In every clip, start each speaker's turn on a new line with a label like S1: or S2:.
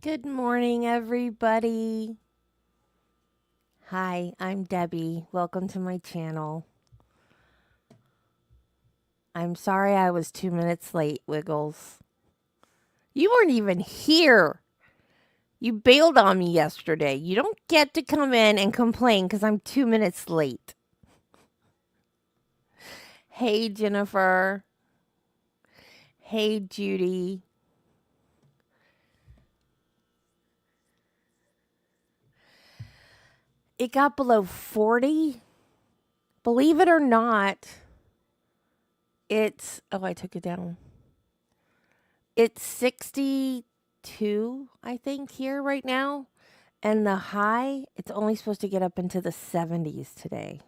S1: Good morning, everybody. Hi, I'm Debbie. Welcome to my channel. I'm sorry I was 2 minutes late, Wiggles. You weren't even here. You bailed on me yesterday. You don't get to come in and complain because I'm 2 minutes late. Hey, Jennifer. Hey, Judy. It got below 40. Believe it or not, I took it down. It's 62, I think, here right now. And the high, it's only supposed to get up into the 70s today.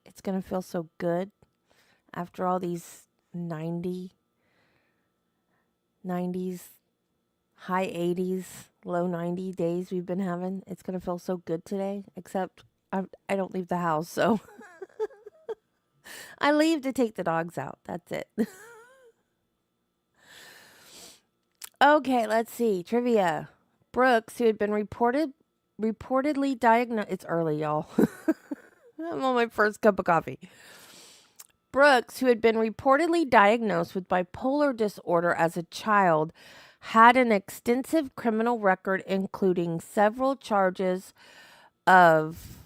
S1: It's going to feel so good after all these 90s, high 80s, low 90 days we've been having. It's going to feel so good today, except I don't leave the house, so I leave to take the dogs out. That's it. Okay, let's see. Trivia. Brooks, who had been reportedly diagnosed. It's early, y'all. I'm on my first cup of coffee. Brooks, who had been reportedly diagnosed with bipolar disorder as a child, had an extensive criminal record, including several charges of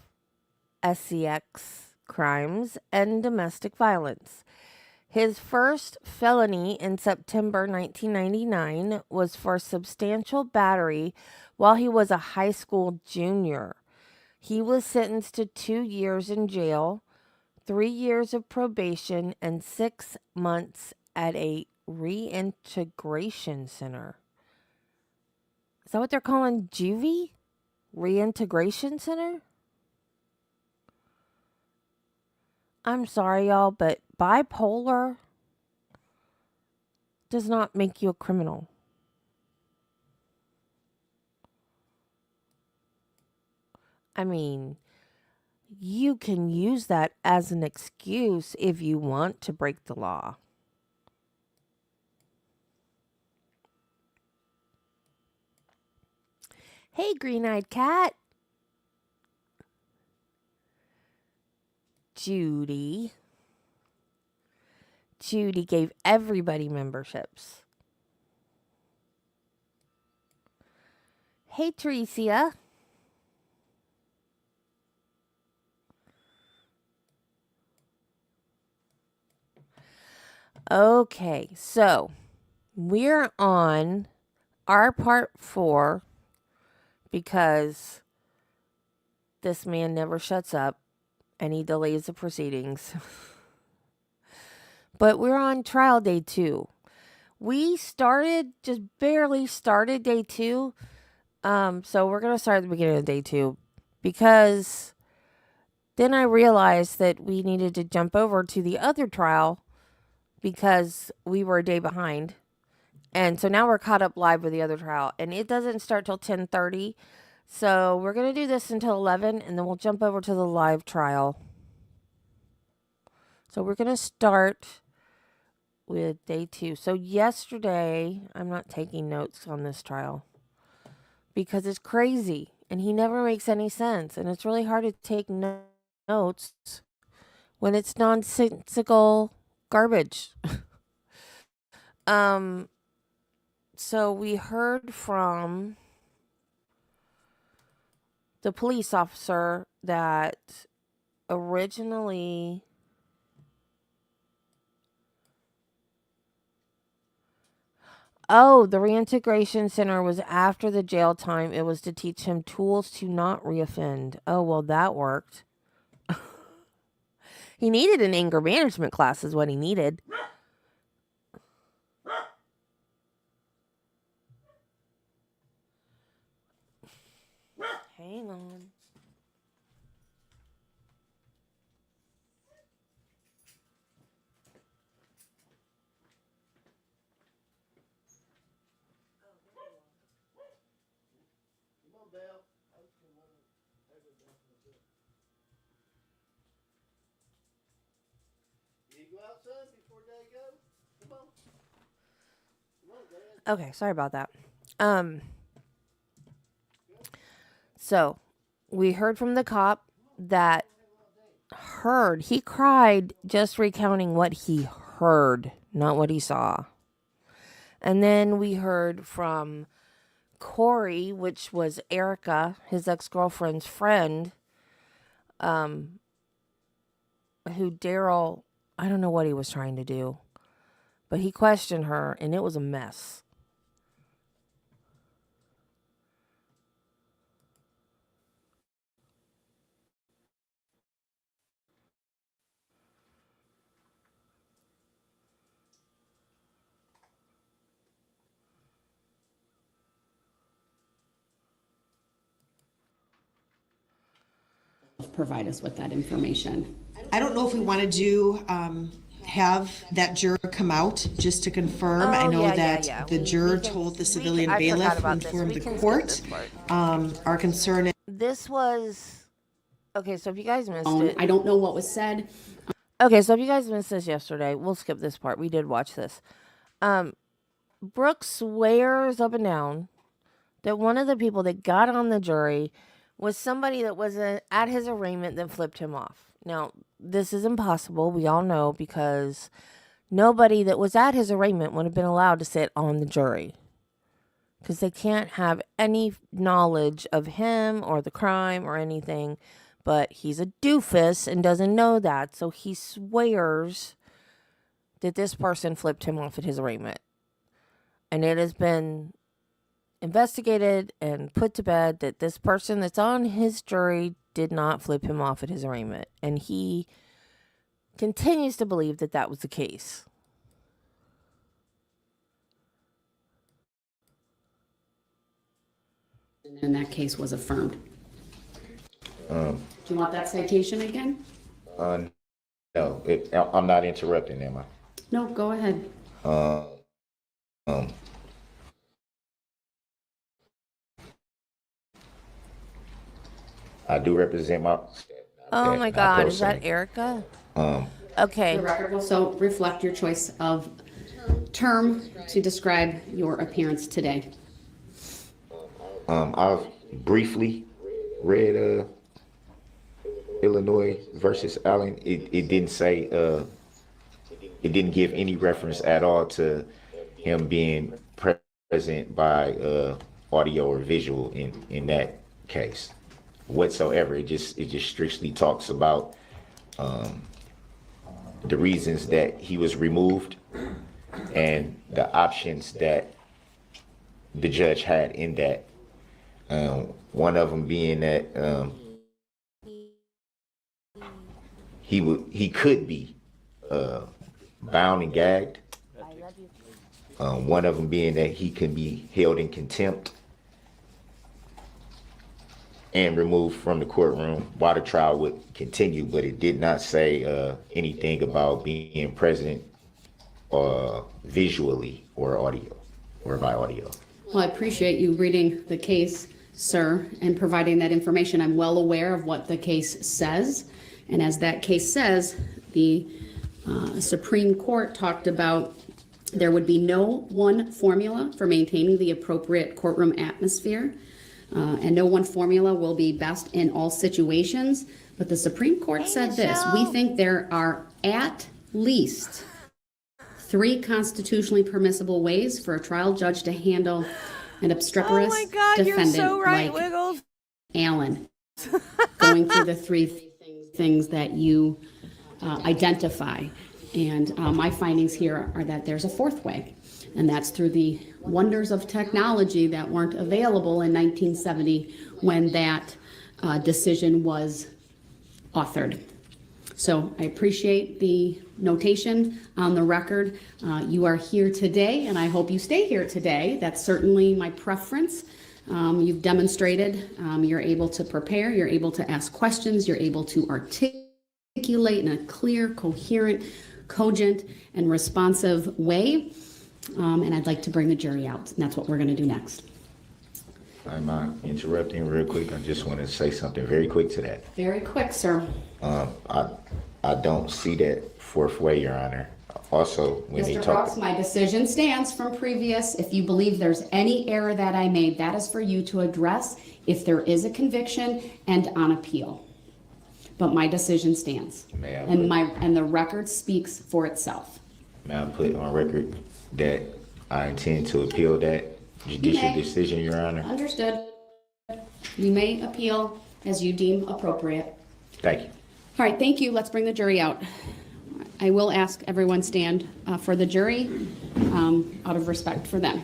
S1: SCX crimes and domestic violence. His first felony in September 1999 was for substantial battery while he was a high school junior. He was sentenced to 2 years in jail, 3 years of probation, and 6 months at a reintegration center. Is that what they're calling juvie? Reintegration center? I'm sorry, y'all, but bipolar does not make you a criminal. I mean, you can use that as an excuse if you want to break the law. Hey, green-eyed cat. Judy gave everybody memberships. Hey, Teresia. Okay, so we're on our part 4 because this man never shuts up and he delays the proceedings. But we're on trial day 2. We just barely started day 2. So we're going to start at the beginning of day 2 because then I realized that we needed to jump over to the other trial because we were a day behind. And so now we're caught up live with the other trial, and it doesn't start till 10:30. So we're going to do this until 11, and then we'll jump over to the live trial. So we're going to start with day 2. So yesterday, I'm not taking notes on this trial because it's crazy, and he never makes any sense, and it's really hard to take notes when it's nonsensical garbage. So we heard from the police officer that originally the reintegration center was after the jail time. It was to teach him tools to not reoffend. Oh, well, that worked. He needed an anger management class is what he needed. Hang on. Okay, sorry about that. So we heard from the cop that he cried just recounting what he heard, not what he saw. And then we heard from Corey, which was Erica, his ex-girlfriend's friend, who Darrell, I don't know what he was trying to do, but he questioned her, and it was a mess.
S2: Provide us with that information.
S3: I don't know if we want to have that juror come out just to confirm. I know that the juror told the civilian bailiff to inform the court. Our concern is...
S1: This was... Okay, so if you guys missed it...
S2: I don't know what was said.
S1: Okay, so if you guys missed this yesterday, we'll skip this part. We did watch this. Brooks swears up and down that one of the people that got on the jury was somebody that was at his arraignment that flipped him off. Now, this is impossible, we all know, because nobody that was at his arraignment would have been allowed to sit on the jury. Because they can't have any knowledge of him or the crime or anything. But he's a doofus and doesn't know that, so he swears that this person flipped him off at his arraignment. And it has been investigated and put to bed that this person that's on his jury did not flip him off at his arraignment. And he continues to believe that that was the case.
S2: And that case was affirmed. Do you want that citation again?
S4: No, I'm not interrupting, am I?
S2: No, go ahead.
S4: I do represent my...
S1: Oh my God, is that Erica? Okay.
S2: The record will also reflect your choice of term to describe your appearance today.
S4: I've briefly read Illinois versus Allen. It didn't say, it didn't give any reference at all to him being present by audio or visual in that case whatsoever. It just strictly talks about the reasons that he was removed and the options that the judge had in that. One of them being that he could be bound and gagged. One of them being that he can be held in contempt and removed from the courtroom while the trial would continue, but it did not say anything about being present visually or audio or by audio.
S2: Well, I appreciate you reading the case, sir, and providing that information. I'm well aware of what the case says. And as that case says, the Supreme Court talked about there would be no one formula for maintaining the appropriate courtroom atmosphere. And no one formula will be best in all situations. But the Supreme Court said this: we think there are at least 3 constitutionally permissible ways for a trial judge to handle an obstreperous defendant
S1: so right,
S2: like
S1: Wiggles.
S2: Allen. Going through the 3 things that you identify. And my findings here are that there's a 4th way. And that's through the wonders of technology that weren't available in 1970 when that decision was authored. So I appreciate the notation on the record. You are here today, and I hope you stay here today. That's certainly my preference. You've demonstrated you're able to prepare, you're able to ask questions, you're able to articulate in a clear, coherent, cogent, and responsive way. And I'd like to bring the jury out, and that's what we're going to do next.
S4: I'm interrupting real quick. I just want to say something very quick to that.
S2: Very quick, sir.
S4: I don't see that 4th way, Your Honor. Also, when they
S2: Mr.
S4: talk,
S2: Brooks, my decision stands from previous. If you believe there's any error that I made, that is for you to address if there is a conviction and on appeal. But my decision stands. And the record speaks for itself.
S4: may I put on record that I intend to appeal that judicial decision, Your Honor?
S2: Understood. You may appeal as you deem appropriate.
S4: Thank you.
S2: All right, thank you. Let's bring the jury out. I will ask everyone stand for the jury out of respect for them.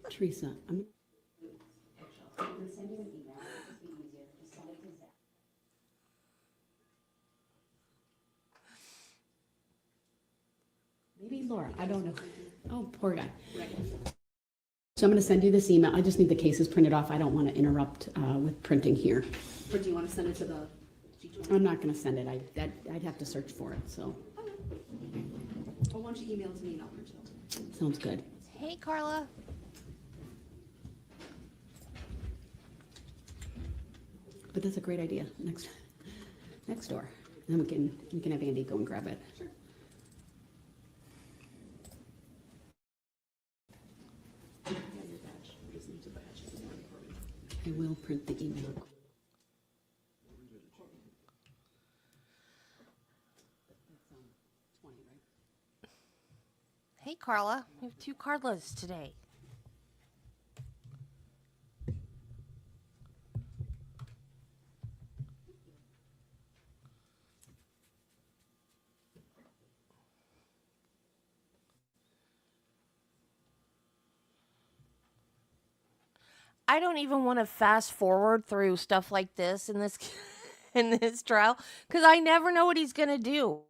S2: Teresa, I'm gonna send you an email. It'll just be easier. Just send it to Zach. Maybe Laura, I don't know. Oh, poor guy. So I'm going to send you this email. I just need the cases printed off. I don't want to interrupt with printing here.
S5: Or do you want to send it to the G20?
S2: I'm not going to send it. I'd have to search for it, so.
S5: Or why don't you email it to me and I'll print it out?
S2: Sounds good.
S1: Hey, Carla.
S2: But that's a great idea. Next door. Then we can have Andy go and grab it.
S5: Sure.
S2: I will print the email.
S1: Hey, Carla. We have 2 Carlas today. I don't even want to fast forward through stuff like this in this in this trial because I never know what he's gonna do.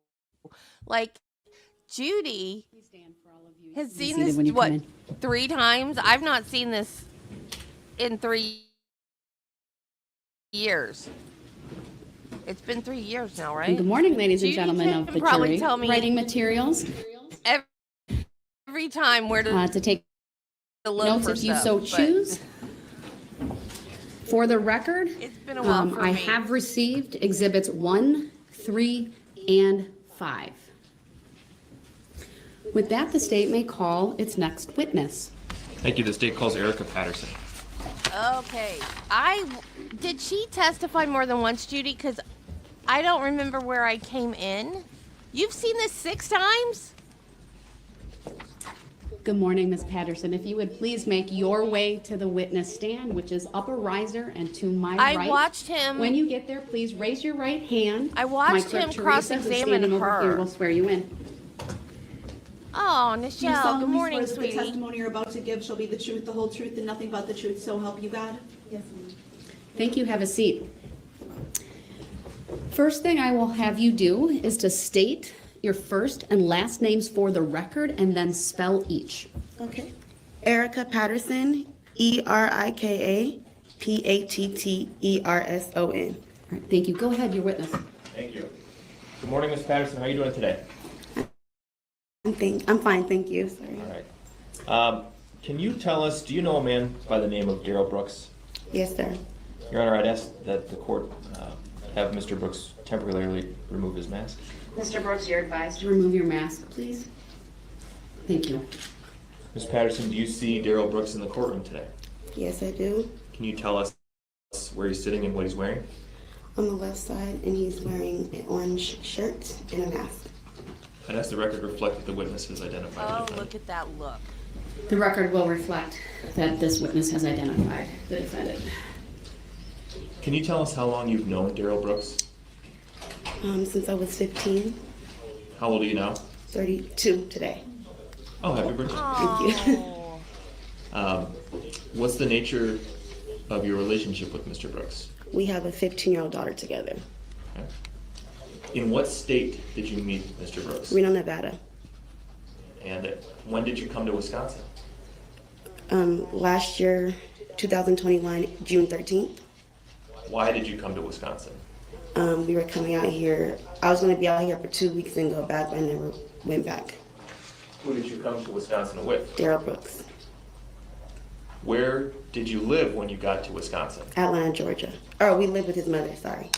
S1: Like Judy has seen this what 3 times. I've not seen this in 3 years. It's been 3 years now, right?
S2: Good morning, ladies and
S1: Judy
S2: gentlemen
S1: can
S2: of the
S1: probably
S2: jury.
S1: tell me
S2: Writing materials
S1: every time where
S2: to take
S1: to look
S2: notes
S1: for
S2: if you
S1: stuff,
S2: so
S1: but
S2: choose. For the record,
S1: It's been a while for
S2: I
S1: me.
S2: have received exhibits 1, 3, and 5. With that, the state may call its next witness.
S6: Thank you. The state calls Erica Patterson.
S1: Okay. Did she testify more than once, Judy? Because I don't remember where I came in. You've seen this 6 times?
S2: Good morning, Ms. Patterson. If you would please make your way to the witness stand, which is up a riser and to my right.
S1: I watched him.
S2: When you get there, please raise your right hand.
S1: I watched
S2: My clerk,
S1: him
S2: Teresa, who's
S1: cross-examine
S2: standing over
S1: her.
S2: here, will swear you in.
S1: Oh,
S5: Do you
S1: Nichelle. Good
S5: solemnly
S1: morning,
S5: swear that the
S1: sweetie.
S5: testimony you're about to give shall be the truth, the whole truth, and nothing but the truth, so help you God? Yes, ma'am.
S2: Thank you. Have a seat. First thing I will have you do is to state your first and last names for the record and then spell each.
S7: Okay. Erica Patterson, Erika Patterson.
S2: All right, thank you. Go ahead, your witness.
S6: Thank you. Good morning, Ms. Patterson. How are you doing today?
S7: I'm fine, thank you. Sorry.
S6: All right. Can you tell us, do you know a man by the name of Darrell Brooks?
S7: Yes, sir.
S6: Your Honor, I'd ask that the court have Mr. Brooks temporarily remove his mask.
S2: Mr. Brooks, you're advised to remove your mask, please. Thank you.
S6: Ms. Patterson, do you see Darrell Brooks in the courtroom today?
S7: Yes, I do.
S6: Can you tell us where he's sitting and what he's wearing?
S7: On the left side, and he's wearing an orange shirt and a mask.
S6: I'd ask the record reflect that the witness has identified the
S1: Oh,
S6: defendant.
S1: look at that look.
S2: The record will reflect that this witness has identified the defendant.
S6: Can you tell us how long you've known Darrell Brooks?
S7: Since I was 15,
S6: How old are you now?
S7: 32 today.
S6: Oh, happy birthday.
S7: Thank you.
S6: What's the nature of your relationship with Mr. Brooks?
S7: We have a 15-year-old daughter together.
S6: Okay. In what state did you meet Mr. Brooks?
S7: Reno, Nevada.
S6: And when did you come to Wisconsin?
S7: Last year, 2021, June 13th.
S6: Why did you come to Wisconsin?
S7: We were coming out here. I was going to be out here for 2 weeks and go back, but I never went back.
S6: Who did you come to Wisconsin with?
S7: Darrell Brooks,
S6: Where did you live when you got to Wisconsin?
S7: Atlanta, Georgia. Oh, we lived with his mother, sorry.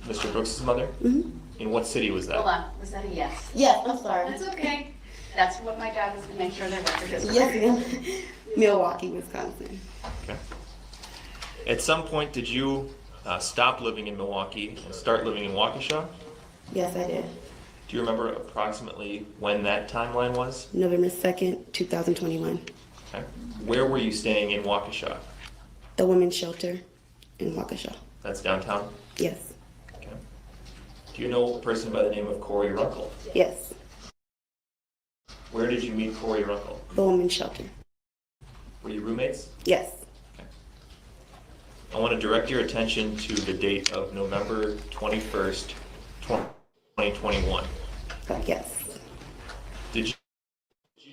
S6: Mr. Brooks' mother?
S7: Mm-hmm.
S6: In what city was that?
S8: Hold on, was that a yes?
S7: Yes, I'm sorry.
S8: That's okay. That's what my job is, to make sure their record is correct.
S7: Yes, ma'am. Milwaukee, Wisconsin.
S6: Okay. At some point, did you stop living in Milwaukee and start living in Waukesha?
S7: Yes, I did.
S6: Do you remember approximately when that timeline was?
S7: November 2nd, 2021.
S6: Okay. Where were you staying in Waukesha?
S7: The women's shelter in Waukesha.
S6: That's downtown?
S7: Yes.
S6: Okay. Do you know a person by the name of Corey Runkle?
S7: Yes.
S6: Where did you meet Corey Runkle?
S7: The women's shelter.
S6: Were you roommates?
S7: Yes.
S6: I want to direct your attention to the date of November 21st, 2021.
S7: Yes.
S6: Did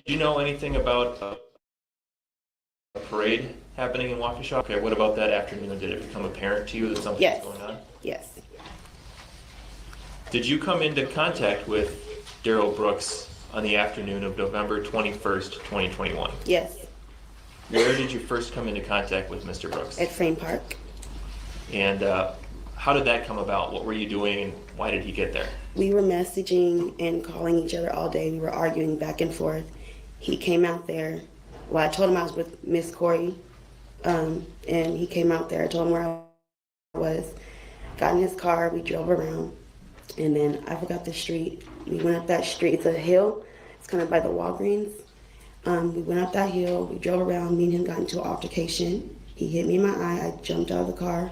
S6: you know anything about a parade happening in Waukesha? Okay, what about that afternoon? Did it become apparent to you that something
S7: Yes.
S6: was going on?
S7: Yes.
S6: Did you come into contact with Darrell Brooks on the afternoon of November 21st, 2021?
S7: Yes.
S6: Where did you first come into contact with Mr. Brooks?
S7: At Frame Park.
S6: And how did that come about? What were you doing and why did he get there?
S7: We were messaging and calling each other all day. We were arguing back and forth. He came out there. Well, I told him I was with Miss Corey, and he came out there. I told him where I was. Got in his car. We drove around, and then I forgot the street. We went up that street. It's a hill. It's kind of by the Walgreens. We went up that hill. We drove around. Me and him got into an altercation. He hit me in my eye. I jumped out of the car,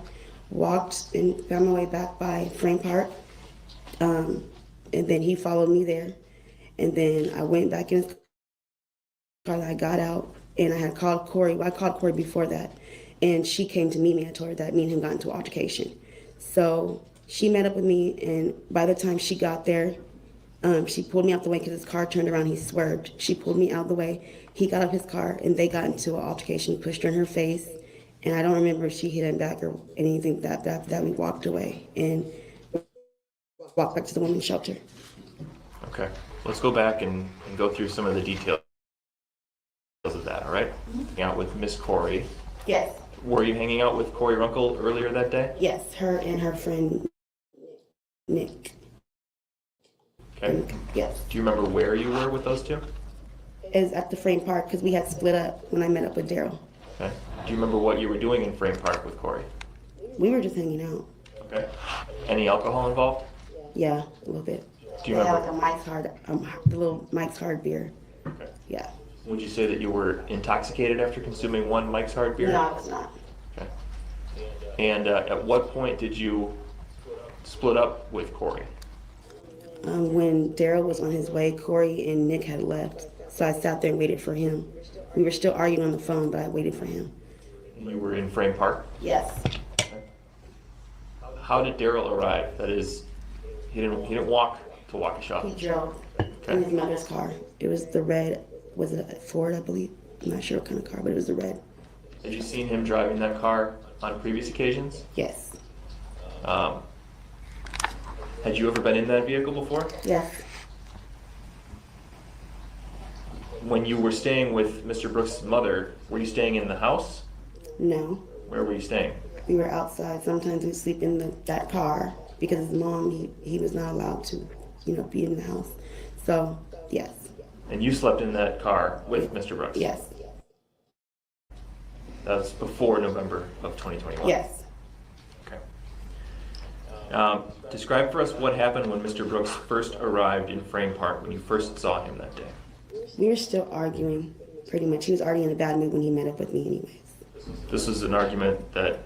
S7: walked and found my way back by Frame Park. And then he followed me there. And then I went back in his car. I got out and I had called Corey. Well, I called Corey before that. And she came to meet me. I told her that me and him got into an altercation. So she met up with me. And by the time she got there, she pulled me out the way because his car turned around. He swerved. She pulled me out the way. He got up his car and they got into an altercation. He pushed her in her face. And I don't remember if she hit him back or anything. That we walked away and walked back to the women's shelter.
S6: Okay, let's go back and go through some of the details of that, all right? Hanging out with Miss Corey.
S7: Yes.
S6: Were you hanging out with Corey Runkle earlier that day?
S7: Yes, her and her friend Nick.
S6: Okay.
S7: Yes.
S6: Do you remember where you were with those two?
S7: Is at the Frame Park because we had split up when I met up with Darrell.
S6: Okay. Do you remember what you were doing in Frame Park with Corey?
S7: We were just hanging out.
S6: Okay. Any alcohol involved?
S7: Yeah, a little bit.
S6: Do you
S7: They had
S6: remember?
S7: like a Mike's Hard, the little Mike's Hard beer.
S6: Okay.
S7: Yeah.
S6: Would you say that you were intoxicated after consuming one Mike's Hard beer?
S7: No, I was not.
S6: Okay. And at what point did you split up with Corey?
S7: When Darrell was on his way, Corey and Nick had left. So I sat there and waited for him. We were still arguing on the phone, but I waited for him.
S6: You were in Frame Park?
S7: Yes.
S6: How did Darrell arrive? That is, he didn't walk to Waukesha.
S7: He drove in his mother's car. It was the red, was it a Ford, I believe? I'm not sure what kind of car, but it was the red.
S6: Had you seen him driving that car on previous occasions?
S7: Yes.
S6: Had you ever been in that vehicle before?
S7: Yes.
S6: When you were staying with Mr. Brooks' mother, were you staying in the house?
S7: No.
S6: Where were you staying?
S7: We were outside. Sometimes we'd sleep in that car because his mom, he was not allowed to, be in the house. So, yes.
S6: And you slept in that car with Mr. Brooks?
S7: Yes.
S6: That was before November of 2021?
S7: Yes.
S6: Okay. Describe for us what happened when Mr. Brooks first arrived in Frame Park, when you first saw him that day.
S7: We were still arguing. Pretty much. He was already in a bad mood when he met up with me anyways.
S6: This is an argument that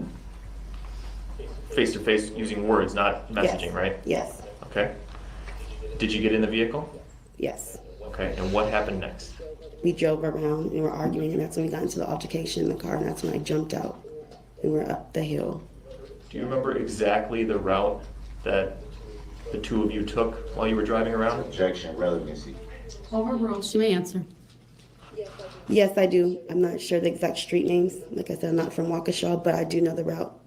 S6: face-to-face using words, not messaging,
S7: Yes.
S6: right?
S7: Yes.
S6: Okay. Did you get in the vehicle?
S7: Yes.
S6: Okay, and what happened next?
S7: We drove around and were arguing, and that's when we got into the altercation in the car, and that's when I jumped out and we're up the hill.
S6: Do you remember exactly the route that the two of you took while you were driving around?
S4: Objection, relevancy.
S2: Overruled. She may answer.
S7: Yes, I do. I'm not sure the exact street names. Like I said, I'm not from Waukesha, but I do know the route.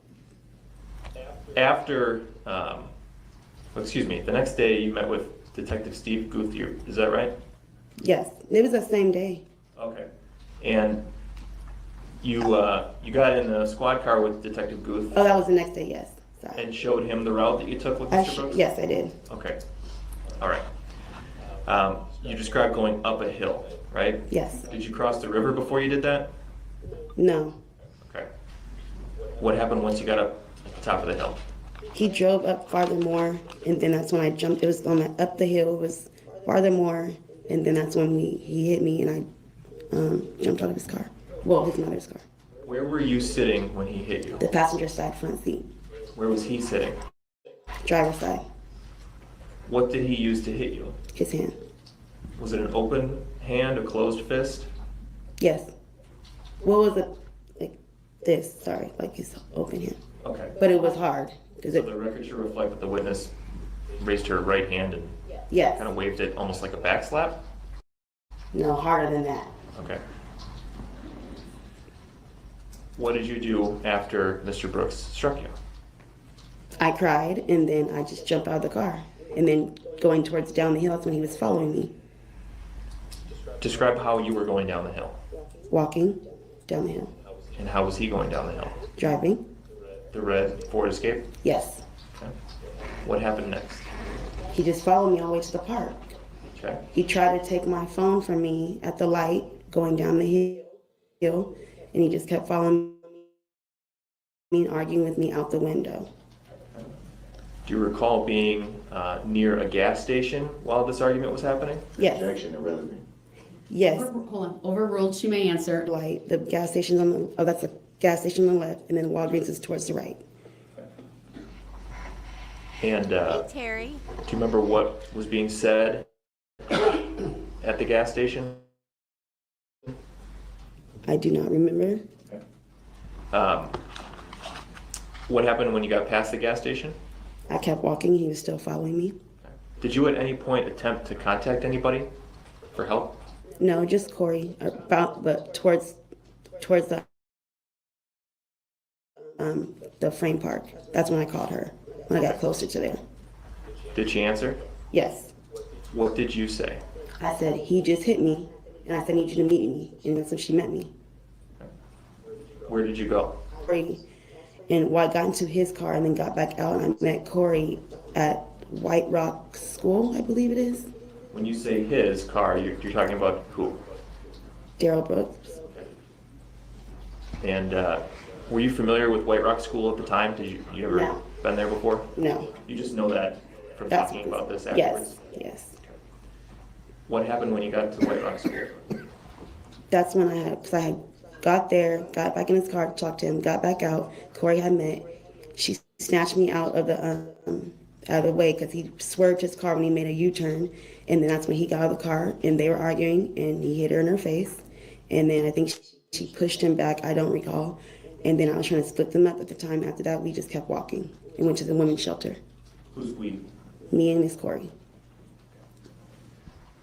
S6: After, the next day you met with Detective Steve Guthier, is that right?
S7: Yes, it was the same day.
S6: Okay. And you got in the squad car with Detective Guth
S7: Oh, that was the next day, yes. Sorry.
S6: and showed him the route that you took with Mr. Brooks?
S7: Yes, I did.
S6: Okay. All right. You described going up a hill, right?
S7: Yes.
S6: Did you cross the river before you did that?
S7: No.
S6: Okay. What happened once you got up at the top of the hill?
S7: He drove up farther more, and then that's when I jumped. It was on my, up the hill. It was farther more, and then that's when he hit me, and I jumped out of his car. Well, his mother's car.
S6: Where were you sitting when he hit you?
S7: The passenger side front seat.
S6: Where was he sitting?
S7: Driver's side.
S6: What did he use to hit you?
S7: His hand.
S6: Was it an open hand, a closed fist?
S7: Yes. What was it? Like this, sorry, like his open hand.
S6: Okay.
S7: But it was hard. Cause
S6: So
S7: it,
S6: the record should reflect that the witness raised her right hand and
S7: yes.
S6: kind of waved it almost like a back slap?
S7: No, harder than that.
S6: Okay. What did you do after Mr. Brooks struck you?
S7: I cried, and then I just jumped out of the car. And then going towards down the hill, that's when he was following me.
S6: Describe how you were going down the hill.
S7: Walking down the hill.
S6: And how was he going down the hill?
S7: Driving.
S6: The red Ford Escape?
S7: Yes.
S6: Okay. What happened next?
S7: He just followed me all the way to the park.
S6: Okay.
S7: He tried to take my phone from me at the light going down the hill, and he just kept following me and arguing with me out the window.
S6: Do you recall being near a gas station while this argument was happening?
S7: Yes.
S4: Objection, irrelevant.
S7: Yes.
S2: Hold on. Overruled. She may answer.
S7: Light. The gas station's on the, oh, that's a gas station on the left, and then Walgreens is towards the right.
S6: And
S1: Terry.
S6: do you remember what was being said at the gas station?
S7: I do not remember.
S6: What happened when you got past the gas station?
S7: I kept walking. He was still following me.
S6: Did you at any point attempt to contact anybody for help?
S7: No, just Corey. But towards the frame park. That's when I called her. When I got closer to there.
S6: Did she answer?
S7: Yes.
S6: What did you say?
S7: I said he just hit me, and I said I need you to meet me, and that's when she met me.
S6: Where did you go?
S7: Corey, and I got into his car and then got back out, and I met Corey at White Rock School, I believe it is.
S6: When you say his car, you're talking about who?
S7: Darrell Brooks.
S6: And were you familiar with White Rock School at the time? Did you ever
S7: No.
S6: been there before?
S7: No.
S6: You just know that from
S7: That's
S6: talking about this afterwards?
S7: Yes.
S6: What happened when you got to White Rock School?
S7: That's when because I had got there, got back in his car, talked to him, got back out. Corey had met. She snatched me out of the way because he swerved his car when he made a U-turn, and then that's when he got out of the car and they were arguing, and he hit her in her face, and then I think she pushed him back. I don't recall, and then I was trying to split them up at the time. After that, we just kept walking and went to the women's shelter.
S6: Who's we?
S7: Me and Miss Corey.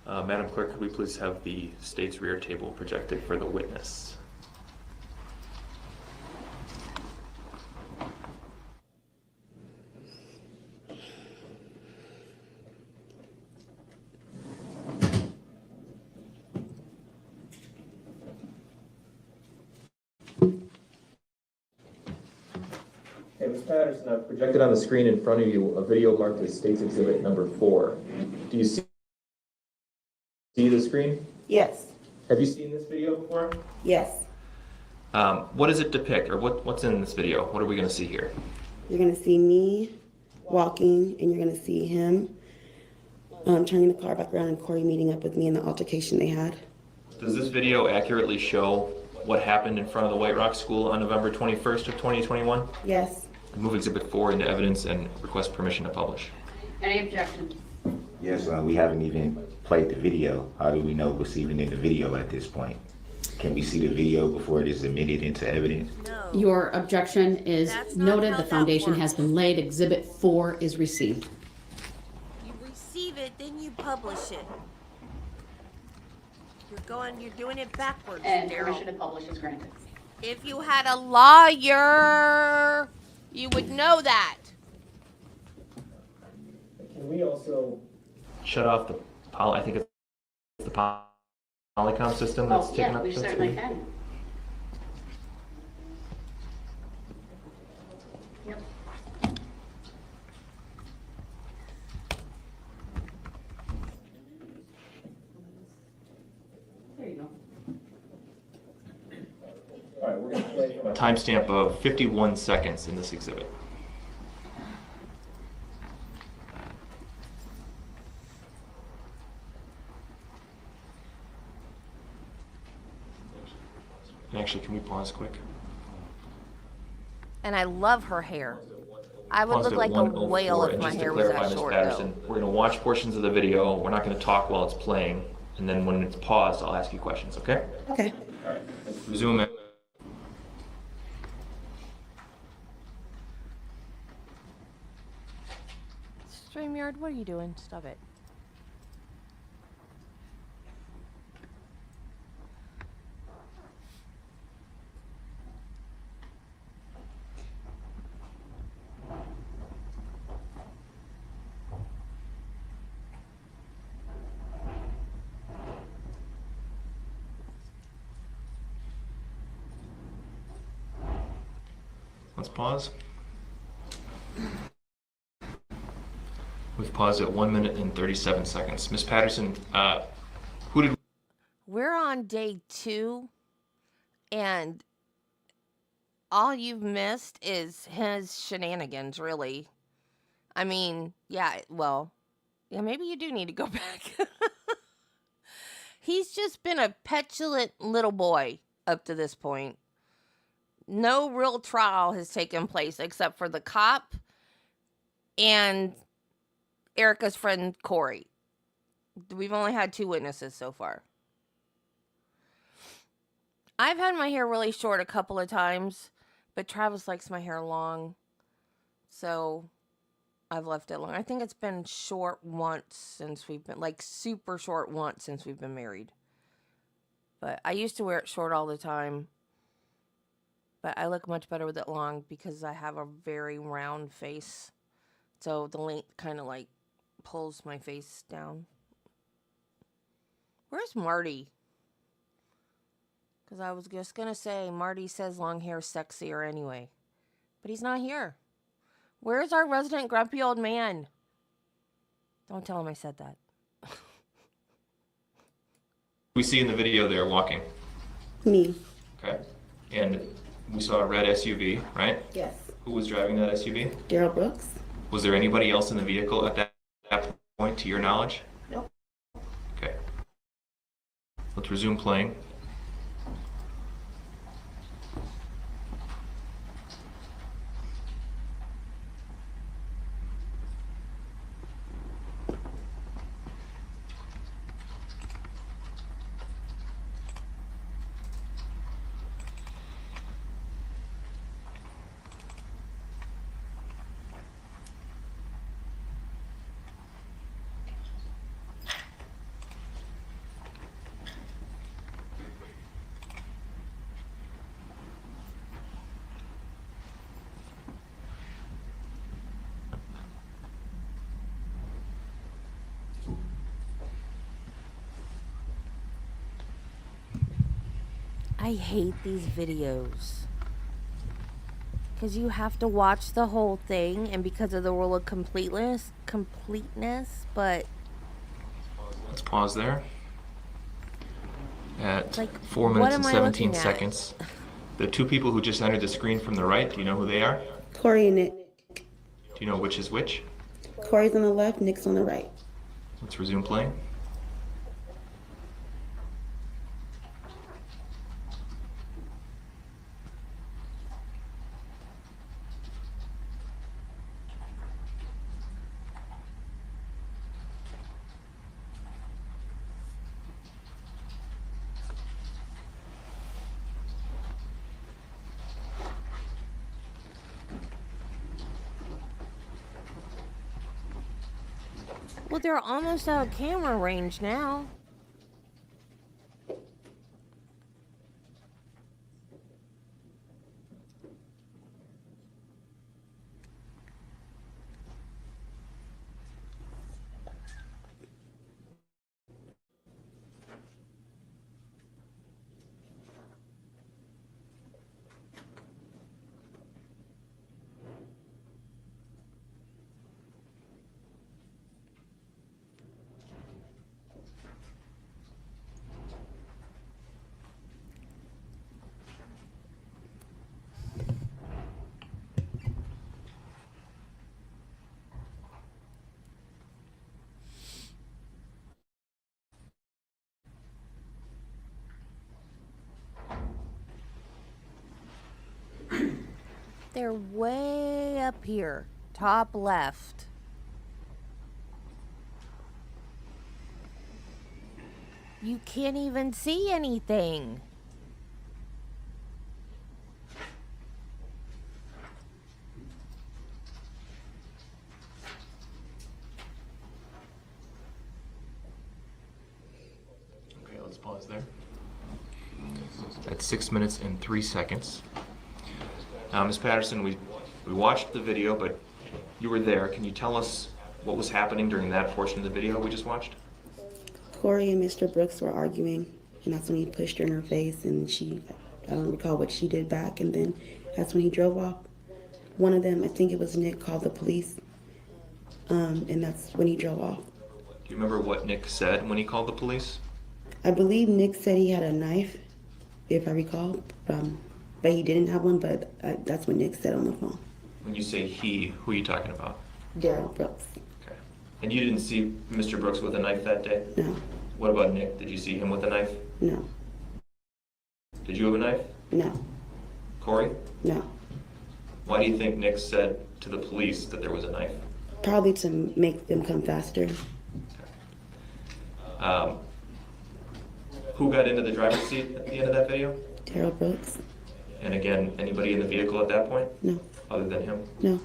S6: Madam Clerk, could we please have the state's rear table projected for the witness? Okay, Ms. Patterson, I've projected on the screen in front of you a video marked as State's Exhibit number 4. Do you see the screen?
S7: Yes.
S6: Have you seen this video before?
S7: Yes.
S6: What does it depict, or what's in this video? What are we going to see here?
S7: You're gonna see me walking, and you're gonna see him turning the car back around, and Corey meeting up with me in the altercation they had.
S6: Does this video accurately show what happened in front of the White Rock School on November 21st of 2021?
S7: Yes.
S6: Move Exhibit 4 into evidence and request permission to publish.
S8: Any objections?
S4: Yes, we haven't even played the video. How do we know what's even in the video at this point? Can we see the video before it is admitted into evidence?
S1: No.
S2: Your objection is
S1: That's not
S2: noted.
S1: how
S2: The
S1: that
S2: foundation
S1: works.
S2: has been laid. Exhibit 4 is received.
S1: You receive it, then you publish it. You're doing it backwards,
S8: And
S1: Darrell.
S8: permission to publish is granted.
S1: If you had a lawyer, you would know that.
S6: Can we also shut off the I think it's the Polycom system that's
S8: Oh,
S6: taking
S8: yeah,
S6: up
S8: we
S6: the
S8: certainly
S6: screen?
S8: can. Yep. There you go.
S6: All right, we're going to play from a timestamp of 51 seconds in this exhibit. Actually, can we pause quick?
S1: And I love her hair. I would
S6: Paused
S1: look
S6: at
S1: like a
S6: 1:04,
S1: whale if
S6: and
S1: my
S6: just to
S1: hair was
S6: clarify,
S1: that
S6: Ms.
S1: short,
S6: Patterson,
S1: though.
S6: we're going to watch portions of the video. We're not going to talk while it's playing, and then when it's paused, I'll ask you questions. Okay?
S7: Okay.
S6: All right. Resume it.
S1: StreamYard, what are you doing? Stop it.
S6: Let's pause. We've paused at 1 minute and 37 seconds. Ms. Patterson, who did
S1: We're on day 2, and all you've missed is his shenanigans, really. I mean, yeah, well, yeah, maybe you do need to go back. He's just been a petulant little boy up to this point. No real trial has taken place except for the cop and Erica's friend Corey. We've only had 2 witnesses so far. I've had my hair really short a couple of times, but Travis likes my hair long, so I've left it long. I think it's been short once since we've been, like, super short once since we've been married. But I used to wear it short all the time. But I look much better with it long because I have a very round face. So the length kind of like pulls my face down. Where's Marty? Because I was just going to say, Marty says long hair is sexier anyway. But he's not here. Where's our resident grumpy old man? Don't tell him I said that.
S6: we see in the video there walking?
S7: Me.
S6: Okay. And we saw a red SUV, right?
S7: Yes.
S6: Who was driving that SUV?
S7: Darrell Brooks.
S6: Was there anybody else in the vehicle at that point, to your knowledge?
S7: Nope.
S6: Okay. Let's resume playing.
S1: I hate these videos. Because you have to watch the whole thing, and because of the rule of completeness, but
S6: Let's pause there. At
S1: like,
S6: 4
S1: what
S6: minutes
S1: am
S6: and
S1: I
S6: 17
S1: looking at?
S6: seconds. The 2 people who just entered the screen from the right, do you know who they are?
S7: Corey and Nick.
S6: Do you know which is which?
S7: Corey's on the left, Nick's on the right.
S6: Let's resume playing.
S1: Well, they're almost out of camera range now. They're way up here, top left. You can't even see anything.
S6: Okay, let's pause there. That's 6 minutes and 3 seconds. Ms. Patterson, we watched the video, but you were there. Can you tell us what was happening during that portion of the video we just watched?
S7: Corey and Mr. Brooks were arguing, and that's when he pushed her in her face, and I don't recall what she did back, and then that's when he drove off. One of them, I think it was Nick, called the police, and that's when he drove off.
S6: Do you remember what Nick said when he called the police?
S7: I believe Nick said he had a knife, if I recall, but he didn't have one, but that's what Nick said on the phone.
S6: When you say he, who are you talking about?
S7: Darrell Brooks.
S6: Okay. And you didn't see Mr. Brooks with a knife that day?
S7: No.
S6: What about Nick? Did you see him with a knife?
S7: No.
S6: Did you have a knife?
S7: No.
S6: Corey?
S7: No.
S6: Why do you think Nick said to the police that there was a knife?
S7: Probably to make them come faster.
S6: Who got into the driver's seat at the end of that video?
S7: Darrell Brooks.
S6: And again, anybody in the vehicle at that point?
S7: No.
S6: Other than him?
S7: No.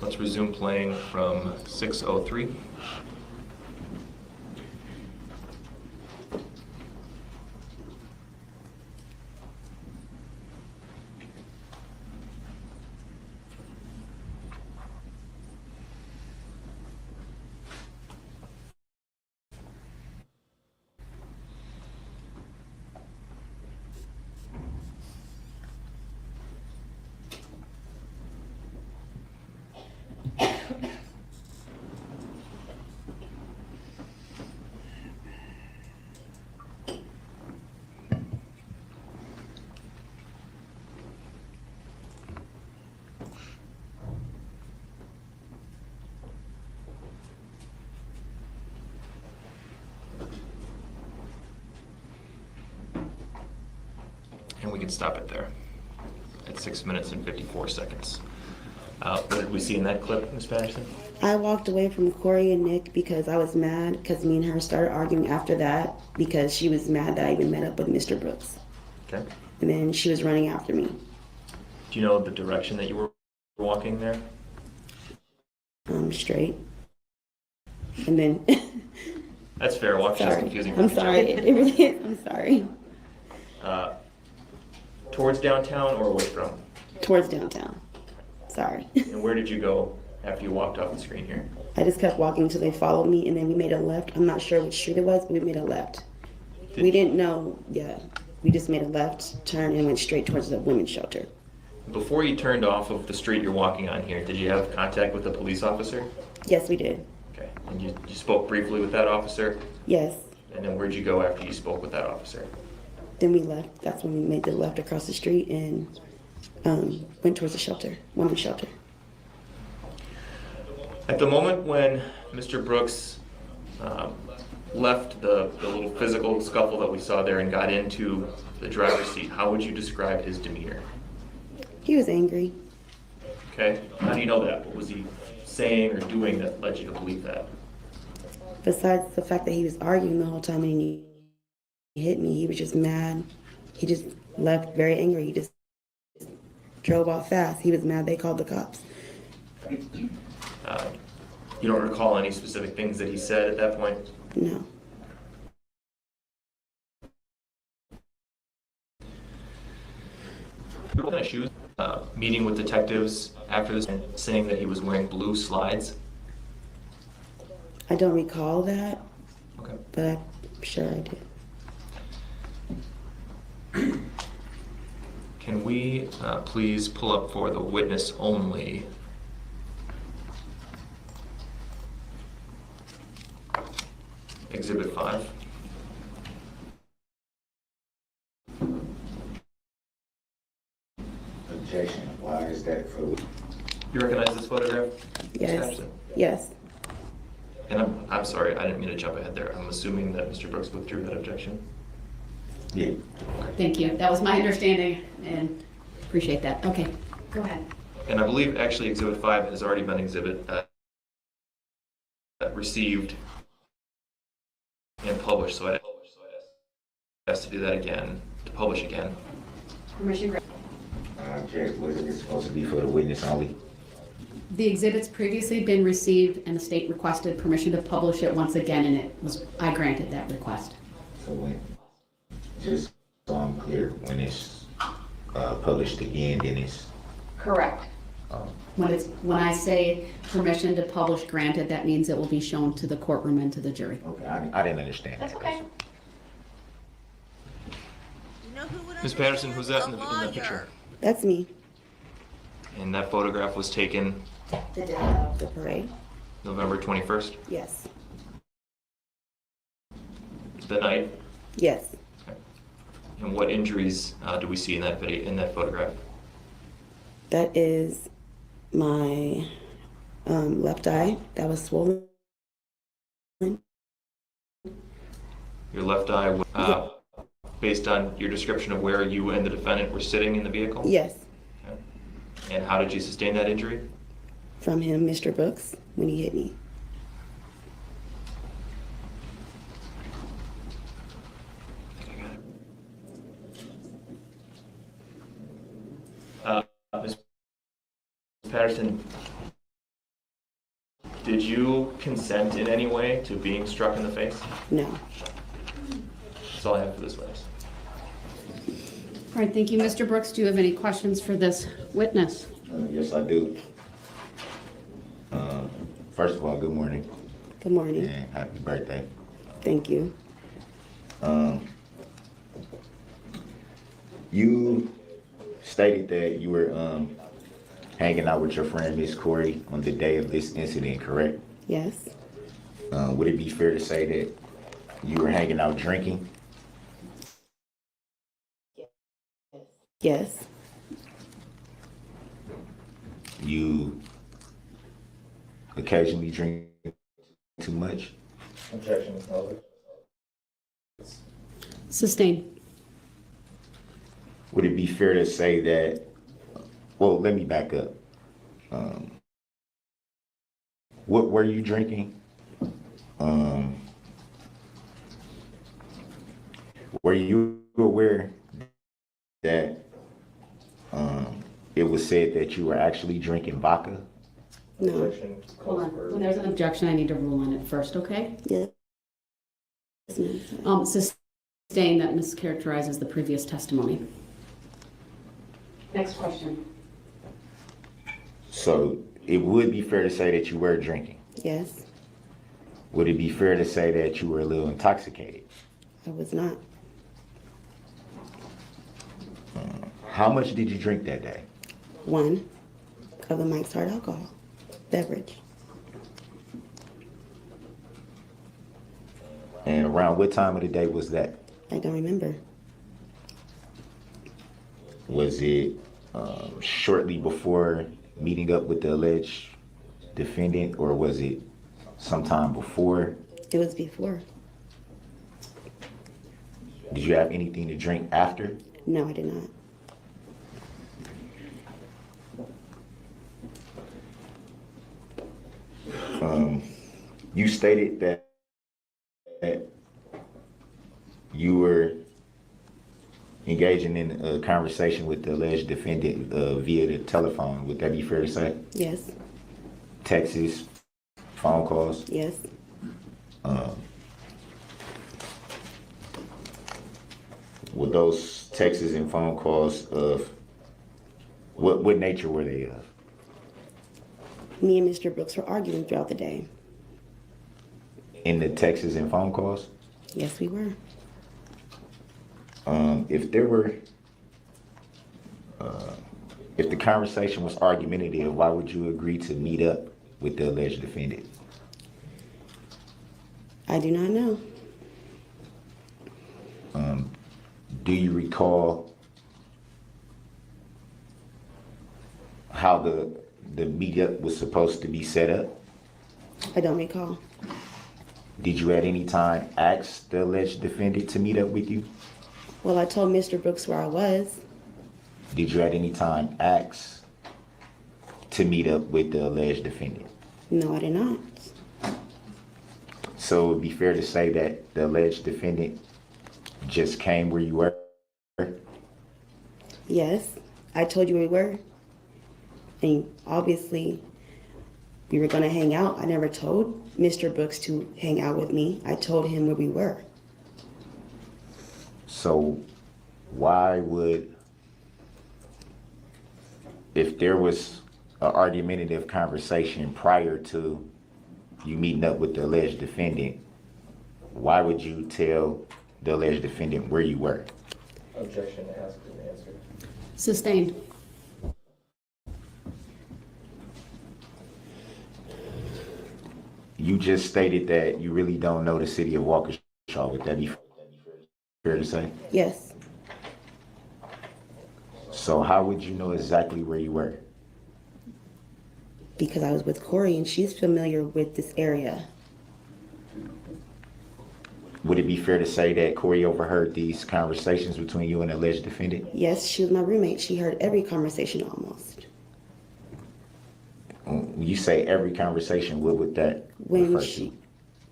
S6: Let's resume playing from 6:03. And we can stop it there at 6 minutes and 54 seconds. What did we see in that clip, Ms. Patterson?
S7: I walked away from Corey and Nick because I was mad because me and her started arguing after that because she was mad that I even met up with Mr. Brooks.
S6: Okay.
S7: And then she was running after me.
S6: Do you know the direction that you were walking there?
S7: Straight. And then...
S6: That's fair. Waukesha is confusing.
S7: I'm sorry. It really is. I'm sorry.
S6: Towards downtown or away from?
S7: Towards downtown. Sorry.
S6: And where did you go after you walked off the screen here?
S7: I just kept walking until they followed me, and then we made a left. I'm not sure which street it was, but we made a left. We didn't know, yeah. We just made a left turn and went straight towards the women's shelter.
S6: Before you turned off of the street you're walking on here, did you have contact with a police officer?
S7: Yes, we did.
S6: Okay. And you spoke briefly with that officer?
S7: Yes.
S6: And then where'd you go after you spoke with that officer?
S7: Then we left. That's when we made the left across the street and went towards the shelter, women's shelter.
S6: At the moment when Mr. Brooks left the little physical scuffle that we saw there and got into the driver's seat, how would you describe his demeanor?
S7: He was angry.
S6: Okay. How do you know that? What was he saying or doing that led you to believe that?
S7: Besides the fact that he was arguing the whole time and he hit me, he was just mad. He just left very angry. He just drove off fast. He was mad they called the cops.
S6: You don't recall any specific things that he said at that point?
S7: No.
S6: What kind of shoes? Meeting with detectives after this and saying that he was wearing blue slides?
S7: I don't recall that,
S6: Okay.
S7: but I'm sure I did.
S6: Can we please pull up for the witness only? Exhibit 5.
S4: Objection. Why is that for?
S6: You recognize this photograph? Ms.
S7: Yes.
S6: Patterson?
S7: Yes.
S6: And I'm sorry, I didn't mean to jump ahead there. I'm assuming that Mr. Brooks withdrew that objection.
S4: Yeah.
S2: Thank you. That was my understanding, and appreciate that. Okay, go ahead.
S6: And I believe actually Exhibit 5 has already been received and published, so I'd ask to do that again, to publish again.
S2: Permission granted.
S4: I object. Wasn't it supposed to be for the witness only?
S2: The exhibit's previously been received, and the state requested permission to publish it once again, and I granted that request.
S4: So when, just so I'm clear, when it's published again, then it's.
S2: Correct. When I say permission to publish granted, that means it will be shown to the courtroom and to the jury.
S4: Okay, I didn't understand.
S8: That's
S4: that.
S8: okay.
S6: Ms. Patterson, who's that in the picture?
S7: That's me.
S6: And that photograph was taken
S7: The day of the parade?
S6: November 21st,
S7: Yes.
S6: the night.
S7: Yes.
S6: And what injuries do we see in that video, in that photograph?
S7: That is my left eye that was swollen.
S6: Your left eye, based on your description of where you and the defendant were sitting in the vehicle?
S7: Yes.
S6: Okay. And how did you sustain that injury?
S7: From him, Mr. Brooks, when he hit me.
S6: Ms. Patterson, did you consent in any way to being struck in the face?
S7: No.
S6: That's all I have for this witness.
S2: All right, thank you. Mr. Brooks, do you have any questions for this witness?
S4: Yes, I do. First of all, good morning
S7: Good morning.
S4: and happy birthday.
S7: Thank you.
S4: You stated that you were hanging out with your friend Miss Corey on the day of this incident, correct?
S7: Yes.
S4: Would it be fair to say that you were hanging out drinking?
S7: Yes.
S4: You occasionally drink too much? Objection,
S2: Sustained.
S4: Would it be fair to say that, well, let me back up. What were you drinking? Were you aware that it was said that you were actually drinking vodka?
S7: No.
S2: Hold on. When there's an objection, I need to rule on it first, okay?
S7: Yes. ma'am.
S2: Sustained that mischaracterizes the previous testimony. Next question.
S4: So it would be fair to say that you were drinking.
S7: Yes.
S4: Would it be fair to say that you were a little intoxicated?
S7: I was not.
S4: How much did you drink that day?
S7: 1 of the Mike's Hard alcohol beverage.
S4: And around what time of the day was that?
S7: I don't remember.
S4: Was it shortly before meeting up with the alleged defendant, or was it sometime before?
S7: It was before.
S4: Did you have anything to drink after?
S7: No, I did not.
S4: You stated that you were engaging in a conversation with the alleged defendant via the telephone. Would that be fair to say?
S7: Yes.
S4: Texts, phone calls?
S7: Yes.
S4: Were those texts and phone calls of what nature were they of?
S7: Me and Mr. Brooks were arguing throughout the day.
S4: In the texts and phone calls?
S7: Yes, we were.
S4: If there were, if the conversation was argumentative, why would you agree to meet up with the alleged defendant?
S7: I do not know.
S4: Do you recall how the meetup was supposed to be set up?
S7: I don't recall.
S4: Did you at any time ask the alleged defendant to meet up with you?
S7: Well, I told Mr. Brooks where I was.
S4: Did you at any time ask to meet up with the alleged defendant?
S7: No, I did not.
S4: So it would be fair to say that the alleged defendant just came where you were?
S7: Yes, I told you we were. And obviously, we were going to hang out. I never told Mr. Brooks to hang out with me. I told him where we were.
S4: So why would, if there was an argumentative conversation prior to you meeting up with the alleged defendant, why would you tell the alleged defendant where you were?
S6: Objection, asked and answered.
S2: Sustained.
S4: You just stated that you really don't know the city of Waukesha. Would that be fair to say?
S7: Yes,
S4: So how would you know exactly where you were?
S7: because I was with Corey and she's familiar with this area.
S4: Would it be fair to say that Corey overheard these conversations between you and the alleged defendant?
S7: Yes, she was my roommate. She heard every conversation almost.
S4: When you say every conversation, what would that
S7: When
S4: refer
S7: she,
S4: to?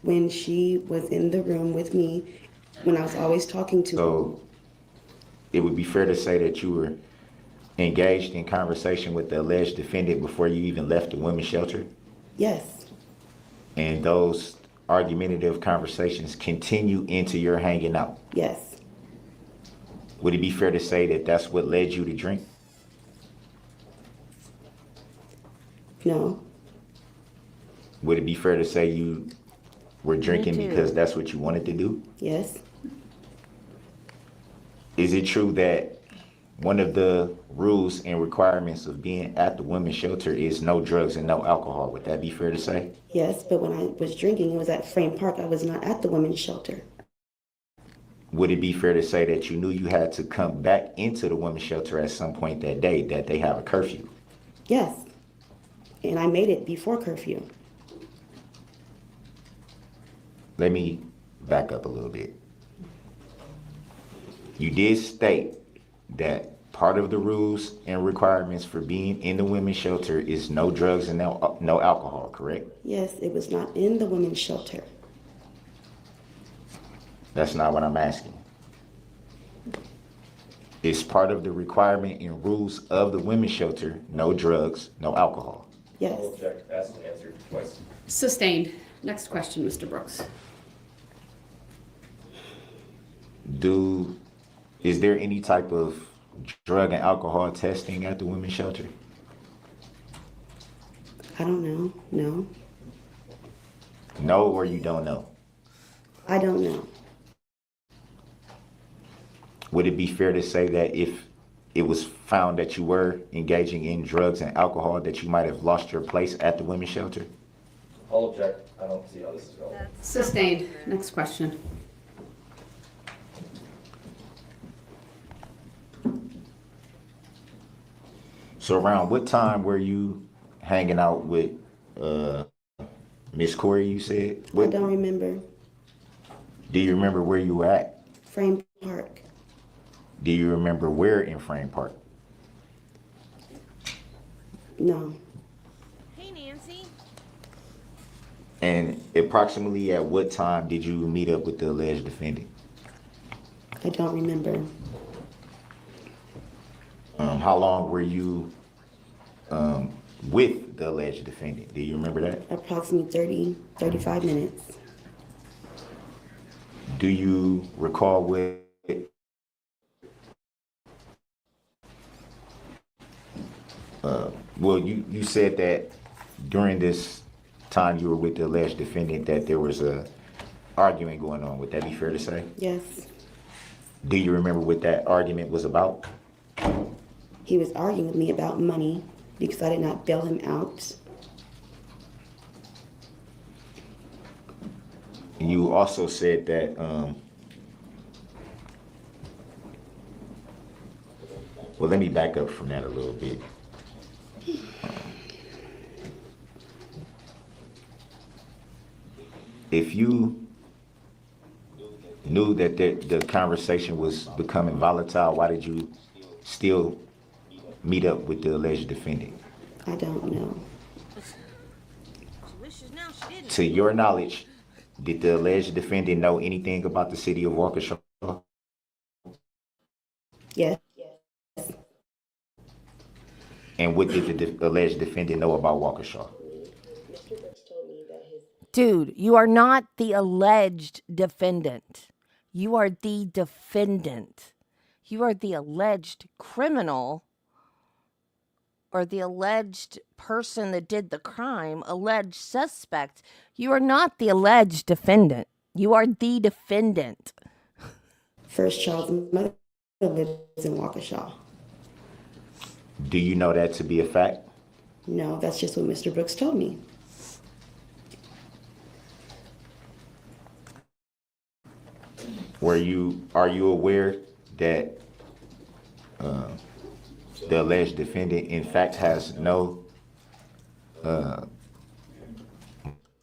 S7: when she was in the room with me, when I was always talking to her.
S4: So it would be fair to say that you were engaged in conversation with the alleged defendant before you even left the women's shelter?
S7: Yes,
S4: And those argumentative conversations continue into your hanging out?
S7: yes,
S4: Would it be fair to say that that's what led you to drink?
S7: no,
S4: Would it be fair to say you were drinking
S1: too.
S4: because that's what you wanted to do?
S7: yes,
S4: Is it true that one of the rules and requirements of being at the women's shelter is no drugs and no alcohol? Would that be fair to say?
S7: yes, but when I was drinking, it was at Frame Park. I was not at the women's shelter.
S4: Would it be fair to say that you knew you had to come back into the women's shelter at some point that day, that they have a curfew?
S7: Yes, and I made it before curfew.
S4: Let me back up a little bit. You did state that part of the rules and requirements for being in the women's shelter is no drugs and no alcohol, correct?
S7: Yes, it was not in the women's shelter.
S4: That's not what I'm asking. It's part of the requirement and rules of the women's shelter, no drugs, no alcohol.
S7: Yes,
S6: Object, asked and answered twice.
S2: Sustained. Next question, Mr. Brooks.
S4: Is there any type of drug and alcohol testing at the women's shelter?
S7: I don't know. No,
S4: No, or you don't know?
S7: I don't know.
S4: Would it be fair to say that if it was found that you were engaging in drugs and alcohol, that you might have lost your place at the women's shelter?
S6: I'll object. I don't see how this is going.
S2: Sustained. Next question.
S4: So around what time were you hanging out with Miss Corey, you said?
S7: I don't remember.
S4: Do you remember where you were at?
S7: Frame Park.
S4: Do you remember where in Frame Park?
S7: No,
S1: Hey, Nancy.
S4: And approximately at what time did you meet up with the alleged defendant?
S7: I don't remember.
S4: How long were you with the alleged defendant? Do you remember that?
S7: Approximately 35 minutes.
S4: Do you recall what well, you said that during this time you were with the alleged defendant that there was a argument going on. Would that be fair to say?
S7: Yes.
S4: Do you remember what that argument was about?
S7: He was arguing with me about money because I did not bail him out.
S4: You also said that well, let me back up from that a little bit. If you knew that the conversation was becoming volatile, why did you still meet up with the alleged defendant?
S7: I don't know.
S4: To your knowledge, did the alleged defendant know anything about the city of Waukesha?
S7: Yes.
S4: And what did the alleged defendant know about Waukesha?
S1: Dude, you are not the alleged defendant. You are the defendant. You are the alleged criminal or the alleged person that did the crime, alleged suspect. You are not the alleged defendant. You are the defendant.
S7: First child's mother lives in Waukesha.
S4: Do you know that to be a fact?
S7: No, that's just what Mr. Brooks told me.
S4: Are you aware that the alleged defendant in fact has no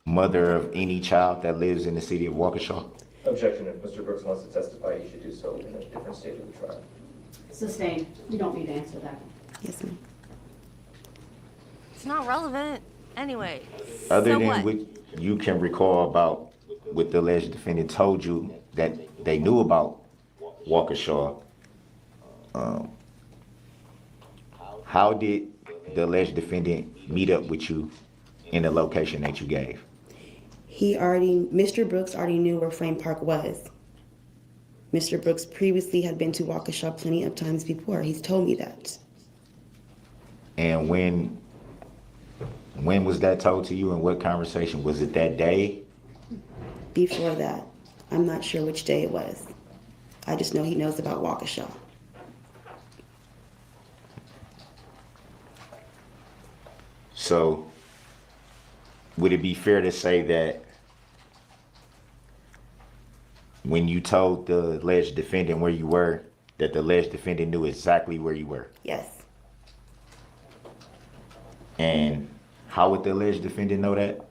S4: mother of any child that lives in the city of Waukesha?
S6: Objection. If Mr. Brooks wants to testify, he should do so in a different stage of the trial.
S2: Sustained. You don't need to answer that.
S7: Yes, ma'am.
S1: It's not relevant. Anyway.
S4: Other
S1: so
S4: than
S1: what?
S4: what you can recall about what the alleged defendant told you that they knew about Waukesha, how did the alleged defendant meet up with you in the location that you gave?
S7: Mr. Brooks already knew where Frame Park was. Mr. Brooks previously had been to Waukesha plenty of times before. He's told me that.
S4: And when was that told to you, and what conversation? Was it that day?
S7: Before that, I'm not sure which day it was. I just know he knows about Waukesha.
S4: So, would it be fair to say that when you told the alleged defendant where you were, that the alleged defendant knew exactly where you were?
S7: Yes.
S4: And how would the alleged defendant know that?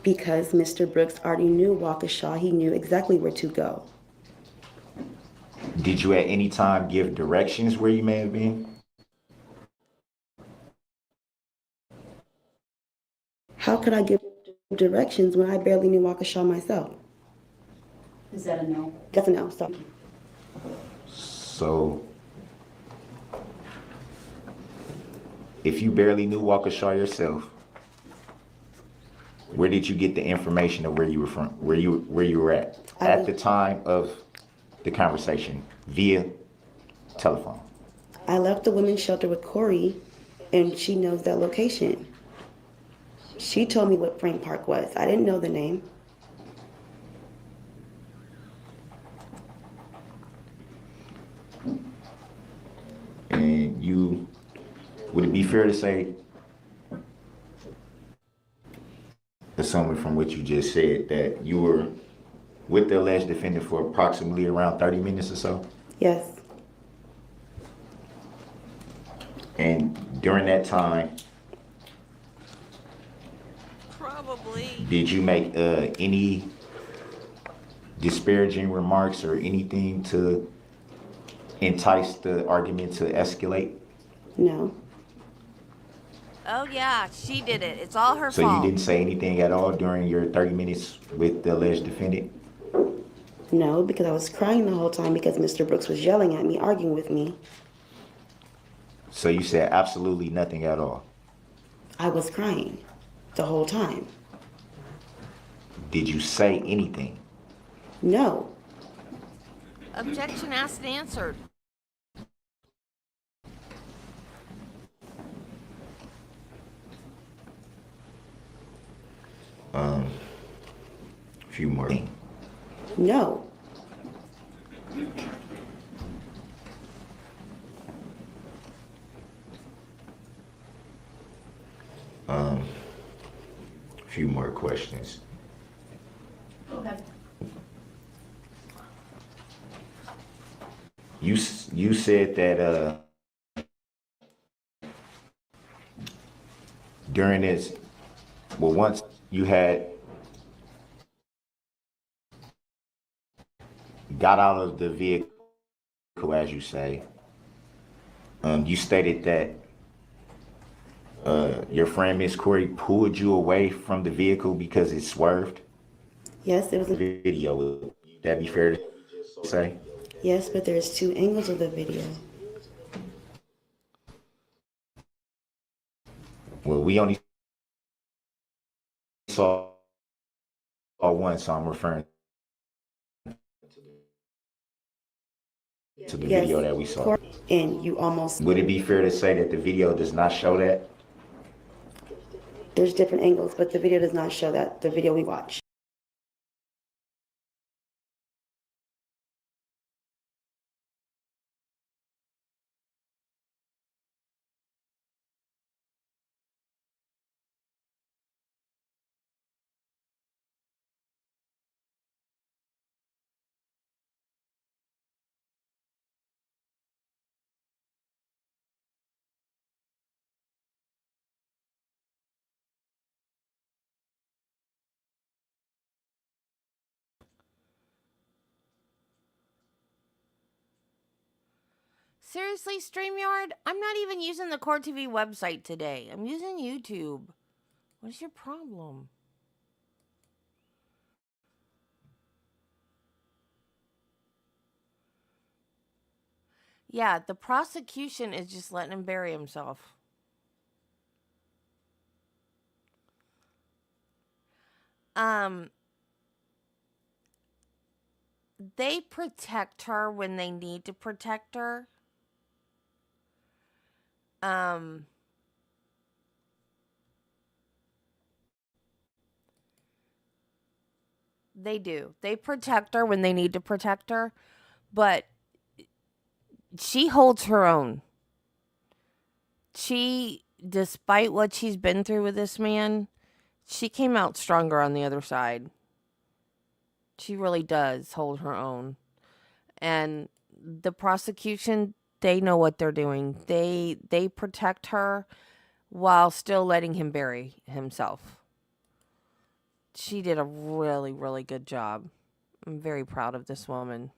S7: Because Mr. Brooks already knew Waukesha, he knew exactly where to go.
S4: Did you at any time give directions where you may have been?
S7: How could I give directions when I barely knew Waukesha myself?
S2: Is that a no?
S7: That's a no, sorry.
S4: So, if you barely knew Waukesha yourself, where did you get the information of where you were from, where you were at the time of the conversation via telephone?
S7: I left the women's shelter with Corey, and she knows that location. She told me what Frame Park was. I didn't know the name.
S4: And would it be fair to say, assuming from what you just said, that you were with the alleged defendant for approximately around 30 minutes or so?
S7: Yes.
S4: And during that time,
S1: Probably.
S4: did you make any disparaging remarks or anything to entice the argument to escalate?
S7: No.
S1: Oh, yeah, she did it. It's all her
S4: So
S1: fault.
S4: you didn't say anything at all during your 30 minutes with the alleged defendant?
S7: No, because I was crying the whole time because Mr. Brooks was yelling at me, arguing with me.
S4: So you said absolutely nothing at all.
S7: I was crying the whole time.
S4: Did you say anything?
S7: No.
S1: Objection asked and answered.
S4: A few more.
S7: No.
S4: A few more questions.
S8: Okay.
S4: You said that during this, well, once you had got out of the vehicle, as you say, you stated that your friend Miss Corey pulled you away from the vehicle because it swerved.
S7: Yes, it was a
S4: Video. Would that be fair to say?
S7: yes, but there's two angles of the video.
S4: Well, we only saw one, so I'm referring to the
S7: Yes,
S4: video that we saw.
S7: and you almost,
S4: Would it be fair to say that the video does not show that?
S7: there's different angles, but the video does not show that, the video we watched.
S1: Seriously, StreamYard? I'm not even using the Court TV website today. I'm using YouTube. What is your problem? Yeah, the prosecution is just letting him bury himself. They protect her when they need to protect her. They do. They protect her when they need to protect her, but she holds her own. Despite what she's been through with this man, she came out stronger on the other side. She really does hold her own. And the prosecution, they know what they're doing. They protect her while still letting him bury himself. She did a really, really good job. I'm very proud of this woman.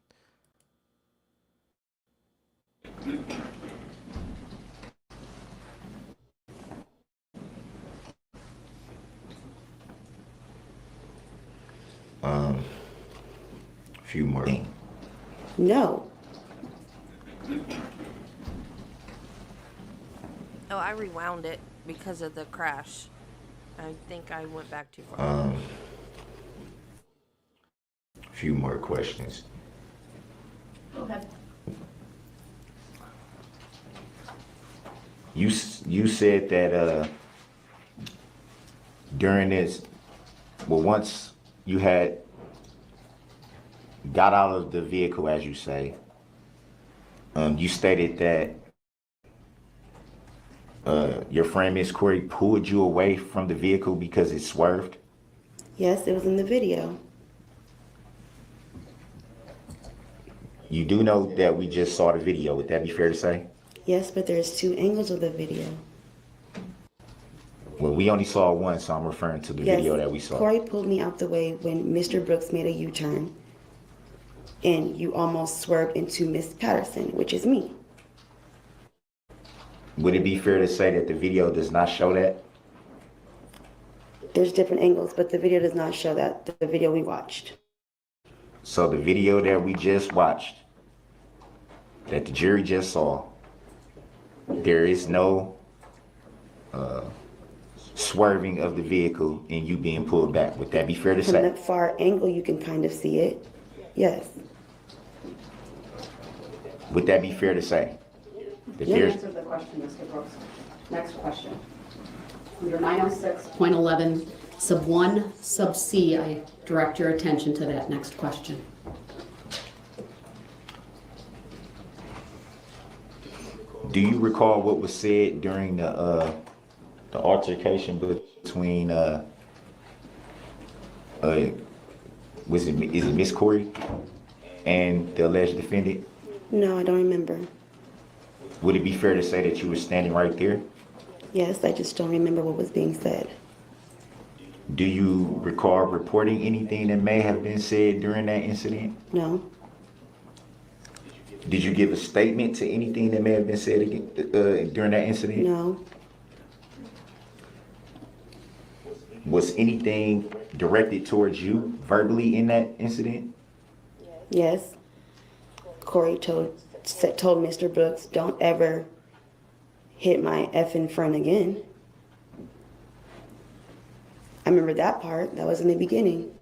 S4: A few more.
S7: No.
S1: Oh, I rewound it because of the crash. I think I went back too far.
S4: A few more questions.
S8: Okay.
S4: You said that during this, well, once you had got out of the vehicle, as you say, you stated that your friend Miss Corey pulled you away from the vehicle because it swerved.
S7: Yes, it was in the video.
S4: You do know that we just saw the video. Would that be fair to say?
S7: Yes, but there's two angles of the video.
S4: Well, we only saw one, so I'm referring to the
S7: Yes,
S4: video that we saw.
S7: Corey pulled me out the way when Mr. Brooks made a U-turn, and you almost swerved into Miss Patterson, which is me.
S4: Would it be fair to say that the video does not show that?
S7: There's different angles, but the video does not show that, the video we watched.
S4: So the video that we just watched, that the jury just saw, there is no swerving of the vehicle and you being pulled back. Would that be fair to
S7: From
S4: say?
S7: that far angle, you can kind of see it. Yes.
S4: Would that be fair to say? That
S2: You
S4: there's,
S2: answered the question, Mr. Brooks. Next question. Under 906.11, sub 1, sub C, I direct your attention to that next question.
S4: do you recall what was said during the altercation between is it Miss Corey and the alleged defendant?
S7: No, I don't remember.
S4: Would it be fair to say that you were standing right there?
S7: Yes, I just don't remember what was being said.
S4: Do you recall reporting anything that may have been said during that incident?
S7: No.
S4: Did you give a statement to anything that may have been said during that incident?
S7: No.
S4: Was anything directed towards you verbally in that incident?
S7: Yes. Corey told Mr. Brooks, don't ever hit my effing friend again. I remember that part. That was in the beginning.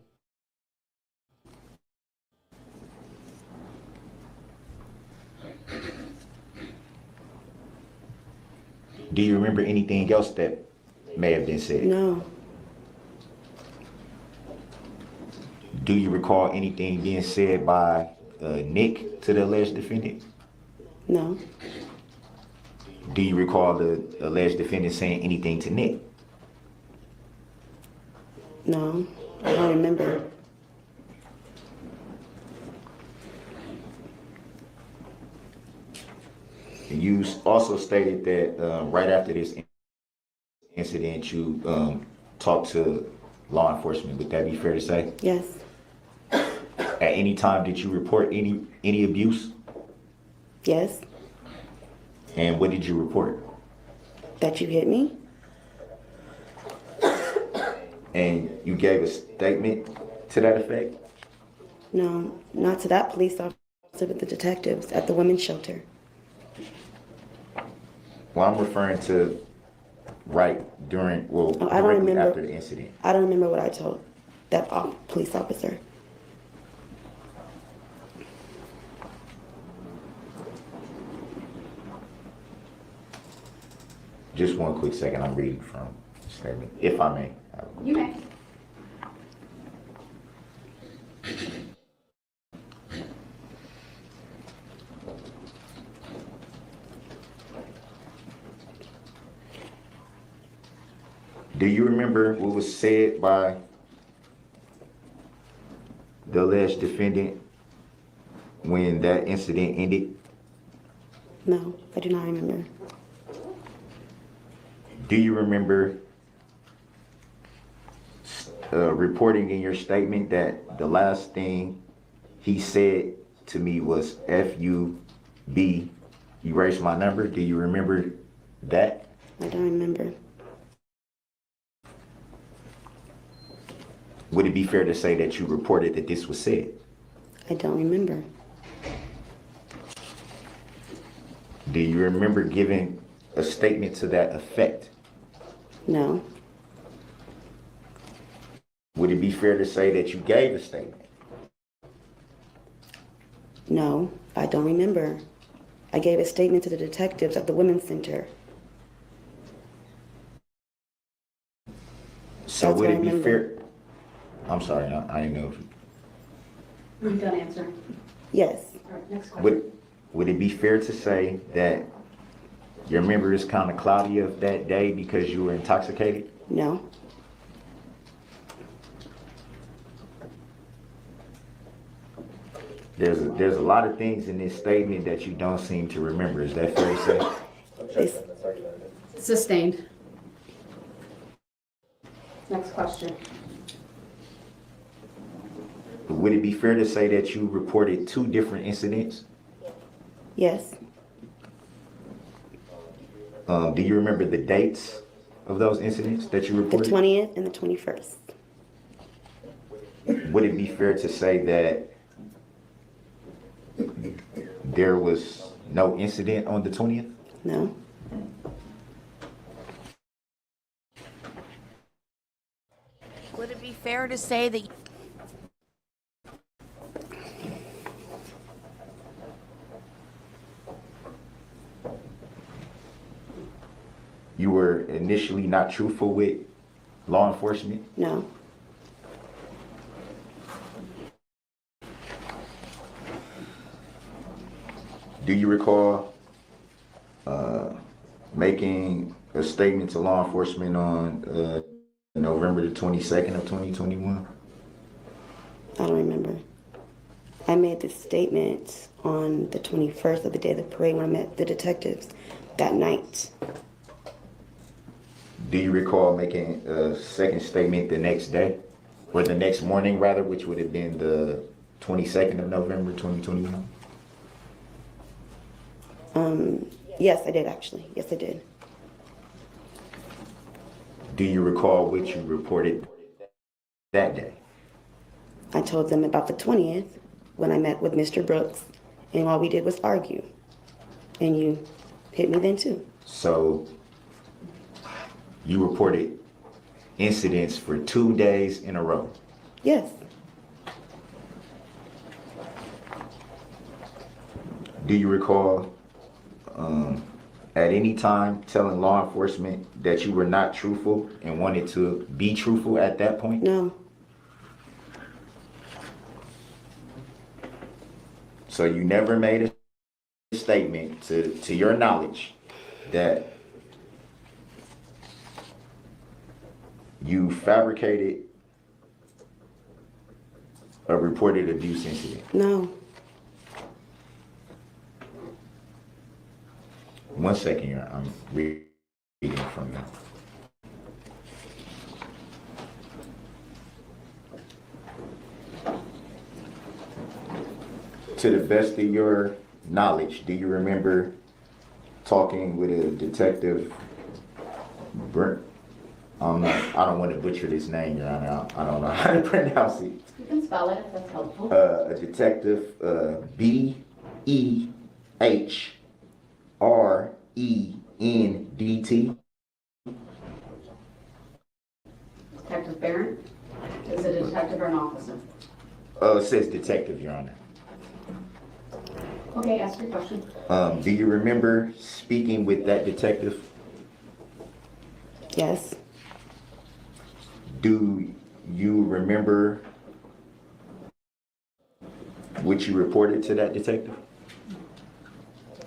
S4: Do you remember anything else that may have been said?
S7: No.
S4: Do you recall anything being said by Nick to the alleged defendant?
S7: No.
S4: Do you recall the alleged defendant saying anything to Nick?
S7: No. I don't remember.
S4: And you also stated that right after this incident, you talked to law enforcement. Would that be fair to say?
S7: Yes.
S4: At any time, did you report any abuse?
S7: Yes.
S4: And what did you report?
S7: That you hit me?
S4: And you gave a statement to that effect?
S7: No, not to that police officer, but the detectives at the women's shelter.
S4: Well, I'm referring to right during, well,
S7: Oh, I don't
S4: directly
S7: remember.
S4: after the incident.
S7: I don't remember what I told that police officer.
S4: Just one quick second, I'm reading from the statement, if I may.
S2: You may.
S4: Do you remember what was said by the alleged defendant when that incident ended?
S7: No, I do not remember.
S4: Do you remember reporting in your statement that the last thing he said to me was FUB, erase my number? Do you remember that?
S7: I don't remember.
S4: Would it be fair to say that you reported that this was said?
S7: I don't remember.
S4: Do you remember giving a statement to that effect?
S7: No.
S4: Would it be fair to say that you gave a statement?
S7: No, I don't remember. I gave a statement to the detectives at the women's center.
S4: So
S7: That's
S4: would
S7: what I
S4: it be
S7: remember.
S4: fair? I'm sorry, I didn't know.
S2: We've done answering.
S7: Yes.
S2: All right, next question.
S4: Would it be fair to say that your memory is kind of cloudy of that day because you were intoxicated?
S7: No.
S4: There's a lot of things in this statement that you don't seem to remember. Is that fair to say?
S2: Sustained. Next question.
S4: Would it be fair to say that you reported two different incidents?
S7: Yes.
S4: Do you remember the dates of those incidents that you
S7: The
S4: reported?
S7: 20th and the 21st.
S4: Would it be fair to say that there was no incident on the 20th?
S7: No.
S1: fair to say that
S4: you were initially not truthful with law enforcement?
S7: No.
S4: Do you recall making a statement to law enforcement on November the 22nd of 2021?
S7: I don't remember. I made this statement on the 21st of the day of the parade when I met the detectives that night.
S4: Do you recall making a second statement the next day? Or the next morning, rather, which would have been the 22nd of November 2021?
S7: Yes, I did actually. Yes, I did.
S4: Do you recall what you reported that day?
S7: I told them about the 20th when I met with Mr. Brooks, and all we did was argue. And you hit me then too.
S4: So you reported incidents for 2 days in a row.
S7: Yes.
S4: Do you recall at any time telling law enforcement that you were not truthful and wanted to be truthful at that point?
S7: No.
S4: So you never made a statement to your knowledge that you fabricated a reported abuse incident?
S7: No.
S4: 1 second here, I'm reading from you. To the best of your knowledge, do you remember talking with a detective, I don't want to butcher this name, Your Honor. I don't know how to pronounce it.
S8: You can spell it if that's helpful.
S4: A detective, Behrendt.
S8: Detective Barron? Is it a detective or an officer?
S4: It says detective, Your Honor.
S8: Okay, ask your question.
S4: Do you remember speaking with that detective?
S7: Yes.
S4: Do you remember what you reported to that detective?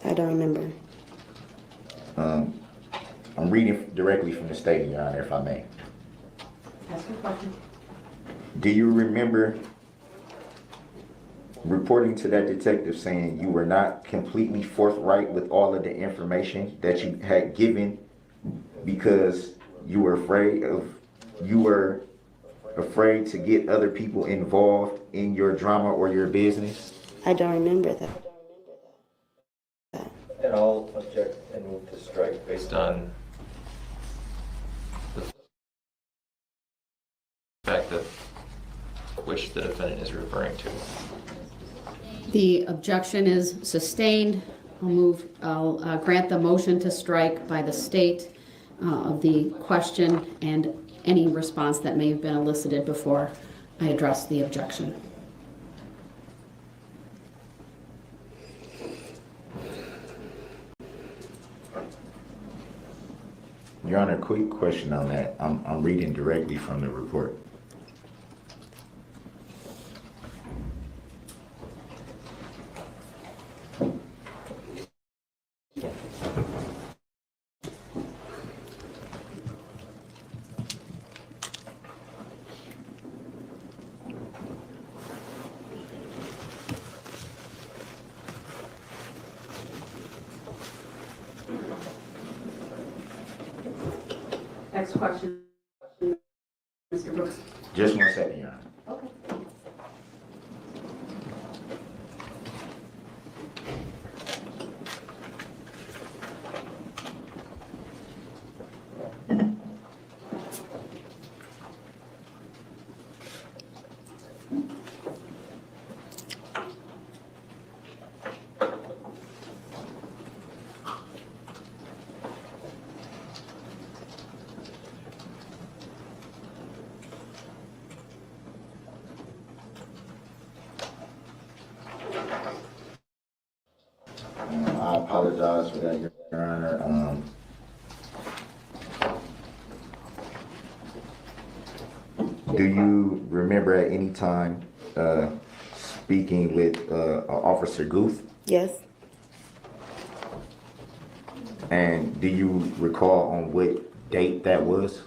S7: I don't remember.
S4: I'm reading directly from the statement, Your Honor, if I may.
S8: Ask your question.
S4: Do you remember reporting to that detective saying you were not completely forthright with all of the information that you had given because you were afraid to get other people involved in your drama or your business?
S7: I don't remember that.
S6: And I'll object and move to strike based on the fact that which the defendant is referring to.
S2: The objection is sustained. I'll grant the motion to strike by the state of the question and any response that may have been elicited before I address the objection.
S4: Your Honor, quick question on that. I'm reading directly from the report.
S8: Next question, Mr. Brooks.
S4: Just 1 second, Your Honor.
S8: Okay.
S4: apologize for that, Your Honor. Do you remember at any time speaking with Officer Guth?
S7: Yes.
S4: And do you recall on what date that was?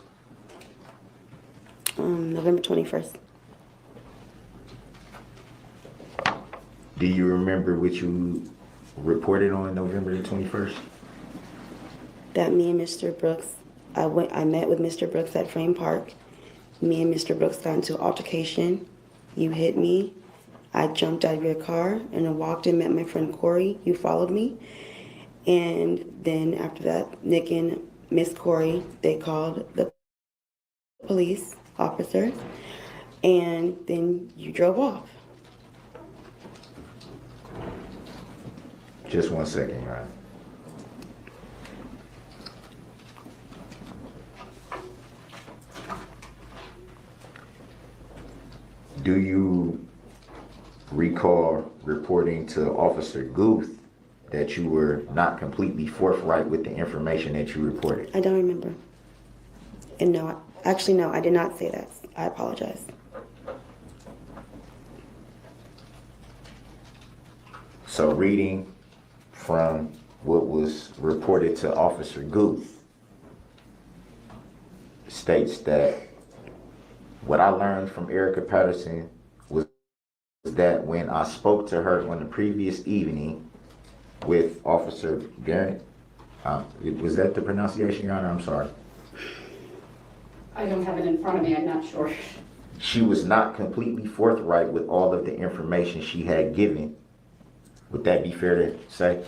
S7: November 21st.
S4: Do you remember what you reported on November the 21st?
S7: That me and Mr. Brooks, I met with Mr. Brooks at Frame Park. Me and Mr. Brooks got into an altercation. You hit me. I jumped out of your car and I walked and met my friend Corey. You followed me. And then after that, Nick and Miss Corey, they called the police officer. And then you drove off.
S4: Just 1 second, Your Honor. Do you recall reporting to Officer Guth that you were not completely forthright with the information that you reported?
S7: I don't remember. And no, actually, no, I did not say that. I apologize.
S4: So reading from what was reported to Officer Guth states that what I learned from Erica Patterson was that when I spoke to her on the previous evening with Officer Garrett, was that the pronunciation, Your Honor? I'm sorry.
S8: I don't have it in front of me, I'm not sure.
S4: She was not completely forthright with all of the information she had given. Would that be fair to say?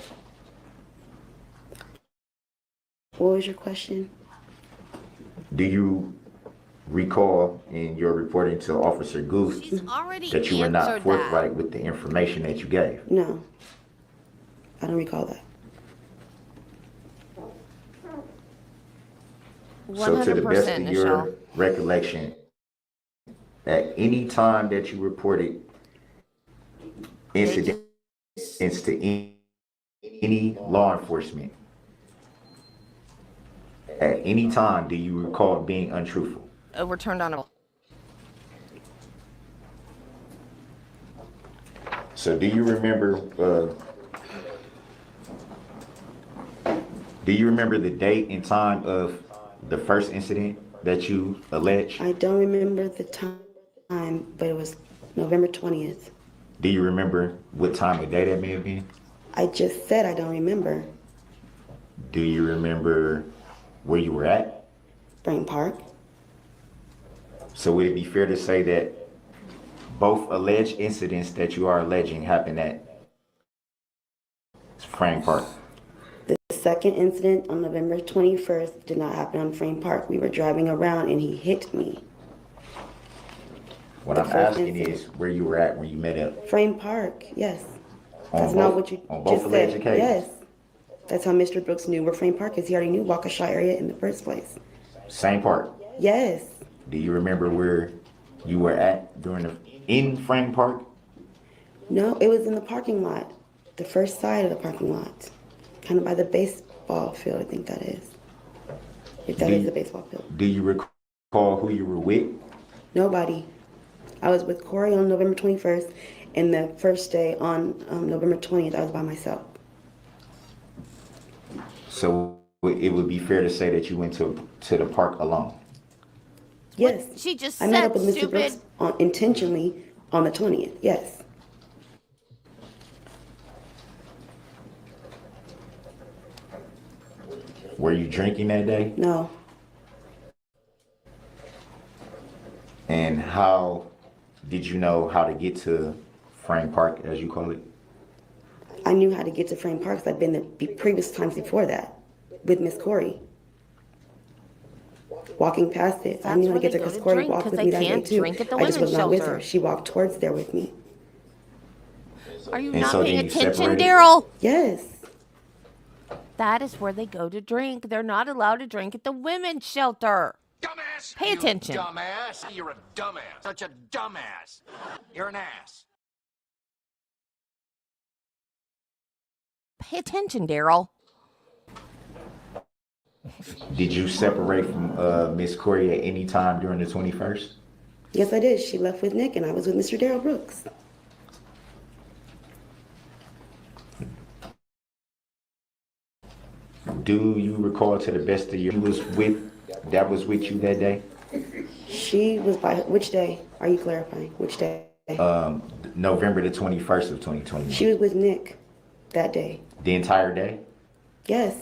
S7: What was your question?
S4: Do you recall in your reporting to Officer Guth
S1: She's already
S4: that you were not
S1: answered
S4: forthright with the information that you gave?
S7: No. I don't recall that.
S4: So to the best
S1: 100%,
S4: of your
S1: Michelle.
S4: recollection, at any time that you reported incidents to any law enforcement, at any time do you recall being untruthful?
S1: Overturned on a.
S4: So do you remember the date and time of the first incident that you allege?
S7: I don't remember the time, but it was November 20th.
S4: Do you remember what time of day that may have been?
S7: I just said I don't remember.
S4: Do you remember where you were at?
S7: Frame Park.
S4: So would it be fair to say that both alleged incidents that you are alleging happened at Frame Park?
S7: The second incident on November 21st did not happen on Frame Park. We were driving around and he hit me.
S4: What
S7: The
S4: I'm
S7: first
S4: asking
S7: incident.
S4: is where you were at when you met up.
S7: Frame Park, yes.
S4: On
S7: That's not
S4: both-
S7: what you
S4: on both
S7: just
S4: alleged
S7: said.
S4: occasions?
S7: Yes. That's how Mr. Brooks knew where Frame Park is. He already knew Waukesha area in the first place.
S4: Same park.
S7: Yes.
S4: Do you remember where you were at in Frame Park?
S7: No, it was in the parking lot. The first side of the parking lot. Kind of by the baseball field, I think that is. If that is the baseball field.
S4: Do you recall who you were with?
S7: Nobody. I was with Corey on November 21st, and the first day on November 20th, I was by myself.
S4: So it would be fair to say that you went to the park alone.
S7: Yes.
S1: She just
S7: I met
S1: said,
S7: up with Mr.
S1: stupid.
S7: Brooks intentionally on the 20th. Yes.
S4: Were you drinking that day?
S7: No.
S4: And how did you know how to get to Frame Park, as you call it?
S7: I knew how to get to Frame Park 'cause I'd been there previous times before that with Miss Corey. Walking past it. I
S1: That's
S7: knew how
S1: where
S7: to get
S1: they
S7: there
S1: go
S7: because
S1: to
S7: Corey
S1: drink,
S7: walked
S1: 'cause
S7: with
S1: they
S7: me that day
S1: can't
S7: too.
S1: drink at the
S7: I just was
S1: women's
S7: not with
S1: shelter.
S7: her. She walked towards there with me.
S1: Are you
S4: And
S1: not
S4: so
S1: paying
S4: then you
S1: attention,
S4: separated?
S1: Darrell?
S7: Yes.
S1: That is where they go to drink. They're not allowed to drink at the women's shelter.
S9: Dumbass!
S1: Pay
S9: You
S1: attention.
S9: Dumbass! You're a dumbass. Such a dumbass. You're an ass.
S1: Pay attention, Darrell.
S4: Did you separate from Miss Corey at any time during the 21st?
S7: Yes, I did. She left with Nick, and I was with Mr. Darrell Brooks.
S4: Do you recall, to the best of your, that was with you that day?
S7: She was by which day? Are you clarifying? Which day?
S4: November the 21st of 2021.
S7: She was with Nick that day.
S4: The entire day?
S7: Yes.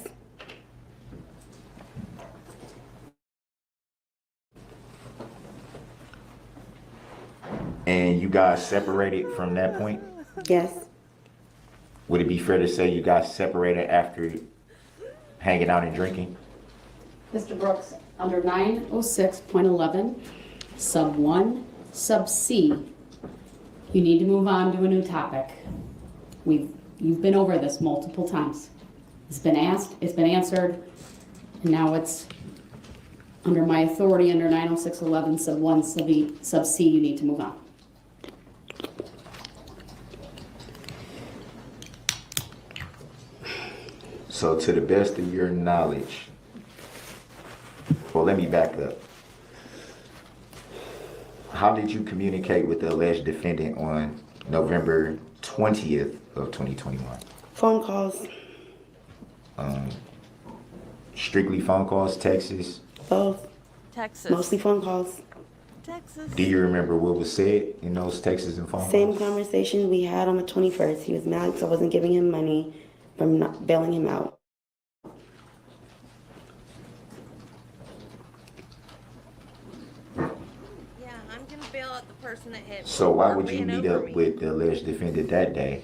S4: And you guys separated from that point?
S7: Yes.
S4: Would it be fair to say you guys separated after hanging out and drinking?
S8: Mr. Brooks, under 906.11, sub 1, sub C, you need to move on to a new topic. You've been over this multiple times. It's been asked, it's been answered, and now it's under my authority under 906.11, sub 1, sub C, you need to move on.
S4: So to the best of your knowledge, well, let me back up. How did you communicate with the alleged defendant on November 20th of 2021?
S7: Phone calls.
S4: Strictly phone calls, texts?
S7: Both.
S1: Texas.
S7: Mostly phone calls.
S1: Texas.
S4: Do you remember what was said in those texts and phone
S7: Same
S4: calls?
S7: conversation we had on the 21st. He was mad because I wasn't giving him money from not bailing him out.
S1: Yeah, I'm gonna bail out the person that hit me.
S4: So why
S1: for
S4: would you
S1: being
S4: meet
S1: over
S4: up
S1: me.
S4: with the alleged defendant that day?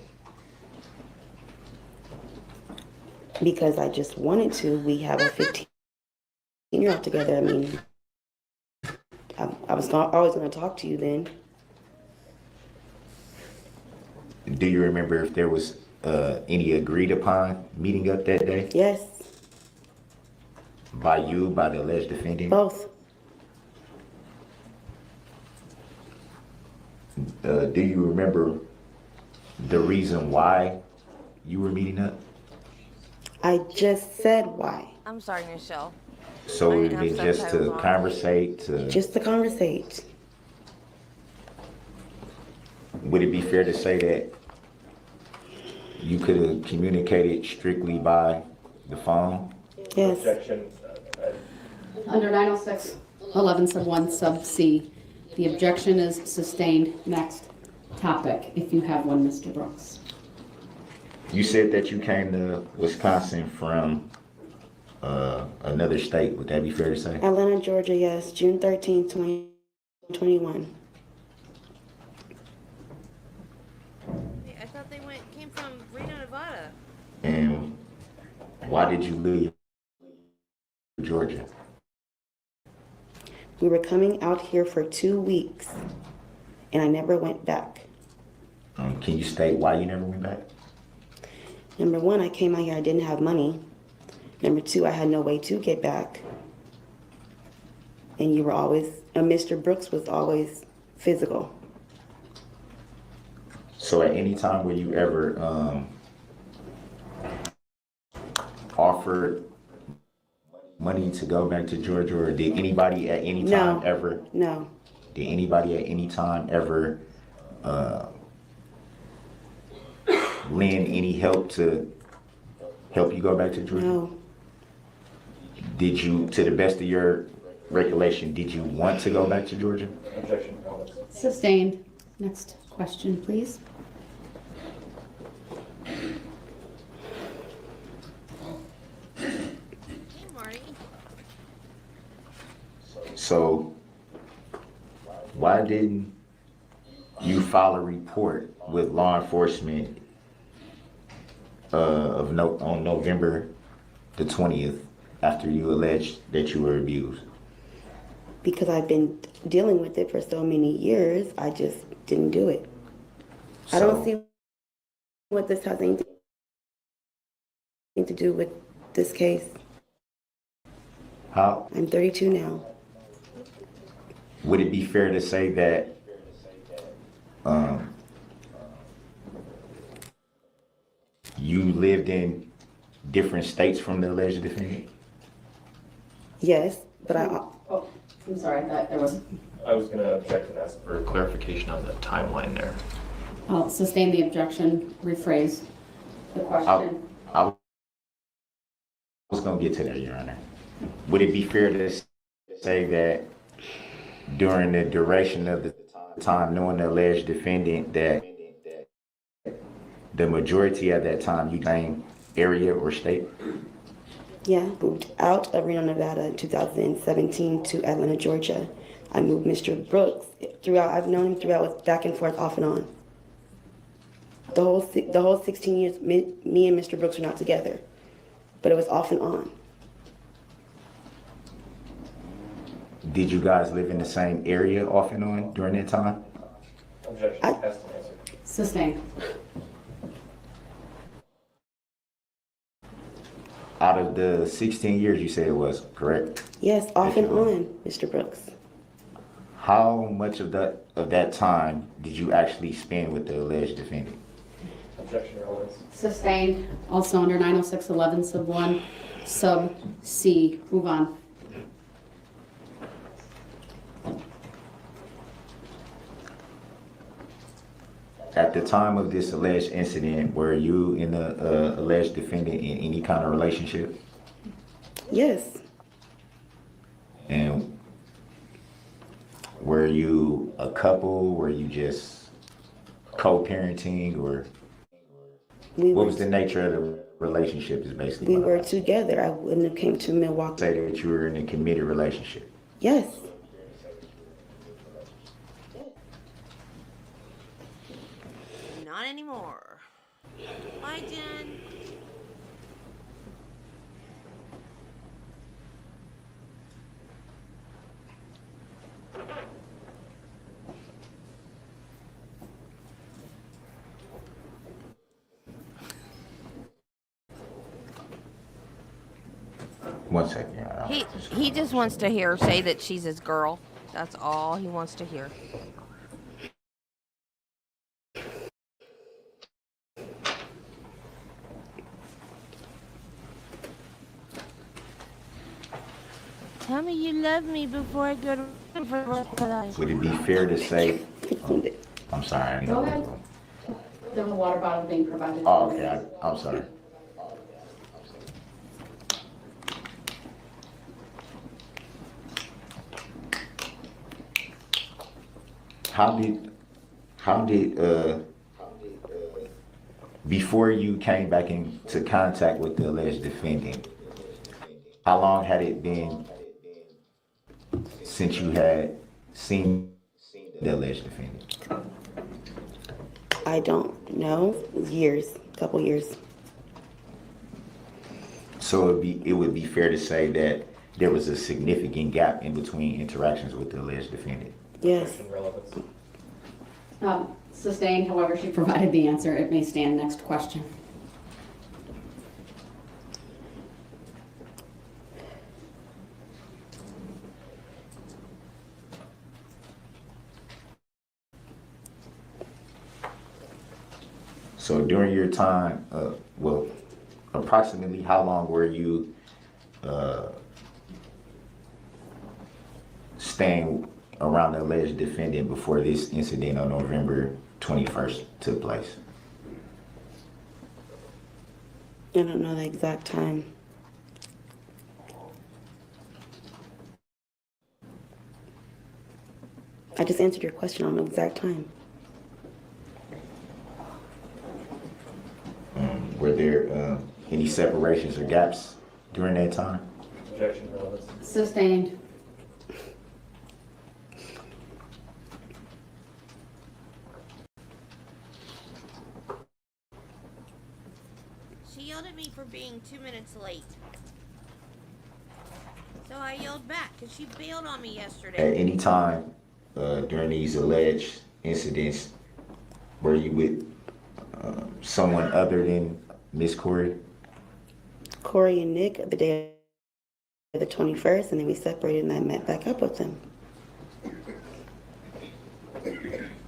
S7: Because I just wanted to. We have a 15-year-old together. I mean, I was always going to talk to you then.
S4: Do you remember if there was any agreed upon meeting up that day?
S7: Yes,
S4: By you, by the alleged defendant?
S7: both.
S4: Do you remember the reason why you were meeting up?
S7: I just said why.
S1: I'm sorry, Michelle.
S4: So
S1: I
S4: it
S1: didn't
S4: would be
S1: have
S4: just to
S1: subtitles on.
S4: conversate,
S7: Just to conversate.
S4: would it be fair to say that you could have communicated strictly by the phone?
S7: Yes.
S8: Under 906.11, sub 1, sub C, the objection is sustained. Next topic, if you have one, Mr. Brooks.
S4: You said that you came to Wisconsin from another state. Would that be fair to say?
S7: Atlanta, Georgia, yes. June 13th, 2021.
S1: I thought they came from Reno, Nevada.
S4: And why did you leave Georgia?
S7: We were coming out here for 2 weeks, and I never went back.
S4: Can you state why you never went back?
S7: Number one, I came out here, I didn't have money. Number two, I had no way to get back. And you were always, Mr. Brooks was always physical.
S4: So at any time were you ever offered money to go back to Georgia, or did anybody at any time ever?
S7: No.
S4: Did anybody at any time ever lend any help to help you go back to Georgia?
S7: No.
S4: Did you, to the best of your recollection, did you want to go back to Georgia?
S8: Sustained. Next question, please.
S1: Hey, Marty.
S4: So why didn't you file a report with law enforcement on November the 20th after you alleged that you were abused?
S7: Because I've been dealing with it for so many years, I just didn't do it. I don't see what this has anything to do with this case.
S4: How
S7: I'm 32 now.
S4: would it be fair to say that you lived lived in different states from the alleged defendant?
S7: Yes, but
S8: Oh, I'm sorry, that there was.
S6: I was going to object and ask for clarification on the timeline there.
S8: I'll sustain the objection, rephrase the question.
S4: I was going to get to that, Your Honor. Would it be fair to say that during the duration of the time knowing the alleged defendant that the majority of that time you same area or state?
S7: yeah, moved out of Reno, Nevada in 2017 to Atlanta, Georgia. I moved Mr. Brooks throughout. I've known him throughout, back and forth, off and on. The whole 16 years, me and Mr. Brooks were not together, but it was off and on.
S4: Did you guys live in the same area off and on during that time?
S6: Objection.
S7: I-
S6: Has to answer.
S8: Sustained.
S4: Out of the 16 years you said it was, correct?
S7: Yes, off and on, Mr. Brooks.
S4: How much of that time did you actually spend with the alleged defendant?
S6: Objection, relevance.
S8: Sustained. Also under 906.11 sub 1 sub C. Move on.
S4: At the time of this alleged incident, were you and the alleged defendant in any kind of relationship?
S7: Yes,
S4: And were you a couple? Were you just co-parenting, or
S7: we
S4: what
S7: were,
S4: was the nature of the relationship? Is basically
S7: we
S4: what
S7: were
S4: I'm
S7: together. I wouldn't have came to Milwaukee.
S4: say that you were in a committed relationship.
S7: Yes,
S1: Not anymore. Bye, Jen.
S4: One second.
S1: He just wants to hear her say that she's his girl. That's all he wants to hear. Tell me you love me before I go to for the rest of my life.
S4: Would it be fair to say? I'm sorry. I
S8: Go
S4: know.
S8: ahead. There's a water bottle being provided.
S4: Oh, okay. I'm sorry. How did before you came back into contact with the alleged defendant, how long had it been since you had seen the alleged defendant?
S7: I don't know. Years, couple years.
S4: So it would be fair to say that there was a significant gap in between interactions with the alleged defendant.
S7: Yes,
S6: Relevance.
S8: Sustained, however, she provided the answer. It may stand. Next question.
S4: So during your time, well, approximately how long were you staying around the alleged defendant before this incident on November 21st took place?
S7: I don't know the exact time. I just answered your question on the exact time.
S4: Were there any separations or gaps during that time?
S6: Objection, relevance.
S8: Sustained.
S1: She yelled at me for being 2 minutes late. So I yelled back because she bailed on me yesterday.
S4: At any time during these alleged incidents, were you with someone other than Miss Corey?
S7: Corey and Nick the day of the 21st, and then we separated and I met back up with them.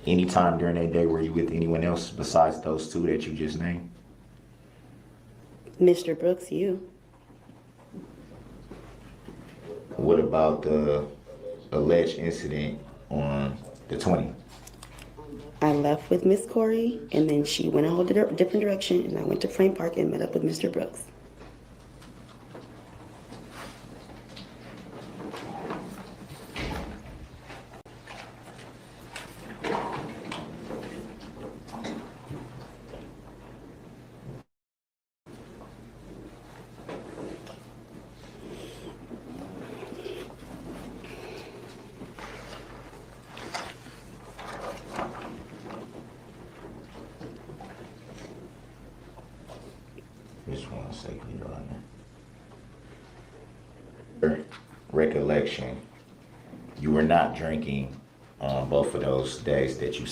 S4: Any time during that day were you with anyone else besides those two that you just named?
S7: Mr. Brooks, you.
S4: What about the alleged incident on the 20th?
S7: I left with Miss Corey, and then she went a whole different direction, and I went to Frame Park and met up with Mr. Brooks.
S4: Just one second, Your Honor. Recollection, you were not drinking on both of those days that you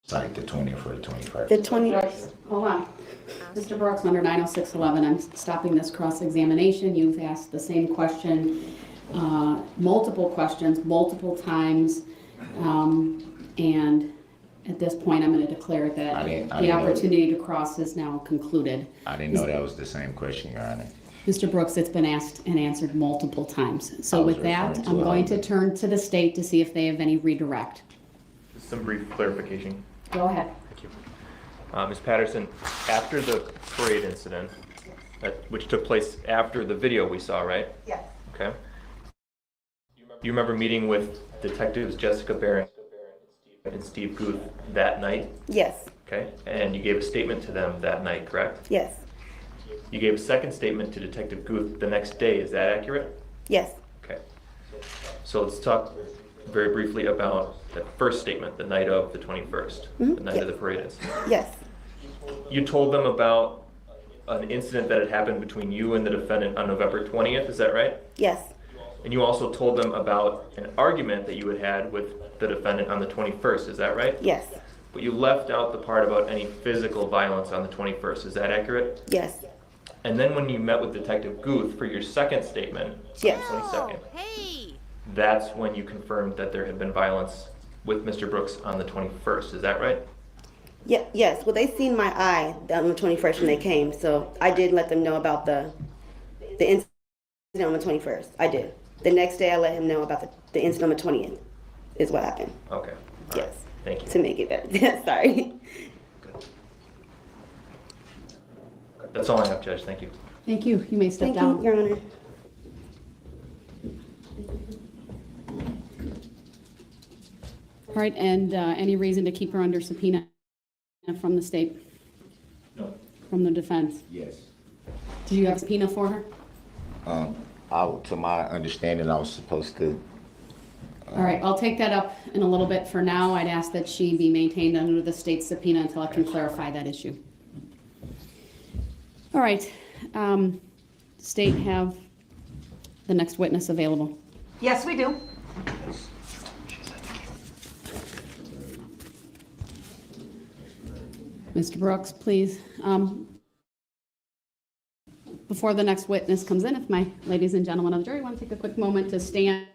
S4: cite, the 20th or the 21st.
S7: The 20.
S8: Hold on. Mr. Brooks, under 90611, I'm stopping this cross-examination. You've asked the same question, multiple questions, multiple times, and at this point, I'm going to declare that the opportunity to cross is now concluded.
S4: I didn't know that was the same question, Your Honor.
S8: Mr. Brooks, it's been asked and answered multiple times. So with that, I'm going to turn to the state to see if they have any redirect.
S6: Just some brief clarification.
S8: Go ahead.
S6: Thank you. Ms. Patterson, after the parade incident, which took place after the video we saw, right?
S3: Yes.
S6: Okay. You remember meeting with Detectives Jessica Barron and Steve Guth that night?
S7: Yes.
S6: Okay. And you gave a statement to them that night, correct?
S7: Yes.
S6: You gave a second statement to Detective Guth the next day. Is that accurate?
S7: Yes.
S6: Okay. So let's talk very briefly about that first statement, the night of the 21st, the night of the parade incident.
S7: Yes.
S6: You told them about an incident that had happened between you and the defendant on November 20th, is that right?
S7: Yes.
S6: And you also told them about an argument that you had had with the defendant on the 21st, is that right?
S7: Yes.
S6: But you left out the part about any physical violence on the 21st, is that accurate?
S7: Yes.
S6: And then when you met with Detective Guth for your second statement,
S7: Yes.
S6: on the 22nd,
S1: Hey!
S6: that's when you confirmed that there had been violence with Mr. Brooks on the 21st, is that right?
S7: Yeah, yes. Well, they seen my eye on the 21st when they came, so I did let them know about the incident on the 21st. I did. The next day, I let him know about the incident on the 20th, is what happened.
S6: Okay. All
S7: Yes.
S6: right. Thank you.
S7: To make it better. Sorry.
S6: That's all I have, Judge. Thank you.
S8: Thank you. You may step
S7: Thank
S8: down.
S7: you, Your Honor.
S8: All right, and any reason to keep her under subpoena from the state?
S6: No.
S8: From the defense?
S4: Yes.
S8: Did you have a subpoena for her?
S4: To my understanding, I was supposed to.
S8: All right, I'll take that up in a little bit. For now, I'd ask that she be maintained under the state subpoena until I can clarify that issue. All right, state have the next witness available.
S5: Yes, we do.
S8: Mr. Brooks, please. Before the next witness comes in, if my ladies and gentlemen of the jury want to take a quick moment to stand.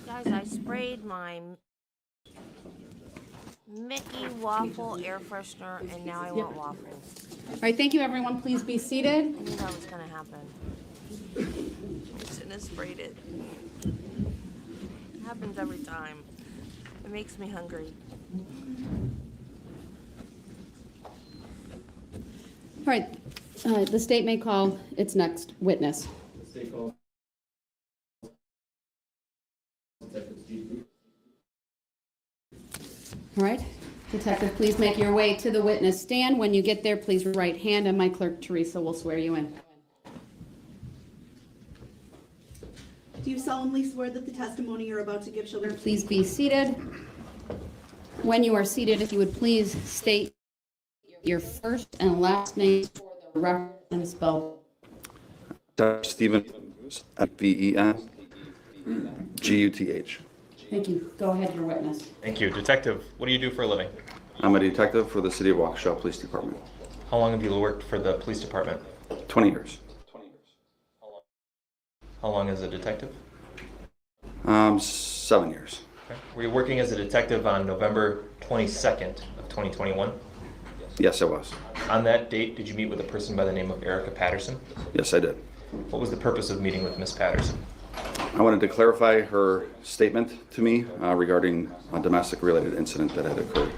S1: Guys, I sprayed my Mickey waffle air freshener, and now I want waffles.
S8: All right, thank you, everyone. Please be seated.
S1: I knew that was gonna happen. I shouldn't have sprayed it. It happens every time. It makes me hungry.
S8: All right, the state may call its next witness. All right, Detective, please make your way to the witness stand. When you get there, please right hand, and my clerk, Teresa, will swear you in.
S5: Do you solemnly swear that the testimony you're about to give shall be
S8: Please be seated. When you are seated, if you would please state your first and last name for the record and spell.
S10: Stephen, F-V-E-N, G-U-T-H.
S8: Thank you. Go ahead, your witness.
S6: Thank you. Detective, what do you do for a living?
S10: I'm a detective for the City of Waukesha Police Department.
S6: How long have you worked for the police department?
S10: 20 years.
S6: How long as a detective?
S10: 7 years.
S6: Okay. Were you working as a detective on November 22nd of 2021?
S10: Yes, I was.
S6: On that date, did you meet with a person by the name of Erica Patterson?
S10: Yes, I did.
S6: What was the purpose of meeting with Miss Patterson?
S10: I wanted to clarify her statement to me regarding a domestic-related incident that had occurred.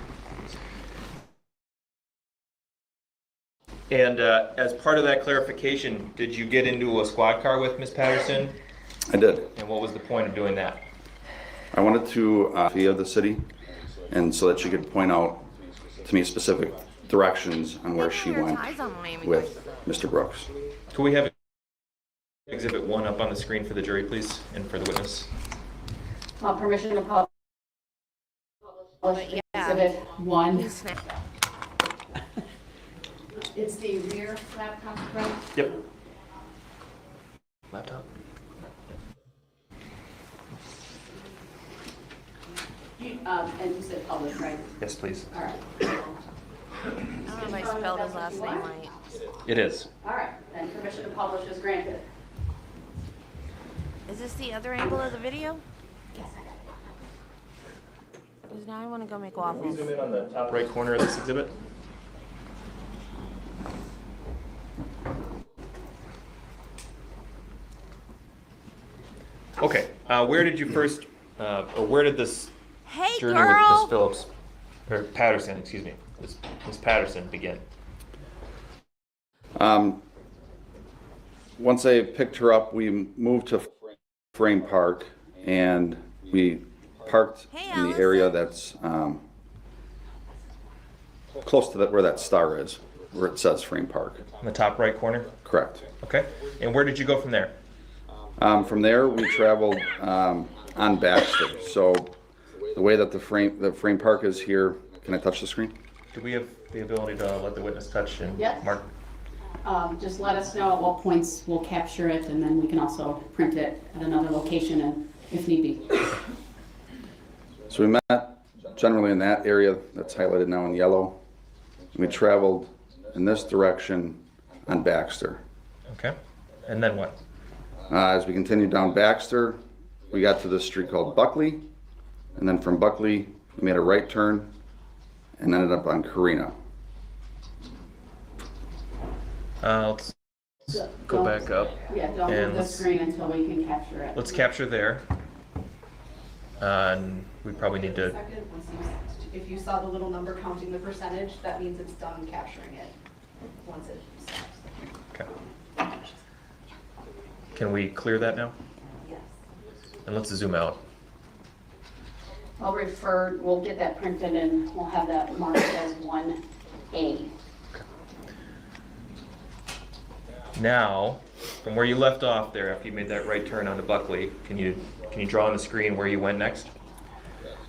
S6: And as part of that clarification, did you get into a squad car with Miss Patterson?
S10: I did.
S6: And what was the point of doing that?
S10: I wanted to via the city, and so that she could point out to me specific directions on where she went with Mr. Brooks.
S6: Could we have Exhibit 1 up on the screen for the jury, please, and for the witness?
S8: Permission to publish Exhibit 1. It's the rear laptop, right?
S6: Yep. Laptop.
S8: And you said publish, right?
S6: Yes, please.
S8: All right.
S1: I don't know if I spelled his last name right.
S6: It is.
S8: All right, then permission to publish is granted.
S1: Is this the other angle of the video? Because now I want to go make waffles.
S6: Zoom in on the top right corner of this exhibit. Okay, where did you first, or where did this
S1: Hey,
S6: journey
S1: girl!
S6: with Miss Phillips, or Patterson, excuse me, Miss Patterson begin?
S10: Once I picked her up, we moved to Frame Park, and we parked in the area that's close to where that star is, where it says Frame Park.
S6: In the top right corner?
S10: Correct.
S6: Okay, and where did you go from there?
S10: From there, we traveled on Baxter. So the way that the frame park is here, can I touch the screen?
S6: Do we have the ability to let the witness touch and
S8: Yes.
S6: mark?
S8: Just let us know at what points we'll capture it, and then we can also print it at another location and if need be.
S10: So we met generally in that area that's highlighted now in yellow. We traveled in this direction on Baxter.
S6: Okay, and then what?
S10: As we continued down Baxter, we got to this street called Buckley, and then from Buckley, we made a right turn and ended up on Carina.
S6: Let's go back up.
S8: Yeah, don't
S6: And
S8: move the
S6: let's-
S8: screen until we can capture it.
S6: Let's capture there. And we probably need to,
S5: Second, if you saw the little number counting the percentage, that means it's done capturing it once it stops.
S6: okay. Can we clear that now?
S5: Yes.
S6: And let's zoom out.
S8: We'll get that printed and we'll have that marked as 1A.
S6: Now, from where you left off there, after you made that right turn onto Buckley, can you draw on the screen where you went next?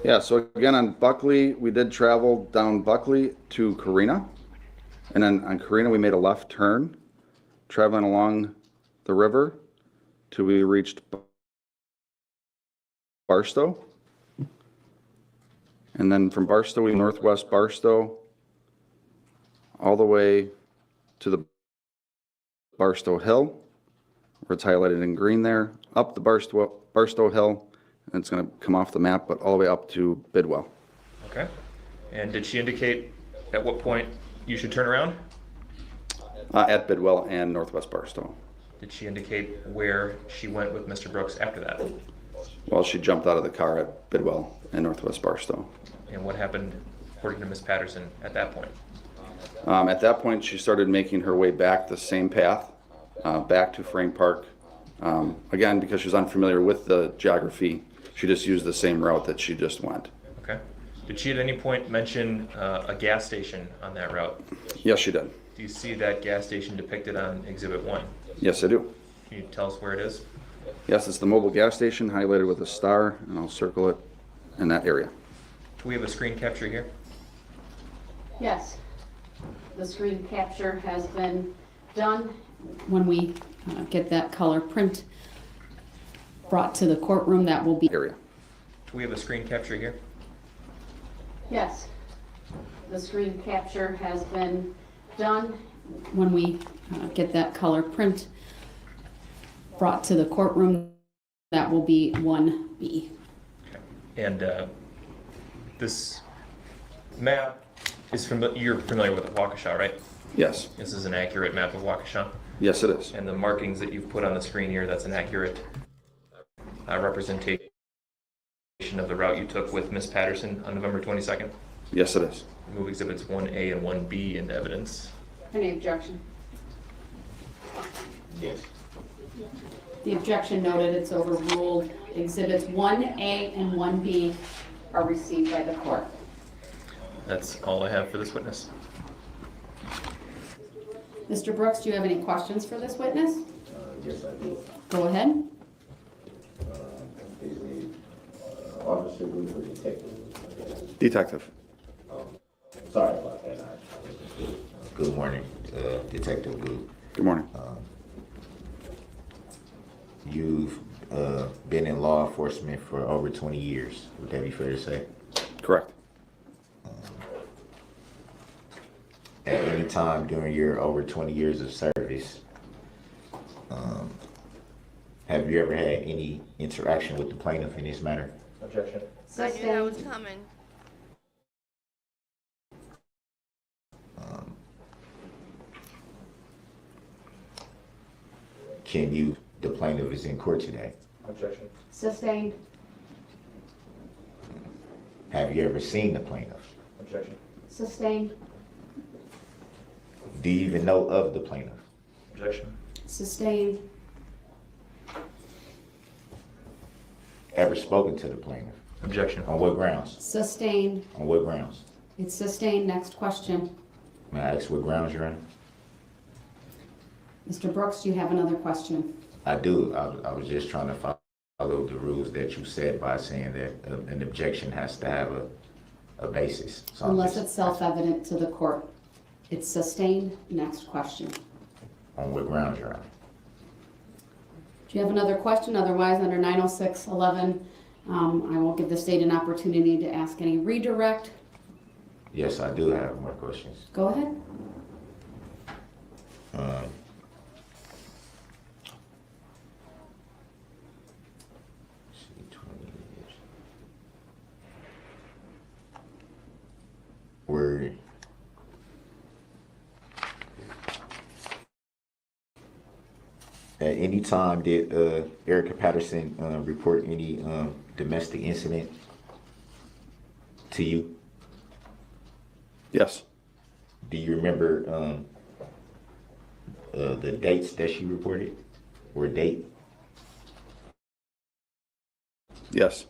S10: Yeah, so again on Buckley, we did travel down Buckley to Carina. And then on Carina, we made a left turn, traveling along the river till we reached Barstow. And then from Barstow, we northwest Barstow, all the way to the Barstow Hill, where it's highlighted in green there, up the Barstow Hill, and it's going to come off the map, but all the way up to Bidwell.
S6: Okay. And did she indicate at what point you should turn around?
S10: At Bidwell and northwest Barstow.
S6: Did she indicate where she went with Mr. Brooks after that?
S10: Well, she jumped out of the car at Bidwell and northwest Barstow.
S6: And what happened, according to Ms. Patterson, at that point?
S10: At that point, she started making her way back the same path, back to Frame Park. Again, because she was unfamiliar with the geography, she just used the same route that she just went.
S6: Okay. Did she at any point mention a gas station on that route?
S10: Yes, she did.
S6: Do you see that gas station depicted on Exhibit 1?
S10: Yes, I do.
S6: Can you tell us where it is?
S10: Yes, it's the mobile gas station highlighted with a star, and I'll circle it in that area.
S6: Do we have a screen capture here?
S8: Yes. The screen capture has been done. When we get that color print brought to the courtroom, that will be
S10: Area.
S6: Do we have a screen capture here?
S8: Yes. The screen capture has been done. When we get that color print brought to the courtroom, that will be 1B.
S6: And this map is you're familiar with Waukesha, right?
S10: Yes.
S6: This is an accurate map of Waukesha.
S10: Yes, it is.
S6: And the markings that you've put on the screen here, that's an accurate representation of the route you took with Miss Patterson on November 22nd.
S10: Yes, it is.
S6: Move exhibits 1A and 1B into evidence.
S8: Any objection?
S4: Yes.
S8: The objection noted, it's overruled. Exhibits 1A and 1B are received by the court.
S6: That's all I have for this witness.
S8: Mr. Brooks, do you have any questions for this witness?
S11: Yes, I do.
S8: Go ahead.
S11: Is the officer Booth or detective?
S10: Detective.
S11: Sorry about that.
S4: Good morning, Detective Booth.
S10: Good morning.
S4: You've been in law enforcement for over 20 years. Would that be fair to say?
S10: Correct.
S4: At any time during your over 20 years of service, have you ever had any interaction with the plaintiff in this matter?
S6: Objection.
S1: I knew that was coming.
S4: The plaintiff is in court today.
S6: Objection.
S8: Sustained.
S4: Have you ever seen the plaintiff?
S6: Objection.
S8: Sustained.
S4: Do you even know of the plaintiff?
S6: Objection.
S8: Sustained.
S4: Ever spoken to the plaintiff?
S6: Objection.
S4: On what grounds?
S8: Sustained.
S4: On what grounds?
S8: It's sustained. Next question.
S4: May I ask what grounds you're on?
S8: Mr. Brooks, do you have another question?
S4: I do. I was just trying to follow the rules that you said by saying that an objection has to have a basis. So
S8: Unless it's self-evident to the court. It's sustained. Next question.
S4: On what grounds you're on?
S8: Do you have another question? Otherwise, under 906.11, I will give the state an opportunity to ask any redirect.
S4: Yes, I do have more questions.
S8: Go ahead.
S4: Were at any time did Erica Patterson report any domestic incident to you?
S10: Yes.
S4: Do you remember the dates that she reported, or date?
S10: Yes.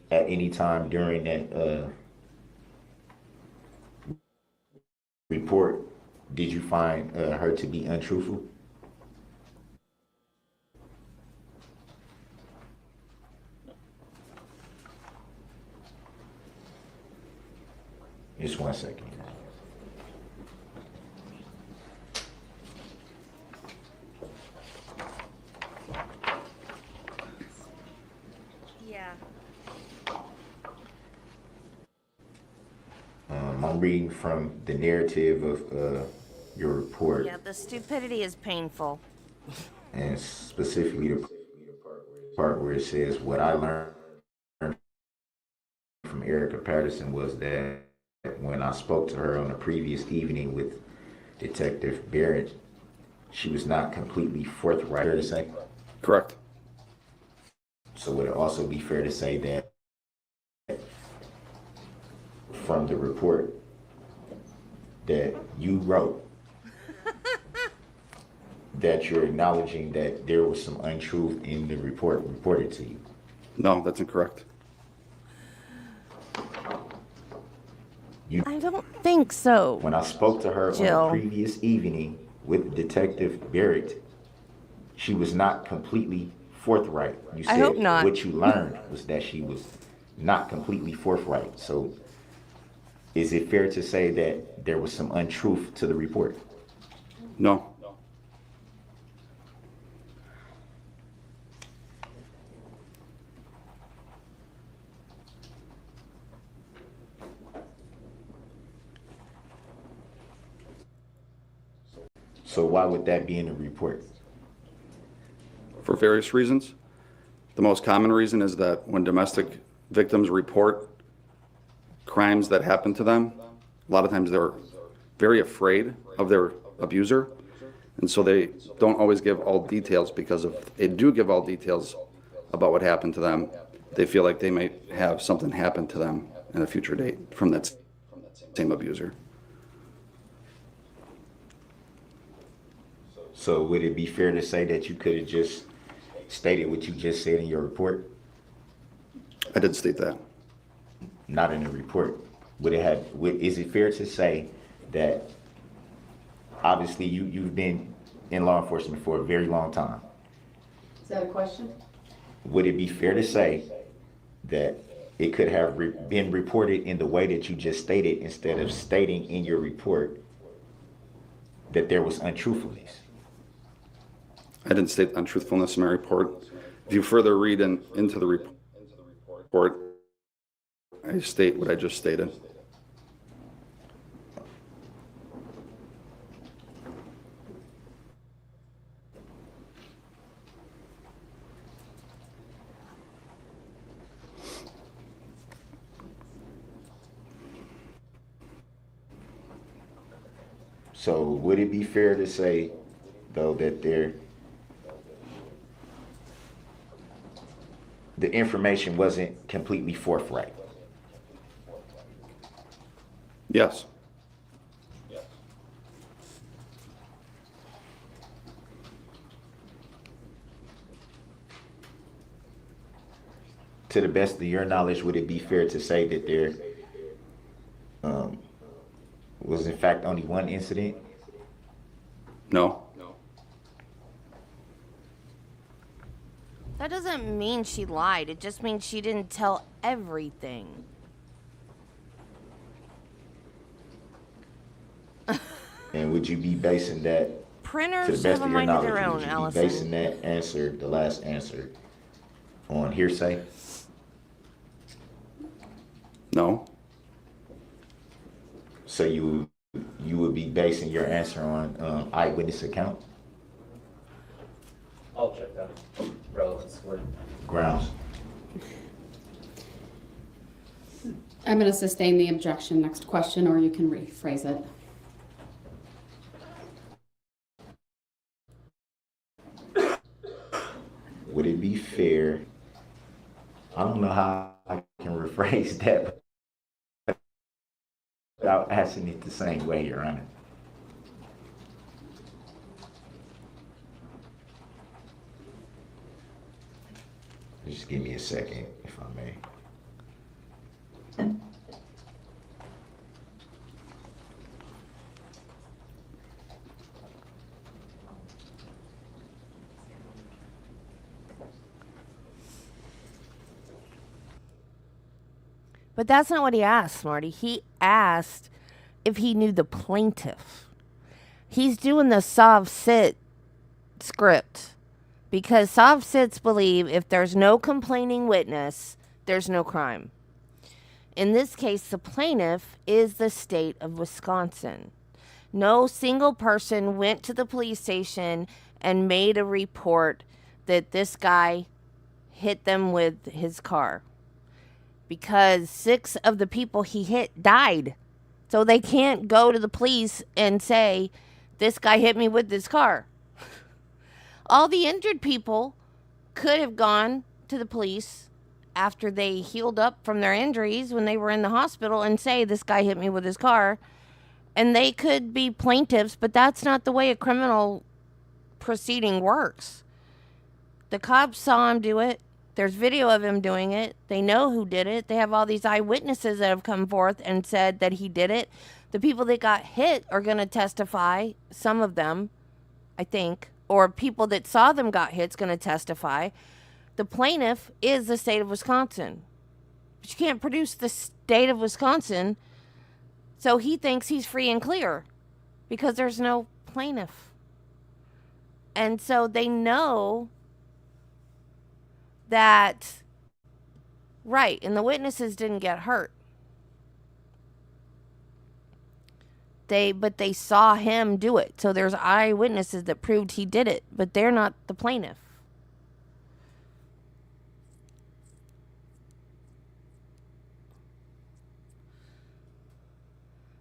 S4: At any time during that report, did you find her to be untruthful? Just 1 second.
S1: Yeah.
S4: I'm reading from the narrative of your report,
S1: Yeah, the stupidity is painful.
S4: and specifically the part where it says, what I learned from Erica Patterson was that when I spoke to her on the previous evening with Detective Barrett, she was not completely forthright. Fair to say?
S10: Correct.
S4: So would it also be fair to say that from the report that you wrote that you're acknowledging that there was some untruth in the report reported to you?
S10: No, that's incorrect.
S1: I don't think so.
S4: When I spoke to her
S1: Jill.
S4: on the previous evening with Detective Barrett, she was not completely forthright. You
S1: I
S4: said
S1: hope not.
S4: what you learned was that she was not completely forthright. So is it fair to say that there was some untruth to the report?
S10: No.
S4: So why would that be in the report?
S10: For various reasons. The most common reason is that when domestic victims report crimes that happen to them, a lot of times they're very afraid of their abuser, and so they don't always give all details, because if they do give all details about what happened to them, they feel like they might have something happen to them in a future date from that same abuser.
S4: So would it be fair to say that you could have just stated what you just said in your report?
S10: I did state that.
S4: Not in the report. Is it fair to say that obviously you've been in law enforcement for a very long time?
S8: Is that a question?
S4: Would it be fair to say that it could have been reported in the way that you just stated, instead of stating in your report that there was untruthfulness?
S10: I didn't state untruthfulness in my report. If you further read into the report, I state what I just stated.
S4: So would it be fair to say, though, that the information wasn't completely forthright?
S10: Yes.
S4: To the best of your knowledge, would it be fair to say that there was in fact only one incident?
S10: No.
S1: That doesn't mean she lied. It just means she didn't tell everything.
S4: And would you be basing that, to
S1: Printers
S4: the
S1: have
S4: best
S1: a
S4: of your
S1: mind of
S4: knowledge,
S1: their own,
S4: would you be
S1: Allison.
S4: basing that answer, the last answer, on hearsay?
S10: No.
S4: So you would be basing your answer on eyewitness account?
S11: I'll check that. Relevance.
S4: Grounds.
S8: I'm going to sustain the objection. Next question, or you can rephrase it.
S4: Would it be fair? I don't know how I can rephrase that without asking it the same way, Your Honor. Just give me a second, if I may.
S1: But that's not what he asked, Marty. He asked if he knew the plaintiff. He's doing the Sov Sit script, because Sov Sits believe if there's no complaining witness, there's no crime. In this case, the plaintiff is the state of Wisconsin. No single person went to the police station and made a report that this guy hit them with his car, because 6 of the people he hit died. So they can't go to the police and say, this guy hit me with this car. All the injured people could have gone to the police after they healed up from their injuries when they were in the hospital and say, this guy hit me with his car. And they could be plaintiffs, but that's not the way a criminal proceeding works. The cops saw him do it. There's video of him doing it. They know who did it. They have all these eyewitnesses that have come forth and said that he did it. The people that got hit are going to testify, some of them, I think, or people that saw them got hit's going to testify. The plaintiff is the state of Wisconsin. But you can't produce the state of Wisconsin, so he thinks he's free and clear because there's no plaintiff. And so they know that, right, and the witnesses didn't get hurt. But they saw him do it. So there's eyewitnesses that proved he did it, but they're not the plaintiff.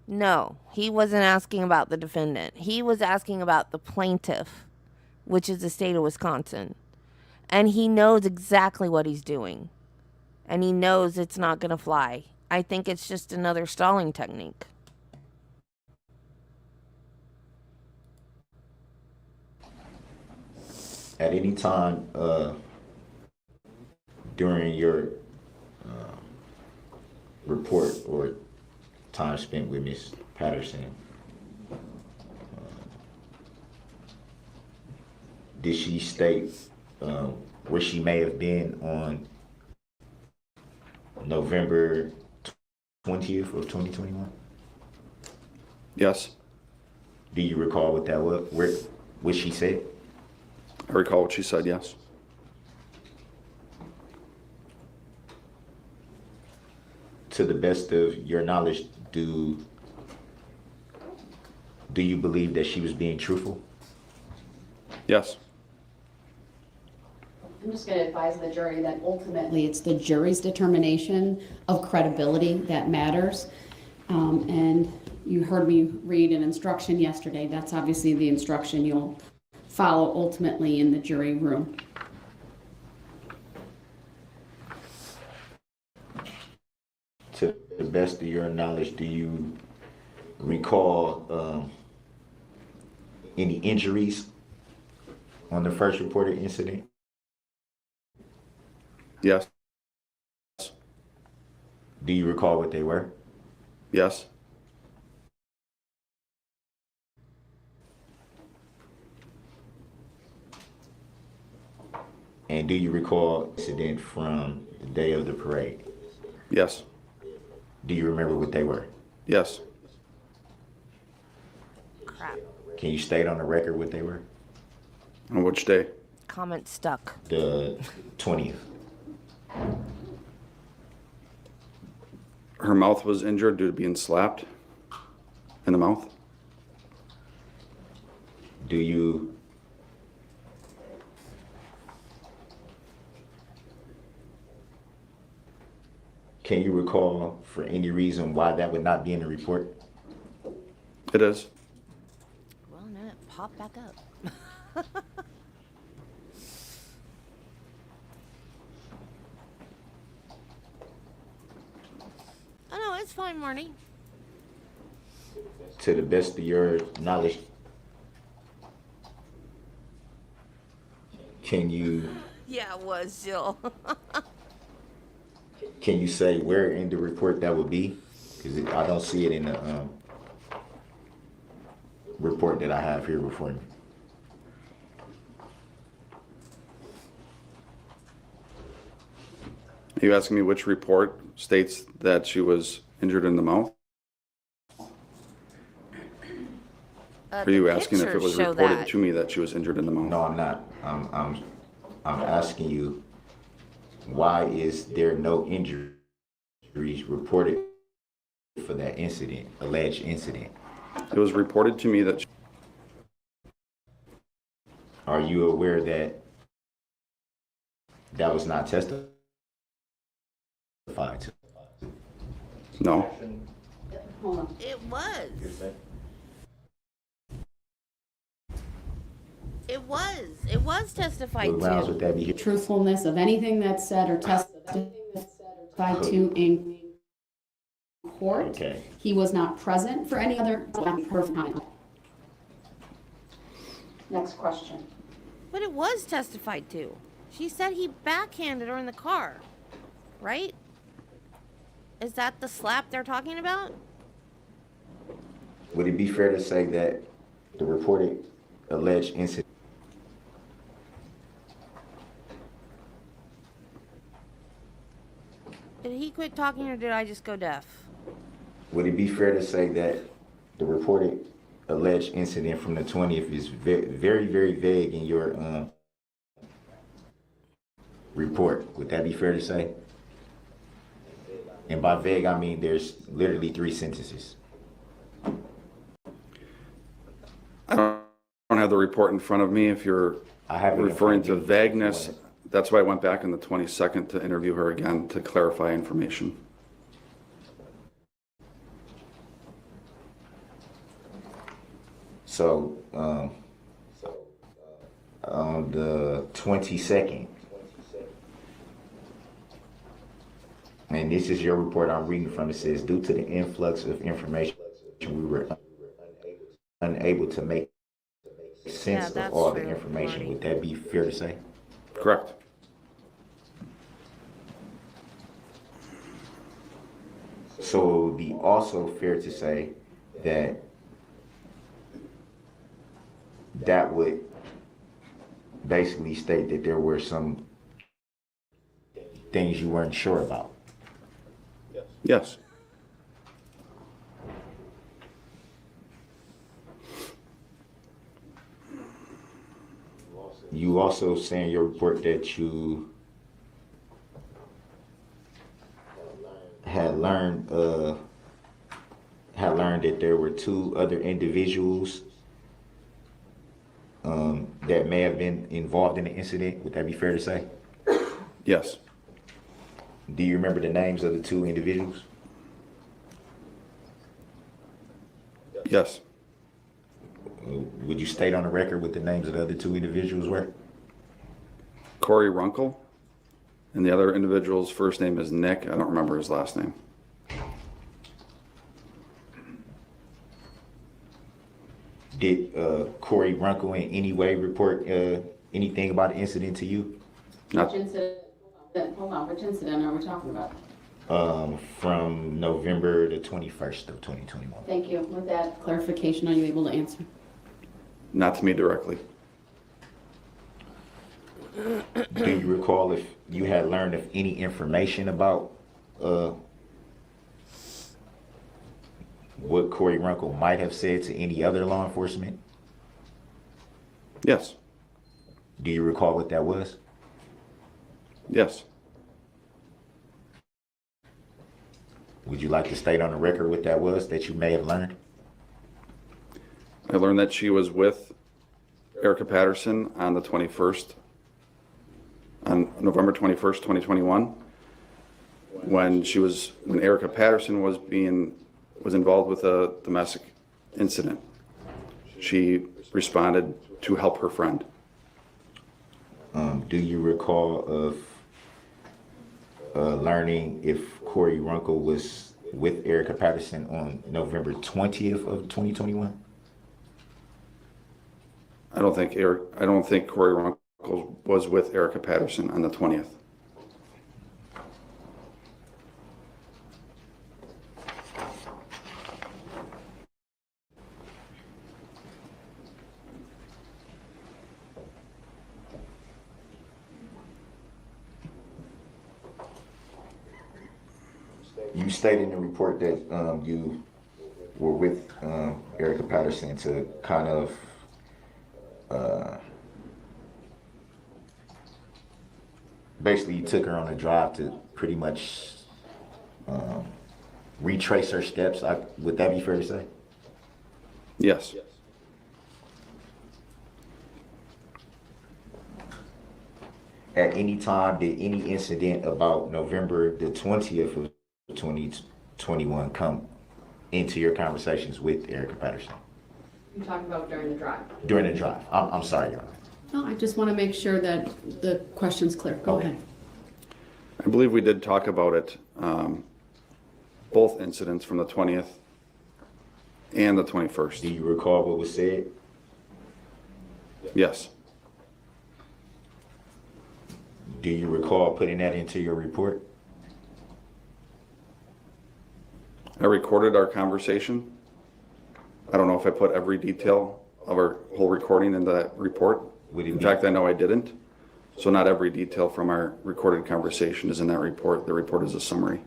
S1: No, he wasn't asking about the defendant. He was asking about the plaintiff, which is the state of Wisconsin. And he knows exactly what he's doing. And he knows it's not going to fly. I think it's just another stalling technique.
S4: At any time during your report or time spent with Ms. Patterson, did she state where she may have been on November 20th of 2021?
S10: Yes.
S4: Do you recall what that was? What she said?
S10: I recall what she said, yes.
S4: To the best of your knowledge, do you believe that she was being truthful?
S10: Yes.
S8: I'm just going to advise the jury that ultimately it's the jury's determination of credibility that matters. And you heard me read an instruction yesterday. That's obviously the instruction you'll follow ultimately in the jury room.
S4: To the best of your knowledge, do you recall any injuries on the first reported incident?
S10: Yes.
S4: Do you recall what they were?
S10: Yes.
S4: And do you recall the incident from the day of the parade?
S10: Yes.
S4: Do you remember what they were?
S10: Yes.
S1: Crap.
S4: Can you state on the record what they were?
S10: On which day?
S1: Comment stuck.
S4: The 20th.
S10: Her mouth was injured due to being slapped in the mouth.
S4: Do you Can you recall for any reason why that would not be in the report?
S10: It is.
S1: Well, now it popped back up. Oh, no, it's fine, Marty.
S4: To the best of your knowledge, can you
S1: Yeah, it was, Jill.
S4: can you say where in the report that would be? Because I don't see it in the report that I have here before me.
S10: Are you asking me which report states that she was injured in the mouth? Are you asking if it was reported to me that she was injured in the mouth?
S4: No, I'm not. I'm asking you, why is there no injuries reported for that incident, alleged incident?
S10: It was reported to me that
S4: Are you aware that that was not testified to?
S10: no.
S8: Hold on.
S1: It was. It was. It was testified
S4: What grounds
S1: to.
S4: would that be?
S8: Truthfulness of anything that's said or testified to in court.
S4: Okay.
S8: He was not present for any other time. Next question.
S1: But it was testified to. She said he backhanded her in the car, right? Is that the slap they're talking about?
S4: Would it be fair to say that the reported alleged incident?
S1: Did he quit talking or did I just go deaf?
S4: Would it be fair to say that the reported alleged incident from the 20th is very, very vague in your report? Would that be fair to say? And by vague, I mean there's literally 3 sentences.
S10: I don't have the report in front of me. If you're
S4: I have it in
S10: referring
S4: front
S10: to
S4: of me.
S10: vagueness, that's why I went back on the 22nd to interview her again to clarify information.
S4: So, on the 22nd, and this is your report I'm reading from, it says, due to the influx of information, we were unable to make sense of all the information. Would that be fair to say?
S10: Correct.
S4: So it would be also fair to say that that would basically state that there were some things you weren't sure about.
S10: Yes.
S4: You also say in your report that you had learned that there were 2 other individuals that may have been involved in the incident. Would that be fair to say?
S10: Yes.
S4: Do you remember the names of the 2 individuals?
S10: Yes.
S4: Would you state on the record what the names of the other 2 individuals were?
S10: Corey Runkle, and the other individual's first name is Nick. I don't remember his last name.
S4: Did Corey Runkle in any way report anything about the incident to you?
S10: Not,
S8: Which incident, hold on, which incident are we talking about?
S4: From November the 21st of 2021.
S8: Thank you. With that clarification, are you able to answer?
S10: not to me directly.
S4: Do you recall if you had learned of any information about what Corey Runkle might have said to any other law enforcement?
S10: Yes.
S4: Do you recall what that was?
S10: Yes.
S4: Would you like to state on the record what that was that you may have learned?
S10: I learned that she was with Erica Patterson on the 21st, on November 21st, 2021, when Erica Patterson was involved with a domestic incident. She responded to help her friend.
S4: Do you recall of learning if Corey Runkle was with Erica Patterson on November 20th of 2021?
S10: I don't think Corey Runkle was with Erica Patterson on the 20th.
S4: You stated in the report that you were with Erica Patterson to kind of basically you took her on a drive to pretty much retrace her steps. Would that be fair to say?
S10: Yes.
S4: At any time, did any incident about November the 20th of 2021 come into your conversations with Erica Patterson?
S8: You're talking about during the drive?
S4: During the drive. I'm sorry, Your Honor.
S8: No, I just want to make sure that the question's clear. Go ahead.
S10: I believe we did talk about it, both incidents from the 20th and the 21st.
S4: Do you recall what was said?
S10: Yes.
S4: Do you recall putting that into your report?
S10: I recorded our conversation. I don't know if I put every detail of our whole recording in that report. In fact, I know I didn't. So not every detail from our recorded conversation is in that report. The report is a summary.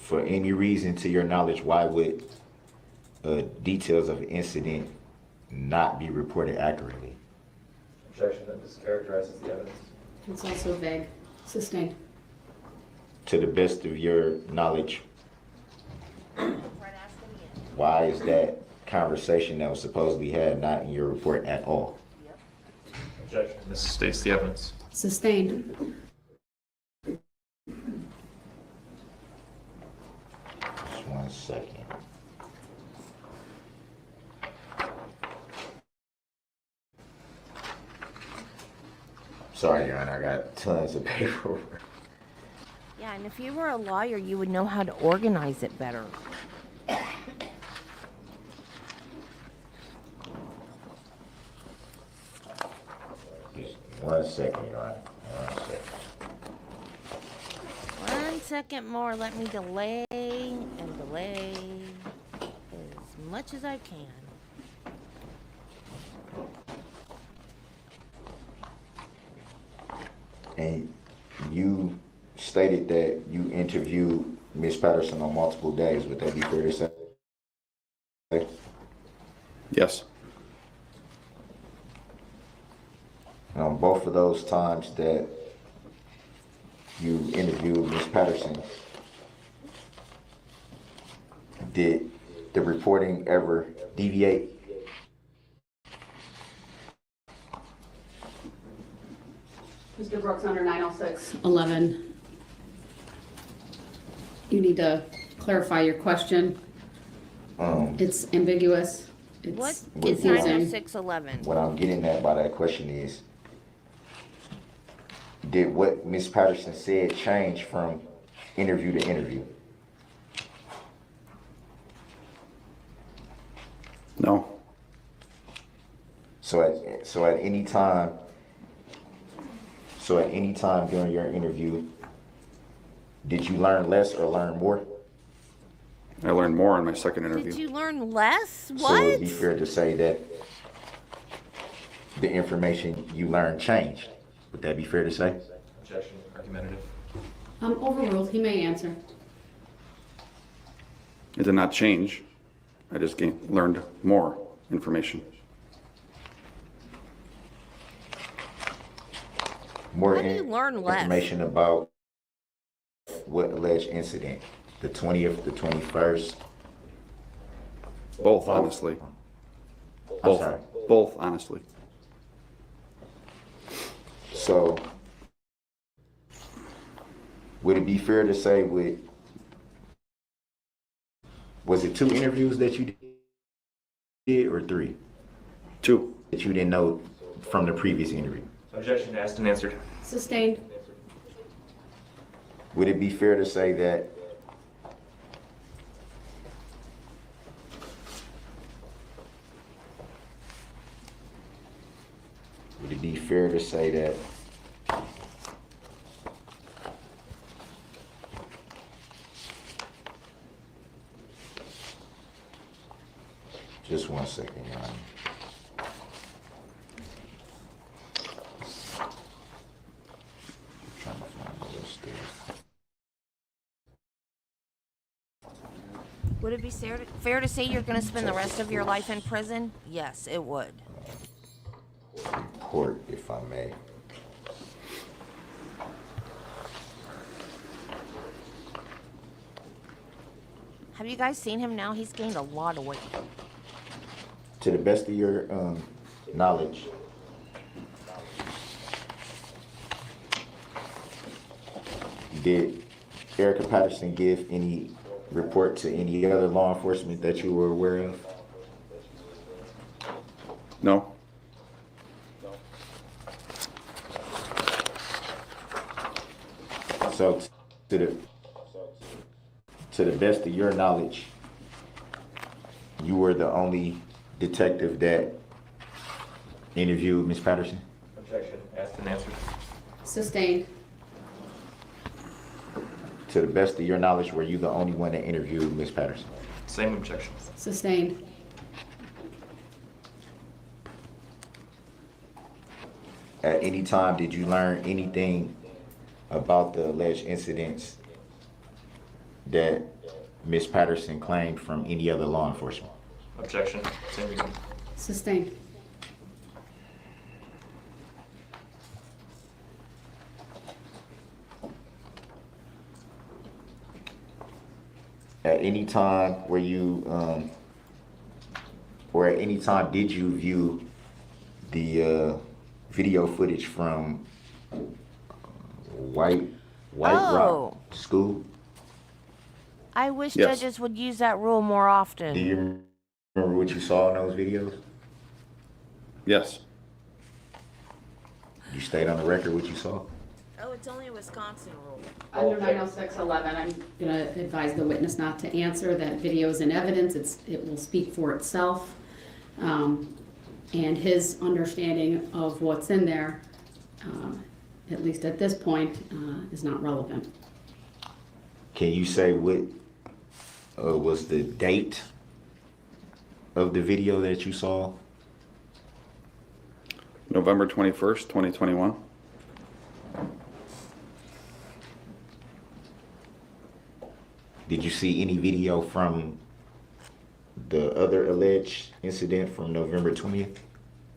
S4: For any reason, to your knowledge, why would details of an incident not be reported accurately?
S6: Objection, that mischaracterizes the evidence.
S8: It's also vague. Sustained.
S4: To the best of your knowledge, why is that conversation that was supposedly had not in your report at all?
S6: Objection, this states the evidence.
S8: Sustained.
S4: Just 1 second. Sorry, Your Honor, I got tons of paperwork.
S1: Yeah, and if you were a lawyer, you would know how to organize it better.
S4: Just 1 second, Your Honor. 1 second.
S1: 1 second more. Let me delay and delay as much as I can.
S4: And you stated that you interviewed Ms. Patterson on multiple days. Would that be fair to say?
S10: Yes.
S4: And on both of those times that you interviewed Ms. Patterson, did the reporting ever deviate?
S8: Mr. Brooks, under 906.11. You need to clarify your question. It's ambiguous.
S1: What
S8: It's
S1: is
S8: confusing.
S1: 906.11?
S4: What I'm getting at by that question is, did what Ms. Patterson said change from interview to interview?
S10: No.
S4: So at any time during your interview, did you learn less or learn more?
S10: I learned more in my second interview.
S1: Did you learn less?
S4: So it would
S1: What?
S4: be fair to say that the information you learned changed. Would that be fair to say?
S6: Objection, argumentative.
S8: Overruled. He may answer.
S10: It did not change. I just learned more information.
S4: More
S1: How do you learn less?
S4: information about what alleged incident? The 20th, the 21st?
S10: Both, honestly.
S4: I'm sorry.
S10: Both, honestly.
S4: So, would it be fair to say was it 2 interviews that you did or 3?
S10: 2.
S4: That you didn't know from the previous interview?
S6: Objection, asked and answered.
S8: Sustained.
S4: Would it be fair to say that just 1 second, Your Honor. Trying to find the list there.
S1: Would it be fair to say you're going to spend the rest of your life in prison? Yes, it would.
S4: Report, if I may.
S1: Have you guys seen him now? He's gained a lot of weight.
S4: To the best of your knowledge, did Erica Patterson give any report to any other law enforcement that you were aware of?
S10: No.
S4: So to the best of your knowledge, you were the only detective that interviewed Ms. Patterson?
S6: Objection. Asked and answered.
S8: Sustained.
S4: To the best of your knowledge, were you the only one that interviewed Ms. Patterson?
S6: Same objection.
S8: Sustained.
S4: At any time, did you learn anything about the alleged incidents that Ms. Patterson claimed from any other law enforcement?
S6: Objection. Same reason.
S8: Sustained.
S4: At any time were you, or at any time did you view the video footage from White Rock School?
S1: I wish
S10: Yes.
S1: judges would use that rule more often.
S4: Do you remember what you saw in those videos?
S10: Yes.
S4: You stayed on the record what you saw?
S1: Oh, it's only a Wisconsin rule.
S8: Under 90611, I'm going to advise the witness not to answer. That video is in evidence. It will speak for itself. And his understanding of what's in there, at least at this point, is not relevant.
S4: Can you say what was the date of the video that you saw?
S10: November 21st, 2021.
S4: Did you see any video from the other alleged incident from November 20th?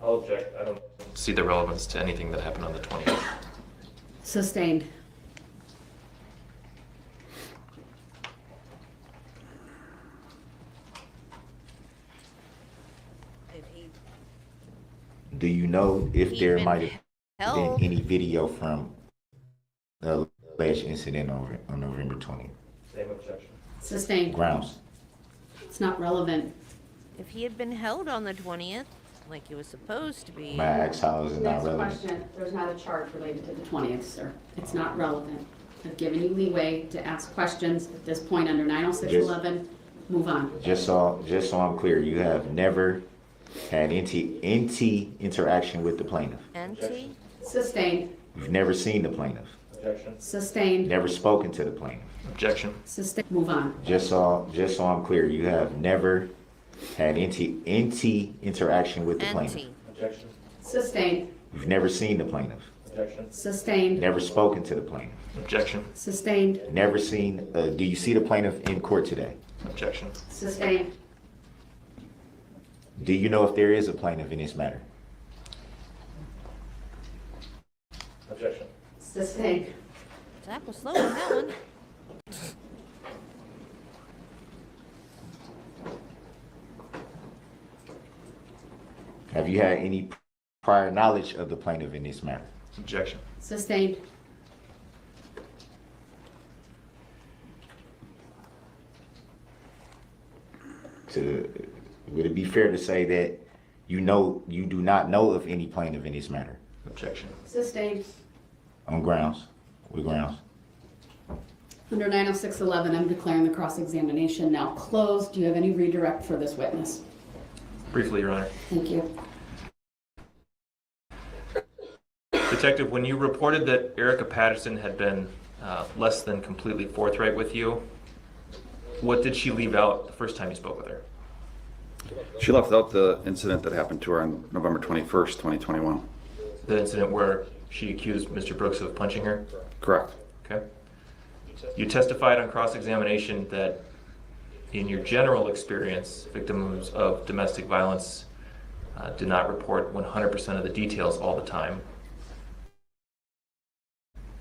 S6: I'll object. I don't see the relevance to anything that happened on the 20th.
S8: Sustained.
S4: Do you know if
S1: He'd
S4: there
S1: been
S4: might have
S1: held.
S4: been any video from the alleged incident on November 20th?
S6: Same objection.
S8: Sustained.
S4: Grounds?
S8: It's not relevant.
S1: If he had been held on the 20th, like he was supposed to be.
S4: May I ask how is it not
S8: Next
S4: relevant?
S8: question. There's not a charge related to the 20th, sir. It's not relevant. I've given you leeway to ask questions at this point under 90611. Move on.
S4: Just so I'm clear, you have never had NT interaction with the plaintiff.
S1: NT?
S8: Sustained.
S4: You've never seen the plaintiff.
S6: Objection.
S8: Sustained.
S4: Never spoken to the plaintiff.
S6: Objection.
S8: Sustained. Move on.
S4: Just so I'm clear, you have never had NT interaction with the plaintiff.
S1: NT.
S6: Objection.
S8: Sustained.
S4: You've never seen the plaintiff.
S6: Objection.
S8: Sustained.
S4: Never spoken to the plaintiff.
S6: Objection.
S8: Sustained.
S4: Never seen. Do you see the plaintiff in court today?
S6: Objection.
S8: Sustained.
S4: Do you know if there is a plaintiff in this matter?
S6: Objection.
S8: Sustained.
S1: Zach was slow on that one.
S4: Have you had any prior knowledge of the plaintiff in this matter?
S6: Objection.
S8: Sustained.
S4: Would it be fair to say that you do not know of any plaintiff in this matter?
S6: Objection.
S8: Sustained.
S4: On grounds? What grounds?
S8: Under 90611, I'm declaring the cross-examination now closed. Do you have any redirect for this witness?
S6: Briefly, Your Honor.
S8: Thank you.
S6: Detective, when you reported that Erica Patterson had been less than completely forthright with you, what did she leave out the first time you spoke with her?
S10: She left out the incident that happened to her on November 21st, 2021.
S6: The incident where she accused Mr. Brooks of punching her?
S10: Correct.
S6: Okay. You testified on cross-examination that in your general experience, victims of domestic violence did not report 100% of the details all the time.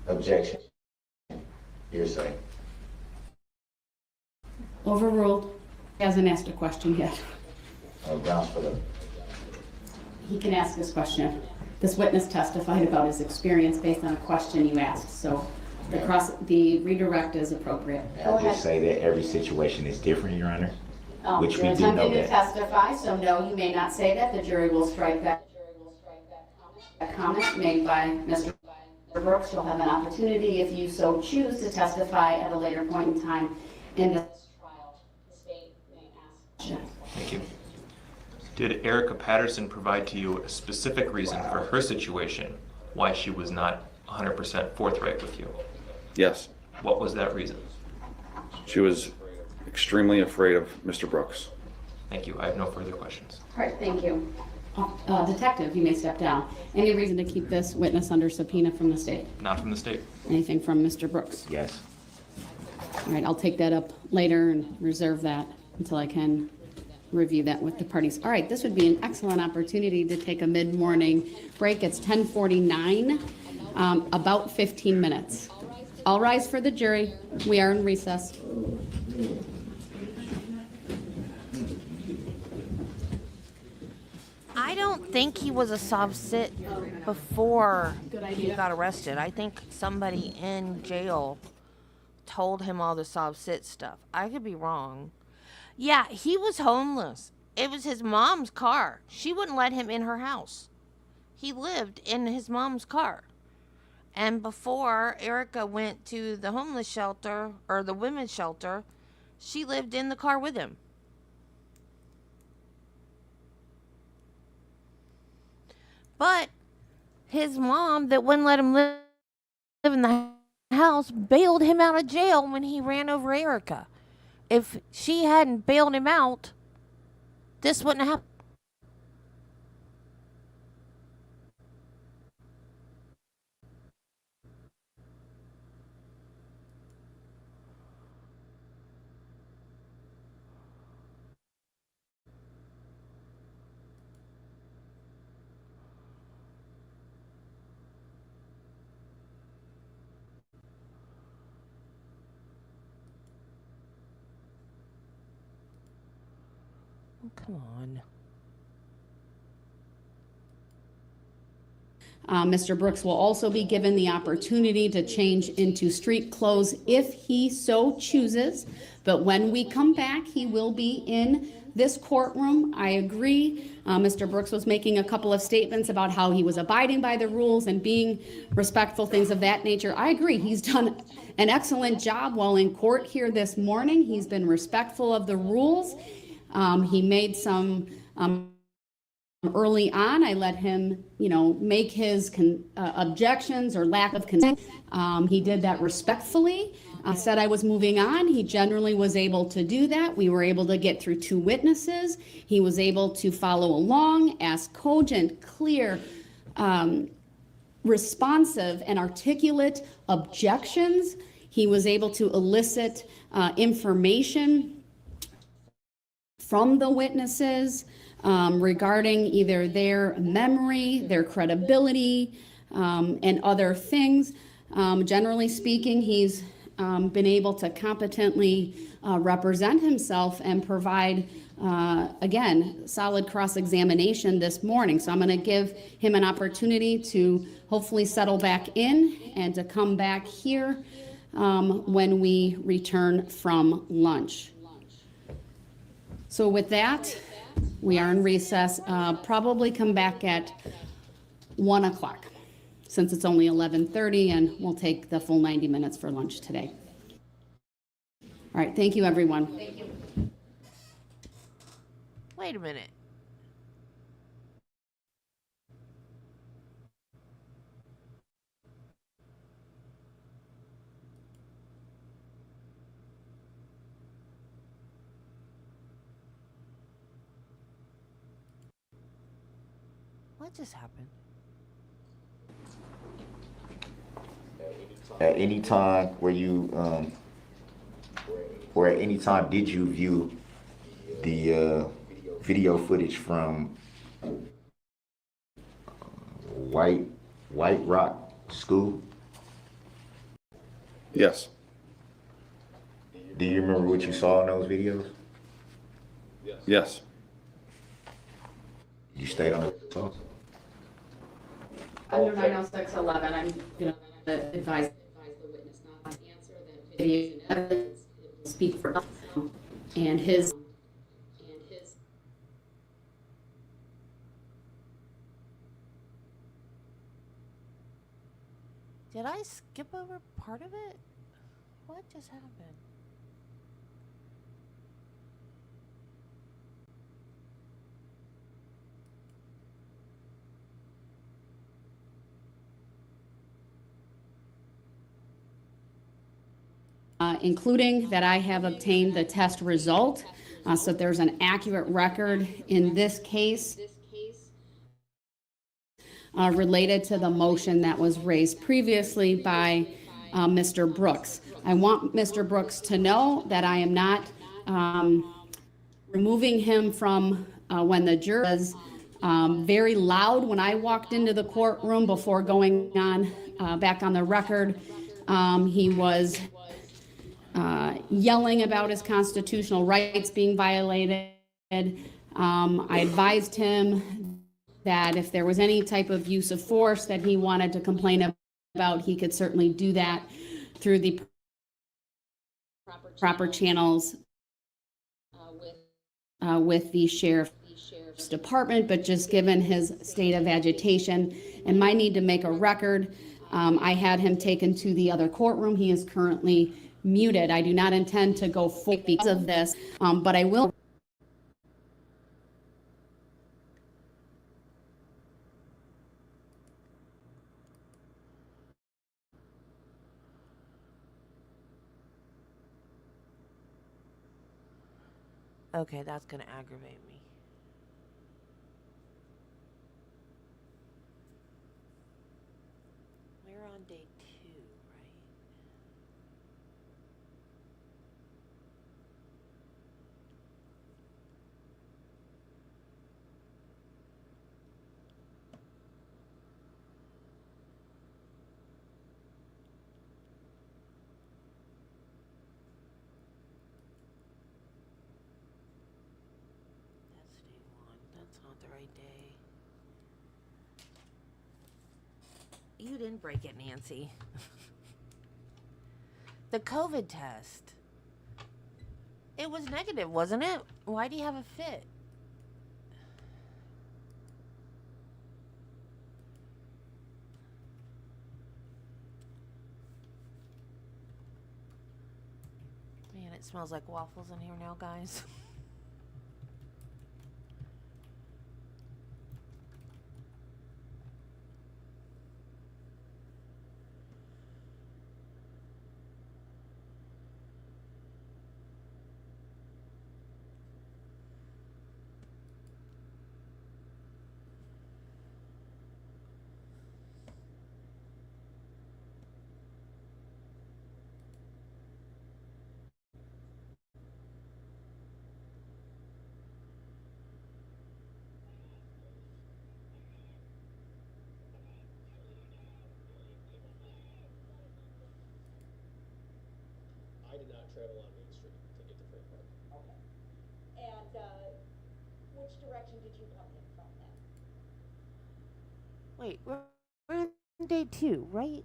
S4: Objection. Hearsay.
S8: Overruled. He hasn't asked a question yet.
S4: Grounds for the.
S8: He can ask this question. This witness testified about his experience based on a question you asked, so the redirect is appropriate.
S4: I just say that every situation is different, Your Honor. Which we
S8: You're
S4: do know
S8: attempting to
S4: that.
S8: testify, so no, you may not say that. The jury will strike that comment made by Mr. Brooks. You'll have an opportunity, if you so choose, to testify at a later point in time in this trial. The state may ask.
S4: Thank you.
S6: Did Erica Patterson provide to you a specific reason for her situation, why she was not 100% forthright with you?
S10: Yes.
S6: What was that reason?
S10: She was extremely afraid of Mr. Brooks.
S6: Thank you. I have no further questions.
S8: All right, thank you. Detective, you may step down. Any reason to keep this witness under subpoena from the state?
S6: Not from the state.
S8: Anything from Mr. Brooks?
S4: Yes.
S8: All right, I'll take that up later and reserve that until I can review that with the parties. All right, this would be an excellent opportunity to take a mid-morning break. It's 10:49, about 15 minutes. All rise for the jury. We are in recess.
S1: I don't think he was a soft sit before he got arrested. I think somebody in jail told him all the soft sit stuff. I could be wrong. Yeah, he was homeless. It was his mom's car. She wouldn't let him in her house. He lived in his mom's car. And before Erica went to the homeless shelter or the women's shelter, she lived in the car with him. But his mom that wouldn't let him live in the house bailed him out of jail when he ran over Erica. If she hadn't bailed him out, this wouldn't have happened. Oh, come on.
S8: Mr. Brooks will also be given the opportunity to change into street clothes if he so chooses. But when we come back, he will be in this courtroom. I agree. Mr. Brooks was making a couple of statements about how he was abiding by the rules and being respectful, things of that nature. I agree. He's done an excellent job while in court here this morning. He's been respectful of the rules. He made some early on. I let him, make his objections or lack of consent. He did that respectfully. I said I was moving on. He generally was able to do that. We were able to get through 2 witnesses. He was able to follow along, ask cogent, clear, responsive, and articulate objections. He was able to elicit information from the witnesses regarding either their memory, their credibility, and other things. Generally speaking, he's been able to competently represent himself and provide, again, solid cross-examination this morning. So I'm going to give him an opportunity to hopefully settle back in and to come back here when we return from lunch. So with that, we are in recess. Probably come back at 1 o'clock, since it's only 11:30, and we'll take the full 90 minutes for lunch today. All right, thank you, everyone. Thank you.
S1: Wait a minute. What just happened?
S4: At any time where you, or at any time did you view the video footage from White Rock School?
S10: Yes.
S4: Do you remember what you saw in those videos?
S10: Yes.
S4: You stayed on the talk?
S8: Under 906.11, I'm going to advise the witness not to answer that video evidence. It will speak for us and his.
S1: Did I skip over part of it? What just happened?
S8: including that I have obtained the test result, so there's an accurate record in this case related to the motion that was raised previously by Mr. Brooks. I want Mr. Brooks to know that I am not removing him from when the juror was very loud when I walked into the courtroom before going on back on the record. He was yelling about his constitutional rights being violated. I advised him that if there was any type of use of force that he wanted to complain about, he could certainly do that through the proper channels with the sheriff's department. But just given his state of agitation and my need to make a record, I had him taken to the other courtroom. He is currently muted. I do not intend to go forward because of this, but I will.
S1: Okay, that's gonna aggravate me. We're on day 2, right? That's day 1. That's not the right day. You didn't break it, Nancy. The COVID test. It was negative, wasn't it? Why do you have a fit? Man, it smells like waffles in here now, guys.
S11: I did not travel on Main Street to get to Frank Park.
S12: Okay. And which direction did you come in from then?
S1: Wait, we're on day 2, right?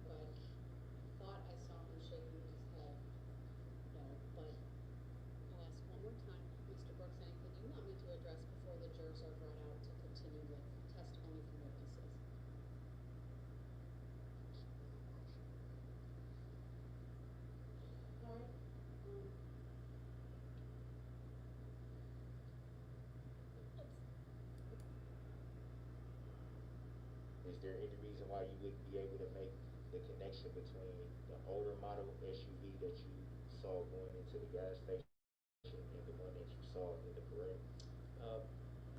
S8: But thought I saw him shaking his head. No, but I'll ask one more time. Mr. Brooks, anything you want me to address before the jurors are brought out to continue with testimony from witnesses? All right.
S4: Is there any reason why you wouldn't be able to make the connection between the older model SUV that you saw going into the gas station and the one that you saw in the parade?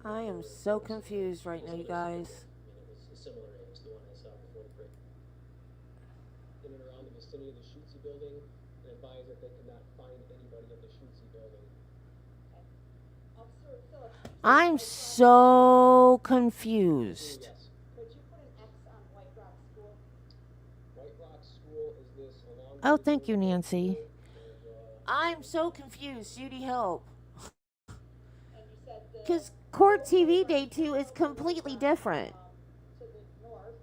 S1: I am so confused right now, you guys.
S11: And it was a similar age, the one I saw before the parade. In and around the vicinity of the Schutze building, and advised that they could not find anybody at the Schutze building.
S12: Officer Phillips.
S1: I'm so confused.
S11: Yes.
S12: Could you put an X on White Rock School?
S11: White Rock School is this along.
S1: Oh, thank you, Nancy. I'm so confused. Judy, help.
S12: And you said the
S1: Because Court TV Day 2 is completely different.
S12: to the north.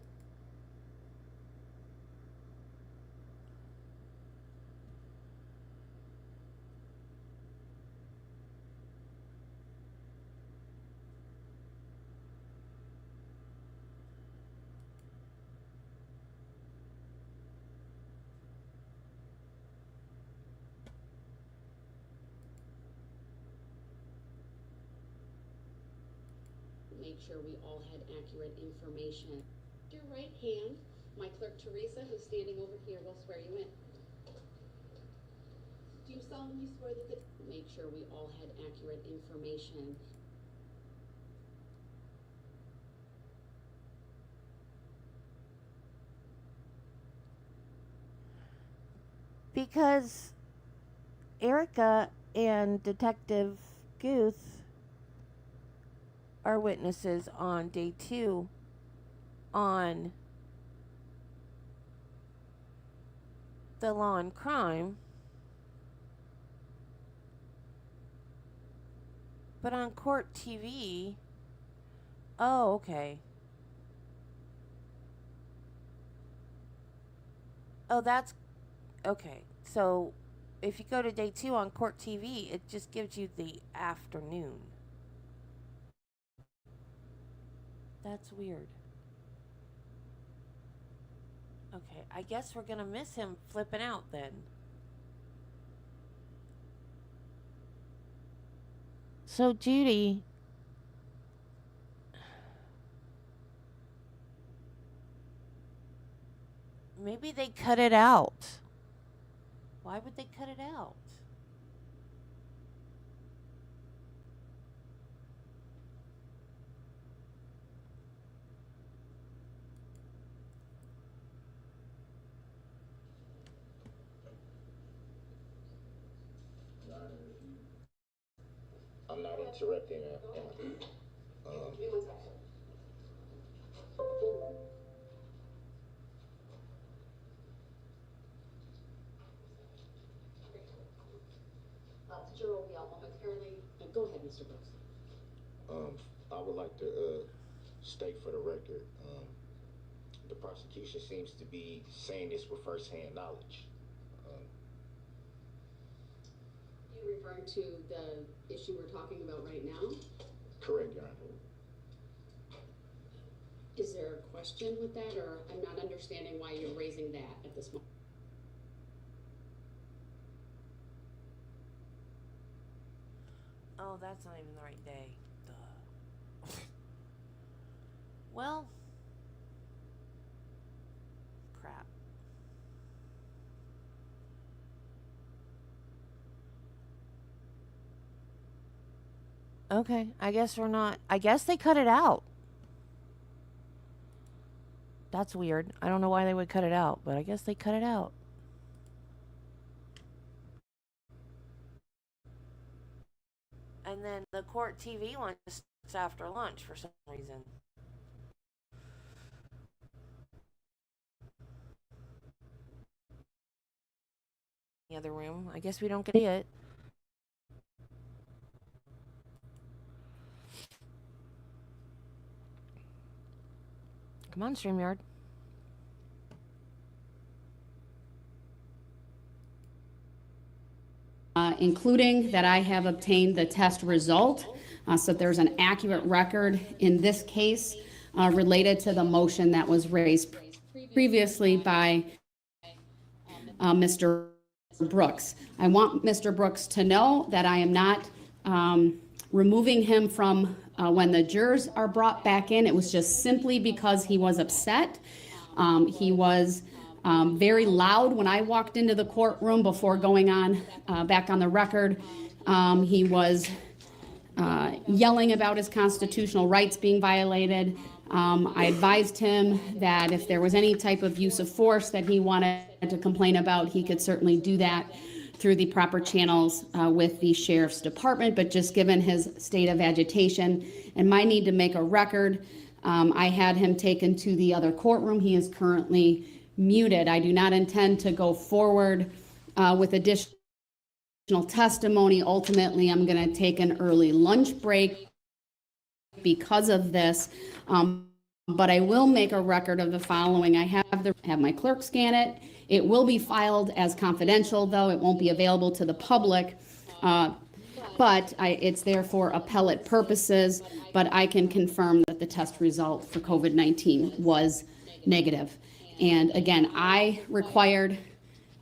S2: make sure we all had accurate information. Your right hand, my clerk Teresa, who's standing over here, will swear you in. Do you solemnly swear that make sure we all had accurate information?
S1: Because Erica and Detective Guth are witnesses on day 2 on the law and crime, but on court TV, oh, okay. Oh, that's okay. So if you go to day 2 on court TV, it just gives you the afternoon. That's weird. Okay, I guess we're gonna miss him flipping out then. So Judy, maybe they cut it out. Why would they cut it out?
S4: I'm not interrupting.
S2: The juror will be out momentarily. Go ahead, Mr. Brooks.
S4: I would like to state for the record, the prosecution seems to be saying this with firsthand knowledge.
S2: You referring to the issue we're talking about right now?
S4: Correct, Your Honor.
S2: Is there a question with that, or I'm not understanding why you're raising that at this moment?
S1: Oh, that's not even the right day. Duh. Well, crap. Okay, I guess we're not. I guess they cut it out. That's weird. I don't know why they would cut it out, but I guess they cut it out. And then the court TV one just after lunch for some reason. The other room. I guess we don't get it. Come on, StreamYard.
S2: Including that I have obtained the test result, so there's an accurate record in this case related to the motion that was raised previously by Mr. Brooks. I want Mr. Brooks to know that I am not removing him from when the jurors are brought back in. It was just simply because he was upset. He was very loud when I walked into the courtroom before going on back on the record. He was yelling about his constitutional rights being violated. I advised him that if there was any type of use of force that he wanted to complain about, he could certainly do that through the proper channels with the sheriff's department. But just given his state of agitation and my need to make a record, I had him taken to the other courtroom. He is currently muted. I do not intend to go forward with additional testimony. Ultimately, I'm going to take an early lunch break because of this. But I will make a record of the following. I have my clerk scan it. It will be filed as confidential, though. It won't be available to the public. But it's there for appellate purposes. But I can confirm that the test result for COVID-19 was negative. And again, I required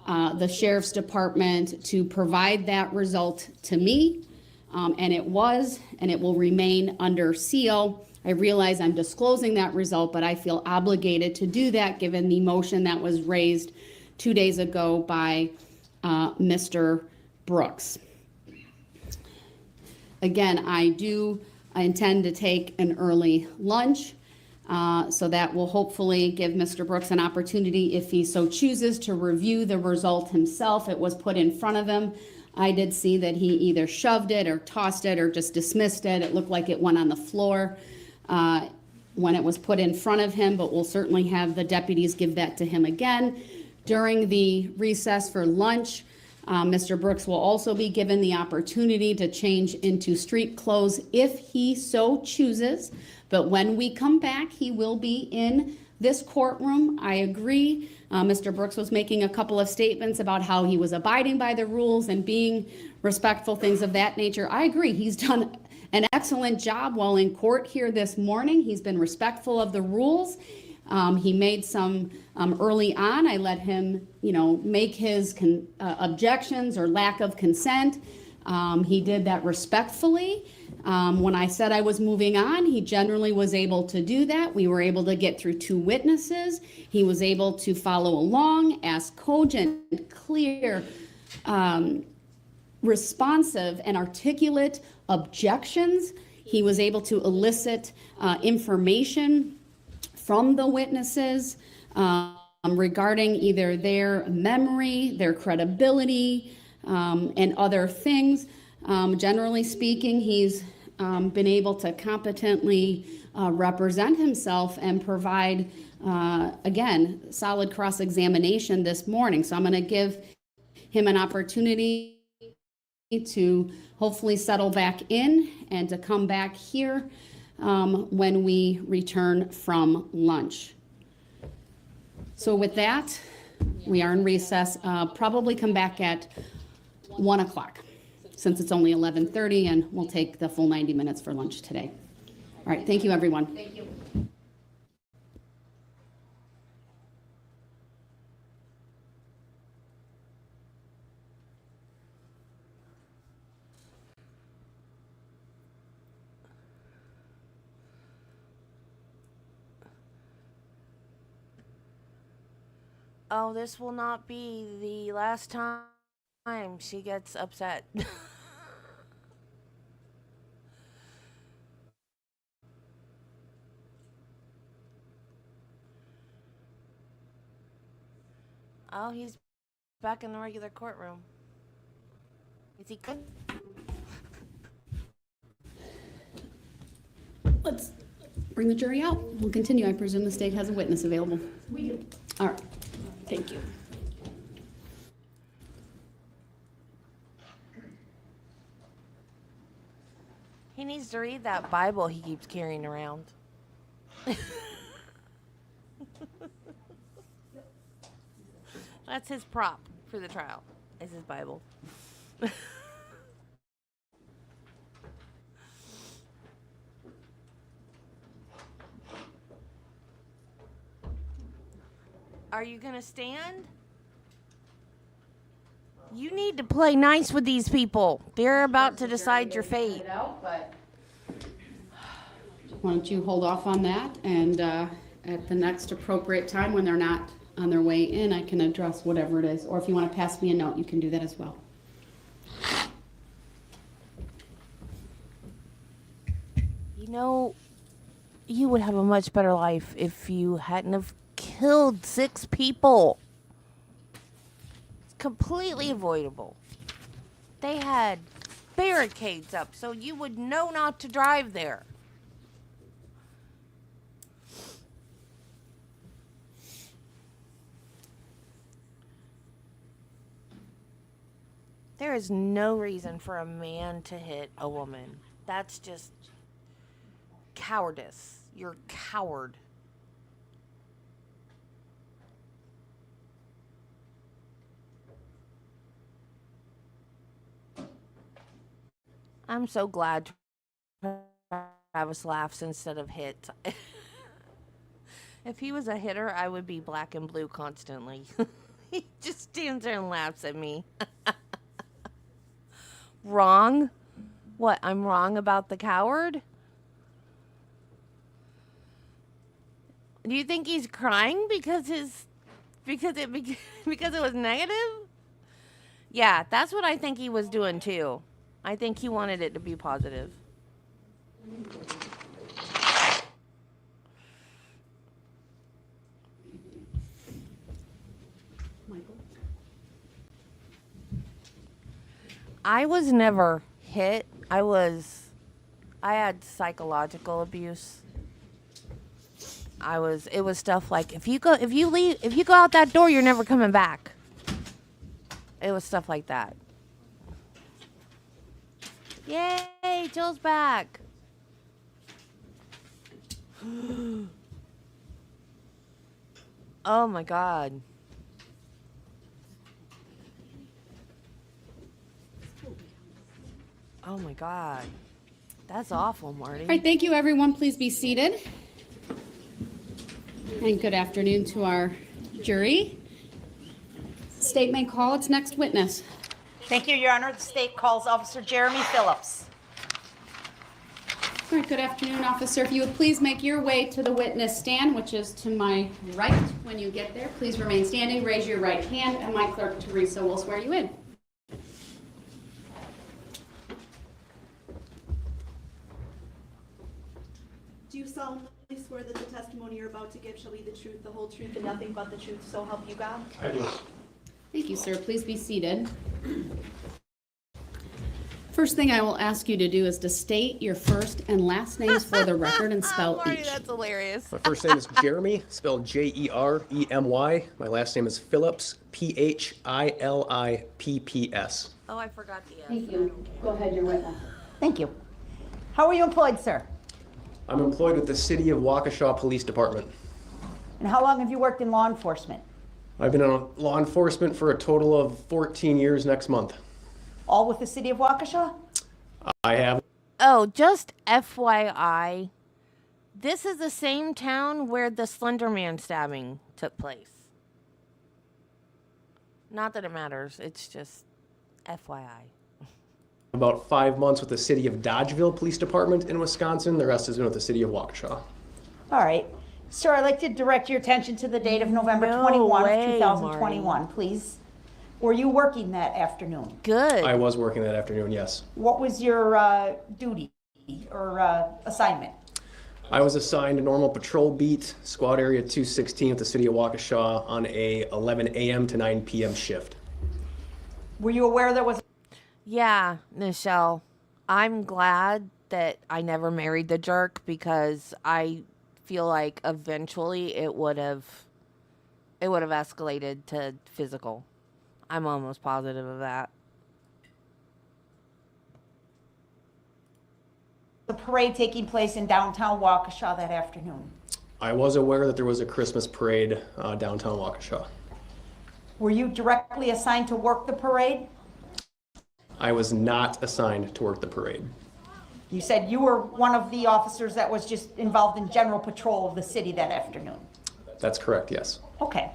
S2: the sheriff's department to provide that result to me. And it was, and it will remain under seal
S8: I realize I'm disclosing that result, but I feel obligated to do that given the motion that was raised 2 days ago by Mr. Brooks. Again, I intend to take an early lunch, so that will hopefully give Mr. Brooks an opportunity, if he so chooses, to review the result himself. It was put in front of him. I did see that he either shoved it or tossed it or just dismissed it. It looked like it went on the floor when it was put in front of him, but we'll certainly have the deputies give that to him again. During the recess for lunch, Mr. Brooks will also be given the opportunity to change into street clothes if he so chooses. But when we come back, he will be in this courtroom. I agree. Mr. Brooks was making a couple of statements about how he was abiding by the rules and being respectful, things of that nature. I agree. He's done an excellent job while in court here this morning. He's been respectful of the rules. He made some early on. I let him, make his objections or lack of consent. He did that respectfully. When I said I was moving on, he generally was able to do that. We were able to get through 2 witnesses. He was able to follow along, ask cogent, clear, responsive, and articulate objections. He was able to elicit information from the witnesses regarding either their memory, their credibility, and other things. Generally speaking, he's been able to competently represent himself and provide, again, solid cross-examination this morning. So I'm going to give him an opportunity to hopefully settle back in and to come back here when we return from lunch. So with that, we are in recess. Probably come back at 1 o'clock, since it's only 11:30, and we'll take the full 90 minutes for lunch today. All right, thank you, everyone.
S5: Thank you.
S1: Oh, this will not be the last time she gets upset. Oh, he's back in the regular courtroom. Is he good?
S8: Let's bring the jury out. We'll continue. I presume the state has a witness available.
S5: We do.
S8: All right, thank you.
S1: He needs to read that Bible he keeps carrying around. That's his prop for the trial, is his Bible. Are you gonna stand? You need to play nice with these people. They're about to decide your fate.
S8: Why don't you hold off on that, and at the next appropriate time when they're not on their way in, I can address whatever it is. Or if you want to pass me a note, you can do that as well.
S1: You would have a much better life if you hadn't have killed 6 people. It's completely avoidable. They had barricades up so you would know not to drive there. There is no reason for a man to hit a woman. That's just cowardice. You're a coward. I'm so glad Travis laughs instead of hits. If he was a hitter, I would be black and blue constantly. He just stands there and laughs at me. Wrong? What, I'm wrong about the coward? Do you think he's crying because it was negative? Yeah, that's what I think he was doing too. I think he wanted it to be positive.
S8: Michael?
S1: I was never hit. I had psychological abuse. It was stuff like if you go out that door, you're never coming back. It was stuff like that. Yay, Jill's back. Oh my God. Oh my God. That's awful, Marty.
S8: All right, thank you, everyone. Please be seated. And good afternoon to our jury. State may call its next witness.
S12: Thank you, Your Honor. The state calls Officer Jeremy Phillips.
S8: All right, good afternoon, officer. If you would please make your way to the witness stand, which is to my right when you get there. Please remain standing, raise your right hand, and my clerk, Teresa, will swear you in.
S5: Do you solemnly swear that the testimony you're about to give shall be the truth, the whole truth, and nothing but the truth, so help you God?
S6: I do.
S8: Thank you, sir. Please be seated. First thing I will ask you to do is to state your first and last names for the record and spell
S1: Marty,
S8: each.
S1: that's hilarious.
S11: My first name is Jeremy, spelled Jeremy. My last name is Phillips, Philipps.
S1: Oh, I forgot the
S8: Thank you. Go ahead, your witness.
S12: Thank you. How are you employed, sir?
S11: I'm employed with the City of Waukesha Police Department.
S12: And how long have you worked in law enforcement?
S11: I've been in law enforcement for a total of 14 years next month.
S12: All with the city of Waukesha?
S11: I have.
S1: Oh, just FYI, this is the same town where the Slender Man stabbing took place. Not that it matters, it's just FYI.
S11: About 5 months with the City of Dodgeville Police Department in Wisconsin. The rest has been with the City of Waukesha.
S12: All right. Sir, I'd like to direct your attention to the date of November
S1: No
S12: 21
S1: way,
S12: of 2021, please. Were you working that afternoon?
S1: Good.
S11: I was working that afternoon, yes.
S12: What was your duty or assignment?
S11: I was assigned a normal patrol beat, squad area 216 with the City of Waukesha on a 11 a.m. to 9 p.m. shift.
S12: Were you aware there was...
S1: Yeah, Michelle, I'm glad that I never married the jerk because I feel like eventually it would have escalated to physical. I'm almost positive of that.
S12: the parade taking place in downtown Waukesha that afternoon?
S11: I was aware that there was a Christmas parade downtown Waukesha.
S12: Were you directly assigned to work the parade?
S11: I was not assigned to work the parade.
S12: You said you were one of the officers that was just involved in general patrol of the city that afternoon.
S11: That's correct, yes.
S12: Okay.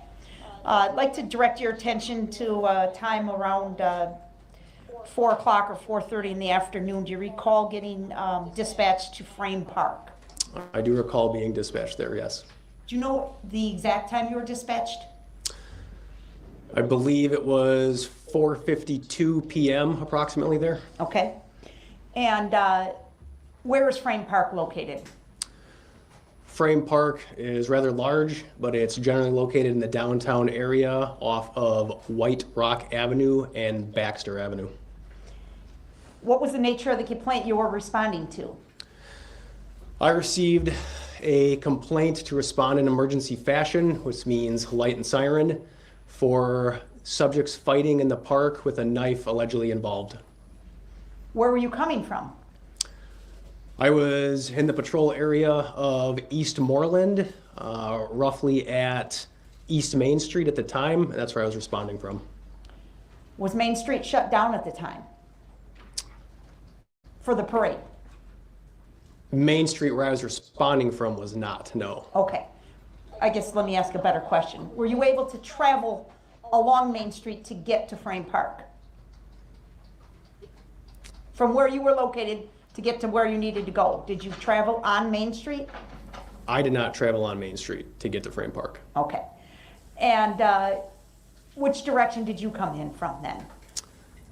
S12: I'd like to direct your attention to a time around 4 o'clock or 4:30 in the afternoon. Do you recall getting dispatched to Frame Park?
S11: I do recall being dispatched there, yes.
S12: Do you know the exact time you were dispatched?
S11: I believe it was 4:52 p.m. approximately there.
S12: Okay. And where is Frame Park located?
S11: Frame Park is rather large, but it's generally located in the downtown area off of White Rock Avenue and Baxter Avenue.
S12: What was the nature of the complaint you were responding to?
S11: I received a complaint to respond in emergency fashion, which means light and siren, for subjects fighting in the park with a knife allegedly involved.
S12: Where were you coming from?
S11: I was in the patrol area of East Moreland, roughly at East Main Street at the time. That's where I was responding from.
S12: Was Main Street shut down at the time for the parade?
S11: Main Street where I was responding from was not, no.
S12: Okay. I guess let me ask a better question. Were you able to travel along Main Street to get to Frame Park? From where you were located to get to where you needed to go, did you travel on Main Street?
S11: I did not travel on Main Street to get to Frame Park.
S12: Okay. And which direction did you come in from then?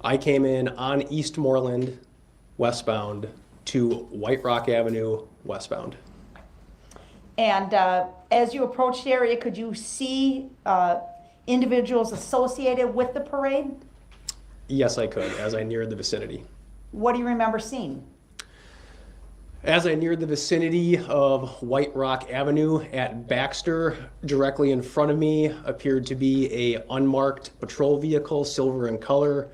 S11: I came in on Eastmoreland, westbound, to White Rock Avenue, westbound.
S12: And as you approached the area, could you see individuals associated with the parade?
S11: Yes, I could, as I neared the vicinity.
S12: What do you remember seeing?
S11: As I neared the vicinity of White Rock Avenue at Baxter, directly in front of me appeared to be a unmarked patrol vehicle, silver in color,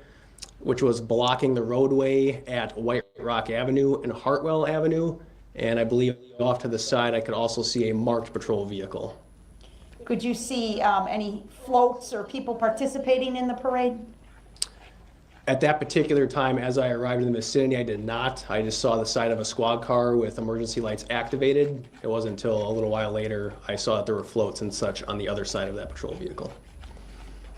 S11: which was blocking the roadway at White Rock Avenue and Hartwell Avenue. And I believe off to the side, I could also see a marked patrol vehicle.
S12: Could you see any floats or people participating in the parade?
S11: At that particular time, as I arrived in the vicinity, I did not. I just saw the side of a squad car with emergency lights activated. It wasn't until a little while later I saw that there were floats and such on the other side of that patrol vehicle.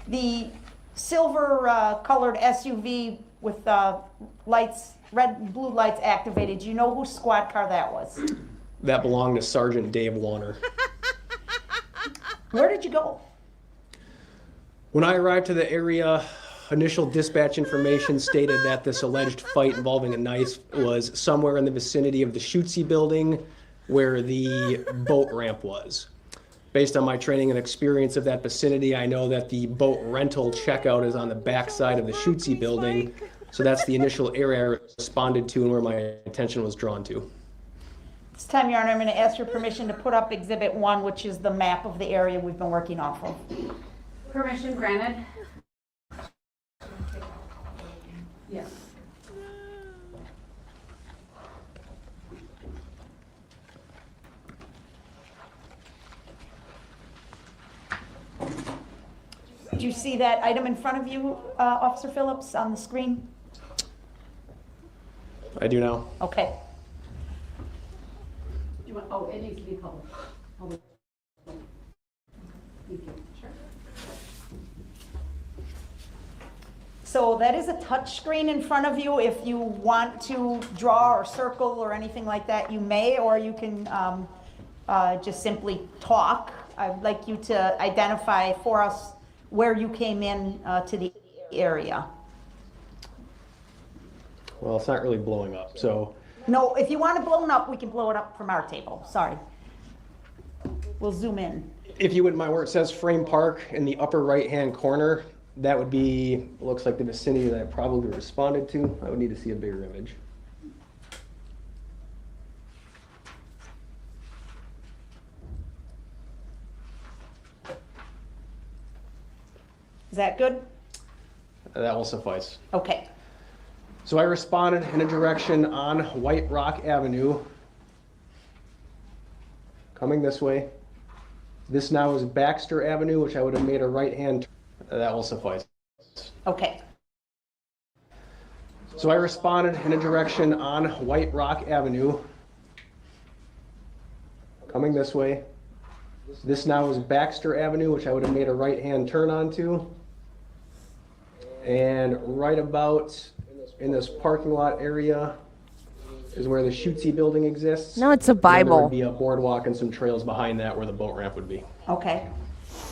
S12: The silver colored SUV with lights, red and blue lights activated, do you know whose squad car that was?
S11: That belonged to Sergeant Dave Warner.
S12: Where did you go?
S11: When I arrived to the area, initial dispatch information stated that this alleged fight involving a knife was somewhere in the vicinity of the Schutze building where the boat ramp was. Based on my training and experience of that vicinity, I know that the boat rental checkout is on the back side of the Schutze building. So that's the initial area I responded to and where my attention was drawn to.
S12: This time, Your Honor, I'm going to ask your permission to put up Exhibit 1, which is the map of the area we've been working off of.
S8: Permission granted. Yes.
S12: Do you see that item in front of you, Officer Phillips, on the screen?
S11: I do now.
S12: Okay.
S8: Oh, it needs to be public. Thank you. Sure.
S12: So that is a touch screen in front of you. If you want to draw or circle or anything like that, you may, or you can just simply talk. I'd like you to identify for us where you came in to the area.
S11: Well, it's not really blowing up, so.
S12: No, if you want it blown up, we can blow it up from our table. Sorry. We'll zoom in.
S11: If you wouldn't mind, where it says Frame Park in the upper right-hand corner, that would be, looks like the vicinity that I probably responded to. I would need to see a bigger image.
S12: Is that good?
S11: That will suffice.
S12: Okay.
S11: So I responded in a direction on White Rock Avenue, coming this way. This now is Baxter Avenue, which I would have made a right-hand turn. That will suffice.
S12: Okay.
S11: So I responded in a direction on White Rock Avenue, coming this way. This now is Baxter Avenue, which I would have made a right-hand turn onto. And right about in this parking lot area is where the Schutze building exists.
S1: No, it's a
S11: And then there
S1: Bible.
S11: would be a boardwalk and some trails behind that where the boat ramp would be.
S12: Okay.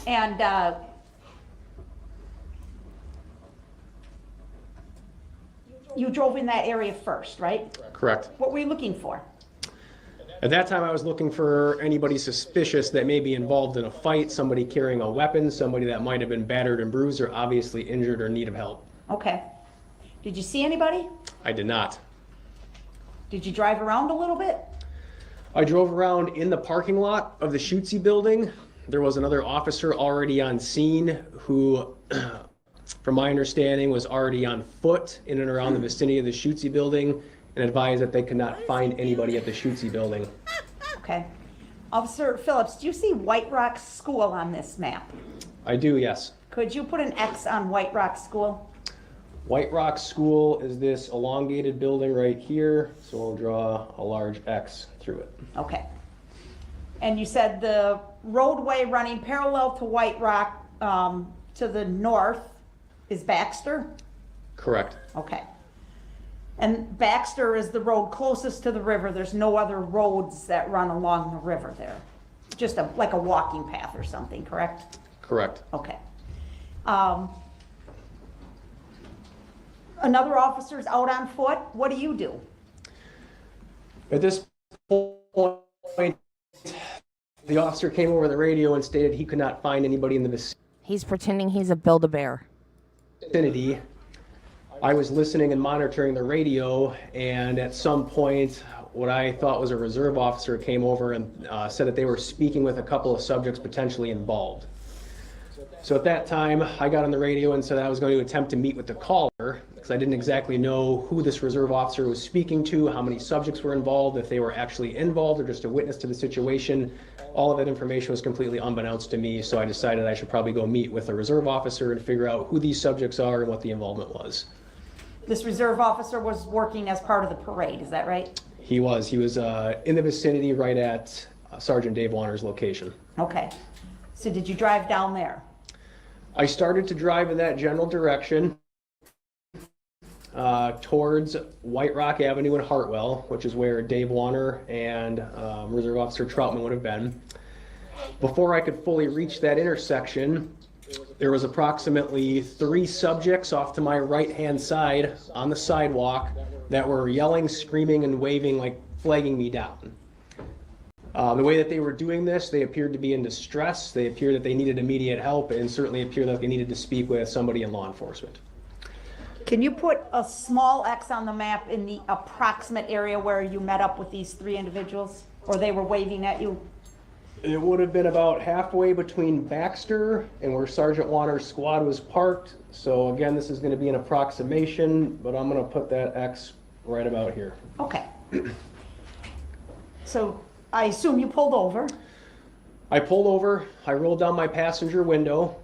S12: And you drove in that area first, right?
S11: Correct.
S12: What were you looking for?
S11: At that time, I was looking for anybody suspicious that may be involved in a fight, somebody carrying a weapon, somebody that might have been battered and bruised or obviously injured or in need of help.
S12: Okay. Did you see anybody?
S11: I did not.
S12: Did you drive around a little bit?
S11: I drove around in the parking lot of the Schutze building. There was another officer already on scene who, from my understanding, was already on foot in and around the vicinity of the Schutze building and advised that they could not find anybody at the Schutze building.
S12: Okay. Officer Phillips, do you see White Rock School on this map?
S11: I do, yes.
S12: Could you put an X on White Rock School?
S11: White Rock School is this elongated building right here, so we'll draw a large X through it.
S12: Okay. And you said the roadway running parallel to White Rock to the north is Baxter?
S11: Correct.
S12: Okay. And Baxter is the road closest to the river. There's no other roads that run along the river there. Just like a walking path or something, correct?
S11: Correct.
S12: Okay. Another officer's out on foot. What do you do?
S11: At this point, the officer came over the radio and stated he could not find anybody in the
S1: He's pretending he's a Build-A-Bear.
S11: vicinity. I was listening and monitoring the radio, and at some point, what I thought was a reserve officer came over and said that they were speaking with a couple of subjects potentially involved. So at that time, I got on the radio and said I was going to attempt to meet with the caller, because I didn't exactly know who this reserve officer was speaking to, how many subjects were involved, if they were actually involved or just a witness to the situation. All of that information was completely unbeknownst to me, so I decided I should probably go meet with a reserve officer and figure out who these subjects are and what the involvement was.
S12: This reserve officer was working as part of the parade, is that right?
S11: He was in the vicinity right at Sergeant Dave Warner's location.
S12: Okay. So did you drive down there?
S11: I started to drive in that general direction towards White Rock Avenue in Hartwell, which is where Dave Warner and Reserve Officer Troutman would have been. Before I could fully reach that intersection, there was approximately 3 subjects off to my right-hand side on the sidewalk that were yelling, screaming, and waving, like flagging me down. The way that they were doing this, they appeared to be in distress. They appeared that they needed immediate help, and certainly appeared like they needed to speak with somebody in law enforcement.
S12: Can you put a small X on the map in the approximate area where you met up with these 3 individuals? Or they were waving at you?
S11: It would have been about halfway between Baxter and where Sergeant Warner's squad was parked. So again, this is going to be an approximation, but I'm going to put that X right about here.
S12: Okay. So I assume you pulled over.
S11: I pulled over, I rolled down my passenger window,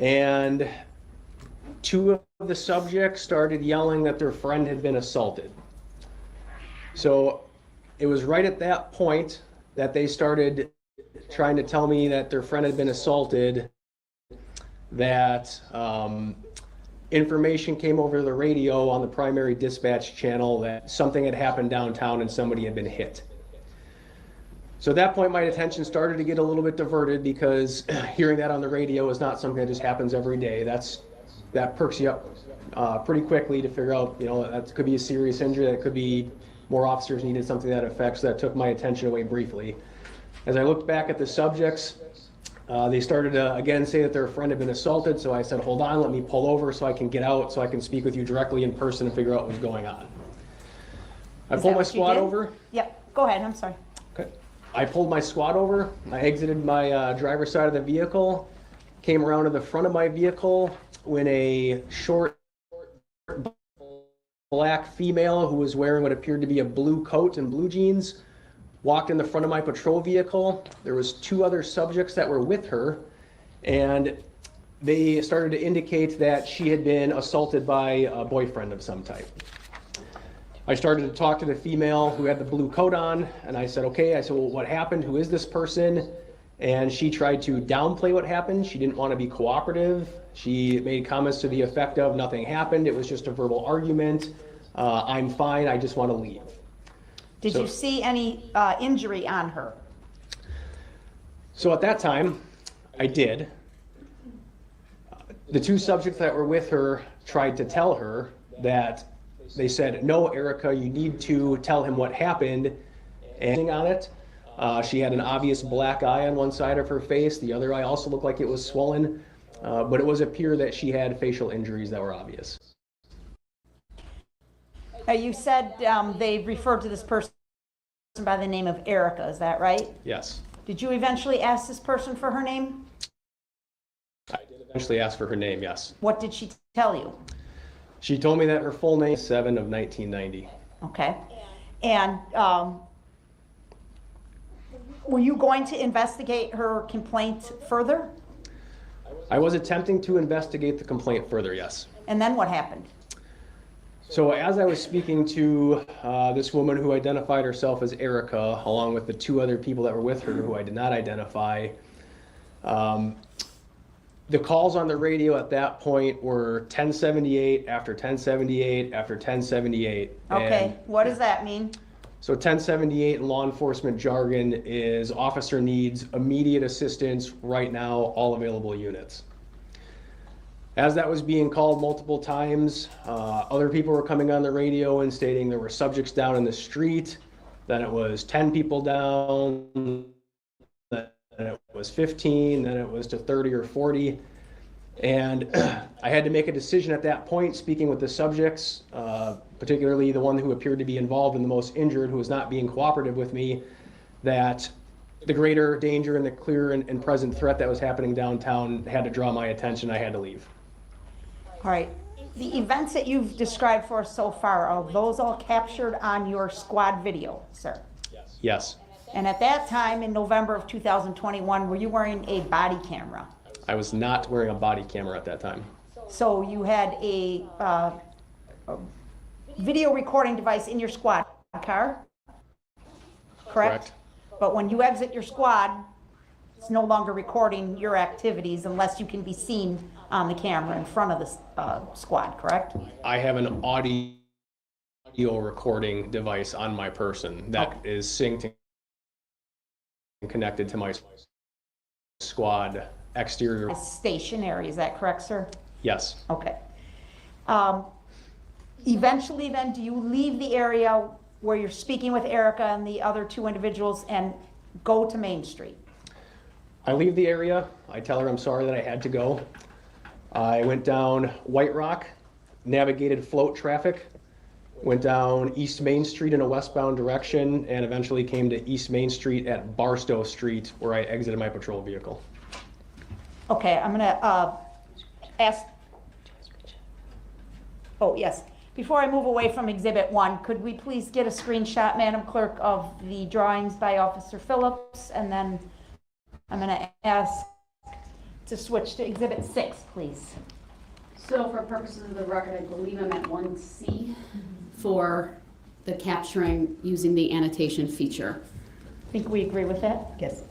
S11: and 2 of the subjects started yelling that their friend had been assaulted. So it was right at that point that they started trying to tell me that their friend had been assaulted, that information came over the radio on the primary dispatch channel that something had happened downtown and somebody had been hit. So at that point, my attention started to get a little bit diverted, because hearing that on the radio is not something that just happens every day. That perks you up pretty quickly to figure out, that could be a serious injury, that could be more officers needed, something to that effect. So that took my attention away briefly. As I looked back at the subjects, they started to again say that their friend had been assaulted. So I said, hold on, let me pull over so I can get out, so I can speak with you directly in person and figure out what was going on. I pulled my squad over.
S12: Yep, go ahead, I'm sorry.
S11: Okay. I pulled my squad over. I exited my driver's side of the vehicle, came around to the front of my vehicle when a short black female who was wearing what appeared to be a blue coat and blue jeans walked in the front of my patrol vehicle. There was 2 other subjects that were with her, and they started to indicate that she had been assaulted by a boyfriend of some type. I started to talk to the female who had the blue coat on, and I said, okay, well, what happened? Who is this person? And she tried to downplay what happened. She didn't want to be cooperative. She made comments to the effect of, nothing happened, it was just a verbal argument, I'm fine, I just want to leave.
S12: Did you see any injury on her?
S11: So at that time, I did. The 2 subjects that were with her tried to tell her that, they said, no, Erica, you need to tell him what happened, and on it. She had an obvious black eye on one side of her face. The other eye also looked like it was swollen, but it was appear that she had facial injuries that were obvious.
S12: You said they referred to this person by the name of Erica, is that right?
S11: Yes.
S12: Did you eventually ask this person for her name?
S11: I did eventually ask for her name, yes.
S12: What did she tell you?
S11: She told me that her full name is 7 of 1990.
S12: Okay. And were you going to investigate her complaint further?
S11: I was attempting to investigate the complaint further, yes.
S12: And then what happened?
S11: So as I was speaking to this woman who identified herself as Erica, along with the 2 other people that were with her who I did not identify, The calls on the radio at that point were 1078 after 1078 after 1078.
S12: Okay,
S11: And
S12: what does that mean?
S11: so 1078 in law enforcement jargon is officer needs immediate assistance right now, all available units. As that was being called multiple times, other people were coming on the radio and stating there were subjects down in the street, then it was 10 people down, then it was 15, then it was to 30 or 40. And I had to make a decision at that point, speaking with the subjects, particularly the one who appeared to be involved and the most injured, who was not being cooperative with me, that the greater danger and the clear and present threat that was happening downtown had to draw my attention. I had to leave.
S12: All right, the events that you've described for us so far, are those all captured on your squad video, sir?
S11: Yes,
S12: And at that time, in November of 2021, were you wearing a body camera?
S11: I was not wearing a body camera at that time.
S12: So you had a video recording device in your squad car, correct? But when you exit your squad, it's no longer recording your activities unless you can be seen on the camera in front of the squad, correct?
S11: I have an audio recording device on my person that is synced and connected to my squad exterior.
S12: Stationary, is that correct, sir?
S11: Yes.
S12: Okay. Eventually then, do you leave the area where you're speaking with Erica and the other two individuals and go to Main Street?
S11: I leave the area. I tell her I'm sorry that I had to go. I went down White Rock, navigated float traffic, went down East Main Street in a westbound direction, and eventually came to East Main Street at Barstow Street, where I exited my patrol vehicle.
S12: Okay, I'm gonna ask, oh yes, before I move away from Exhibit 1, could we please get a screenshot, Madam Clerk, of the drawings by Officer Phillips? And then I'm gonna ask to switch to Exhibit 6, please.
S8: So for purposes of the record, I believe I'm at 1C for the capturing using the annotation feature.
S12: Think we agree with that? Yes.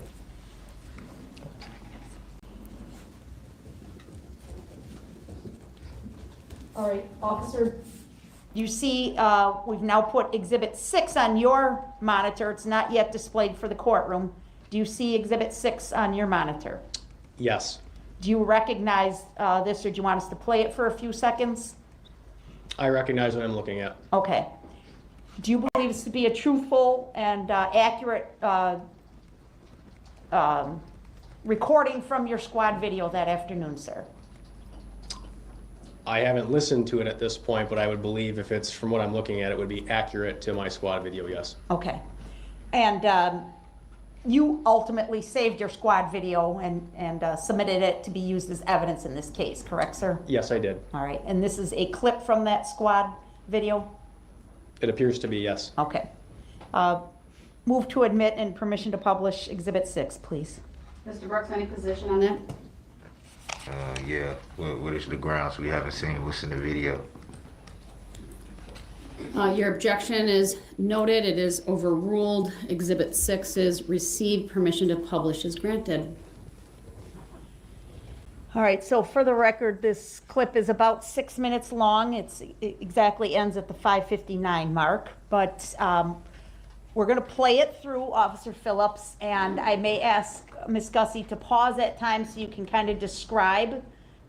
S12: All right, Officer, you see we've now put Exhibit 6 on your monitor. It's not yet displayed for the courtroom. Do you see Exhibit 6 on your monitor?
S11: Yes.
S12: Do you recognize this, or do you want us to play it for a few seconds?
S11: I recognize what I'm looking at.
S12: Okay. Do you believe this to be a truthful and accurate recording from your squad video that afternoon, sir?
S11: I haven't listened to it at this point, but I would believe if it's from what I'm looking at, it would be accurate to my squad video, yes.
S12: Okay. And you ultimately saved your squad video and submitted it to be used as evidence in this case, correct, sir?
S11: Yes, I did.
S12: All right. And this is a clip from that squad video?
S11: It appears to be, yes.
S12: Okay. Move to admit and permission to publish Exhibit 6, please.
S8: Mr. Brooks, any position on that?
S4: Yeah. What is the grounds? We haven't seen what's in the video.
S8: Your objection is noted. It is overruled. Exhibit 6 is received. Permission to publish is granted.
S12: All right, so for the record, this clip is about 6 minutes long. It exactly ends at the 5:59 mark, but we're going to play it through, Officer Phillips, and I may ask Ms. Gussie to pause at times so you can kind of describe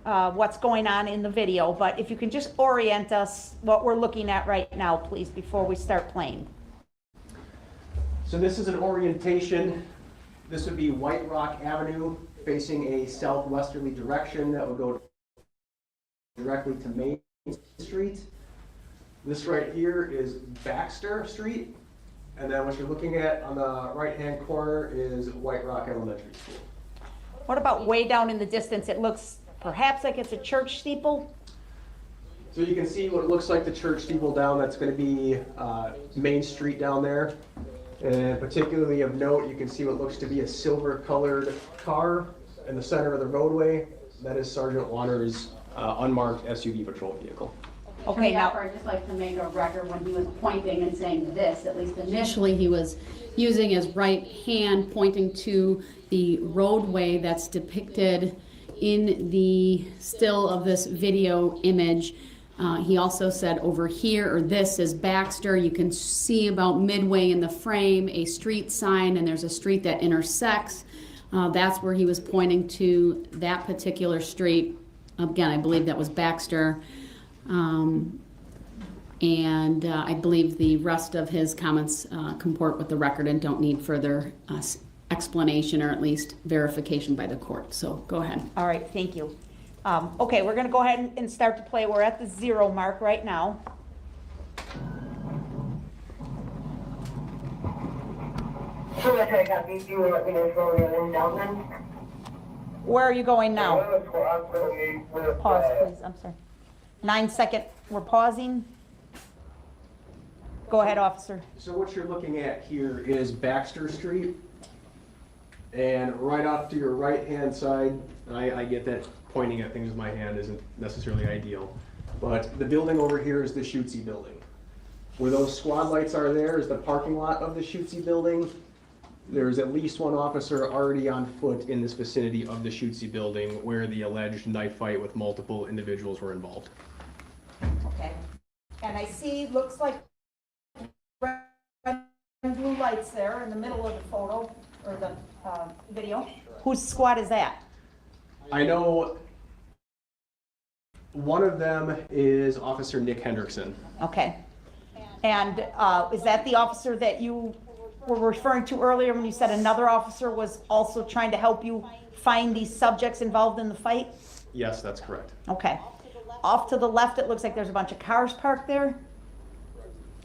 S12: what's going on in the video. But if you can just orient us what we're looking at right now, please, before we start playing.
S11: So this is an orientation. This would be White Rock Avenue facing a southwesterly direction that would go directly to Main Street. This right here is Baxter Street. And then what you're looking at on the right-hand corner is White Rock Elementary School.
S12: What about way down in the distance? It looks perhaps like it's a church steeple.
S11: So you can see what looks like the church steeple down. That's going to be Main Street down there. And particularly of note, you can see what looks to be a silver-colored car in the center of the roadway. That is Sergeant Warner's unmarked SUV patrol vehicle.
S12: Okay, now
S8: I'd just like to make a record when he was pointing and saying this, at least initially, he was using his right hand pointing to the roadway that's depicted in the still of this video image, he also said over here, or this is Baxter. You can see about midway in the frame a street sign, and there's a street that intersects. That's where he was pointing to, that particular street. Again, I believe that was Baxter. And I believe the rest of his comments comport with the record and don't need further explanation or at least verification by the court. So go ahead.
S12: All right, thank you. Okay, we're gonna go ahead and start to play. We're at the 0 mark right now. Where are you going now? Pause, please, I'm sorry. 9 second, we're pausing. Go ahead, officer.
S11: So what you're looking at here is Baxter Street. And right off to your right-hand side, I get that pointing at things with my hand isn't necessarily ideal, but the building over here is the Schutze building. Where those squad lights are there is the parking lot of the Schutze building. There's at least one officer already on foot in this vicinity of the Schutze building where the alleged knife fight with multiple individuals were involved.
S12: Okay. And I see, looks like red and blue lights there in the middle of the photo, or the video. Whose squad is that?
S11: I know one of them is Officer Nick Hendrickson.
S12: Okay. And is that the officer that you were referring to earlier when you said another officer was also trying to help you find these subjects involved in the fight?
S11: Yes, that's correct.
S12: Okay. Off to the left, it looks like there's a bunch of cars parked there.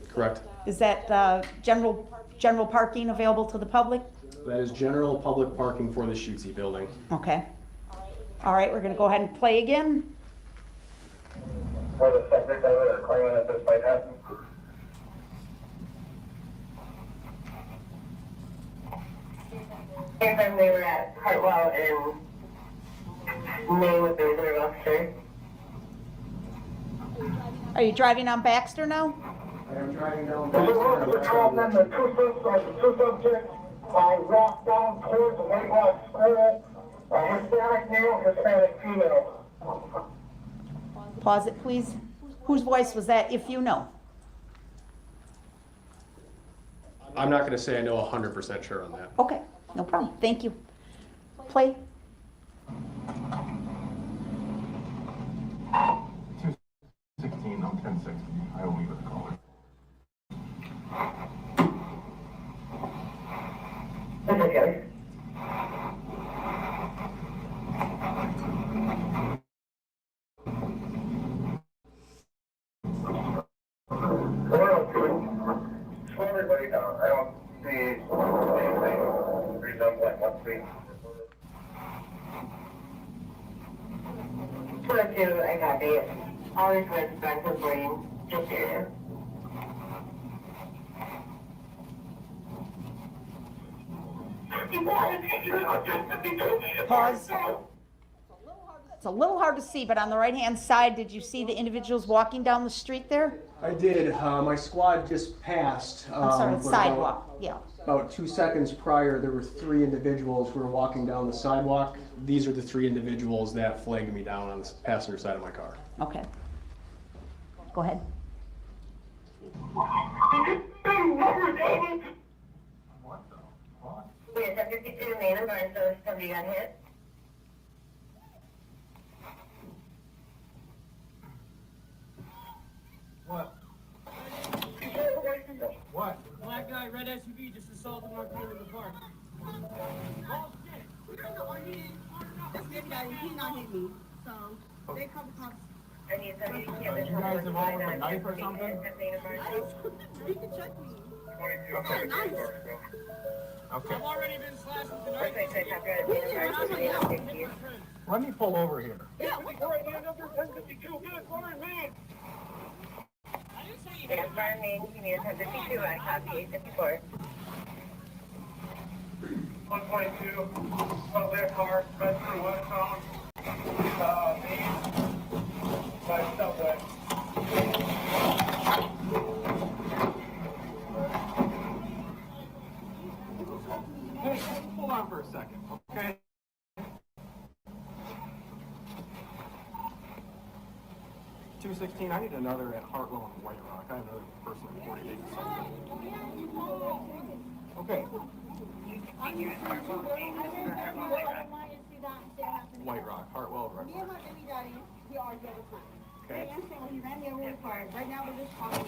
S11: Correct.
S12: Is that general parking available to the public?
S11: That is general public parking for the Schutze building.
S12: Okay. All right, we're going to go ahead and play again.
S13: For the subject that are claiming that this fight happened. Same time they were at Hartwell and May with the reserve officer.
S12: Are you driving on Baxter now?
S11: I am driving down
S13: The two subjects walked down towards the White Rock School. Hispanic male, Hispanic female.
S12: Pause it, please. Whose voice was that, if you know?
S11: I'm not going to say I know 100% sure on that.
S12: Okay, no problem. Thank you. Play.
S13: 216 on 1060. I will meet with the caller. That's okay. Slow everybody down. I don't see anything resembling what's being. I got it. All this was back to brain. Just here.
S12: Pause. It's a little hard to see, but on the right-hand side, did you see the individuals walking down the street there?
S11: I did. My squad just passed.
S12: I'm sorry, the sidewalk, yeah.
S11: About 2 seconds prior, there were 3 individuals who were walking down the sidewalk. These are the 3 individuals that flagged me down on the passenger side of my car.
S12: Okay. Go ahead.
S13: Yes, after 52 main and burn, so somebody got hit. What? What? Black guy, red SUV just assaulted our kid in the park. Oh shit! This good guy, he not hit me, so they called the cops. And you said you guys involved with a knife or something? You can check me. 22. Okay. Nice. Okay. I've already been slashed with the knife. Let me pull over here. Yeah, what? Yeah, fire main, give me a 1052, I copy 854. 122, out there car, right through westbound, main, by subway. Hey, hold on for a second, okay?
S14: 216, I need another at Hartwell and White Rock. I have another person at 48 and something. Okay. White Rock, Hartwell, White Rock. Okay.
S13: Right now we're just talking.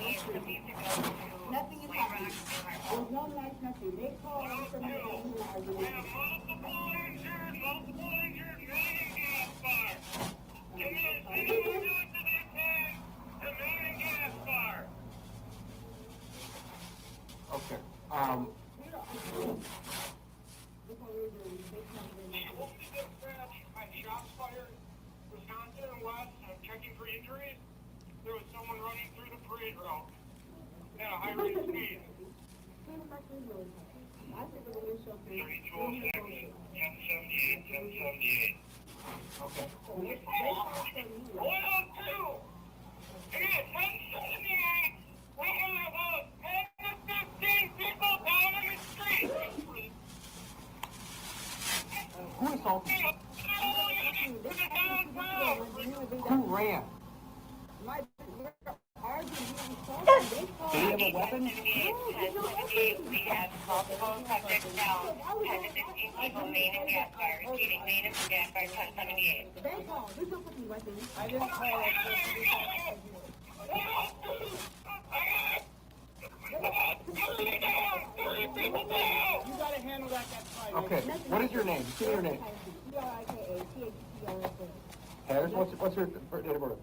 S13: Nothing is happening. There's no lights, nothing. They call from the
S14: Okay. Shots fired, Wisconsin and West. I'm checking for injuries. There was someone running through the parade route at a high rate of speed. 3206, 1078, 1078. Okay. 102. Again, 1078. We have about 10 to 15 people down in the street. Who assaulted? Who ran? Do you have a weapon?
S13: We have multiple subjects down. 10 to 15 people made in gas fire. Receiving made in gas fire 1078.
S14: I didn't call it. You gotta handle that fight. Okay. What is your name? Give me your name. Harris, what's your date of birth?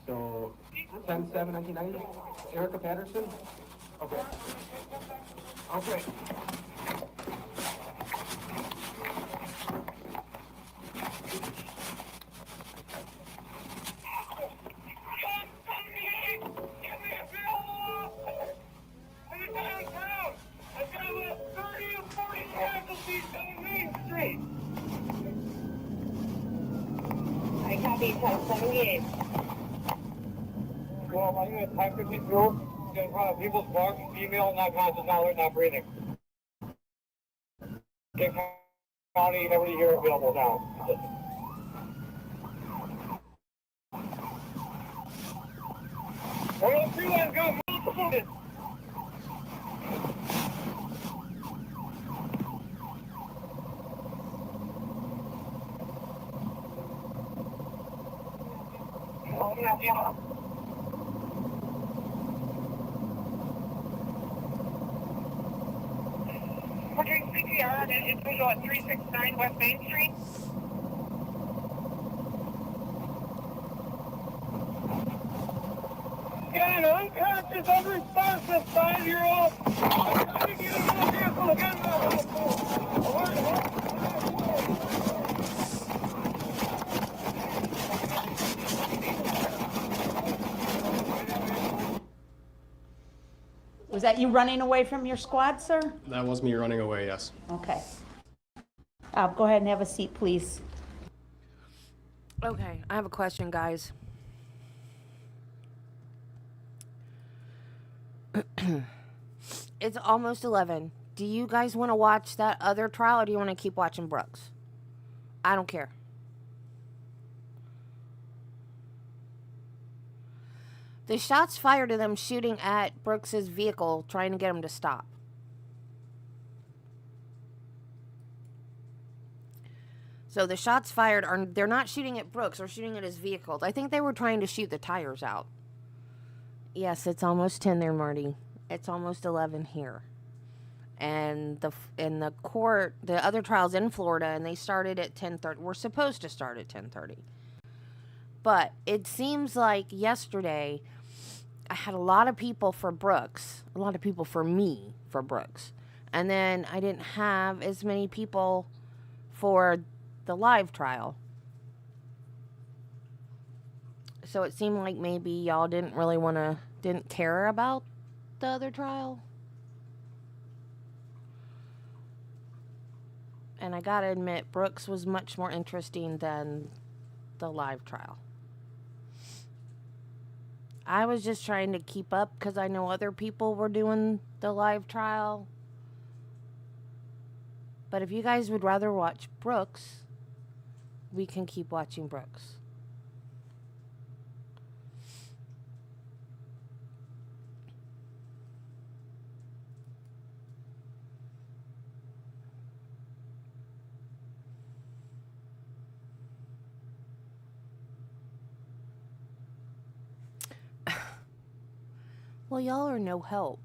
S14: So, 10/7/1990? Erica Patterson? Okay. Okay.
S13: I copy 1078.
S14: Well, I'm going to type 52. Going to people's parks, female, not conscious, not alert, not breathing. King County, everybody here available now. We're on 3 lines, go, move it.
S13: We're doing CPR on an individual at 369 West Main Street.
S14: Got an unconscious, unresponsive 5-year-old. I'm trying to get him in the vehicle again.
S12: Was that you running away from your squad, sir?
S11: That was me running away, yes.
S12: Okay. Go ahead and have a seat, please.
S1: Okay, I have a question, guys. It's almost 11. Do you guys want to watch that other trial, or do you want to keep watching Brooks? I don't care. The shots fired of them shooting at Brooks's vehicle, trying to get him to stop. So the shots fired they're not shooting at Brooks, they're shooting at his vehicle. I think they were trying to shoot the tires out. Yes, it's almost 10 there, Marty. It's almost 11 here. And in the court, the other trial's in Florida, and they started at 10:30. We're supposed to start at 10:30. But it seems like yesterday I had a lot of people for Brooks, a lot of people for me for Brooks. And then I didn't have as many people for the live trial. So it seemed like maybe y'all didn't care about the other trial. And I gotta admit, Brooks was much more interesting than the live trial. I was just trying to keep up because I know other people were doing the live trial. But if you guys would rather watch Brooks, we can keep watching Brooks. Well, y'all are no help.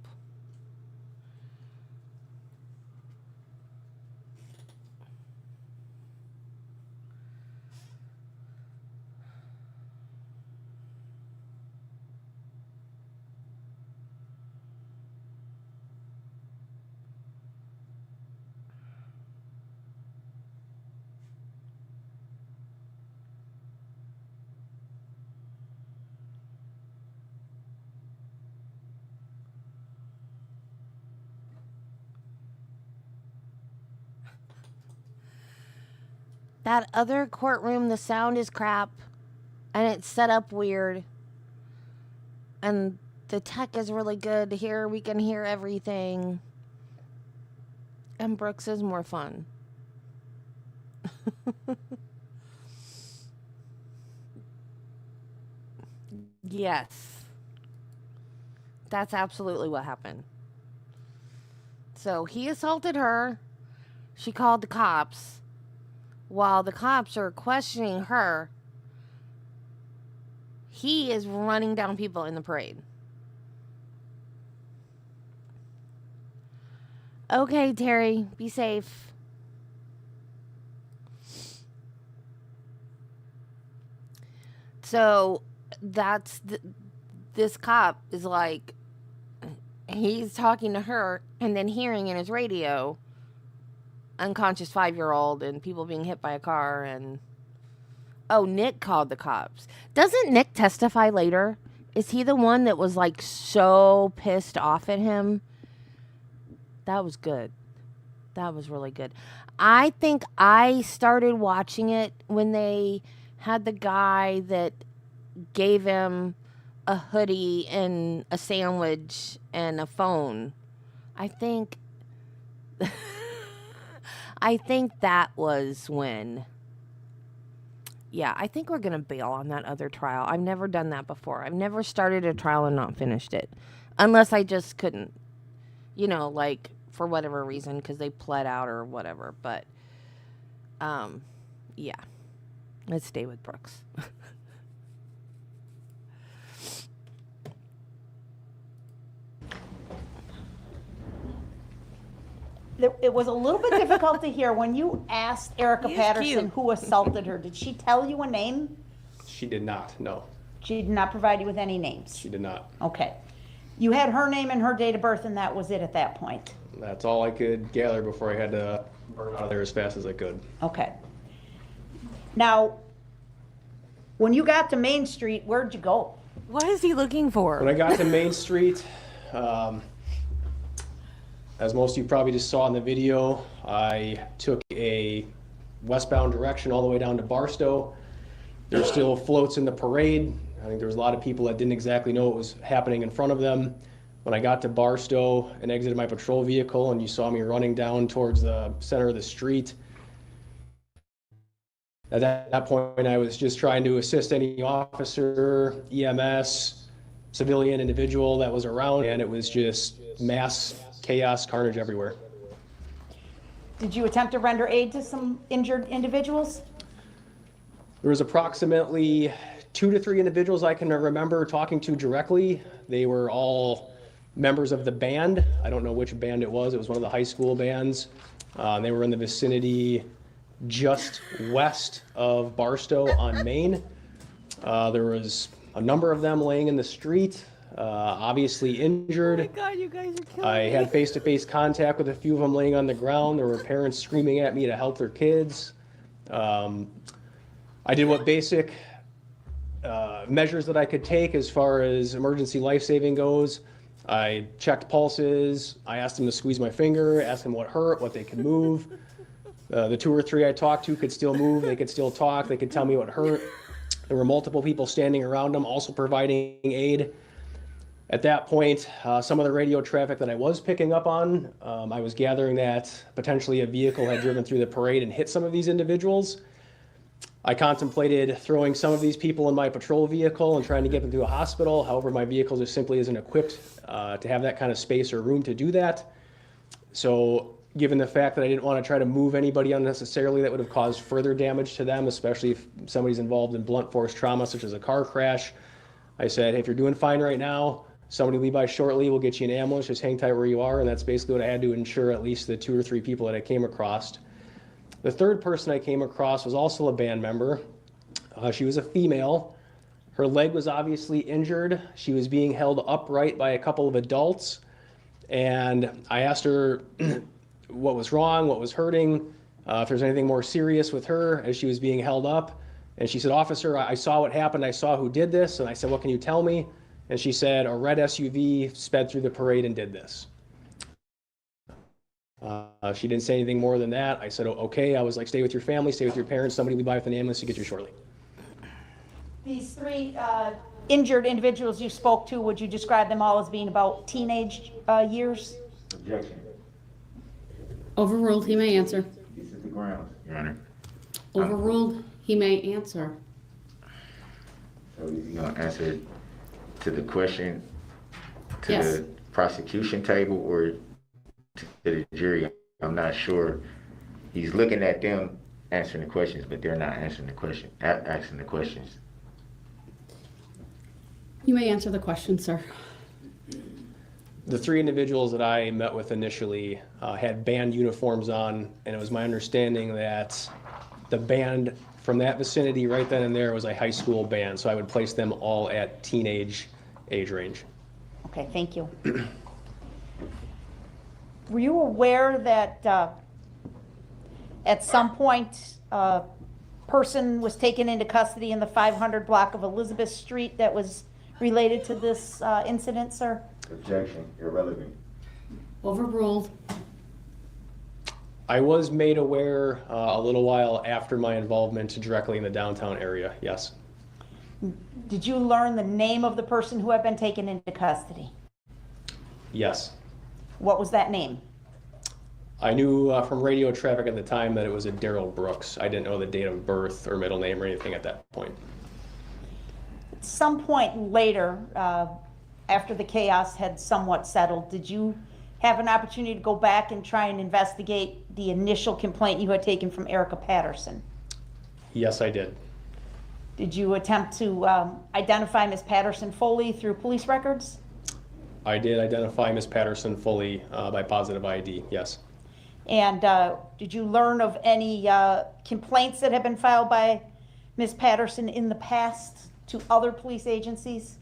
S1: That other courtroom, the sound is crap, and it's set up weird, and the tech is really good. Here we can hear everything, and Brooks is more fun. Yes, that's absolutely what happened. So he assaulted her. She called the cops. While the cops are questioning her, he is running down people in the parade. Okay, Terry, be safe. So that's this cop is like, he's talking to her and then hearing in his radio unconscious 5-year-old and people being hit by a car. And Nick called the cops. Doesn't Nick testify later? Is he the one that was like so pissed off at him? That was good. That was really good. I think I started watching it when they had the guy that gave him a hoodie and a sandwich and a phone. I think that was when. Yeah, I think we're going to bail on that other trial. I've never done that before. I've never started a trial and not finished it. Unless I just couldn't. Like, for whatever reason, because they pled out or whatever. But, yeah. Let's stay with Brooks.
S12: It was a little bit difficult to hear when you asked Erica
S1: He's
S12: Patterson
S1: cute.
S12: who assaulted her. Did she tell you a name?
S11: She did not, no.
S12: She did not provide you with any names.
S11: She did not.
S12: Okay. You had her name and her date of birth, and that was it at that point.
S11: That's all I could gather before I had to burn out of there as fast as I could.
S12: Okay. Now, when you got to Main Street, where'd you go?
S1: What is he looking for?
S11: When I got to Main Street, as most of you probably just saw in the video, I took a westbound direction all the way down to Barstow. There's still floats in the parade. I think there was a lot of people that didn't exactly know what was happening in front of them. When I got to Barstow and exited my patrol vehicle and you saw me running down towards the center of the street, at that point I was just trying to assist any officer, EMS, civilian individual that was around, and it was just mass chaos, carnage everywhere.
S12: Did you attempt to render aid to some injured individuals?
S11: There was approximately 2 to 3 individuals I can remember talking to directly. They were all members of the band. I don't know which band it was. It was one of the high school bands. They were in the vicinity just west of Barstow on Main. There was a number of them laying in the street, obviously injured.
S1: Oh my God, you guys are killing
S11: I
S1: me.
S11: had face-to-face contact with a few of them laying on the ground. There were parents screaming at me to help their kids. I did what basic measures that I could take as far as emergency life-saving goes. I checked pulses. I asked them to squeeze my finger, asked them what hurt, what they could move. The 2 or 3 I talked to could still move. They could still talk. They could tell me what hurt. There were multiple people standing around them, also providing aid. At that point, some of the radio traffic that I was picking up on, I was gathering that potentially a vehicle had driven through the parade and hit some of these individuals. I contemplated throwing some of these people in my patrol vehicle and trying to get them to a hospital. However, my vehicle just simply isn't equipped to have that kind of space or room to do that. So given the fact that I didn't want to try to move anybody unnecessarily that would have caused further damage to them, especially if somebody's involved in blunt force trauma such as a car crash, I said, hey, if you're doing fine right now, somebody will be by shortly, we'll get you an ambulance, just hang tight where you are. And that's basically what I had to ensure at least the 2 or 3 people that I came across. The third person I came across was also a band member. She was a female. Her leg was obviously injured. She was being held upright by a couple of adults. And I asked her what was wrong, what was hurting, if there's anything more serious with her as she was being held up. And she said, officer, I saw what happened. I saw who did this. And I said, what can you tell me? And she said, a red SUV sped through the parade and did this. She didn't say anything more than that. I said, okay. I was like, stay with your family, stay with your parents. Somebody will be by with an ambulance to get you shortly.
S12: These 3 injured individuals you spoke to, would you describe them all as being about teenage years?
S4: Objection.
S8: Overruled, he may answer.
S4: This is the grounds, Your Honor.
S8: Overruled, he may answer.
S4: So is he gonna answer to the question to
S8: Yes.
S4: the prosecution table or to the jury? I'm not sure. He's looking at them answering the questions, but they're not answering the question, asking the questions.
S8: You may answer the question, sir.
S11: The 3 individuals that I met with initially had band uniforms on, and it was my understanding that the band from that vicinity right then and there was a high school band, so I would place them all at teenage age range.
S12: Okay, thank you. Were you aware that at some point a person was taken into custody in the 500 block of Elizabeth Street that was related to this incident, sir?
S4: Objection, irrelevant.
S8: Overruled.
S11: I was made aware a little while after my involvement directly in the downtown area, yes.
S12: Did you learn the name of the person who had been taken into custody?
S11: Yes.
S12: What was that name?
S11: I knew from radio traffic at the time that it was a Darrell Brooks. I didn't know the date of birth or middle name or anything at that point.
S12: At some point later, after the chaos had somewhat settled, did you have an opportunity to go back and try and investigate the initial complaint you had taken from Erica Patterson?
S11: Yes, I did.
S12: Did you attempt to identify Ms. Patterson fully through police records?
S11: I did identify Ms. Patterson fully by positive ID, yes.
S12: And did you learn of any complaints that have been filed by Ms. Patterson in the past to other police agencies?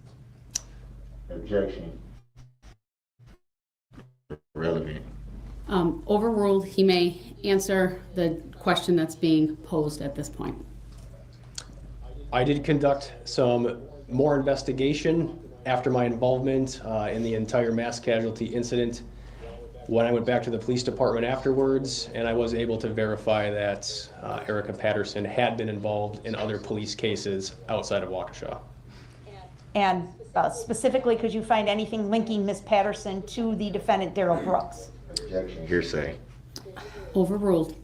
S4: Objection. Irrelevant.
S8: Overruled, he may answer the question that's being posed at this point.
S11: I did conduct some more investigation after my involvement in the entire mass casualty incident. When I went back to the police department afterwards, and I was able to verify that Erica Patterson had been involved in other police cases outside of Waukesha.
S12: And specifically, could you find anything linking Ms. Patterson to the defendant, Darrell Brooks?
S4: Objection. Hearsay.
S8: Overruled.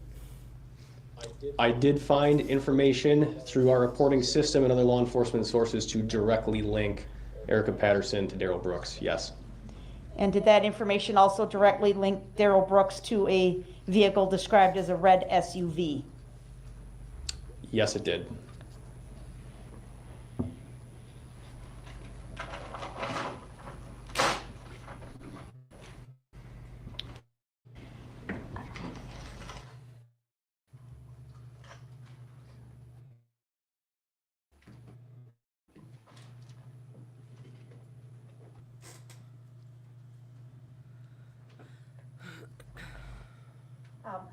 S11: I did find information through our reporting system and other law enforcement sources to directly link Erica Patterson to Darrell Brooks, yes.
S12: And did that information also directly link Darrell Brooks to a vehicle described as a red SUV?
S11: Yes, it did.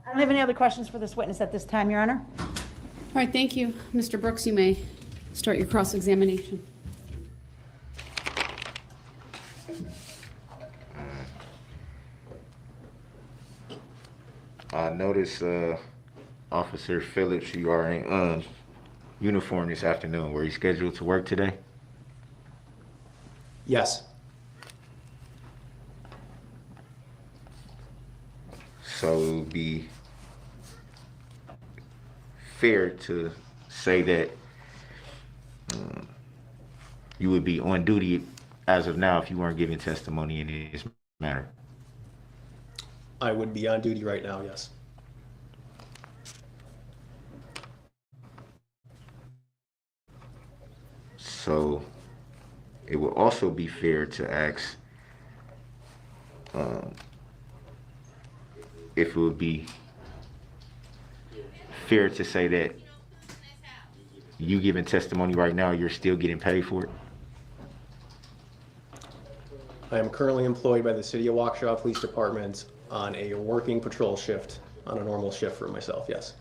S12: I don't have any other questions for this witness at this time, Your Honor.
S8: All right, thank you. Mr. Brooks, you may start your cross-examination.
S4: I noticed, Officer Phillips, you are in uniform this afternoon. Were you scheduled to work today?
S11: Yes.
S4: So it would be fair to say that you would be on duty as of now if you weren't giving testimony in this matter?
S11: I would be on duty right now, yes.
S4: So it would also be fair to ask if it would be fair to say that you giving testimony right now, you're still getting paid for it?
S11: I am currently employed by the City of Waukesha Police Department on a working patrol shift, on a normal shift for myself, yes.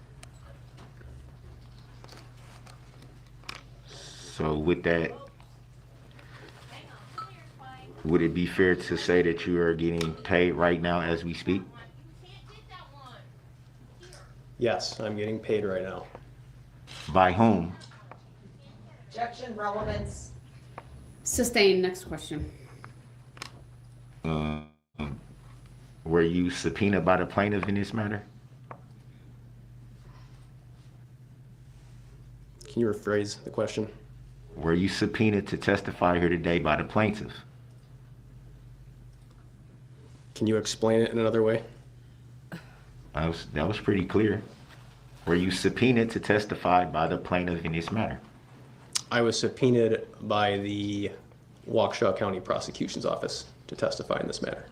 S4: So with that, would it be fair to say that you are getting paid right now as we speak?
S11: Yes, I'm getting paid right now.
S4: By whom?
S12: Objection, relevance.
S8: Sustained. Next question.
S4: Were you subpoenaed by the plaintiff in this matter?
S11: Can you rephrase the question?
S4: Were you subpoenaed to testify here today by the plaintiff?
S11: Can you explain it in another way?
S4: That was pretty clear. Were you subpoenaed to testify by the plaintiff in this matter?
S11: I was subpoenaed by the Waukesha County Prosecution's Office to testify in this matter.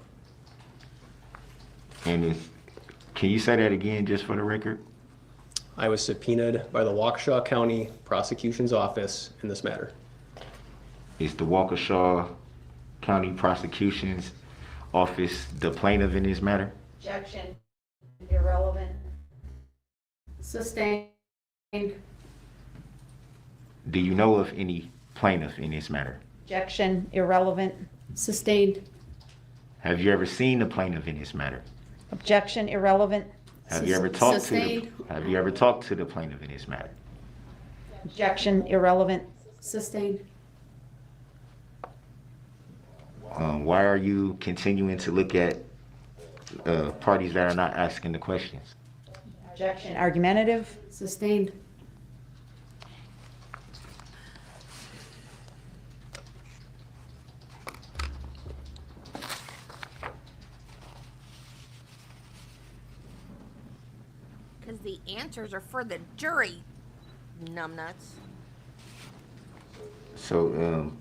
S4: And can you say that again just for the record?
S11: I was subpoenaed by the Waukesha County Prosecution's Office in this matter.
S4: Is the Waukesha County Prosecution's Office the plaintiff in this matter?
S12: Objection, irrelevant.
S8: Sustained.
S4: Do you know of any plaintiff in this matter?
S12: Objection, irrelevant.
S8: Sustained.
S4: Have you ever seen the plaintiff in this matter?
S12: Objection, irrelevant.
S4: Have you ever talked
S8: Sustained.
S4: have you ever talked to the plaintiff in this matter?
S12: Objection, irrelevant.
S8: Sustained.
S4: Why are you continuing to look at parties that are not asking the questions?
S12: Objection, argumentative.
S8: Sustained.
S1: Because the answers are for the jury, numbnuts.
S4: So,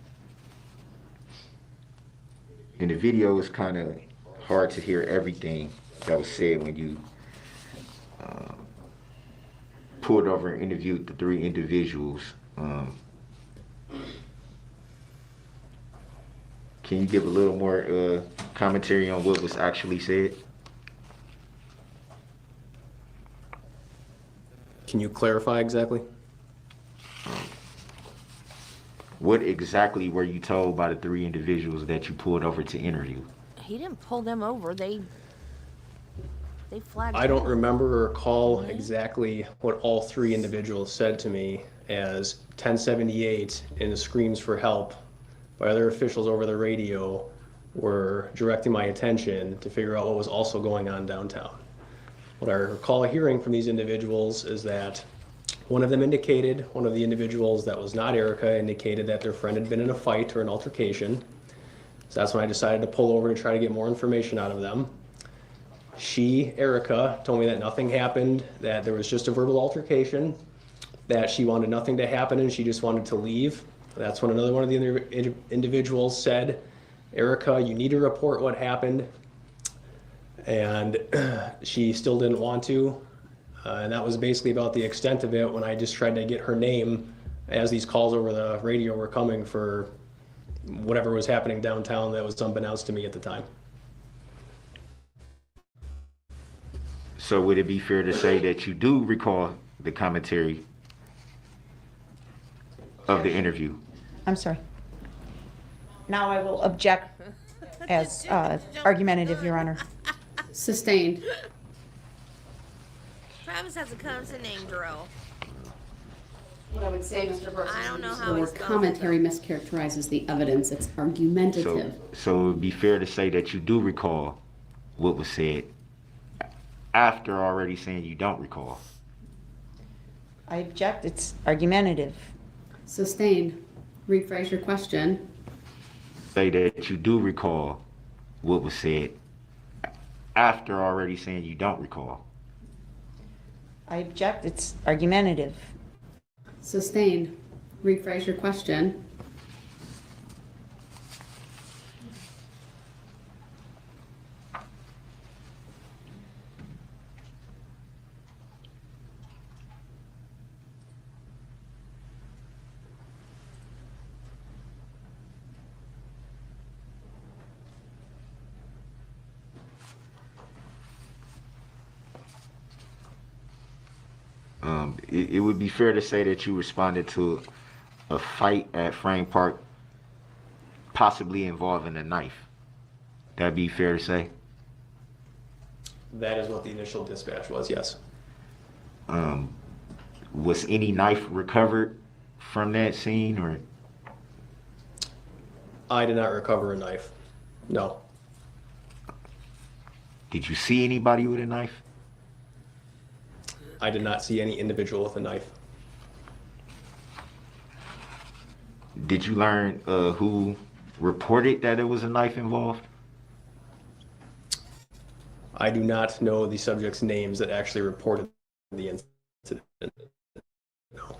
S4: in the video, it's kind of hard to hear everything that was said when you pulled over and interviewed the three individuals. Can you give a little more commentary on what was actually said?
S11: Can you clarify exactly?
S4: What exactly were you told by the three individuals that you pulled over to interview?
S1: He didn't pull them over. They flagged
S11: I don't
S1: him.
S11: remember or recall exactly what all three individuals said to me, as 1078 and the screams for help by other officials over the radio were directing my attention to figure out what was also going on downtown. What I recall hearing from these individuals is that one of the individuals that was not Erica indicated that their friend had been in a fight or an altercation. So that's when I decided to pull over and try to get more information out of them. Erica, told me that nothing happened, that there was just a verbal altercation, that she wanted nothing to happen and she just wanted to leave. That's when another one of the individuals said, Erica, you need to report what happened. And she still didn't want to. And that was basically about the extent of it when I just tried to get her name as these calls over the radio were coming for whatever was happening downtown that was unbeknownst to me at the time.
S4: So would it be fair to say that you do recall the commentary of the interview?
S12: I'm sorry. Now I will object as argumentative, Your Honor.
S8: Sustained.
S1: Travis has a constant name, Darrell.
S8: What I would say, Mr. Brooks,
S1: I don't know how
S8: the
S1: he
S8: word
S1: spells
S8: commentary mischaracterizes the evidence. It's argumentative.
S4: So it would be fair to say that you do recall what was said after already saying you don't recall.
S12: I object. It's argumentative.
S8: Sustained. Rephrase your question.
S4: Say that you do recall what was said after already saying you don't recall.
S12: I object. It's argumentative.
S8: Sustained. Rephrase your question.
S4: It would be fair to say that you responded to a fight at Frame Park, possibly involving a knife. That'd be fair to say?
S11: That is what the initial dispatch was, yes.
S4: Was any knife recovered from that scene, or?
S11: I did not recover a knife. No.
S4: Did you see anybody with a knife?
S11: I did not see any individual with a knife.
S4: Did you learn who reported that there was a knife involved?
S11: I do not know the subjects' names that actually reported the incident. No.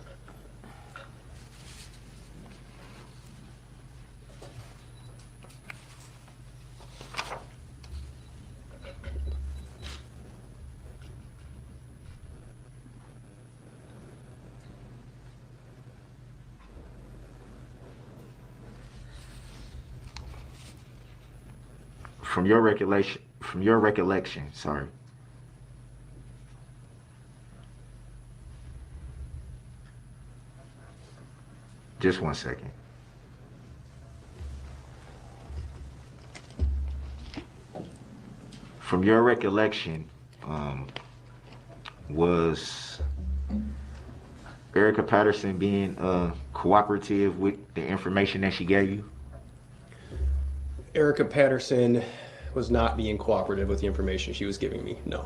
S4: From your recollection, sorry. Just 1 second. From your recollection, was Erica Patterson being cooperative with the information that she gave you?
S11: Erica Patterson was not being cooperative with the information she was giving me, no.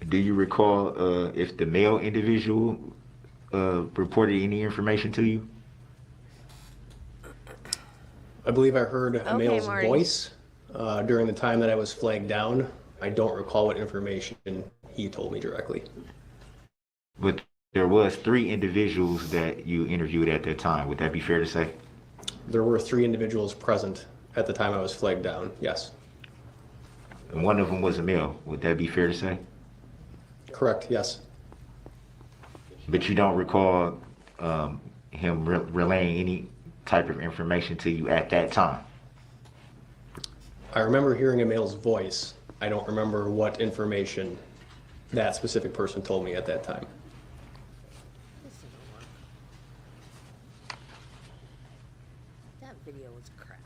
S4: Do you recall if the male individual reported any information to you?
S11: I believe I heard a male's
S1: Marty.
S11: voice during the time that I was flagged down. I don't recall what information he told me directly.
S4: But there was 3 individuals that you interviewed at that time. Would that be fair to say?
S11: There were 3 individuals present at the time I was flagged down, yes.
S4: And one of them was a male. Would that be fair to say?
S11: Correct, yes.
S4: But you don't recall him relaying any type of information to you at that time?
S11: I remember hearing a male's voice. I don't remember what information that specific person told me at that time.
S1: That video was crap.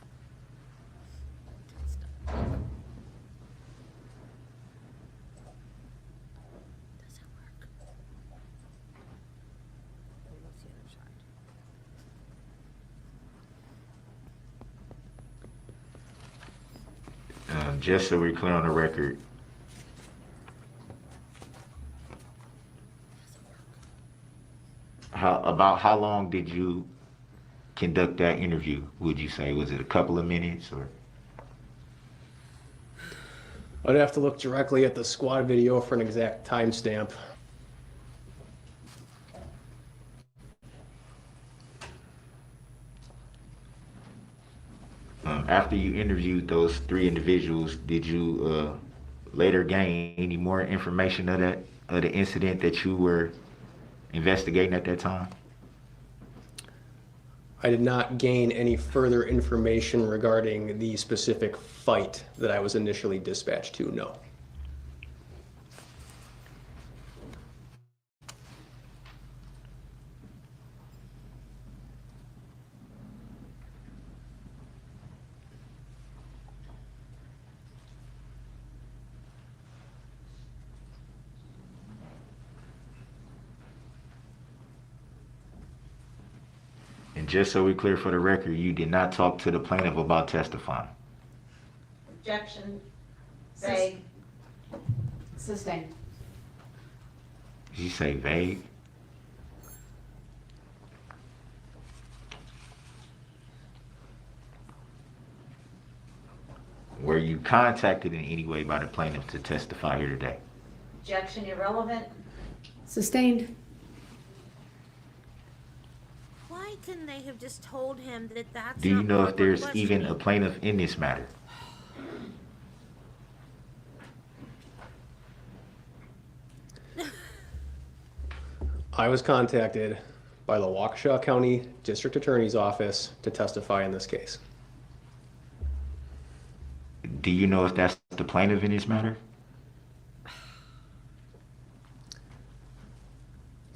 S1: Does it work? What's the other side?
S4: Just so we're clear on the record, about how long did you conduct that interview? Would you say, was it a couple of minutes or?
S11: I'd have to look directly at the squad video for an exact timestamp.
S4: After you interviewed those 3 individuals, did you later gain any more information of the incident that you were investigating at that time?
S11: I did not gain any further information regarding the specific fight that I was initially dispatched to, no.
S4: And just so we're clear for the record, you did not talk to the plaintiff about testifying.
S12: Objection. Say.
S8: Sustained.
S4: Did you say vague? Were you contacted in any way by the plaintiff to testify here today?
S12: Objection irrelevant.
S8: Sustained.
S1: Why couldn't they have just told him that that's
S4: Do you
S1: not
S4: know
S1: what
S4: if
S1: we're
S4: there's
S1: questioning?
S4: even a plaintiff in this matter?
S11: I was contacted by the Waukesha County District Attorney's Office to testify in this case.
S4: Do you know if that's the plaintiff in this matter?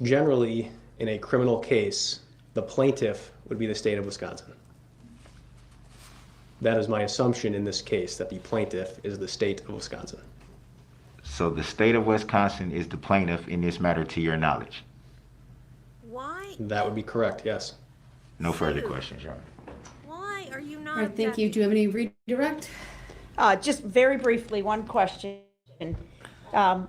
S11: Generally, in a criminal case, the plaintiff would be the state of Wisconsin. That is my assumption in this case, that the plaintiff is the state of Wisconsin.
S4: So the state of Wisconsin is the plaintiff in this matter to your knowledge?
S1: Why?
S11: That would be correct, yes.
S4: No further questions, Your Honor.
S1: Why are you not?
S8: All right, thank you. Do you have any redirect?
S12: Just very briefly, one question.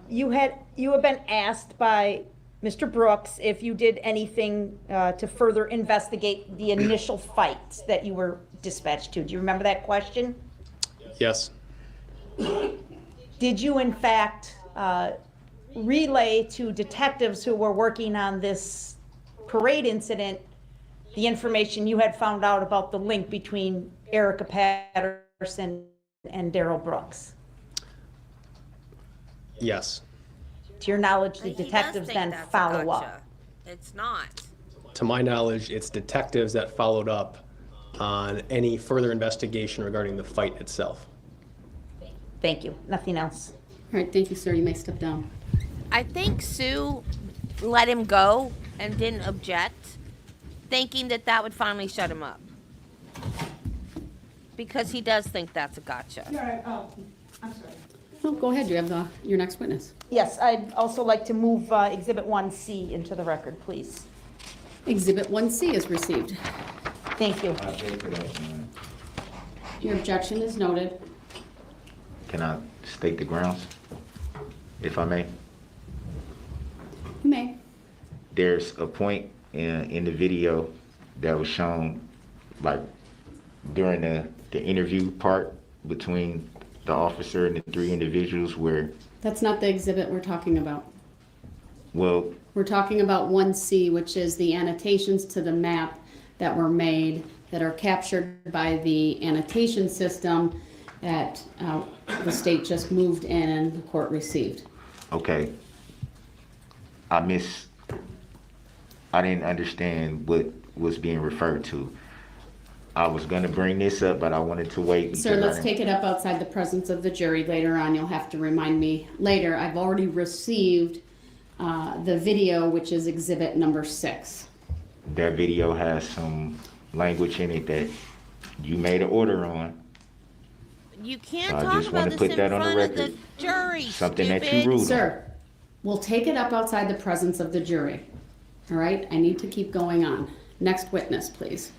S12: You have been asked by Mr. Brooks if you did anything to further investigate the initial fight that you were dispatched to. Do you remember that question?
S11: Yes.
S12: Did you in fact relay to detectives who were working on this parade incident the information you had found out about the link between Erica Patterson and Darrell Brooks?
S11: Yes.
S12: To your knowledge, the
S1: He does
S12: detectives
S1: think
S12: then
S1: that's a
S12: follow
S1: gotcha.
S12: up.
S1: It's not.
S11: To my knowledge, it's detectives that followed up on any further investigation regarding the fight itself.
S12: Thank you. Nothing else.
S8: All right, thank you, sir. You may step down.
S1: I think Sue let him go and didn't object, thinking that that would finally shut him up. Because he does think that's a gotcha.
S12: I'm sorry.
S8: Oh, go ahead. You have your next witness.
S12: Yes, I'd also like to move Exhibit 1C into the record, please.
S8: Exhibit 1C is received.
S12: Thank you.
S4: I pay for that, Your Honor.
S8: Your objection is noted.
S4: Can I state the grounds, if I may?
S8: You may.
S4: There's a point in the video that was shown, like, during the interview part between the officer and the three individuals where,
S8: That's not the exhibit we're talking about.
S4: well,
S8: We're talking about 1C, which is the annotations to the map that were made that are captured by the annotation system that the state just moved in and the court received.
S4: okay, I didn't understand what was being referred to. I was gonna bring this up, but I wanted to wait.
S8: Sir, let's take it up outside the presence of the jury later on. You'll have to remind me later. I've already received the video, which is exhibit number 6.
S4: That video has some language in it that you made an order on.
S1: You can't
S4: I
S1: talk
S4: just
S1: about
S4: wanna
S1: this
S4: put
S1: in
S4: that on the
S1: front of the
S4: record.
S1: jury,
S4: Something that you
S1: stupid.
S4: ruled on.
S8: Sir, we'll take it up outside the presence of the jury. All right? I need to keep going on. Next witness, please.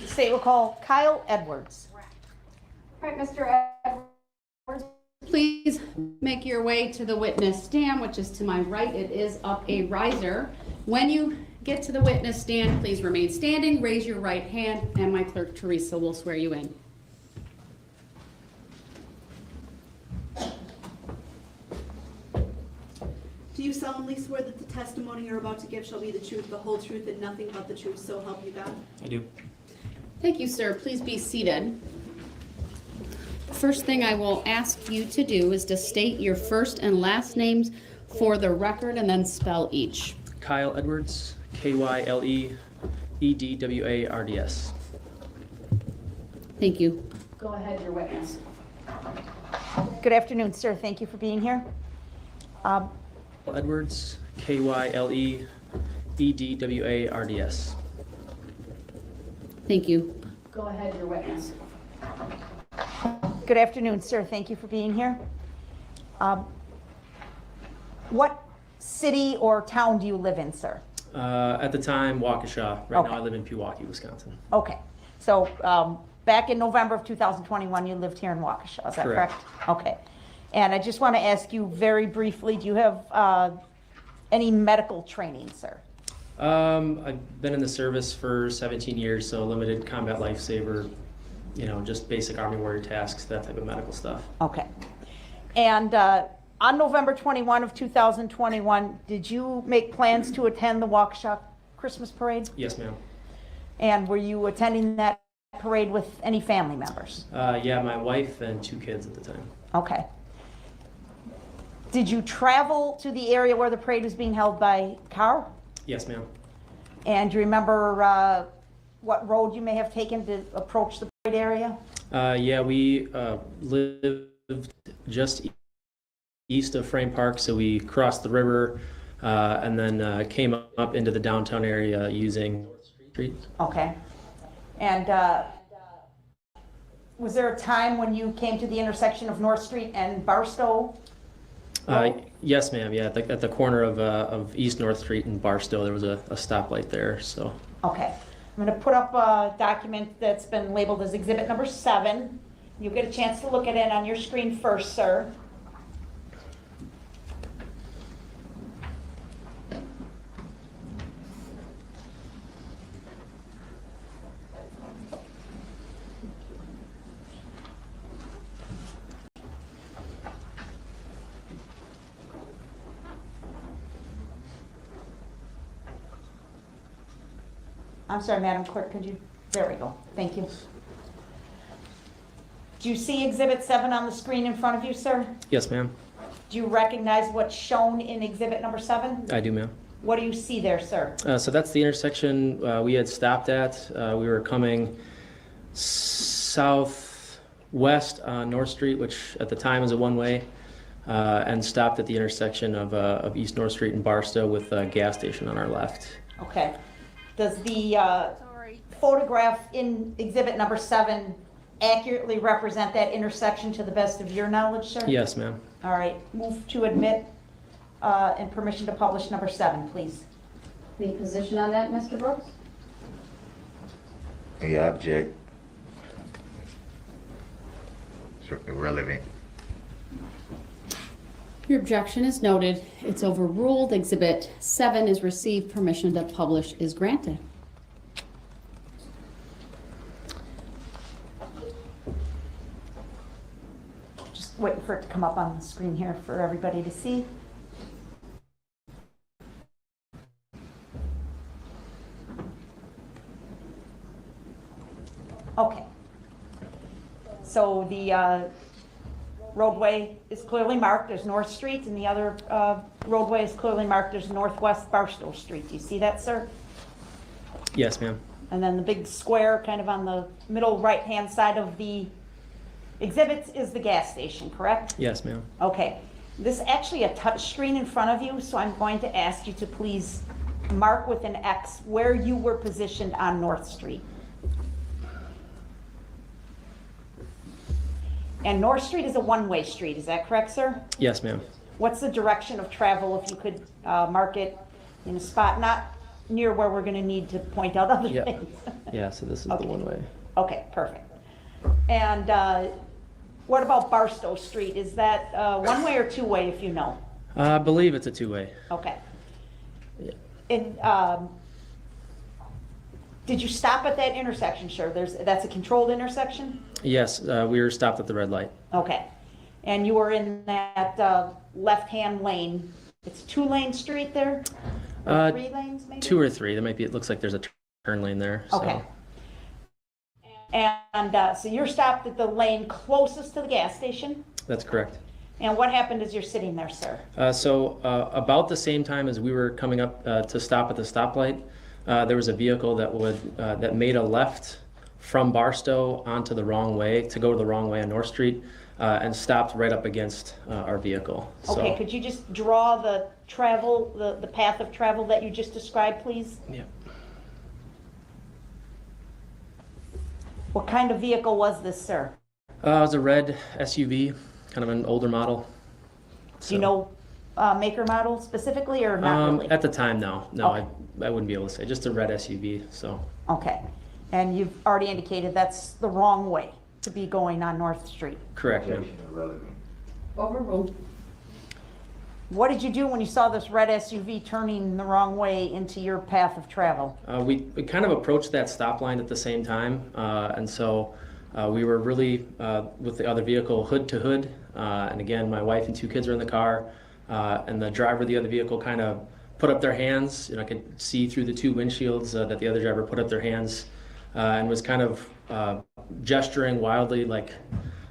S12: The state will call Kyle Edwards.
S8: All right, Mr. Edwards, please make your way to the witness stand, which is to my right. It is up a riser. When you get to the witness stand, please remain standing, raise your right hand, and my clerk, Teresa, will swear you in.
S15: Do you solemnly swear that the testimony you're about to give shall be the truth, the whole truth, and nothing but the truth, so help you God?
S11: I do.
S8: Thank you, sir. Please be seated. First thing I will ask you to do is to state your first and last names for the record and then spell each.
S11: Kyle Edwards, Kyle
S16: EDWARDS.
S8: Thank you. Go ahead, your witness.
S12: Good afternoon, sir. Thank you for being here.
S16: Edwards, KYLEEDWARDS.
S8: Thank you. Go ahead, your witness.
S12: Good afternoon, sir. Thank you for being here. What city or town do you live in, sir?
S16: At the time, Waukesha. Right
S12: Okay.
S16: now I live in Pewaukee, Wisconsin.
S12: Okay. So back in November of 2021, you lived here in Waukesha. Is that correct?
S16: Correct.
S12: Okay. And I just want to ask you very briefly, do you have any medical training, sir?
S16: I've been in the service for 17 years, so limited combat lifesaver, just basic Army warrior tasks, that type of medical stuff.
S12: Okay. And on November 21 of 2021, did you make plans to attend the Waukesha Christmas parade?
S16: Yes, ma'am.
S12: And were you attending that parade with any family members?
S16: Yeah, my wife and 2 kids at the time.
S12: Okay. Did you travel to the area where the parade was being held by car?
S16: Yes, ma'am.
S12: And do you remember what road you may have taken to approach the parade area?
S16: Yeah, we lived just east of Frame Park, so we crossed the river and then came up into the downtown area using North Street.
S12: Okay. And was there a time when you came to the intersection of North Street and Barstow?
S16: Yes, ma'am. Yeah, at the corner of East North Street and Barstow, there was a stoplight there. So.
S12: Okay. I'm going to put up a document that's been labeled as Exhibit Number 7. You'll get a chance to look at it on your screen first, sir. I'm sorry, Madam Clerk, could you? There we go. Thank you. Do you see Exhibit 7 on the screen in front of you, sir?
S16: Yes, ma'am.
S12: Do you recognize what's shown in Exhibit Number 7?
S16: I do, ma'am.
S12: What do you see there, sir?
S16: So that's the intersection we had stopped at. We were coming southwest on North Street, which at the time was a one-way, and stopped at the intersection of East North Street and Barstow with a gas station on our left.
S12: Okay. Does the photograph in Exhibit Number 7 accurately represent that intersection to the best of your knowledge, sir?
S16: Yes, ma'am.
S12: All right. Move to admit and permission to publish Number 7, please.
S8: Any position on that, Mr. Brooks?
S4: Yeah, I object. It's irrelevant.
S8: Your objection is noted. It's overruled. Exhibit 7 is received. Permission to publish is granted.
S12: Just waiting for it to come up on the screen here for everybody to see. Okay. So the roadway is clearly marked as North Street, and the other roadway is clearly marked as Northwest Barstow Street. Do you see that, sir?
S16: Yes, ma'am.
S12: And then the big square kind of on the middle right-hand side of the exhibits is the gas station, correct?
S16: Yes, ma'am.
S12: Okay. This is actually a touch screen in front of you, so I'm going to ask you to please mark with an X where you were positioned on North Street. And North Street is a one-way street, is that correct, sir?
S16: Yes, ma'am.
S12: What's the direction of travel, if you could mark it in a spot not near where we're going to need to point out other
S16: Yeah.
S12: things?
S16: Yeah, so this is
S12: Okay.
S16: the one way.
S12: Okay, perfect. And what about Barstow Street? Is that one-way or two-way, if you know?
S16: I believe it's a two-way.
S12: Okay.
S16: Yeah.
S12: And did you stop at that intersection, sir? That's a controlled intersection?
S16: Yes, we were stopped at the red light.
S12: Okay. And you were in that left-hand lane. It's two-lane street there? Or 3 lanes, maybe?
S16: 2 or 3. There might be. It looks like there's a turn lane there. So.
S12: Okay. And so you're stopped at the lane closest to the gas station?
S16: That's correct.
S12: And what happened as you're sitting there, sir?
S16: So about the same time as we were coming up to stop at the stoplight, there was a vehicle that made a left from Barstow onto the wrong way, to go the wrong way on North Street, and stopped right up against our vehicle.
S12: Okay, could you just draw the travel, the path of travel that you just described, please?
S16: Yeah.
S12: What kind of vehicle was this, sir?
S16: It was a red SUV, kind of an older model.
S12: Do you know maker model specifically, or not really?
S16: At the time, no. No,
S12: Okay.
S16: I wouldn't be able to say. Just a red SUV, so.
S12: Okay, and you've already indicated that's the wrong way to be going on North Street.
S16: Correct, ma'am.
S8: Overruled.
S12: What did you do when you saw this red SUV turning the wrong way into your path of travel?
S16: We kind of approached that stop line at the same time, and so we were really with the other vehicle hood to hood, and again, my wife and 2 kids are in the car, and the driver of the other vehicle kind of put up their hands. I could see through the 2 windshields that the other driver put up their hands and was kind of gesturing wildly, like,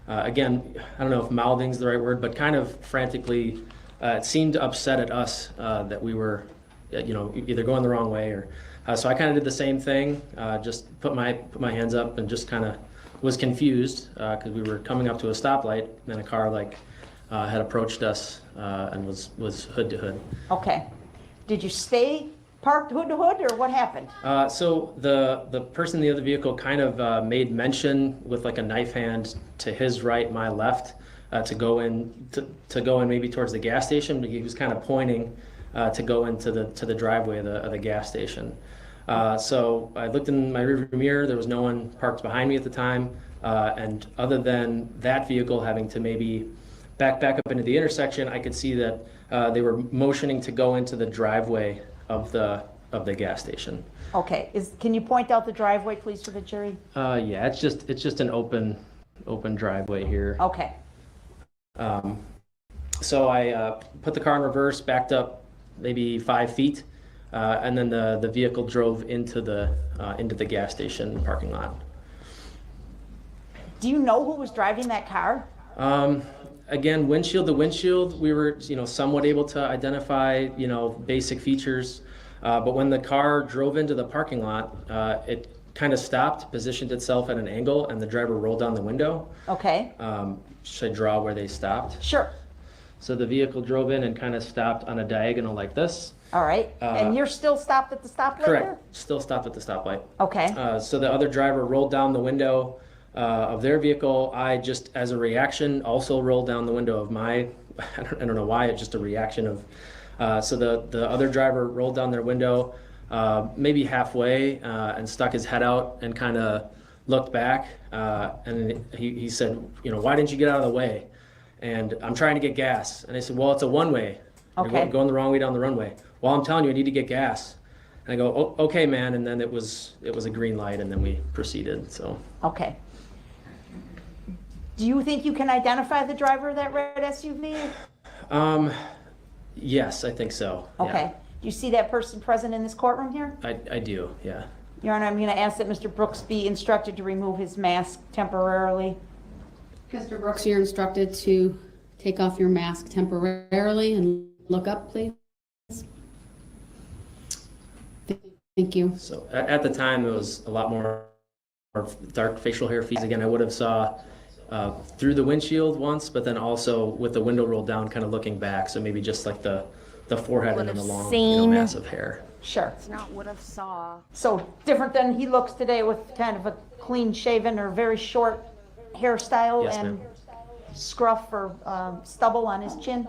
S16: again, I don't know if mouthing's the right word, but kind of frantically. It seemed upset at us that we were, either going the wrong way or. So I kind of did the same thing. Just put my hands up and just kind of was confused because we were coming up to a stoplight and a car had approached us and was hood to hood.
S12: Okay. Did you stay parked hood to hood, or what happened?
S16: So the person in the other vehicle kind of made mention with like a knife hand to his right, my left. To go in maybe towards the gas station, but he was kind of pointing to go into the driveway of the gas station. So I looked in my rearview mirror. There was no one parked behind me at the time, and other than that vehicle having to maybe back up into the intersection, I could see that they were motioning to go into the driveway of the gas station.
S12: Okay. Can you point out the driveway, please, for the jury?
S16: Yeah, it's just an open driveway here.
S12: Okay.
S16: So I put the car in reverse, backed up maybe 5 feet, and then the vehicle drove into the gas station parking lot.
S12: Do you know who was driving that car?
S16: Again, windshield to windshield, we were somewhat able to identify basic features, but when the car drove into the parking lot, it kind of stopped, positioned itself at an angle, and the driver rolled down the window.
S12: Okay.
S16: Should I draw where they stopped?
S12: Sure.
S16: So the vehicle drove in and kind of stopped on a diagonal like this.
S12: All right. And you're still stopped at the stoplight
S16: Correct.
S12: there?
S16: Still stopped at the stoplight.
S12: Okay.
S16: So the other driver rolled down the window of their vehicle. I just, as a reaction, also rolled down the window of my, I don't know why, it's just a reaction of, so the other driver rolled down their window maybe halfway and stuck his head out and kind of looked back, and he said, why didn't you get out of the way? And I'm trying to get gas. And I said, well, it's a one-way.
S12: Okay.
S16: You're going the wrong way down the runway. Well, I'm telling you, I need to get gas. And I go, oh, okay, man. And then it was a green light, and then we proceeded. So.
S12: Okay. Do you think you can identify the driver of that red SUV?
S16: Yes, I think so.
S12: Okay.
S16: Yeah.
S12: Do you see that person present in this courtroom here?
S16: I do, yeah.
S12: Your Honor, I'm going to ask that Mr. Brooks be instructed to remove his mask temporarily.
S8: Mr. Brooks, you're instructed to take off your mask temporarily and look up, please. Thank you.
S16: So at the time, it was a lot more dark facial hair features. Again, I would have saw through the windshield once, but then also with the window rolled down, kind of looking back. So maybe just like the forehead and then the long, massive hair.
S12: Sure.
S1: It's not what I saw.
S12: So different than he looks today with kind of a clean shaven or very short hairstyle
S16: Yes,
S12: and
S16: ma'am.
S12: scruff or stubble on his chin?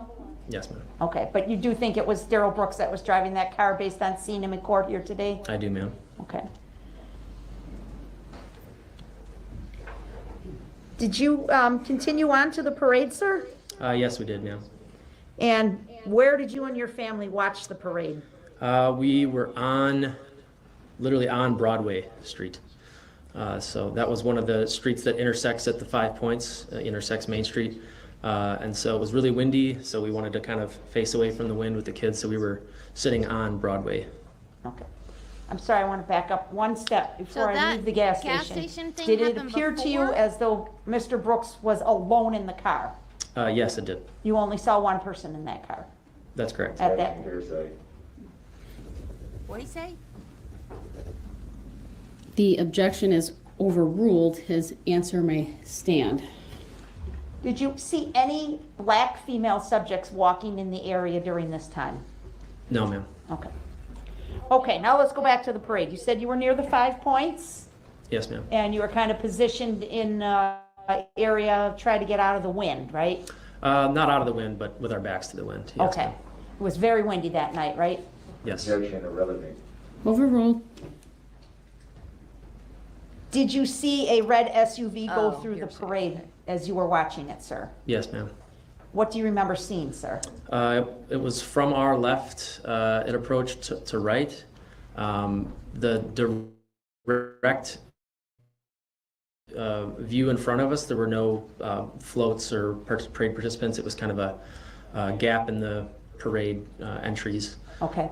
S16: Yes, ma'am.
S12: Okay, but you do think it was Darrell Brooks that was driving that car based on seeing him in court here today?
S16: I do, ma'am.
S12: Okay. Did you continue on to the parade, sir?
S16: Yes, we did, ma'am.
S12: And where did you and your family watch the parade?
S16: We were literally on Broadway Street. So that was one of the streets that intersects at the 5 Points, intersects Main Street. And so it was really windy, so we wanted to kind of face away from the wind with the kids, so we were sitting on Broadway.
S12: Okay. I'm sorry, I want to back up one step before I leave the gas station.
S1: thing
S12: Did it
S1: happened
S12: appear to you
S1: before?
S12: as though Mr. Brooks was alone in the car?
S16: Yes, it did.
S12: You only saw one person in that car
S16: That's correct.
S12: at that?
S1: What'd he say?
S8: The objection is overruled. His answer may stand.
S12: Did you see any black female subjects walking in the area during this time?
S16: No, ma'am.
S12: Okay. Okay, now let's go back to the parade. You said you were near the 5 points,
S16: Yes, ma'am.
S12: and you were kind of positioned in area, try to get out of the wind, right?
S16: Not out of the wind, but with our backs to the wind. Yes,
S12: Okay.
S16: ma'am.
S12: It was very windy that night, right?
S16: Yes.
S4: Objection irrelevant.
S8: Overruled.
S12: Did you see a red SUV go
S1: Oh,
S12: through the
S1: here's it.
S12: parade as you were watching it, sir?
S16: Yes, ma'am.
S12: What do you remember seeing, sir?
S16: It was from our left. It approached to right. The direct view in front of us, there were no floats or parade participants. It was kind of a gap in the parade entries.
S12: Okay.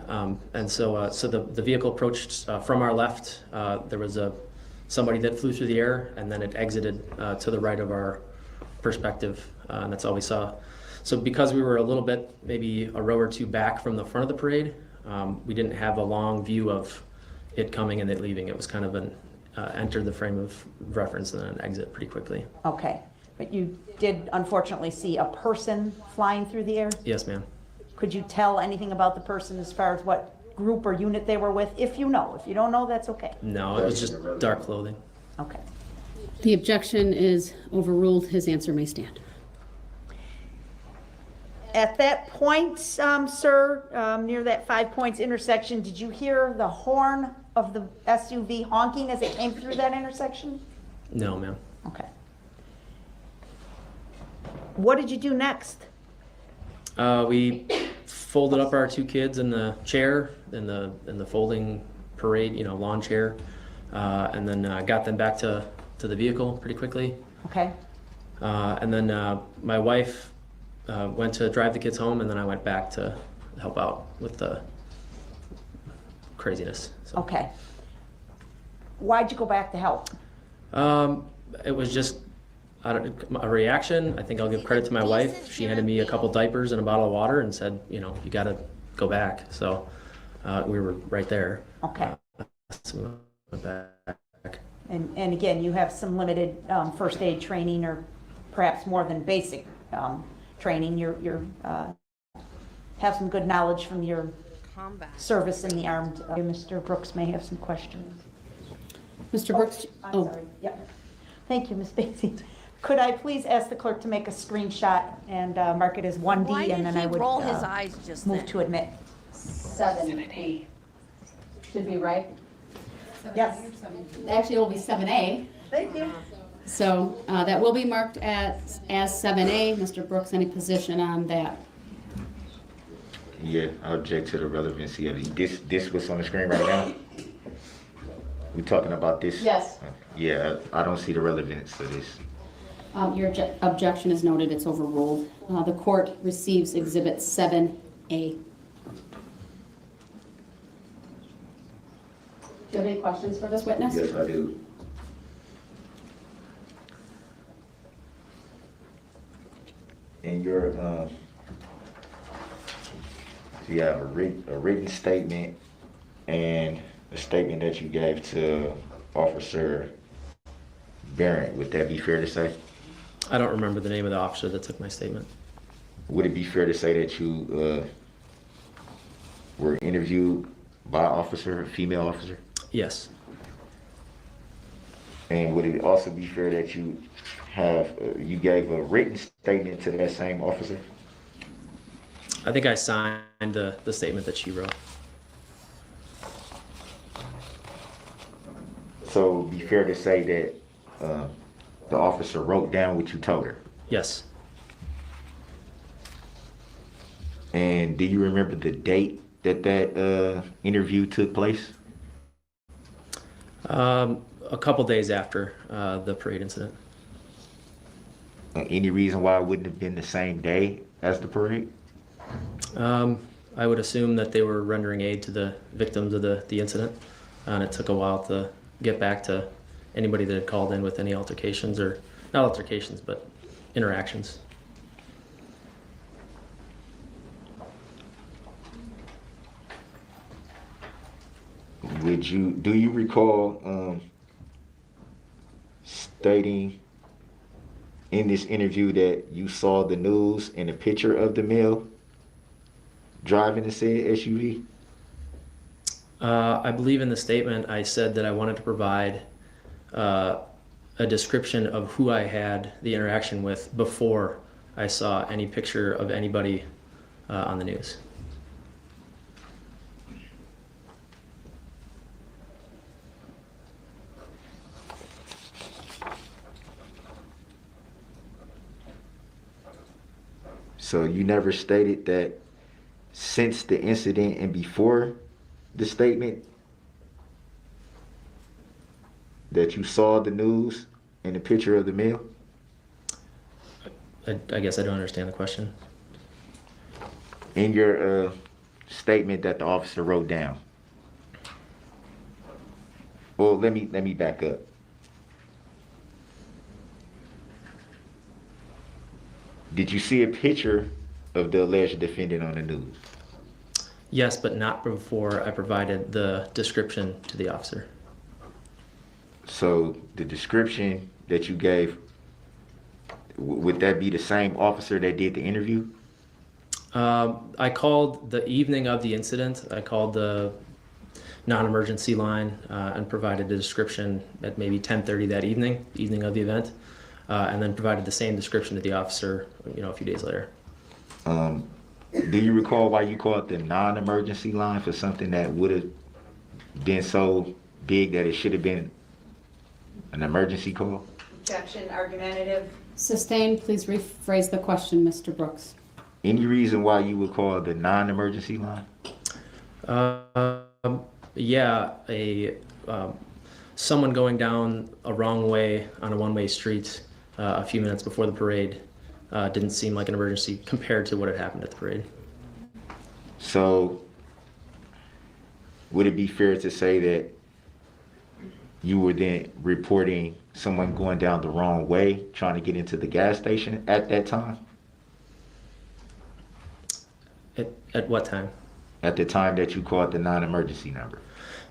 S16: And so the vehicle approached from our left. There was somebody that flew through the air, and then it exited to the right of our perspective, and that's all we saw. So because we were a little bit, maybe a row or two back from the front of the parade, we didn't have a long view of it coming and it leaving. It was kind of an enter the frame of reference and then an exit pretty quickly.
S12: Okay. But you did unfortunately see a person flying through the air?
S16: Yes, ma'am.
S12: Could you tell anything about the person as far as what group or unit they were with? If you know. If you don't know, that's okay.
S16: No, it was just dark clothing.
S12: Okay.
S8: The objection is overruled. His answer may stand.
S12: At that point, sir, near that 5 points intersection, did you hear the horn of the SUV honking as it came through that intersection?
S16: No, ma'am.
S12: Okay. What did you do next?
S16: We folded up our two kids in the chair, in the folding parade, lawn chair, and then got them back to the vehicle pretty quickly.
S12: Okay.
S16: And then my wife went to drive the kids home, and then I went back to help out with the craziness. So.
S12: Okay. Why'd you go back to help?
S16: It was just a reaction. I think I'll give credit to my wife. She handed me a couple diapers and a bottle of water and said, you got to go back. So we were right there.
S12: Okay.
S16: So we went back.
S12: And again, you have some limited first aid training, or perhaps more than basic training. You're have some good knowledge from your service in the armed. Mr. Brooks may have some questions.
S8: Mr. Brooks?
S12: I'm sorry. Yep. Thank you, Ms. Basie. Could I please ask the clerk to make a screenshot and mark it as 1D,
S1: Why
S12: and
S1: did
S12: then
S1: he
S12: I would
S1: roll his eyes just
S12: move
S1: then?
S12: to admit.
S8: 7A. Should be right.
S12: Yes.
S8: Actually, it will be 7A.
S12: Thank you.
S8: So that will be marked as 7A. Mr. Brooks, any position on that?
S4: Yeah, I object to the relevancy of it. This what's on the screen right now? We talking about this?
S8: Yes.
S4: Yeah, I don't see the relevance of this.
S8: Your objection is noted. It's overruled. The court receives Exhibit 7A. Do you have any questions for this witness?
S4: Yes, I do. In your, so you have a written statement and a statement that you gave to Officer Barrett. Would that be fair to say?
S16: I don't remember the name of the officer that took my statement.
S4: Would it be fair to say that you were interviewed by an officer, a female officer?
S16: Yes.
S4: And would it also be fair that you you gave a written statement to that same officer?
S16: I think I signed the statement that she wrote.
S4: So it'd be fair to say that the officer wrote down what you told her?
S16: Yes.
S4: And do you remember the date that interview took place?
S16: A couple days after the parade incident.
S4: Any reason why it wouldn't have been the same day as the parade?
S16: I would assume that they were rendering aid to the victims of the incident, and it took a while to get back to anybody that had called in with any altercations, or not altercations, but interactions.
S4: Do you recall stating in this interview that you saw the news and a picture of the male driving the said SUV?
S16: I believe in the statement I said that I wanted to provide a description of who I had the interaction with before I saw any picture of anybody on the news.
S4: So you never stated that since the incident and before the statement that you saw the news and the picture of the male?
S16: I guess I don't understand the question.
S4: In your statement that the officer wrote down. Well, let me back up. Did you see a picture of the alleged defendant on the news?
S16: Yes, but not before I provided the description to the officer.
S4: So the description that you gave, would that be the same officer that did the interview?
S16: I called the evening of the incident. I called the non-emergency line and provided a description at maybe 10:30 that evening of the event, and then provided the same description to the officer, a few days later.
S4: Do you recall why you called the non-emergency line for something that would have been so big that it should have been an emergency call?
S12: Objection, argumentative.
S8: Sustained. Please rephrase the question, Mr. Brooks.
S4: Any reason why you would call the non-emergency line?
S16: Someone going down a wrong way on a one-way street a few minutes before the parade didn't seem like an emergency compared to what had happened at the parade.
S4: So would it be fair to say that you were then reporting someone going down the wrong way, trying to get into the gas station at that time?
S16: At what time?
S4: At the time that you called the non-emergency number.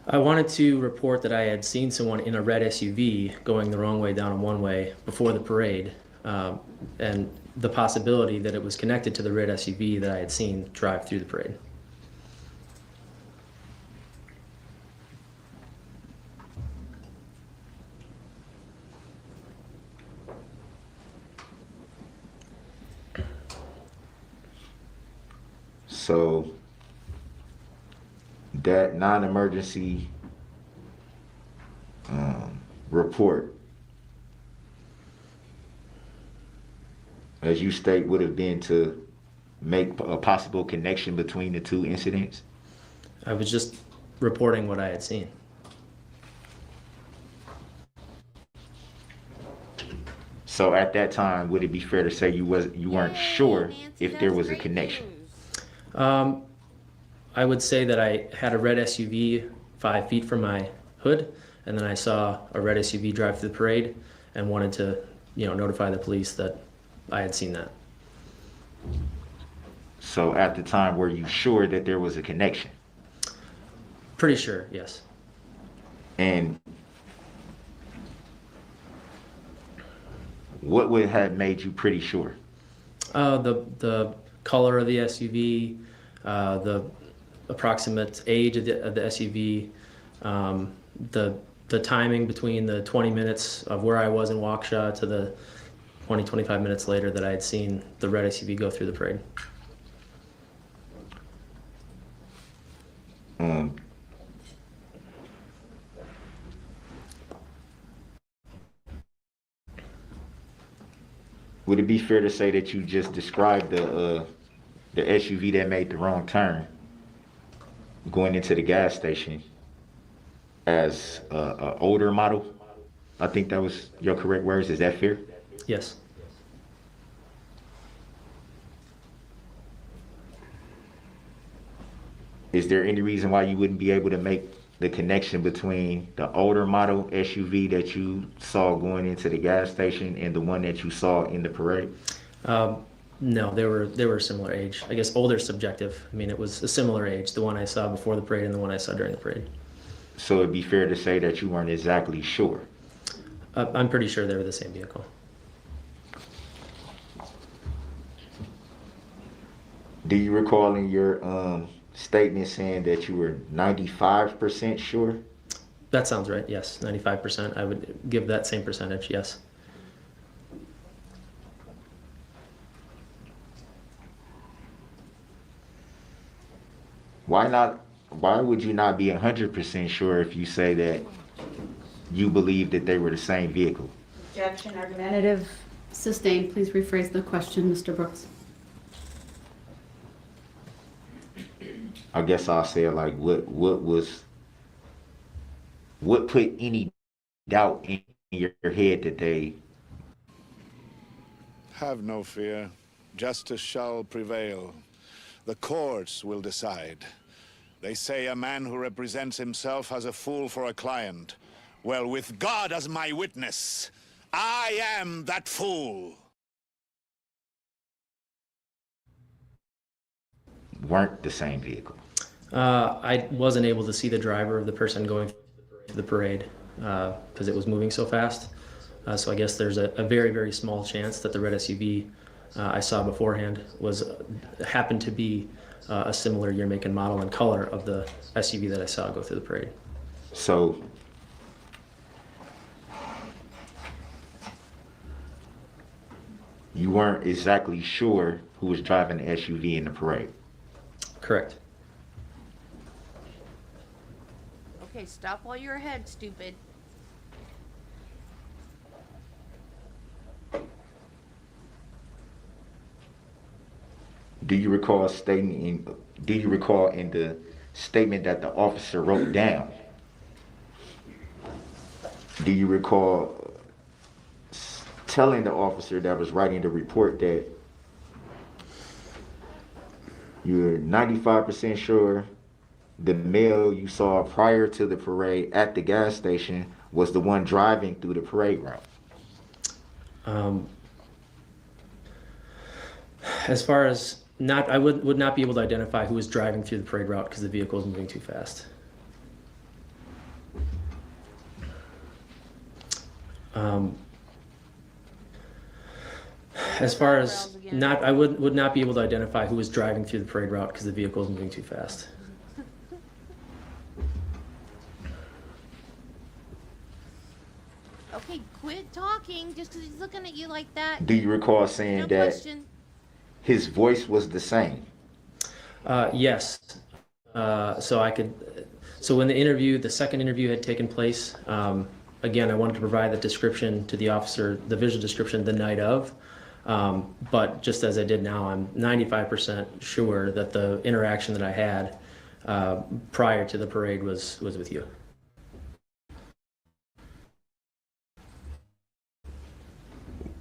S16: I wanted to report that I had seen someone in a red SUV going the wrong way down a one-way before the parade, and the possibility that it was connected to the red SUV that I had seen drive through the parade.
S4: So that non-emergency report, as you state, would have been to make a possible connection between the two incidents?
S16: I was just reporting what I had seen.
S4: So at that time, would it be fair to say you weren't sure if there was a connection?
S16: I would say that I had a red SUV 5 feet from my hood, and then I saw a red SUV drive through the parade and wanted to, notify the police that I had seen that.
S4: So at the time, were you sure that there was a connection?
S16: Pretty sure, yes.
S4: And what would have made you pretty sure?
S16: The color of the SUV, the approximate age of the SUV, the timing between the 20 minutes of where I was in Waukesha to the 25 minutes later that I had seen the red SUV go through the parade.
S4: Would it be fair to say that you just described the SUV that made the wrong turn going into the gas station as an older model? I think that was your correct words. Is that fair?
S16: Yes.
S4: Is there any reason why you wouldn't be able to make the connection between the older model SUV that you saw going into the gas station and the one that you saw in the parade?
S16: No, they were similar age. I guess older subjective. I mean, it was a similar age, the one I saw before the parade and the one I saw during the parade.
S4: So it'd be fair to say that you weren't exactly sure.
S16: I'm pretty sure they were the same vehicle.
S4: Do you recall in your statement saying that you were 95% sure?
S16: That sounds right, yes. 95%. I would give that same percentage, yes.
S4: Why would you not be 100% sure if you say that you believe that they were the same vehicle?
S12: Objection, argumentative.
S2: Sustained. Please rephrase the question, Mr. Brooks.
S4: I guess I'll say it like, what put any doubt in your head that they...
S17: Have no fear. Justice shall prevail. The courts will decide. They say a man who represents himself has a fool for a client. Well, with God as my witness, I am that fool.
S4: Weren't the same vehicle.
S16: I wasn't able to see the driver of the person going through the parade because it was moving so fast. So I guess there's a very, very small chance that the red SUV I saw beforehand happened to be a similar year, make, and model and color of the SUV that I saw go through the parade.
S4: So you weren't exactly sure who was driving the SUV in the parade?
S16: Correct.
S1: Okay, stop while you're ahead, stupid.
S4: Do you recall in the statement that the officer wrote down? Do you recall telling the officer that was writing the report that you're 95% sure the male you saw prior to the parade at the gas station was the one driving through the parade route?
S16: As far as I would not be able to identify who was driving through the parade route because the vehicle was moving too fast. As far as I would not be able to identify who was driving through the parade route because the vehicle was moving too fast.
S1: Okay, quit talking just because he's looking at you like that.
S4: Do you recall saying
S1: No
S4: that
S1: question.
S4: his voice was the same?
S16: Yes. So when the second interview had taken place, again, I wanted to provide the description to the officer, the visual description the night of. But just as I did now, I'm 95% sure that the interaction that I had prior to the parade was with you.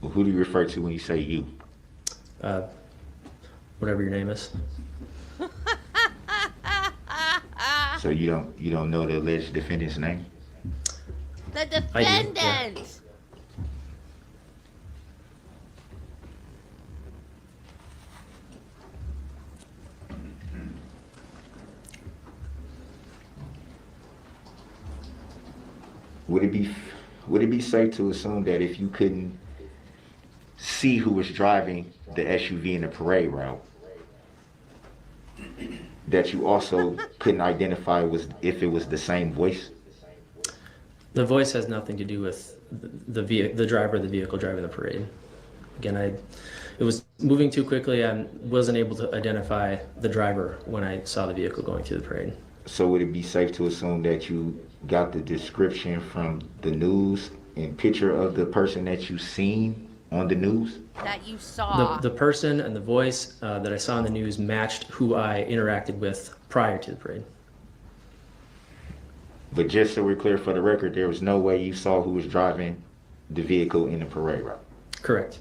S4: Who do you refer to when you say you?
S16: Whatever your name is.
S4: So you don't know the alleged defendant's name?
S1: The defendant.
S16: Yeah.
S4: Would it be safe to assume that if you couldn't see who was driving the SUV in the parade route, that you also couldn't identify if it was the same voice?
S16: The voice has nothing to do with the driver of the vehicle driving the parade. Again, it was moving too quickly and wasn't able to identify the driver when I saw the vehicle going through the parade.
S4: So would it be safe to assume that you got the description from the news and picture of the person that you seen on the news?
S1: That you saw.
S16: The person and the voice that I saw in the news matched who I interacted with prior to the parade.
S4: But just so we're clear for the record, there was no way you saw who was driving the vehicle in the parade route?
S16: Correct.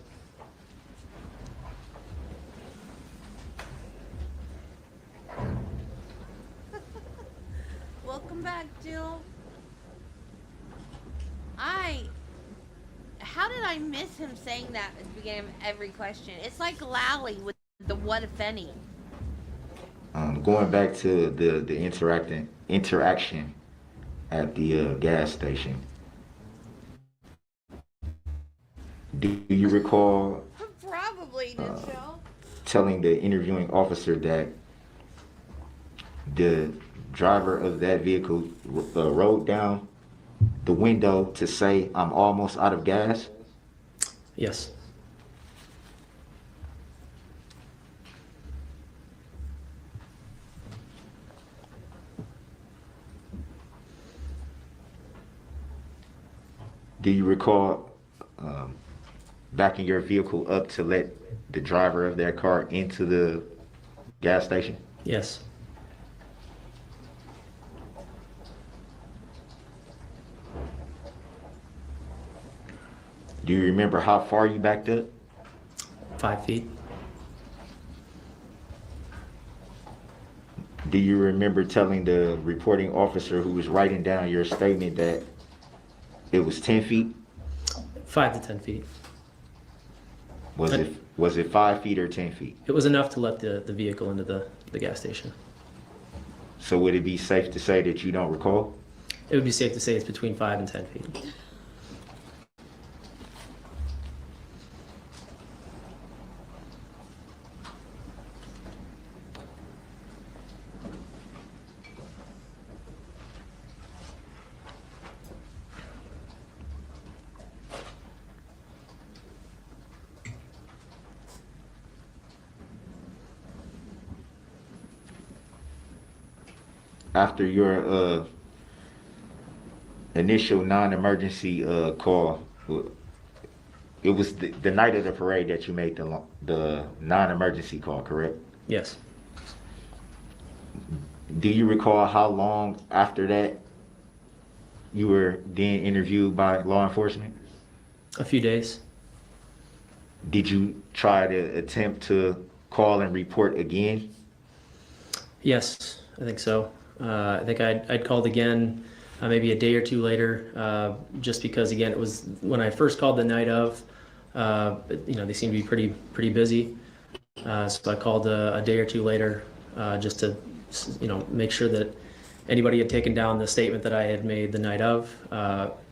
S1: Welcome back, Jill. How did I miss him saying that at the beginning of every question? It's like Lally with the what if any.
S4: Going back to the interaction at the gas station, Do you recall
S1: Probably, Michelle.
S4: telling the interviewing officer that the driver of that vehicle rolled down the window to say, "I'm almost out of gas"?
S16: Yes.
S4: Do you recall backing your vehicle up to let the driver of that car into the gas station?
S16: Yes.
S4: Do you remember how far you backed up?
S16: 5 feet.
S4: Do you remember telling the reporting officer who was writing down your statement that it was 10 feet?
S16: 5 to 10 feet.
S4: Was it 5 feet or 10 feet?
S16: It was enough to let the vehicle into the gas station.
S4: So would it be safe to say that you don't recall?
S16: It would be safe to say it's between 5 and 10 feet.
S4: After your initial non-emergency call, it was the night of the parade that you made the non-emergency call, correct?
S16: Yes.
S4: Do you recall how long after that you were then interviewed by law enforcement?
S16: A few days.
S4: Did you try to attempt to call and report again?
S16: Yes, I think so. I think I'd called again maybe a day or two later, just because again it was when I first called the night of. They seemed to be pretty busy, so I called a day or two later just to make sure that anybody had taken down the statement that I had made the night of,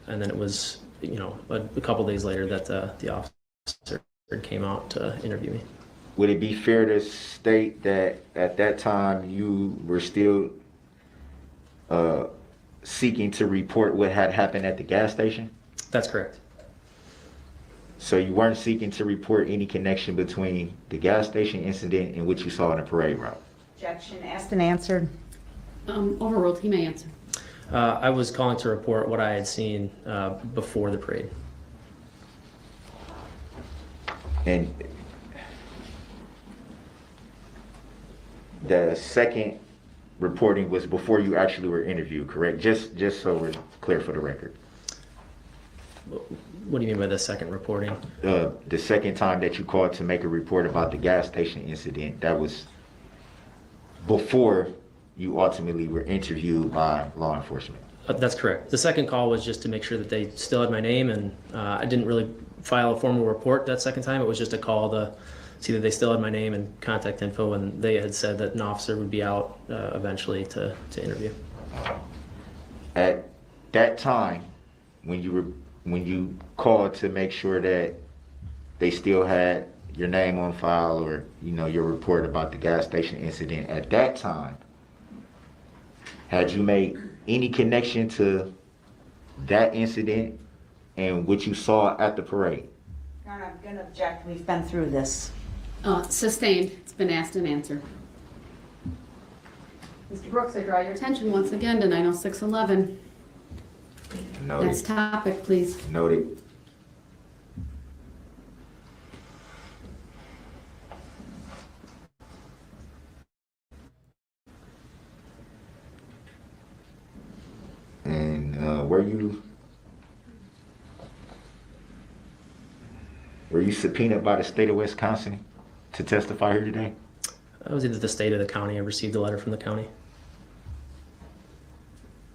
S16: and then it was a couple days later that the officer came out to interview me.
S4: Would it be fair to state that at that time you were still seeking to report what had happened at the gas station?
S16: That's correct.
S4: So you weren't seeking to report any connection between the gas station incident and what you saw in the parade route?
S12: Objection, asked and answered.
S8: Overruled. He may answer.
S16: I was calling to report what I had seen before the parade.
S4: And the second reporting was before you actually were interviewed, correct? Just so we're clear for the record.
S16: What do you mean by the second reporting?
S4: The second time that you called to make a report about the gas station incident, that was before you ultimately were interviewed by law enforcement.
S16: That's correct. The second call was just to make sure that they still had my name, and I didn't really file a formal report that second time. It was just a call to see that they still had my name and contact info, and they had said that an officer would be out eventually to interview.
S4: At that time, when you called to make sure that they still had your name on file or your report about the gas station incident, at that time, had you made any connection to that incident and what you saw at the parade?
S12: Your Honor, I'm going to object. We've been through this.
S8: Sustained. It's been asked and answered. Mr. Brooks, I draw your attention once again to 90611.
S4: Noted.
S8: Next topic, please.
S4: Noted. And were you subpoenaed by the state of Wisconsin to testify here today?
S16: I was either the state or the county. I received a letter from the county.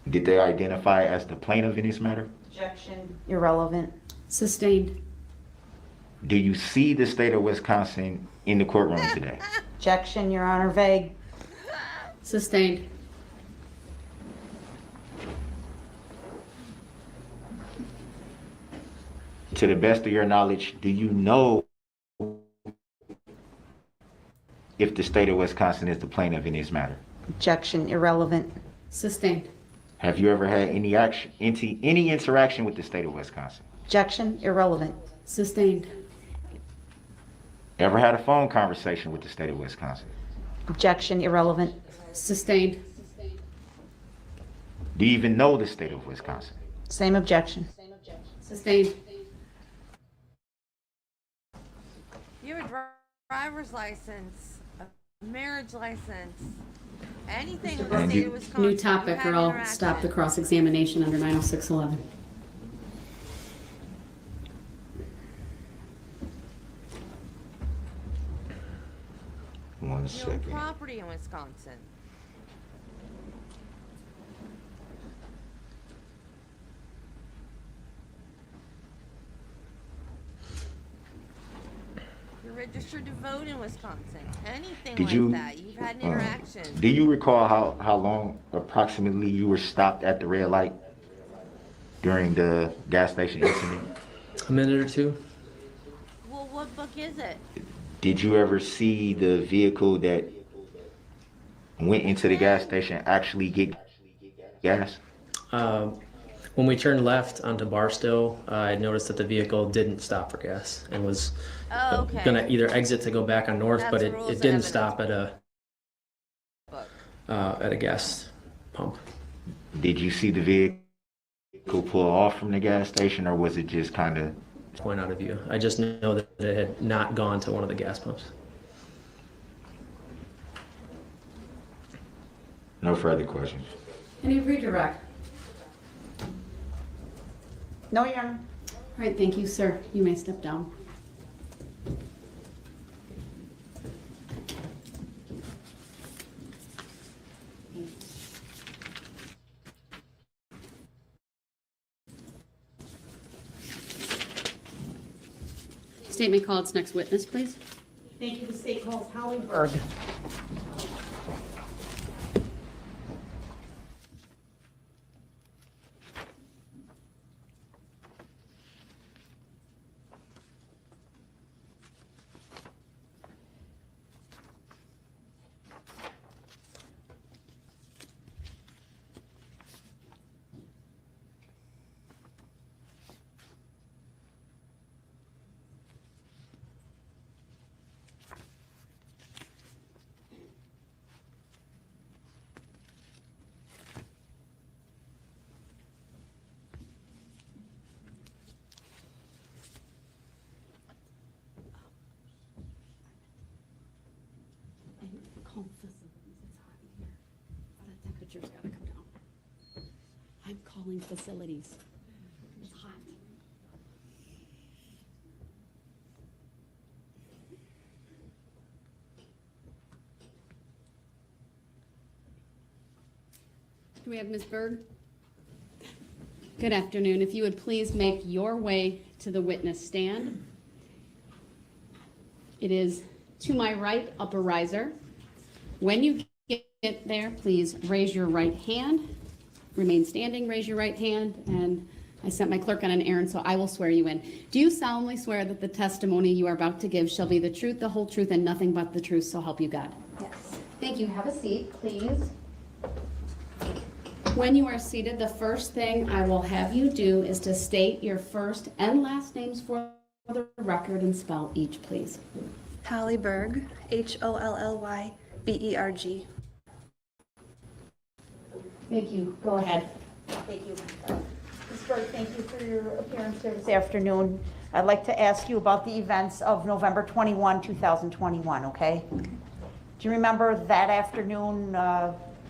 S4: Did they identify as the plaintiff in this matter?
S12: Objection, irrelevant.
S8: Sustained.
S4: Do you see the state of Wisconsin in the courtroom today?
S12: Objection, Your Honor, vague.
S8: Sustained.
S4: To to the best of your knowledge, do you know if the state of Wisconsin is the plaintiff in this matter?
S12: Objection, irrelevant.
S8: Sustained.
S4: Have you ever had any interaction with the state of Wisconsin?
S12: Objection, irrelevant.
S8: Sustained.
S4: Ever had a phone conversation with the state of Wisconsin?
S12: Objection, irrelevant.
S8: Sustained.
S4: Do you even know the state of Wisconsin?
S12: Same objection.
S8: Sustained.
S1: You have a driver's license, a marriage license, anything in the state of Wisconsin.
S8: New topic, or I'll stop the cross-examination under 90611.
S4: One
S1: No
S4: second.
S1: property in Wisconsin. You're registered to vote in Wisconsin. Anything
S4: Did
S1: like
S4: you,
S1: that. You've had an interaction.
S4: Do you recall how long approximately you were stopped at the red light during the gas station incident?
S16: A minute or two.
S1: Well, what book is it?
S4: Did you ever see the vehicle that went into the gas station actually get gas?
S16: When we turned left onto Barstow, I noticed that the vehicle didn't stop for gas and was gonna either exit to go back on north, but it didn't stop at a gas pump.
S4: Did you see the vehicle pull off from the gas station, or was it just kind of
S16: point out of view? I just know that it had not gone to one of the gas pumps.
S4: No further questions.
S8: Any redirect?
S12: No, Your Honor.
S8: All right, thank you, sir. You may step down. State may call its next witness, please.
S12: Thank you. The state calls Holly Berg.
S8: Temperature's gotta come down. I'm calling facilities. It's hot. Do we have Ms. Berg? Good afternoon. If you would please make your way to the witness stand. It is to my right, upper riser. When you get there, please raise your right hand. Remain standing, raise your right hand, and I sent my clerk on an errand, so I will swear you in. Do you solemnly swear that the testimony you are about to give shall be the truth, the whole truth, and nothing but the truth, so help you God? Yes. Thank you. Have a seat, please. When you are seated, the first thing I will have you do is to state your first and last names for the record and spell each, please.
S15: Holly Berg, HOLLYBERG.
S8: Thank you. Go ahead.
S12: Thank you. Ms. Berg, thank you for your appearance here this afternoon. I'd like to ask you about the events of November 21, 2021, okay? Do you remember that afternoon,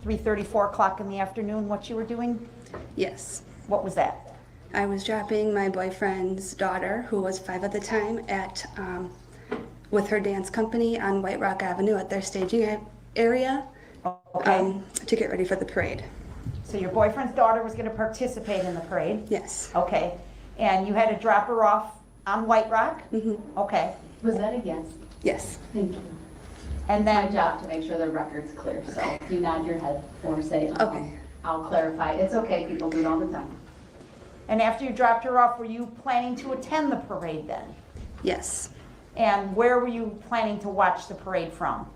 S12: 3:30, 4 o'clock in the afternoon, what you were doing?
S15: Yes.
S12: What was that?
S15: I was dropping my boyfriend's daughter, who was 5 at the time, at with her dance company on White Rock Avenue at their staging area to get ready for the parade.
S12: So your boyfriend's daughter was going to participate in the parade?
S15: Yes.
S12: Okay. And you had to drop her off on White Rock?
S15: Mm-hmm.
S12: Okay.
S8: Was that a yes?
S15: Yes.
S8: Thank you.
S12: And then
S8: My job to make sure the record's clear, so if you nod your head or say,
S15: Okay.
S8: I'll clarify. It's okay, people do it all the time.
S12: And after you dropped her off, were you planning to attend the parade then?
S15: Yes.
S12: And where were you planning to watch the parade from?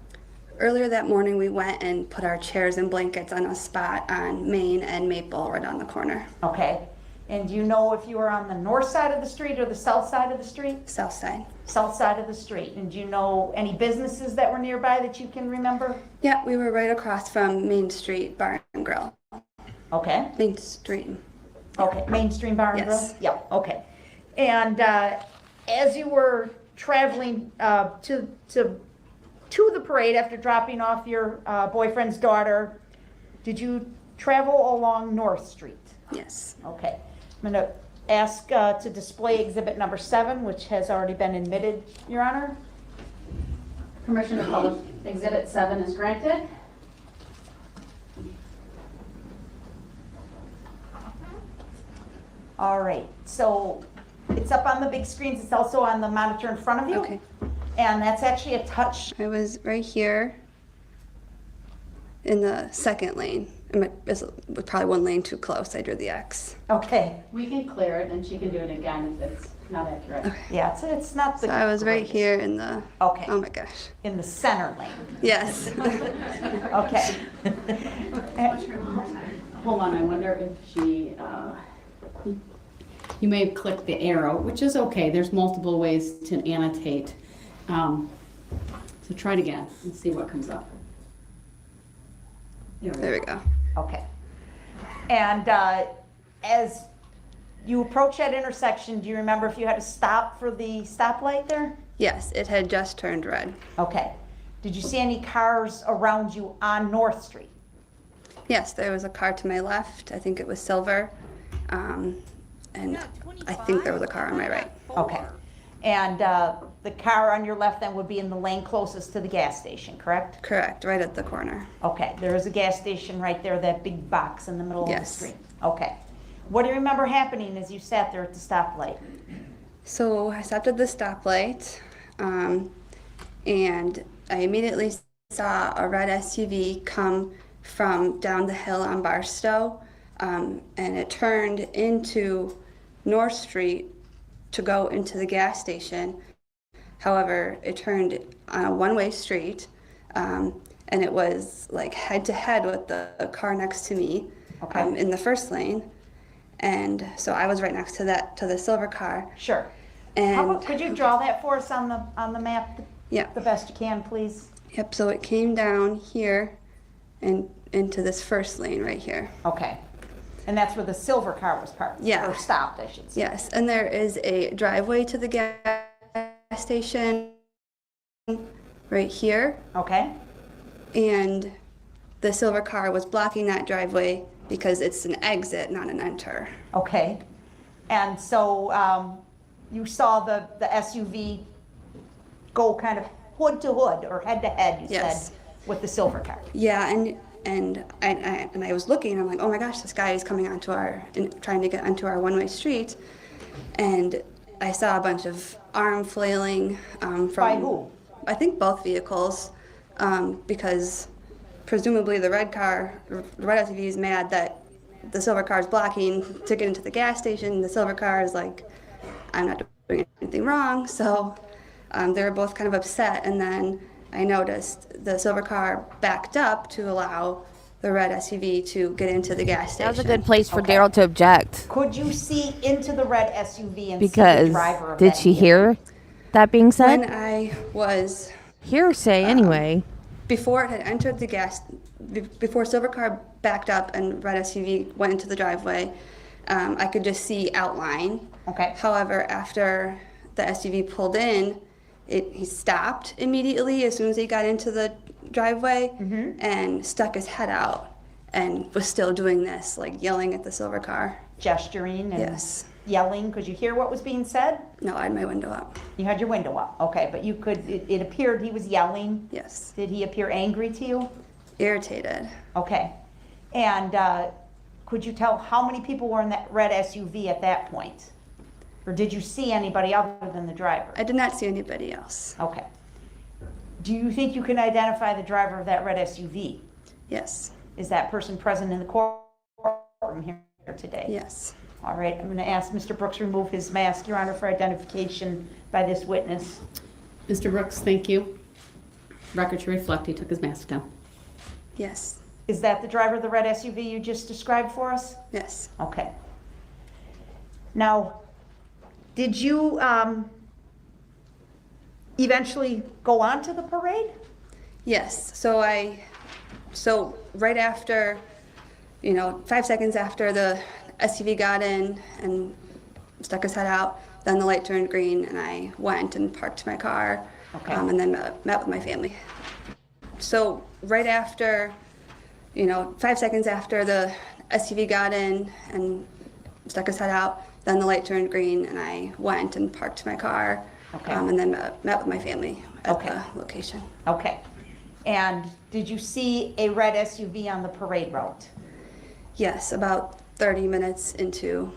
S15: Earlier that morning, we went and put our chairs and blankets on a spot on Main and Maple right on the corner.
S12: Okay. And do you know if you were on the north side of the street or the south side of the street?
S15: South side.
S12: South side of the street. And do you know any businesses that were nearby that you can remember?
S15: Yeah, we were right across from Main Street Bar and Grill.
S12: Okay.
S15: Main Street.
S12: Okay, Mainstream Bar and
S15: Yes.
S12: Grill? Yeah, okay. And as you were traveling to the parade after dropping off your boyfriend's daughter, did you travel along North Street?
S15: Yes.
S12: Okay. I'm going to ask to display exhibit number 7, which has already been admitted, Your Honor.
S8: Permission to publish Exhibit 7 is granted.
S12: All right, so it's up on the big screens. It's also on the monitor in front of you.
S15: Okay.
S12: And that's actually a touch.
S15: I was right here in the second lane. It was probably one lane too close. I drew the X.
S12: Okay.
S8: We can clear it and she can do it again if it's not accurate.
S15: Okay.
S12: Yeah, it's not the.
S15: So I was right
S12: greatest.
S15: here in the.
S12: Okay.
S15: Oh my gosh.
S12: In the center lane.
S15: Yes.
S12: Okay.
S8: Hold on, I wonder if she, you may have clicked the arrow, which is okay. There's multiple ways to annotate. So try it again and see what comes up.
S15: There we go.
S12: Okay. And as you approach that intersection, do you remember if you had to stop for the stoplight there?
S15: Yes, it had just turned red.
S12: Okay. Did you see any cars around you on North Street?
S15: Yes, there was a car to my left. I think it was silver. And I think there was a car on my right.
S12: Okay. And the car on your left then would be in the lane closest to the gas station, correct?
S15: Correct, right at the corner.
S12: Okay, there is a gas station right there, that big box in the middle of the
S15: Yes.
S12: street. Okay. What do you remember happening as you sat there at the stoplight?
S15: So I stopped at the stoplight, and I immediately saw a red SUV come from down the hill on Barstow, and it turned into North Street to go into the gas station. However, it turned on a one-way street, and it was like head-to-head with the car next to me, in the first lane. And so I was right next to the silver car.
S12: Sure.
S15: And
S12: How about, could you draw that for us on the map?
S15: Yeah.
S12: The best you can, please.
S15: Yep, so it came down here and into this first lane right here.
S12: Okay. And that's where the silver car was parked?
S15: Yeah.
S12: Or stopped, I should say.
S15: Yes, and there is a driveway to the gas station right here.
S12: Okay.
S15: And the silver car was blocking that driveway because it's an exit, not an enter.
S12: Okay. And so you saw the SUV go kind of hood to hood or head to head, you
S15: Yes.
S12: said, with the silver car.
S15: Yeah, and I was looking, and I'm like, oh my gosh, this guy is coming onto trying to get onto our one-way street, and I saw a bunch of arm flailing from.
S12: By who?
S15: I think both vehicles, because presumably the red SUV is mad that the silver car is blocking to get into the gas station. The silver car is like, I'm not doing anything wrong, so they were both kind of upset, and then I noticed the silver car backed up to allow the red SUV to get into the gas station.
S1: That was a good place for Darrell to object.
S12: Could you see into the red SUV and see
S1: Because
S12: the driver of
S1: did
S12: that
S1: she
S12: vehicle?
S1: hear that being said?
S15: When I was
S1: Hearsay anyway.
S15: before it had entered the before silver car backed up and red SUV went into the driveway, I could just see outline.
S12: Okay.
S15: However, after the SUV pulled in, he stopped immediately as soon as he got into the driveway and stuck his head out and was still doing this, like yelling at the silver car.
S12: Gesturing and
S15: Yes.
S12: yelling. Could you hear what was being said?
S15: No, I had my window up.
S12: You had your window up. Okay, but you could, it appeared he was yelling.
S15: Yes.
S12: Did he appear angry to you?
S15: Irritated.
S12: Okay. And could you tell how many people were in that red SUV at that point? Or did you see anybody other than the driver?
S15: I did not see anybody else.
S12: Okay. Do you think you can identify the driver of that red SUV?
S15: Yes.
S12: Is that person present in the courtroom here today?
S15: Yes.
S12: All right, I'm going to ask Mr. Brooks to remove his mask, Your Honor, for identification by this witness.
S2: Mr. Brooks, thank you. Record to reflect, he took his mask down.
S15: Yes.
S12: Is that the driver of the red SUV you just described for us?
S15: Yes.
S12: Okay. Now, did you eventually go on to the parade?
S15: Yes. So right after, 5 seconds after the SUV got in and stuck his head out, then the light turned green and I went and parked my car.
S12: Okay.
S15: And then met with my family. So right after, 5 seconds after the SUV got in and stuck his head out, then the light turned green and I went and parked my car.
S12: Okay.
S15: And then met with my family at
S12: Okay.
S15: the location.
S12: Okay. And did you see a red SUV on the parade route?
S15: Yes, about 30 minutes into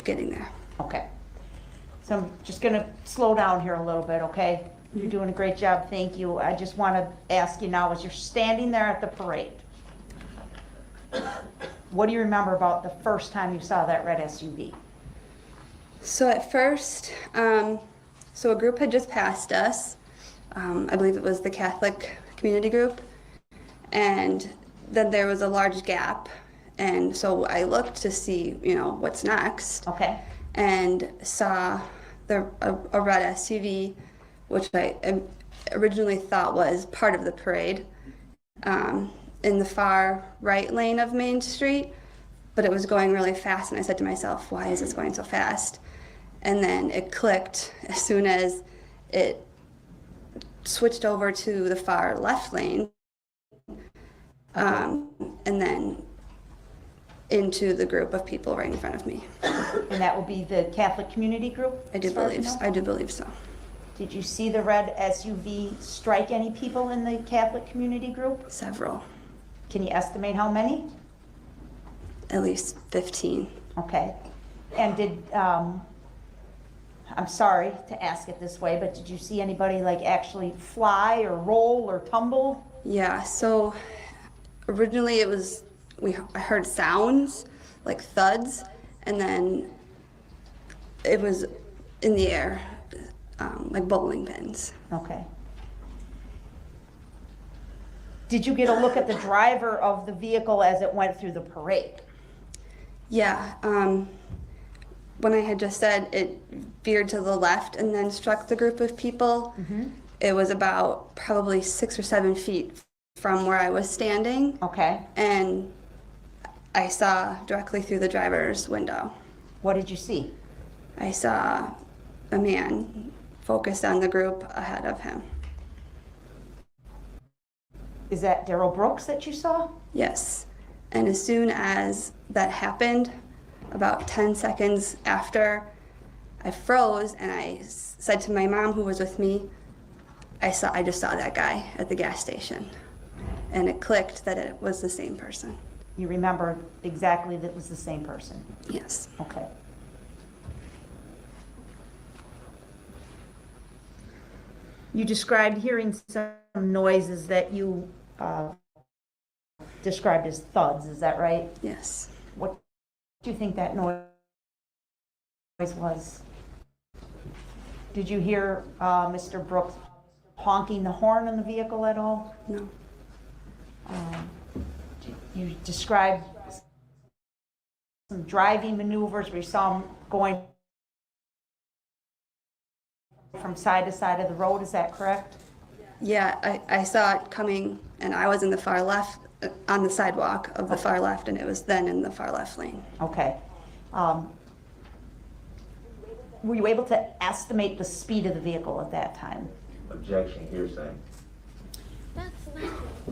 S15: getting there.
S12: Okay. So I'm just going to slow down here a little bit, okay? You're doing a great job, thank you. I just want to ask you now, as you're standing there at the parade, what do you remember about the first time you saw that red SUV?
S15: So at first, so a group had just passed us. I believe it was the Catholic community group. And then there was a large gap. And so I looked to see, what's next.
S12: Okay.
S15: And saw a red SUV, which I originally thought was part of the parade, in the far right lane of Main Street, but it was going really fast, and I said to myself, why is this going so fast? And then it clicked as soon as it switched over to the far left lane, and then into the group of people right in front of me.
S12: And that will be the Catholic community group?
S15: I do believe so.
S12: Did you see the red SUV strike any people in the Catholic community group?
S15: Several.
S12: Can you estimate how many?
S15: At least 15.
S12: Okay. And did, I'm sorry to ask it this way, but did you see anybody like actually fly or roll or tumble?
S15: Yeah, so originally it was, I heard sounds, like thuds, and then it was in the air, like bowling pins.
S12: Okay. Did you get a look at the driver of the vehicle as it went through the parade?
S15: Yeah, when I had just said it veered to the left and then struck the group of people, it was about probably 6 or 7 feet from where I was standing.
S12: Okay.
S15: And I saw directly through the driver's window.
S12: What did you see?
S15: I saw a man focused on the group ahead of him.
S12: Is that Darrell Brooks that you saw?
S15: Yes. And as soon as that happened, about 10 seconds after, I froze and I said to my mom, who was with me, I just saw that guy at the gas station. And it clicked that it was the same person.
S12: You remember exactly that it was the same person?
S15: Yes.
S12: Okay. You described hearing some noises that you described as thuds, is that right?
S15: Yes.
S12: What do you think that noise was? Did you hear Mr. Brooks honking the horn on the vehicle at all?
S15: No.
S12: You described some driving maneuvers where you saw him going from side to side of the road, is that correct?
S15: Yeah, I saw it coming, and I was in the far left, on the sidewalk of the far left, and it was then in the far left lane.
S12: Okay. Were you able to estimate the speed of the vehicle at that time?
S4: Objection, hearsay.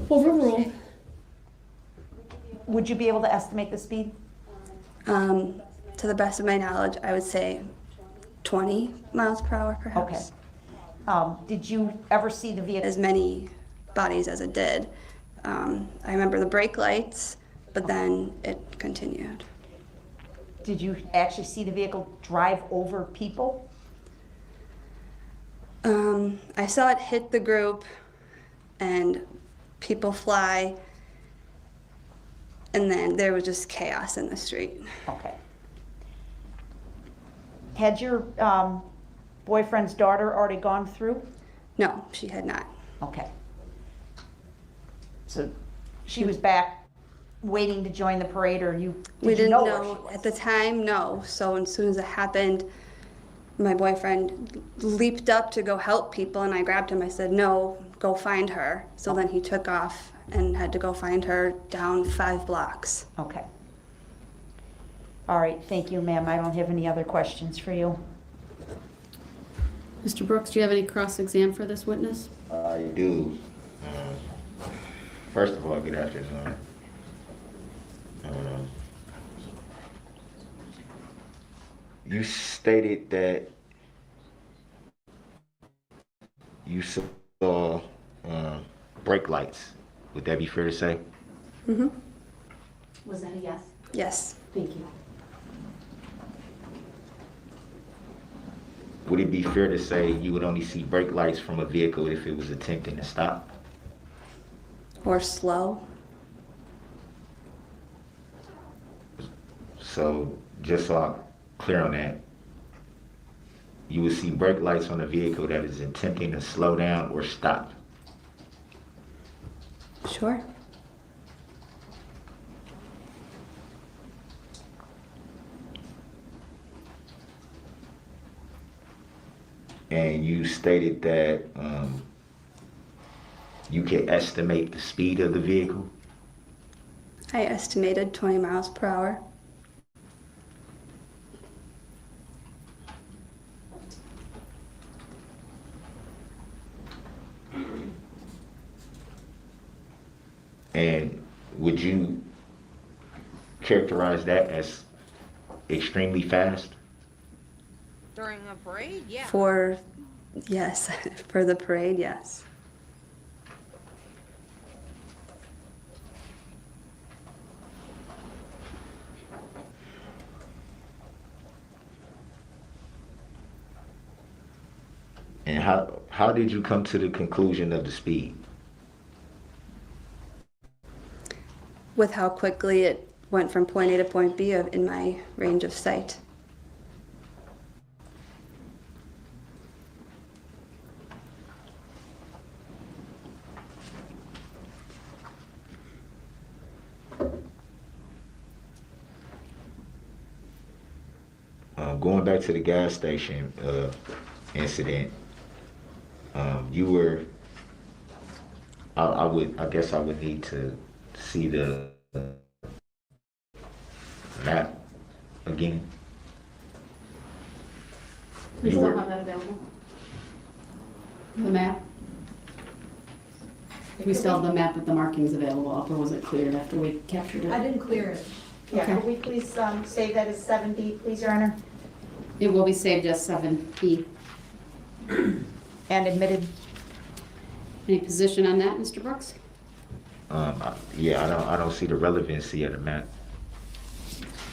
S2: Overruled.
S12: Would you be able to estimate the speed?
S15: To the best of my knowledge, I would say 20 miles per hour, perhaps.
S12: Okay. Did you ever see the vehicle?
S15: As many bodies as it did. I remember the brake lights, but then it continued.
S12: Did you actually see the vehicle drive over people?
S15: I saw it hit the group and people fly. and then there was just chaos in the street.
S12: Okay. Had your boyfriend's daughter already gone through?
S15: No, she had not.
S12: Okay. So she was back waiting to join the parade, or you
S15: We
S12: did you
S15: didn't
S12: know where she
S15: know
S12: was?
S15: at the time, no. So as soon as it happened, my boyfriend leaped up to go help people, and I grabbed him. I said, no, go find her. So then he took off and had to go find her down 5 blocks.
S12: Okay. All right, thank you, ma'am. I don't have any other questions for you.
S8: Mr. Brooks, do you have any cross-exam for this witness?
S4: I do. First of all, good afternoon. You stated that you saw brake lights. Would that be fair to say?
S15: Mm-hmm.
S8: Was that a yes?
S15: Yes.
S8: Thank you.
S4: Would it be fair to say you would only see brake lights from a vehicle if it was attempting to stop?
S15: Or slow.
S4: So, just so I'm clear on that, you would see brake lights on a vehicle that is attempting to slow down or stop.
S15: Sure.
S4: And you stated that you can estimate the speed of the vehicle.
S15: I estimated 20 miles per hour.
S4: And would you characterize that as extremely fast?
S1: During a parade, yeah.
S15: For, yes, for the parade, yes.
S4: And how did you come to the conclusion of the speed?
S15: With how quickly it went from point A to point B in my range of sight.
S4: Going back to the gas station incident, you were. I guess I would need to see the map again.
S8: We still have that available? The map? We still have the map with the markings available up, or was it cleared after we captured it?
S12: I didn't clear it. Yeah,
S8: Okay.
S12: could we please save that as 7B, please, Your Honor?
S8: It will be saved as 7B.
S12: And admitted.
S8: Any position on that, Mr. Brooks?
S4: Yeah, I don't see the relevancy of the map.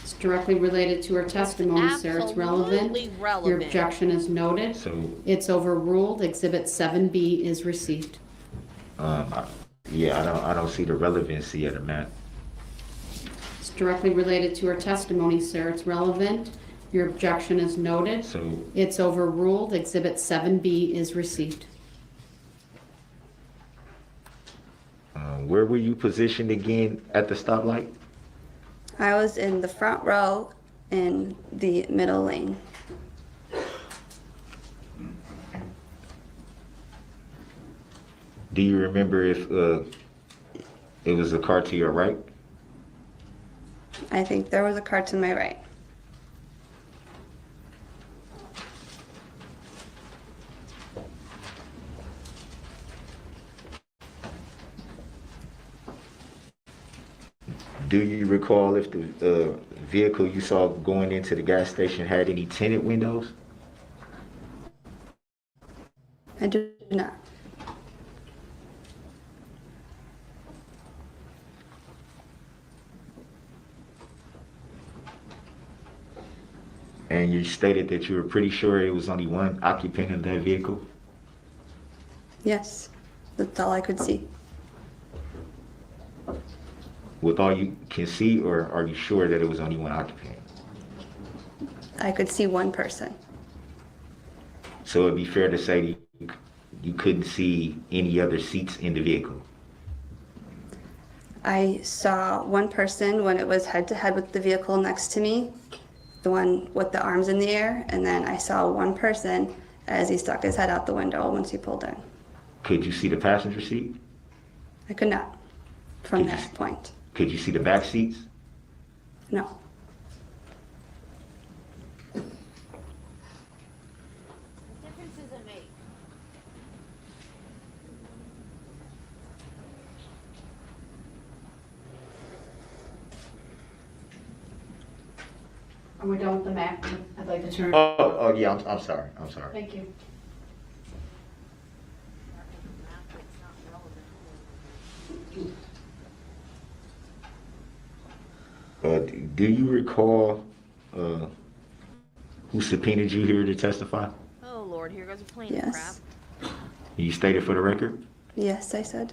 S8: It's directly related to her testimony, sir. It's relevant.
S1: Absolutely relevant.
S8: Your objection is noted.
S4: So,
S8: It's overruled. Exhibit 7B is received.
S4: yeah, I don't see the relevancy of the map.
S8: It's directly related to her testimony, sir. It's relevant. Your objection is noted.
S4: So,
S8: It's overruled. Exhibit 7B is received.
S4: where were you positioned again at the stoplight?
S15: I was in the front row in the middle lane.
S4: Do you remember if it was a car to your right?
S15: I think there was a car to my right.
S4: Do you recall if the vehicle you saw going into the gas station had any tinted windows?
S15: I do not.
S4: And you stated that you were pretty sure it was only one occupant of that vehicle?
S15: Yes, that's all I could see.
S4: with all you can see, or are you sure that it was only one occupant?
S15: I could see one person.
S4: So it'd be fair to say you couldn't see any other seats in the vehicle?
S15: I saw one person when it was head to head with the vehicle next to me, the one with the arms in the air, and then I saw one person as he stuck his head out the window once he pulled in.
S4: Could you see the passenger seat?
S15: I could not from that point.
S4: Could you see the back seats?
S15: No.
S8: Are we done with the map? I'd like to turn.
S4: Oh yeah, I'm sorry.
S8: Thank you.
S4: Do you recall who subpoenaed you here to testify?
S1: Oh Lord, here goes a plane of crap.
S15: Yes.
S4: You stated for the record?
S15: Yes, I said.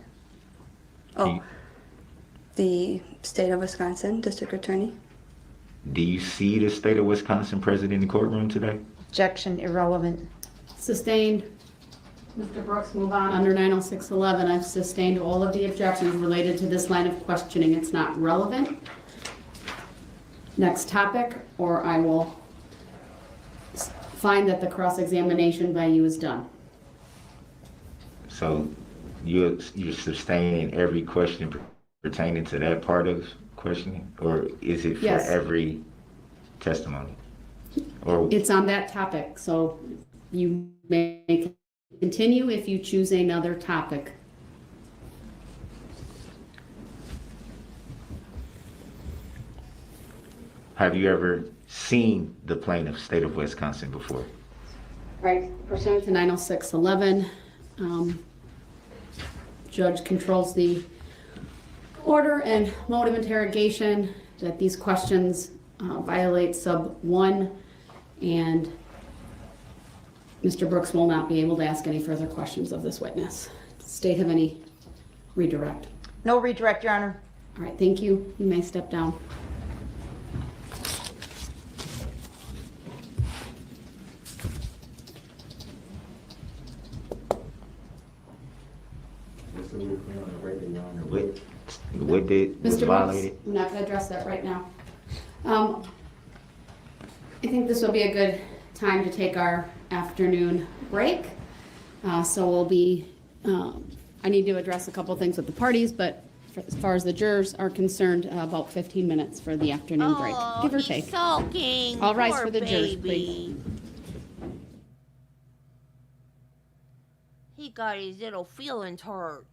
S15: Oh, the state of Wisconsin district attorney.
S4: Do you see the state of Wisconsin present in the courtroom today?
S12: Objection, irrelevant.
S8: Sustained. Mr. Brooks, move on. Under 90611, I've sustained all of the objections related to this line of questioning. It's not relevant. Next topic, or I will find that the cross-examination by you is done.
S4: So you're sustaining every question pertaining to that part of questioning, or is it for
S8: Yes.
S4: every testimony? Or
S8: It's on that topic, so you may continue if you choose another topic.
S4: have you ever seen the plaintiff, state of Wisconsin, before?
S8: Right, pursuant to 90611, judge controls the order and mode of interrogation, that these questions violate sub 1, and Mr. Brooks will not be able to ask any further questions of this witness. Does the state have any redirect?
S12: No redirect, Your Honor.
S8: All right, thank you. You may step down.
S4: What was
S8: Mr.
S4: violated?
S8: Brooks, I'm not going to address that right now. I think this will be a good time to take our afternoon break. So we'll be, I need to address a couple things with the parties, but as far as the jurors are concerned, about 15 minutes for the afternoon break, give or take.
S1: Sulking.
S8: All rise
S1: Poor
S8: for the jurors,
S1: baby.
S8: please.
S1: He got his little feelings hurt.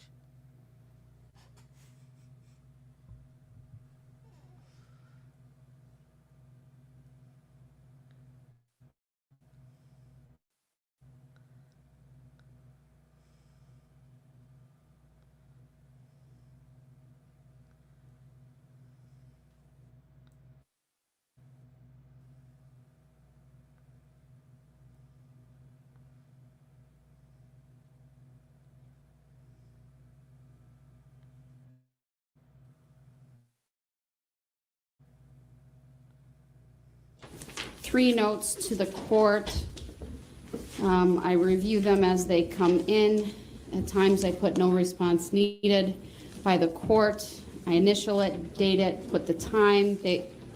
S8: Three notes to the court. I review them as they come in. At times I put no response needed by the court. I initial it, date it, put the time.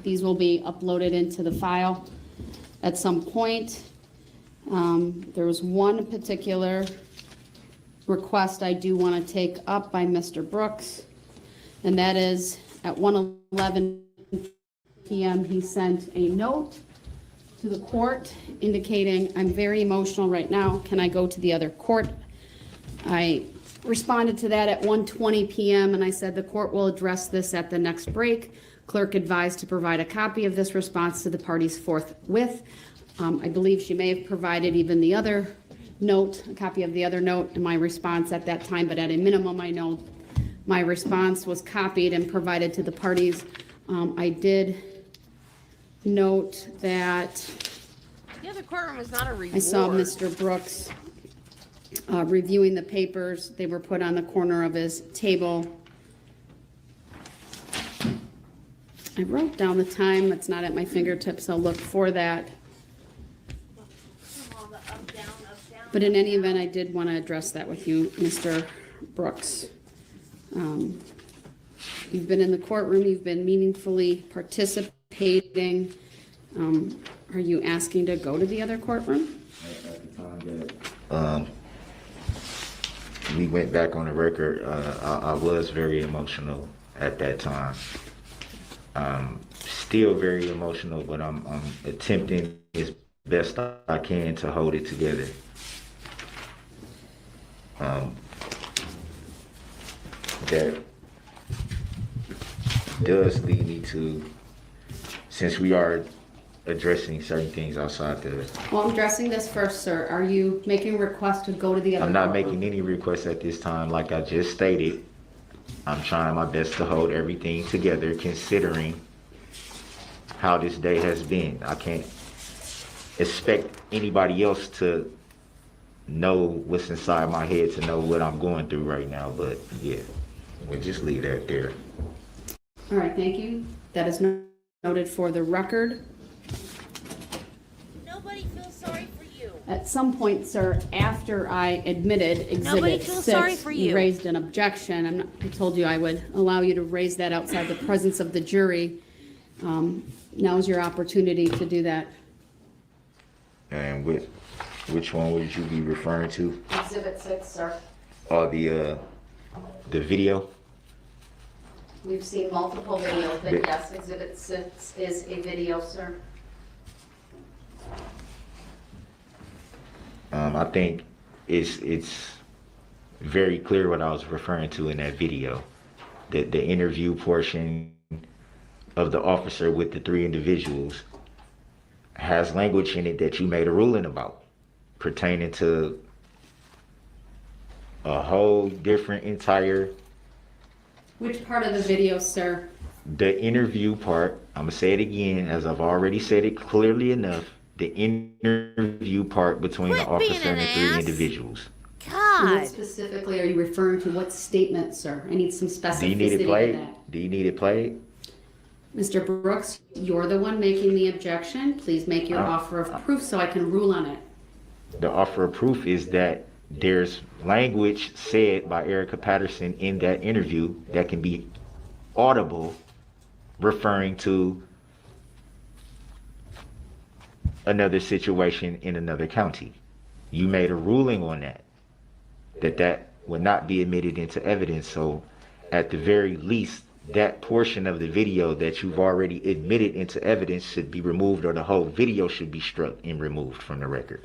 S8: These will be uploaded into the file at some point. There was one particular request I do want to take up by Mr. Brooks, and that is at 1:11 p.m. he sent a note to the court indicating, I'm very emotional right now, can I go to the other court? I responded to that at 1:20 p.m. and I said the court will address this at the next break. Clerk advised to provide a copy of this response to the parties forthwith. I believe she may have provided even the other note, a copy of the other note in my response at that time, but at a minimum I know my response was copied and provided to the parties. I did note that
S1: The other courtroom is not a reward.
S8: I saw Mr. Brooks reviewing the papers. They were put on the corner of his table.
S2: I wrote down the time. It's not at my fingertips. I'll look for that. But in any event, I did want to address that with you, Mr. Brooks. You've been in the courtroom. You've been meaningfully participating. Are you asking to go to the other courtroom?
S4: We went back on the record. I was very emotional at that time. Still very emotional, but I'm attempting as best I can to hold it together. That does lead me to, since we are addressing certain things outside the...
S2: Well, I'm addressing this first, sir. Are you making a request to go to the other
S4: I'm not
S2: courtroom?
S4: making any requests at this time. Like I just stated, I'm trying my best to hold everything together considering how this day has been. I can't expect anybody else to know what's inside my head to know what I'm going through right now, but yeah, we'll just leave that there.
S2: All right, thank you. That is noted for the record.
S1: Nobody feels sorry for you.
S2: At some point, sir, after I admitted
S1: Nobody
S2: Exhibit
S1: feels
S2: 6,
S1: sorry for you.
S2: raised an objection. I told you I would allow you to raise that outside the presence of the jury. Now's your opportunity to do that.
S4: And which one would you be referring to?
S2: Exhibit 6, sir.
S4: Oh, the video?
S2: We've seen multiple videos, but yes, Exhibit 6 is a video, sir.
S4: I think it's very clear what I was referring to in that video. The interview portion of the officer with the 3 individuals has language in it that you made a ruling about, pertaining to a whole different entire...
S2: Which part of the video, sir?
S4: The interview part, I'm gonna say it again, as I've already said it clearly enough, the interview part between the officer and the 3 individuals.
S2: God. What specifically are you referring to? What statement, sir? I need some specificity.
S4: Do you need it played? Do you need it played?
S2: Mr. Brooks, you're the one making the objection. Please make your offer of proof so I can rule on it.
S4: The offer of proof is that there's language said by Erica Patterson in that interview that can be audible, referring to another situation in another county. You made a ruling on that would not be admitted into evidence. So at the very least, that portion of the video that you've already admitted into evidence should be removed, or the whole video should be struck and removed from the record.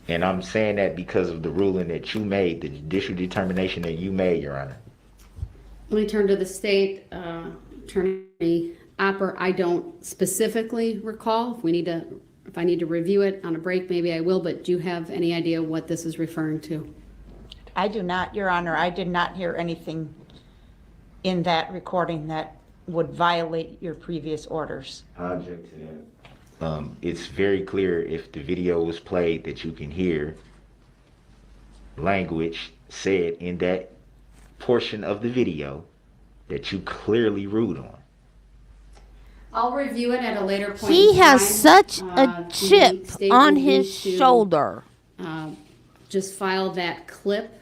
S4: And I'm saying that because of the ruling that you made, the judicial determination that you made, Your Honor.
S2: Let me turn to the state attorney. Opper, I don't specifically recall. If I need to review it on a break, maybe I will, but do you have any idea what this is referring to?
S12: I do not, Your Honor. I did not hear anything in that recording that would violate your previous orders.
S4: I object to that. It's very clear if the video was played that you can hear language said in that portion of the video that you clearly ruled on.
S2: I'll review it at a later point.
S1: He
S2: in
S1: has
S2: time.
S1: such a chip on his shoulder.
S2: Just file that clip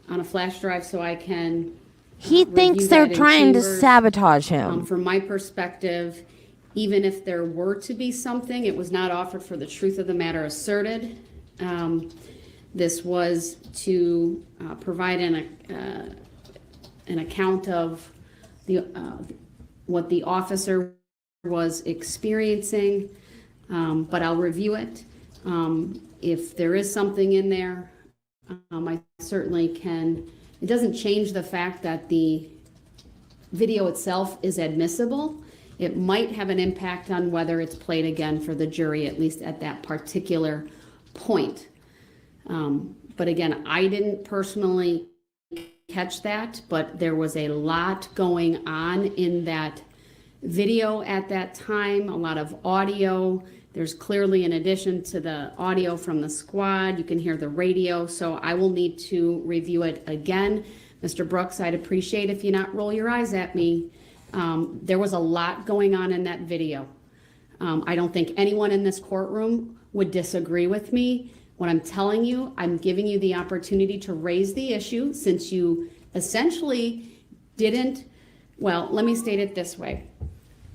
S2: on a flash drive so I can.
S1: He thinks they're trying to sabotage him.
S2: From my perspective, even if there were to be something, it was not offered for the truth of the matter asserted. This was to provide an account of what the officer was experiencing, but I'll review it. If there is something in there, I certainly can. It doesn't change the fact that the video itself is admissible. It might have an impact on whether it's played again for the jury, at least at that particular point. But again, I didn't personally catch that, but there was a lot going on in that video at that time, a lot of audio. There's clearly, in addition to the audio from the squad, you can hear the radio, so I will need to review it again. Mr. Brooks, I'd appreciate if you not roll your eyes at me. There was a lot going on in that video. I don't think anyone in this courtroom would disagree with me. What I'm telling you, I'm giving you the opportunity to raise the issue since you essentially didn't, well, let me state it this way.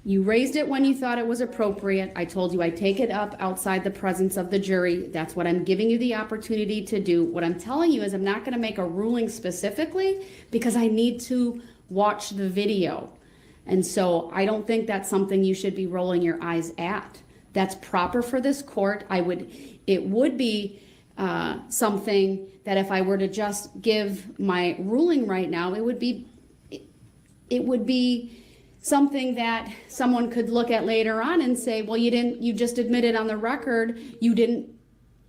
S2: You raised it when you thought it was appropriate. I told you I'd take it up outside the presence of the jury. That's what I'm giving you the opportunity to do. What I'm telling you is I'm not going to make a ruling specifically because I need to watch the video. And so I don't think that's something you should be rolling your eyes at. That's proper for this court. It would be something that if I were to just give my ruling right now, it would be something that someone could look at later on and say, well, you just admitted on the record, you didn't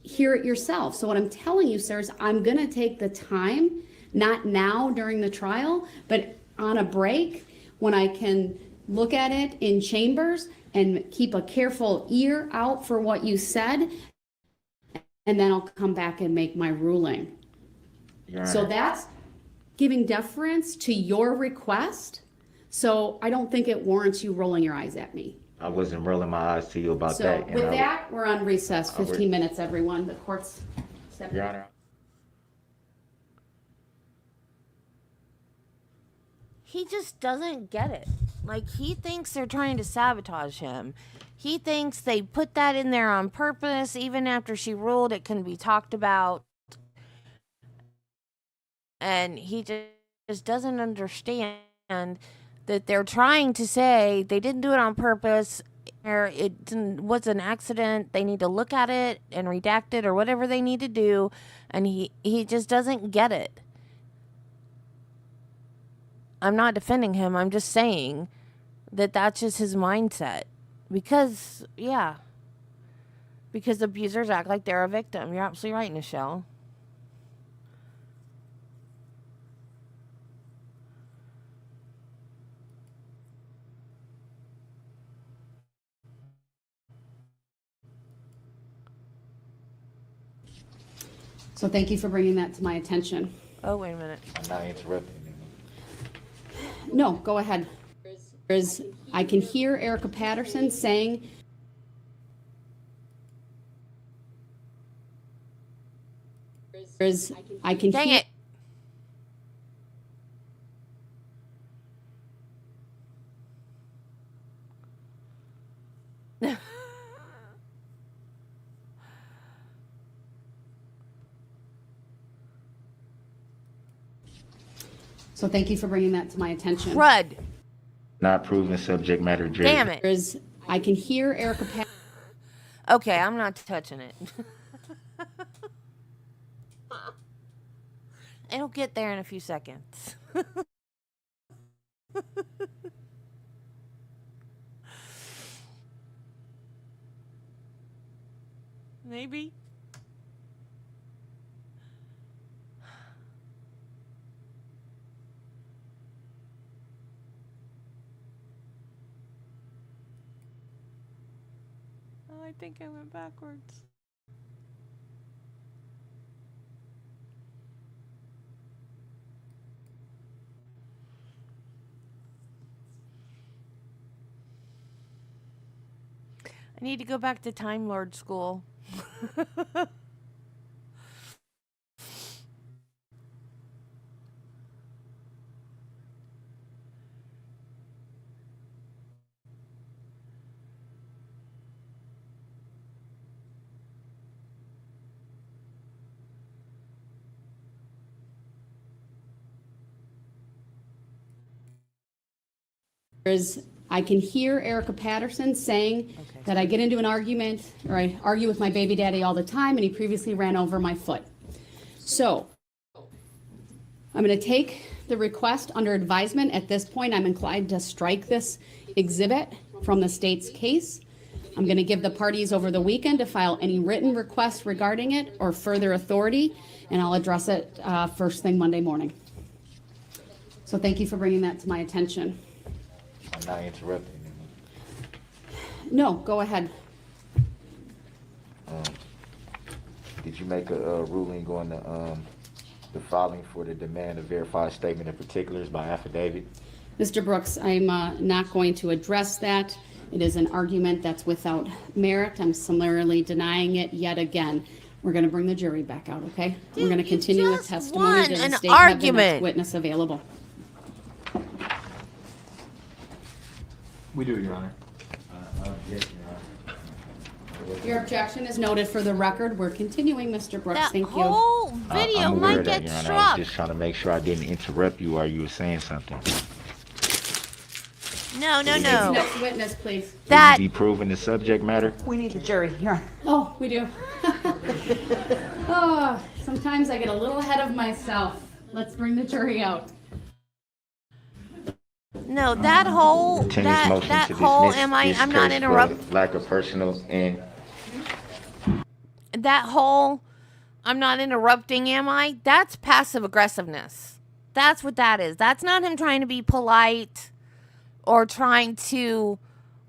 S2: hear it yourself. So what I'm telling you, sir, is I'm gonna take the time, not now during the trial, but on a break when I can look at it in chambers and keep a careful ear out for what you said, and then I'll come back and make my ruling. So that's giving deference to your request. So I don't think it warrants you rolling your eyes at me.
S4: I wasn't rolling my eyes to you about
S2: So
S4: that.
S2: with that, we're on recess, 15 minutes, everyone. The court's stepping.
S4: Your Honor.
S1: He just doesn't get it. Like, he thinks they're trying to sabotage him. He thinks they put that in there on purpose. Even after she ruled, it couldn't be talked about. And he just doesn't understand that they're trying to say they didn't do it on purpose, or it was an accident. They need to look at it and redact it or whatever they need to do. And he just doesn't get it. I'm not defending him. I'm just saying that that's just his mindset. Because, yeah. Because abusers act like they're a victim. You're absolutely right, Nichelle.
S2: So thank you for bringing that to my attention.
S1: Oh, wait a minute.
S4: I'm not interrupting.
S2: No, go ahead. I can hear Erica Patterson saying, I can
S1: Dang
S2: hear.
S1: it.
S2: So thank you for bringing that to my attention.
S1: Crud.
S4: Not proven subject matter jury.
S1: Damn it.
S2: I can hear Erica Patterson.
S1: Okay, I'm not touching it. It'll get there in a few seconds. Maybe. Oh, I think I went backwards. I need to go back to Time Lord school.
S2: I can hear Erica Patterson saying that I get into an argument, or I argue with my baby daddy all the time, and he previously ran over my foot. So I'm going to take the request under advisement. At this point, I'm inclined to strike this exhibit from the state's case. I'm going to give the parties over the weekend to file any written requests regarding it or further authority, and I'll address it first thing Monday morning. So thank you for bringing that to my attention.
S4: I'm not interrupting.
S2: No, go ahead.
S4: Did you make a ruling on the filing for the demand of verified statement of particulars by affidavit?
S2: Mr. Brooks, I'm not going to address that. It is an argument that's without merit. I'm summarily denying it yet again. We're going to bring the jury back out, okay? We're going to continue with testimony.
S1: won
S2: Does the
S1: an
S2: state have the next
S1: argument.
S2: witness available?
S6: We do, Your Honor.
S2: Your objection is noted for the record. We're continuing, Mr. Brooks.
S1: That
S2: Thank you.
S1: whole video
S4: I'm aware
S1: might
S4: of that,
S1: get
S4: Your Honor. I
S1: struck.
S4: was just trying to make sure I didn't interrupt you while you were saying something.
S1: No.
S2: Next witness, please.
S1: That
S4: Will you be proving the subject matter?
S12: We need the jury here.
S2: Oh, we do. Oh, sometimes I get a little ahead of myself. Let's bring the jury out.
S1: no, that whole
S4: Attendance motion
S1: that
S4: to
S1: whole
S4: dismiss this
S1: I'm not
S4: case for
S1: interrupting.
S4: lack of personal and
S1: That whole I'm not interrupting, am I? That's passive aggressiveness. That's what that is. That's not him trying to be polite or trying to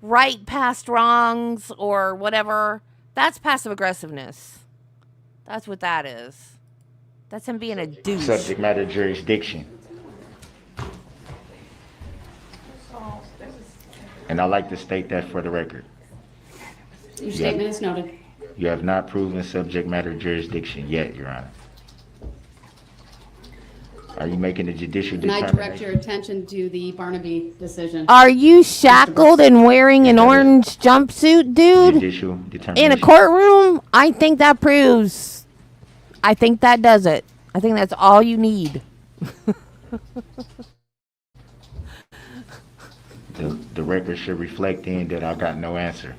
S1: right past wrongs or whatever. That's passive aggressiveness. That's what that is. That's him being a douche.
S4: subject matter jurisdiction. And I'd like to state that for the record.
S2: Your statement is noted.
S4: You have not proven subject matter jurisdiction yet, Your Honor. Are you making a judicial
S2: And I
S4: determination?
S2: direct your attention to the Barnaby decision.
S1: Are you shackled and wearing an orange jumpsuit, dude?
S4: Judicial
S1: In
S4: determination.
S1: a courtroom? I think that proves. I think that does it. I think that's all you need.
S4: The record should reflect in that I got no answer.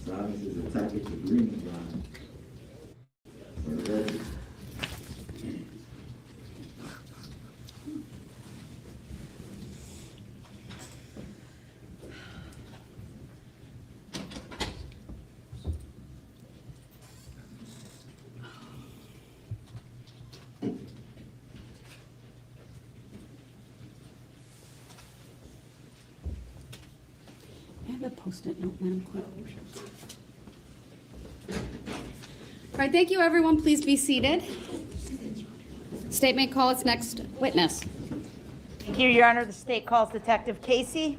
S4: Silence is a tacit agreement, Your Honor.
S2: I have a post-it note, Madam Clerk. All right, thank you, everyone. Please be seated. State may call its next witness.
S12: Thank you, Your Honor. The state calls Detective Casey.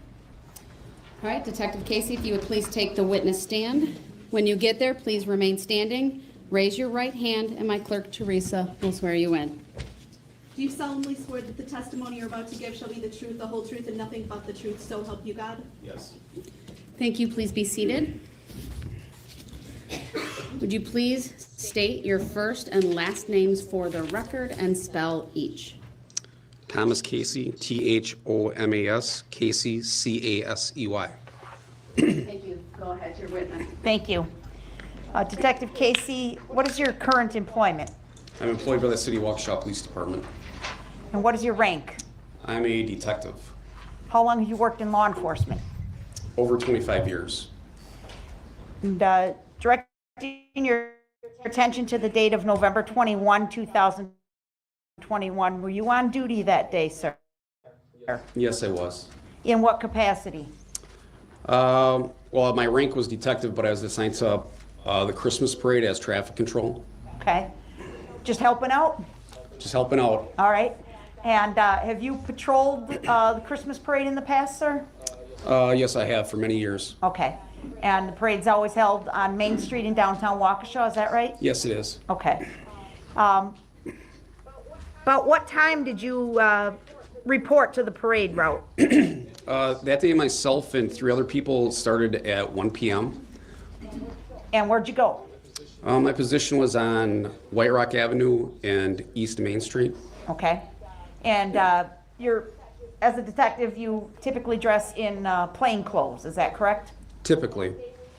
S2: All right, Detective Casey, if you would please take the witness stand. When you get there, please remain standing. Raise your right hand, and my clerk, Teresa, will swear you in.
S18: Do you solemnly swear that the testimony you're about to give shall be the truth, the whole truth, and nothing but the truth, so help you God?
S6: Yes.
S2: Thank you. Please be seated. Would you please state your first and last names for the record and spell each?
S19: Thomas Casey, Thomas, Casey, Casey.
S2: Thank you. Go ahead, your witness.
S12: Thank you. Detective Casey, what is your current employment?
S19: I'm employed by the City of Waukesha Police Department.
S12: And what is your rank?
S19: I'm a detective.
S12: How long have you worked in law enforcement?
S19: Over 25 years.
S12: And directing your attention to the date of November 21, 2021, were you on duty that day, sir?
S19: Yes, I was.
S12: In what capacity?
S19: Well, my rank was detective, but I was assigned to the Christmas parade as traffic control.
S12: Okay. Just helping out?
S19: Just helping out.
S12: All right. And have you patrolled the Christmas parade in the past, sir?
S19: Yes, I have for many years.
S12: Okay. And the parade's always held on Main Street in downtown Waukesha, is that right?
S19: Yes, it is.
S12: Okay. About what time did you report to the parade route?
S19: That day, myself and 3 other people started at 1 p.m.
S12: And where'd you go?
S19: My position was on White Rock Avenue and East Main Street.
S12: Okay. And as a detective, you typically dress in plain clothes, is that correct?
S19: Typically,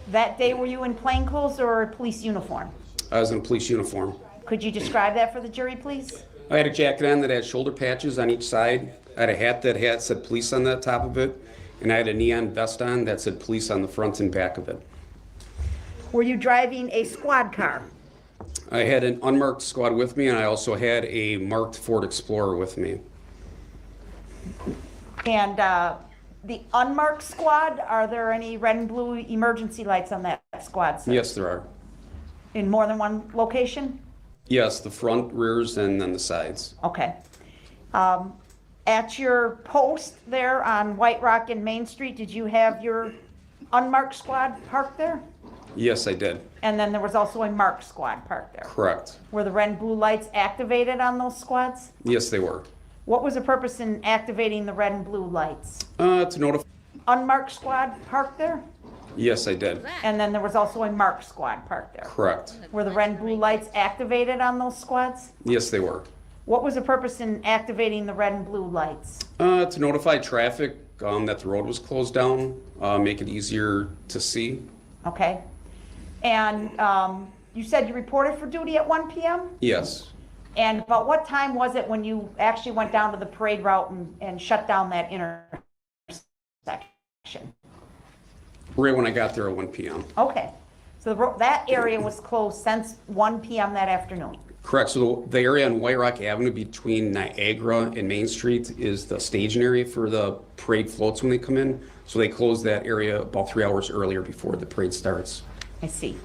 S12: That day, were you in plain clothes or a police uniform?
S19: I was in a police uniform.
S12: Could you describe that for the jury, please?
S19: I had a jacket on that had shoulder patches on each side. I had a hat that said police on the top of it. And I had a neon vest on that said police on the front and back of it.
S12: Were you driving a squad car?
S19: I had an unmarked squad with me, and I also had a marked Ford Explorer with me.
S12: And the unmarked squad, are there any red and blue emergency lights on that squad, sir?
S19: Yes, there are.
S12: in more than one location?
S19: Yes, the front, rears, and then the sides.
S12: Okay. At your post there on White Rock and Main Street, did you have your unmarked squad parked there?
S19: Yes, I did.
S12: And then there was also a marked squad parked there?
S19: Correct.
S12: Were the red and blue lights activated on those squads?
S19: Yes, they were.
S12: What was the purpose in activating the red and blue lights?
S19: To notify.
S12: Unmarked squad parked there?
S19: Yes, I did.
S12: And then there was also a marked squad parked there?
S19: Correct.
S12: Were the red and blue lights activated on those squads?
S19: Yes, they were.
S12: What was the purpose in activating the red and blue lights?
S19: To notify traffic that the road was closed down, make it easier to see.
S12: Okay. And you said you reported for duty at 1 p.m.?
S19: Yes.
S12: And about what time was it when you actually went down to the parade route and shut down that intersection?
S19: Right when I got there at 1 p.m.
S12: Okay. So that area was closed since 1 p.m. that afternoon?
S19: Correct. So the area on White Rock Avenue between Niagara and Main Street is the staging area for the parade floats when they come in. So they close that area about 3 hours earlier before the parade starts.
S12: I see.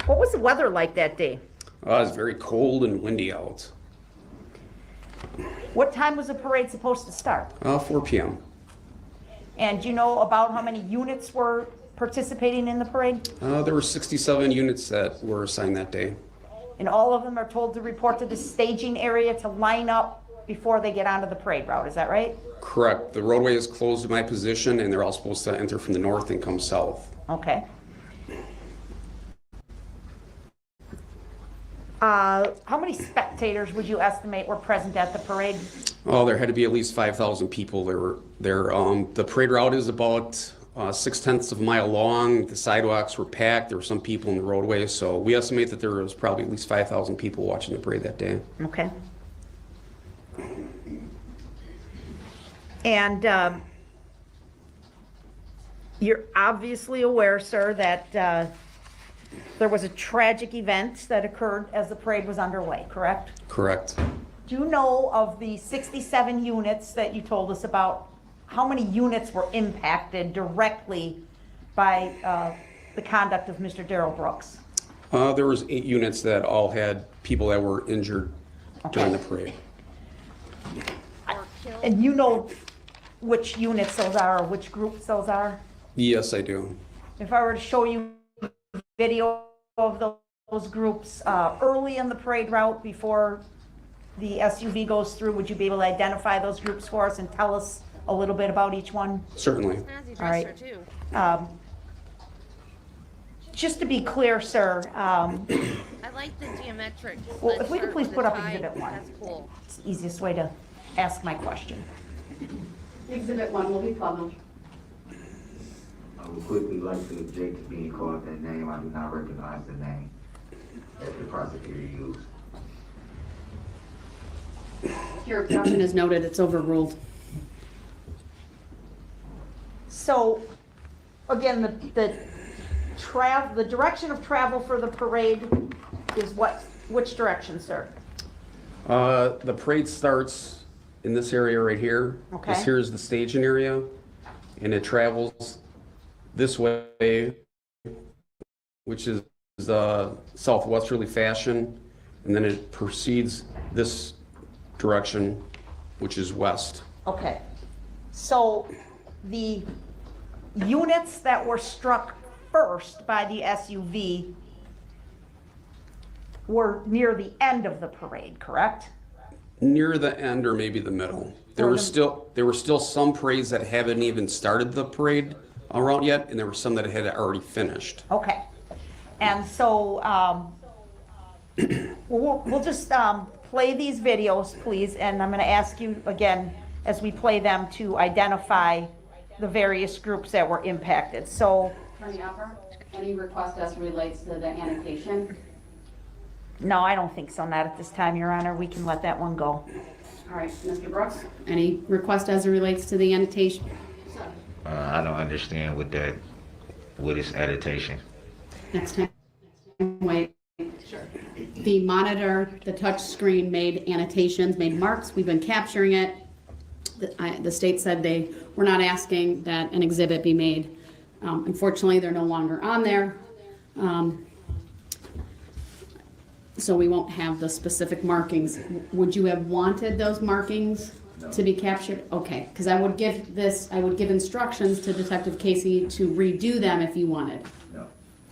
S12: What was the weather like that day?
S19: It was very cold and windy out.
S12: What time was the parade supposed to start?
S19: 4 p.m.
S12: And do you know about how many units were participating in the parade?
S19: There were 67 units that were assigned that day.
S12: And all of them are told to report to the staging area to line up before they get onto the parade route, is that right?
S19: Correct. The roadway is closed to my position and they're all supposed to enter from the north and come south.
S12: Okay. How many spectators would you estimate were present at the parade?
S19: Oh, there had to be at least 5,000 people there. The parade route is about 6/10 of a mile long. The sidewalks were packed. There were some people in the roadway, so we estimate that there was probably at least 5,000 people watching the parade that day.
S12: Okay. And you're obviously aware, sir, that there was a tragic event that occurred as the parade was underway, correct?
S19: Correct.
S12: Do you know of the 67 units that you told us about, how many units were impacted directly by the conduct of Mr. Darrell Brooks?
S19: There was 8 units that all had people that were injured during the parade.
S12: And you know which units those are, or which groups those are?
S19: Yes, I do.
S12: If I were to show you video of those groups early in the parade route before the SUV goes through, would you be able to identify those groups for us and tell us a little bit about each one?
S19: Certainly.
S12: All right. Just to be clear, sir.
S1: I like the geometric.
S12: Well, if we could please put up
S1: tie.
S12: Exhibit 1.
S1: That's cool.
S12: It's the easiest way to ask my question.
S8: Exhibit 1 will be published.
S20: I would quickly like to object to being called that name. I do not recognize the name that the prosecutor used.
S8: Your objection is noted. It's overruled.
S12: So, again, the direction of travel for the parade is what? Which direction, sir?
S19: The parade starts in this area right here.
S12: Okay.
S19: This here is the staging area, and it travels this way, which is southwesterly fashion, and then it proceeds this direction, which is west.
S12: Okay. So the units that were struck first by the SUV were near the end of the parade, correct?
S19: Near the end or maybe the middle. There were still some parades that haven't even started the parade route yet, and there were some that had already finished.
S12: Okay. And so we'll just play these videos, please, and I'm going to ask you again as we play them to identify the various groups that were impacted. So,
S8: Attorney Upper, any request as relates to the annotation?
S12: no, I don't think so, not at this time, Your Honor. We can let that one go.
S8: All right, Mr. Brooks, any request as it relates to the annotation?
S4: I don't understand what is annotation.
S8: Next time, wait. Sure. The monitor, the touch screen made annotations, made marks. We've been capturing it. The state said they were not asking that an exhibit be made. Unfortunately, they're no longer on there. So we won't have the specific markings. Would you have wanted those markings to be captured? Okay, because I would give instructions to Detective Casey to redo them if you wanted.
S20: No.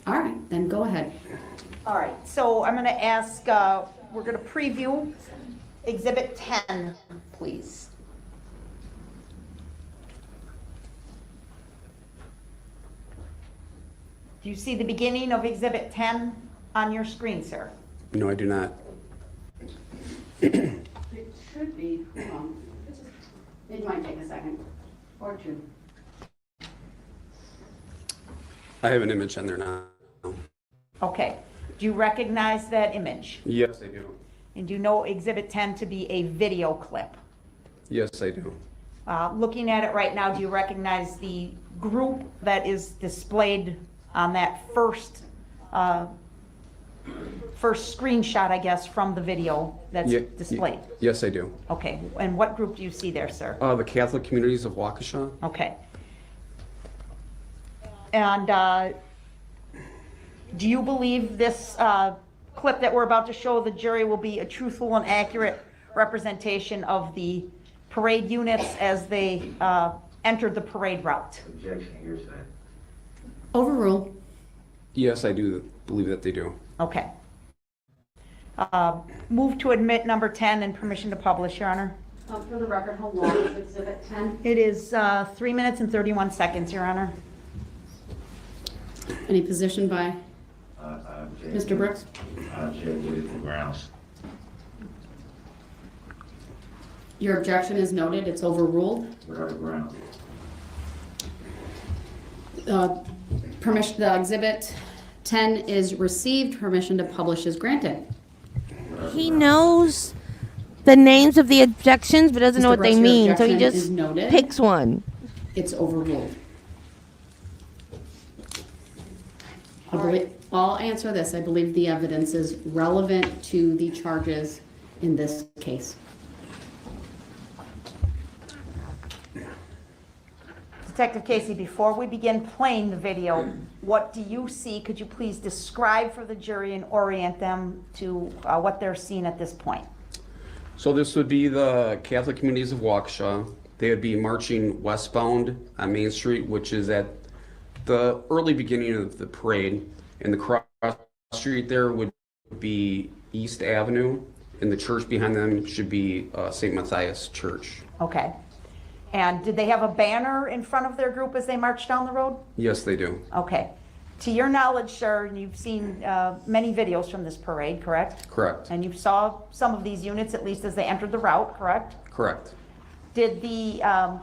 S8: All right, then go ahead.
S12: All right, so I'm gonna ask, we're gonna preview Exhibit 10, please. Do you see the beginning of Exhibit 10 on your screen, sir?
S19: No, I do not.
S8: It should be, it might take a second or two.
S19: I have an image on there now.
S12: Okay, do you recognize that image?
S19: Yes, I do.
S12: And do you know Exhibit 10 to be a video clip?
S19: Yes, I do.
S12: Looking at it right now, do you recognize the group that is displayed on that first screenshot, I guess, from the video that's displayed?
S19: Yes, I do.
S12: Okay, and what group do you see there, sir?
S19: The Catholic Communities of Waukesha.
S12: Okay. And do you believe this clip that we're about to show the jury will be a truthful and accurate representation of the parade units as they entered the parade route?
S20: Objection, hearsay.
S8: Overruled.
S19: Yes, I do believe that they do.
S12: Okay. Move to admit number 10 and permission to publish, Your Honor.
S8: For the record, how long is Exhibit 10?
S12: It is 3 minutes and 31 seconds, Your Honor.
S8: Any position by Mr. Brooks?
S20: Object with the grounds.
S8: Your objection is noted. It's overruled.
S20: What are the grounds?
S8: Permission, the Exhibit 10 is received. Permission to publish is granted.
S1: He knows the names of the objections, but doesn't know what they
S8: Brooks, your
S1: mean, so he
S8: objection
S1: just
S8: is noted.
S1: picks one.
S8: It's overruled. I'll answer this. I believe the evidence is relevant to the charges in this case.
S12: Detective Casey, before we begin playing the video, what do you see? Could you please describe for the jury and orient them to what they're seeing at this point?
S19: So this would be the Catholic Communities of Waukesha. They would be marching westbound on Main Street, which is at the early beginning of the parade. And the cross street there would be East Avenue, and the church behind them should be St. Matthias Church.
S12: Okay. And did they have a banner in front of their group as they marched down the road?
S19: Yes, they do.
S12: Okay. To your knowledge, sir, you've seen many videos from this parade, correct?
S19: Correct.
S12: And you saw some of these units, at least as they entered the route, correct?
S19: Correct.
S12: Did the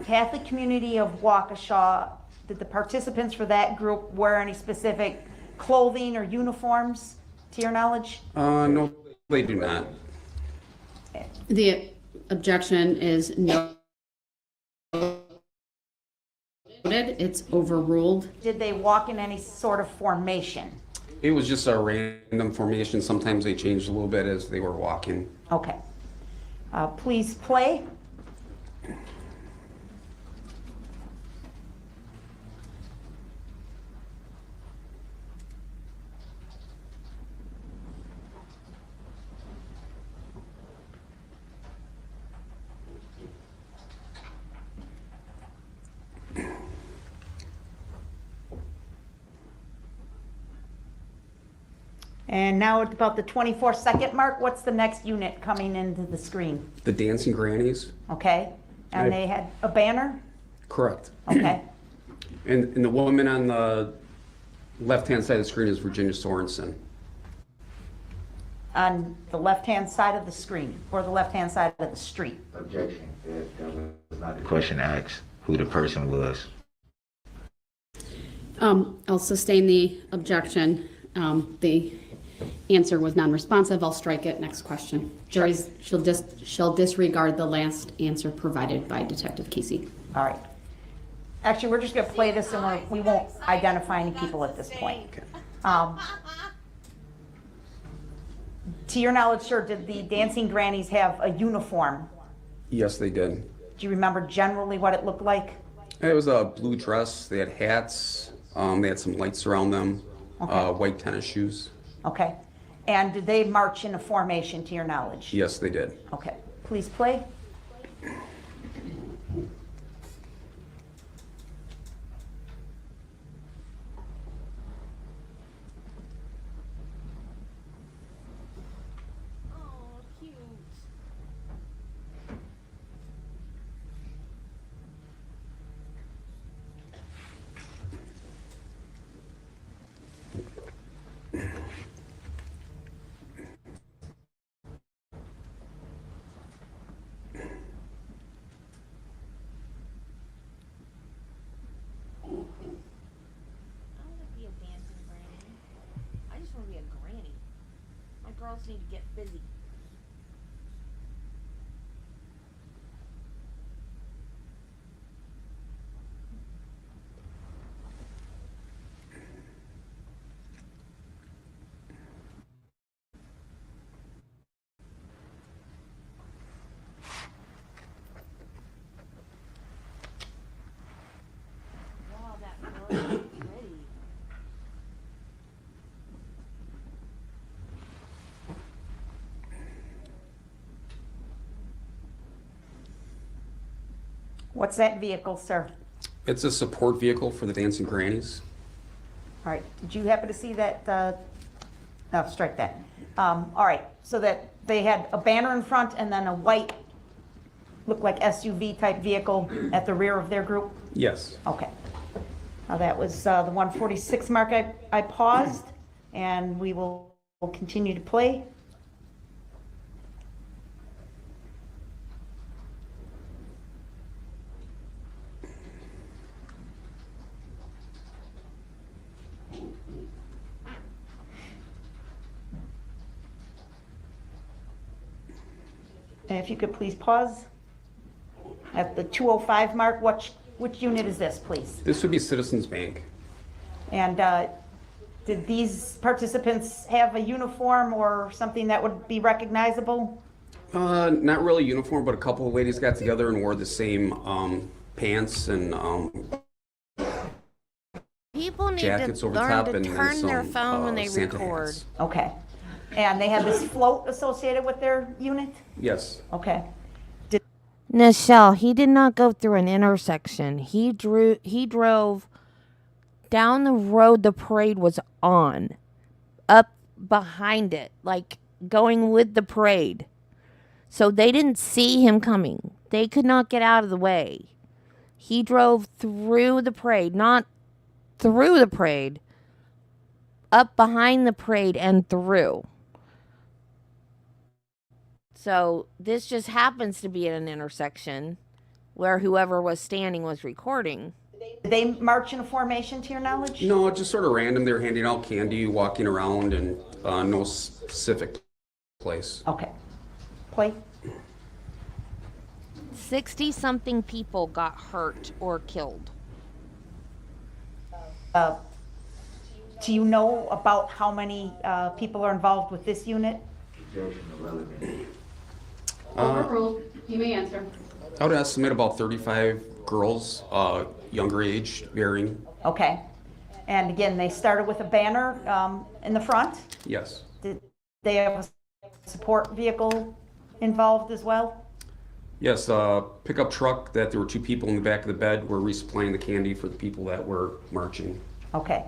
S12: Catholic Community of Waukesha, did the participants for that group wear any specific clothing or uniforms, to your knowledge?
S19: No, they do not.
S8: The objection is noted. It's overruled.
S12: Did they walk in any sort of formation?
S19: It was just a random formation. Sometimes they changed a little bit as they were walking.
S12: Okay. Please play. And now at about the 24-second mark, what's the next unit coming into the screen?
S19: The Dancing Grannies?
S12: Okay, and they had a banner?
S19: Correct.
S12: Okay.
S19: And the woman on the left-hand side of the screen is Virginia Sorensen.
S12: On the left-hand side of the screen, or the left-hand side of the street?
S20: Objection. That was not the question asked, who the person was.
S8: I'll sustain the objection. The answer was non-responsive. I'll strike it. Next question. Juries shall disregard the last answer provided by Detective Casey.
S12: All right. Actually, we're just going to play this and we won't identify any people at this point. To your knowledge, sir, did the Dancing Grannies have a uniform?
S19: Yes, they did.
S12: Do you remember generally what it looked like?
S19: It was a blue dress. They had hats. They had some lights around them.
S12: Okay.
S19: White tennis shoes.
S12: Okay. And did they march in a formation to your knowledge?
S19: Yes, they did.
S12: Okay, please play.
S1: I just want to be a granny. My girls need to get busy. Wow, that girl is pretty.
S12: What's that vehicle, sir?
S19: It's a support vehicle for the dancing grannies.
S12: All right, did you happen to see that, no, strike that. All right, so that they had a banner in front and then a white, looked like SUV type vehicle at the rear of their group?
S19: Yes.
S12: Okay. Now that was the 146 mark. I paused, and we will continue to play. And if you could please pause at the 205 mark. Which unit is this, please?
S19: This would be Citizens Bank.
S12: And did these participants have a uniform or something that would be recognizable?
S19: Not really uniform, but a couple of ladies got together and wore the same pants and
S1: People need
S19: jackets
S1: to
S19: over
S1: learn
S19: top
S1: to
S19: and
S1: turn their
S19: some
S1: phone when they
S19: Santa
S1: record.
S19: hats.
S12: Okay. And they had this float associated with their unit?
S19: Yes.
S12: Okay.
S1: Nichelle, he did not go through an intersection. He drove down the road the parade was on, up behind it, like going with the parade. So they didn't see him coming. They could not get out of the way. He drove through the parade, not through the parade, up behind the parade and through. So this just happens to be at an intersection where whoever was standing was recording.
S12: Did they march in a formation to your knowledge?
S19: No, just sort of random. They were handing out candy, walking around, and no specific place.
S12: Okay. Play.
S1: 60-something people got hurt or killed.
S12: Do you know about how many people are involved with this unit?
S8: Overruled. You may answer.
S19: I would estimate about 35 girls, younger age, varying.
S12: Okay. And again, they started with a banner in the front.
S19: Yes.
S12: Did they have a support vehicle involved as well?
S19: Yes, pickup truck that there were two people in the back of the bed were resupplying the candy for the people that were marching.
S12: Okay.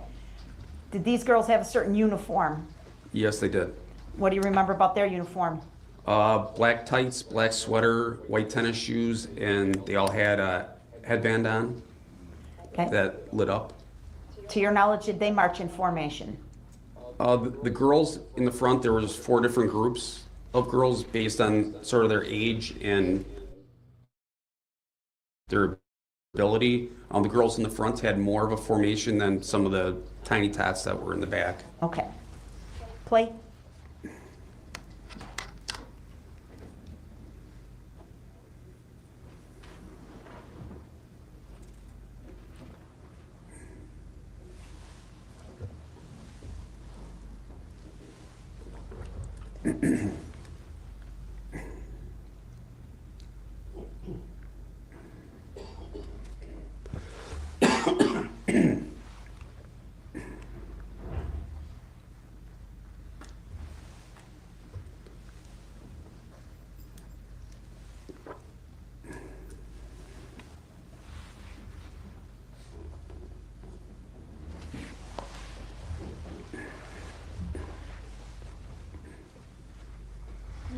S12: Did these girls have a certain uniform?
S19: Yes, they did.
S12: What do you remember about their uniform?
S19: Black tights, black sweater, white tennis shoes, and they all had a headband on that lit up.
S12: To your knowledge, did they march in formation?
S19: The girls in the front, there was 4 different groups of girls based on sort of their age and their ability. The girls in the front had more of a formation than some of the tiny tots that were in the back.
S12: Okay. Play.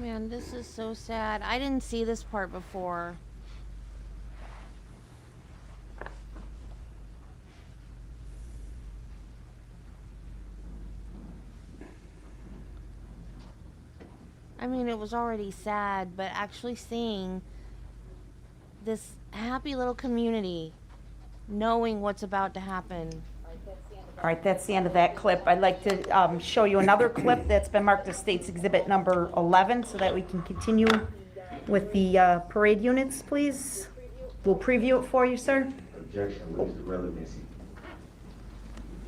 S1: Man, this is so sad. I didn't see this part before. I mean, it was already sad, but actually seeing this happy little community knowing what's about to happen.
S12: All right, that's the end of that clip. I'd like to show you another clip that's been marked as State's Exhibit number 11 so that we can continue with the parade units, please. We'll preview it for you, sir.
S20: Objection, what is the relevancy?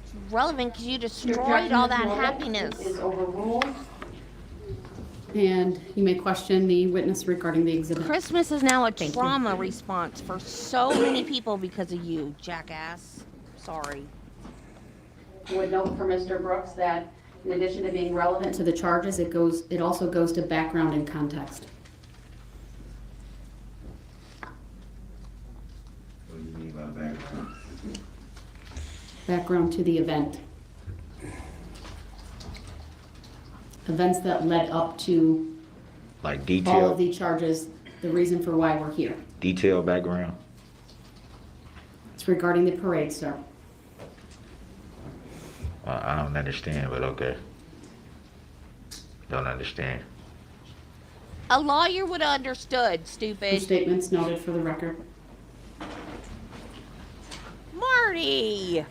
S1: It's relevant because you destroyed all that happiness.
S8: Is overruled. And you may question the witness regarding the exhibit.
S1: Christmas is now a trauma response for so many people because of you, jackass. Sorry.
S8: Would note for Mr. Brooks that in addition to being relevant to the charges, it also goes to background and context.
S20: What do you mean by background?
S8: Background to the event. Events that led up to
S4: Like
S8: all
S4: detail,
S8: of the charges, the reason for why we're here.
S4: detail background.
S8: It's regarding the parade, sir.
S4: I don't understand, but okay. Don't understand.
S1: A lawyer would have understood,
S8: Two
S1: stupid.
S8: statements noted for the record.
S1: Marty!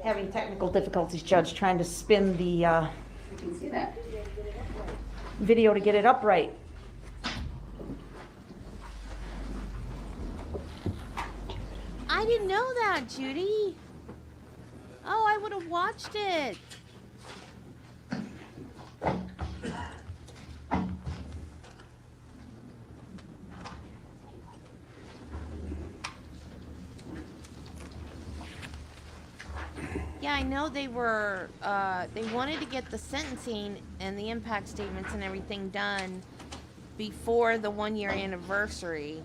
S12: Having technical difficulties, Judge, trying to spin the
S8: I can see that.
S12: video to get it up right.
S1: I didn't know that, Judy. Oh, I would have watched it. Yeah, I know they were, they wanted to get the sentencing and the impact statements and everything done before the 1-year anniversary.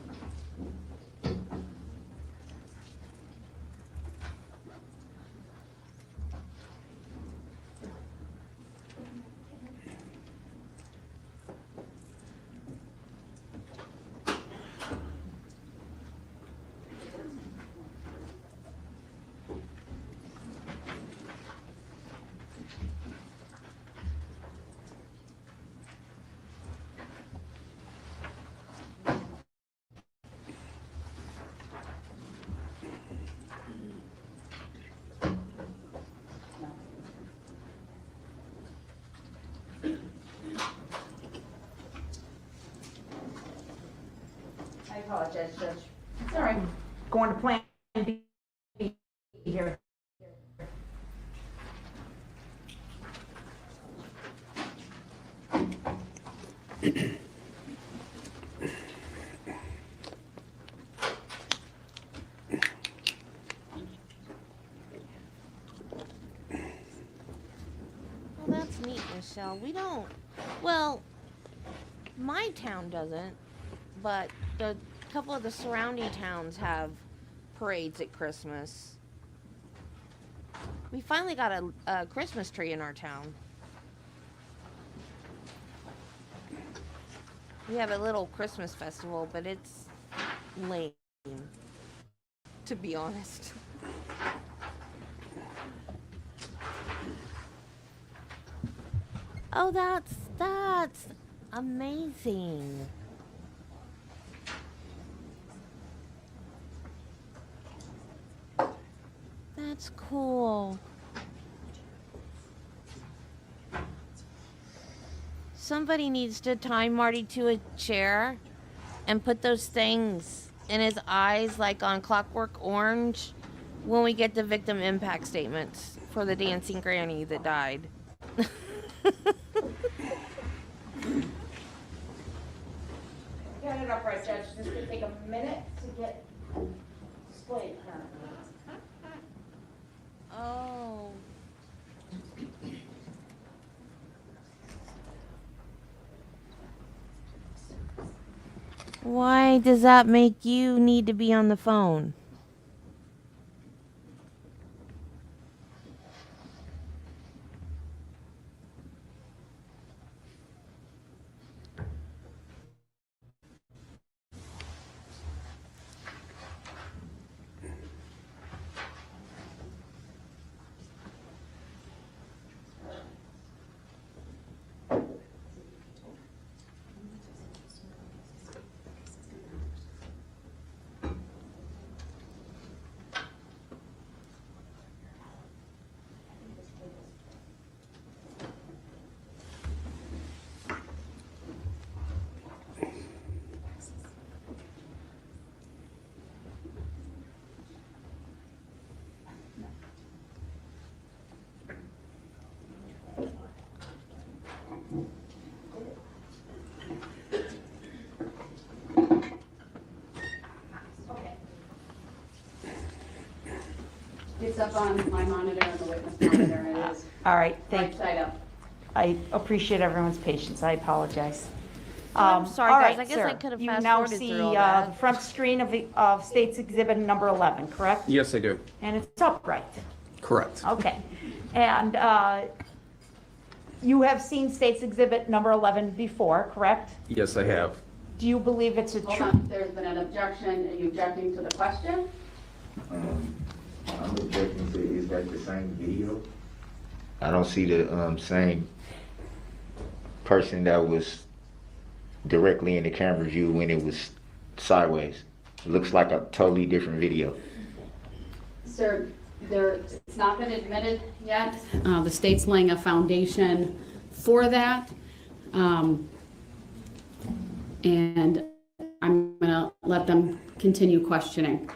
S12: I apologize, Judge.
S8: It's all right.
S12: Going to Plan B here.
S1: Well, that's neat, Michelle. We don't. Well, my town doesn't, but the couple of the surrounding towns have parades at Christmas. We finally got a Christmas tree in our town. We have a little Christmas festival, but it's lame, to be honest. Oh, that's amazing. That's cool. Somebody needs to tie Marty to a chair and put those things in his eyes like on Clockwork Orange when we get the victim impact statements for the dancing granny that died.
S12: Get it upright, Judge. This is going to take a minute to get displayed here.
S1: Oh. Why does that make you need to be on the phone?
S8: It's up on my monitor and the witness monitor. It is.
S12: All right, thank you.
S8: Right side up.
S12: I appreciate everyone's patience. I apologize.
S1: I'm sorry,
S12: all
S1: guys.
S12: right,
S1: I guess
S12: sir.
S1: I could have
S12: You
S1: fast
S12: now
S1: forwarded
S12: see
S1: through all that.
S12: the front screen of State's Exhibit number 11, correct?
S19: Yes, I do.
S12: And it's upright.
S19: Correct.
S12: Okay. And you have seen State's Exhibit number 11 before, correct?
S19: Yes, I have.
S12: Do you believe it's a
S8: Hold
S12: true?
S8: on, there's been an objection. Are you objecting to the question?
S4: I'm objecting to, is that the same video? I don't see the same person that was directly in the camera view when it was sideways. It looks like a totally different video.
S8: Sir, it's not been admitted yet. The state's laying a foundation for that. And I'm gonna let them continue questioning.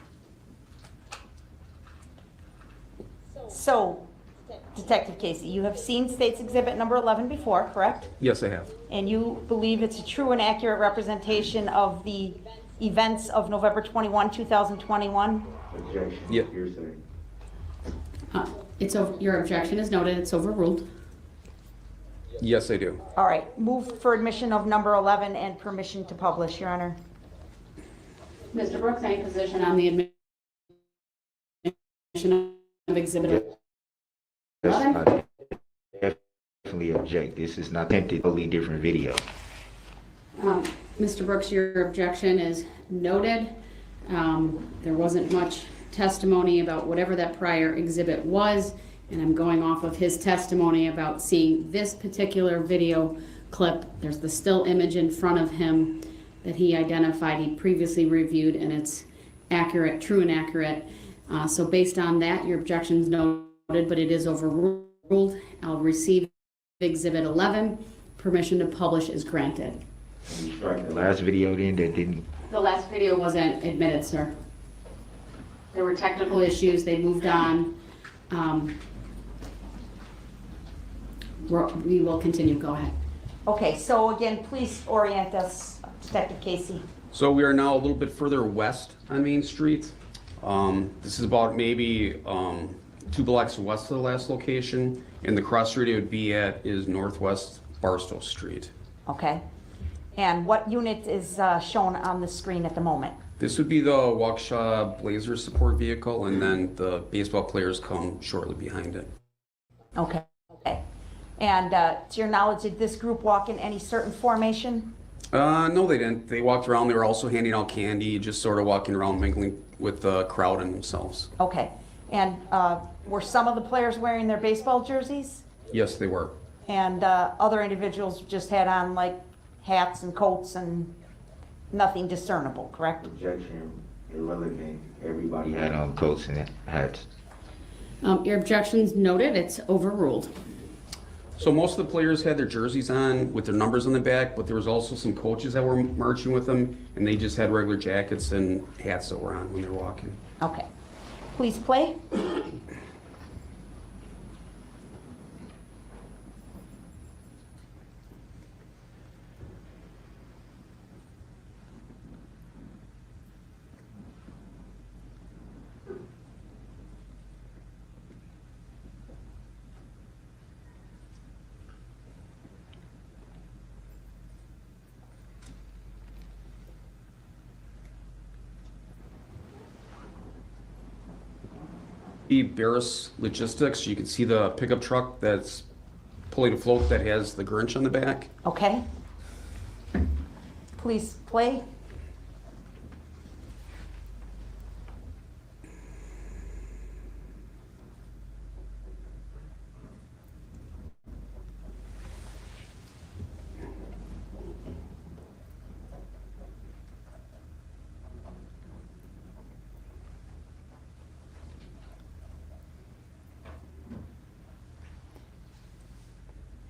S12: So, Detective Casey, you have seen State's Exhibit number 11 before, correct?
S19: Yes, I have.
S12: And you believe it's a true and accurate representation of the events of November 21, 2021?
S4: Objection.
S19: Yeah.
S4: You're saying.
S8: Your objection is noted. It's overruled.
S19: Yes, I do.
S12: All right, move for admission of number 11 and permission to publish, Your Honor.
S8: Mr. Brooks, any position on the admission of Exhibit 11?
S4: I definitely object. This is not a totally different video.
S8: Mr. Brooks, your objection is noted. There wasn't much testimony about whatever that prior exhibit was, and I'm going off of his testimony about seeing this particular video clip. There's the still image in front of him that he identified he previously reviewed, and it's accurate, true and accurate. So based on that, your objection's noted, but it is overruled. I'll receive Exhibit 11. Permission to publish is granted.
S4: You strike the last video then that didn't.
S8: The last video wasn't admitted, sir. There were technical issues. They moved on. We will continue. Go ahead.
S12: Okay, so again, please orient us, Detective Casey.
S19: So we are now a little bit further west on Main Street. This is about maybe 2 blocks west of the last location, and the cross street it would be at is Northwest Barstow Street.
S12: Okay. And what unit is shown on the screen at the moment?
S19: This would be the Waukesha Blazer support vehicle, and then the baseball players come shortly behind it.
S12: Okay. Okay. And to your knowledge, did this group walk in any certain formation?
S19: No, they didn't. They walked around. They were also handing out candy, just sort of walking around, mingling with the crowd and themselves.
S12: Okay. And were some of the players wearing their baseball jerseys?
S19: Yes, they were.
S12: And other individuals just had on like hats and coats and nothing discernible, correct?
S20: Objection, irrelevant. Everybody
S4: Had on coats and hats.
S2: Your objection's noted, it's overruled.
S19: So most of the players had their jerseys on with their numbers on the back, but there was also some coaches that were marching with them, and they just had regular jackets and hats that were on when they were walking.
S12: Okay. Please play.
S19: Barris Logistics, you can see the pickup truck that's pulling a float that has the Grinch on the back.
S12: Okay. Please play.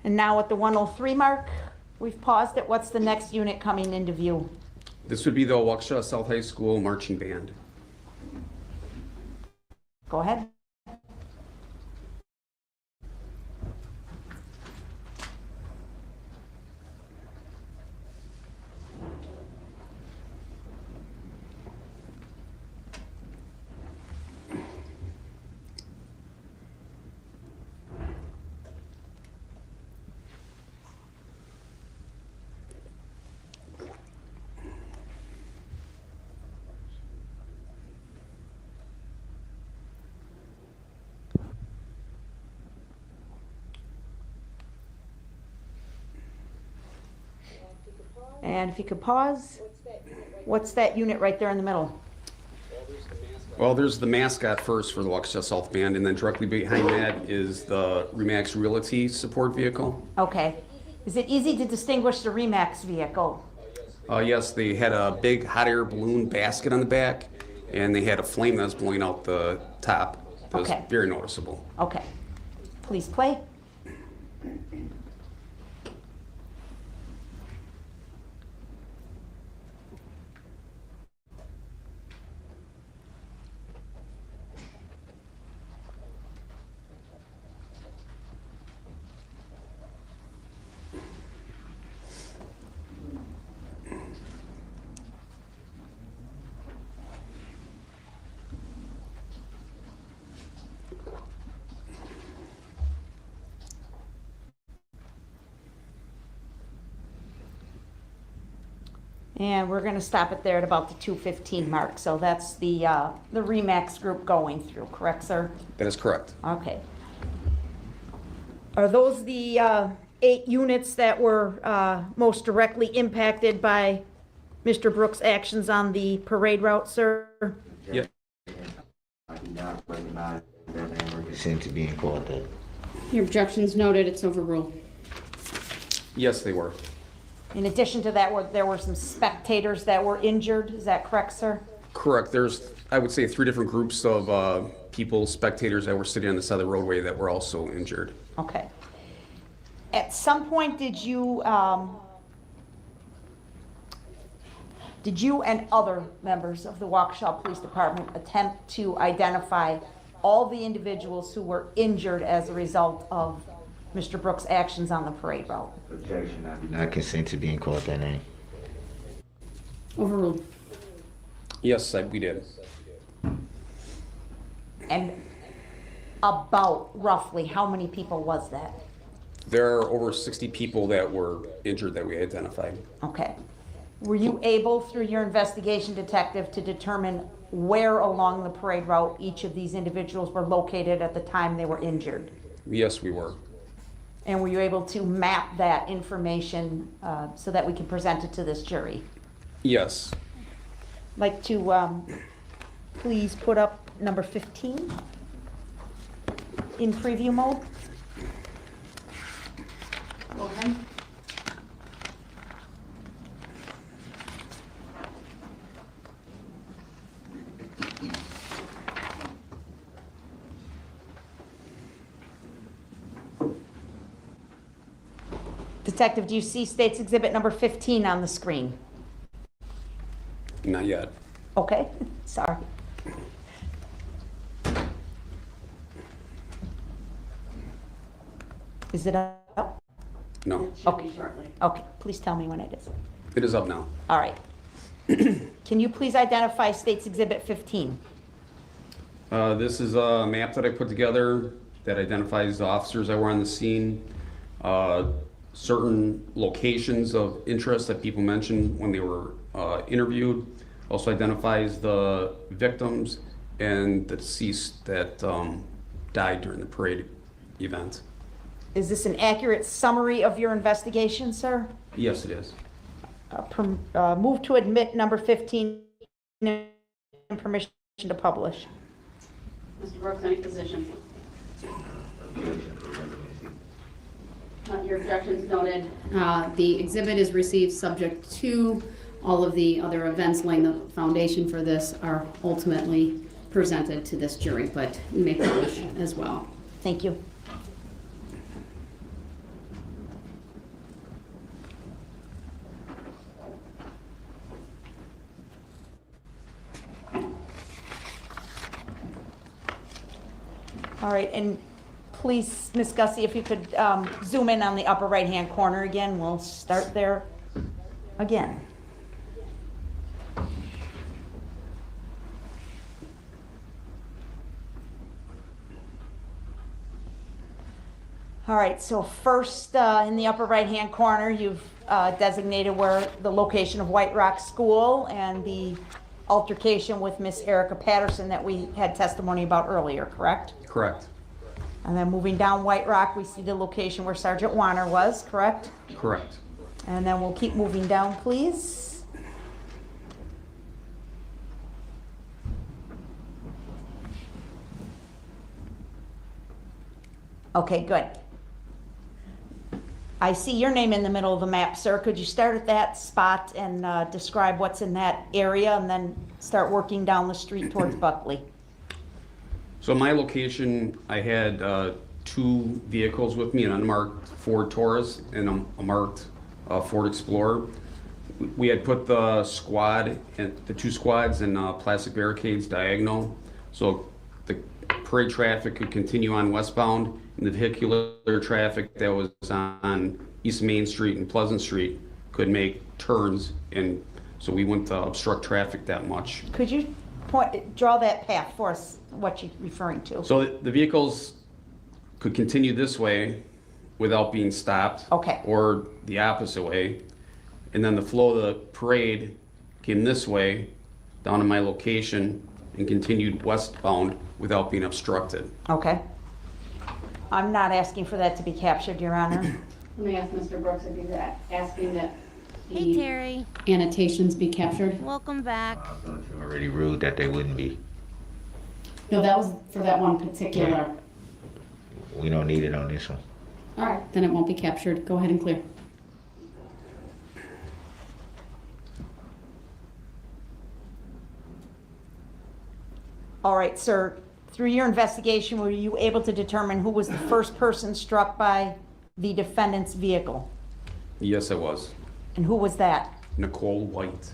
S12: And now at the 103 mark, we've paused it. What's the next unit coming into view?
S19: This would be the Waukesha South High School Marching Band.
S12: Go ahead. And if you could pause, what's that unit right there in the middle?
S19: Well, there's the mascot first for the Waukesha South Band, and then directly behind that is the Remax Realty support vehicle.
S12: Okay. Is it easy to distinguish the Remax vehicle?
S19: Yes, they had a big hot air balloon basket on the back, and they had a flame that was blowing out the top. That was
S12: Okay.
S19: very noticeable.
S12: Okay. Please play. And we're going to stop it there at about the 2:15 mark. So that's the Remax group going through, correct, sir?
S19: That is correct.
S12: Okay. Are those the 8 units that were most directly impacted by Mr. Brooks' actions on the parade route, sir?
S19: Yep.
S20: I do not recognize that name or
S4: Seem to be in court that.
S2: Your objection's noted, it's overruled.
S19: Yes, they were.
S12: In addition to that, there were some spectators that were injured. Is that correct, sir?
S19: Correct. There's, I would say, 3 different groups of people, spectators that were sitting on the side of the roadway that were also injured.
S12: Okay. At some point, did you and other members of the Waukesha Police Department attempt to identify all the individuals who were injured as a result of Mr. Brooks' actions on the parade route?
S20: objection. I do
S4: Not consent to being called that name.
S2: Overruled.
S19: Yes, we did.
S12: And about roughly how many people was that?
S19: There are over 60 people that were injured that we identified.
S12: Okay. Were you able, through your investigation detective, to determine where along the parade route each of these individuals were located at the time they were injured?
S19: Yes, we were.
S12: And were you able to map that information so that we can present it to this jury?
S19: Yes.
S12: I'd like to please put up number 15 in preview mode.
S8: Go ahead.
S12: Detective, do you see State's Exhibit number 15 on the screen?
S19: Not yet.
S12: Okay, sorry. Is it up?
S19: No.
S12: Okay. Okay, please tell me when it is.
S19: It is up now.
S12: All right. Can you please identify State's Exhibit 15?
S19: This is a map that I put together that identifies the officers that were on the scene, certain locations of interest that people mentioned when they were interviewed. Also identifies the victims and the deceased that died during the parade event.
S12: Is this an accurate summary of your investigation, sir?
S19: Yes, it is.
S12: Move to admit number 15 and permission to publish.
S8: Mr. Brooks, any position? Your objections noted. The exhibit is received subject to all of the other events laying the foundation for this are ultimately presented to this jury, but we may publish as well.
S12: Thank you. All right, and please, Ms. Gussie, if you could zoom in on the upper right-hand corner again, we'll start there again. All right, so first in the upper right-hand corner, you've designated where the location of White Rock School and the altercation with Miss Erica Patterson that we had testimony about earlier, correct?
S19: Correct.
S12: And then moving down White Rock, we see the location where Sergeant Warner was, correct?
S19: Correct.
S12: And then we'll keep moving down, please. Okay, good. I see your name in the middle of the map, sir. Could you start at that spot and describe what's in that area and then start working down the street towards Buckley?
S19: So my location, I had two vehicles with me, an unmarked Ford Taurus and a marked Ford Explorer. We had put the squad, the two squads in plastic barricades diagonal, so the parade traffic could continue on westbound, and the vehicular traffic that was on East Main Street and Pleasant Street could make turns, and so we wouldn't obstruct traffic that much.
S12: Could you draw that path for us, what you're referring to?
S19: So the vehicles could continue this way without being stopped.
S12: Okay.
S19: Or the opposite way. And then the flow of the parade came this way down to my location and continued westbound without being obstructed.
S12: Okay. I'm not asking for that to be captured, Your Honor.
S8: Let me ask Mr. Brooks if he's asking that
S1: Hey, Terry.
S8: annotations be captured.
S1: Welcome back.
S4: Already ruled that they wouldn't be.
S8: No, that was for that one particular.
S4: We don't need it on this one.
S8: All right, then it won't be captured. Go ahead and clear.
S12: All right, sir. Through your investigation, were you able to determine who was the first person struck by the defendant's vehicle?
S19: Yes, I was.
S12: And who was that?
S19: Nicole White.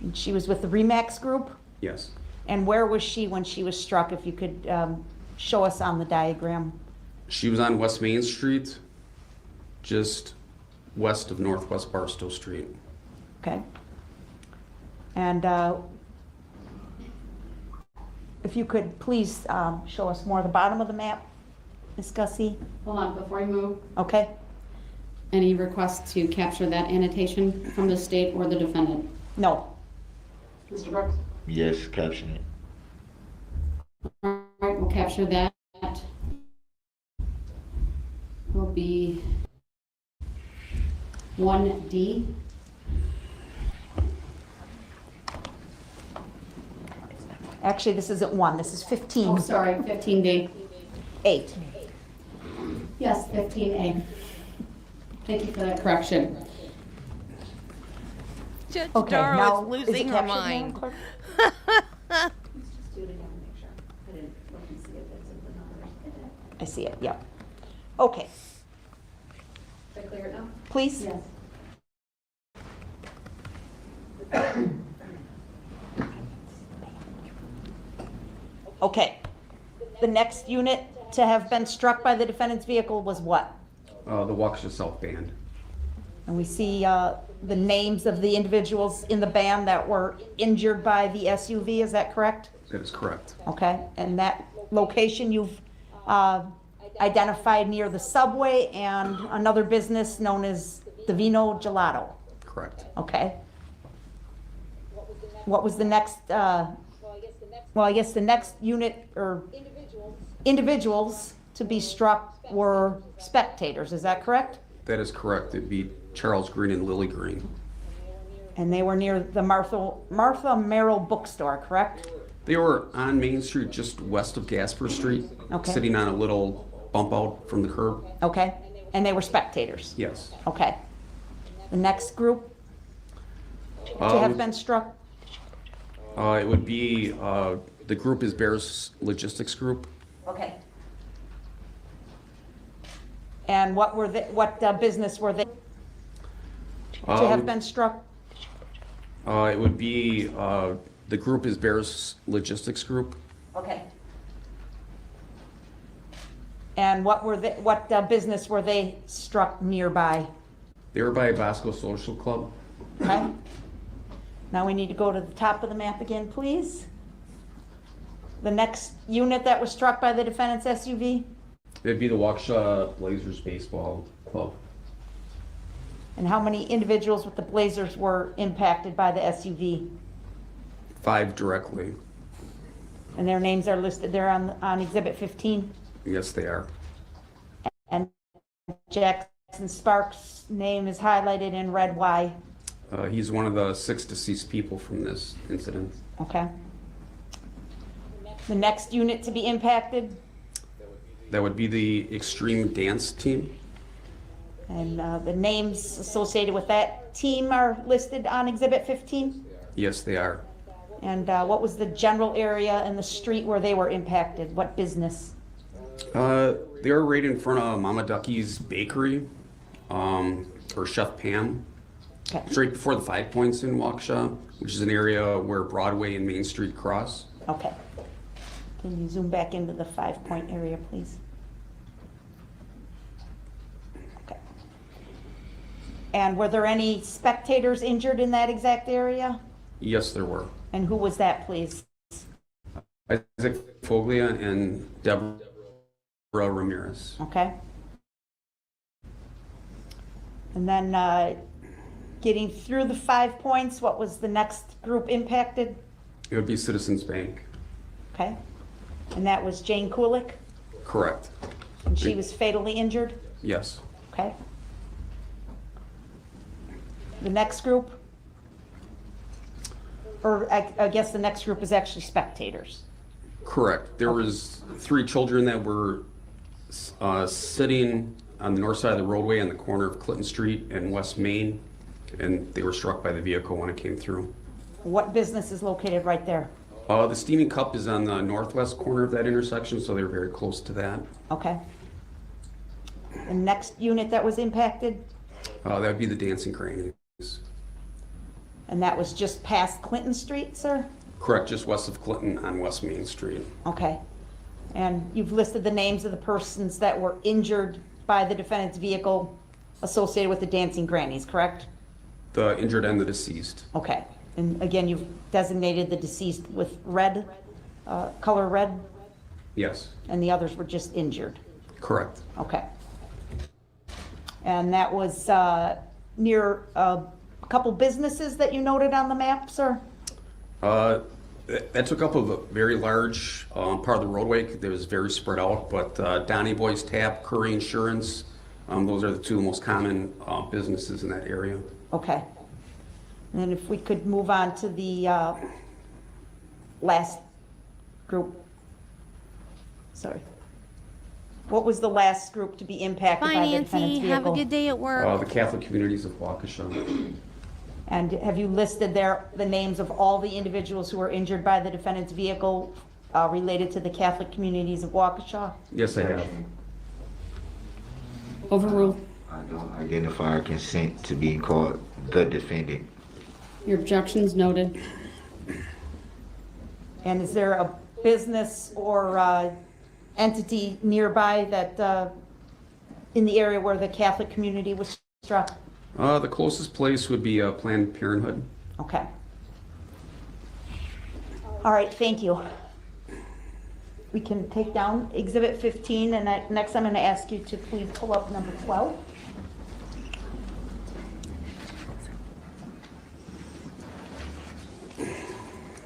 S12: And she was with the Remax group?
S19: Yes.
S12: And where was she when she was struck, if you could show us on the diagram?
S19: She was on West Main Street, just west of Northwest Barstow Street.
S12: Okay. And if you could please show us more of the bottom of the map, Ms. Gussie.
S8: Hold on, before you move.
S12: Okay.
S8: Any requests to capture that annotation from the state or the defendant?
S12: No.
S8: Mr. Brooks?
S4: Yes, caption it.
S8: All right, we'll capture that. We'll would be 1D.
S12: Actually, this isn't 1, this is 15.
S8: Oh, sorry, 15D.
S12: 8.
S8: Yes, 15A. Thank you for that correction.
S1: Judge
S12: Okay,
S1: Darrell
S12: now,
S1: is
S12: is it
S1: losing her
S12: captured, Madam
S1: mind.
S12: Clerk? I see it, yeah. Okay,
S8: Should I clear it now?
S12: please?
S8: Yes.
S12: Okay. The next unit to have been struck by the defendant's vehicle was what?
S19: The Waukesha South Band.
S12: And we see the names of the individuals in the band that were injured by the SUV, is that correct?
S19: That is correct.
S12: Okay, and that location you've identified near the subway and another business known as Divino Gelato,
S19: Correct.
S12: okay? What was the next, well, I guess the next unit or individuals to be struck were spectators, is that correct?
S19: That is correct. It'd be Charles Green and Lily Green.
S12: And they were near the Martha Merrill bookstore, correct?
S19: They were on Main Street, just west of Gasper Street,
S12: Okay.
S19: sitting on a little bump out from the curb.
S12: Okay, and they were spectators?
S19: Yes.
S12: Okay. The next group to have been struck?
S19: It would be, the group is Bears Logistics Group.
S12: Okay. And what were they, what business were they to have been struck?
S19: It would be, the group is Bears Logistics Group.
S12: Okay. And what were they, what business were they struck nearby?
S19: They were by Bosco Social Club.
S12: Okay. Now we need to go to the top of the map again, please. The next unit that was struck by the defendant's SUV?
S19: It'd be the Waukesha Blazers Baseball Club.
S12: And how many individuals with the Blazers were impacted by the SUV?
S19: 5 directly.
S12: And their names are listed there on Exhibit 15?
S19: Yes, they are.
S12: And Jackson Sparks' name is highlighted in red. Why?
S19: He's one of the 6 deceased people from this incident.
S12: Okay. The next unit to be impacted?
S19: That would be the Extreme Dance Team.
S12: And the names associated with that team are listed on Exhibit 15?
S19: Yes, they are.
S12: And what was the general area and the street where they were impacted? What business?
S19: They are right in front of Mama Ducky's Bakery, or Chef Pam.
S12: Okay.
S19: It's right before the 5 Points in Waukesha, which is an area where Broadway and Main Street cross.
S12: Okay. Can you zoom back into the 5 Point area, please? Okay. And were there any spectators injured in that exact area?
S19: Yes, there were.
S12: And who was that, please?
S19: Isaac Foglia and Deborah Ramirez.
S12: Okay. And then getting through the 5 Points, what was the next group impacted?
S19: It would be Citizens Bank.
S12: Okay. And that was Jane Kulik?
S19: Correct.
S12: And she was fatally injured?
S19: Yes.
S12: Okay. The next group? Or I guess the next group is actually spectators.
S19: Correct. There was 3 children that were sitting on the north side of the roadway on the corner of Clinton Street and West Main, and they were struck by the vehicle when it came through.
S12: What business is located right there?
S19: The Steaming Cup is on the northwest corner of that intersection, so they're very close to that.
S12: Okay. The next unit that was impacted?
S19: That would be the Dancing Cranes.
S12: And that was just past Clinton Street, sir?
S19: Correct, just west of Clinton on West Main Street.
S12: Okay. And you've listed the names of the persons that were injured by the defendant's vehicle associated with the Dancing Grannies, correct?
S19: The injured and the deceased.
S12: Okay. And again, you've designated the deceased with red, color red,
S19: Yes,
S12: and the others were just injured.
S19: correct.
S12: Okay. And that was near a couple businesses that you noted on the map, sir?
S19: That took up a very large part of the roadway. It was very spread out, but Donnie Boy's Tap, Curry Insurance, Those are the two most common businesses in that area.
S12: Okay. And then if we could move on to the last group. Sorry. What was the last group to be impacted
S1: Bye,
S12: by the defendant's
S1: Nancy.
S12: vehicle?
S1: Have a good day at work.
S19: The Catholic Communities of Waukesha.
S12: And have you listed there the names of all the individuals who were injured by the defendant's vehicle related to the Catholic Communities of Waukesha?
S19: Yes, I have.
S8: Overruled.
S4: I don't identify or consent to being called the defendant.
S8: Your objections noted.
S12: And is there a business or entity nearby that in the area where the Catholic community was struck?
S19: The closest place would be Planned Parenthood.
S12: Okay. All right, thank you. We can take down Exhibit 15, and next I'm going to ask you to please pull up number 12.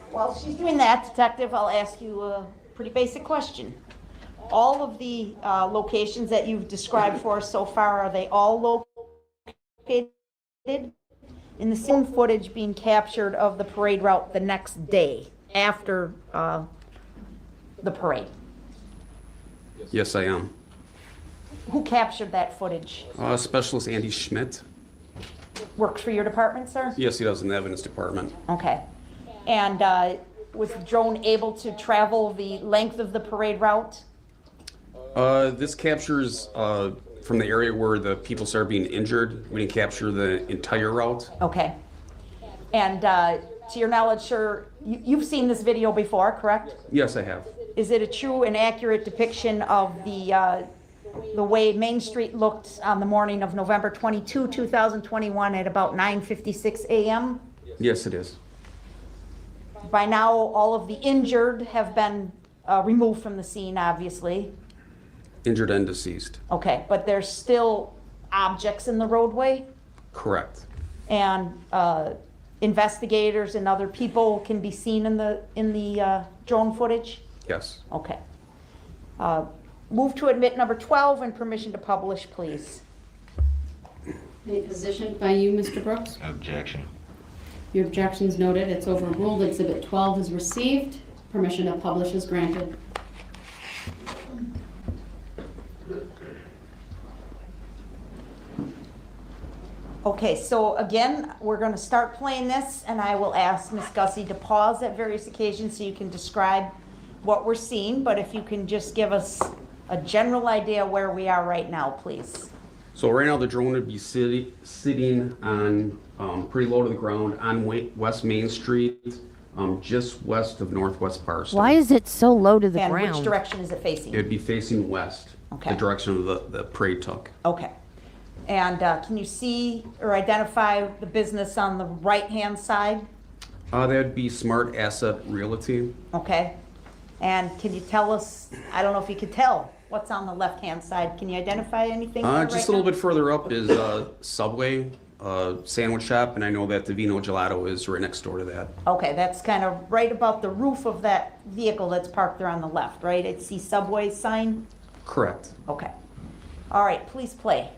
S12: While she's doing that, Detective, I'll ask you a pretty basic question. All of the locations that you've described for us so far, are they all located in the same footage being captured of the parade route the next day after the parade?
S19: Yes, I am.
S12: Who captured that footage?
S19: Specialist Andy Schmidt.
S12: Works for your department, sir?
S19: Yes, he does in the evidence department.
S12: Okay. And was the drone able to travel the length of the parade route?
S19: This captures from the area where the people started being injured. We didn't capture the entire route.
S12: Okay. And to your knowledge, sir, you've seen this video before, correct?
S19: Yes, I have.
S12: Is it a true and accurate depiction of the way Main Street looked on the morning of November 22, 2021 at about 9:56 a.m.?
S19: Yes, it is.
S12: By now, all of the injured have been removed from the scene, obviously.
S19: Injured and deceased.
S12: Okay, but there's still objects in the roadway?
S19: Correct.
S12: And investigators and other people can be seen in the drone footage?
S19: Yes.
S12: Okay. Move to admit number 12 and permission to publish, please.
S8: A position by you, Mr. Brooks.
S4: Objection.
S8: Your objections noted. It's overruled. Exhibit 12 is received. Permission to publish is granted.
S12: Okay, so again, we're going to start playing this, and I will ask Ms. Gussie to pause at various occasions so you can describe what we're seeing, but if you can just give us a general idea where we are right now, please.
S19: So right now the drone would be sitting on pretty low to the ground on West Main Street, just west of Northwest Barstow.
S1: Why is it so low to the
S12: And
S1: ground?
S12: which direction is it facing?
S19: It'd be facing west,
S12: Okay.
S19: the direction of the parade took.
S12: Okay. And can you see or identify the business on the right-hand side?
S19: That'd be Smart Asset Realty.
S12: Okay. And can you tell us, I don't know if you could tell, what's on the left-hand side? Can you identify anything there
S19: Just
S12: right
S19: a little
S12: now?
S19: bit further up is Subway sandwich shop, and I know that the Vino Gelato is right next door to that.
S12: Okay, that's kind of right above the roof of that vehicle that's parked there on the left, right? It's the Subway sign?
S19: Correct.
S12: Okay. All right, please play.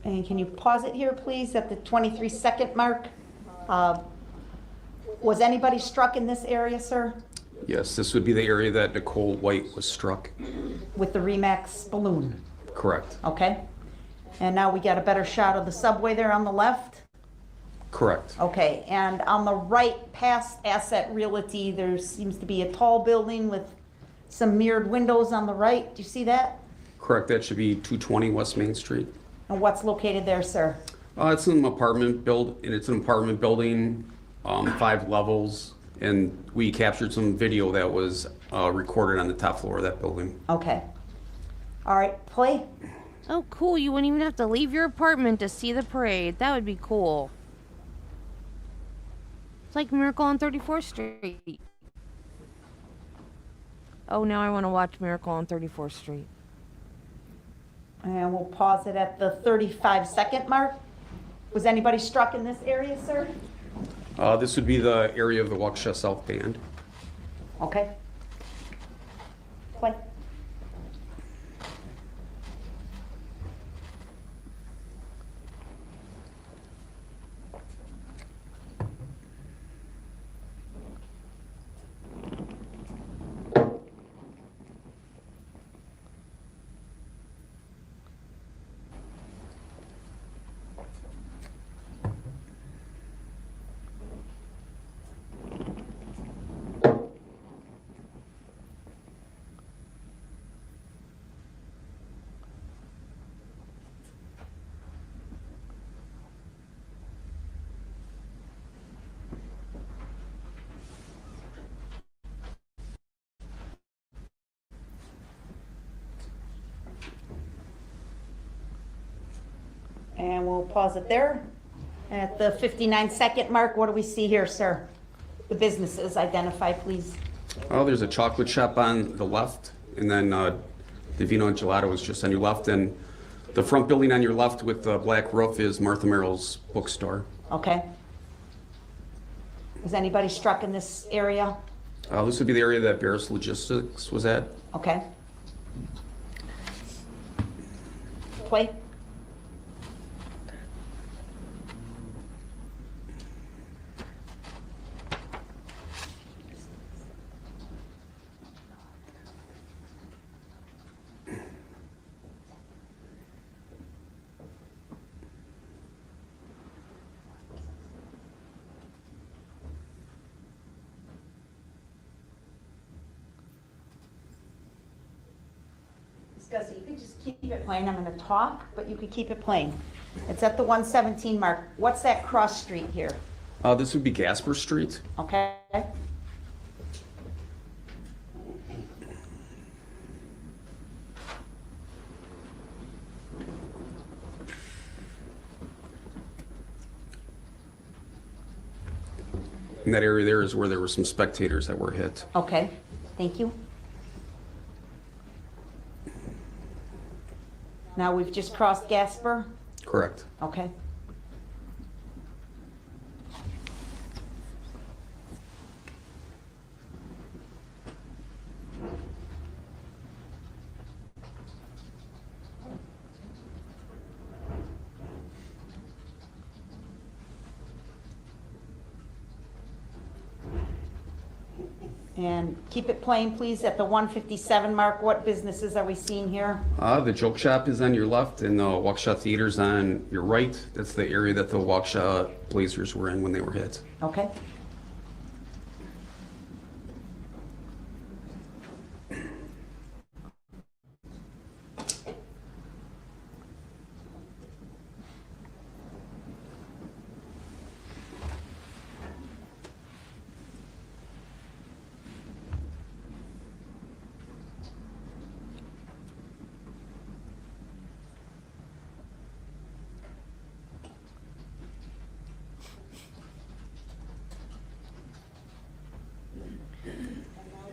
S12: And can you pause it here, please, at the 23-second mark? Was anybody struck in this area, sir,
S19: Yes, this would be the area that Nicole White was struck.
S12: with the Remax balloon?
S19: Correct.
S12: Okay. And now we got a better shot of the Subway there on the left?
S19: Correct.
S12: Okay, and on the right past Asset Realty, there seems to be a tall building with some mirrored windows on the right. Do you see that?
S19: Correct. That should be 220 West Main Street.
S12: And what's located there, sir?
S19: It's an apartment building, 5 levels, and we captured some video that was recorded on the top floor of that building.
S12: Okay. All right, play.
S1: Oh, cool. You wouldn't even have to leave your apartment to see the parade. That would be cool. It's like Miracle on 34th Street. Oh, now I want to watch Miracle on 34th Street.
S12: And we'll pause it at the 35-second mark. Was anybody struck in this area, sir?
S19: This would be the area of the Waukesha South Band.
S12: Okay. Play. And we'll pause it there. At the 59-second mark, what do we see here, sir? The businesses, identify, please.
S19: Oh, there's a chocolate shop on the left, and then the Vino and Gelato is just on your left, and the front building on your left with the black roof is Martha Merrill's bookstore.
S12: Okay. Was anybody struck in this area?
S19: This would be the area that Barris Logistics was at.
S12: Okay. Play. You could just keep it playing. I'm going to talk, but you could keep it playing. It's at the 117 mark. What's that cross street here?
S19: This would be Gasper Street.
S12: Okay.
S19: And that area there is where there were some spectators that were hit.
S12: Okay. Thank you. Now we've just crossed Gasper?
S19: Correct.
S12: Okay. And keep it playing, please, at the 157 mark. What businesses are we seeing here?
S19: The joke shop is on your left, and the Waukesha Theater's on your right. That's the area that the Waukesha Blazers were in when they were hit.
S12: Okay.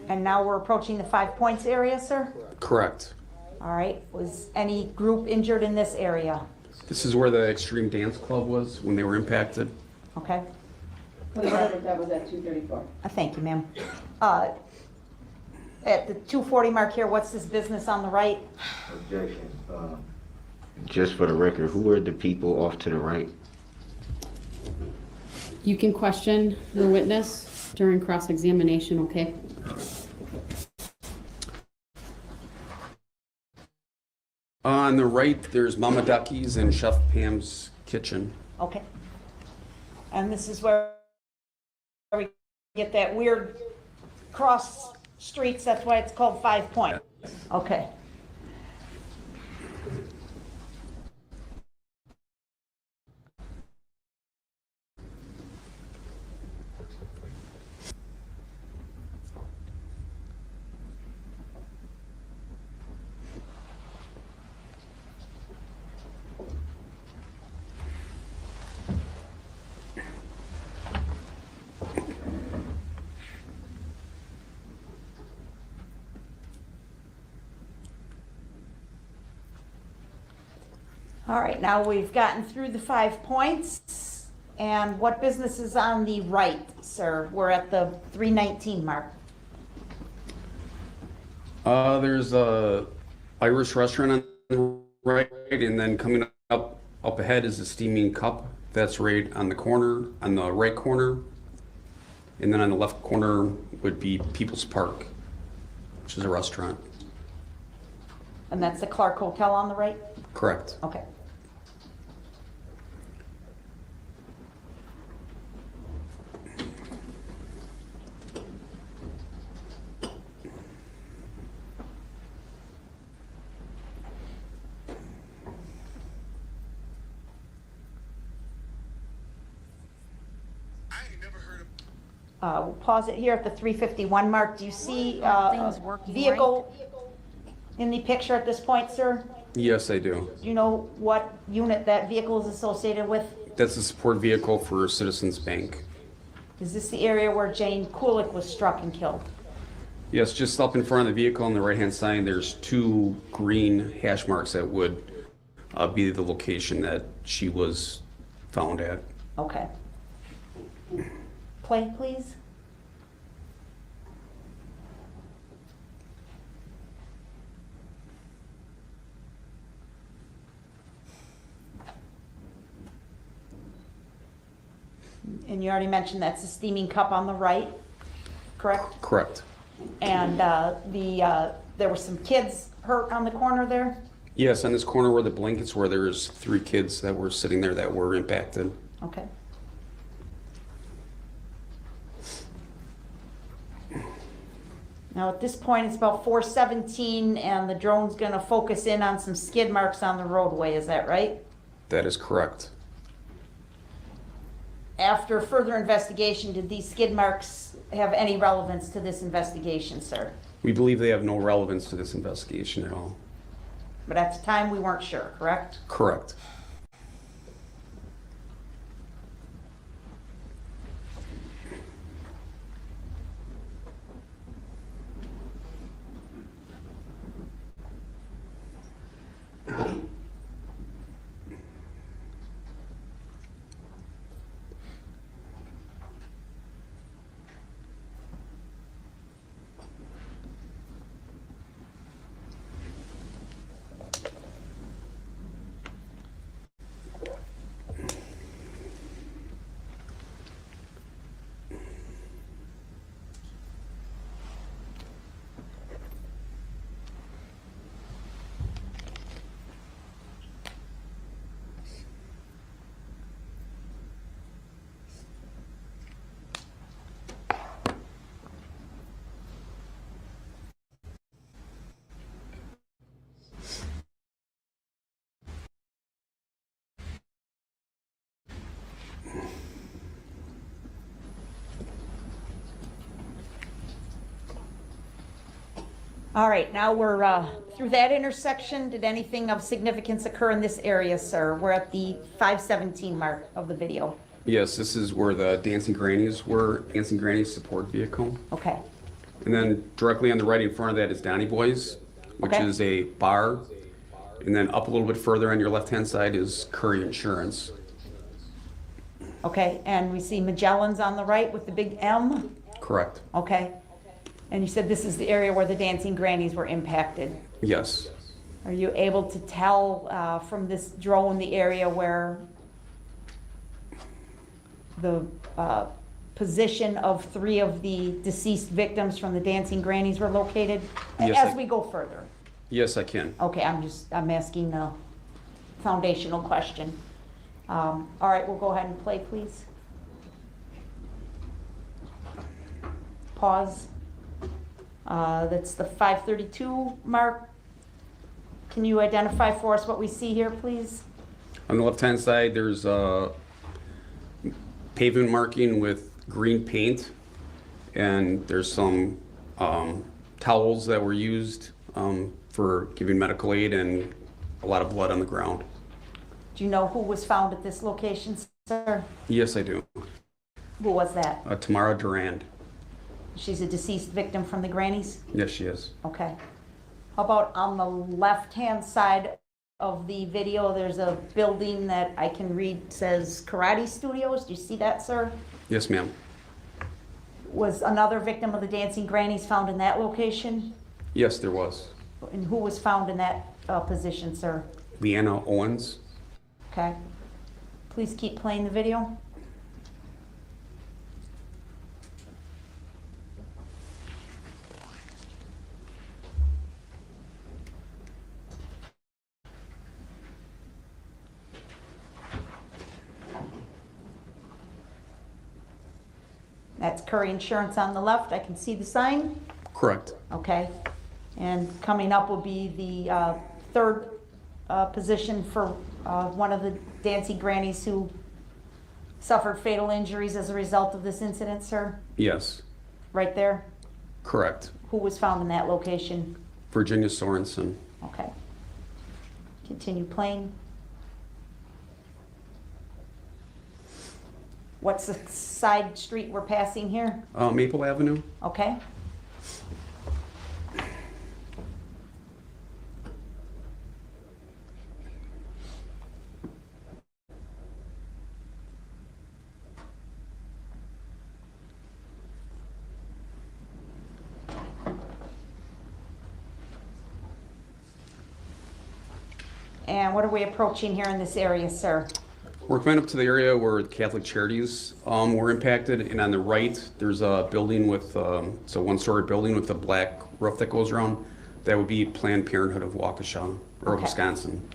S12: And now we're approaching the 5 points area, sir?
S19: Correct.
S12: All right. Was any group injured in this area?
S19: This is where the Extreme Dance Club was when they were impacted.
S12: Okay.
S8: That was at 234.
S12: Thank you, ma'am. At the 240 mark here, what's this business on the right?
S4: Objection. Just for the record, who are the people off to the right?
S8: You can question the witness during cross-examination, okay?
S19: On the right, there's Mama Ducky's and Chef Pam's kitchen.
S12: Okay. And this is where we get that weird cross streets. That's why it's called 5 Point. Okay. All right, now we've gotten through the 5 points. And what business is on the right, sir? We're at the 319 mark.
S19: There's a Irish restaurant on the right, and then coming up ahead is the Steaming Cup. That's right on the corner, on the right corner. And then on the left corner would be People's Park, which is a restaurant.
S12: And that's the Clark Hotel on the right?
S19: Correct.
S12: Okay. We'll pause it here at the 351 mark. Do you see a vehicle in the picture at this point, sir?
S19: Yes, I do.
S12: Do you know what unit that vehicle is associated with?
S19: That's a support vehicle for Citizens Bank.
S12: Is this the area where Jane Kulik was struck and killed?
S19: Yes, just up in front of the vehicle on the right-hand side, there's 2 green hash marks that would be the location that she was found at.
S12: Okay. Play, please. And you already mentioned that's the Steaming Cup on the right, correct?
S19: Correct.
S12: And there were some kids hurt on the corner there?
S19: Yes, on this corner where the blankets were, there's 3 kids that were sitting there that were impacted.
S12: Okay. Now at this point, it's about 4:17 and the drone's gonna focus in on some skid marks on the roadway, is that right?
S19: That is correct.
S12: After further investigation, did these skid marks have any relevance to this investigation, sir?
S19: We believe they have no relevance to this investigation at all.
S12: But at the time, we weren't sure, correct?
S19: Correct.
S12: All right, now we're through that intersection. Did anything of significance occur in this area, sir? We're at the 5:17 mark of the video.
S19: Yes, this is where the Dancing Grannies were, Dancing Grannies support vehicle.
S12: Okay.
S19: And then directly on the right in front of that is Donny Boy's, which
S12: Okay.
S19: is a bar. And then up a little bit further on your left-hand side is Curry Insurance.
S12: Okay, and we see Magellan's on the right with the big M?
S19: Correct.
S12: Okay. And you said this is the area where the Dancing Grannies were impacted.
S19: Yes.
S12: Are you able to tell from this drone the area where the position of 3 of the deceased victims from the Dancing Grannies were located?
S19: Yes,
S12: As
S19: I-
S12: we go further.
S19: Yes, I can.
S12: Okay, I'm asking a foundational question. All right, we'll go ahead and play, please. Pause. That's the 5:32 mark. Can you identify for us what we see here, please?
S19: On the left-hand side, there's a pavement marking with green paint, and there's some towels that were used for giving medical aid and a lot of blood on the ground.
S12: Do you know who was found at this location, sir?
S19: Yes, I do.
S12: Who was that?
S19: Tamara Durand.
S12: She's a deceased victim from the Grannies?
S19: Yes, she is.
S12: Okay. How about on the left-hand side of the video, there's a building that I can read says Karate Studios. Do you see that, sir?
S19: Yes, ma'am.
S12: Was another victim of the dancing grannies found in that location?
S19: Yes, there was.
S12: And who was found in that position, sir?
S19: Leanna Owens.
S12: Okay. Please keep playing the video. That's Curry Insurance on the left. I can see the sign.
S19: Correct.
S12: Okay. And coming up will be the third position for one of the dancing grannies who suffered fatal injuries as a result of this incident, sir?
S19: Yes.
S12: Right there?
S19: Correct.
S12: Who was found in that location?
S19: Virginia Sorensen.
S12: Okay. Continue playing. What's the side street we're passing here?
S19: Maple Avenue.
S12: Okay. And what are we approaching here in this area, sir?
S19: We're coming up to the area where Catholic Charities were impacted, and on the right, there's a building with, it's a one-story building with a black roof that goes around. That would be Planned Parenthood of Waukesha, or
S12: Okay.
S19: Wisconsin.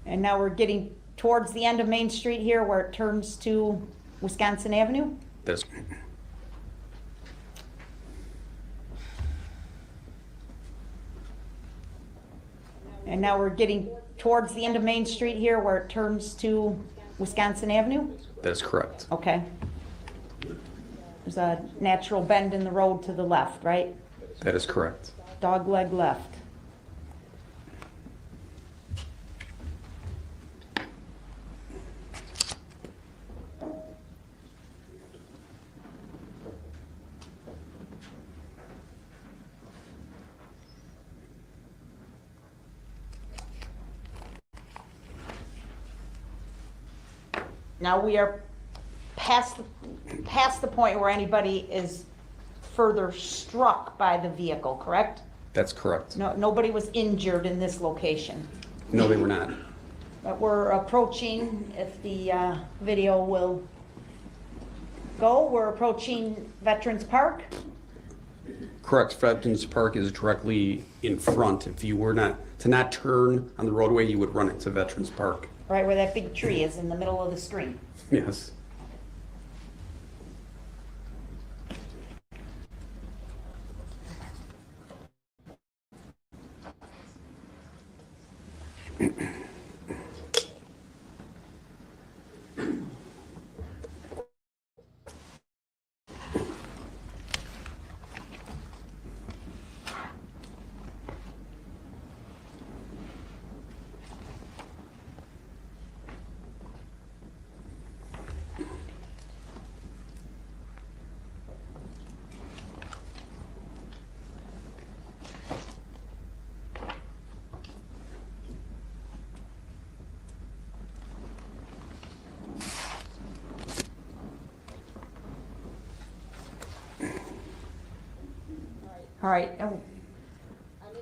S12: And now we're getting towards the end of Main Street here where it turns to Wisconsin Avenue.
S19: That's
S12: And now we're getting towards the end of Main Street here where it turns to Wisconsin Avenue.
S19: That's correct.
S12: Okay. There's a natural bend in the road to the left, right?
S19: That is correct.
S12: Dog leg left. Now we are past the point where anybody is further struck by the vehicle, correct?
S19: That's correct.
S12: No, nobody was injured in this location.
S19: No, they were not.
S12: But we're approaching, if the video will go, we're approaching Veterans Park.
S19: Correct. Veterans Park is directly in front. If you were not to turn on the roadway, you would run into Veterans Park.
S12: Right where that big tree is in the middle of the screen.
S19: Yes.
S12: All right.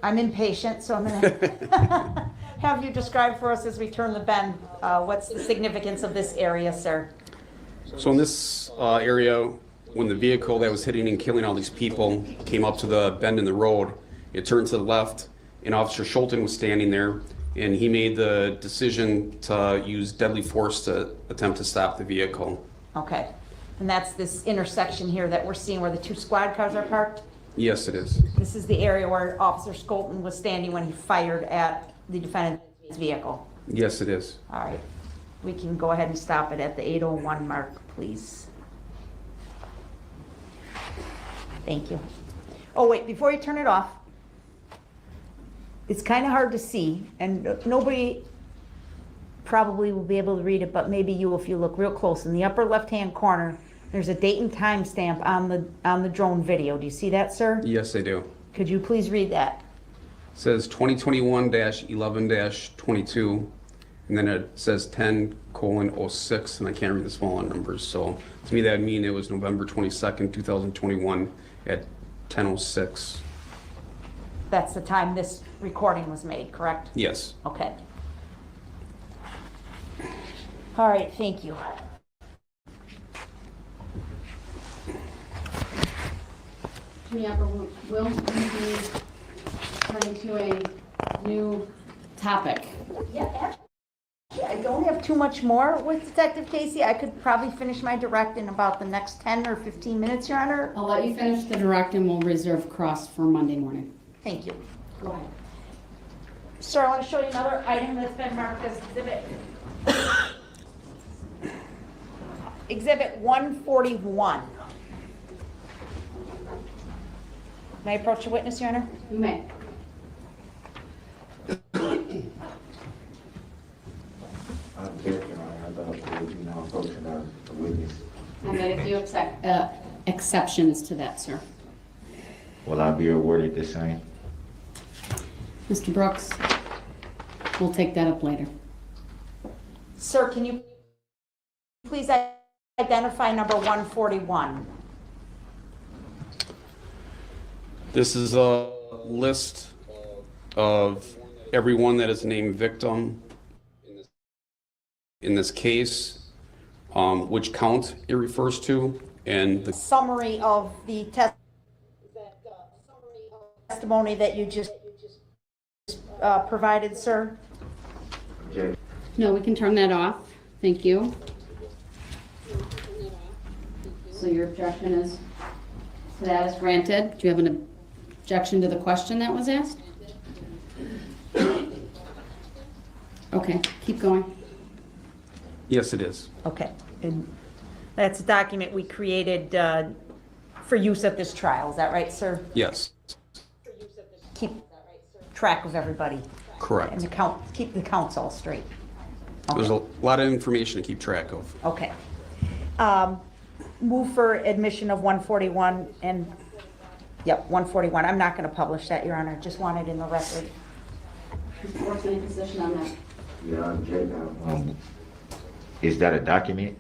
S12: I'm impatient, so I'm gonna have you describe for us as we turn the bend, what's the significance of this area, sir?
S19: So in this area, when the vehicle that was hitting and killing all these people came up to the bend in the road, it turned to the left, and Officer Schulten was standing there, and he made the decision to use deadly force to attempt to stop the vehicle.
S12: Okay. And that's this intersection here that we're seeing where the 2 squad cars are parked?
S19: Yes, it is.
S12: This is the area where Officer Skolton was standing when he fired at the defendant's vehicle.
S19: Yes, it is.
S12: All right. We can go ahead and stop it at the 8:01 mark, please. Thank you. Oh, wait, before you turn it off, it's kind of hard to see, and nobody probably will be able to read it, but maybe you if you look real close. In the upper left-hand corner, there's a date and time stamp on the drone video. Do you see that, sir?
S19: Yes, I do.
S12: Could you please read that?
S19: It says 2021-11-22, and then it says 10:06, and I can't read the smaller numbers. So to me, that would mean it was November 22nd, 2021 at 10:06.
S12: That's the time this recording was made, correct?
S19: Yes.
S12: Okay. All right, thank you.
S8: Will we be turning to a new topic?
S12: Yeah, actually, I don't have too much more with Detective Casey. I could probably finish my direct in about the next 10 or 15 minutes, Your Honor.
S8: I'll let you finish the direct and we'll reserve cross for Monday morning.
S12: Thank you.
S8: Go ahead.
S12: Sir, I want to show you another item that's been marked as exhibit. Exhibit 141. May I approach the witness, Your Honor?
S8: You may. I made a few exceptions to that, sir.
S4: Will I be awarded the same?
S8: Mr. Brooks, we'll take that up later.
S12: Sir, can you please identify number 141?
S19: This is a list of everyone that is named victim in this case, which count it refers to, and the
S12: Summary of the testimony that you just provided, sir.
S8: No, we can turn that off. Thank you. So your objection is, so that is granted. Do you have an objection to the question that was asked? Okay, keep going.
S19: yes, it is.
S12: Okay. And that's a document we created for use at this trial. Is that right, sir?
S19: Yes,
S12: Keep track of everybody.
S19: correct.
S12: And keep the counts all straight.
S19: There's a lot of information to keep track of.
S12: Okay. Move for admission of 141 and, yep, 141. I'm not going to publish that, Your Honor. Just want it in the record.
S8: Mr. Brooks, any position on that?
S4: Is that a document?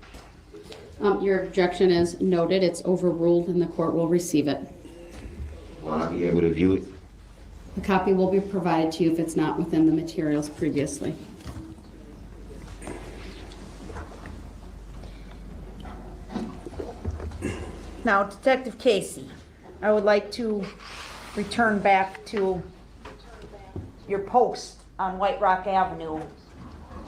S8: Your objection is noted. It's overruled and the court will receive it.
S4: Will I be able to view it?
S8: A copy will be provided to you if it's not within the materials previously.
S12: Now, Detective Casey, I would like to return back to your post on White Rock Avenue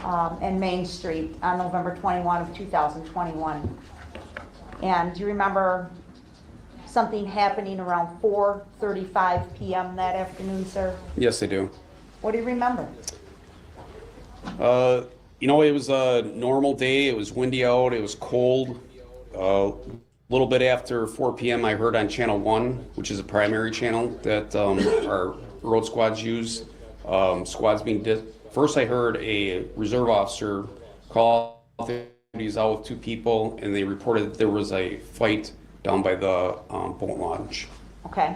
S12: and Main Street on November 21 of 2021. And do you remember something happening around 4:35 p.m. that afternoon, sir?
S19: Yes, I do.
S12: What do you remember?
S19: You know, it was a normal day. It was windy out. It was cold. A little bit after 4 p.m., I heard on Channel 1, which is a primary channel that our road squads use. Squads being first, I heard a reserve officer call authorities out with two people, and they reported that there was a fight down by the boat launch.
S12: Okay.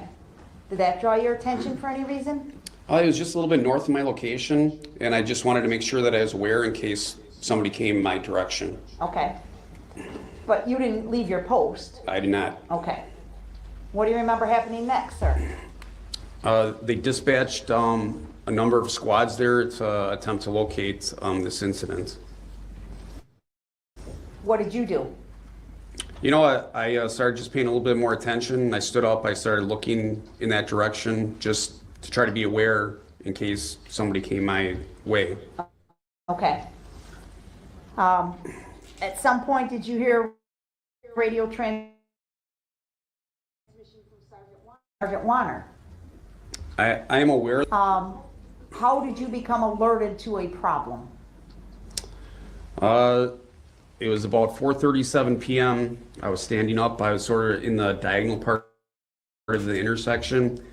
S12: Did that draw your attention for any reason?
S19: It was just a little bit north of my location, and I just wanted to make sure that I was aware in case somebody came my direction.
S12: Okay. But you didn't leave your post?
S19: I did not.
S12: Okay. What do you remember happening next, sir?
S19: They dispatched a number of squads there to attempt to locate this incident.
S12: What did you do?
S19: You know, I started just paying a little bit more attention. I stood up, I started looking in that direction just to try to be aware in case somebody came my way.
S12: Okay. At some point, did you hear radio transmission from Sergeant Warner?
S19: I am aware.
S12: How did you become alerted to a problem?
S19: It was about 4:37 p.m. I was standing up. I was sort of in the diagonal part of the intersection,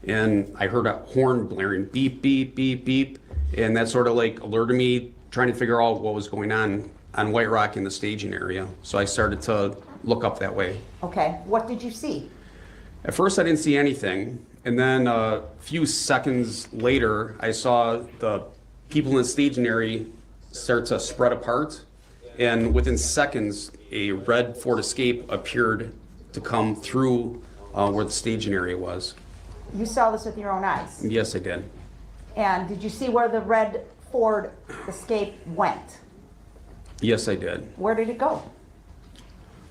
S19: and I heard a horn blaring, beep, beep, beep, beep, and that sort of like alerted me, trying to figure out what was going on White Rock in the staging area. So I started to look up that way.
S12: Okay, what did you see?
S19: At first, I didn't see anything, and then a few seconds later, I saw the people in the staging area start to spread apart, and within seconds, a red Ford Escape appeared to come through where the staging area was.
S12: You saw this with your own eyes?
S19: Yes, I did.
S12: And did you see where the red Ford Escape went?
S19: Yes, I did.
S12: Where did it go?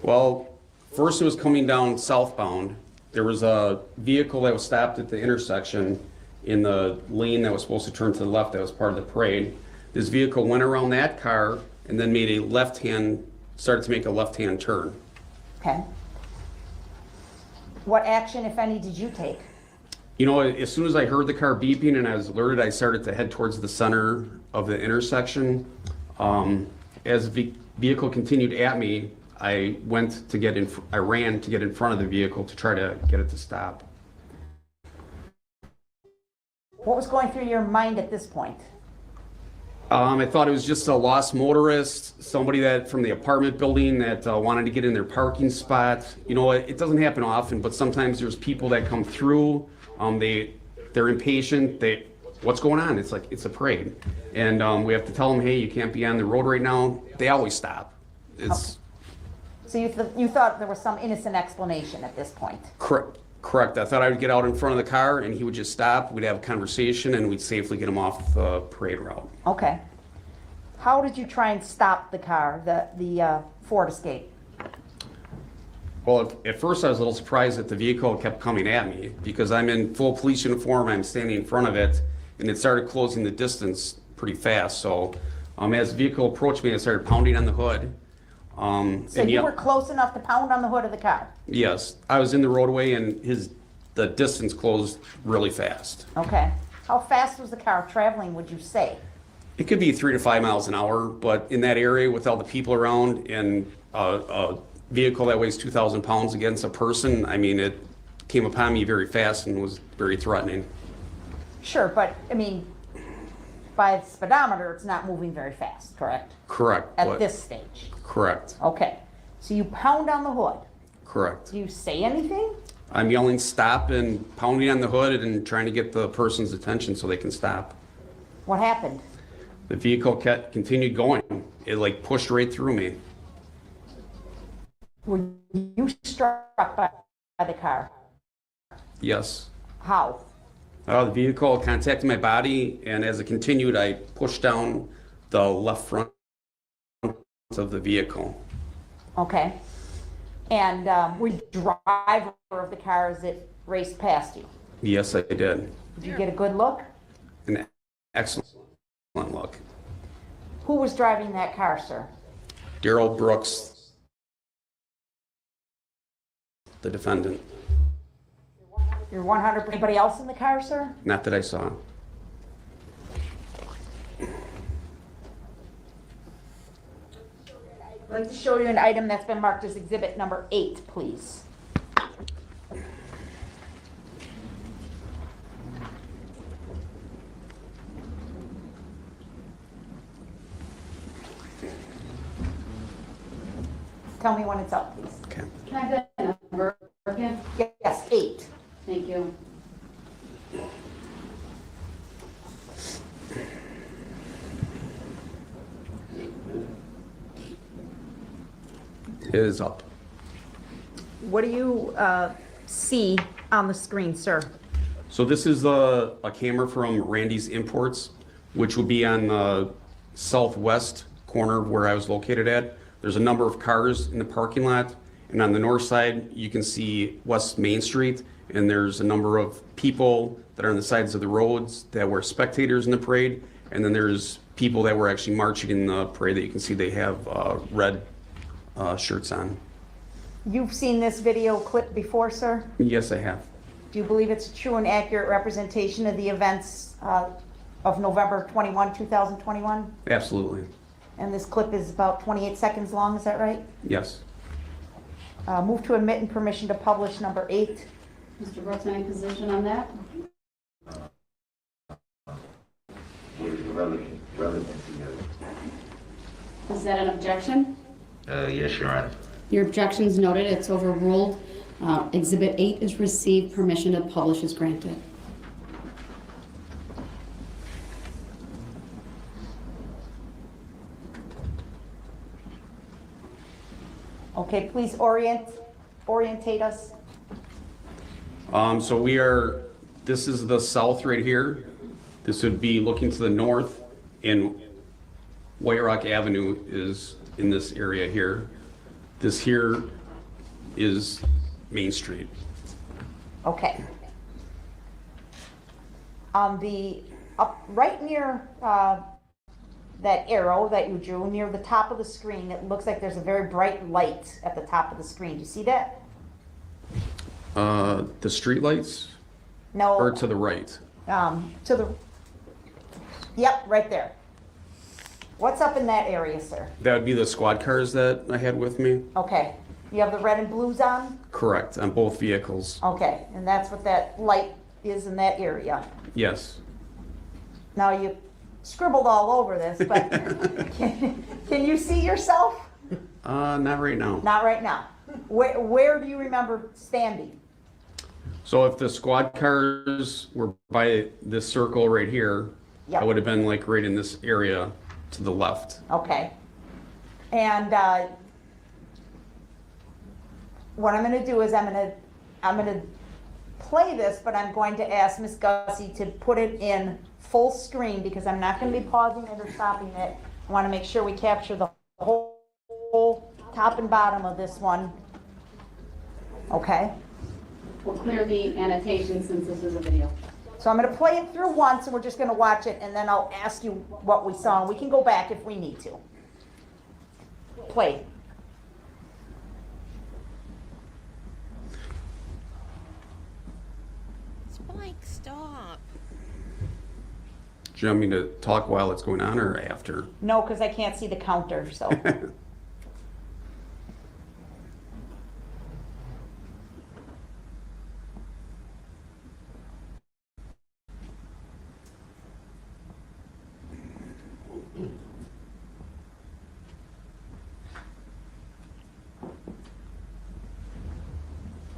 S19: Well, first it was coming down southbound. There was a vehicle that was stopped at the intersection in the lane that was supposed to turn to the left that was part of the parade. This vehicle went around that car and then started to make a left-hand turn.
S12: Okay. What action, if any, did you take?
S19: You know, as soon as I heard the car beeping and I was alerted, I started to head towards the center of the intersection. As the vehicle continued at me, I ran to get in front of the vehicle to try to get it to stop.
S12: What was going through your mind at this point?
S19: I thought it was just a lost motorist, somebody from the apartment building that wanted to get in their parking spot. You know, it doesn't happen often, but sometimes there's people that come through. They're impatient. What's going on? It's like it's a parade, and we have to tell them, hey, you can't be on the road right now. They always stop. It's
S12: So you thought there was some innocent explanation at this point?
S19: correct. I thought I would get out in front of the car and he would just stop. We'd have a conversation and we'd safely get him off the parade route.
S12: Okay. How did you try and stop the car, the Ford Escape?
S19: Well, at first I was a little surprised that the vehicle kept coming at me because I'm in full police uniform. I'm standing in front of it, and it started closing the distance pretty fast. So as the vehicle approached me, I started pounding on the hood.
S12: So you were close enough to pound on the hood of the car?
S19: Yes, I was in the roadway, and the distance closed really fast.
S12: Okay. How fast was the car traveling, would you say?
S19: It could be 3 to 5 miles an hour, but in that area with all the people around and a vehicle that weighs 2,000 pounds against a person, I mean, it came upon me very fast and was very threatening.
S12: Sure, but I mean, by the speedometer, it's not moving very fast, correct?
S19: Correct.
S12: At this stage?
S19: Correct.
S12: Okay. So you pound on the hood.
S19: Correct.
S12: Do you say anything?
S19: I'm yelling stop and pounding on the hood and trying to get the person's attention so they can stop.
S12: What happened?
S19: The vehicle continued going. It like pushed right through me.
S12: Were you struck by the car?
S19: Yes.
S12: How?
S19: The vehicle contacted my body, and as it continued, I pushed down the left front of the vehicle.
S12: Okay. And were you the driver of the car as it raced past you?
S19: Yes, I did.
S12: Did you get a good look?
S19: An excellent look.
S12: Who was driving that car, sir?
S19: Darrell Brooks, the defendant.
S12: You're 100%. Anybody else in the car, sir?
S19: Not that I saw.
S12: I'd like to show you an item that's been marked as exhibit number 8, please. Tell me when it's up, please.
S19: Okay.
S8: Can I have that number again?
S12: Yes, 8.
S8: Thank you.
S19: It is up.
S12: What do you see on the screen, sir?
S19: So this is a camera from Randy's Imports, which will be on the southwest corner of where I was located at. There's a number of cars in the parking lot, and on the north side, you can see West Main Street, and there's a number of people that are on the sides of the roads that were spectators in the parade, and then there's people that were actually marching in the parade that you can see they have red shirts on.
S12: You've seen this video clip before, sir?
S19: Yes, I have.
S12: Do you believe it's a true and accurate representation of the events of November 21, 2021?
S19: Absolutely.
S12: And this clip is about 28 seconds long, is that right?
S19: Yes.
S12: Move to admit and permission to publish number 8.
S8: Mr. Brooks, any position on that?
S20: What is the relevancy of it?
S8: Is that an objection?
S4: Yes, Your Honor.
S8: Your objection's noted, it's overruled. Exhibit 8 is received, permission to publish is granted.
S12: Okay, please orientate us.
S19: So this is the south right here. This would be looking to the north, and White Rock Avenue is in this area here. This here is Main Street.
S12: Okay. Right near that arrow that you drew, near the top of the screen, it looks like there's a very bright light at the top of the screen. Do you see that?
S19: The street lights?
S12: No.
S19: Or to the right?
S12: Yep, right there. What's up in that area, sir?
S19: That would be the squad cars that I had with me?
S12: Okay. You have the red and blues on?
S19: Correct, on both vehicles.
S12: Okay, and that's what that light is in that area.
S19: Yes.
S12: Now, you scribbled all over this, but can you see yourself?
S19: Not right now.
S12: Not right now. Where do you remember standing?
S19: So if the squad cars were by this circle right here,
S12: Yep.
S19: I would have been like right in this area to the left.
S12: Okay. And what I'm going to do is I'm going to play this, but I'm going to ask Miss Gussie to put it in full screen because I'm not going to be pausing it or stopping it. I want to make sure we capture the whole top and bottom of this one. Okay?
S8: We'll clear the annotation since this is a video.
S12: So I'm going to play it through once, and we're just going to watch it, and then I'll ask you what we saw, and we can go back if we need to. Play.
S1: Spike, stop.
S19: Do you want me to talk while it's going on or after?
S12: No, because I can't see the counter, so.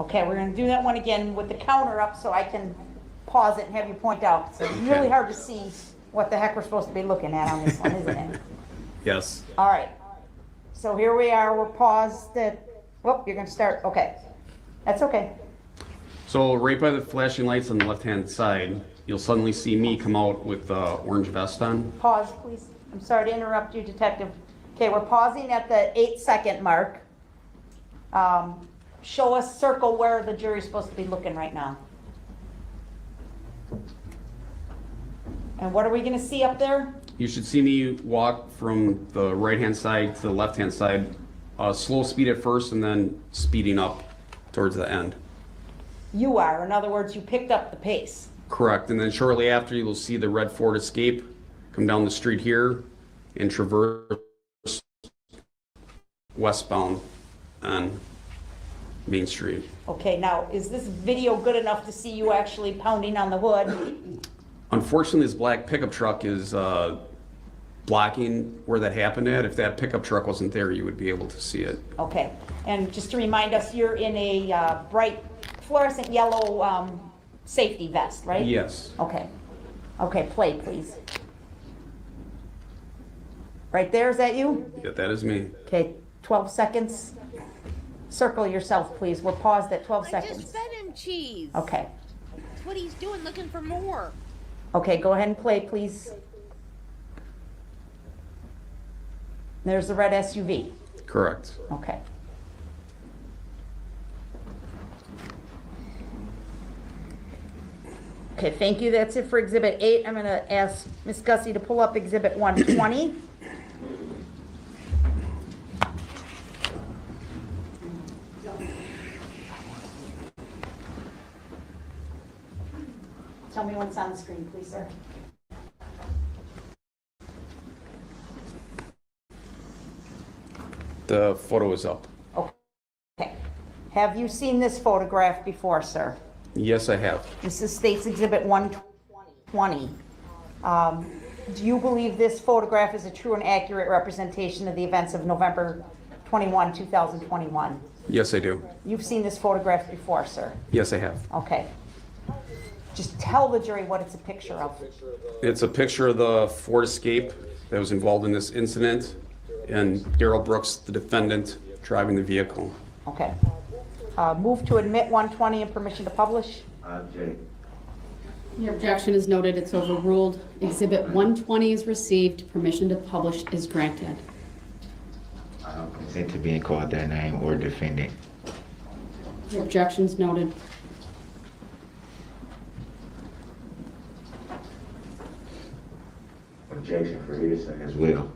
S12: Okay, we're going to do that one again with the counter up so I can pause it and have you point out. It's really hard to see what the heck we're supposed to be looking at on this one, isn't it?
S19: Yes.
S12: All right. So here we are. We're paused at, whoop, you're going to start. Okay. That's okay.
S19: So right by the flashing lights on the left-hand side, you'll suddenly see me come out with the orange vest on.
S12: Pause, please. I'm sorry to interrupt you, Detective. Okay, we're pausing at the 8-second mark. Show us, circle where the jury's supposed to be looking right now. And what are we going to see up there?
S19: You should see me walk from the right-hand side to the left-hand side, slow speed at first and then speeding up towards the end.
S12: You are. In other words, you picked up the pace.
S19: Correct. And then shortly after, you'll see the red Ford Escape come down the street here and traverse westbound on Main Street.
S12: Okay, now, is this video good enough to see you actually pounding on the hood?
S19: Unfortunately, this black pickup truck is blocking where that happened at. If that pickup truck wasn't there, you would be able to see it.
S12: Okay, and just to remind us, you're in a bright fluorescent yellow safety vest, right?
S19: Yes.
S12: Okay. Okay, play, please. Right there, is that you?
S19: Yeah, that is me.
S12: Okay, 12 seconds. Circle yourself, please. We're paused at 12
S1: I
S12: seconds.
S1: just fed him cheese.
S12: Okay.
S1: That's what he's doing, looking for more.
S12: Okay, go ahead and play, please. There's the red SUV.
S19: Correct.
S12: Okay. Okay, thank you. That's it for Exhibit 8. I'm going to ask Ms. Gussie to pull up Exhibit 120. Tell me when it's on the screen, please, sir.
S19: The photo is up.
S12: Okay. Have you seen this photograph before, sir?
S19: Yes, I have.
S12: This is State's Exhibit 120. Do you believe this photograph is a true and accurate representation of the events of November 21, 2021?
S19: Yes, I do.
S12: You've seen this photograph before, sir?
S19: Yes, I have.
S12: Okay. Just tell the jury what it's a picture of.
S19: It's a picture of the Ford Escape that was involved in this incident, and Darrell Brooks, the defendant, driving the vehicle.
S12: Okay. Move to admit 120 and permission to publish.
S20: Object.
S8: Your objection is noted. It's overruled. Exhibit 120 is received. Permission to publish is granted.
S4: I don't consent to being called that name or defendant.
S8: Your objection is noted.
S4: Objection for hearsay as well.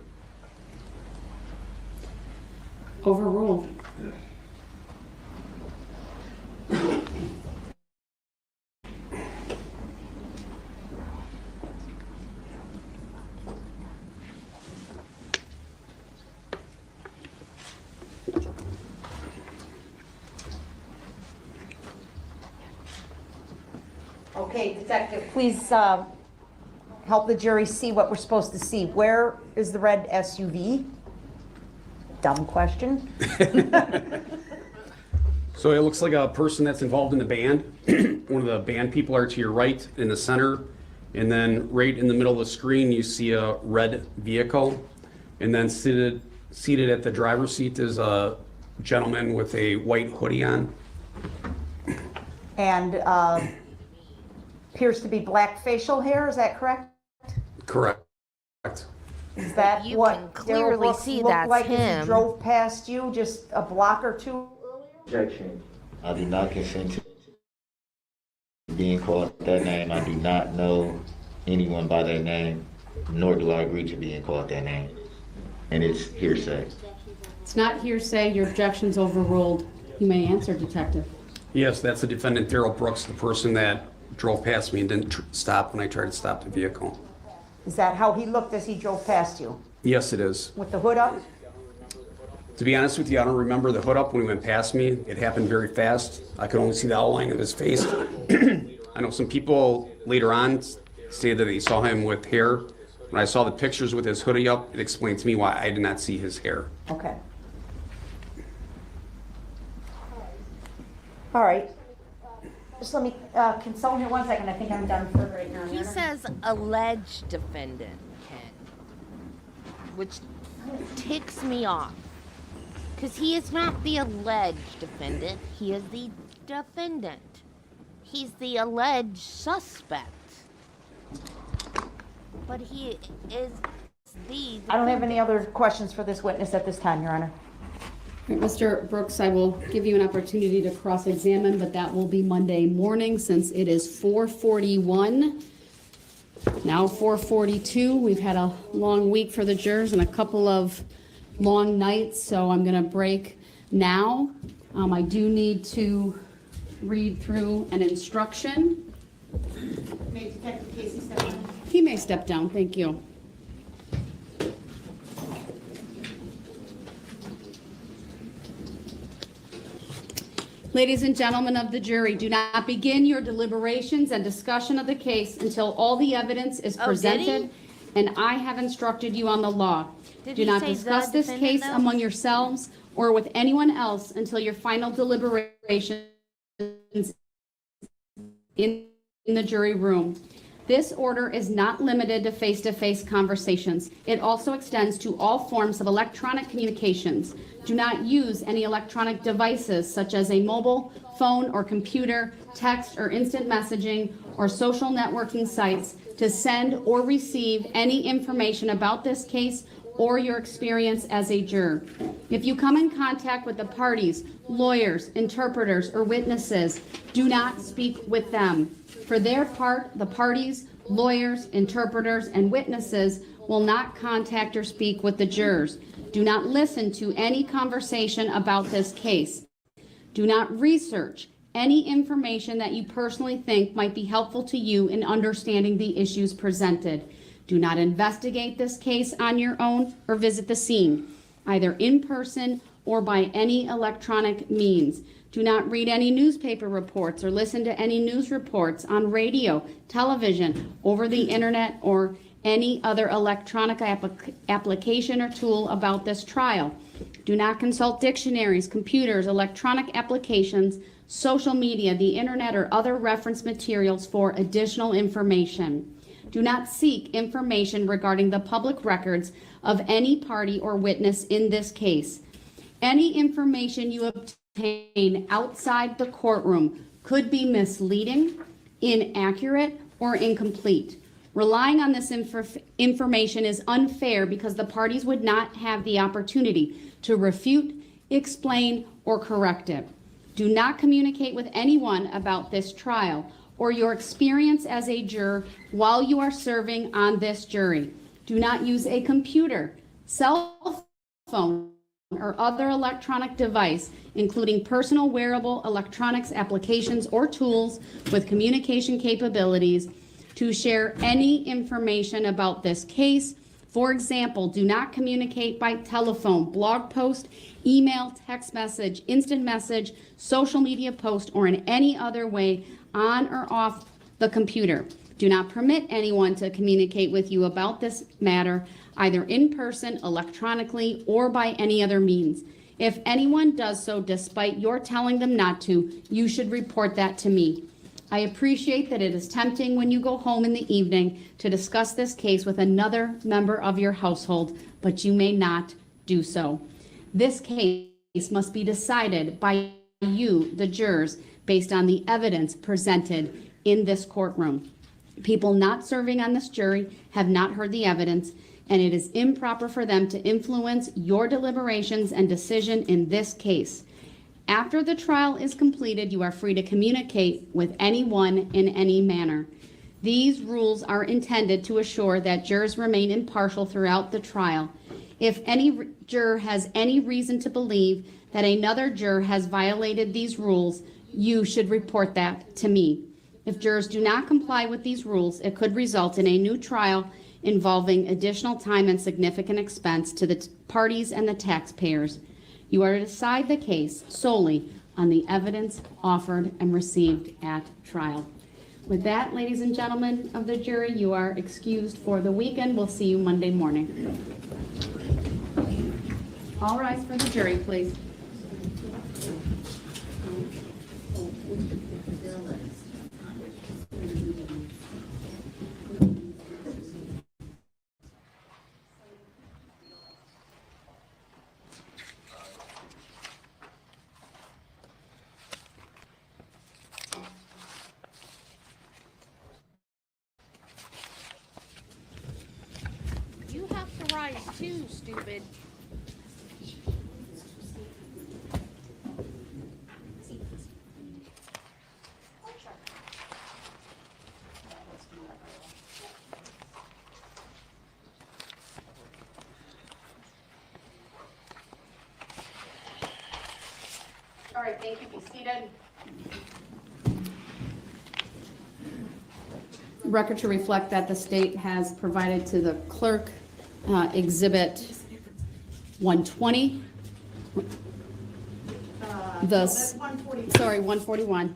S8: Overruled.
S12: Okay, detective, please help the jury see what we're supposed to see. Where is the red SUV? Dumb question.
S19: So it looks like a person that's involved in the band. One of the band people are to your right in the center. And then right in the middle of the screen, you see a red vehicle. And then seated at the driver's seat is a gentleman with a white hoodie on.
S12: And appears to be black facial hair, is that correct?
S19: Correct.
S12: Is that
S1: You
S12: what
S1: can
S12: Darrell
S1: clearly
S12: Brooks
S1: see
S12: looked
S1: that's
S12: like as
S1: him.
S12: he drove past you just a block or two?
S4: Objection. I do not consent to being called that name. I do not know anyone by that name, nor do I agree to being called that name. And it's hearsay.
S8: It's not hearsay. Your objection's overruled. You may answer, detective.
S19: Yes, that's the defendant, Darrell Brooks, the person that drove past me and didn't stop when I tried to stop the vehicle.
S12: Is that how he looked as he drove past you?
S19: Yes, it is.
S12: With the hood up?
S19: To be honest with you, I don't remember the hood up when he went past me. It happened very fast. I could only see the outline of his face. I know some people later on say that they saw him with hair. When I saw the pictures with his hoodie up, it explained to me why I did not see his hair.
S12: Okay. All right. Just let me consult here 1 second. I think I'm done for right now.
S1: He says alleged defendant, Ken, which ticks me off. Because he is not the alleged defendant, he is the defendant. He's the alleged suspect. But he is the
S12: I don't have any other questions for this witness at this time, Your Honor.
S8: All right, Mr. Brooks, I will give you an opportunity to cross-examine, but that will be Monday morning since it is 4:41. Now 4:42. We've had a long week for the jurors and a couple of long nights, so I'm going to break now. I do need to read through an instruction.
S12: May Detective Casey step down?
S8: He may step down. Thank you. Ladies and gentlemen of the jury, do not begin your deliberations and discussion of the case until all the evidence is presented and I have instructed you on the law. Do not discuss this case among yourselves or with anyone else until your final deliberations in the jury room. This order is not limited to face-to-face conversations. It also extends to all forms of electronic communications. Do not use any electronic devices such as a mobile phone or computer, text or instant messaging, or social networking sites to send or receive any information about this case or your experience as a juror. If you come in contact with the parties, lawyers, interpreters, or witnesses, do not speak with them. For their part, the parties, lawyers, interpreters, and witnesses will not contact or speak with the jurors. Do not listen to any conversation about this case. Do not research any information that you personally think might be helpful to you in understanding the issues presented. Do not investigate this case on your own or visit the scene, either in person or by any electronic means. Do not read any newspaper reports or listen to any news reports on radio, television, over the internet, or any other electronic application or tool about this trial. Do not consult dictionaries, computers, electronic applications, social media, the internet, or other reference materials for additional information. Do not seek information regarding the public records of any party or witness in this case. Any information you obtain outside the courtroom could be misleading, inaccurate, or incomplete. Relying on this information is unfair because the parties would not have the opportunity to refute, explain, or correct it. Do not communicate with anyone about this trial or your experience as a juror while you are serving on this jury. Do not use a computer, cell phone, or other electronic device, including personal wearable electronics applications or tools with communication capabilities, to share any information about this case. For example, do not communicate by telephone, blog post, email, text message, instant message, social media post, or in any other way on or off the computer. Do not permit anyone to communicate with you about this matter, either in person, electronically, or by any other means. If anyone does so despite your telling them not to, you should report that to me. I appreciate that it is tempting when you go home in the evening to discuss this case with another member of your household, but you may not do so. This case must be decided by you, the jurors, based on the evidence presented in this courtroom. People not serving on this jury have not heard the evidence, and it is improper for them to influence your deliberations and decision in this case. After the trial is completed, you are free to communicate with anyone in any manner. These rules are intended to assure that jurors remain impartial throughout the trial. If any juror has any reason to believe that another juror has violated these rules, you should report that to me. If jurors do not comply with these rules, it could result in a new trial involving additional time and significant expense to the parties and the taxpayers. You are to decide the case solely on the evidence offered and received at trial. With that, ladies and gentlemen of the jury, you are excused for the weekend. We'll see you Monday morning. All rise for the jury, please.
S21: You have to rise too, stupid.
S8: All right, thank you. Be seated. Record to reflect that the state has provided to the clerk Exhibit 120.
S12: That's 141.
S8: Sorry, 141.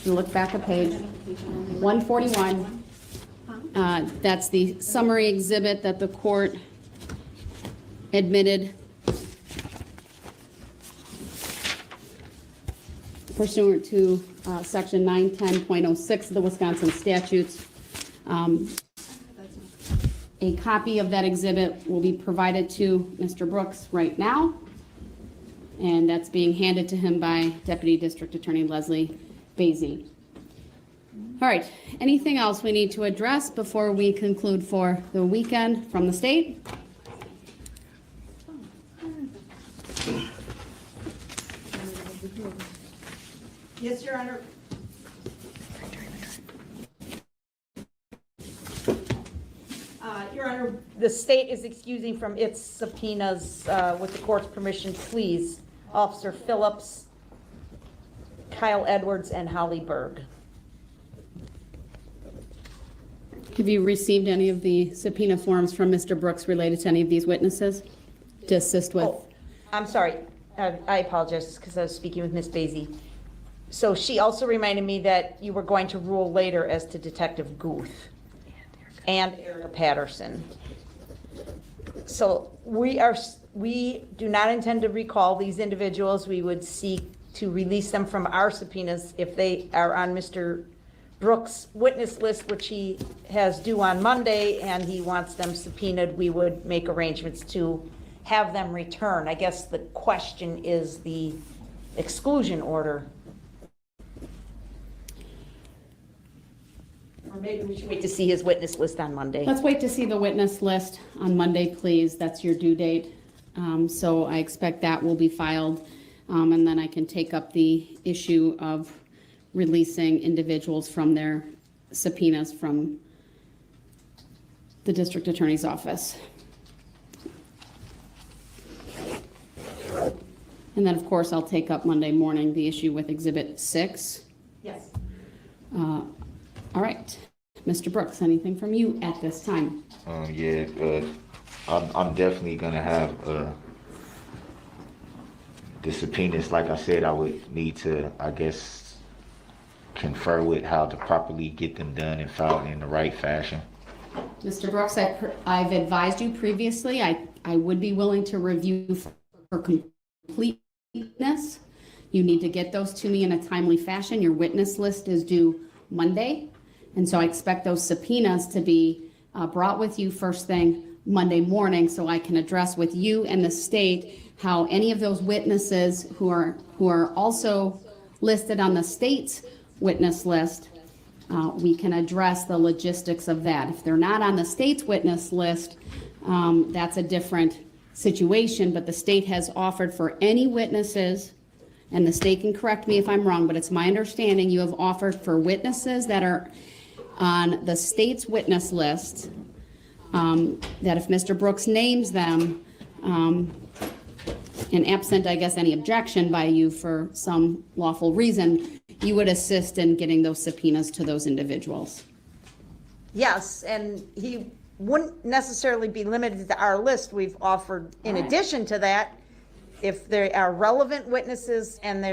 S8: You look back a page. 141. That's the summary exhibit that the court admitted pursuant to Section 910.06 of the Wisconsin statutes. A copy of that exhibit will be provided to Mr. Brooks right now, and that's being handed to him by Deputy District Attorney Leslie Basie. All right, anything else we need to address before we conclude for the weekend from the state?
S12: Yes, Your Honor. Your Honor, the state is excusing from its subpoenas, with the court's permission, please, Officer Phillips, Kyle Edwards, and Holly Berg.
S8: Have you received any of the subpoena forms from Mr. Brooks related to any of these witnesses to assist with?
S12: Oh, I'm sorry. I apologize because I was speaking with Ms. Basie. So she also reminded me that you were going to rule later as to Detective Guth and Erica Patterson. So we do not intend to recall these individuals. We would seek to release them from our subpoenas if they are on Mr. Brooks' witness list, which he has due on Monday, and he wants them subpoenaed. We would make arrangements to have them return. I guess the question is the exclusion order. Or maybe we should wait to see his witness list on Monday.
S8: Let's wait to see the witness list on Monday, please. That's your due date. So I expect that will be filed, and then I can take up the issue of releasing individuals from their subpoenas from the district attorney's office. And then, of course, I'll take up Monday morning the issue with Exhibit 6.
S12: Yes.
S8: All right. Mr. Brooks, anything from you at this time?
S4: Yeah, I'm definitely gonna have the subpoenas. Like I said, I would need to, I guess, confer with how to properly get them done and filed in the right fashion.
S8: Mr. Brooks, I've advised you previously, I would be willing to review for completeness. You need to get those to me in a timely fashion. Your witness list is due Monday, and so I expect those subpoenas to be brought with you first thing Monday morning, so I can address with you and the state how any of those witnesses who are also listed on the state's witness list, we can address the logistics of that. If they're not on the state's witness list, that's a different situation, but the state has offered for any witnesses, and the state can correct me if I'm wrong, but it's my understanding you have offered for witnesses that are on the state's witness list, that if Mr. Brooks names them, and absent, I guess, any objection by you for some lawful reason, you would assist in getting those subpoenas to those individuals.
S12: Yes, and he wouldn't necessarily be limited to our list. We've offered, in addition to that, if there are relevant witnesses and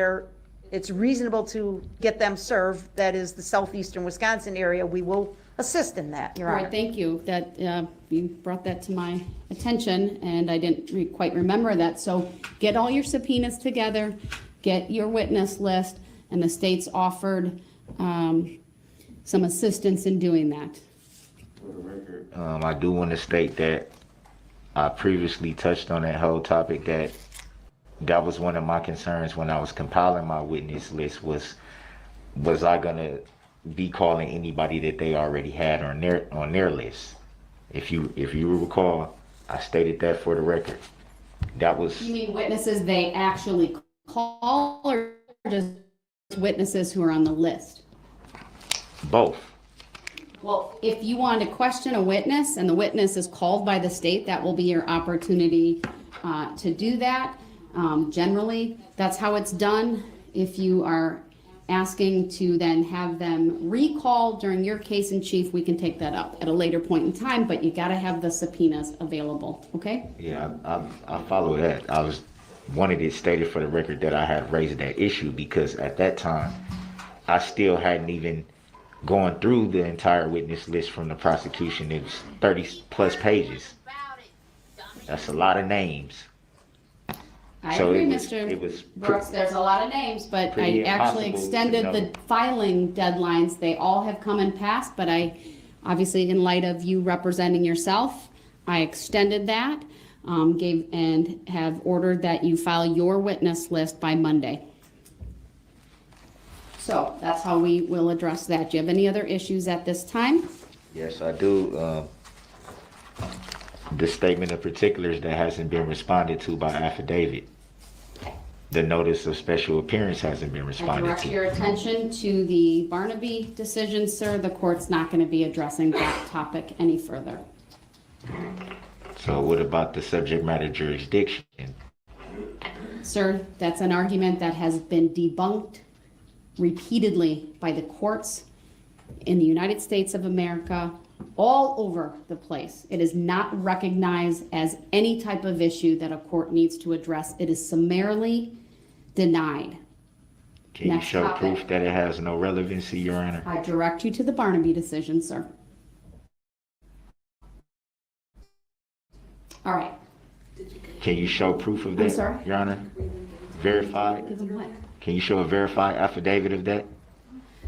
S12: it's reasonable to get them served, that is the southeastern Wisconsin area, we will assist in that, Your
S8: All
S12: Honor.
S8: right, thank you. That you brought that to my attention, and I didn't quite remember that. So get all your subpoenas together, get your witness list, and the state's offered some assistance in doing that.
S4: I do want to state that I previously touched on that whole topic, that was one of my concerns when I was compiling my witness list was I gonna be calling anybody that they already had on their list. If you recall, I stated that for the record. That was.
S8: You mean witnesses they actually call, or just witnesses who are on the list?
S4: Both.
S8: Well, if you want to question a witness and the witness is called by the state, that will be your opportunity to do that. Generally, that's how it's done. If you are asking to then have them recalled during your case in chief, we can take that up at a later point in time, but you got to have the subpoenas available, okay?
S4: Yeah, I follow that. I wanted it stated for the record that I had raised that issue because at that time, I still hadn't even gone through the entire witness list from the prosecution. It was 30 plus pages. That's a lot of names.
S8: I
S4: So
S8: agree,
S4: it was-
S8: Mr.
S4: it was
S8: Brooks, there's a lot of names, but I
S4: pretty
S8: actually
S4: impossible to
S8: extended
S4: know.
S8: the filing deadlines. They all have come and passed, but I, obviously in light of you representing yourself, I extended that, and have ordered that you file your witness list by Monday. So that's how we will address that. Do you have any other issues at this time?
S4: Yes, I do. The statement of particulars that hasn't been responded to by affidavit. The notice of special appearance hasn't been
S8: I
S4: responded
S8: direct
S4: to.
S8: your attention to the Barnaby decision, sir. The court's not going to be addressing that topic any further.
S4: So what about the subject matter jurisdiction?
S8: Sir, that's an argument that has been debunked repeatedly by the courts in the United States of America, all over the place. It is not recognized as any type of issue that a court needs to address. It is summarily denied.
S4: Can you show proof that it has no relevancy, Your Honor?
S8: I direct you to the Barnaby decision, sir. All right.
S4: Can you show proof of that,
S8: I'm sorry?
S4: Your Honor? Verified?
S8: Proof of what?
S4: Can you show a verified affidavit of that?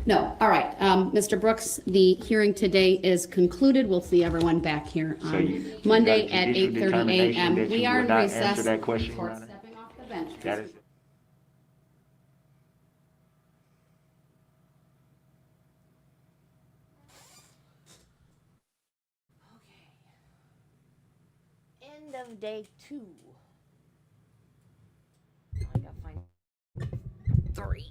S8: No. All right. Mr. Brooks, the hearing today is concluded. We'll see everyone back here
S4: So
S8: on
S4: you
S8: Monday
S4: got a
S8: at
S4: judicial
S8: 8:30
S4: determination
S8: a.m.
S4: that
S8: We
S4: you
S8: are
S4: will
S8: in
S4: not
S8: recess.
S4: answer that question, Your
S8: Court
S4: Honor?
S8: stepping off the bench.
S4: That is.
S1: End of day 2. Now I gotta find 3.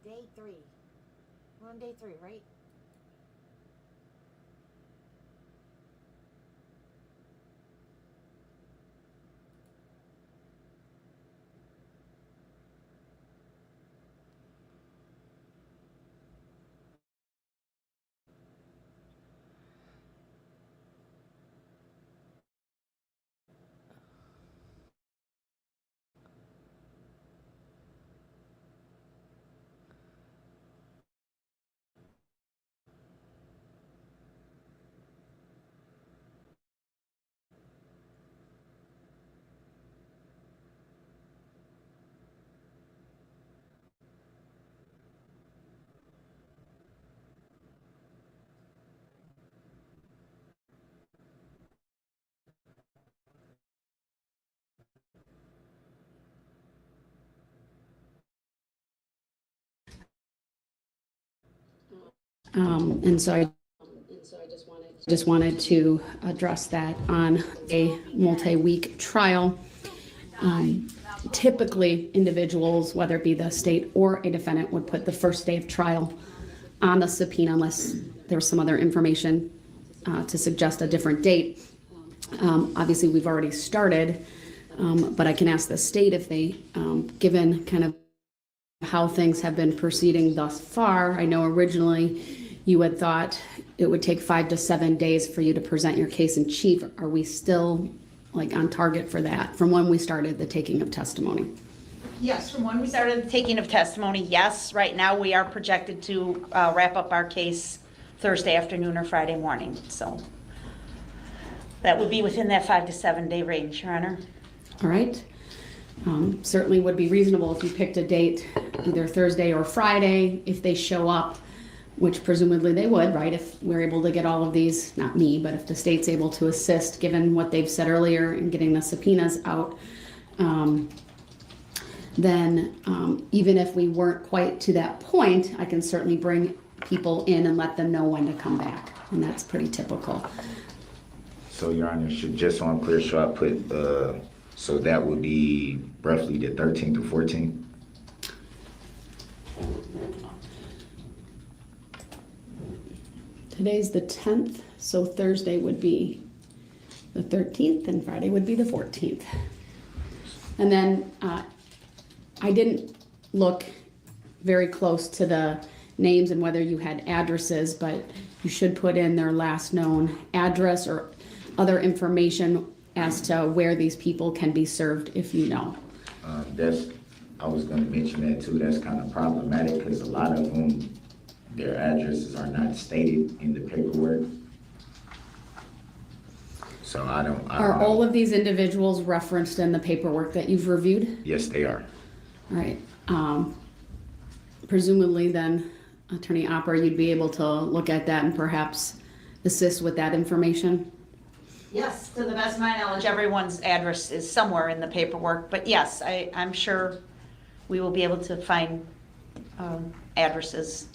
S1: Day 3. We're on day 3, right?
S8: And so I just wanted to address that on a multi-week trial. Typically, individuals, whether it be the state or a defendant, would put the first day of trial on the subpoena unless there's some other information to suggest a different date. Obviously, we've already started, but I can ask the state if they, given kind of how things have been proceeding thus far. I know originally you had thought it would take 5 to 7 days for you to present your case in chief. Are we still like on target for that from when we started the taking of testimony?
S12: Yes, from when we started the taking of testimony, yes. Right now, we are projected to wrap up our case Thursday afternoon or Friday morning. So that would be within that 5 to 7 day range, Your Honor.
S8: All right. Certainly would be reasonable if you picked a date, either Thursday or Friday, if they show up, which presumably they would, right? If we're able to get all of these, not me, but if the state's able to assist, given what they've said earlier in getting the subpoenas out, then even if we weren't quite to that point, I can certainly bring people in and let them know when to come back. And that's pretty typical.
S4: So, Your Honor, just so I'm clear, should I put, so that would be roughly the 13th to 14th?
S8: Today's the 10th, so Thursday would be the 13th and Friday would be the 14th. And then I didn't look very close to the names and whether you had addresses, but you should put in their last known address or other information as to where these people can be served if you know.
S4: I was going to mention that too. That's kind of problematic because a lot of them, their addresses are not stated in the paperwork. So I don't
S8: Are
S4: know.
S8: all of these individuals referenced in the paperwork that you've reviewed?
S4: Yes, they are.
S8: All right.
S2: presumably then, Attorney Opper, you'd be able to look at that and perhaps assist with that information?
S12: Yes, to the best of my knowledge, everyone's address is somewhere in the paperwork, but yes, I'm sure we will be able to find addresses.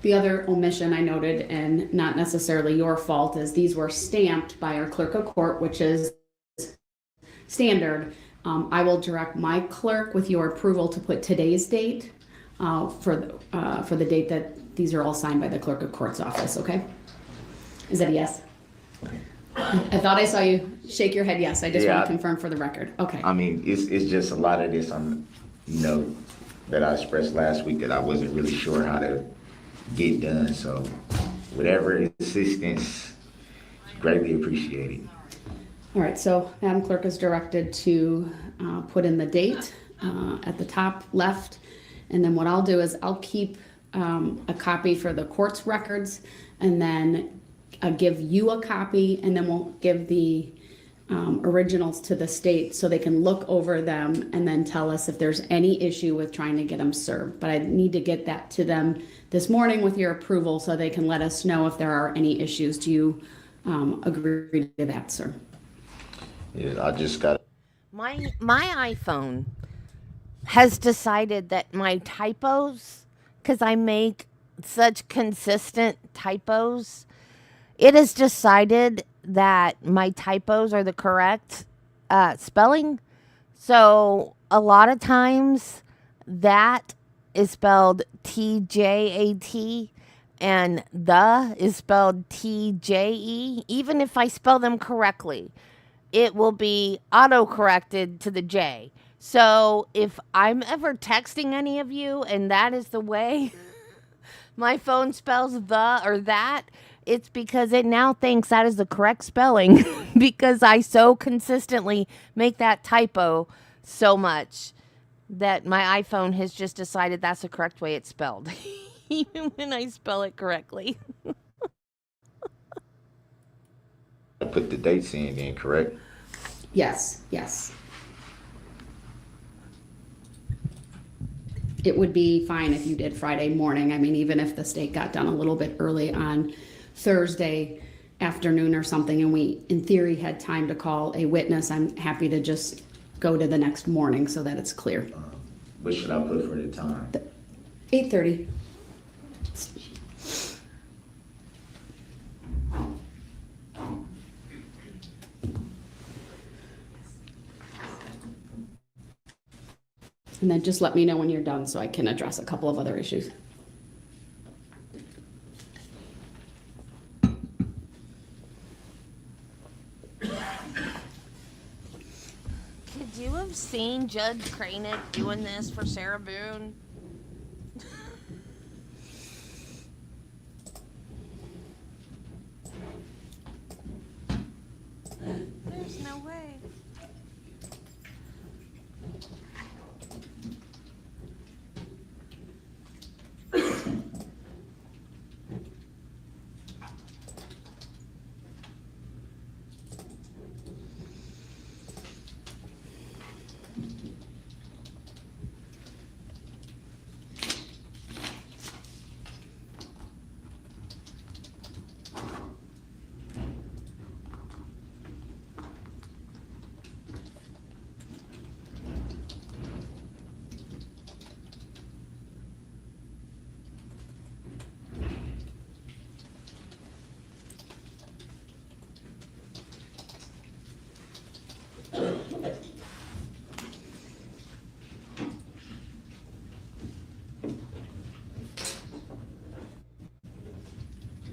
S2: The other omission I noted, and not necessarily your fault, is these were stamped by our clerk of court, which is standard. I will direct my clerk with your approval to put today's date for the date that these are all signed by the clerk of court's office, okay? Is that a yes? I thought I saw you shake your head yes. I just want to confirm for the record. Okay.
S4: I mean, it's just a lot of this, that I expressed last week that I wasn't really sure how to get done. So whatever assistance, greatly appreciated.
S2: All right, so Madam Clerk is directed to put in the date at the top left. And then what I'll do is I'll keep a copy for the court's records, and then give you a copy, and then we'll give the originals to the state so they can look over them and then tell us if there's any issue with trying to get them served. But I need to get that to them this morning with your approval so they can let us know if there are any issues. Do you agree to that, sir?
S4: Yeah, I just got
S1: my iPhone has decided that my typos, because I make such consistent typos, it has decided that my typos are the correct spelling. So a lot of times that is spelled TJAT and the is spelled TJE. Even if I spell them correctly, it will be auto-corrected to the J. So if I'm ever texting any of you and that is the way my phone spells the or that, it's because it now thinks that is the correct spelling because I so consistently make that typo so much that my iPhone has just decided that's the correct way it's spelled, even when I spell it correctly.
S4: I put the dates in again, correct?
S2: Yes, yes. It would be fine if you did Friday morning. I mean, even if the state got done a little bit early on Thursday afternoon or something, and we, in theory, had time to call a witness, I'm happy to just go to the next morning so that it's clear.
S4: What should I put for the time?
S2: 8:30. And then just let me know when you're done so I can address a couple of other issues.
S1: Could you have seen Judge Cranick doing this for Sarah Boone? There's no way.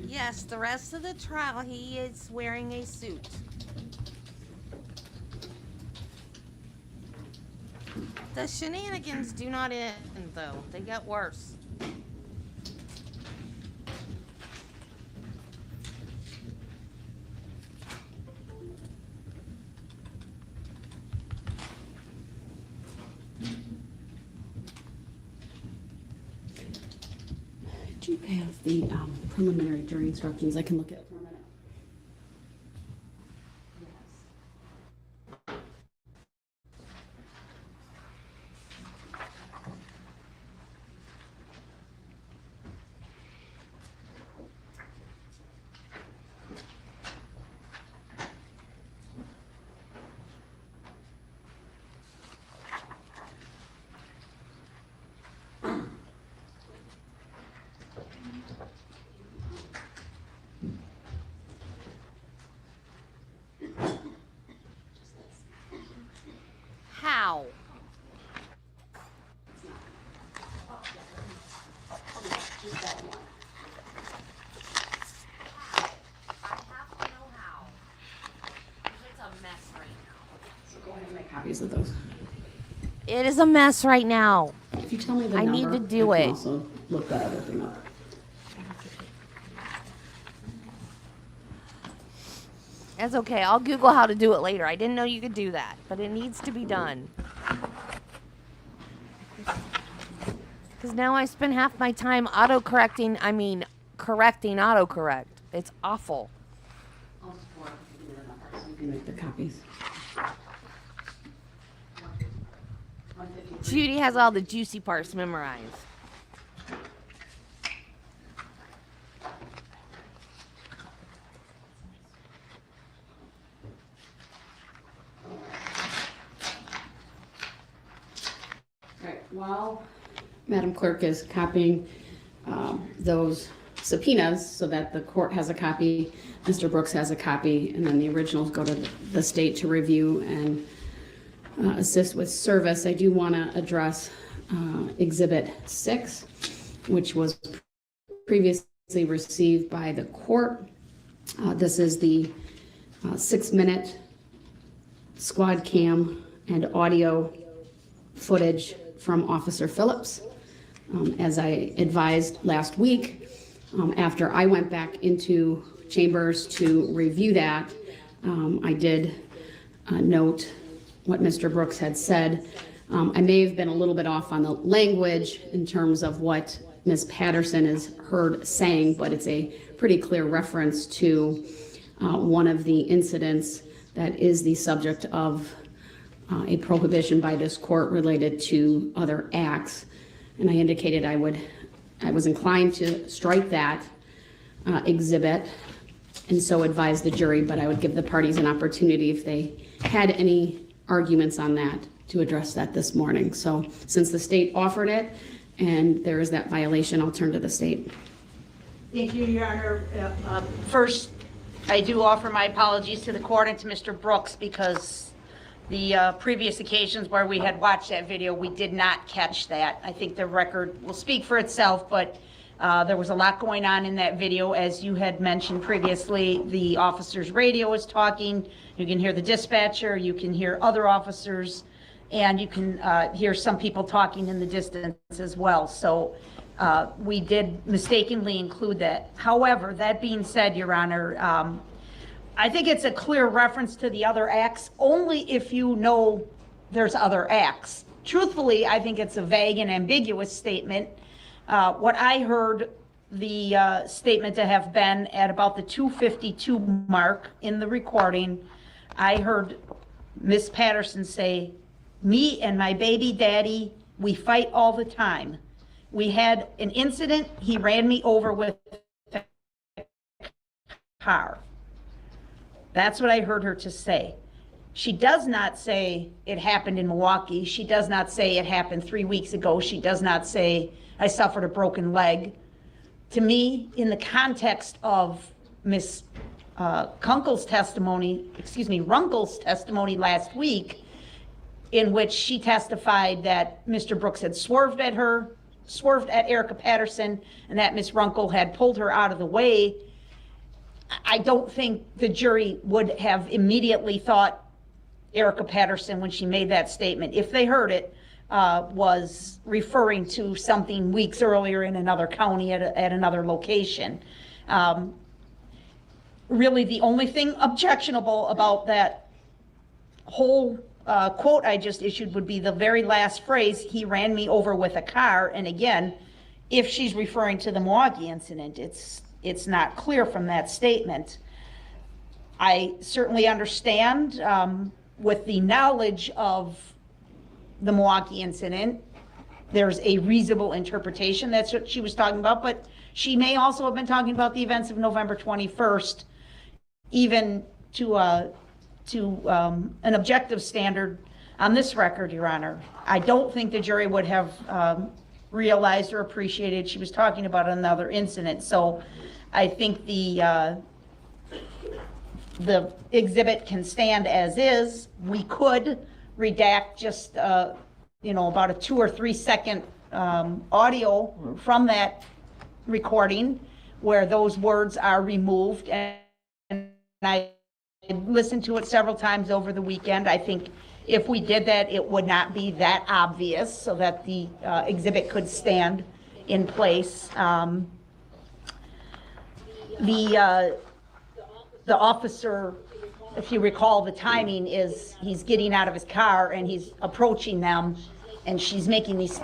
S1: Yes, the rest of the trial, he is wearing a suit. The shenanigans do not end, though. They get worse.
S2: Do you have the preliminary jury instructions I can look at for a minute? copies of those.
S1: It is a mess right now.
S2: If you tell me the
S1: I
S2: number,
S1: need to do
S2: I can
S1: it.
S2: also look that other thing up.
S1: That's okay. I'll Google how to do it later. I didn't know you could do that, but it needs to be done. Because now I spend half my time correcting autocorrect. It's awful.
S2: You can make the copies.
S1: Judy has all the juicy parts memorized.
S2: Right, while Madam Clerk is copying those subpoenas so that the court has a copy, Mr. Brooks has a copy, and then the originals go to the state to review and assist with service, I do want to address Exhibit 6, which was previously received by the court. This is the 6-minute squad cam and audio footage from Officer Phillips. As I advised last week, after I went back into chambers to review that, I did note what Mr. Brooks had said. I may have been a little bit off on the language in terms of what Ms. Patterson is heard saying, but it's a pretty clear reference to one of the incidents that is the subject of a prohibition by this court related to other acts. And I indicated I was inclined to strike that exhibit and so advise the jury, but I would give the parties an opportunity if they had any arguments on that to address that this morning. So since the state offered it and there is that violation, I'll turn to the state.
S12: Thank you, Your Honor. First, I do offer my apologies to the court and to Mr. Brooks because the previous occasions where we had watched that video, we did not catch that. I think the record will speak for itself, but there was a lot going on in that video. As you had mentioned previously, the officer's radio was talking. You can hear the dispatcher, you can hear other officers, and you can hear some people talking in the distance as well. So we did mistakenly include that. However, that being said, Your Honor, I think it's a clear reference to the other acts only if you know there's other acts. Truthfully, I think it's a vague and ambiguous statement. What I heard the statement to have been at about the 2:52 mark in the recording, I heard Miss Patterson say, "Me and my baby daddy, we fight all the time. We had an incident, he ran me over with a car." That's what I heard her to say. She does not say it happened in Milwaukee. She does not say it happened 3 weeks ago. She does not say I suffered a broken leg. To me, in the context of Miss Runkle's testimony last week, in which she testified that Mr. Brooks had swerved at Erica Patterson, and that Miss Runkle had pulled her out of the way, I don't think the jury would have immediately thought Erica Patterson, when she made that statement, if they heard it, was referring to something weeks earlier in another county at another location. Really, the only thing objectionable about that whole quote I just issued would be the very last phrase, "He ran me over with a car." And again, if she's referring to the Milwaukee incident, it's not clear from that statement. I certainly understand with the knowledge of the Milwaukee incident, there's a reasonable interpretation that's what she was talking about, but she may also have been talking about the events of November 21st, even to an objective standard on this record, Your Honor. I don't think the jury would have realized or appreciated she was talking about another incident. So I think the exhibit can stand as is. We could redact just, about a 2 or 3 second audio from that recording where those words are removed. And I listened to it several times over the weekend. I think if we did that, it would not be that obvious, so that the exhibit could stand in place. The officer, if you recall, the timing is he's getting out of his car and he's approaching them, and she makes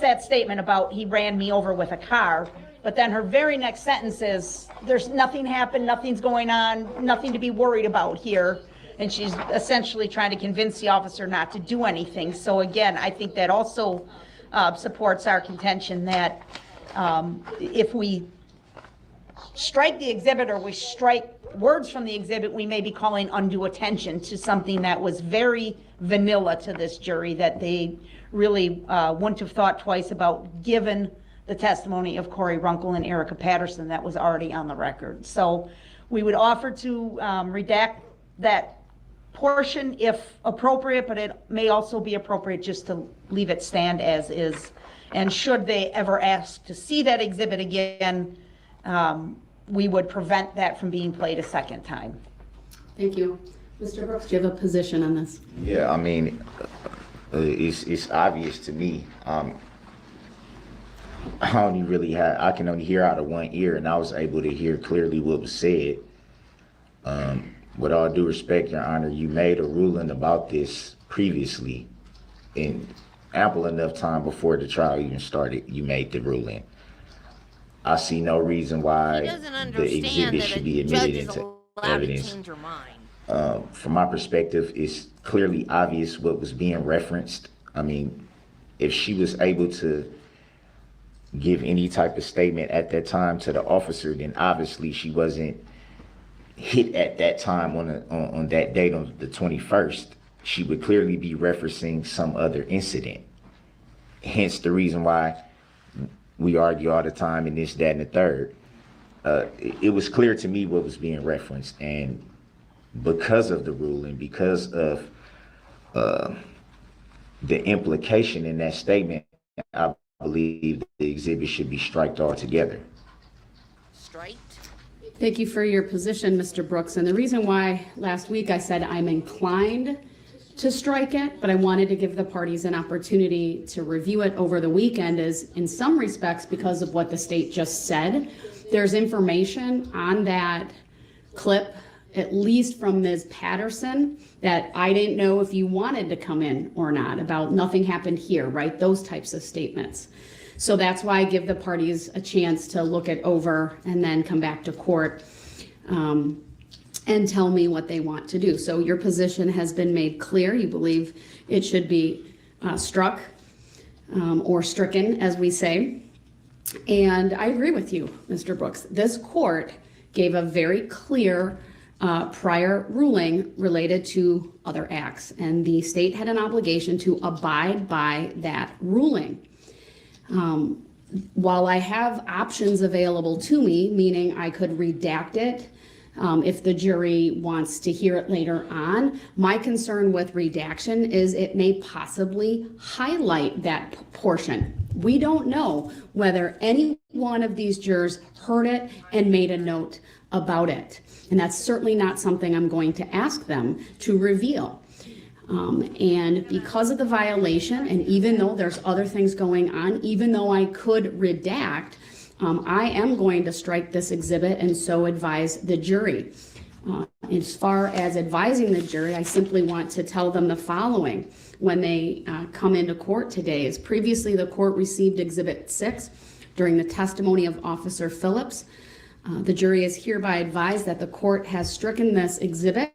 S12: that statement about he ran me over with a car, but then her very next sentence is, there's nothing happened, nothing's going on, nothing to be worried about here. And she's essentially trying to convince the officer not to do anything. So again, I think that also supports our contention that if we strike the exhibit or we strike words from the exhibit, we may be calling undue attention to something that was very vanilla to this jury, that they really wouldn't have thought twice about, given the testimony of Corey Runkle and Erica Patterson that was already on the record. So we would offer to redact that portion if appropriate, but it may also be appropriate just to leave it stand as is. And should they ever ask to see that exhibit again, we would prevent that from being played a second time.
S2: Thank you. Mr. Brooks, do you have a position on this?
S4: Yeah, I mean, it's obvious to me. I can only hear out of one ear, and I was able to hear clearly what was said. With all due respect, Your Honor, you made a ruling about this previously, in ample enough time before the trial even started. You made the ruling. I see no reason why the exhibit should be admitted into evidence. From my perspective, it's clearly obvious what was being referenced. I mean, if she was able to give any type of statement at that time to the officer, then obviously she wasn't hit at that time on that date, on the 21st. She would clearly be referencing some other incident. Hence the reason why we argue all the time in this, that, and the third. It was clear to me what was being referenced, and because of the ruling, because of the implication in that statement, I believe the exhibit should be striked altogether.
S2: Thank you for your position, Mr. Brooks. And the reason why last week I said I'm inclined to strike it, but I wanted to give the parties an opportunity to review it over the weekend is, in some respects, because of what the state just said, there's information on that clip, at least from Ms. Patterson, that I didn't know if you wanted to come in or not, about nothing happened here, right? Those types of statements. So that's why I give the parties a chance to look it over and then come back to court and tell me what they want to do. So your position has been made clear. You believe it should be struck or stricken, as we say. And I agree with you, Mr. Brooks. This court gave a very clear prior ruling related to other acts, and the state had an obligation to abide by that ruling. While I have options available to me, meaning I could redact it if the jury wants to hear it later on, my concern with redaction is it may possibly highlight that portion. We don't know whether any one of these jurors heard it and made a note about it. And that's certainly not something I'm going to ask them to reveal. And because of the violation, and even though there's other things going on, even though I could redact, I am going to strike this exhibit and so advise the jury. As far as advising the jury, I simply want to tell them the following when they come into court today. Is previously the court received Exhibit 6 during the testimony of Officer Phillips. The jury is hereby advised that the court has stricken this exhibit,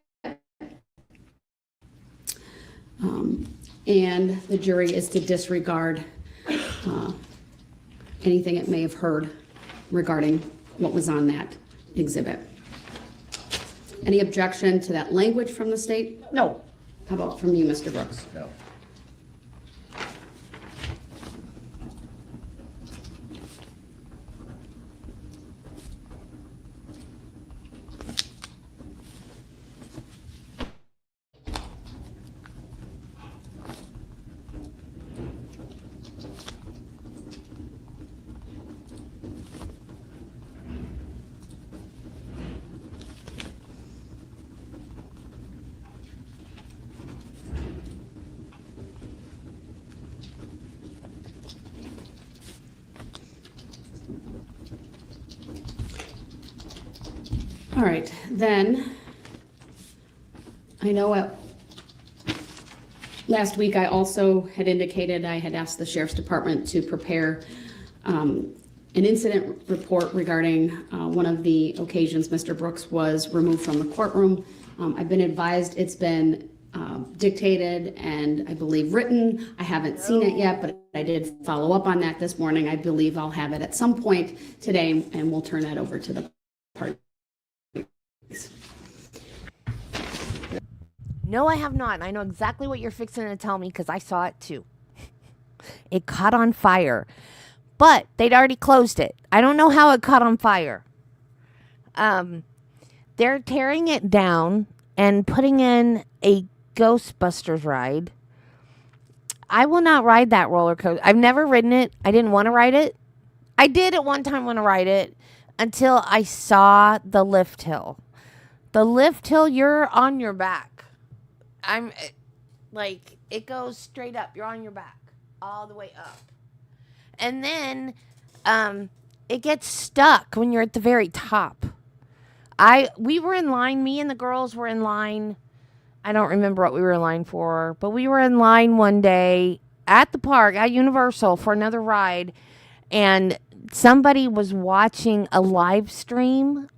S2: and the jury is to disregard anything it may have heard regarding what was on that exhibit. Any objection to that language from the state?
S12: No.
S2: How about from you, Mr. Brooks?
S4: No.
S2: All right, then, I know last week I also had indicated I had asked the Sheriff's Department to prepare an incident report regarding one of the occasions Mr. Brooks was removed from the courtroom. I've been advised it's been dictated and I believe written. I haven't seen it yet, but I did follow up on that this morning. I believe I'll have it at some point today, and we'll turn that over to the party.
S1: No, I have not. And I know exactly what you're fixing to tell me because I saw it too. It caught on fire. But they'd already closed it. I don't know how it caught on fire. They're tearing it down and putting in a Ghostbusters ride. I will not ride that roller coaster. I've never ridden it. I didn't want to ride it. I did at one time want to ride it until I saw the lift hill. The lift hill, you're on your back. I'm like, it goes straight up. You're on your back all the way up. And then it gets stuck when you're at the very top. We were in line. Me and the girls were in line. I don't remember what we were in line for, but we were in line one day at the park, at Universal, for another ride. And somebody was watching a live stream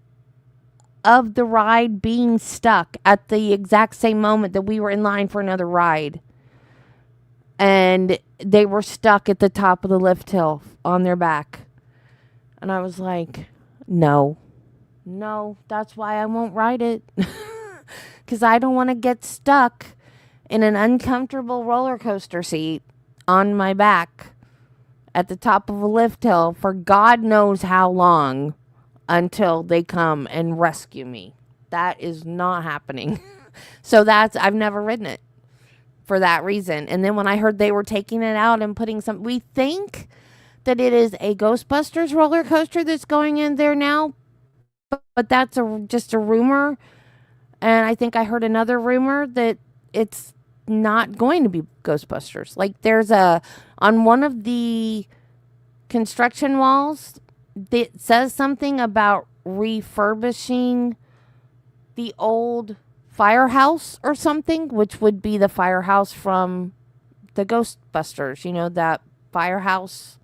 S1: of the ride being stuck at the exact same moment that we were in line for another ride. And they were stuck at the top of the lift hill on their back. And I was like, no, that's why I won't ride it. Because I don't want to get stuck in an uncomfortable roller coaster seat on my back at the top of a lift hill for God knows how long until they come and rescue me. That is not happening. So I've never ridden it for that reason. And then when I heard they were taking it out and putting we think that it is a Ghostbusters roller coaster that's going in there now, but that's just a rumor. And I think I heard another rumor that it's not going to be Ghostbusters. Like there's on one of the construction walls that says something about refurbishing the old firehouse or something, which would be the firehouse from the Ghostbusters, that firehouse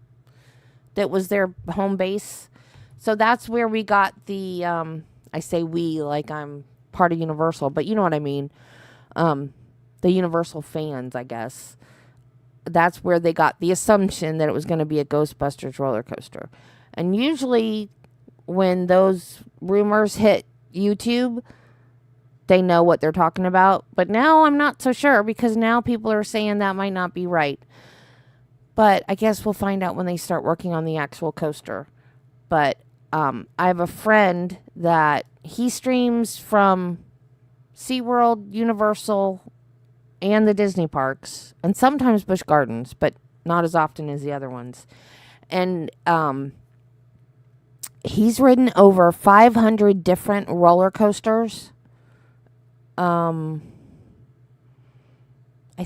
S1: that was their home base. So that's where we got the, I say we like I'm part of Universal, but you know what I mean. The Universal fans, I guess. That's where they got the assumption that it was going to be a Ghostbusters roller coaster. And usually when those rumors hit YouTube, they know what they're talking about. But now I'm not so sure because now people are saying that might not be right. But I guess we'll find out when they start working on the actual coaster. But I have a friend that he streams from SeaWorld, Universal, and the Disney parks, and sometimes Busch Gardens, but not as often as the other ones. And he's ridden over 500 different roller coasters. I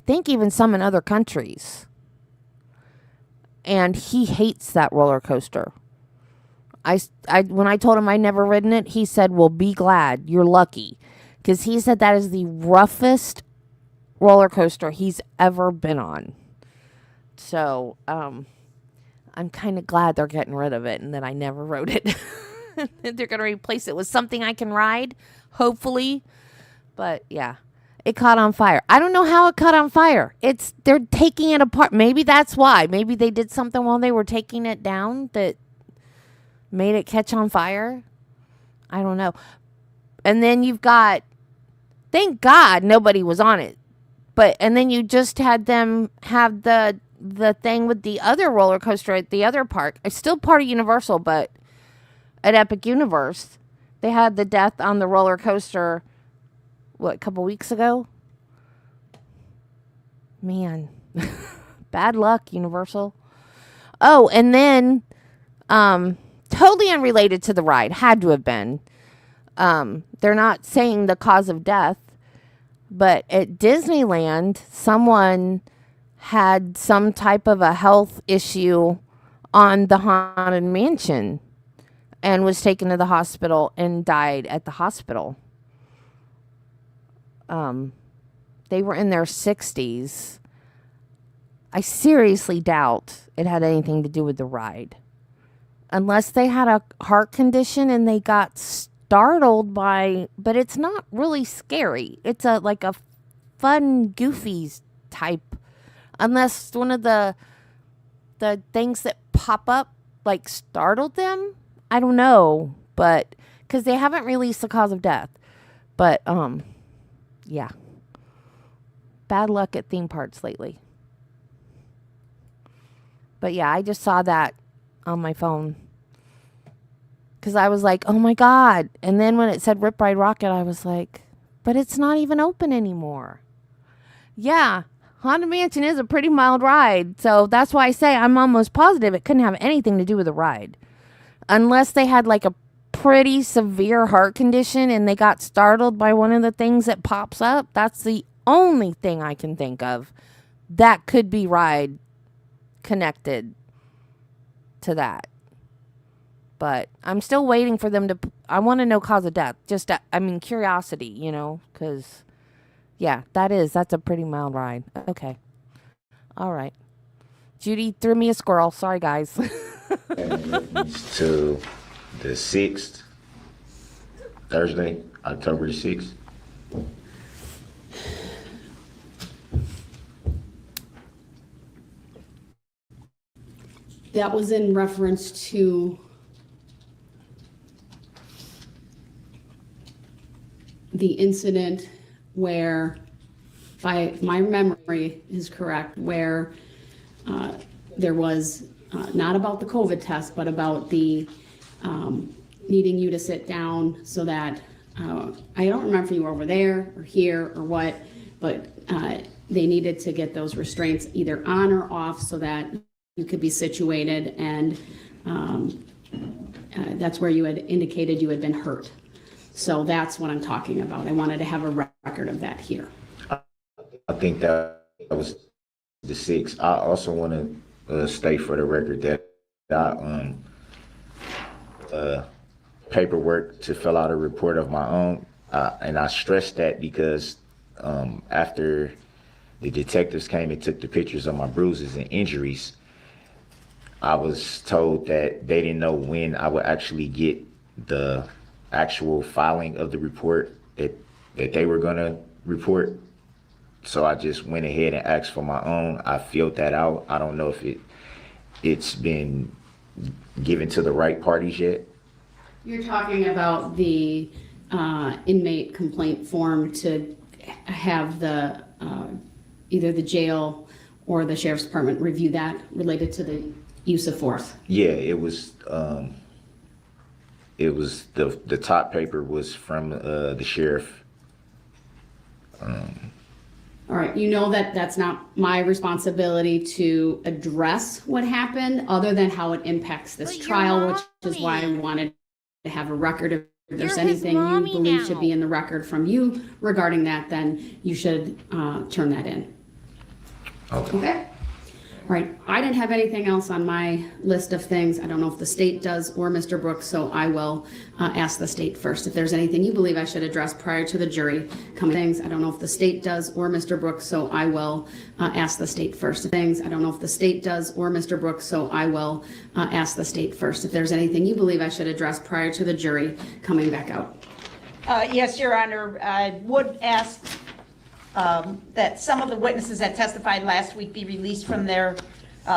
S1: think even some in other countries. And he hates that roller coaster. When I told him I'd never ridden it, he said, well, be glad. You're lucky. Because he said that is the roughest roller coaster he's ever been on. So, I'm kind of glad they're getting rid of it and that I never rode it. They're going to replace it with something I can ride, hopefully. But, yeah. It caught on fire. I don't know how it caught on fire. They're taking it apart. Maybe that's why. Maybe they did something while they were taking it down that made it catch on fire. I don't know. And then you've got, thank God nobody was on it. And then you just had them have the thing with the other roller coaster at the other park. It's still part of Universal, but at Epic Universe, they had the death on the roller coaster, a couple weeks ago? Man. Bad luck, Universal. Oh, and then, totally unrelated to the ride, had to have been. They're not saying the cause of death, but at Disneyland, someone had some type of a health issue on the Haunted Mansion and was taken to the hospital and died at the hospital. They were in their 60s. I seriously doubt it had anything to do with the ride. Unless they had a heart condition and they got startled by, but it's not really scary. It's like a fun, goofy type. Unless one of the things that pop up like startled them. I don't know, but because they haven't released the cause of death. But yeah. Bad luck at theme parks lately. But yeah, I just saw that on my phone. Because I was like, oh my God. And then when it said Rip Ride Rocket, I was like, but it's not even open anymore. Yeah, Haunted Mansion is a pretty mild ride. So that's why I say I'm almost positive it couldn't have anything to do with the ride. Unless they had like a pretty severe heart condition and they got startled by one of the things that pops up. That's the only thing I can think of that could be ride connected to that. But I'm still waiting for them to, I want to know cause of death. Just, curiosity, you know, because, yeah, that's a pretty mild ride. Okay. All right. Judy threw me a squirrel. Sorry, guys.
S4: To the 6th, Thursday, October 6th.
S2: That was in reference to the incident where, if my memory is correct, where there was not about the COVID test, but about the needing you to sit down so that, I don't remember if you were over there or here or what, but they needed to get those restraints either on or off so that you could be situated, and that's where you had indicated you had been hurt. So that's what I'm talking about. I wanted to have a record of that here.
S4: I think that was the 6th. I also want to state for the record that I paperwork to fill out a report of my own, and I stress that because after the detectives came and took the pictures of my bruises and injuries, I was told that they didn't know when I would actually get the actual filing of the report that they were going to report. So I just went ahead and asked for my own. I filled that out. I don't know if it's been given to the right parties yet.
S2: You're talking about the inmate complaint form to have the either the jail or the sheriff's department review that related to the use of force.
S4: Yeah, it was the top paper was from the sheriff.
S2: All right, you know that that's not my responsibility to address what happened, other than how it impacts this trial, which is why I wanted to have a record of. If there's anything you believe should be in the record from you regarding that, then you should turn that in. Okay. All right, I didn't have anything else on my list of things. I don't know if the state does or Mr. Brooks, so I will ask the state first. If there's anything you believe I should address prior to the jury coming things, I don't know if the state does or Mr. Brooks, so I will ask the state first. Things, I don't know if the state does or Mr. Brooks, so I will ask the state first. If there's anything you believe I should address prior to the jury coming back out.
S12: Yes, Your Honor, I would ask that some of the witnesses that testified last week be released from their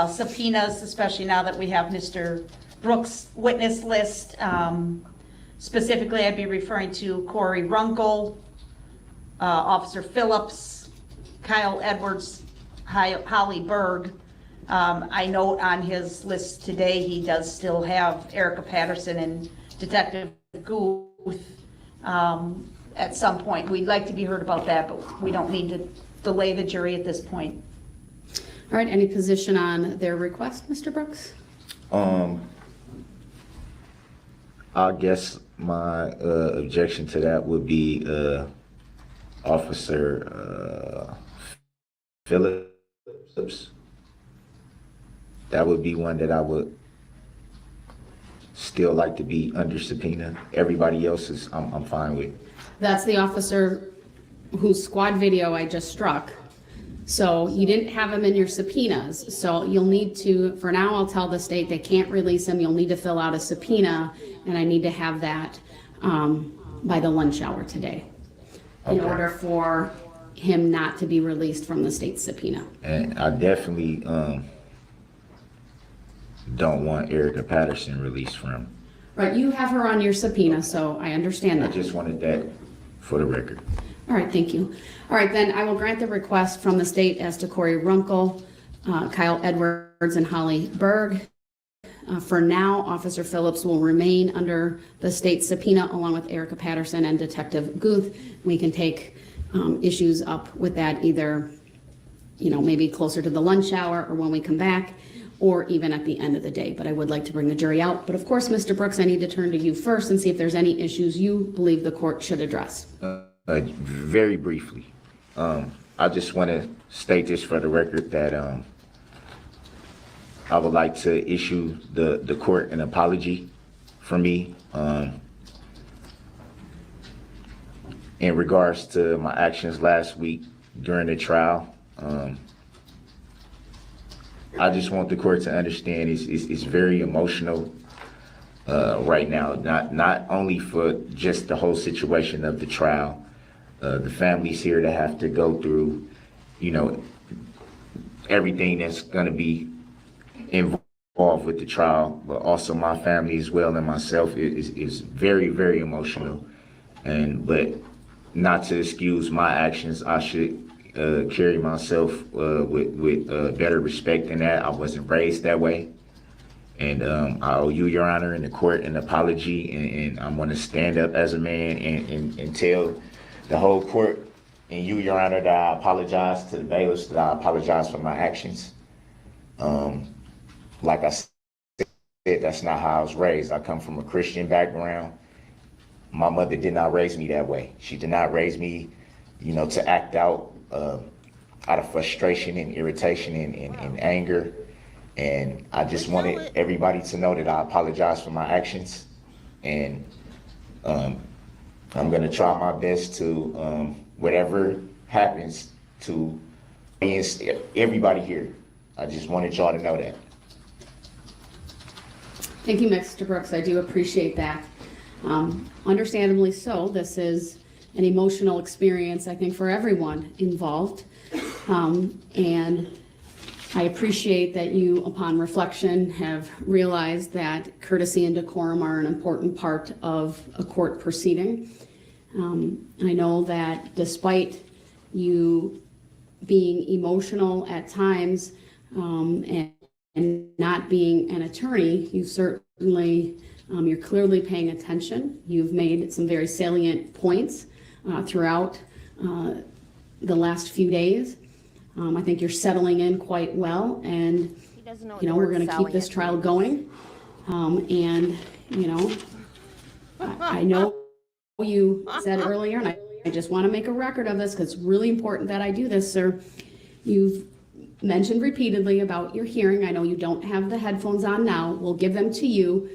S12: subpoenas, especially now that we have Mr. Brooks' witness list. Specifically, I'd be referring to Corey Runkle, Officer Phillips, Kyle Edwards, Holly Berg. I note on his list today, he does still have Erica Patterson and Detective Guth. At some point. We'd like to be heard about that, but we don't need to delay the jury at this point.
S2: All right, any position on their request, Mr. Brooks?
S4: I guess my objection to that would be Officer Phillips. That would be one that I would still like to be under subpoena. Everybody else is, I'm fine with.
S8: That's the officer whose squad video I just struck. So you didn't have him in your subpoenas. So you'll need to, for now, I'll tell the state they can't release him. You'll need to fill out a subpoena, and I need to have that by the lunch hour today in order for him not to be released from the state subpoena.
S4: And I definitely don't want Erica Patterson released from.
S8: Right, you have her on your subpoena, so I understand
S4: I
S8: that.
S4: just wanted that for the record.
S8: All right, thank you. All right, then I will grant the request from the state as to Corey Runkle, Kyle Edwards, and Holly Berg. For now, Officer Phillips will remain under the state subpoena along with Erica Patterson and Detective Guth. We can take issues up with that either, maybe closer to the lunch hour or when we come back, or even at the end of the day. But I would like to bring the jury out. But of course, Mr. Brooks, I need to turn to you first and see if there's any issues you believe the court should address.
S4: Very briefly, I just want to state this for the record that I would like to issue the court an apology for me in regards to my actions last week during the trial. I just want the court to understand it's very emotional right now, not only for just the whole situation of the trial, the families here that have to go through, everything that's going to be involved with the trial, but also my family as well and myself is very, very emotional. But not to excuse my actions, I should carry myself with better respect than that. I wasn't raised that way. And I owe you, Your Honor, and the court an apology, and I'm going to stand up as a man and tell the whole court and you, Your Honor, that I apologize to the bailiffs, that I apologize for my actions. Like I said, that's not how I was raised. I come from a Christian background. My mother did not raise me that way. She did not raise me, to act out of frustration and irritation and anger. And I just wanted everybody to know that I apologize for my actions. And I'm going to try my best to, whatever happens, to everybody here. I just wanted y'all to know that.
S8: Thank you, Mr. Brooks. I do appreciate that. Understandably so. This is an emotional experience, I think, for everyone involved. And I appreciate that you, upon reflection, have realized that courtesy and decorum are an important part of a court proceeding. I know that despite you being emotional at times and not being an attorney, you certainly, you're clearly paying attention. You've made some very salient points throughout the last few days. I think you're settling in quite well, and we're going to keep this trial going. I know you said earlier, and I just want to make a record of this because it's really important that I do this, sir. You've mentioned repeatedly about your hearing. I know you don't have the headphones on now. We'll give them to you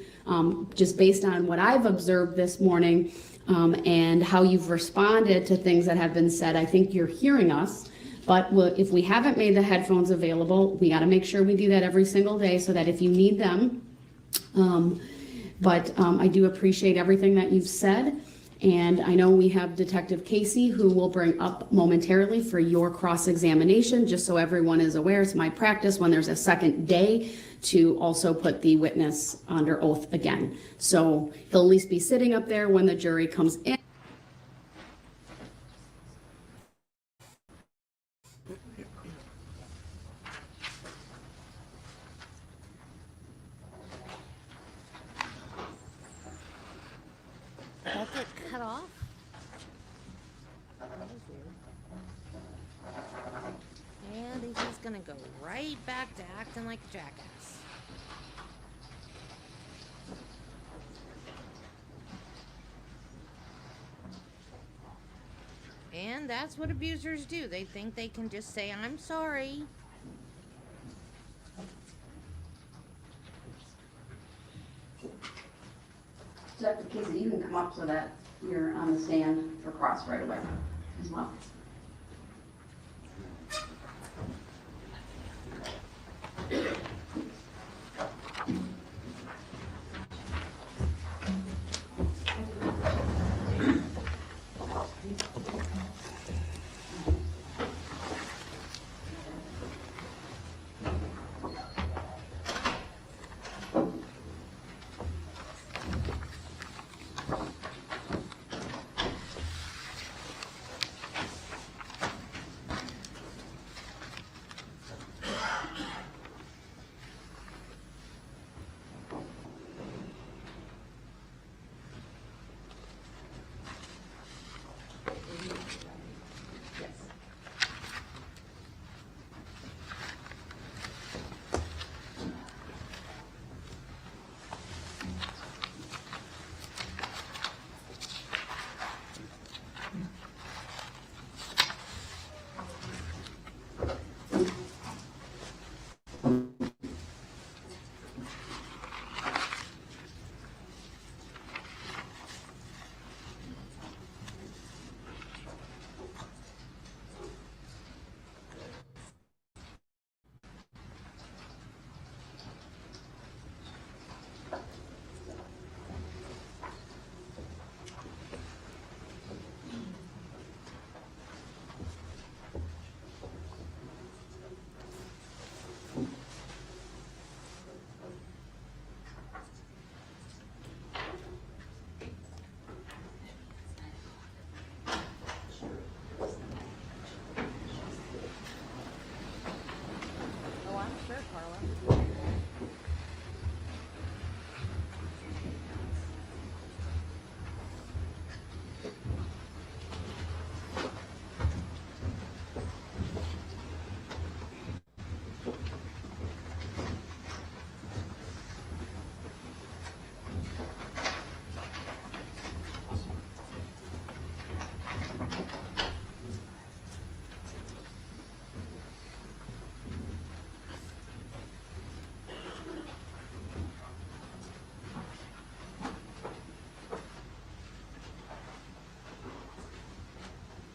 S8: just based on what I've observed this morning and how you've responded to things that have been said. I think you're hearing us. But if we haven't made the headphones available, we got to make sure we do that every single day so that if you need them. I do appreciate everything that you've said. And I know we have Detective Casey, who will bring up momentarily for your cross-examination, just so everyone is aware. It's my practice when there's a second day to also put the witness under oath again. So he'll at least be sitting up there when the jury comes in.
S21: That's it cut off? And he's just gonna go right back to acting like a jackass. And that's what abusers do. They think they can just say, I'm sorry.
S8: Detective Casey, you can come up so that you're on the stand for cross right away as well.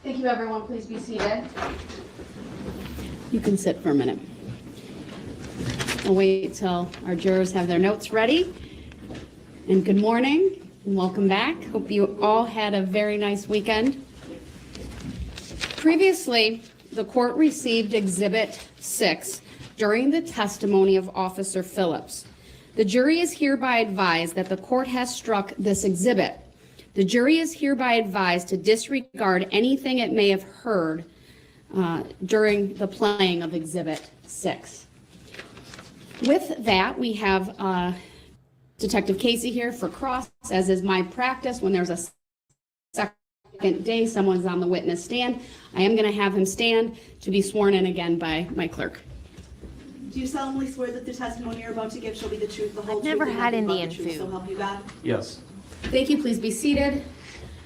S8: Thank you, everyone. Please be seated. You can sit for a minute. We'll wait till our jurors have their notes ready. And good morning and welcome back. Hope you all had a very nice weekend. Previously, the court received Exhibit 6 during the testimony of Officer Phillips. The jury is hereby advised that the court has struck this exhibit. The jury is hereby advised to disregard anything it may have heard during the playing of Exhibit 6. With that, we have Detective Casey here for cross, as is my practice. When there's a second day, someone's on the witness stand, I am going to have him stand to be sworn in again by my clerk.
S18: Do you solemnly swear that the testimony you're about to give shall be the truth, the whole truth,
S21: never
S18: and
S21: had
S18: nothing but
S21: Indian
S18: the truth,
S21: food.
S18: so help you God?
S11: Yes.
S8: Thank you. Please be seated.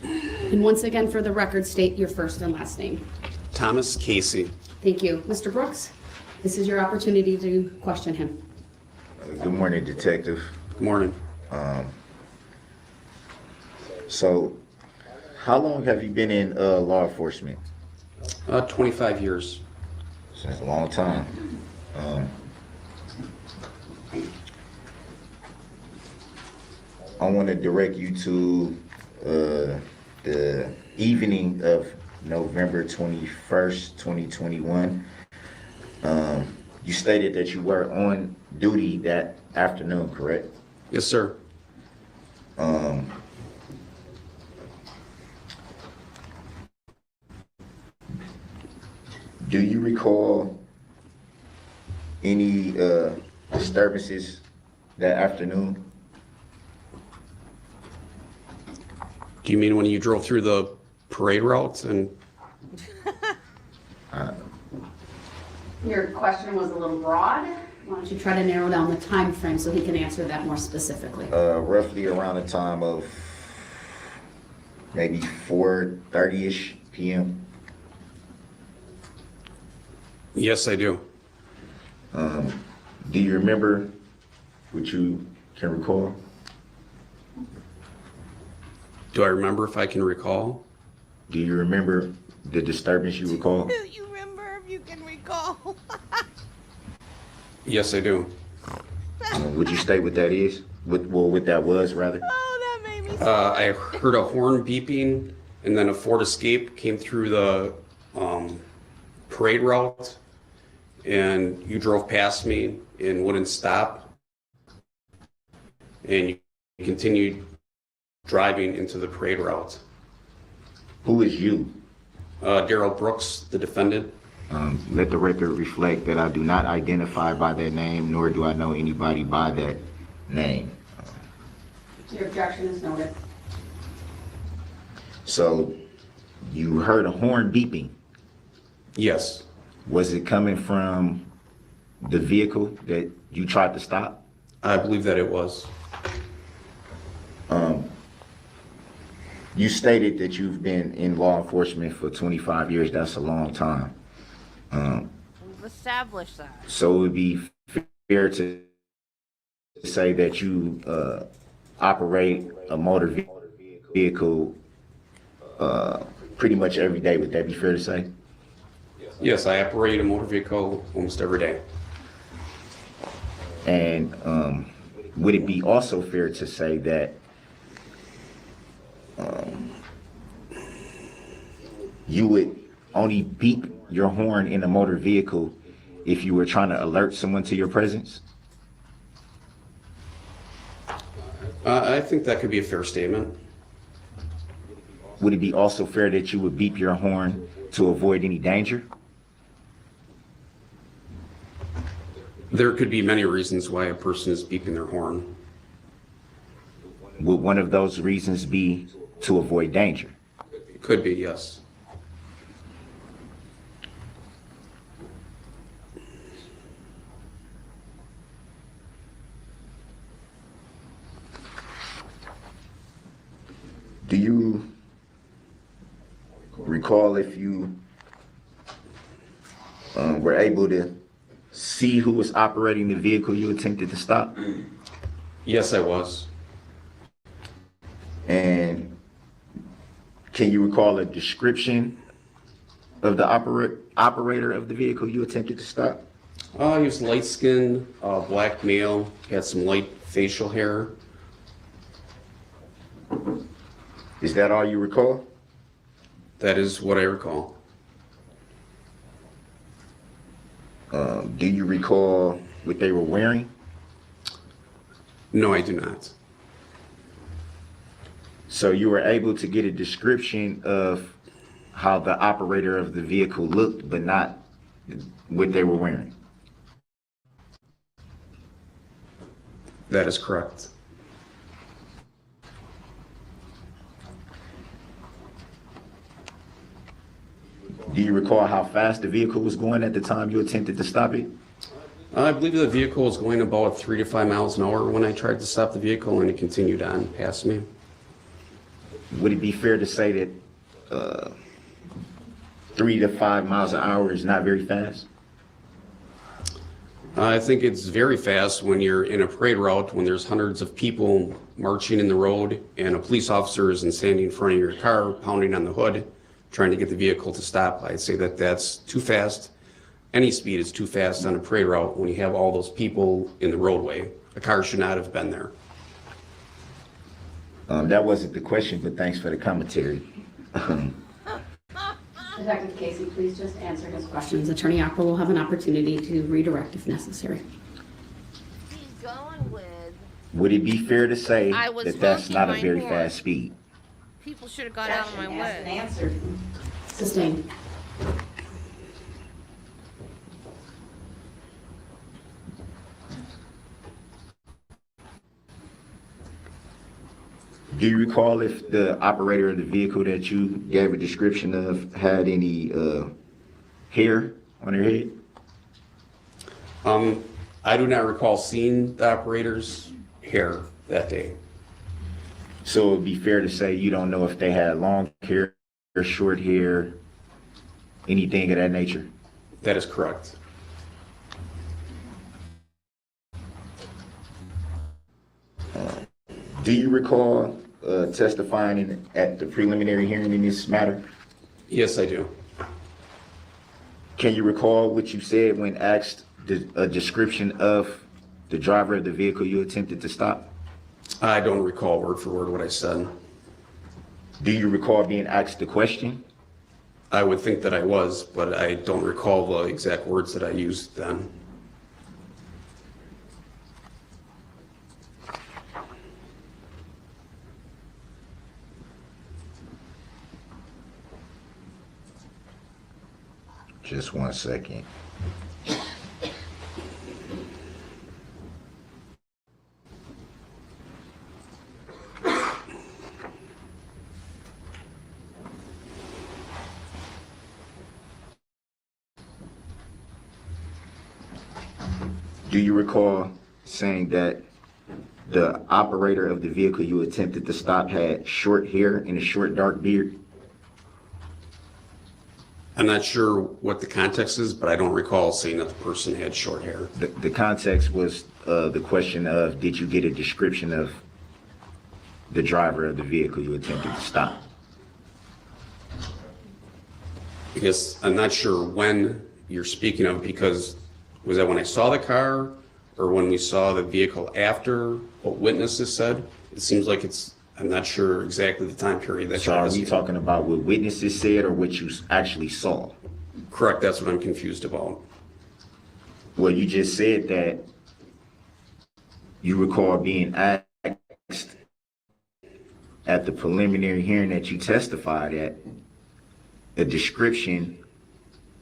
S8: And once again, for the record, state your first and last name.
S19: Thomas Casey.
S8: Thank you. Mr. Brooks, this is your opportunity to question him.
S4: Good morning, Detective.
S19: Good morning.
S4: So, how long have you been in law enforcement?
S19: 25 years.
S4: Since a long time. I want to direct you to the evening of November 21st, 2021. You stated that you were on duty that afternoon, correct?
S19: Yes, sir.
S4: Do you recall any disturbances that afternoon?
S19: Do you mean when you drove through the parade routes and?
S8: Your question was a little broad. Why don't you try to narrow down the time frame so he can answer that more specifically?
S4: Roughly around the time of maybe 4:30-ish p.m.
S19: Yes, I do.
S4: Do you remember what you can recall?
S19: Do I remember if I can recall?
S4: Do you remember the disturbance you recall?
S21: Do you remember if you can recall?
S19: Yes, I do.
S4: Would you state what that is? What that was, rather?
S21: Oh, that made me
S19: I heard a horn beeping, and then a Ford Escape came through the parade route, and you drove past me and wouldn't stop, and you continued driving into the parade route.
S4: Who is you?
S19: Darrell Brooks, the defendant.
S4: Let the record reflect that I do not identify by that name, nor do I know anybody by that name.
S8: Your objection is noted.
S4: So, you heard a horn beeping?
S19: Yes.
S4: Was it coming from the vehicle that you tried to stop?
S19: I believe that it was.
S4: You stated that you've been in law enforcement for 25 years. That's a long time.
S21: We've established that.
S4: So it would be fair to say that you operate a motor vehicle pretty much every day. Would that be fair to say?
S19: Yes, I operate a motor vehicle almost every day.
S4: And would it be also fair to say that you would only beep your horn in a motor vehicle if you were trying to alert someone to your presence?
S19: I think that could be a fair statement.
S4: Would it be also fair that you would beep your horn to avoid any danger?
S19: There could be many reasons why a person is beeping their horn.
S4: Would one of those reasons be to avoid danger?
S19: It could be, yes.
S4: Do you recall if you were able to see who was operating the vehicle you attempted to stop?
S19: Yes, I was.
S4: And can you recall a description of the operator of the vehicle you attempted to stop?
S19: He was light-skinned, black male, had some light facial hair.
S4: Is that all you recall?
S19: That is what I recall.
S4: Do you recall what they were wearing?
S19: No, I do not.
S4: So you were able to get a description of how the operator of the vehicle looked, but not what they were wearing?
S19: That is correct.
S4: Do you recall how fast the vehicle was going at the time you attempted to stop it?
S19: I believe the vehicle was going about 3 to 5 miles an hour when I tried to stop the vehicle, and it continued on past me.
S4: Would it be fair to say that 3 to 5 miles an hour is not very fast?
S19: I think it's very fast when you're in a parade route, when there's hundreds of people marching in the road and a police officer is standing in front of your car, pounding on the hood, trying to get the vehicle to stop. I'd say that that's too fast. Any speed is too fast on a parade route when you have all those people in the roadway. A car should not have been there.
S4: That wasn't the question, but thanks for the commentary.
S2: Detective Casey, please just answer his questions. Attorney Opera will have an opportunity to redirect if necessary.
S21: He's going with.
S4: Would it be fair to say
S21: I was
S4: that that's not a
S21: honking my
S4: very
S21: horn.
S4: fast speed?
S21: People should have got out of my way.
S12: Answered.
S2: Sustained.
S4: Do you recall if the operator of the vehicle that you gave a description of had any hair on her head?
S19: I do not recall seeing the operator's hair that day.
S4: So it would be fair to say you don't know if they had long hair or short hair, anything of that nature?
S19: That is correct.
S4: Do you recall testifying at the preliminary hearing in this matter?
S19: Yes, I do.
S4: Can you recall what you said when asked a description of the driver of the vehicle you attempted to stop?
S19: I don't recall word for word what I said.
S4: Do you recall being asked the question?
S19: I would think that I was, but I don't recall the exact words that I used then.
S4: Just 1 second. Do you recall saying that the operator of the vehicle you attempted to stop had short hair and a short dark beard?
S19: I'm not sure what the context is, but I don't recall saying that the person had short hair.
S4: The context was the question of, did you get a description of the driver of the vehicle you attempted to stop?
S19: I guess I'm not sure when you're speaking of, because was that when I saw the car or when we saw the vehicle after what witnesses said? It seems like I'm not sure exactly the time period that.
S4: So are we talking about what witnesses said or what you actually saw?
S19: Correct, that's what I'm confused about.
S4: Well, you just said that you recall being asked at the preliminary hearing that you testified at a description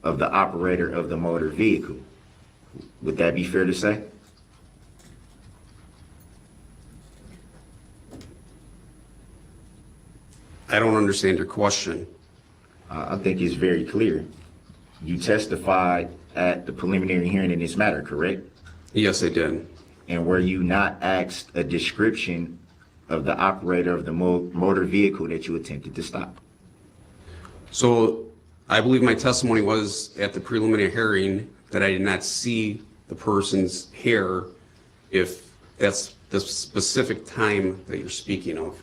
S4: of the operator of the motor vehicle. Would that be fair to say?
S19: I don't understand your question.
S4: I think it's very clear. You testified at the preliminary hearing in this matter, correct?
S19: Yes, I did.
S4: And were you not asked a description of the operator of the motor vehicle that you attempted to stop?
S19: So I believe my testimony was at the preliminary hearing that I did not see the person's hair, if that's the specific time that you're speaking of.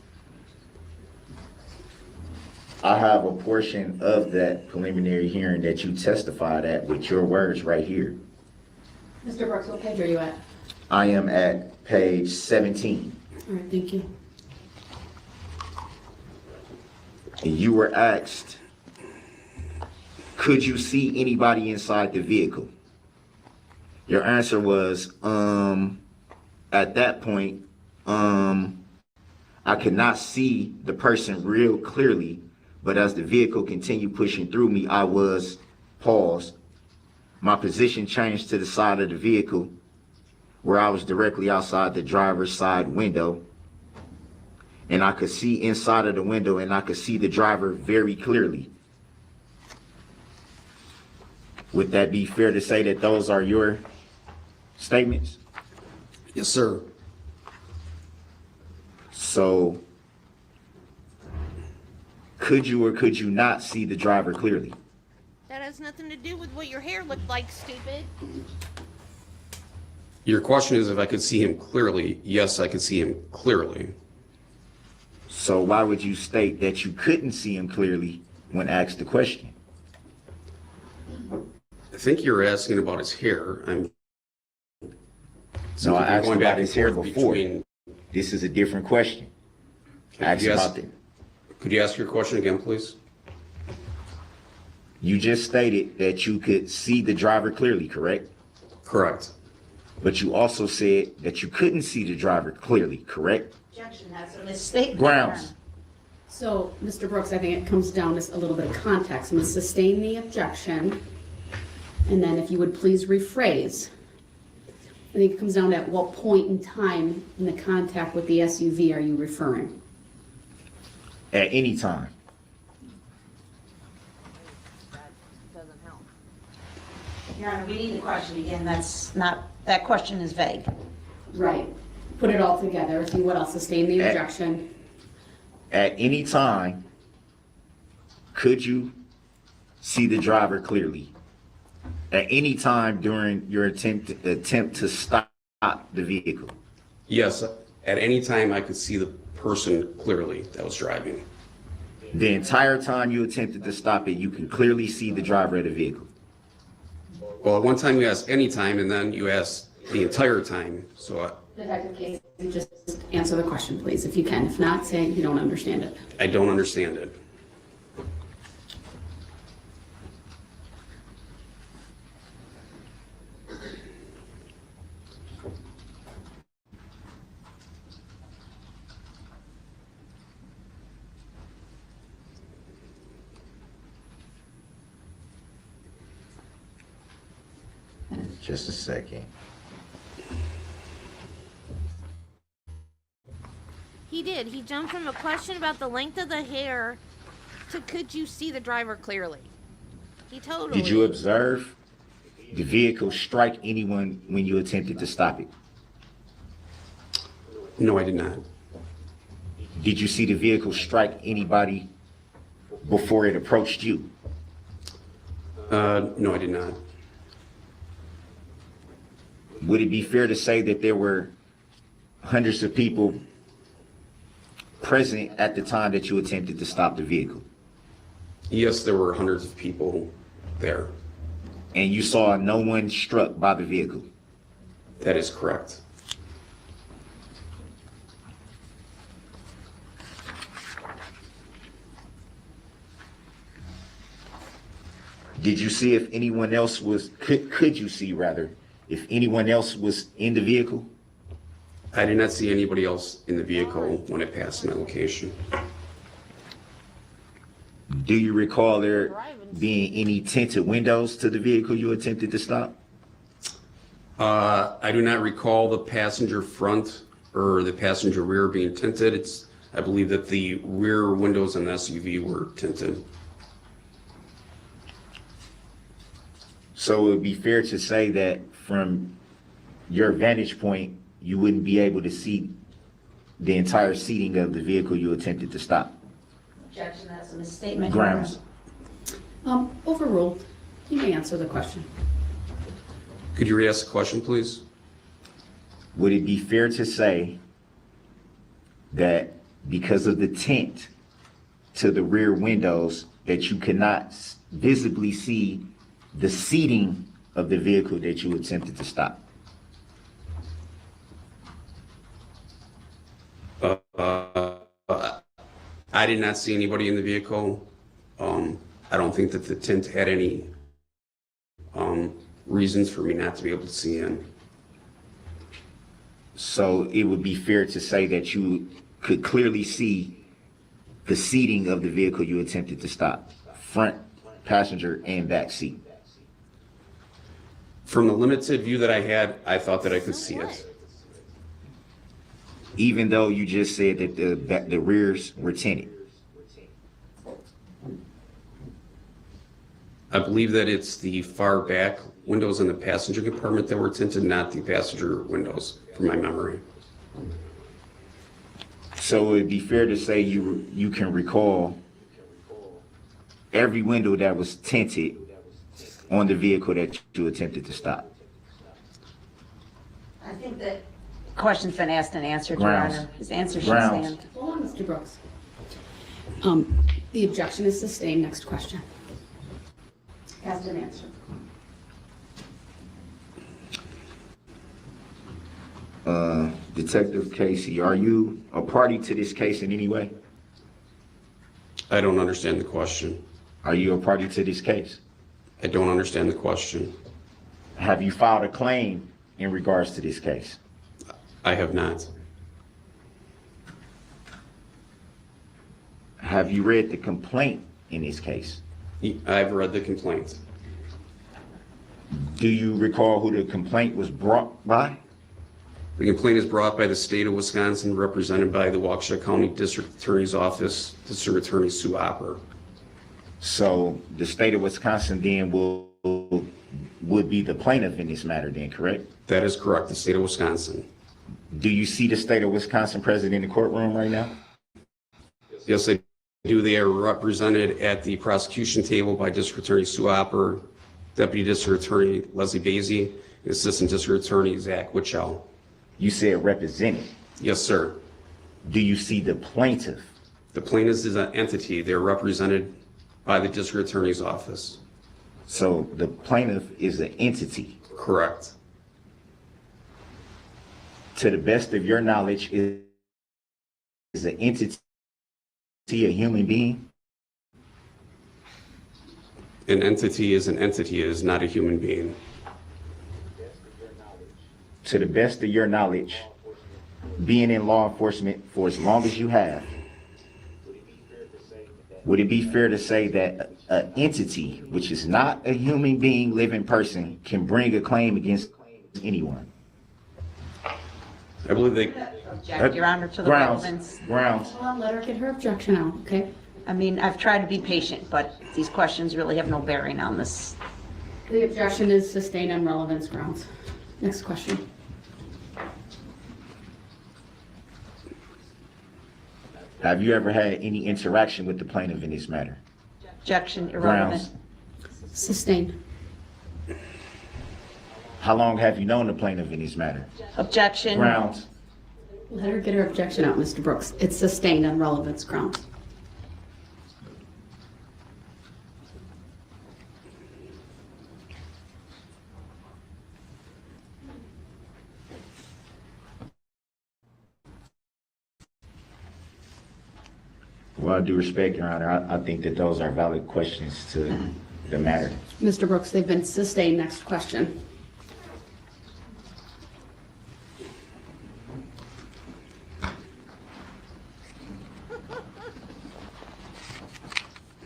S4: I have a portion of that preliminary hearing that you testified at with your words right here.
S2: Mr. Brooks, what page are you at?
S4: I am at page 17.
S2: All right, thank you.
S4: And you were asked, could you see anybody inside the vehicle? Your answer was, at that point, I could not see the person real clearly, but as the vehicle continued pushing through me, I was paused. My position changed to the side of the vehicle where I was directly outside the driver's side window. And I could see inside of the window and I could see the driver very clearly. Would that be fair to say that those are your statements?
S19: Yes, sir.
S4: So, could you or could you not see the driver clearly?
S21: That has nothing to do with what your hair looked like, stupid.
S19: Your question is if I could see him clearly. Yes, I could see him clearly.
S4: So why would you state that you couldn't see him clearly when asked the question?
S19: I think you're asking about his hair.
S4: No, I asked about his hair before. This is a different question.
S19: Could you ask your question again, please?
S4: You just stated that you could see the driver clearly, correct?
S19: Correct.
S4: But you also said that you couldn't see the driver clearly, correct?
S12: Objection, that's a misstatement.
S4: Grounds.
S2: So, Mr. Brooks, I think it comes down to a little bit of context. I'm going to sustain the objection, and then if you would please rephrase. I think it comes down to at what point in time in the contact with the SUV are you referring?
S4: At any time.
S12: Your Honor, reading the question again, that question is vague.
S2: Right. Put it all together, if you would, I'll sustain the objection.
S4: At any time, could you see the driver clearly? At any time during your attempt to stop the vehicle?
S19: Yes, at any time I could see the person clearly that was driving.
S4: The entire time you attempted to stop it, you can clearly see the driver of the vehicle.
S19: Well, at one time you asked any time, and then you asked the entire time, so
S8: Detective Casey, just answer the question, please, if you can. If not, say you don't understand it.
S19: I don't understand it.
S4: Just a second.
S21: He did. He jumped from a question about the length of the hair to could you see the driver clearly? He totally...
S4: Did you observe the vehicle strike anyone when you attempted to stop it?
S19: No, I did not.
S4: Did you see the vehicle strike anybody before it approached you?
S19: No, I did not.
S4: Would it be fair to say that there were hundreds of people present at the time that you attempted to stop the vehicle?
S19: Yes, there were hundreds of people there.
S4: And you saw no one struck by the vehicle?
S19: That is correct.
S4: Did you see if anyone else was, could you see rather, if anyone else was in the vehicle?
S19: I did not see anybody else in the vehicle when I passed my location.
S4: Do you recall there being any tinted windows to the vehicle you attempted to stop?
S19: I do not recall the passenger front or the passenger rear being tinted. I believe that the rear windows on the SUV were tinted.
S4: So it would be fair to say that from your vantage point, you wouldn't be able to see the entire seating of the vehicle you attempted to stop?
S12: Objection, that's a misstatement.
S4: Grounds.
S8: Overruled. You may answer the question.
S19: Could you re-ask the question, please?
S4: Would it be fair to say that because of the tint to the rear windows that you cannot visibly see the seating of the vehicle that you attempted to stop?
S19: I did not see anybody in the vehicle. I don't think that the tint had any reasons for me not to be able to see in.
S4: So it would be fair to say that you could clearly see the seating of the vehicle you attempted to stop, front passenger and back seat.
S19: From the limited view that I had, I thought that I could see it.
S4: Even though you just said that the rears were tinted?
S19: I believe that it's the far back windows in the passenger compartment that were tinted, not the passenger windows, from my memory.
S4: So it would be fair to say you can recall every window that was tinted on the vehicle that you attempted to stop?
S12: I think that question's been asked and answered, Your
S4: Grounds.
S12: Honor. His answer should
S4: Grounds.
S12: stand.
S8: Hold on, Mr. Brooks. The objection is sustained. Next question. Asked and answered.
S4: Detective Casey, are you a party to this case in any way?
S19: I don't understand the question.
S4: Are you a party to this case?
S19: I don't understand the question.
S4: Have you filed a claim in regards to this case?
S19: I have not.
S4: Have you read the complaint in this case?
S19: I've read the complaint.
S4: Do you recall who the complaint was brought by?
S19: The complaint is brought by the state of Wisconsin, represented by the Waukesha County District Attorney's Office, District Attorney Sue Opper.
S4: So the state of Wisconsin then would be the plaintiff in this matter then, correct?
S19: That is correct, the state of Wisconsin.
S4: Do you see the state of Wisconsin present in the courtroom right now?
S19: Yes, I do. They are represented at the prosecution table by District Attorney Sue Opper, Deputy District Attorney Leslie Basie, and Assistant District Attorney Zach Witchell.
S4: You said represented?
S19: Yes, sir.
S4: Do you see the plaintiff?
S19: The plaintiff is an entity. They're represented by the district attorney's office.
S4: So the plaintiff is an entity?
S19: Correct.
S4: To the best of your knowledge, is an entity a human being?
S19: An entity is an entity. It is not a human being.
S4: To the best of your knowledge, being in law enforcement for as long as you have, would it be fair to say that an entity, which is not a human being, living person, can bring a claim against anyone?
S19: I believe they...
S12: Object, Your Honor, to the relevance.
S4: Grounds.
S8: Hold on, let her get her objection out, okay?
S12: I mean, I've tried to be patient, but these questions really have no bearing on this.
S8: The objection is sustained on relevance grounds. Next question.
S4: Have you ever had any interaction with the plaintiff in this matter?
S12: Objection, irrelevant.
S4: Grounds.
S8: Sustained.
S4: How long have you known the plaintiff in this matter?
S12: Objection.
S4: Grounds.
S8: Let her get her objection out, Mr. Brooks. It's sustained on relevance grounds.
S4: Well, I do respect, Your Honor. I think that those are valid questions to the matter.
S8: Mr. Brooks, they've been sustained. Next question.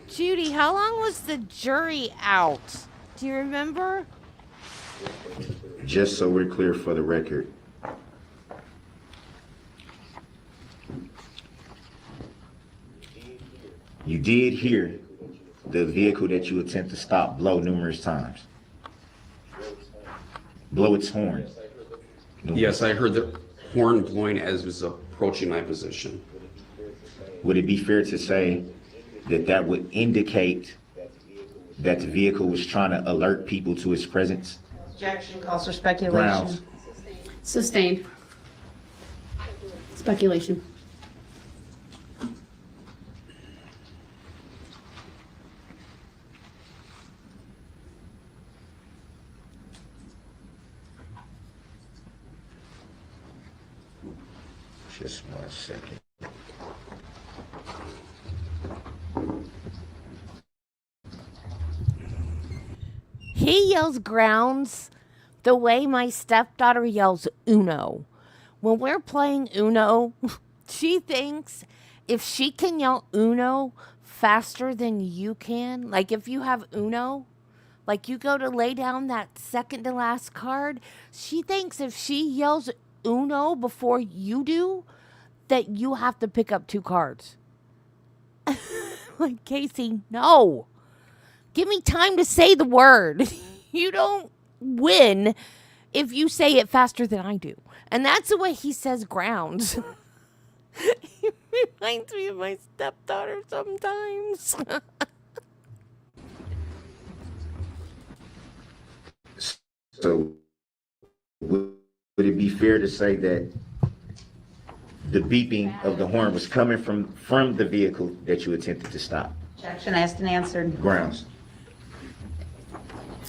S21: Judy, how long was the jury out? Do you remember?
S4: Just so we're clear for the record, you did hear the vehicle that you attempt to stop blow numerous times. Blow its horn.
S19: Yes, I heard the horn blowing as it was approaching my position.
S4: Would it be fair to say that that would indicate that the vehicle was trying to alert people to its presence?
S12: Objection calls for speculation.
S4: Grounds.
S8: Sustained. Speculation.
S4: Just 1 second.
S1: He yells grounds the way my stepdaughter yells Uno. When we're playing Uno, she thinks if she can yell Uno faster than you can, like if you have Uno, like you go to lay down that second to last card, she thinks if she yells Uno before you do, that you have to pick up 2 cards. Like, Casey, no. Give me time to say the word. You don't win if you say it faster than I do. And that's the way he says grounds. He reminds me of my stepdaughter sometimes.
S4: So, would it be fair to say that the beeping of the horn was coming from the vehicle that you attempted to stop?
S12: Objection asked and answered.
S4: Grounds.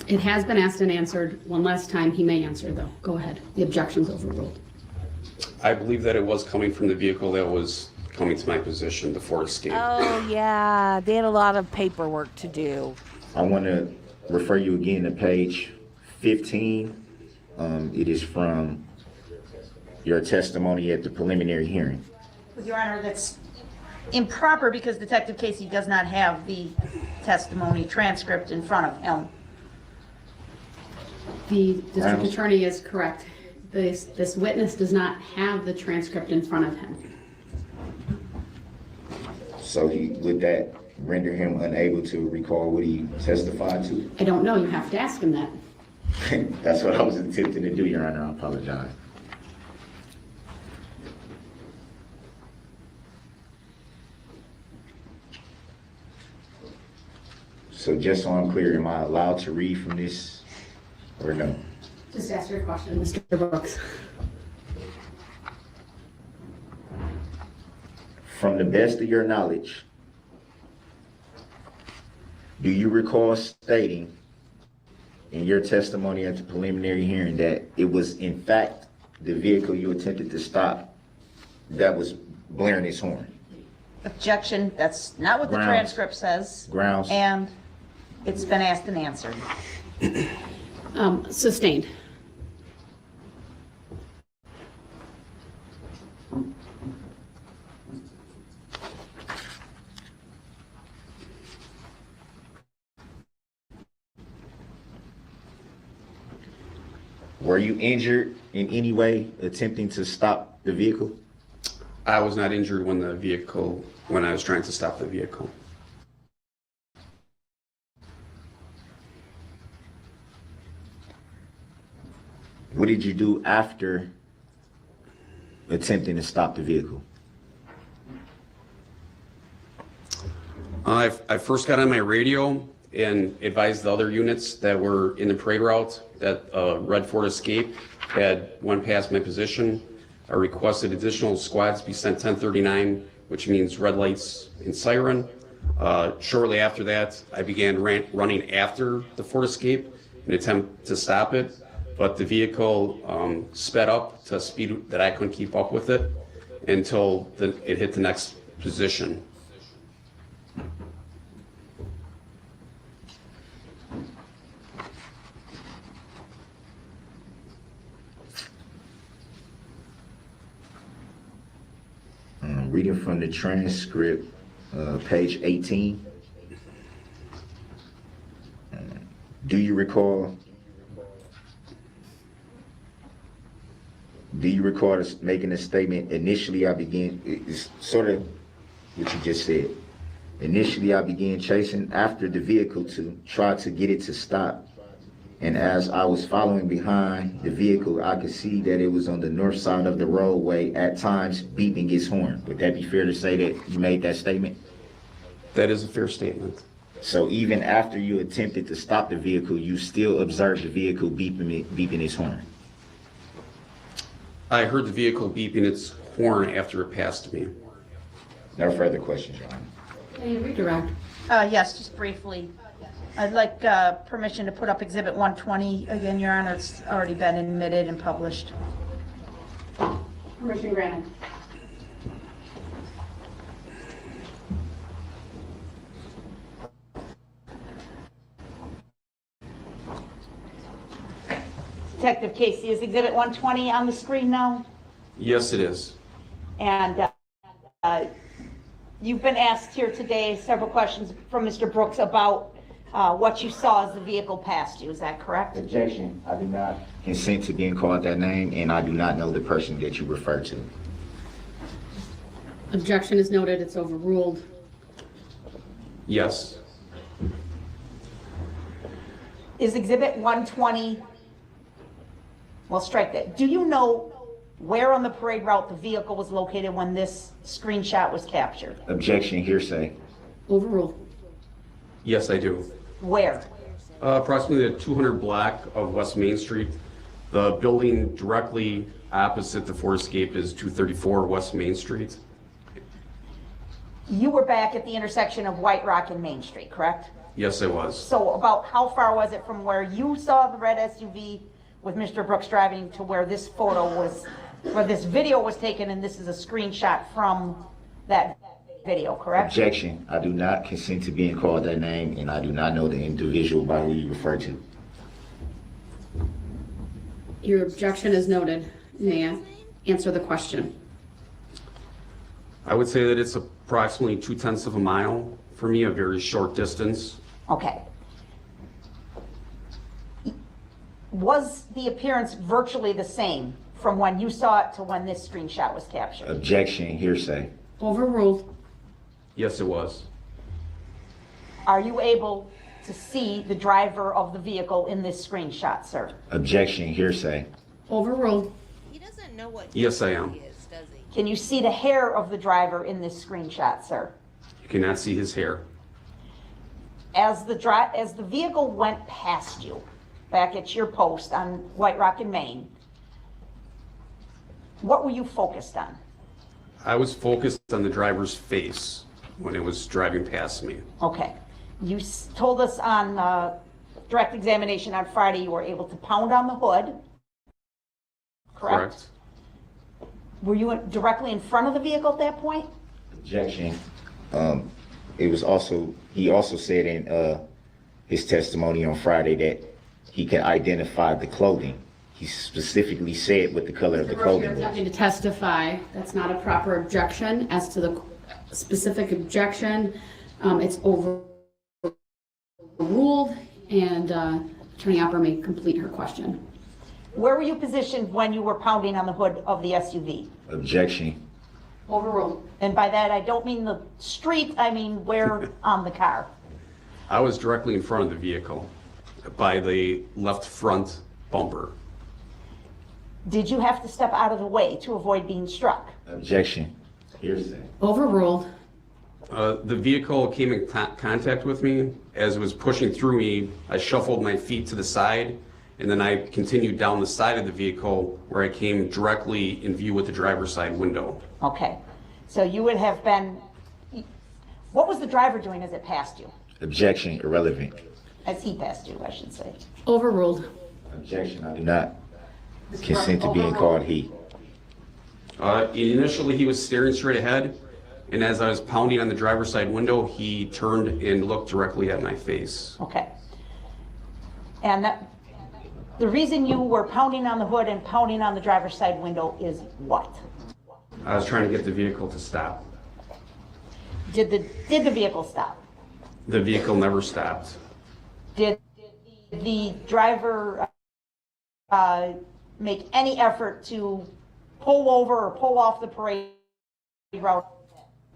S8: It has been asked and answered. One last time, he may answer though. Go ahead. The objection's overruled.
S19: I believe that it was coming from the vehicle that was coming to my position, the Ford Escape.
S1: Oh, yeah. They had a lot of paperwork to do.
S4: I want to refer you again to page 15. It is from your testimony at the preliminary hearing.
S12: With Your Honor, that's improper because Detective Casey does not have the testimony transcript in front of him.
S8: The district attorney is correct. This witness does not have the transcript in front of him.
S4: So would that render him unable to recall what he testified to?
S8: I don't know. You have to ask him that.
S4: That's what I was attempting to do, Your Honor. I apologize. So just so I'm clear, am I allowed to read from this or no?
S8: Just ask your question, Mr. Brooks.
S4: from the best of your knowledge, do you recall stating in your testimony at the preliminary hearing that it was in fact the vehicle you attempted to stop that was blaring its horn?
S12: Objection, that's not what the
S4: Grounds.
S12: transcript says.
S4: Grounds.
S12: And it's been asked and answered.
S2: Sustained.
S4: Were you injured in any way attempting to stop the vehicle?
S19: I was not injured when I was trying to stop the vehicle.
S4: What did you do after attempting to stop the vehicle?
S19: I first got on my radio and advised the other units that were in the parade route that red Ford Escape had went past my position. I requested additional squads be sent 1039, which means red lights and siren. Shortly after that, I began running after the Ford Escape in an attempt to stop it, but the vehicle sped up to a speed that I couldn't keep up with it until it hit the next position.
S4: Reading from the transcript, page 18. Do you recall making a statement? Initially, I began, it's sort of what you just said. Initially, I began chasing after the vehicle to try to get it to stop. And as I was following behind the vehicle, I could see that it was on the north side of the roadway, at times beeping its horn. Would that be fair to say that you made that statement?
S19: That is a fair statement.
S4: So even after you attempted to stop the vehicle, you still observed the vehicle beeping its horn?
S19: I heard the vehicle beeping its horn after it passed me.
S4: No further questions, Your Honor.
S2: Can you redirect?
S12: Yes, just briefly. I'd like permission to put up Exhibit 120 again, Your Honor. It's already been admitted and published.
S2: Permission granted.
S12: Detective Casey, is Exhibit 120 on the screen now?
S19: Yes, it is.
S12: And you've been asked here today several questions from Mr. Brooks about what you saw as the vehicle passed you. Is that correct?
S4: Objection. I do not consent to being called that name, and I do not know the person that you refer to.
S2: Objection is noted. It's overruled.
S19: Yes.
S12: Is Exhibit 120, well, strike that. Do you know where on the parade route the vehicle was located when this screenshot was captured?
S4: Objection, hearsay.
S2: Overruled.
S19: Yes, I do.
S12: Where?
S19: Approximately the 200 block of West Main Street. The building directly opposite the Ford Escape is 234 West Main Street.
S12: You were back at the intersection of White Rock and Main Street, correct?
S19: Yes, I was.
S12: So about how far was it from where you saw the red SUV with Mr. Brooks driving to where this photo was, where this video was taken, and this is a screenshot from that video, correct?
S4: Objection. I do not consent to being called that name, and I do not know the individual by who you refer to.
S2: Your objection is noted. May I answer the question?
S19: I would say that it's approximately 0.2 of a mile for me, a very short distance.
S12: Okay. Was the appearance virtually the same from when you saw it to when this screenshot was captured?
S4: Objection, hearsay.
S2: Overruled.
S19: Yes, it was.
S12: Are you able to see the driver of the vehicle in this screenshot, sir?
S4: Objection, hearsay.
S2: Overruled.
S21: He doesn't know what
S19: Yes, I am.
S21: is, does he?
S12: Can you see the hair of the driver in this screenshot, sir?
S19: You cannot see his hair.
S12: As the vehicle went past you, back at your post on White Rock and Main, what were you focused on?
S19: I was focused on the driver's face when it was driving past me.
S12: Okay. You told us on direct examination on Friday you were able to pound on the hood, correct? Were you directly in front of the vehicle at that point?
S4: Objection. It was also, he also said in his testimony on Friday that he can identify the clothing. He specifically said what the color of the clothing
S8: You're
S4: was.
S8: attempting to testify. That's not a proper objection. As to the specific objection, it's overruled, and Attorney Opper may complete her question.
S12: Where were you positioned when you were pounding on the hood of the SUV?
S4: Objection.
S12: Overruled. And by that, I don't mean the street, I mean where on the car?
S19: I was directly in front of the vehicle by the left front bumper.
S12: Did you have to step out of the way to avoid being struck?
S4: Objection. Hearsay.
S8: Overruled.
S19: The vehicle came in contact with me. As it was pushing through me, I shuffled my feet to the side, and then I continued down the side of the vehicle where I came directly in view with the driver's side window.
S12: Okay, so you would have been, what was the driver doing as it passed you?
S4: Objection. Irrelevant.
S12: As he passed you, I should say.
S8: Overruled.
S4: Objection. I do not consent to being called he.
S19: Initially, he was staring straight ahead, and as I was pounding on the driver's side window, he turned and looked directly at my face.
S12: Okay. And the reason you were pounding on the hood and pounding on the driver's side window is what?
S19: I was trying to get the vehicle to stop.
S12: Did the vehicle stop?
S19: The vehicle never stopped.
S12: Did the driver make any effort to pull over or pull off the parade route?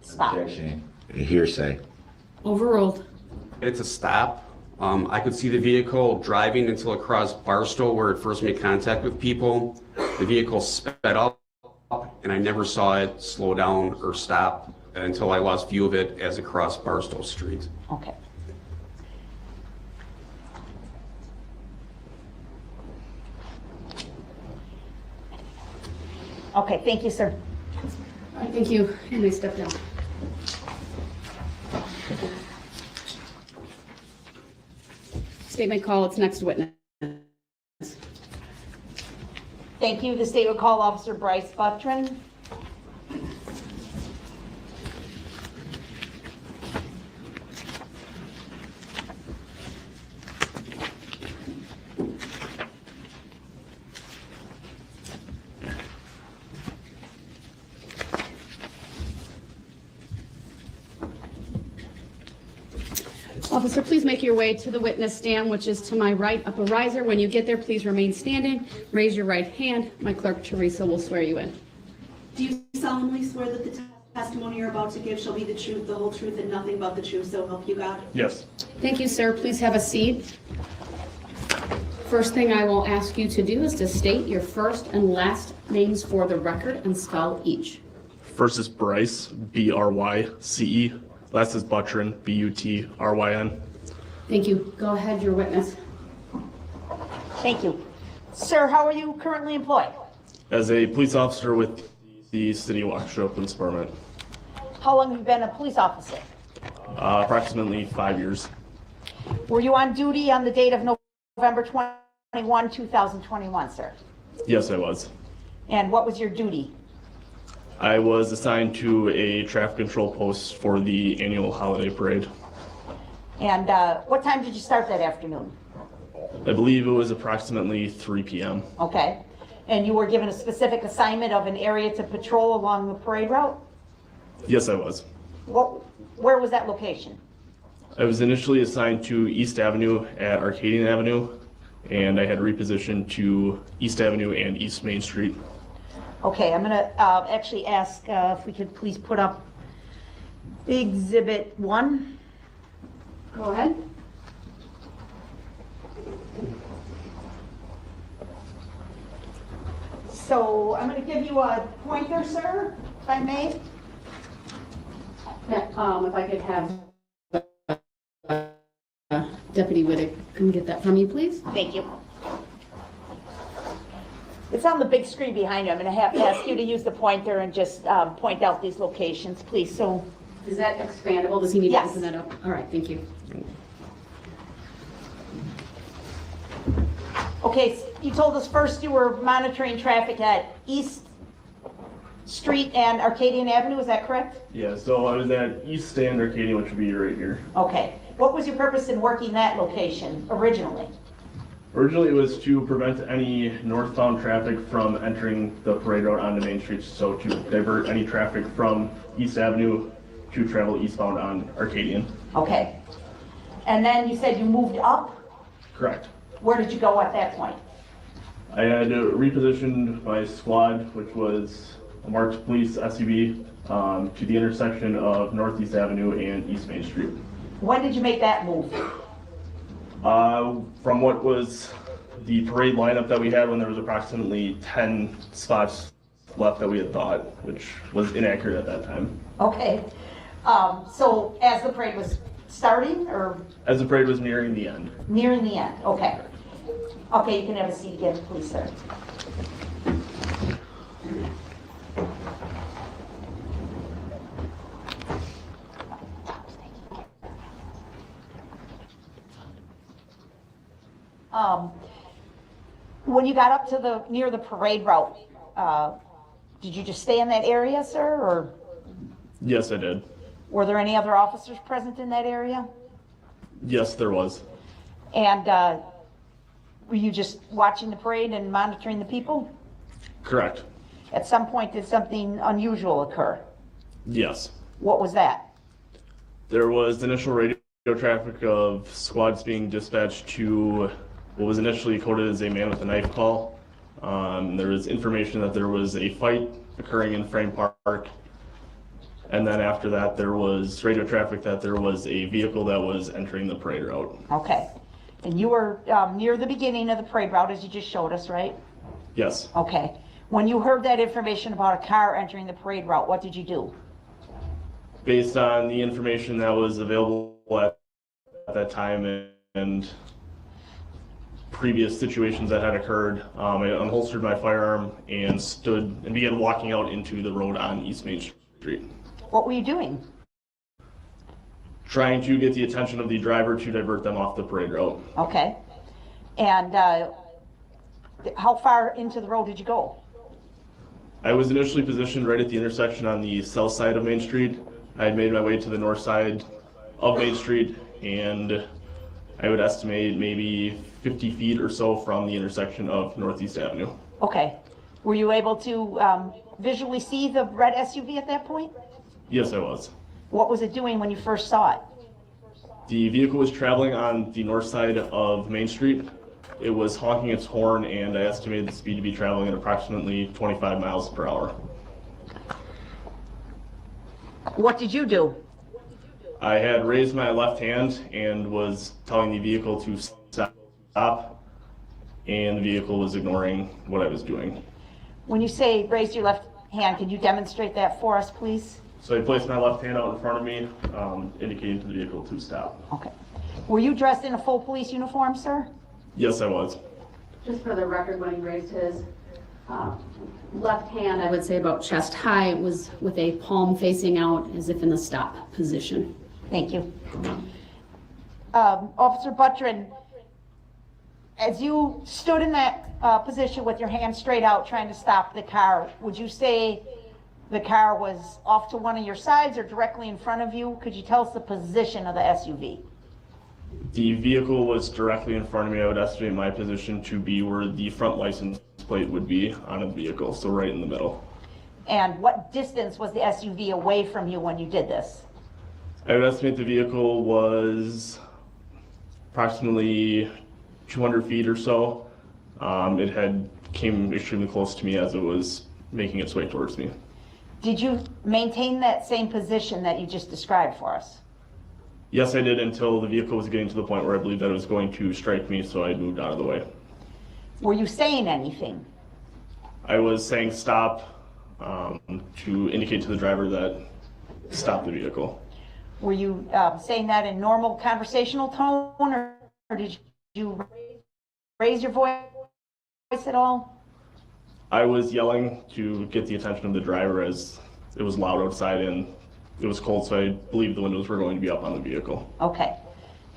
S12: Stop.
S4: Objection. Hearsay.
S8: Overruled.
S19: It's a stop. I could see the vehicle driving until it crossed Barstow where it first made contact with people. The vehicle sped up, and I never saw it slow down or stop until I lost view of it as it crossed Barstow Street.
S12: Okay. Okay, thank you, sir.
S8: All right, thank you. You may step down. State may call its next witness.
S12: Thank you. The state would call Officer Bryce Buttrin.
S8: Officer, please make your way to the witness stand, which is to my right up a riser. When you get there, please remain standing. Raise your right hand. My clerk, Teresa, will swear you in.
S18: Do you solemnly swear that the testimony you're about to give shall be the truth, the whole truth, and nothing but the truth, so help you God?
S6: Yes.
S8: Thank you, sir. Please have a seat. First thing I will ask you to do is to state your first and last names for the record and spell each.
S6: First is Bryce, B-R-Y-C-E. Last is Butryn, B-U-T-R-Y-N.
S8: Thank you. Go ahead, your witness.
S12: Thank you. Sir, how are you currently employed?
S6: As a police officer with the City of Waukesha Police Department.
S12: How long have you been a police officer?
S6: Approximately 5 years.
S12: Were you on duty on the date of November 21, 2021, sir?
S6: Yes, I was.
S12: And what was your duty?
S6: I was assigned to a traffic control post for the annual holiday parade.
S12: And what time did you start that afternoon?
S6: I believe it was approximately 3 p.m.
S12: Okay. And you were given a specific assignment of an area to patrol along the parade route?
S6: Yes, I was.
S12: Where was that location?
S6: I was initially assigned to East Avenue at Arcadian Avenue, and I had repositioned to East Avenue and East Main Street.
S12: Okay, I'm gonna actually ask if we could please put up Exhibit 1.
S8: Go ahead.
S12: So I'm gonna give you a pointer, sir, if I may.
S8: Yeah, if I could have Deputy Whittick come get that from you, please.
S12: Thank you. It's on the big screen behind you. I'm going to have to ask you to use the pointer and just point out these locations, please. So,
S8: Is that expandable? Does he need
S12: Yes.
S8: to open that up? All right, thank you.
S12: okay, you told us first you were monitoring traffic at East Street and Arcadian Avenue, is that correct?
S9: Yeah, so I was at East and Arcadian, which would be right here.
S12: Okay. What was your purpose in working that location originally?
S9: Originally, it was to prevent any northbound traffic from entering the parade route onto Main Street, so to divert any traffic from East Avenue to travel eastbound on Arcadian.
S12: Okay. And then you said you moved up?
S9: Correct.
S12: Where did you go at that point?
S9: I had repositioned my squad, which was a marked police SUV, to the intersection of Northeast Avenue and East Main Street.
S12: When did you make that move?
S9: From what was the parade lineup that we had when there was approximately 10 spots left that we had thought, which was inaccurate at that time.
S12: Okay. So as the parade was starting or
S9: As the parade was nearing the end.
S12: nearing the end? Okay. Okay, you can have a seat again, please, sir. When you got up to near the parade route, did you just stay in that area, sir, or
S9: Yes, I did.
S12: were there any other officers present in that area?
S9: Yes, there was.
S12: And were you just watching the parade and monitoring the people?
S9: Correct.
S12: At some point, did something unusual occur?
S9: Yes.
S12: What was that?
S9: There was initial radio traffic of squads being dispatched to what was initially coded as a man with a knife call. There was information that there was a fight occurring in Frame Park. And then after that, there was radio traffic that there was a vehicle that was entering the parade route.
S12: Okay. And you were near the beginning of the parade route, as you just showed us, right?
S9: Yes.
S12: Okay. When you heard that information about a car entering the parade route, what did you do?
S9: Based on the information that was available at that time and previous situations that had occurred, I unholstered my firearm and stood and began walking out into the road on East Main Street.
S12: What were you doing?
S9: Trying to get the attention of the driver to divert them off the parade route.
S12: Okay. And how far into the road did you go?
S9: I was initially positioned right at the intersection on the south side of Main Street. I had made my way to the north side of Main Street, and I would estimate maybe 50 feet or so from the intersection of Northeast Avenue.
S12: Okay. Were you able to visually see the red SUV at that point?
S9: Yes, I was.
S12: What was it doing when you first saw it?
S9: The vehicle was traveling on the north side of Main Street. It was honking its horn, and I estimated the speed to be traveling at approximately 25 miles per hour.
S12: What did you do?
S9: I had raised my left hand and was telling the vehicle to stop, and the vehicle was ignoring what I was doing.
S12: When you say raise your left hand, can you demonstrate that for us, please?
S9: So I placed my left hand out in front of me, indicating to the vehicle to stop.
S12: Okay. Were you dressed in a full police uniform, sir?
S9: Yes, I was.
S8: Just for the record, when he raised his left hand, I would say about chest high, was with a palm facing out as if in the stop position.
S12: Thank you. Officer Buttrin, as you stood in that position with your hand straight out trying to stop the car, would you say the car was off to one of your sides or directly in front of you? Could you tell us the position of the SUV?
S9: The vehicle was directly in front of me. I would estimate my position to be where the front license plate would be on a vehicle, so right in the middle.
S12: And what distance was the SUV away from you when you did this?
S9: I would estimate the vehicle was approximately 200 feet or so. It came extremely close to me as it was making its way towards me.
S12: Did you maintain that same position that you just described for us?
S9: Yes, I did, until the vehicle was getting to the point where I believed that it was going to strike me, so I moved out of the way.
S12: Were you saying anything?
S9: I was saying stop to indicate to the driver that stop the vehicle.
S12: Were you saying that in normal conversational tone, or did you raise your voice at all?
S9: I was yelling to get the attention of the driver as it was loud outside and it was cold, so I believe the windows were going to be up on the vehicle.
S12: Okay.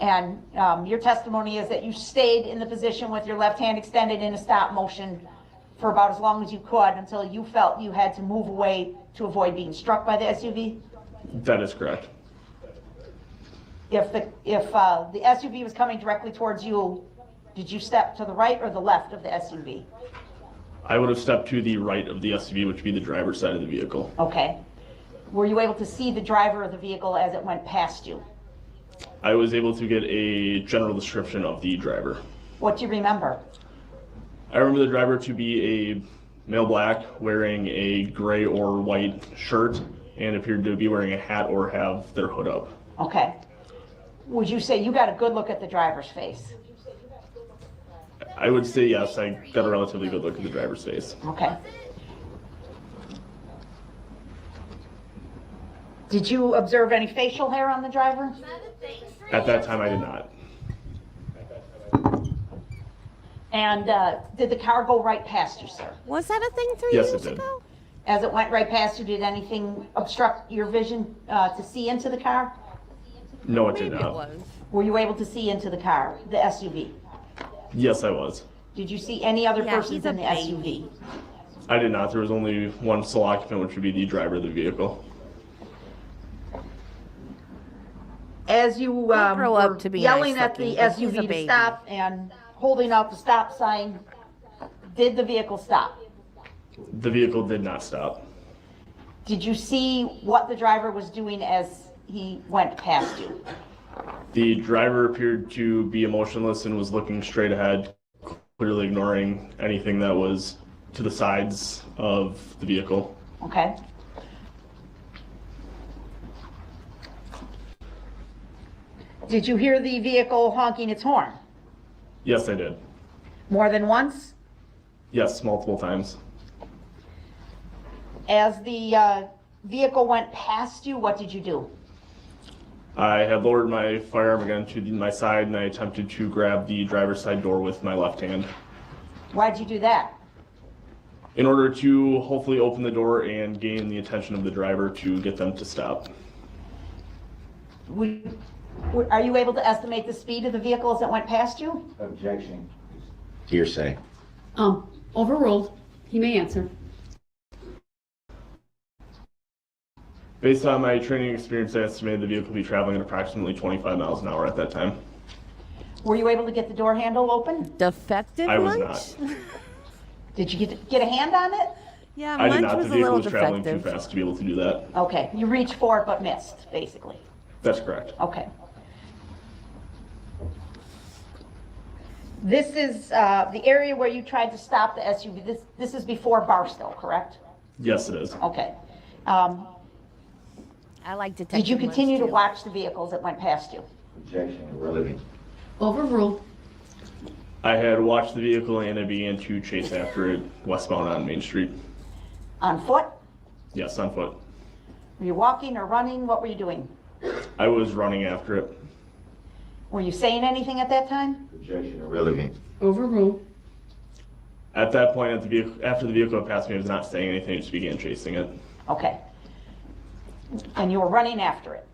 S12: And your testimony is that you stayed in the position with your left hand extended in a stop motion for about as long as you could until you felt you had to move away to avoid being struck by the SUV?
S9: That is correct.
S12: If the SUV was coming directly towards you, did you step to the right or the left of the SUV?
S9: I would have stepped to the right of the SUV, which would be the driver's side of the vehicle.
S12: Okay. Were you able to see the driver of the vehicle as it went past you?
S9: I was able to get a general description of the driver.
S12: What do you remember?
S9: I remember the driver to be a male black, wearing a gray or white shirt, and appeared to be wearing a hat or have their hood up.
S12: Okay. Would you say you got a good look at the driver's face?
S9: I would say yes, I got a relatively good look at the driver's face.
S12: Okay. Did you observe any facial hair on the driver?
S9: At that time, I did not.
S12: And did the car go right past you, sir?
S21: Was that a thing 3
S9: Yes,
S21: years
S9: it did.
S21: ago?
S12: As it went right past you, did anything obstruct your vision to see into the car?
S9: No, it did
S21: Maybe it
S9: not.
S21: was.
S12: Were you able to see into the car, the SUV?
S9: Yes, I was.
S12: Did you see any other
S21: Yeah,
S12: persons
S21: he's a
S12: in the
S21: baby.
S12: SUV?
S9: I did not. There was only one sole occupant, which would be the driver of the vehicle.
S12: As you
S21: grow up
S12: were
S21: to be
S12: yelling
S21: nice
S12: at the
S21: looking, but he's a
S12: SUV to
S21: baby.
S12: stop and holding out the stop sign, did the vehicle stop?
S9: The vehicle did not stop.
S12: Did you see what the driver was doing as he went past you?
S9: The driver appeared to be emotionless and was looking straight ahead, clearly ignoring anything that was to the sides of the vehicle.
S12: Okay. Did you hear the vehicle honking its horn?
S9: Yes, I did.
S12: More than once?
S9: Yes, multiple times.
S12: As the vehicle went past you, what did you do?
S9: I had lowered my firearm again to my side and I attempted to grab the driver's side door with my left hand
S12: Why'd you do that?
S9: in order to hopefully open the door and gain the attention of the driver to get them to stop.
S12: Are you able to estimate the speed of the vehicle as it went past you?
S4: Objection. Hearsay.
S2: Overruled. He may answer.
S9: Based on my training experience, I estimated the vehicle to be traveling at approximately 25 miles an hour at that time.
S12: Were you able to get the door handle open?
S21: Defective
S9: I was
S21: lunch?
S9: not.
S12: Did you get a hand on it?
S21: Yeah,
S9: I did
S21: lunch
S9: not.
S21: was
S9: The
S21: a
S9: vehicle
S21: little
S9: was traveling too
S21: defective.
S9: fast to be able to do that.
S12: Okay, you reached for it but missed, basically.
S9: That's correct.
S12: Okay. This is the area where you tried to stop the SUV. This is before Barstow, correct?
S9: Yes, it is.
S12: Okay.
S21: I like detective
S12: Did you continue to
S21: lunch, too.
S12: watch the vehicles that went past you?
S4: Objection. Irrelevant.
S2: Overruled.
S9: I had watched the vehicle and I began to chase after it westbound on Main Street.
S12: On foot?
S9: Yes, on foot.
S12: Were you walking or running? What were you doing?
S9: I was running after it.
S12: Were you saying anything at that time?
S4: Objection. Irrelevant.
S2: Overruled.
S9: At that point, after the vehicle had passed me, I was not saying anything, I just began chasing it.
S12: Okay. And you were running after it.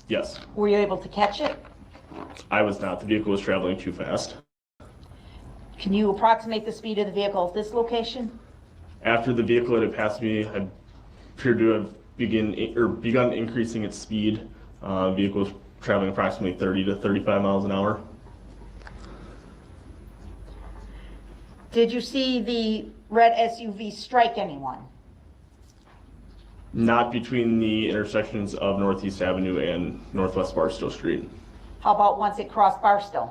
S9: Yes,
S12: Were you able to catch it?
S9: I was not. The vehicle was traveling too fast.
S12: Can you approximate the speed of the vehicle at this location?
S9: After the vehicle had passed me, I appeared to have begun increasing its speed. Vehicle was traveling approximately 30 to 35 miles an hour.
S12: Did you see the red SUV strike anyone?
S9: Not between the intersections of Northeast Avenue and Northwest Barstow Street.
S12: How about once it crossed Barstow?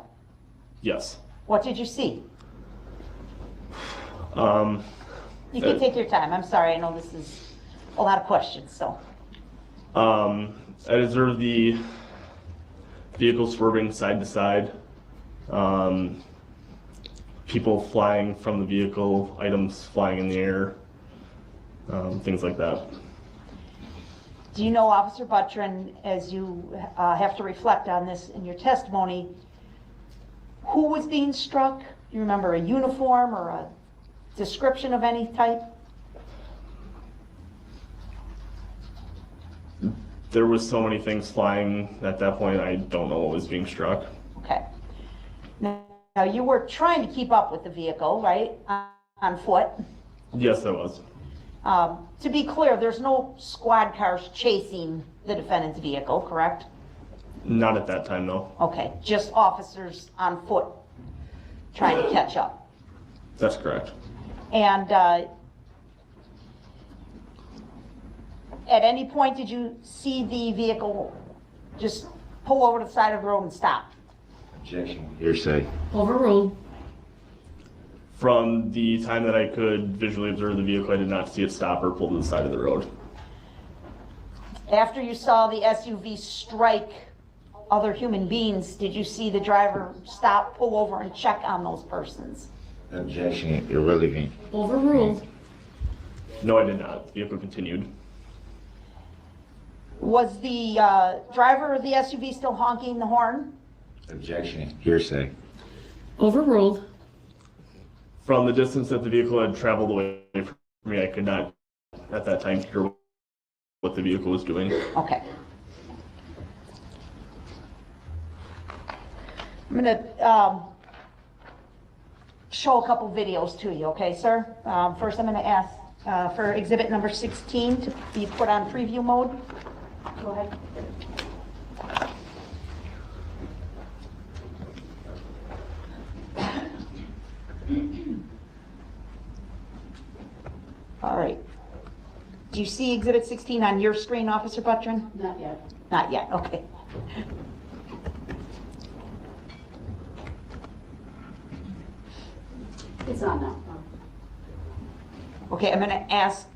S9: Yes.
S12: What did you see?
S9: Um,
S12: You can take your time. I'm sorry. I know this is a lot of questions, so.
S9: I observed the vehicle swerving side to side. People flying from the vehicle, items flying in the air, things like that.
S12: Do you know, Officer Buttrin, as you have to reflect on this in your testimony, who was being struck? Do you remember a uniform or a description of any type?
S9: There was so many things flying at that point, I don't know what was being struck.
S12: Okay. Now, you were trying to keep up with the vehicle, right, on foot?
S9: Yes, there was.
S12: To be clear, there's no squad cars chasing the defendant's vehicle, correct?
S9: Not at that time, no.
S12: Okay, just officers on foot trying to catch up.
S9: That's correct.
S12: And at any point, did you see the vehicle just pull over to the side of the road and stop?
S4: Objection. Hearsay.
S8: Overruled.
S9: From the time that I could visually observe the vehicle, I did not see it stop or pull to the side of the road.
S12: After you saw the SUV strike other human beings, did you see the driver stop, pull over, and check on those persons?
S4: Objection. Irrelevant.
S8: Overruled.
S9: No, I did not. The vehicle continued.
S12: Was the driver of the SUV still honking the horn?
S4: Objection. Hearsay.
S8: Overruled.
S9: From the distance that the vehicle had traveled away from me, I could not, at that time, hear what the vehicle was doing.
S12: Okay. I'm gonna show a couple videos to you, okay, sir? First, I'm gonna ask for exhibit number 16 to be put on preview mode. Go ahead. All right. Do you see exhibit 16 on your screen, Officer Buttrin?
S8: Not yet.
S12: Not yet, okay.
S8: It's on now.
S12: Okay, I'm gonna ask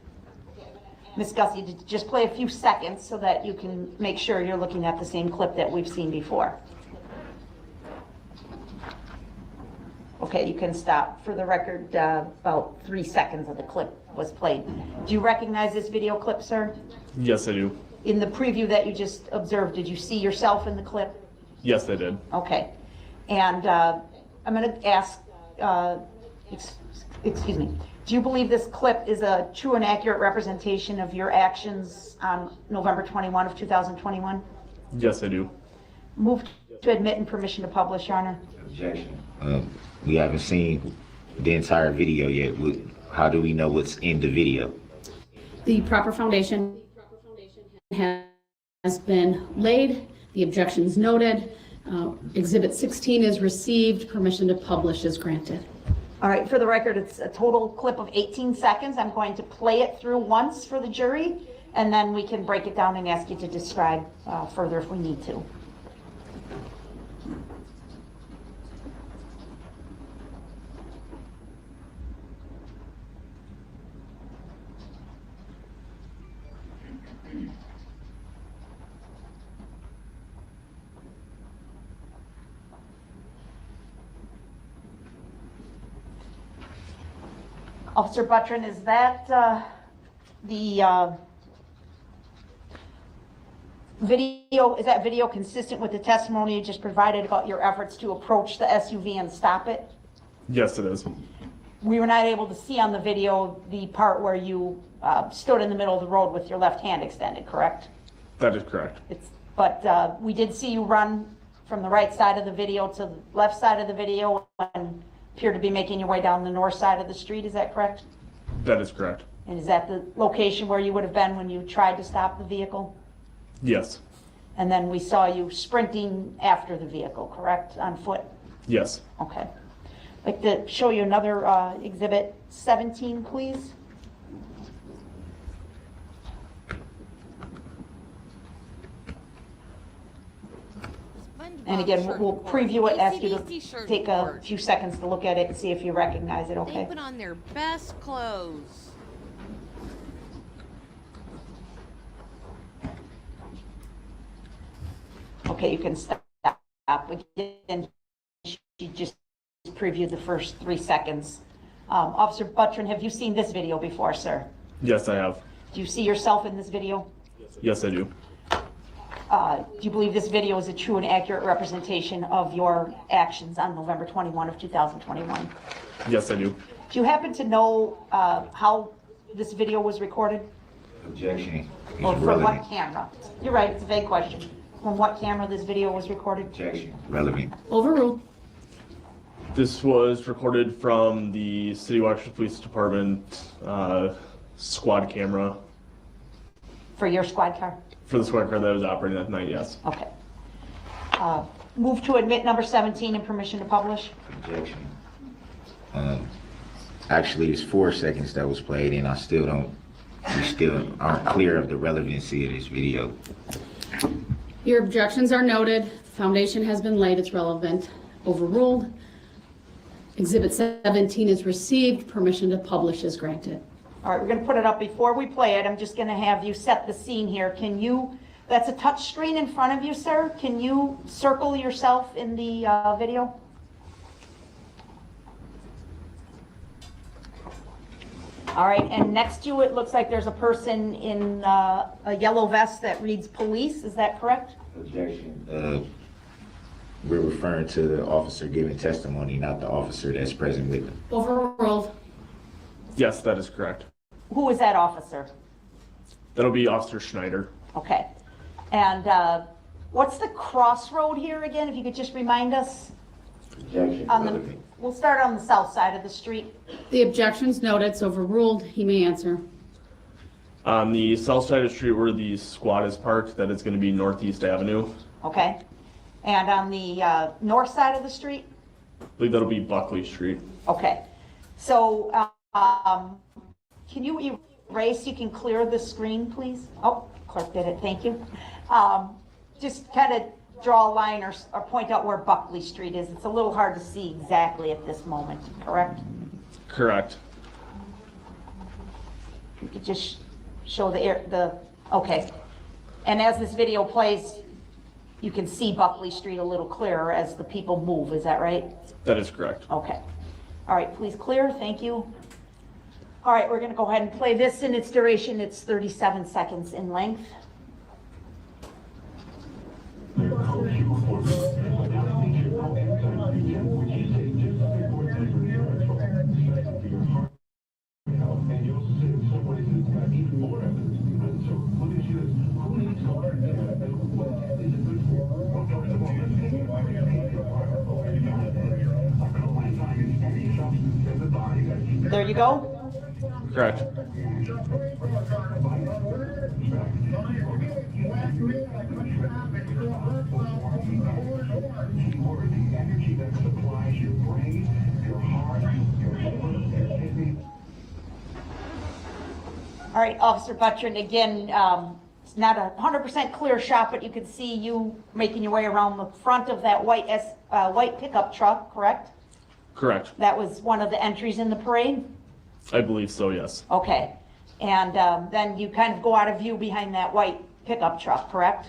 S12: Ms. Gussie to just play a few seconds so that you can make sure you're looking at the same clip that we've seen before. Okay, you can stop. For the record, about 3 seconds of the clip was played. Do you recognize this video clip, sir?
S9: Yes, I do.
S12: In the preview that you just observed, did you see yourself in the clip?
S9: Yes, I did.
S12: Okay. And I'm going to ask, excuse me, do you believe this clip is a true and accurate representation of your actions on November 21 of 2021?
S9: Yes, I do.
S12: Move to admit and permission to publish, Your Honor.
S4: Objection. We haven't seen the entire video yet. How do we know what's in the video?
S8: The proper foundation has been laid. The objections noted. Exhibit 16 is received. Permission to publish is granted.
S12: All right, for the record, it's a total clip of 18 seconds. I'm going to play it through once for the jury, and then we can break it down and ask you to describe further if we need to. Officer Buttrin, is that the video, is that video consistent with the testimony you just provided about your efforts to approach the SUV and stop it?
S9: Yes, it is.
S12: We were not able to see on the video the part where you stood in the middle of the road with your left hand extended, correct?
S9: That is correct.
S12: But we did see you run from the right side of the video to the left side of the video and appear to be making your way down the north side of the street, is that correct?
S9: That is correct.
S12: And is that the location where you would have been when you tried to stop the vehicle?
S9: Yes.
S12: And then we saw you sprinting after the vehicle, correct, on foot?
S9: Yes.
S12: Okay. I'd like to show you another exhibit 17, please. And again, we'll preview it, ask you to take a few seconds to look at it and see if you recognize it,
S21: They
S12: okay?
S21: put on their best clothes.
S12: Okay, you can stop. Again, you just previewed the first 3 seconds. Officer Buttrin, have you seen this video before, sir?
S9: Yes, I have.
S12: Do you see yourself in this video?
S9: Yes, I do.
S12: Do you believe this video is a true and accurate representation of your actions on November 21 of 2021?
S9: Yes, I do.
S12: Do you happen to know how this video was recorded?
S4: Objection. It's
S12: Or from
S4: relevant.
S12: what camera? You're right, it's a vague question. From what camera this video was recorded?
S4: Objection. Relevant.
S8: Overruled.
S9: This was recorded from the City Waukesha Police Department squad camera.
S12: For your squad car?
S9: For the squad car that was operating that night, yes.
S12: Okay. Move to admit number 17 and permission to publish?
S4: Objection. Actually, it's 4 seconds that was played, and we still aren't clear of the relevancy of this video.
S8: Your objections are noted. Foundation has been laid. It's relevant. Overruled. Exhibit 17 is received. Permission to publish is granted.
S12: All right, we're going to put it up. Before we play it, I'm just going to have you set the scene here. Can you, that's a touch screen in front of you, sir. Can you circle yourself in the video? All right, and next to you, it looks like there's a person in a yellow vest that reads police. Is that correct?
S4: Objection. We're referring to the officer giving testimony, not the officer that's present with them.
S8: Overruled.
S9: Yes, that is correct.
S12: Who is that officer?
S9: That'll be Officer Schneider.
S12: Okay. And what's the crossroad here again, if you could just remind us?
S4: Objection.
S12: We'll start on the south side of the street.
S8: The objections noted. It's overruled. He may answer.
S9: On the south side of the street where the squad is parked, that is going to be Northeast Avenue.
S12: Okay. And on the north side of the street?
S9: I believe that'll be Buckley Street.
S12: Okay. So can you erase, you can clear the screen, please? Oh, clerk did it, thank you. Just kind of draw a line or point out where Buckley Street is. It's a little hard to see exactly at this moment, correct?
S9: Correct.
S12: You could just show okay. And as this video plays, you can see Buckley Street a little clearer as the people move, is that right?
S9: That is correct.
S12: Okay. All right, please clear, thank you. All right, we're gonna go ahead and play this in its duration. It's 37 seconds in length. There you go.
S9: Correct.
S12: All right, Officer Butron, again, it's not a 100% clear shot, but you can see you making your way around the front of that white pickup truck, correct?
S9: Correct.
S12: That was one of the entries in the parade?
S9: I believe so, yes.
S12: Okay. And then you kind of go out of view behind that white pickup truck, correct?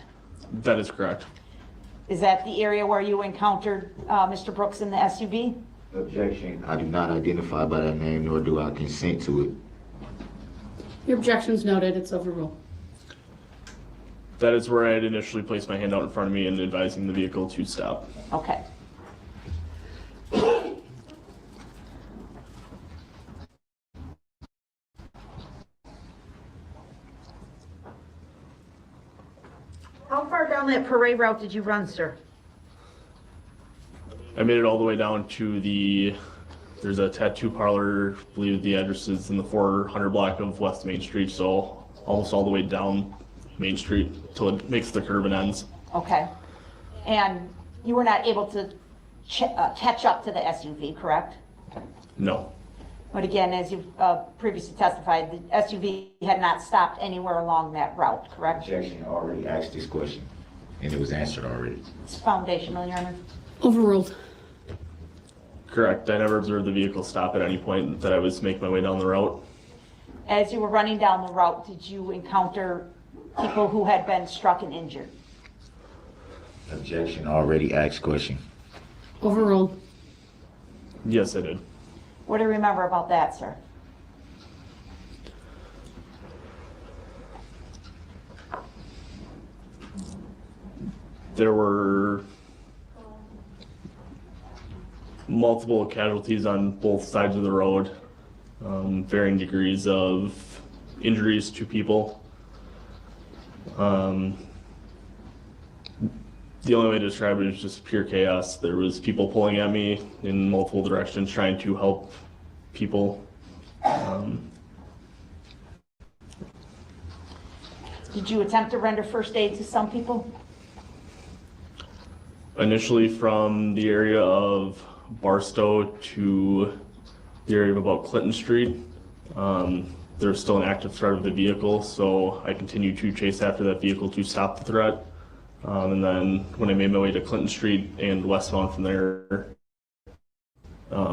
S9: That is correct.
S12: Is that the area where you encountered Mr. Brooks in the SUV?
S4: Objection. I do not identify by that name, nor do I consent to it.
S8: Your objections noted. It's overruled.
S9: That is where I had initially placed my hand out in front of me and advising the vehicle to stop.
S12: Okay. How far down that parade route did you run, sir?
S9: I made it all the way down to there's a tattoo parlor, I believe the address is in the 400 block of West Main Street, so almost all the way down Main Street till it makes the curve and ends.
S12: Okay. And you were not able to catch up to the SUV, correct?
S9: No.
S12: But again, as you previously testified, the SUV had not stopped anywhere along that route, correct?
S4: Objection. I already asked this question, and it was answered already.
S12: It's foundational, Your Honor.
S8: Overruled.
S9: Correct. I never observed the vehicle stop at any point that I was making my way down the route.
S12: As you were running down the route, did you encounter people who had been struck and injured?
S4: Objection. I already asked question.
S8: Overruled.
S9: Yes, I did.
S12: What do you remember about that, sir?
S9: There were multiple casualties on both sides of the road. varying degrees of injuries to people. The only way to describe it is just pure chaos. There was people pulling at me in multiple directions, trying to help people.
S12: Did you attempt to render first aid to some people?
S9: Initially from the area of Barstow to the area of about Clinton Street. There was still an active threat of the vehicle, so I continued to chase after that vehicle to stop the threat. And then when I made my way to Clinton Street and westbound from there,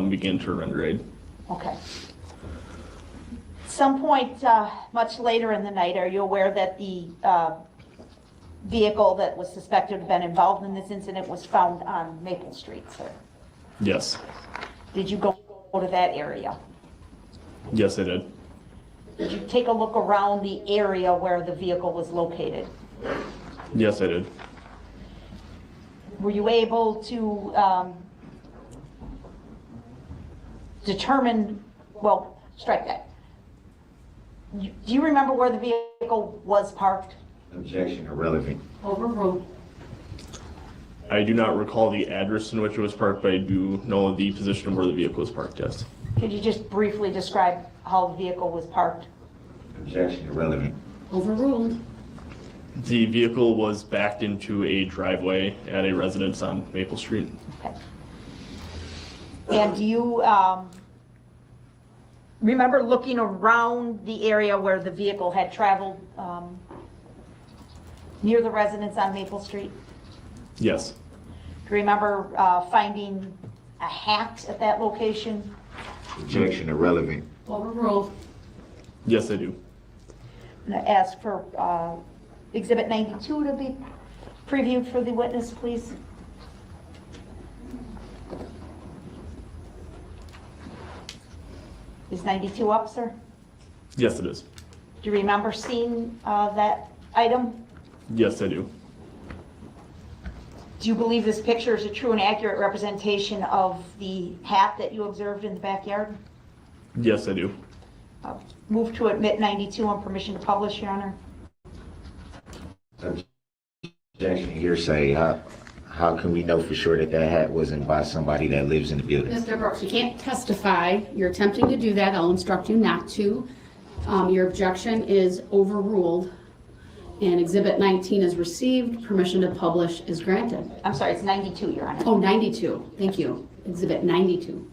S9: began to render aid.
S12: Okay. Some point much later in the night, are you aware that the vehicle that was suspected to have been involved in this incident was found on Maple Street, sir?
S9: Yes.
S12: Did you go to that area?
S9: Yes, I did.
S12: Did you take a look around the area where the vehicle was located?
S9: Yes, I did.
S12: Were you able to determine, well, strike that. Do you remember where the vehicle was parked?
S4: Objection, irrelevant.
S12: Overruled.
S9: I do not recall the address in which it was parked, but I do know the position of where the vehicle was parked, yes.
S12: Could you just briefly describe how the vehicle was parked?
S4: Objection, irrelevant.
S12: Overruled.
S9: The vehicle was backed into a driveway at a residence on Maple Street.
S12: Okay. And do you remember looking around the area where the vehicle had traveled near the residence on Maple Street?
S9: Yes.
S12: Do you remember finding a hat at that location?
S4: Objection, irrelevant.
S12: Overruled.
S9: Yes, I do.
S12: I'm going to ask for Exhibit 92 to be previewed for the witness, please. Is 92 up, sir?
S9: Yes, it is.
S12: Do you remember seeing that item?
S9: Yes, I do.
S12: Do you believe this picture is a true and accurate representation of the hat that you observed in the backyard?
S9: Yes, I do.
S12: Move to admit 92 on permission to publish, Your Honor.
S4: Objection, hearsay. How can we know for sure that that hat wasn't by somebody that lives in the building?
S2: Mr. Brooks, you can't testify. You're attempting to do that. I'll instruct you not to. Your objection is overruled, and Exhibit 19 is received. Permission to publish is granted.
S12: I'm sorry, it's 92, Your Honor.
S2: Oh, 92. Thank you. Exhibit 92.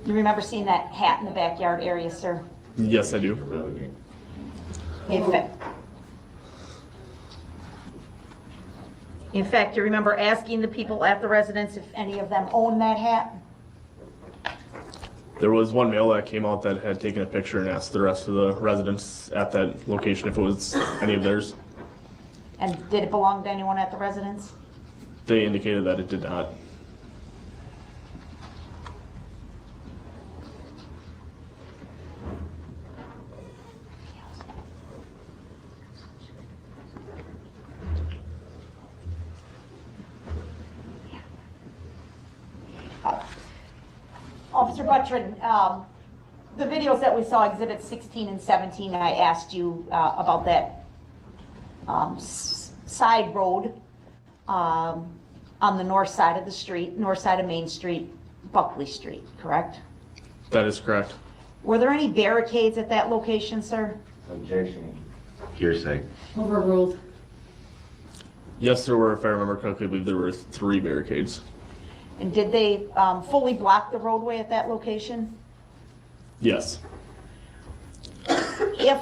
S12: You remember seeing that hat in the backyard area, sir?
S9: Yes, I do.
S12: In fact, you remember asking the people at the residence if any of them own that hat?
S9: There was one male that came out that had taken a picture and asked the rest of the residents at that location if it was any of theirs.
S12: And did it belong to anyone at the residence?
S9: They indicated that it did not.
S12: Officer Buttrin, the videos that we saw, Exhibits 16 and 17, I asked you about that side road on the north side of the street, north side of Main Street, Buckley Street, correct?
S9: That is correct.
S12: Were there any barricades at that location, sir?
S4: Objection, hearsay.
S2: Overruled.
S9: Yes, there were, if I remember correctly, I believe there were 3 barricades.
S12: And did they fully block the roadway at that location?
S9: Yes.
S12: If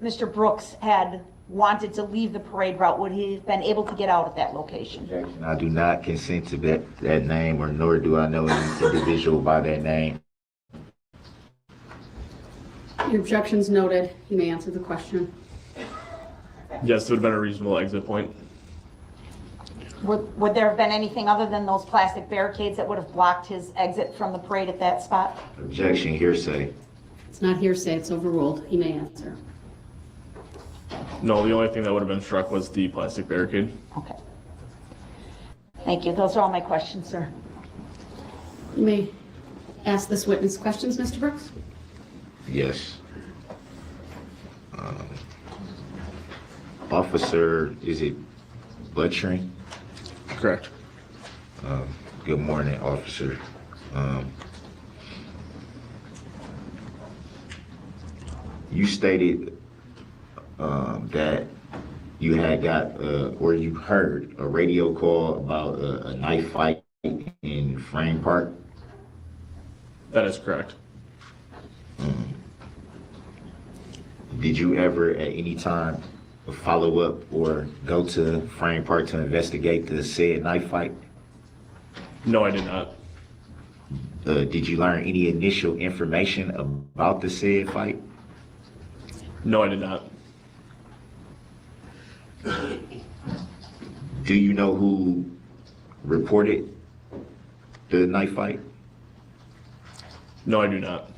S12: Mr. Brooks had wanted to leave the parade route, would he have been able to get out at that location?
S4: Objection, I do not consent to that name, or nor do I know any individual by that name.
S2: Your objection's noted. You may answer the question.
S9: Yes, it would have been a reasonable exit point.
S12: Would there have been anything other than those plastic barricades that would have blocked his exit from the parade at that spot?
S4: Objection, hearsay.
S2: It's not hearsay. It's overruled. You may answer.
S9: No, the only thing that would have been struck was the plastic barricade.
S12: Okay. Thank you. Those are all my questions, sir.
S2: You may ask this witness questions, Mr. Brooks?
S4: Yes. Officer, is it butchering?
S9: Correct.
S4: Good morning, officer. You stated that you had got, or you heard a radio call about a knife fight in Frame Park.
S9: That is correct.
S4: Did you ever at any time follow up or go to Frame Park to investigate the said knife fight?
S9: No, I did not.
S4: Did you learn any initial information about the said fight?
S9: No, I did not.
S4: Do you know who reported the knife fight?
S9: No, I do not.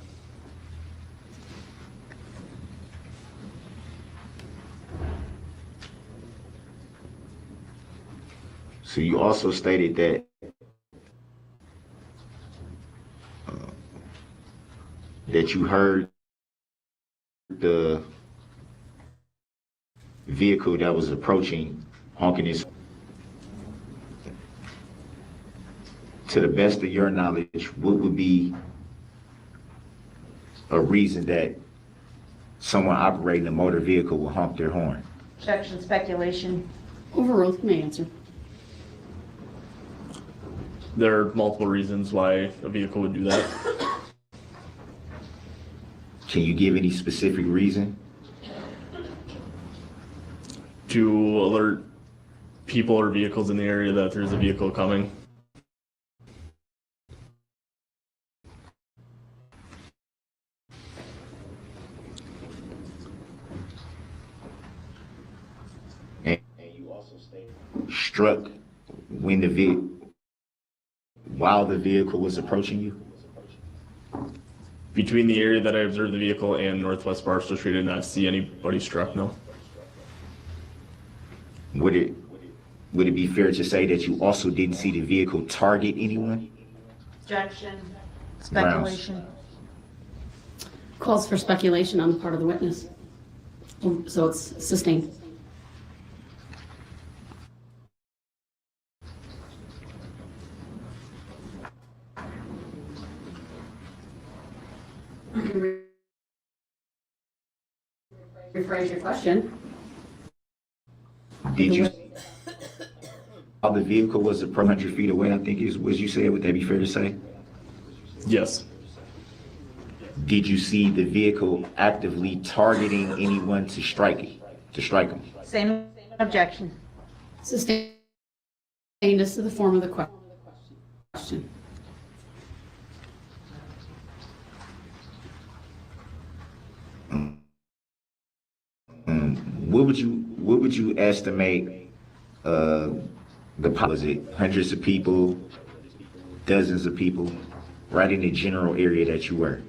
S4: So you also stated that that you heard the vehicle that was approaching honking its. To the best of your knowledge, what would be a reason that someone operating a motor vehicle will honk their horn?
S12: Objection, speculation.
S2: Overruled. May I answer?
S9: There are multiple reasons why a vehicle would do that.
S4: Can you give any specific reason?
S9: To alert people or vehicles in the area that there's a vehicle coming.
S4: And you also stated struck when while the vehicle was approaching you?
S9: Between the area that I observed the vehicle and Northwest Barstow Street, I did not see anybody struck, no.
S4: Would it be fair to say that you also didn't see the vehicle target anyone?
S12: Objection, speculation.
S2: Calls for speculation on the part of the witness. So it's sustained. Rephrase your question.
S4: Did you while the vehicle was 100 feet away, I think is what you said, would that be fair to say?
S9: Yes.
S4: Did you see the vehicle actively targeting anyone to strike them?
S12: Same objection.
S2: Sustained as to the form of the question.
S4: What would you estimate was it hundreds of people, dozens of people, right in the general area that you were?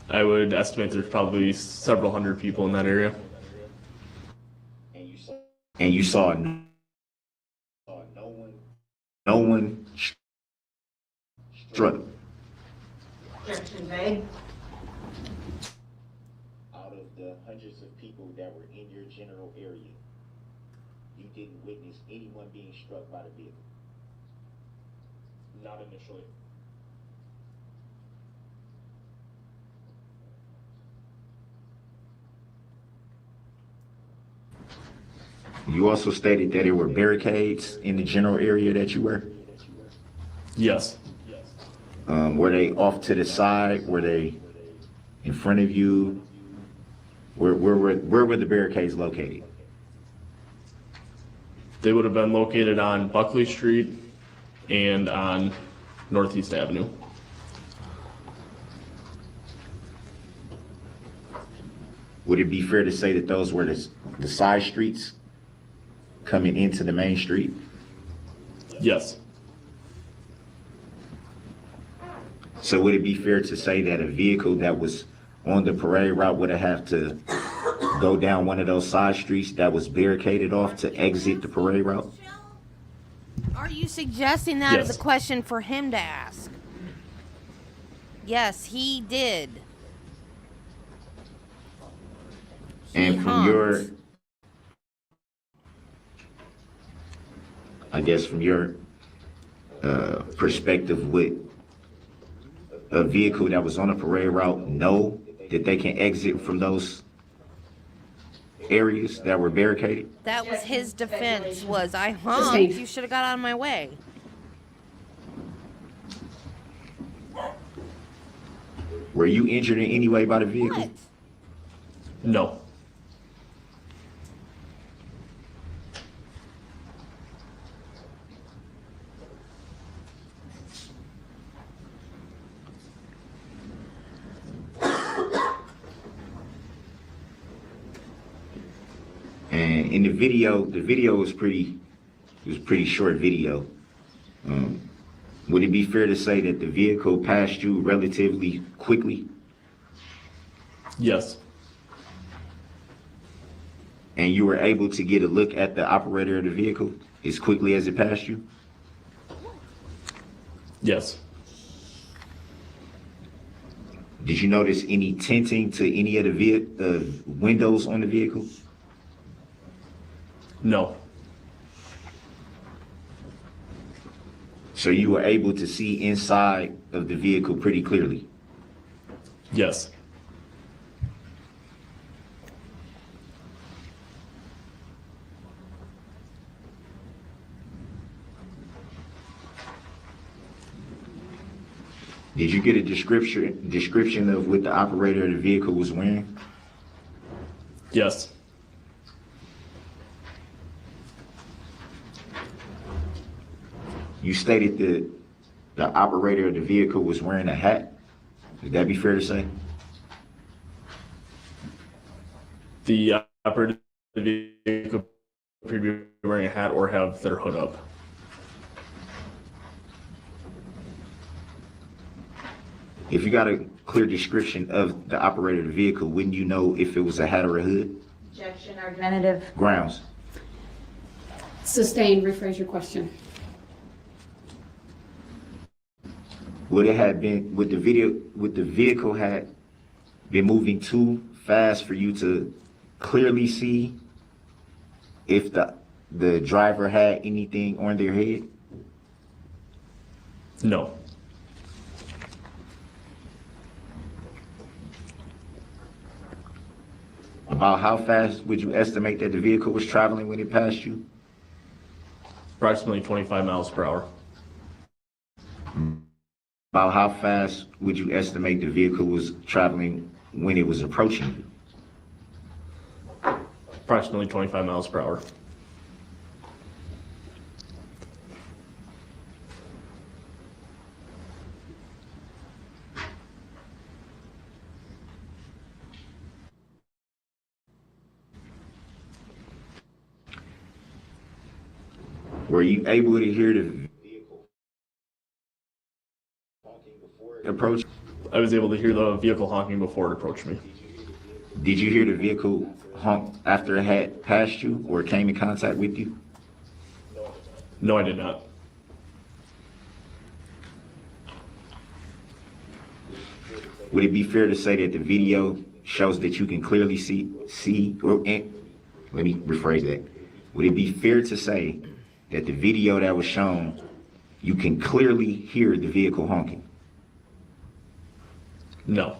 S9: I would estimate there's probably several hundred people in that area.
S4: And you saw no one struck.
S12: Objection vague.
S4: Out of the hundreds of people that were in your general area, you didn't witness anyone being struck by the vehicle?
S9: Not initially.
S4: You also stated that there were barricades in the general area that you were?
S9: Yes.
S4: Were they off to the side? Were they in front of you? Where were the barricades located?
S9: They would have been located on Buckley Street and on Northeast Avenue.
S4: Would it be fair to say that those were the side streets coming into the main street?
S9: Yes.
S4: So would it be fair to say that a vehicle that was on the parade route would have to go down one of those side streets that was barricaded off to exit the parade route?
S21: Are you suggesting that
S9: Yes.
S21: as a question for him to ask? Yes, he did.
S4: And from your, I guess from your perspective, with a vehicle that was on a parade route know that they can exit from those areas that were barricaded?
S21: That was his defense, was I honked,
S2: Sustained.
S21: you should have got out of my way.
S4: Were you injured in any way by the vehicle?
S21: What?
S9: No.
S4: And in the video was pretty short video. Would it be fair to say that the vehicle passed you relatively quickly?
S9: Yes.
S4: And you were able to get a look at the operator of the vehicle as quickly as it passed you?
S9: Yes.
S4: Did you notice any tinting to any of the windows on the vehicle?
S9: No.
S4: So you were able to see inside of the vehicle pretty clearly?
S9: Yes.
S4: Did you get a description of what the operator of the vehicle was wearing?
S9: Yes.
S4: You stated that the operator of the vehicle was wearing a hat. Would that be fair to say?
S9: The operator of the vehicle appeared to be wearing a hat or have their hood up.
S4: If you got a clear description of the operator of the vehicle, wouldn't you know if it was a hat or a hood?
S12: Objection, argumentative.
S4: Grounds.
S2: Sustained, rephrase your question.
S4: Would the vehicle had been moving too fast for you to clearly see if the driver had anything on their head?
S9: No.
S4: About how fast would you estimate that the vehicle was traveling when it passed you?
S9: Approximately 25 miles per hour.
S4: About how fast would you estimate the vehicle was traveling when it was approaching you?
S9: Approximately 25 miles per hour.
S4: Were you able to hear the vehicle honking before it approached?
S9: I was able to hear the vehicle honking before it approached me.
S4: Did you hear the vehicle honk after it had passed you or came in contact with you?
S9: No, I did not.
S4: Would it be fair to say that the video shows that you can clearly see or let me rephrase that. Would it be fair to say that the video that was shown, you can clearly hear the vehicle honking?
S9: No.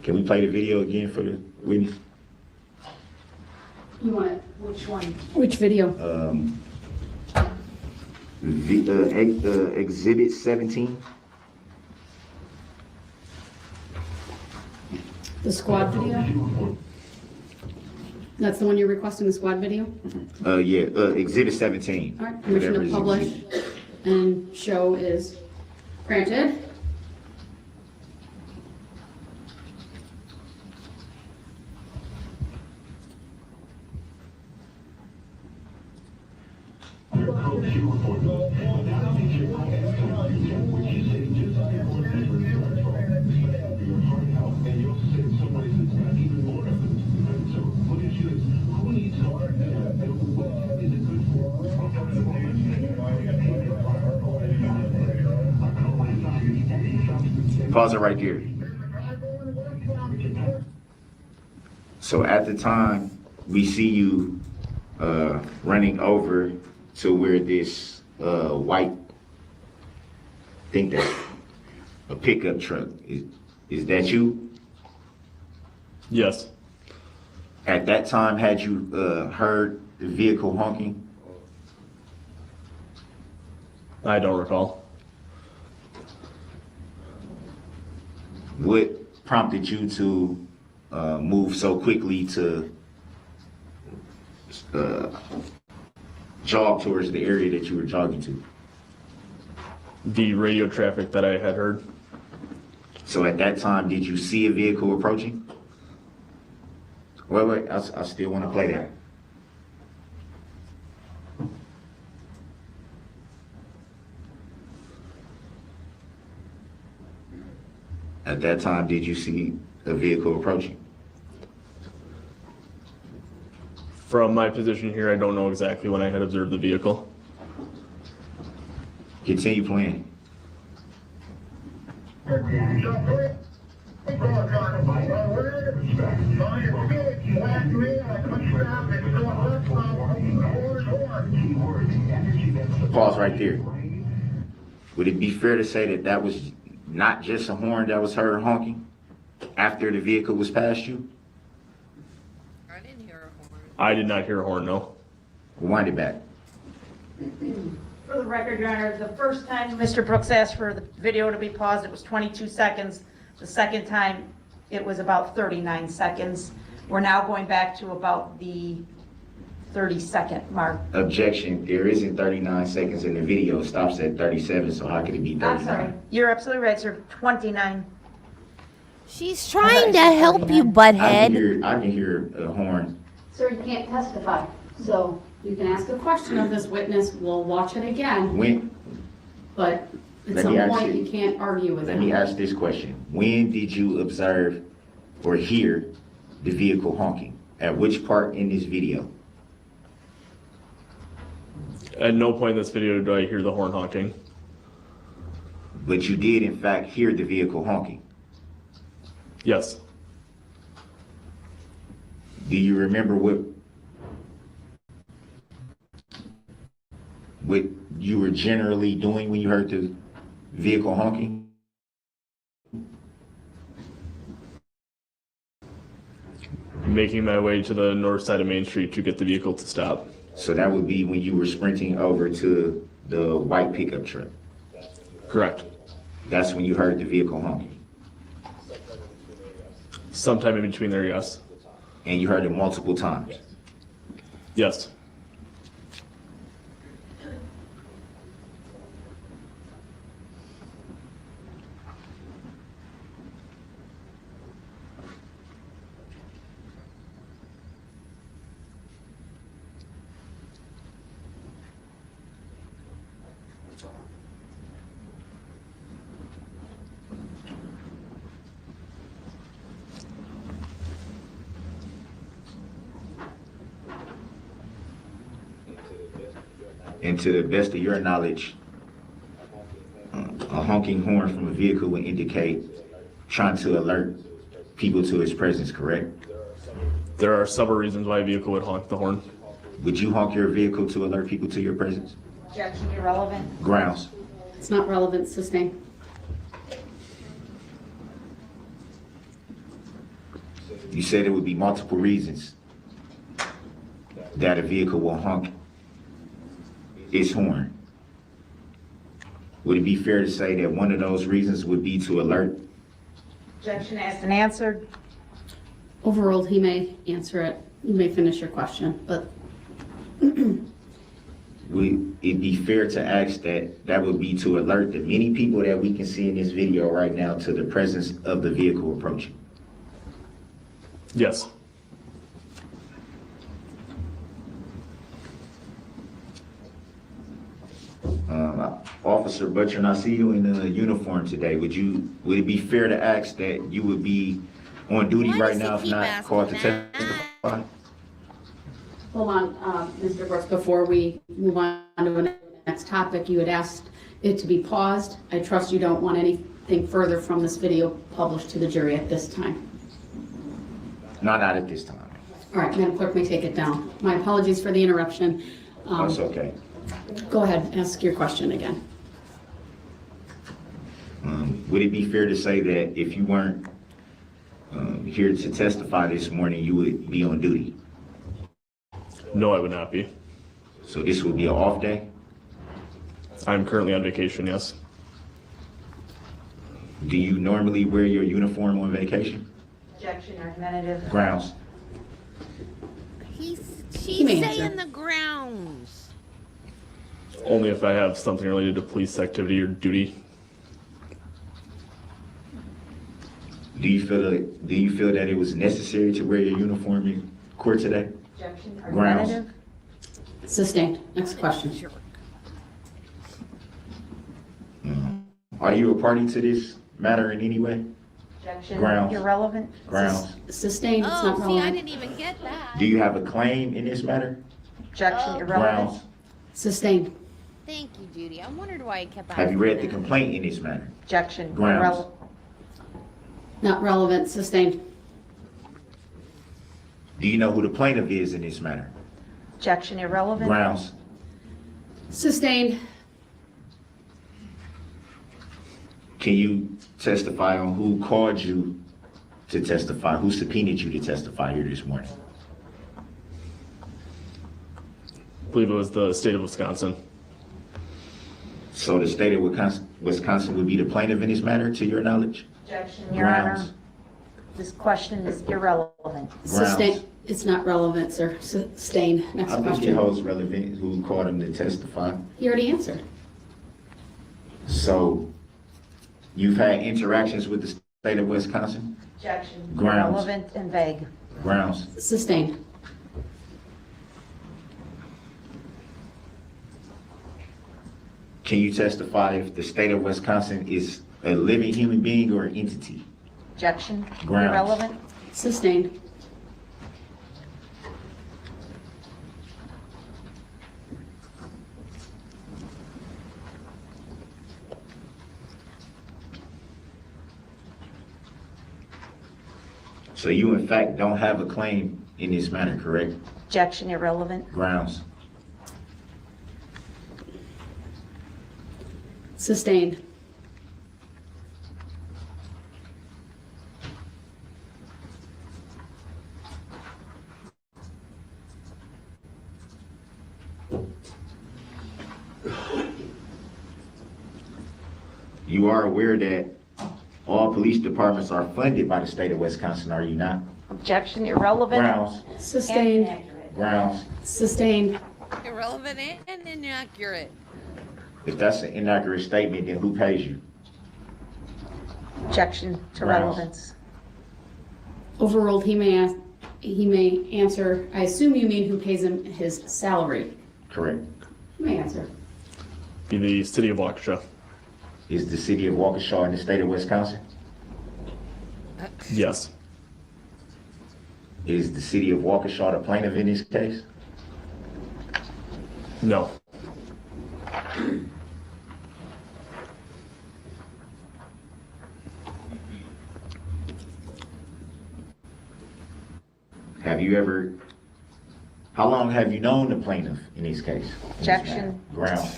S4: Can we play the video again for the witness?
S2: You want it? Which one? Which video?
S4: Exhibit 17.
S2: The squad video? That's the one you're requesting, the squad video?
S4: Yeah, Exhibit 17.
S2: All right, permission
S4: Whatever
S2: to
S4: is
S2: publish
S4: exhibit.
S2: and show is granted.
S4: Pause it right there. So at the time, we see you running over to where this white, I think that's a pickup truck. Is that you?
S9: Yes.
S4: At that time, had you heard the vehicle honking?
S9: I don't recall.
S4: What prompted you to move so quickly to jog towards the area that you were jogging to?
S9: The radio traffic that I had heard.
S4: So at that time, did you see a vehicle approaching? Wait, I still want to play that. At that time, did you see a vehicle approaching?
S9: From my position here, I don't know exactly when I had observed the vehicle.
S4: Continue playing. Pause right there. Would it be fair to say that that was not just a horn that was heard honking after the vehicle was past you?
S9: I did not hear a horn, no.
S4: Wind it back.
S12: For the record, Your Honor, the first time Mr. Brooks asked for the video to be paused, it was 22 seconds. The second time, it was about 39 seconds. We're now going back to about the 30-second mark.
S4: Objection. There isn't 39 seconds in the video. It stops at 37, so how could it be 39?
S12: I'm sorry. You're absolutely right, sir. 29.
S1: She's trying to help you, butthead.
S4: I can hear a horn.
S8: Sir, you can't testify, so you can ask a question of this witness, we'll watch it again,
S4: When?
S8: but at
S4: Let me
S8: some
S4: ask
S8: point
S4: you-
S8: you can't argue with
S4: Let
S8: him.
S4: me ask this question. When did you observe or hear the vehicle honking? At which part in this video?
S9: At no point in this video do I hear the horn honking.
S4: But you did, in fact, hear the vehicle honking.
S9: Yes.
S4: Do you remember what you were generally doing when you heard the vehicle honking?
S9: Making my way to the north side of Main Street to get the vehicle to stop.
S4: So that would be when you were sprinting over to the white pickup truck.
S9: Correct.
S4: That's when you heard the vehicle honking.
S9: Sometime in between there, yes.
S4: And you heard it multiple times.
S9: Yes.
S4: And to the best of your knowledge, a honking horn from a vehicle would indicate trying to alert people to its presence, correct?
S9: There are several reasons why a vehicle would honk the horn.
S4: Would you honk your vehicle to alert people to your presence?
S12: Objection, irrelevant.
S4: Grounds.
S8: It's not relevant, sustain.
S4: You said it would be multiple reasons that a vehicle will honk its horn. Would it be fair to say that one of those reasons would be to alert?
S12: Objection asked and answered.
S8: Overruled, he may answer it, you may finish your question, but
S4: Would it be fair to ask that that would be to alert the many people that we can see in this video right now to the presence of the vehicle approaching?
S9: Yes.
S4: Officer Butcher, I see you in a uniform today. Would it be fair to ask that you would be on duty right now if not called to testify?
S8: hold on, Mr. Brooks, before we move on to the next topic, you had asked it to be paused. I trust you don't want any
S2: anything further from this video published to the jury at this time?
S4: Not at this time.
S2: All right, Madam Clerk may take it down. My apologies for the interruption.
S4: That's okay.
S2: Go ahead, ask your question again.
S4: Would it be fair to say that if you weren't here to testify this morning, you would be on duty?
S9: No, I would not be.
S4: So this would be an off day?
S9: I'm currently on vacation, yes.
S4: Do you normally wear your uniform on vacation?
S12: Objection, argumentative.
S4: Grounds.
S21: She's
S2: may
S21: saying
S2: answer.
S21: the grounds.
S9: Only if I have something related to police activity or duty.
S4: Do you feel that it was necessary to wear your uniform in court today?
S12: Objection,
S4: Grounds.
S12: argumentative.
S2: Sustained. Next question.
S4: Are you a party to this matter in any way?
S12: Objection,
S4: Grounds.
S12: irrelevant.
S4: Grounds.
S2: Sustained. It's
S21: Oh,
S2: not
S21: see, I
S2: relevant.
S21: didn't even get that.
S4: Do you have a claim in this matter?
S12: Objection, irrelevant.
S4: Grounds.
S2: Sustained.
S21: Thank you, Judy. I wondered why I kept
S4: Have you
S21: asking
S4: read the
S21: that.
S4: complaint in this matter?
S12: Objection,
S4: Grounds.
S12: irrelevant.
S2: Not relevant. Sustained.
S4: Do you know who the plaintiff is in this matter?
S12: Objection, irrelevant.
S4: Grounds.
S2: Sustained.
S4: Can you testify on who called you to testify? Who subpoenaed you to testify here this morning?
S9: I believe it was the state of Wisconsin.
S4: So the state of Wisconsin would be the plaintiff in this matter, to your knowledge?
S12: Objection, Your Honor.
S4: Grounds.
S12: This question is irrelevant.
S2: Sustained. It's not relevant, sir. Sustained. Next
S4: I think it
S2: question.
S4: holds relevant who called him to testify.
S2: He already answered.
S4: So you've had interactions with the state of Wisconsin?
S12: Objection,
S4: Grounds.
S12: irrelevant and vague.
S4: Grounds.
S2: Sustained.
S4: Can you testify if the state of Wisconsin is a living human being or an entity?
S12: Objection,
S4: Grounds.
S12: irrelevant.
S2: Sustained.
S4: So you in fact don't have a claim in this matter, correct?
S12: Objection, irrelevant.
S4: Grounds.
S2: Sustained.
S4: You are aware that all police departments are funded by the state of Wisconsin, are you not?
S12: Objection, irrelevant.
S4: Grounds.
S2: Sustained.
S12: and inaccurate.
S4: Grounds.
S2: Sustained.
S21: Irrelevant and inaccurate.
S4: If that's an inaccurate statement, then who pays you?
S12: Objection to
S4: Grounds.
S12: relevance.
S2: Overruled. He may answer. I assume you mean who pays him his salary.
S4: Correct.
S2: He may answer.
S9: Be the city of Waukesha.
S4: Is the city of Waukesha in the state of Wisconsin?
S9: Yes.
S4: Is the city of Waukesha the plaintiff in this case?
S9: No.
S4: Have you ever, how long have you known the plaintiff in this case?
S12: Objection.
S4: Grounds.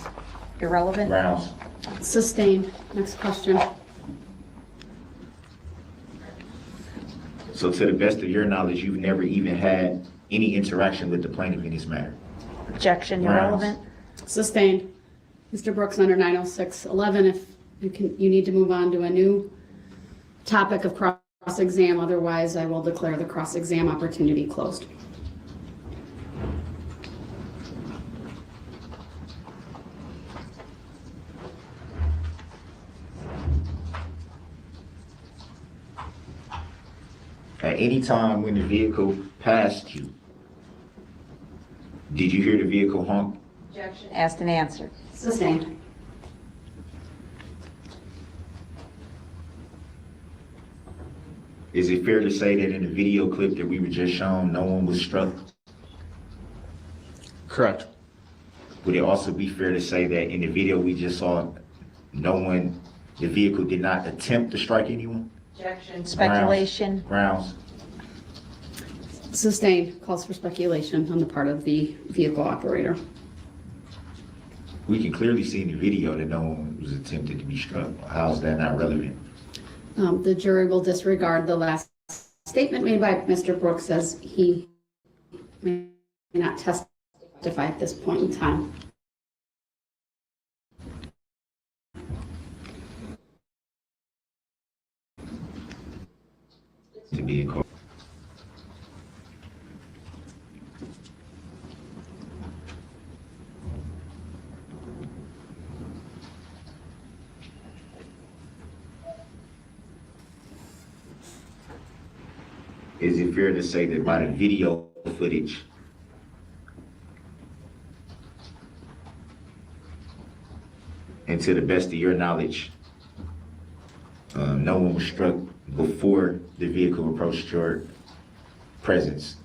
S12: Irrelevant.
S4: Grounds.
S2: Sustained. Next question.
S4: So to the best of your knowledge, you've never even had any interaction with the plaintiff in this matter?
S12: Objection,
S4: Grounds.
S12: irrelevant.
S2: Sustained. Mr. Brooks, under 906.11, if you need to move on to a new topic of cross-exam, otherwise I will declare the cross-exam opportunity closed.
S4: At any time when the vehicle passed you, did you hear the vehicle honk?
S12: Objection. Asked and answered.
S2: Sustained.
S4: Is it fair to say that in the video clip that we were just shown, no one was struck?
S9: Correct.
S4: Would it also be fair to say that in the video we just saw, no one the vehicle did not attempt to strike anyone?
S12: Objection. Speculation.
S4: Grounds.
S2: Sustained. Calls for speculation on the part of the vehicle operator.
S4: We can clearly see in the video that no one was attempted to be struck. How is that not relevant?
S2: The jury will disregard the last statement made by Mr. Brooks as he may not testify at this point in time.
S4: To be in court. Is it fair to say that by the video footage, and to the best of your knowledge, no one was struck before the vehicle approached your presence?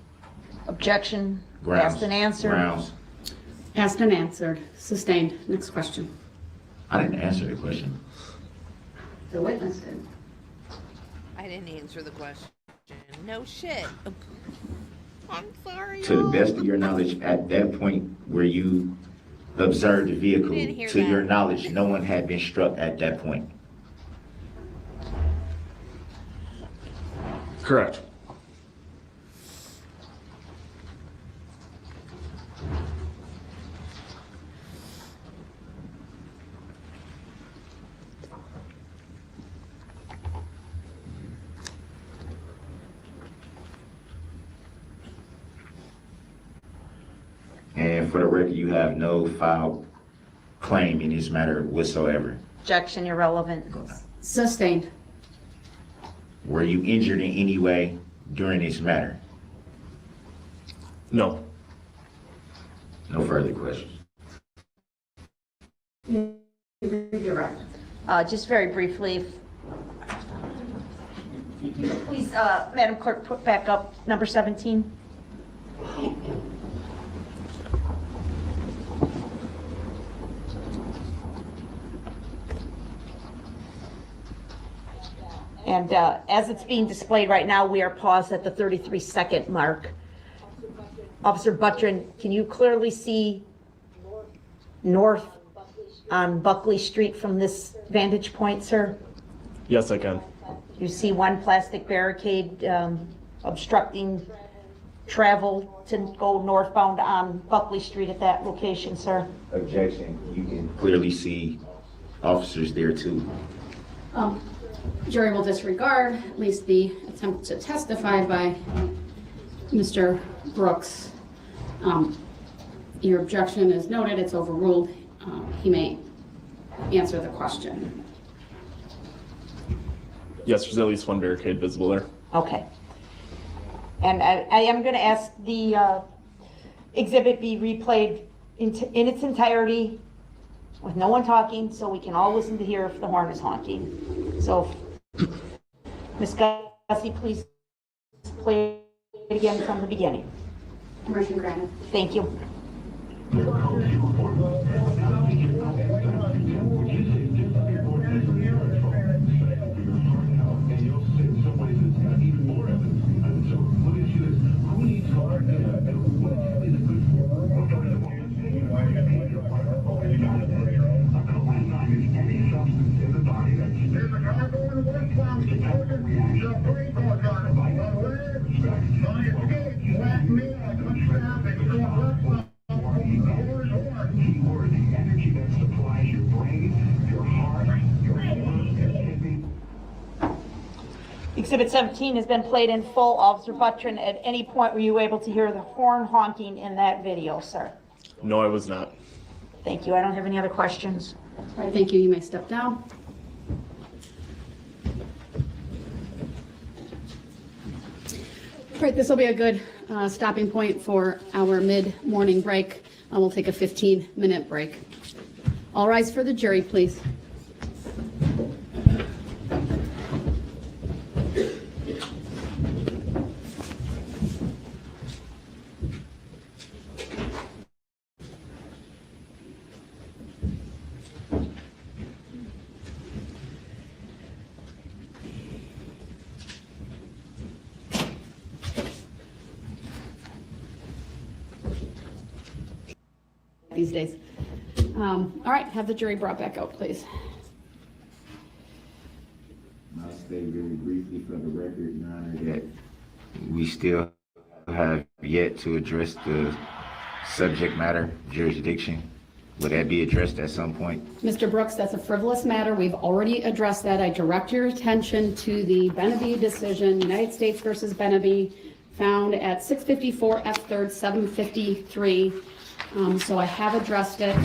S12: Objection.
S4: Grounds.
S12: Asked and answered.
S4: Grounds.
S2: Asked and answered. Sustained. Next question.
S4: I didn't answer the question.
S2: The witness did.
S21: I didn't answer the question. No shit. I'm sorry.
S4: To the best of your knowledge, at that point where you observed the vehicle,
S21: Didn't hear
S4: to
S21: that.
S4: your knowledge, no one had been struck at that point.
S9: Correct.
S4: And for the record, you have no filed claim in this matter whatsoever.
S12: Objection. Irrelevant.
S2: Sustained.
S4: Were you injured in any way during this matter?
S9: No.
S4: No further questions.
S2: You're right.
S12: Just very briefly, please, Madam Clerk, put back up number 17. And as it's being displayed right now, we are paused at the 33-second mark. Officer Buttrin, can you clearly see north on Buckley Street from this vantage point, sir?
S9: Yes, I can.
S12: You see one plastic barricade obstructing travel to go northbound on Buckley Street at that location, sir?
S4: Objection. You can clearly see officers there too.
S2: Jury will disregard at least the attempt to testify by Mr. Brooks. Your objection is noted, it's overruled. He may answer the question.
S9: Yes, there's at least one barricade visible there.
S12: Okay. And I am going to ask the exhibit be replayed in its entirety with no one talking, so we can all listen to hear if the horn is honking. So, Ms. Gussie, please play it again from the beginning.
S2: Permission granted.
S12: Thank you. Exhibit 17 has been played in full. Officer Buttrin, at any point were you able to hear the horn honking in that video, sir?
S9: No, I was not.
S12: Thank you. I don't have any other questions.
S2: All right, thank you. You may step down. All right, this will be a good stopping point for our mid-morning break. We'll take a 15-minute break. All rise for the jury, please.
S8: these days. All right, have the jury brought back out, please.
S4: I'll state very briefly for the record, Your Honor, that we still have yet to address the subject matter jurisdiction. Would that be addressed at some point?
S8: Mr. Brooks, that's a frivolous matter. We've already addressed that. I direct your attention to the Beneby decision, United States versus Beneby, found at 654 F 3rd 753. So I have addressed it.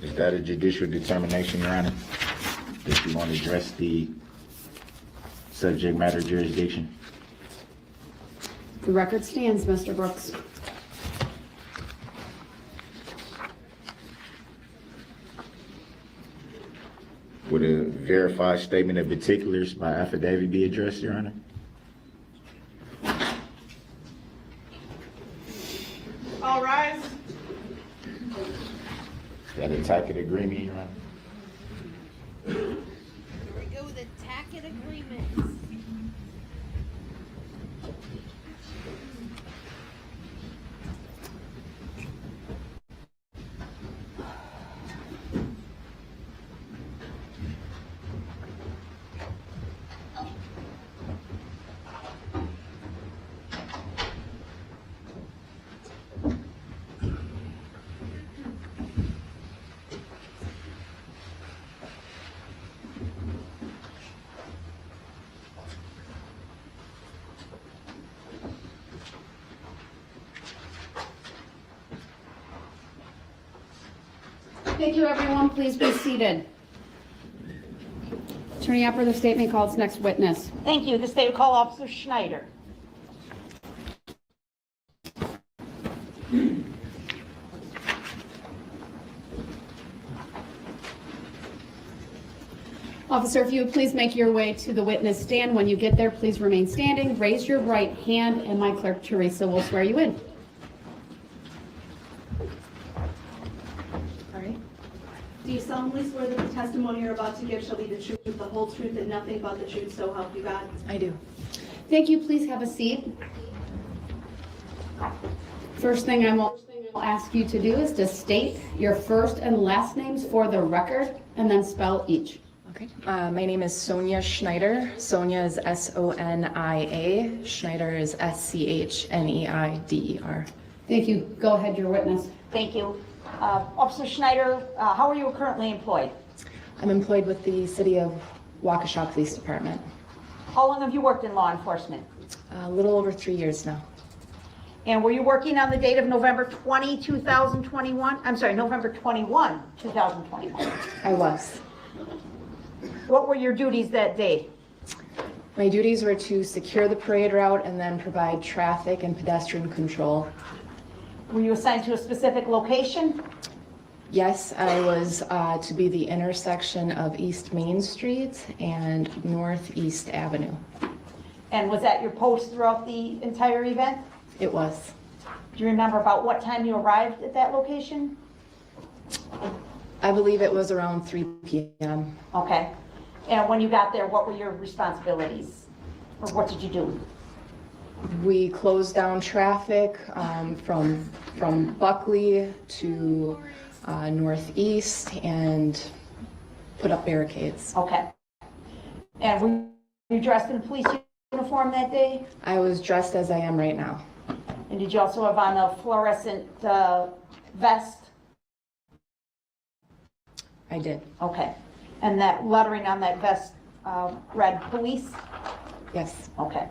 S4: Is that a judicial determination, Your Honor? If you want to address the subject matter jurisdiction?
S8: The record stands, Mr. Brooks.
S4: Would a verified statement of particulars by affidavit be addressed, Your Honor?
S5: All rise.
S4: Is that a type of agreement, Your Honor?
S21: Here we go with the tacket agreement.
S8: Thank you, everyone. Please be seated. Attorney Operative Statement calls next witness.
S12: Thank you. The state will call Officer Schneider.
S8: Officer, if you would please make your way to the witness stand. When you get there, please remain standing. Raise your right hand, and my clerk, Teresa, will swear you in. All right.
S18: Do you solemnly swear that the testimony you're about to give shall be the truth, the whole truth, and nothing but the truth, so help you God?
S8: I do. Thank you. Please have a seat. First thing I will ask you to do is to state your first and last names for the record, and then spell each.
S3: Okay. My name is Sonia Schneider. Sonia is Sonia. Schneider is Schneider.
S8: Thank you. Go ahead, your witness.
S12: Thank you. Officer Schneider, how are you currently employed?
S3: I'm employed with the City of Waukesha Police Department.
S12: How long have you worked in law enforcement?
S3: A little over 3 years now.
S12: And were you working on the date of November 20, 2021? I'm sorry, November 21, 2021.
S3: I was.
S12: What were your duties that day?
S3: My duties were to secure the parade route and then provide traffic and pedestrian control.
S12: Were you assigned to a specific location?
S3: Yes, I was to be the intersection of East Main Street and Northeast Avenue.
S12: And was that your post throughout the entire event?
S3: It was.
S12: Do you remember about what time you arrived at that location?
S3: I believe it was around 3 p.m.
S12: Okay. And when you got there, what were your responsibilities? Or what did you do?
S3: We closed down traffic from Buckley to Northeast and put up barricades.
S12: Okay. And were you dressed in a police uniform that day?
S3: I was dressed as I am right now.
S12: And did you also have on a fluorescent vest?
S3: I did.
S12: Okay. And that lettering on that vest read police?
S3: Yes.
S12: Okay.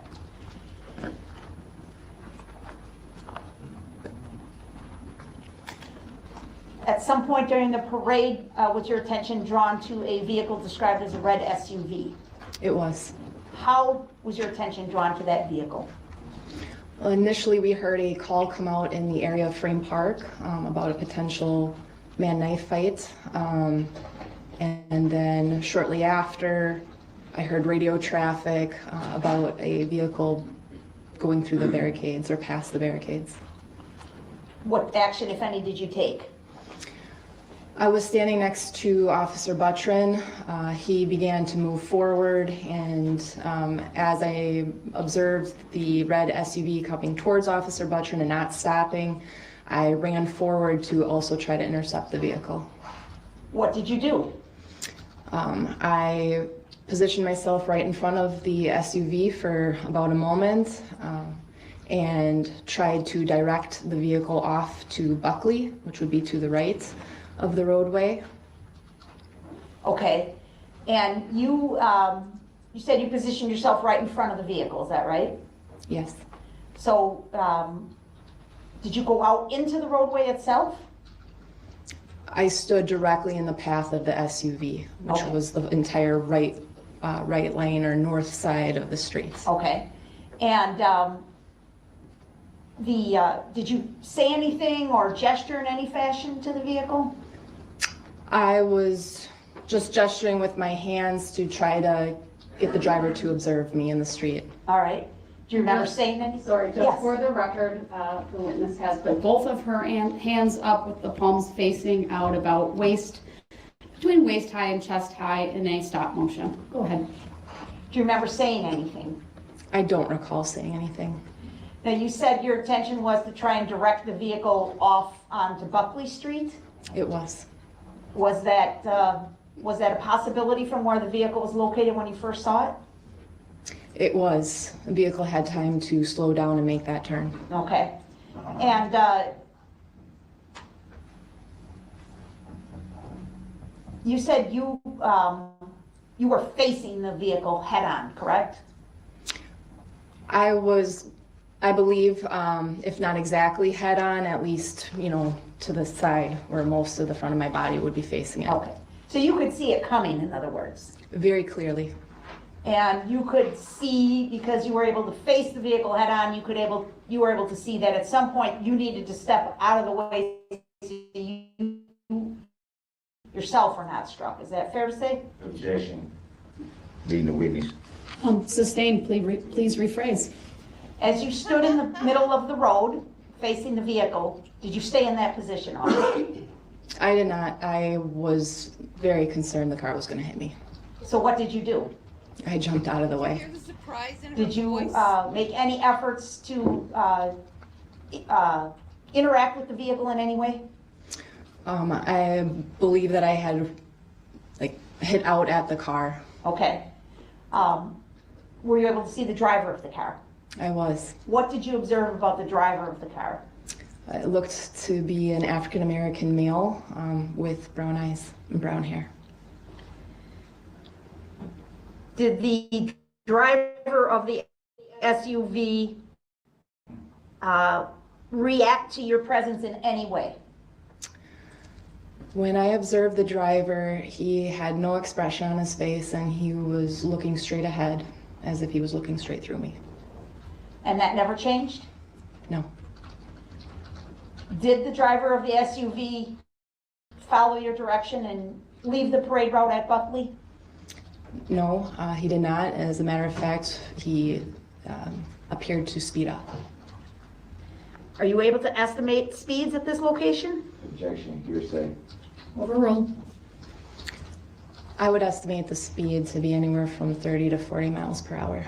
S12: At some point during the parade, was your attention drawn to a vehicle described as a red SUV?
S3: It was.
S12: How was your attention drawn to that vehicle?
S3: Well, initially, we heard a call come out in the area of Frame Park about a potential man-knife fight. And then shortly after, I heard radio traffic about a vehicle going through the barricades or past the barricades.
S12: What action, if any, did you take?
S3: I was standing next to Officer Buttrin. He began to move forward, and as I observed the red SUV coming towards Officer Buttrin and not stopping, I ran forward to also try to intercept the vehicle.
S12: What did you do?
S3: I positioned myself right in front of the SUV for about a moment and tried to direct the vehicle off to Buckley, which would be to the right of the roadway.
S12: Okay, and you said you positioned yourself right in front of the vehicle, is that right?
S3: Yes.
S12: So, did you go out into the roadway itself?
S3: I stood directly in the path of the SUV, which was the entire right lane or north side of the street.
S12: Okay, and did you say anything or gesture in any fashion to the vehicle?
S3: I was just gesturing with my hands to try to get the driver to observe me in the street.
S12: All right. Do you remember saying anything?
S8: Sorry, just
S12: Yes.
S8: for the record, the witness has put both of her hands up with the palms facing out about between waist high and chest high in a stop motion. Go ahead.
S12: Do you remember saying anything?
S3: I don't recall saying anything.
S12: Now, you said your intention was to try and direct the vehicle off onto Buckley Street?
S3: It was.
S12: Was that a possibility from where the vehicle was located when you first saw it?
S3: It was. The vehicle had time to slow down and make that turn.
S12: Okay. And you said you were facing the vehicle head on, correct?
S3: I believe, if not exactly head on, at least, to the side where most of the front of my body would be facing it.
S12: Okay. So you could see it coming, in other words.
S3: Very clearly.
S12: And you could see, because you were able to face the vehicle head on, you were able to see that at some point you needed to step out of the way so you yourself were not struck. Is that fair to say?
S4: Objection. Being the witness.
S8: Sustained, please rephrase.
S12: As you stood in the middle of the road, facing the vehicle, did you stay in that position all day?
S3: I did not. I was very concerned the car was going to hit me.
S12: So what did you do?
S3: I jumped out of the way.
S12: Did you make any efforts to interact with the vehicle in any way?
S3: I believe that I had hit out at the car.
S12: Okay. Were you able to see the driver of the car?
S3: I was.
S12: What did you observe about the driver of the car?
S3: It looked to be an African-American male with brown eyes and brown hair.
S12: Did the driver of the SUV react to your presence in any way?
S3: When I observed the driver, he had no expression on his face and he was looking straight ahead as if he was looking straight through me.
S12: And that never changed?
S3: No.
S12: Did the driver of the SUV follow your direction and leave the parade route at Buckley?
S3: No, he did not. As a matter of fact, he appeared to speed up.
S12: Are you able to estimate speeds at this location?
S4: Objection. Hearsay.
S8: Overruled.
S3: I would estimate the speed to be anywhere from 30 to 40 miles per hour.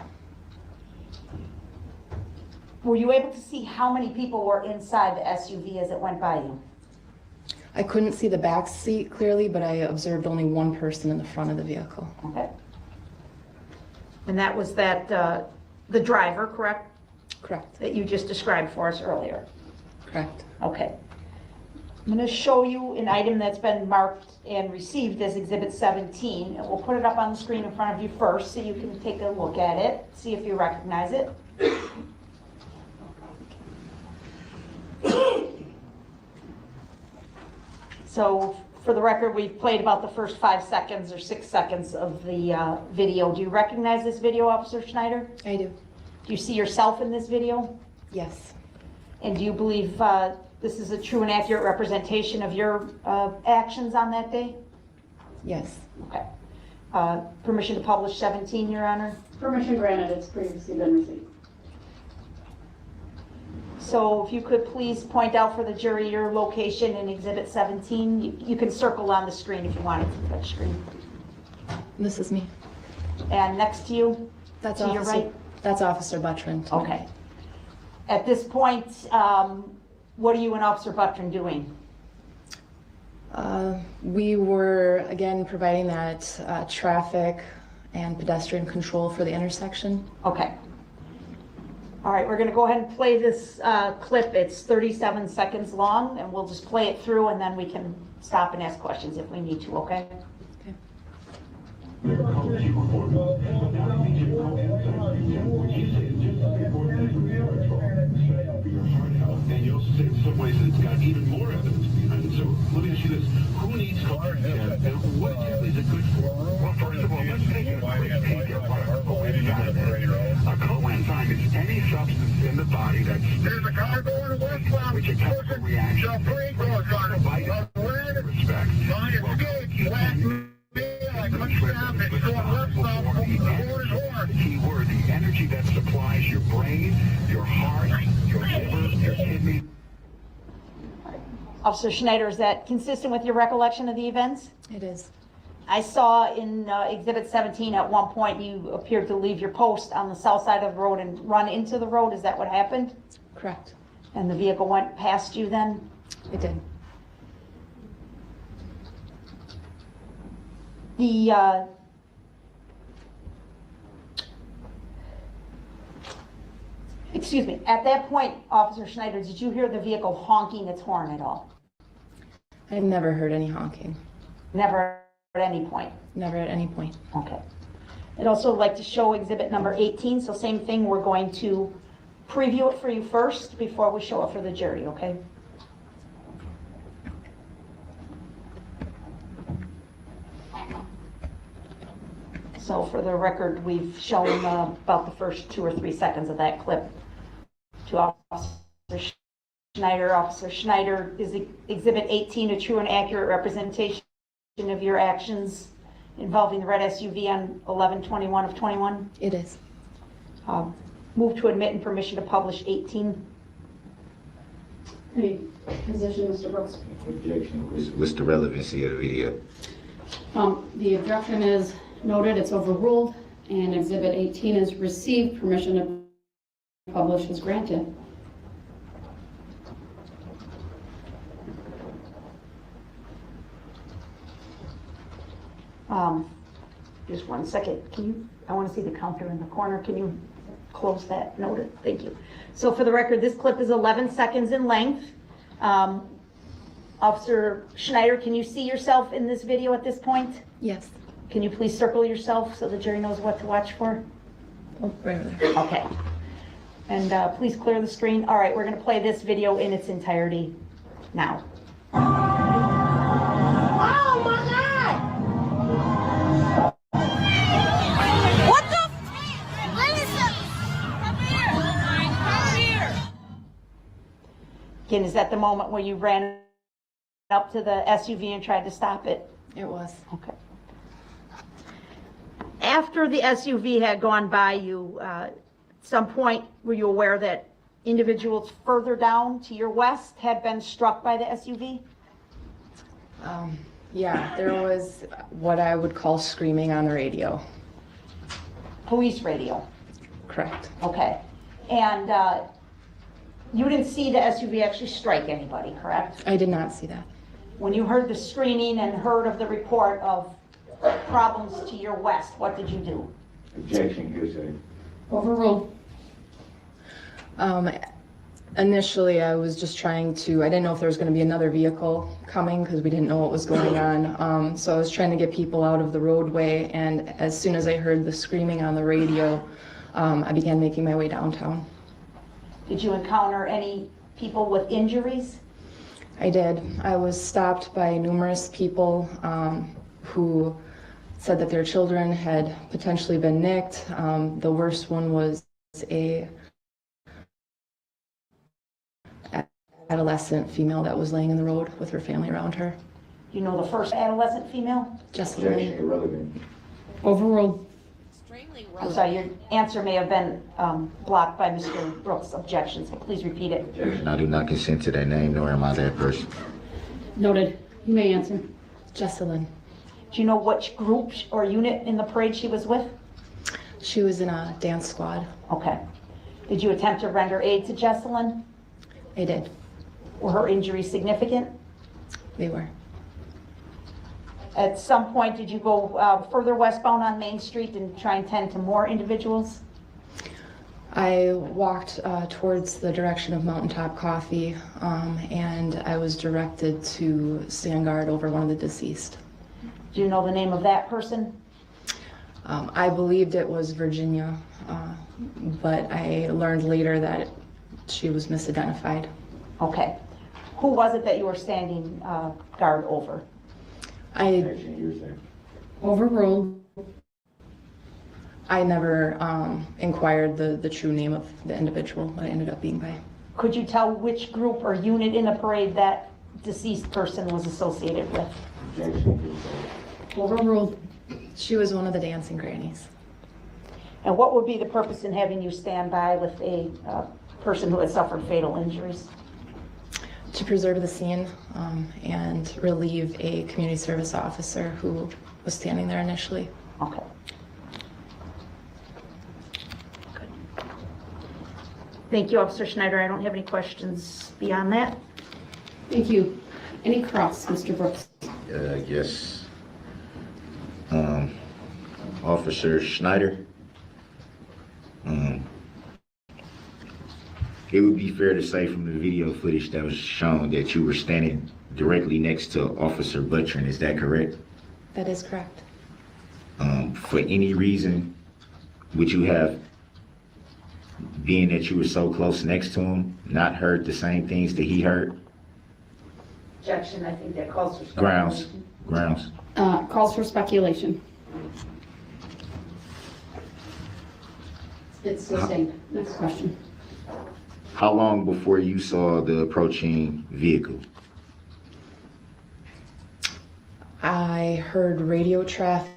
S12: Were you able to see how many people were inside the SUV as it went by you?
S3: I couldn't see the back seat clearly, but I observed only one person in the front of the vehicle.
S12: Okay. And that was the driver, correct?
S3: Correct.
S12: That you just described for us earlier?
S3: Correct.
S12: Okay. I'm going to show you an item that's been marked and received as Exhibit 17, and we'll put it up on the screen in front of you first so you can take a look at it, see if you recognize it. So, for the record, we've played about the first 5 seconds or 6 seconds of the video. Do you recognize this video, Officer Schneider?
S3: I do.
S12: Do you see yourself in this video?
S3: Yes.
S12: And do you believe this is a true and accurate representation of your actions on that day?
S3: Yes.
S12: Okay. Permission to publish 17, Your Honor?
S8: Permission granted, it's previously been received.
S12: So if you could please point out for the jury your location in Exhibit 17. You can circle on the screen if you want it to touch screen.
S3: This is me.
S12: And next to you?
S3: That's
S12: to your
S3: Officer,
S12: right?
S3: that's Officer Buttrin.
S12: Okay. At this point, what are you and Officer Buttrin doing?
S3: We were, again, providing that traffic and pedestrian control for the intersection.
S12: Okay. All right, we're going to go ahead and play this clip. It's 37 seconds long, and we'll just play it through, and then we can stop and ask questions if we need to, okay?
S14: And you also say in some ways it's got even more evidence behind it. So let me ask you this. Who needs to and what exactly is it good for? Well, first of all, let's take it a coenzyme is any substance in the body that's... There's a car going to westbound. Which a chemical reaction. Respect. Keyword, the energy that supplies your brain, your heart, your liver, your kidney.
S12: Officer Schneider, is that consistent with your recollection of the events?
S3: It is.
S12: I saw in Exhibit 17 at one point you appeared to leave your post on the south side of the road and run into the road. Is that what happened?
S3: Correct.
S12: And the vehicle went past you then?
S3: It did.
S12: The excuse me, at that point, Officer Schneider, did you hear the vehicle honking its horn at all?
S3: I've never heard any honking.
S12: Never at any point?
S3: Never at any point.
S12: Okay. I'd also like to show exhibit number 18, so same thing, we're going to preview it for you first before we show it for the jury, okay? So for the record, we've shown about the first 2 or 3 seconds of that clip to Officer Schneider. Officer Schneider, is Exhibit 18 a true and accurate representation of your actions involving the red SUV on 11/21 of 21?
S3: It is.
S12: Move to admit and permission to publish 18.
S8: Any position, Mr. Brooks?
S4: Objection. What's the relevancy of the video?
S8: The objection is noted, it's overruled, and Exhibit 18 is received. Permission to publish is granted.
S12: Just 1 second. I want to see the counter in the corner. Can you close that? Noted. Thank you. So for the record, this clip is 11 seconds in length. Officer Schneider, can you see yourself in this video at this point?
S3: Yes.
S12: Can you please circle yourself so the jury knows what to watch for?
S3: Oh, right there.
S12: Okay. And please clear the screen. All right, we're going to play this video in its entirety now.
S13: Oh my God! What the? Come here!
S12: Again, is that the moment where you ran up to the SUV and tried to stop it?
S3: It was.
S12: Okay. After the SUV had gone by you, at some point, were you aware that individuals further down to your west had been struck by the SUV?
S3: Yeah, there was what I would call screaming on the radio.
S12: Police radio?
S3: Correct.
S12: Okay. And you didn't see the SUV actually strike anybody, correct?
S3: I did not see that.
S12: When you heard the screaming and heard of the report of problems to your west, what did you do?
S4: Objection, hearsay.
S8: Overruled.
S3: Initially, I was just trying to, I didn't know if there was going to be another vehicle coming because we didn't know what was going on. So I was trying to get people out of the roadway, and as soon as I heard the screaming on the radio, I began making my way downtown.
S12: Did you encounter any people with injuries?
S3: I did. I was stopped by numerous people who said that their children had potentially been nicked. The worst one was a adolescent female that was laying in the road with her family around her.
S12: You know the first adolescent female?
S3: Jessica.
S8: Overruled.
S21: Extremely
S12: I'm
S21: wrong.
S12: sorry, your answer may have been blocked by Mr. Brooks' objections, but please repeat it.
S4: I do not consent to that name, nor am I that person.
S8: Noted. You may answer.
S15: Jesselyn.
S12: Do you know which group or unit in the parade she was with?
S15: She was in a dance squad.
S12: Okay. Did you attempt to render aid to Jesselyn?
S15: I did.
S12: Were her injuries significant?
S15: They were.
S12: At some point, did you go further westbound on Main Street and try and tend to more individuals?
S3: I walked towards the direction of Mountaintop Coffee, and I was directed to stand guard over one of the deceased.
S12: Do you know the name of that person?
S3: I believed it was Virginia, but I learned later that she was misidentified.
S12: Okay. Who was it that you were standing guard over?
S8: Overruled.
S3: I never inquired the true name of the individual that I ended up being by.
S12: Could you tell which group or unit in the parade that deceased person was associated with?
S8: Overruled.
S3: She was one of the dancing grannies.
S12: And what would be the purpose in having you stand by with a person who had suffered fatal injuries?
S3: To preserve the scene and relieve a community service officer who was standing there initially.
S12: Okay. Thank you, Officer Schneider. I don't have any questions beyond that.
S8: Thank you. Any cross, Mr. Brooks?
S4: Yes. Officer Schneider. It would be fair to say from the video footage that was shown that you were standing directly next to Officer Butrin. Is that correct?
S3: That is correct.
S4: For any reason, would you have, being that you were so close next to him, not heard the same things that he heard?
S12: Objection, I think that calls for
S4: Grounds.
S8: Calls for speculation. It's sustained. Next question.
S4: How long before you saw the approaching vehicle?
S3: I heard radio traffic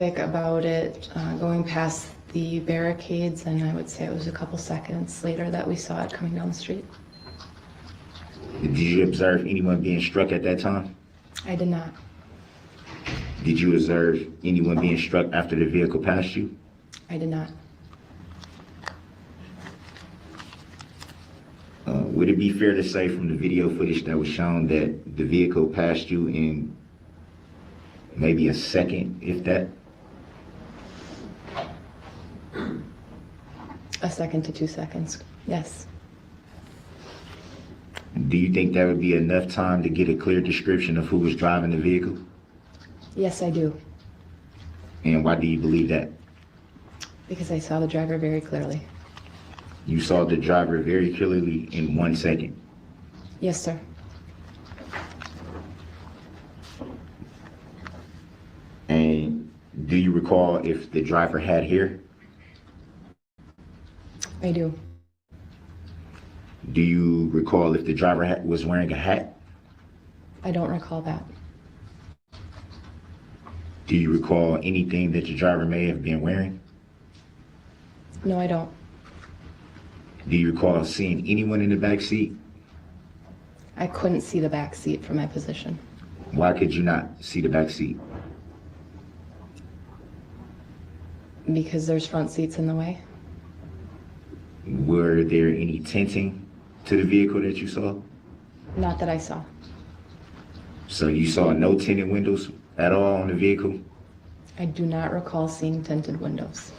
S3: about it going past the barricades, and I would say it was a couple seconds later that we saw it coming down the street.
S4: Did you observe anyone being struck at that time?
S3: I did not.
S4: Did you observe anyone being struck after the vehicle passed you?
S3: I did not.
S4: Would it be fair to say from the video footage that was shown that the vehicle passed you in maybe a second, if that?
S3: A second to 2 seconds, yes.
S4: Do you think that would be enough time to get a clear description of who was driving the vehicle?
S3: Yes, I do,
S4: And why do you believe that?
S3: because I saw the driver very clearly.
S4: You saw the driver very clearly in 1 second.
S3: Yes, sir.
S4: And do you recall if the driver had hair?
S3: I do.
S4: Do you recall if the driver was wearing a hat?
S3: I don't recall that.
S4: Do you recall anything that the driver may have been wearing?
S3: No, I don't.
S4: Do you recall seeing anyone in the back seat?
S3: I couldn't see the back seat from my position.
S4: Why could you not see the back seat?
S3: Because there's front seats in the way.
S4: Were there any tinting to the vehicle that you saw?
S3: Not that I saw.
S4: So you saw no tinted windows at all on the vehicle?
S3: I do not recall seeing tinted windows.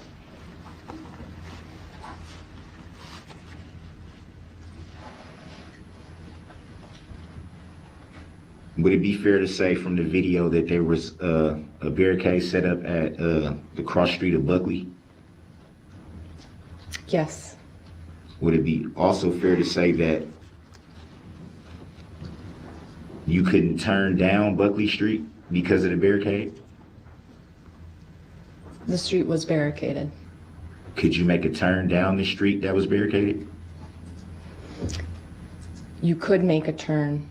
S4: Would it be fair to say from the video that there was a barricade set up at the cross street of Buckley?
S3: Yes.
S4: Would it be also fair to say that you couldn't turn down Buckley Street because of the barricade?
S3: The street was barricaded.
S4: Could you make a turn down the street that was barricaded?
S3: You could make a turn,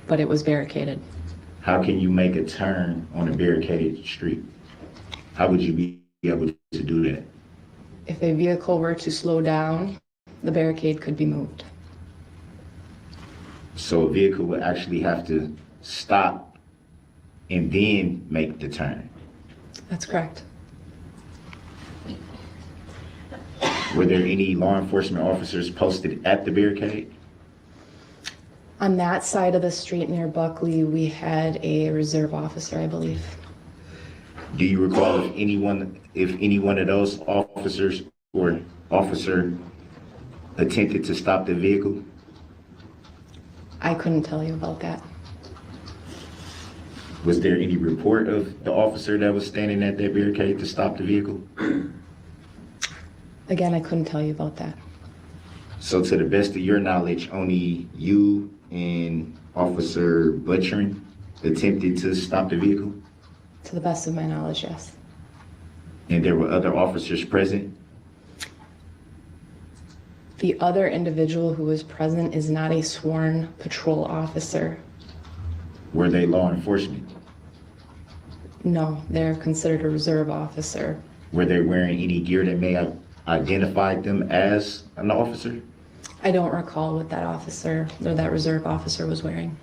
S3: but it was barricaded.
S4: how can you make a turn on a barricaded street? How would you be able to do that?
S3: If a vehicle were to slow down, the barricade could be moved.
S4: So a vehicle would actually have to stop and then make the turn.
S3: That's correct.
S4: Were there any law enforcement officers posted at the barricade?
S3: On that side of the street near Buckley, we had a reserve officer, I believe.
S4: Do you recall if any one of those officers or officer attempted to stop the vehicle?
S3: I couldn't tell you about that.
S4: Was there any report of the officer that was standing at that barricade to stop the vehicle?
S3: Again, I couldn't tell you about that.
S4: So to the best of your knowledge, only you and Officer Butchering attempted to stop the vehicle?
S3: To the best of my knowledge, yes.
S4: And there were other officers present?
S3: The other individual who was present is not a sworn patrol officer.
S4: Were they law enforcement?
S3: No, they're considered a reserve officer.
S4: Were they wearing any gear that may have identified them as an officer?
S3: I don't recall what that officer or that reserve officer was wearing.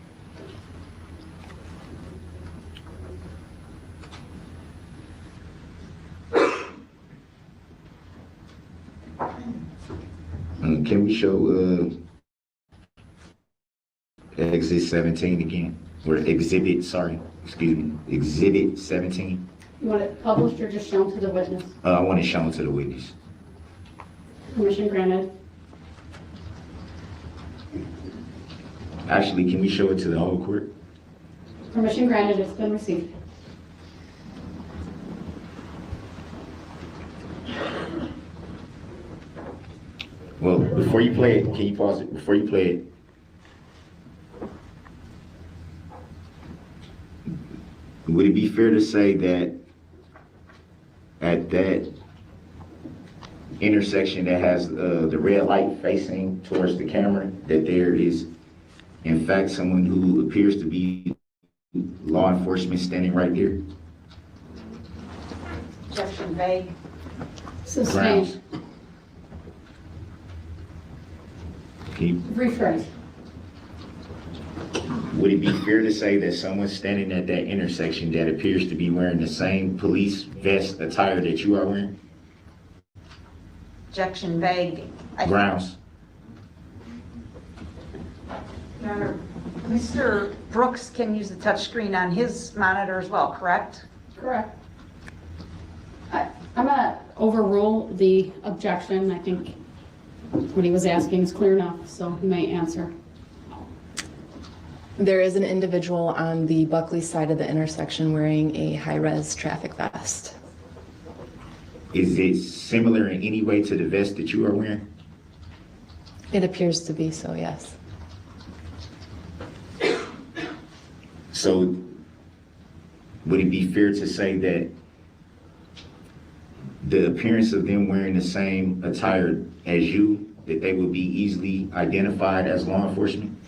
S4: Can we show Exit 17 again? Or Exhibit 17?
S8: You want it published or just shown to the witness?
S4: I want it shown to the witness.
S8: Permission granted.
S4: Actually, can we show it to the whole court?
S8: Permission granted, it's been received.
S4: Well, before you play it, can you pause it? Before you play it, would it be fair to say that at that intersection that has the red light facing towards the camera, that there is in fact someone who appears to be law enforcement standing right there?
S12: Objection vague.
S8: Sustained.
S4: Can you,
S8: Rephrase.
S4: would it be fair to say that someone standing at that intersection that appears to be wearing the same police vest attire that you are wearing?
S12: Objection vague.
S4: Grounds.
S12: Your Honor, Mr. Brooks can use the touchscreen on his monitor as well, correct?
S8: Correct. I'm gonna overrule the objection. I think what he was asking is clear enough, so he may answer.
S3: There is an individual on the Buckley side of the intersection wearing a high-res traffic vest.
S4: Is it similar in any way to the vest that you are wearing?
S3: It appears to be so, yes.
S4: So would it be fair to say that the appearance of them wearing the same attire as you, that they would be easily identified as law enforcement?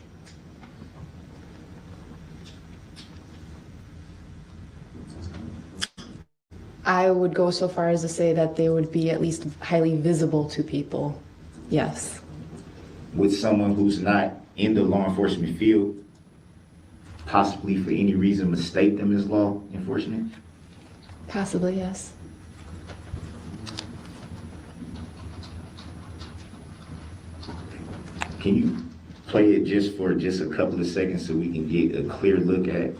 S3: I would go so far as to say that they would be at least highly visible to people, yes.
S4: With someone who's not in the law enforcement field, possibly for any reason mistake them as law enforcement?
S3: Possibly, yes.
S4: Can you play it just for a couple of seconds so we can get a clear look at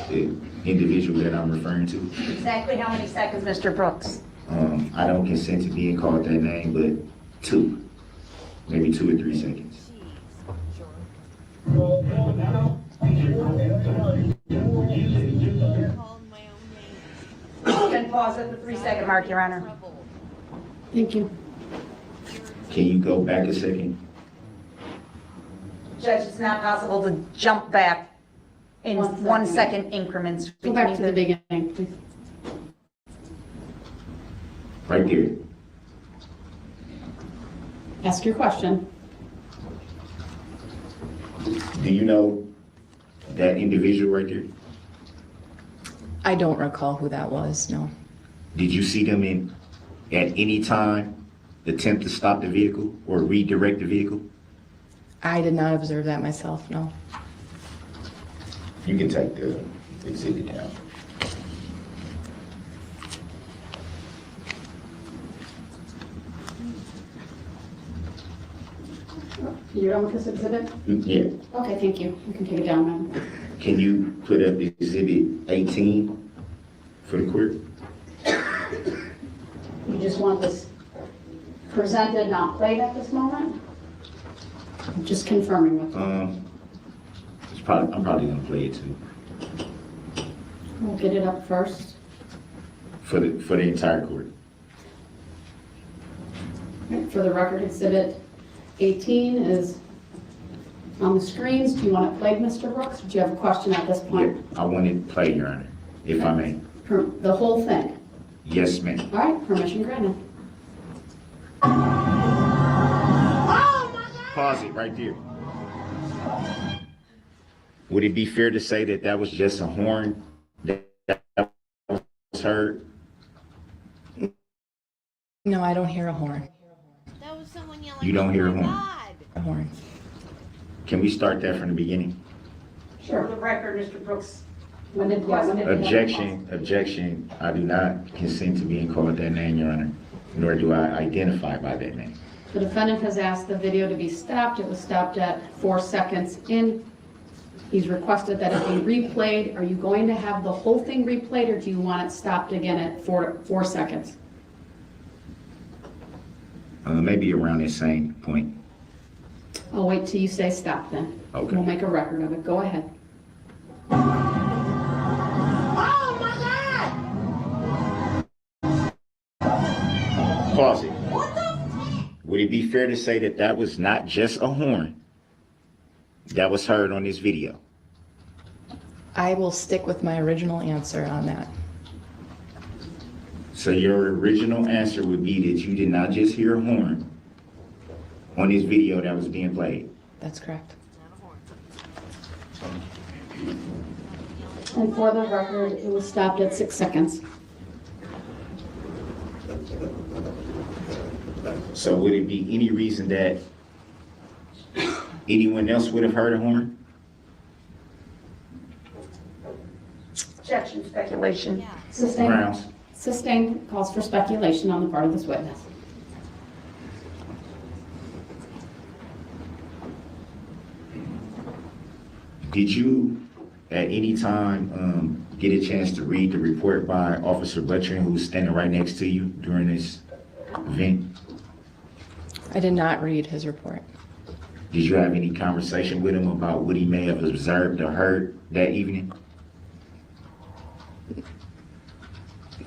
S4: the individual that I'm referring to?
S12: Exactly how many seconds, Mr. Brooks?
S4: I don't consent to being called that name, but maybe 2 or 3 seconds.
S12: You can pause at the 3-second mark, Your Honor.
S8: Thank you.
S4: Can you go back a second?
S12: Judge, it's not possible to jump back in 1 second increments.
S8: Go back to the beginning, please.
S4: Right there.
S8: Ask your question.
S4: Do you know that individual right there?
S3: I don't recall who that was, no.
S4: Did you see them at any time attempt to stop the vehicle or redirect the vehicle?
S3: I did not observe that myself, no.
S4: You can take the exhibit down.
S8: You're done with this exhibit?
S4: Yeah.
S8: Okay, thank you. You can take it down, ma'am.
S4: Can you put up exhibit 18 for the court?
S8: You just want this presented, not played at this moment? I'm just confirming with you.
S4: I'm probably gonna play it too.
S8: We'll get it up first.
S4: For the entire court.
S8: For the record, exhibit 18 is on the screens. Do you want it played, Mr. Brooks? Do you have a question at this point?
S4: I want it played, Your Honor, if I may.
S8: The whole thing?
S4: Yes, ma'am.
S8: All right, permission granted.
S4: Pause it right there. Would it be fair to say that that was just a horn that was heard?
S3: No, I don't hear a horn.
S21: That was someone yelling.
S4: You don't hear a
S21: "Oh my
S4: horn?
S21: God."
S3: A horn.
S4: Can we start that from the beginning?
S8: Sure.
S5: For the record, Mr. Brooks.
S8: When did you
S4: Objection. I do not consent to being called that name, Your Honor, nor do I identify by that name.
S8: The defendant has asked the video to be stopped. It was stopped at 4 seconds in. He's requested that it be replayed. Are you going to have the whole thing replayed, or do you want it stopped again at 4 seconds?
S4: Maybe around that same point.
S8: I'll wait till you say stop then.
S4: Okay.
S8: We'll make a record of it. Go ahead.
S13: Oh my God!
S4: Pause it. Would it be fair to say that that was not just a horn that was heard on this video?
S3: I will stick with my original answer on that.
S4: So your original answer would be that you did not just hear a horn on this video that was being played?
S3: That's correct.
S8: And for the record, it was stopped at 6 seconds.
S4: So would it be any reason that anyone else would have heard a horn?
S8: Objection, speculation. Sustained.
S4: Grounds.
S8: Sustained calls for speculation on the part of this witness.
S4: Did you at any time get a chance to read the report by Officer Butcher, who was standing right next to you during this event?
S3: I did not read his report.
S4: Did you have any conversation with him about what he may have observed or heard that evening?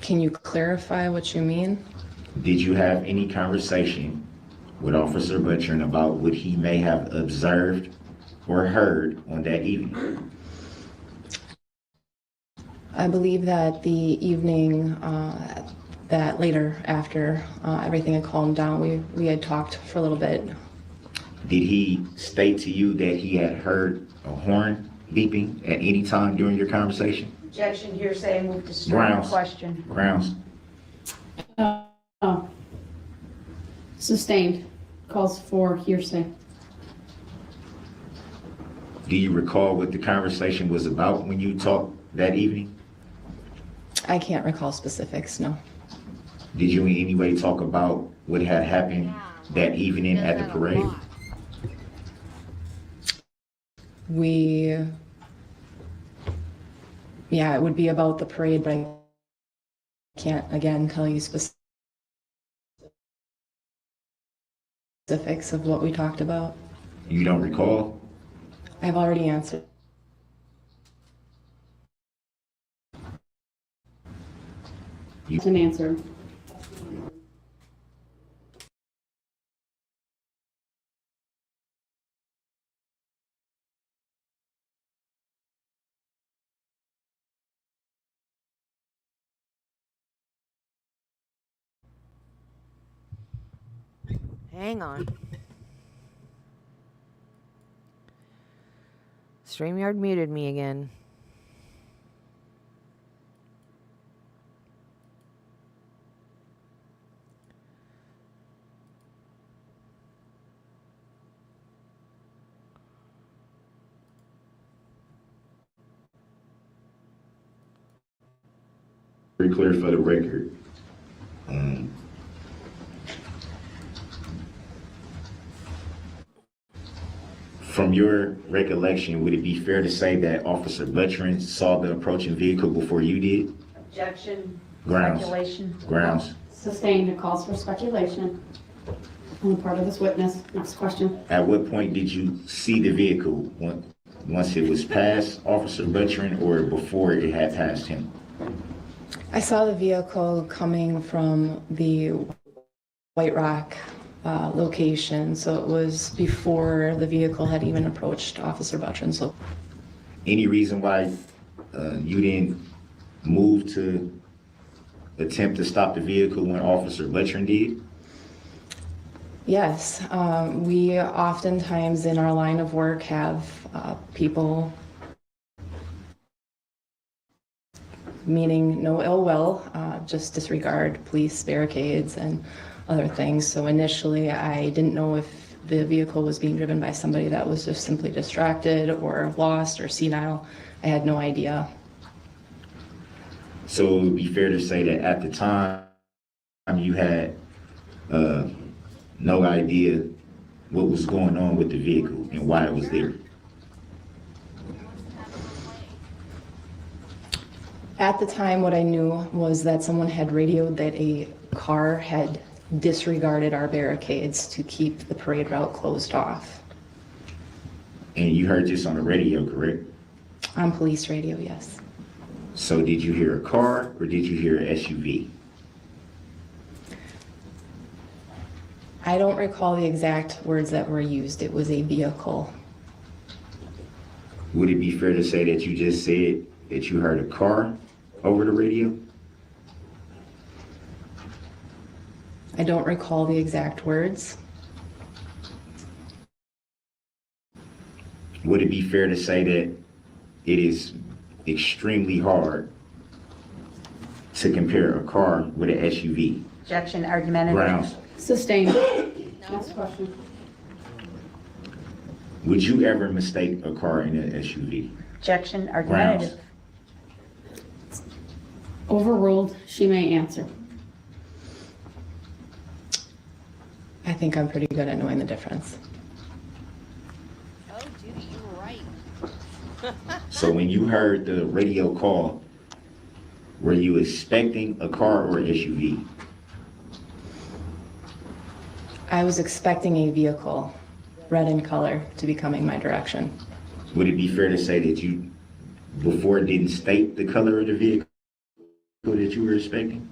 S3: Can you clarify what you mean?
S4: Did you have any conversation with Officer Butcher about what he may have observed or heard on that evening?
S3: I believe that the evening that later, after everything had calmed down, we had talked for a little bit.
S4: Did he state to you that he had heard a horn beeping at any time during your conversation?
S12: Objection, hearsay, move to strike
S4: Grounds.
S12: question.
S4: Grounds.
S8: Sustained calls for hearsay.
S4: Do you recall what the conversation was about when you talked that evening?
S3: I can't recall specifics, no.
S4: Did you in any way talk about what had happened that evening at the parade?
S3: Yeah, it would be about the parade, but I can't, again, tell you specifics of what we talked about.
S4: You don't recall?
S3: I've already answered.
S8: That's an answer.
S1: Hang on. StreamYard muted me again.
S4: very clear for the record. From your recollection, would it be fair to say that Officer Buttrin saw the approaching vehicle before you did?
S8: Objection.
S4: Grounds.
S8: Speculation.
S4: Grounds.
S8: Sustained. It calls for speculation on the part of this witness. Next question.
S4: At what point did you see the vehicle? Once it was past Officer Buttrin or before it had passed him?
S3: I saw the vehicle coming from the White Rock location, so it was before the vehicle had even approached Officer Buttrin. So,
S4: Any reason why you didn't move to attempt to stop the vehicle when Officer Buttrin did?
S3: yes, we oftentimes in our line of work have people, meaning no ill will, just disregard police barricades and other things. So initially, I didn't know if the vehicle was being driven by somebody that was just simply distracted or lost or senile. I had no idea.
S4: So it would be fair to say that at the time you had no idea what was going on with the vehicle and why it was there.
S3: At the time, what I knew was that someone had radioed that a car had disregarded our barricades to keep the parade route closed off.
S4: And you heard this on the radio, correct?
S3: On police radio, yes.
S4: So did you hear a car or did you hear an SUV?
S3: I don't recall the exact words that were used. It was a vehicle.
S4: Would it be fair to say that you just said that you heard a car over the radio?
S3: I don't recall the exact words.
S4: Would it be fair to say that it is extremely hard to compare a car with an SUV?
S12: Objection, argumentative.
S4: Grounds.
S8: Sustained. Next question.
S4: Would you ever mistake a car in an SUV?
S12: Objection, argumentative.
S8: Overruled. She may answer.
S3: I think I'm pretty good at knowing the difference.
S21: Oh, Judy, you were right.
S4: So when you heard the radio call, were you expecting a car or an SUV?
S3: I was expecting a vehicle, red in color, to be coming my direction.
S4: Would it be fair to say that you, before didn't state the color of the vehicle that you were expecting?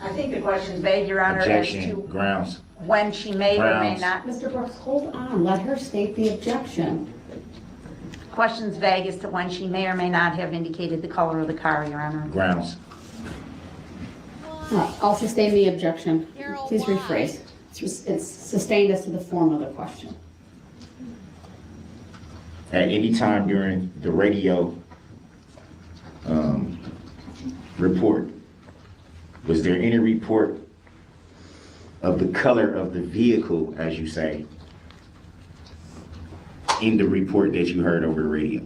S12: I think the question's vague, Your Honor,
S4: Objection.
S12: as to
S4: Grounds.
S12: when she may or may
S4: Grounds.
S12: not.
S8: Mr. Brooks, hold on. Let her state the objection.
S12: Question's vague as to when she may or may not have indicated the color of the car, Your Honor.
S4: Grounds.
S8: I'll sustain the objection.
S21: Darrell,
S8: Please
S21: why?
S8: rephrase. It's sustained as to the form of the question.
S4: At any time during the radio report, was there any report of the color of the vehicle, as you say, in the report that you heard over the radio?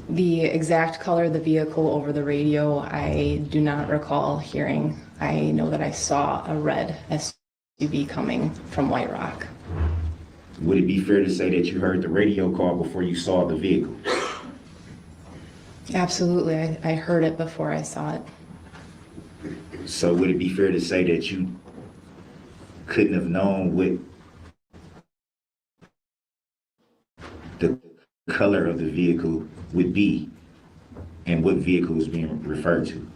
S3: The exact color of the vehicle over the radio, I do not recall hearing. I know that I saw a red SUV coming from White Rock.
S4: Would it be fair to say that you heard the radio call before you saw the vehicle?
S3: Absolutely, I heard it before I saw it.
S4: So would it be fair to say that you couldn't have known what the color of the vehicle would be and what vehicle is being referred to?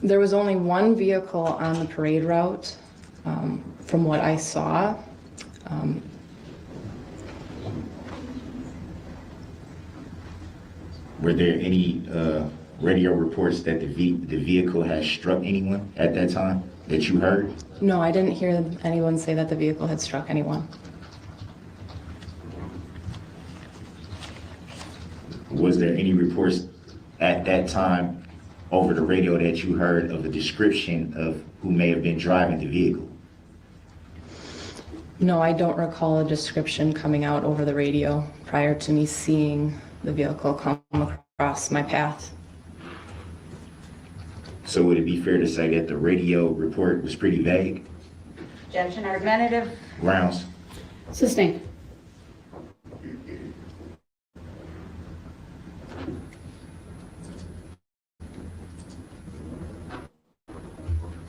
S3: There was only one vehicle on the parade route, from what I saw.
S4: Were there any radio reports that the vehicle had struck anyone at that time that you heard?
S3: No, I didn't hear anyone say that the vehicle had struck anyone.
S4: Was there any reports at that time over the radio that you heard of a description of who may have been driving the vehicle?
S3: No, I don't recall a description coming out over the radio prior to me seeing the vehicle come across my path.
S4: So would it be fair to say that the radio report was pretty vague?
S12: Objection, argumentative.
S4: Grounds.
S8: Sustained.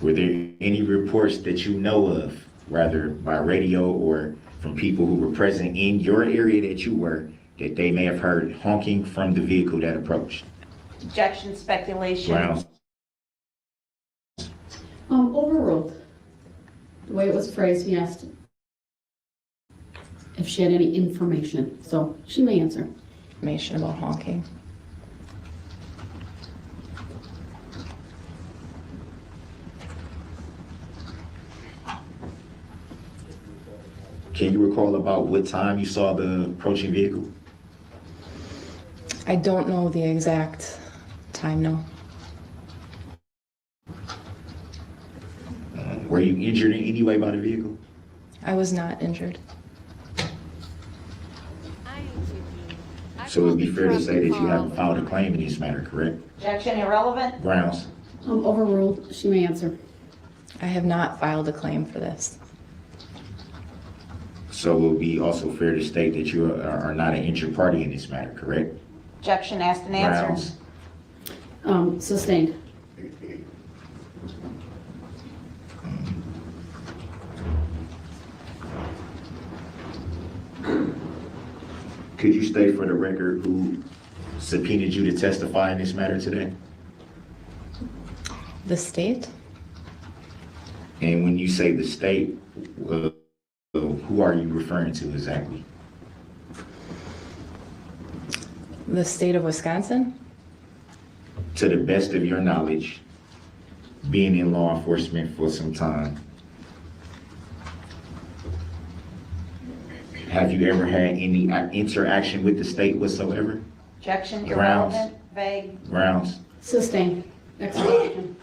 S4: Were there any reports that you know of, rather by radio or from people who were present in your area that you were, that they may have heard honking from the vehicle that approached?
S12: Objection, speculation.
S4: Grounds.
S8: Overruled. The way it was phrased, he asked if she had any information, so she may answer.
S3: Information about honking.
S4: Can you recall about what time you saw the approaching vehicle?
S3: I don't know the exact time, no.
S4: Were you injured in any way by the vehicle?
S3: I was not injured.
S4: So it would be fair to say that you haven't filed a claim in this matter, correct?
S12: Objection, irrelevant.
S4: Grounds.
S8: Overruled. She may answer.
S3: I have not filed a claim for this.
S4: So it would be also fair to state that you are not an injured party in this matter, correct?
S12: Objection, asked and answered.
S4: Grounds.
S8: Sustained.
S4: Could you state for the record who subpoenaed you to testify in this matter today?
S3: The state?
S4: And when you say the state, who are you referring to exactly?
S3: The state of Wisconsin?
S4: To the best of your knowledge, being in law enforcement for some time, have you ever had any interaction with the state whatsoever?
S12: Objection,
S4: Grounds.
S12: irrelevant, vague.
S4: Grounds.
S8: Sustained. Next question.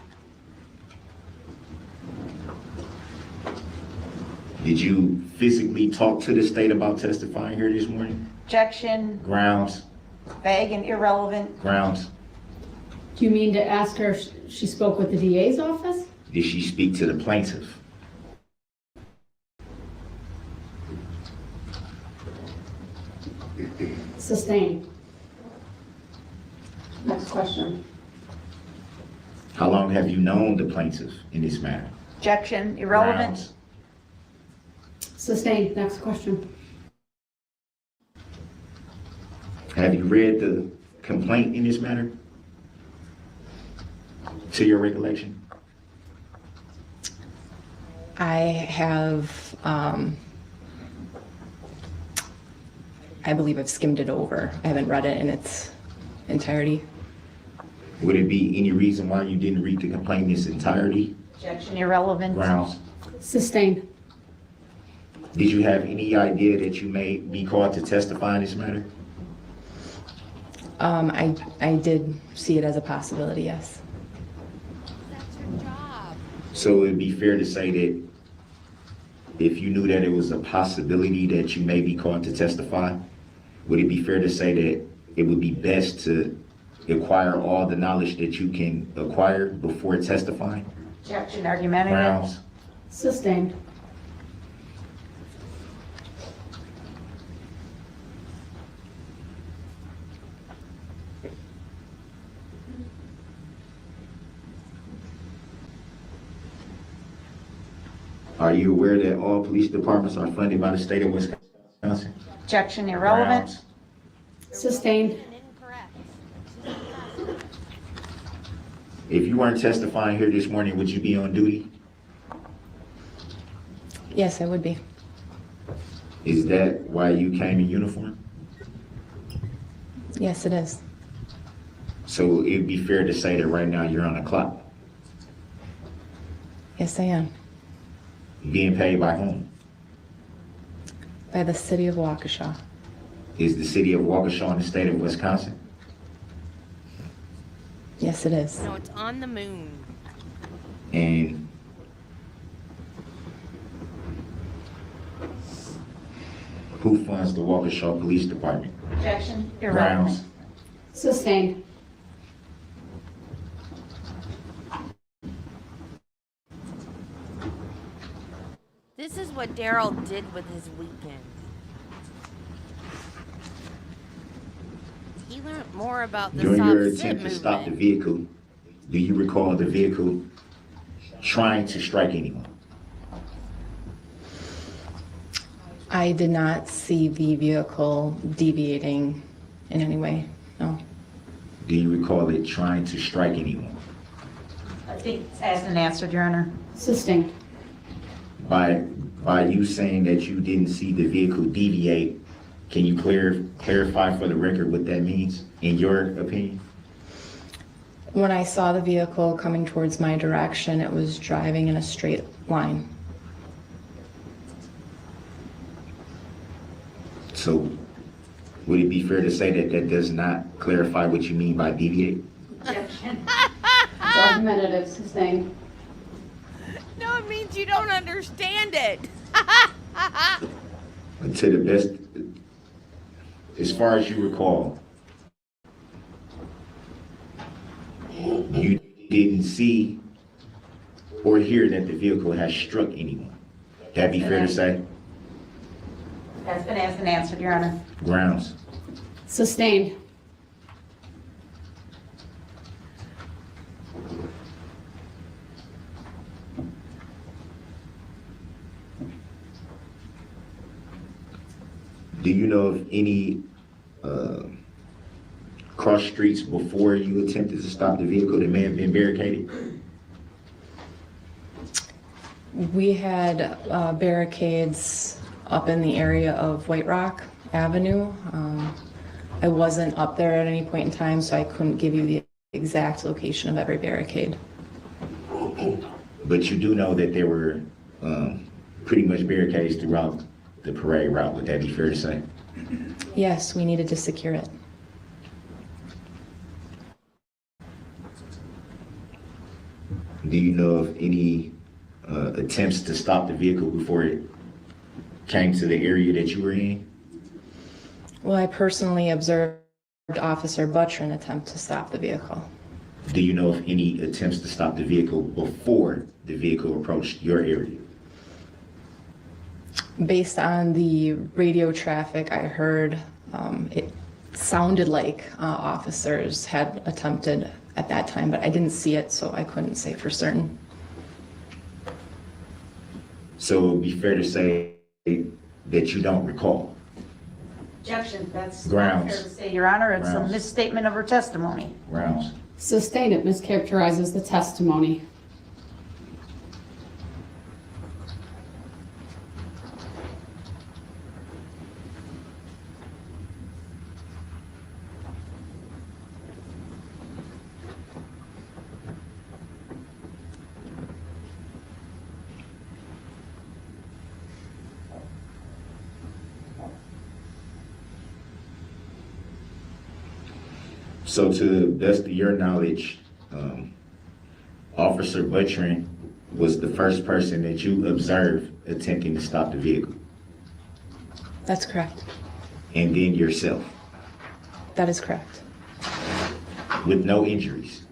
S4: Did you physically talk to the state about testifying here this morning?
S12: Objection,
S4: Grounds.
S12: vague and irrelevant.
S4: Grounds.
S8: Do you mean to ask her if she spoke with the DA's office?
S4: Did she speak to the plaintiff?
S8: Sustained. Next question.
S4: How long have you known the plaintiff in this matter?
S12: Objection, irrelevant.
S4: Grounds.
S8: Sustained. Next question.
S4: Have you read the complaint in this matter? To your recollection?
S3: I have, I believe I've skimmed it over. I haven't read it in its entirety.
S4: Would it be any reason why you didn't read the complaint in its entirety?
S12: Objection, irrelevant.
S4: Grounds.
S8: Sustained.
S4: Did you have any idea that you may be called to testify in this matter?
S3: I did see it as a possibility, yes.
S4: So it'd be fair to say that if you knew that it was a possibility that you may be called to testify, would it be fair to say that it would be best to acquire all the knowledge that you can acquire before testifying?
S12: Objection, argumentative.
S4: Grounds.
S8: Sustained.
S4: Are you aware that all police departments are funded by the state of Wisconsin?
S12: Objection, irrelevant.
S4: Grounds.
S8: Sustained.
S4: If you weren't testifying here this morning, would you be on duty?
S3: Yes, I would be.
S4: Is that why you came in uniform?
S3: Yes, it is.
S4: So it'd be fair to say that right now you're on a clock,
S3: Yes, I am.
S4: being paid by whom?
S3: By the city of
S4: Is the city of Waukesha in the state of Wisconsin?
S3: Yes, it is.
S21: No, it's on the moon.
S4: And who funds the Waukesha Police Department?
S8: Objection.
S4: Grounds.
S8: Sustained.
S21: This is what Darrell did with his weekend. He learned more about the
S4: During your
S21: stop-sit
S4: attempt to stop the
S21: movement.
S4: vehicle, do you recall the vehicle trying to strike anyone?
S3: I did not see the vehicle deviating in any way, no.
S4: Do you recall it trying to strike anyone?
S12: I think it's asked and answered, Your Honor.
S8: Sustained.
S4: By you saying that you didn't see the vehicle deviate, can you clarify for the record what that means, in your opinion?
S3: When I saw the vehicle coming towards my direction, it was driving in a straight line.
S4: So would it be fair to say that that does not clarify what you mean by deviate?
S8: Objection. It's argumentative. Sustained.
S21: No, it means you don't understand it.
S4: To the best, as far as you recall, you didn't see or hear that the vehicle has struck anyone. That be fair to say?
S12: That's been asked and answered, Your Honor.
S4: Grounds.
S8: Sustained.
S4: Do you know of any cross streets before you attempted to stop the vehicle that may have been barricaded?
S3: We had barricades up in the area of White Rock Avenue. I wasn't up there at any point in time, so I couldn't give you the exact location of every barricade.
S4: But you do know that there were pretty much barricades throughout the parade route. Would that be fair to say?
S3: Yes, we needed to secure it.
S4: Do you know of any attempts to stop the vehicle before it came to the area that you were in?
S3: Well, I personally observed Officer Buttrin attempt to stop the vehicle.
S4: Do you know of any attempts to stop the vehicle before the vehicle approached your area?
S3: Based on the radio traffic I heard, it sounded like officers had attempted at that time, but I didn't see it, so I couldn't say for certain.
S4: So it would be fair to say that you don't recall?
S12: Objection. That's not
S4: Grounds.
S12: fair to say, Your Honor. It's a
S4: Grounds.
S12: misstatement of her testimony.
S4: Grounds.
S8: Sustained. It mischaracterizes the testimony.
S4: So to the best of your knowledge, Officer Buttrin was the first person that you observed attempting to stop the vehicle,
S3: That's correct.
S4: and then yourself,
S3: That is correct.
S4: with no injuries.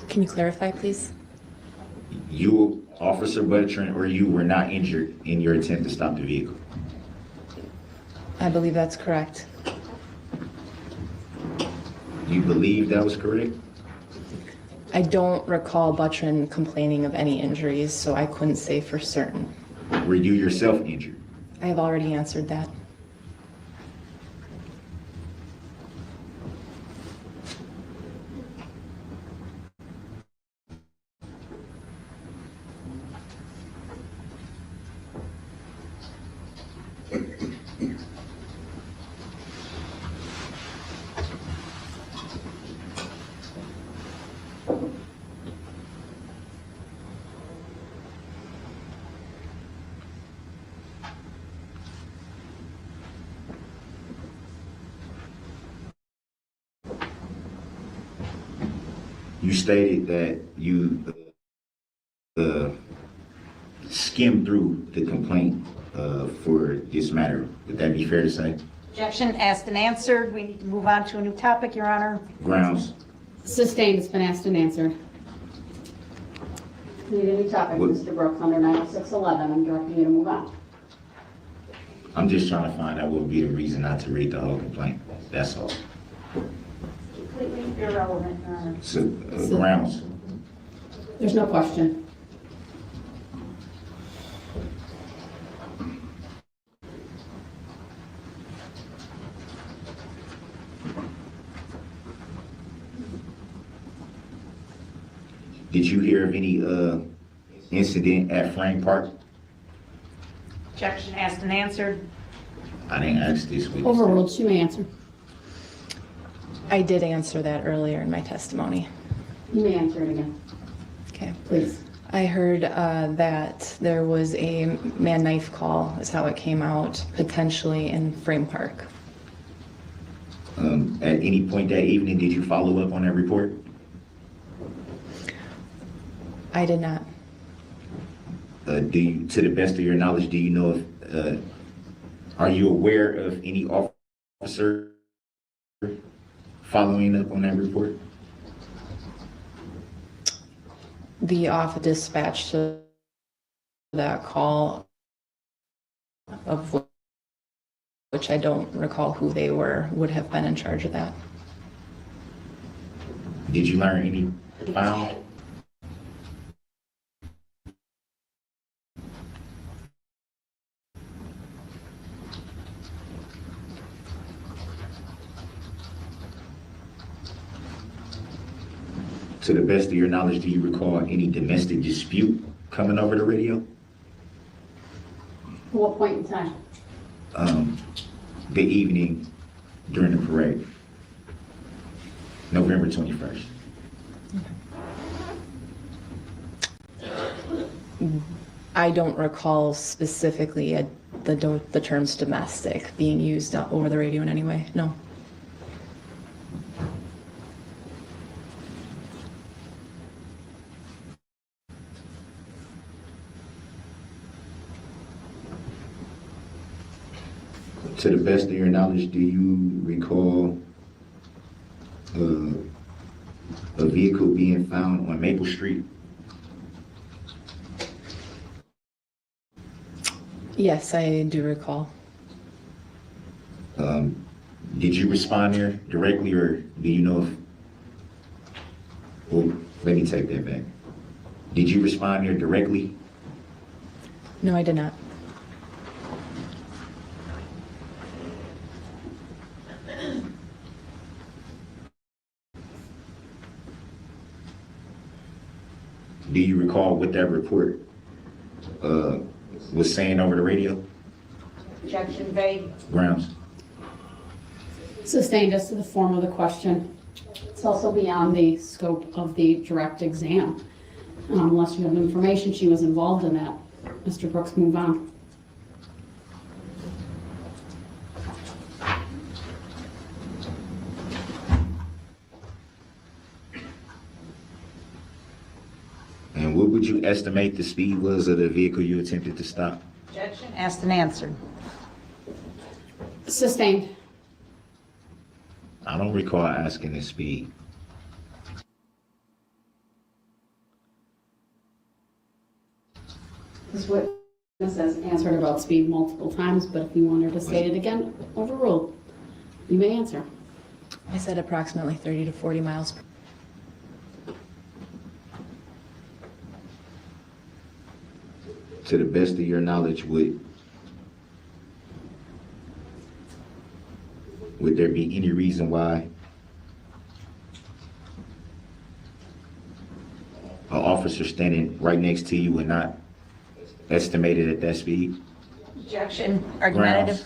S3: Can you clarify, please?
S4: You, Officer Buttrin, or you were not injured in your attempt to stop the vehicle.
S3: I believe that's correct.
S4: You believe that was correct?
S3: I don't recall Buttrin complaining of any injuries, so I couldn't say for certain.
S4: Were you yourself injured?
S3: I have already answered that.
S4: You stated that you skimmed through the complaint for this matter. Would that be fair to say?
S12: Objection asked and answered. We need to move on to a new topic, Your Honor.
S4: Grounds.
S8: Sustained, it's been asked and answered. Need a new topic,
S4: What?
S8: Mr. Brooks, under 90611. I'm directing you to move on.
S4: I'm just trying to find out what would be the reason not to read the whole complaint. That's all.
S12: Completely irrelevant, Your Honor.
S4: So, grounds.
S8: There's no question.
S4: Did you hear of any incident at Frame Park?
S12: Objection asked and answered.
S4: I didn't ask this week.
S8: Overruled, she may answer.
S3: I did answer that earlier in my testimony.
S8: You may answer it again.
S3: Okay.
S8: Please.
S3: I heard that there was a man knife call, is how it came out, potentially in Frame Park.
S4: At any point that evening, did you follow up on that report?
S3: I did not.
S4: Do you, to the best of your knowledge, do you know if, are you aware of any officer following up on that report?
S3: The officer dispatched to that call, of which I don't recall who they were, would have been in charge of that.
S4: Did you learn any found? To the best of your knowledge, do you recall any domestic dispute coming over the radio?
S8: At what point in time?
S4: The evening during the parade, November 21st.
S3: I don't recall specifically the terms domestic being used over the radio in any way, no.
S4: To the best of your knowledge, do you recall a vehicle being found on Maple Street?
S3: Yes, I do recall.
S4: Did you respond there directly, or do you know if, well, let me take that back. Did you respond there directly?
S3: No, I did not.
S4: Do you recall what that report was saying over the radio?
S12: Objection vague.
S4: Grounds.
S8: Sustained as to the form of the question. It's also beyond the scope of the direct exam. Unless you have information she was involved in that. Mr. Brooks, move on.
S4: And what would you estimate the speed was of the vehicle you attempted to stop?
S12: Objection asked and answered.
S8: Sustained.
S4: I don't recall asking the speed.
S8: This witness has answered about speed multiple times, but if you want her to state it again, overruled. You may answer.
S3: I said approximately 30 to 40 miles.
S4: To the best of your knowledge, would there be any reason why an officer standing right next to you would not estimate it at that speed?
S12: Objection. Argumentative.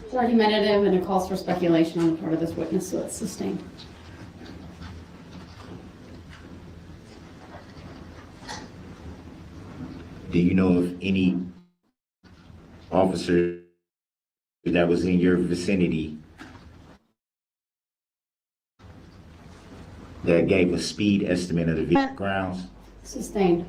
S8: It's argumentative and it calls for speculation on the part of this witness, so it's sustained.
S4: Do you know of any officer that was in your vicinity that gave a speed estimate of the vehicle grounds?
S8: Sustained.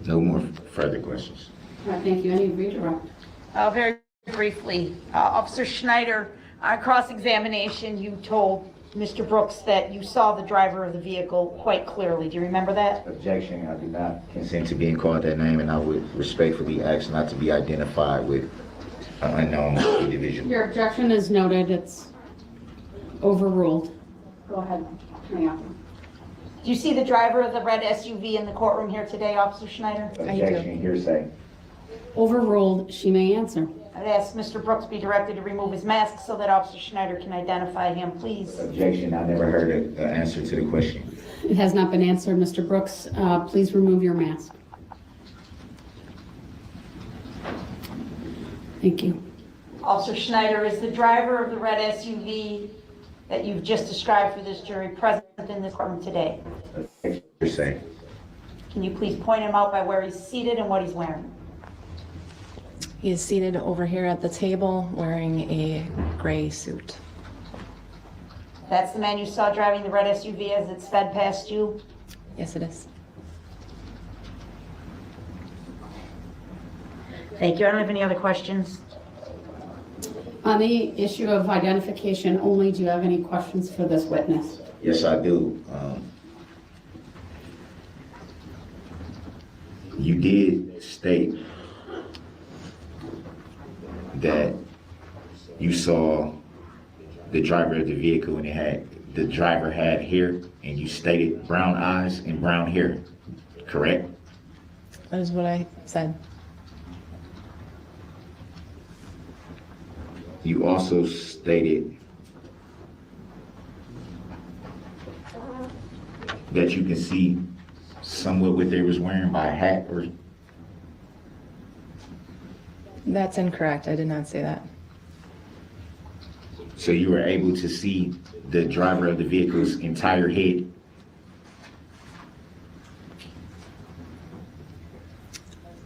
S4: No more further questions.
S8: All right, thank you. Any redirect?
S12: Very briefly, Officer Schneider, on cross-examination, you told Mr. Brooks that you saw the driver of the vehicle quite clearly. Do you remember that?
S4: Objection, I do not consent to being called that name, and I would respectfully ask not to be identified with an unknown individual.
S8: Your objection is noted. It's overruled. Go ahead, Attorney Hoffman.
S12: Do you see the driver of the red SUV in the courtroom here today, Officer Schneider?
S4: Objection, hearsay.
S8: Overruled. She may answer.
S12: I'd ask Mr. Brooks be directed to remove his mask so that Officer Schneider can identify him, please.
S4: Objection, I never heard an answer to the question.
S8: It has not been answered. Mr. Brooks, please remove your mask. Thank you.
S12: Officer Schneider, is the driver of the red SUV that you've just described for this jury present in this courtroom today?
S4: Hearsay.
S12: Can you please point him out by where he's seated and what he's wearing?
S3: He is seated over here at the table wearing a gray suit.
S12: That's the man you saw driving the red SUV as it sped past you?
S3: Yes, it is.
S12: Thank you. I don't have any other questions.
S8: On the issue of identification only, do you have any questions for this witness?
S4: Yes, I do. You did state that you saw the driver of the vehicle and the driver had hair, and you stated brown eyes and brown hair, correct?
S3: That is what I said.
S4: You also stated that you can see somewhat what they was wearing by a hat or...
S3: That's incorrect. I did not say that.
S4: So you were able to see the driver of the vehicle's entire head?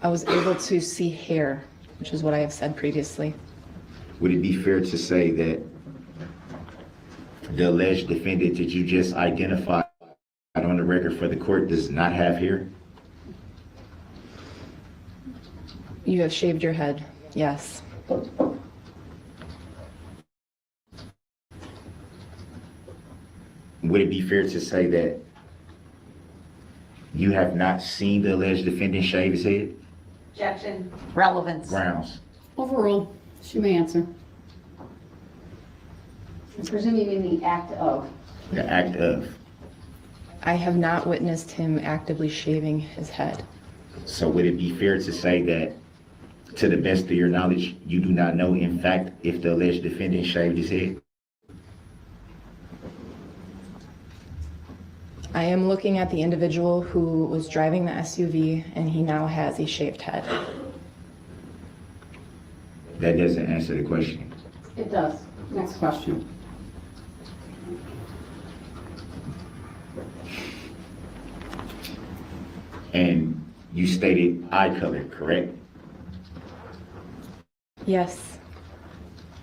S3: I was able to see hair, which is what I have said previously.
S4: Would it be fair to say that the alleged defendant that you just identified on the record for the court does not have hair?
S3: You have shaved your head, yes.
S4: Would it be fair to say that you have not seen the alleged defendant shave his head?
S12: Objection. Relevance.
S4: Grounds.
S8: Overruled. She may answer. I presume you mean the act of.
S4: The act of.
S3: I have not witnessed him actively shaving his head.
S4: So would it be fair to say that, to the best of your knowledge, you do not know, in fact, if the alleged defendant shaved his head?
S3: I am looking at the individual who was driving the SUV, and he now has a shaved head.
S4: That doesn't answer the question.
S8: It does. Next question.
S4: And you stated eye color, correct?
S3: Yes.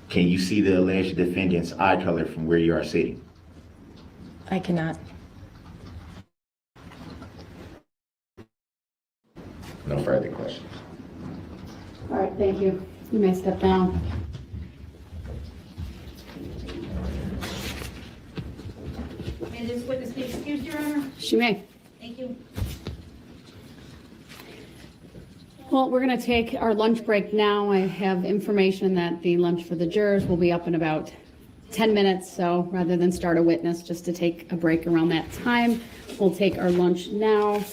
S4: Can you see the alleged defendant's eye color from where you are sitting?
S3: I cannot.
S4: No further questions.
S8: All right, thank you. You may step down.
S12: May this witness be excused, Your Honor?
S8: She may.
S12: Thank you.
S8: Well, we're going to take our lunch break now. I have information that the lunch for the jurors will be up in about 10 minutes. So rather than start a witness, just to take a break around that time, we'll take our lunch now.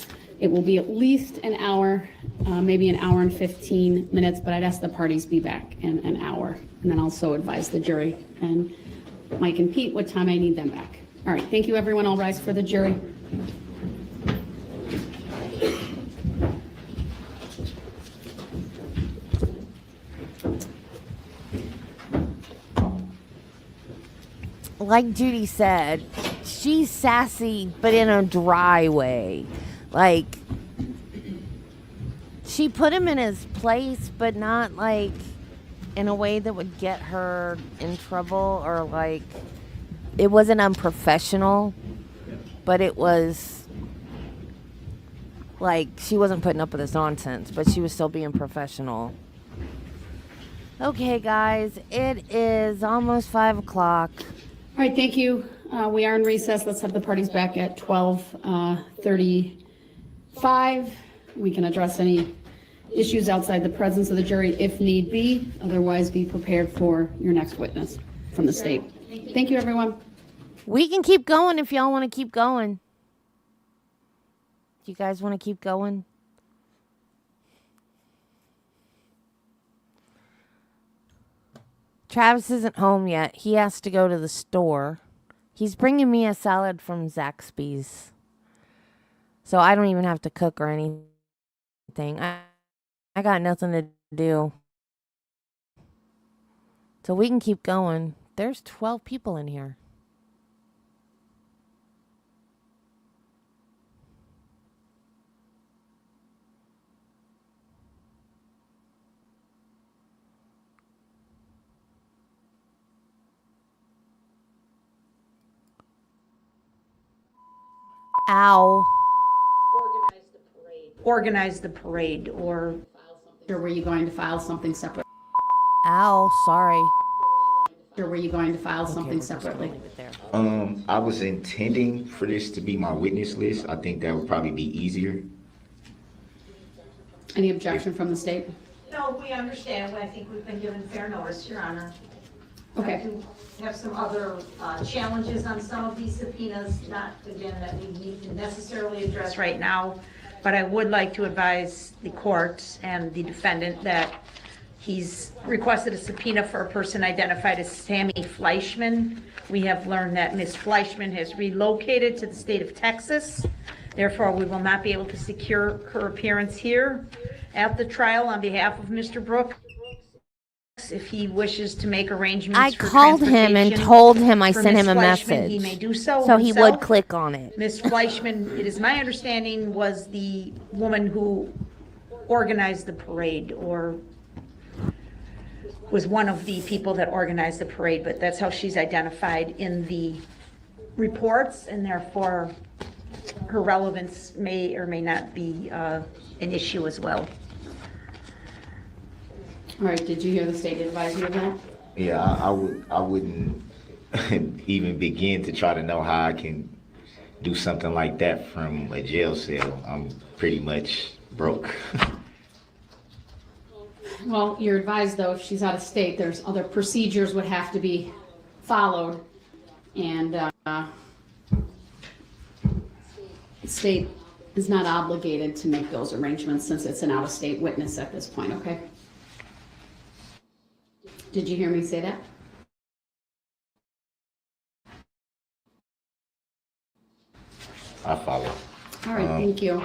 S8: It will be at least an hour, maybe an hour and 15 minutes, but I'd ask the parties be back in an hour. And then also advise the jury and Mike and Pete what time I need them back. All right, thank you, everyone. I'll rise for the jury.
S1: Like Judy said, she's sassy, but in a dry way. Like, she put him in his place, but not like in a way that would get her in trouble, or like it wasn't unprofessional, but it was like she wasn't putting up with this nonsense, but she was still being professional. Okay, guys, it is almost 5 o'clock.
S8: All right, thank you. We are in recess. Let's have the parties back at 12:35. We can address any issues outside the presence of the jury if need be. Otherwise, be prepared for your next witness from the state. Thank you, everyone.
S1: We can keep going if y'all want to keep going. Do you guys want to keep going? Travis isn't home yet. He has to go to the store. He's bringing me a salad from Zaxby's. So I don't even have to cook or anything. I got nothing to do. So we can keep going. There's 12 people in here. Ow.
S8: Organize the parade, or were you going to file something separate?
S1: Ow, sorry.
S8: Or were you going to file something separately?
S4: I was intending for this to be my witness list. I think that would probably be easier.
S8: Any objection from the state?
S12: No, we understand. I think we've been given fair notice, Your Honor.
S8: Okay.
S12: I do have some other challenges on some of these subpoenas, not again that we need to necessarily address right now, but I would like to advise the court and the defendant that he's requested a subpoena for a person identified as Sammy Fleischman. We have learned that Ms. Fleischman has relocated to the state of Texas. Therefore, we will not be able to secure her appearance here at the trial on behalf of Mr. Brooks. If he wishes to make arrangements
S1: I
S12: for
S1: called him and told him I
S12: for
S1: sent
S12: Ms.
S1: him a
S12: Fleischman, he
S1: message.
S12: may do so
S1: So he would
S12: himself.
S1: click on it.
S12: Ms. Fleischman, it is my understanding, was the woman who organized the parade, or was one of the people that organized the parade, but that's how she's identified in the reports, and therefore her relevance may or may not be an issue as well.
S8: All right, did you hear the state advise you of that?
S4: Yeah, I wouldn't even begin to try to know how I can do something like that from a jail cell. I'm pretty much broke.
S8: Well, you're advised, though, if she's out of state, there's other procedures would have to be followed, and the state is not obligated to make those arrangements since it's an out-of-state witness at this point, okay? Did you hear me say that?
S4: I follow.
S8: All right, thank you.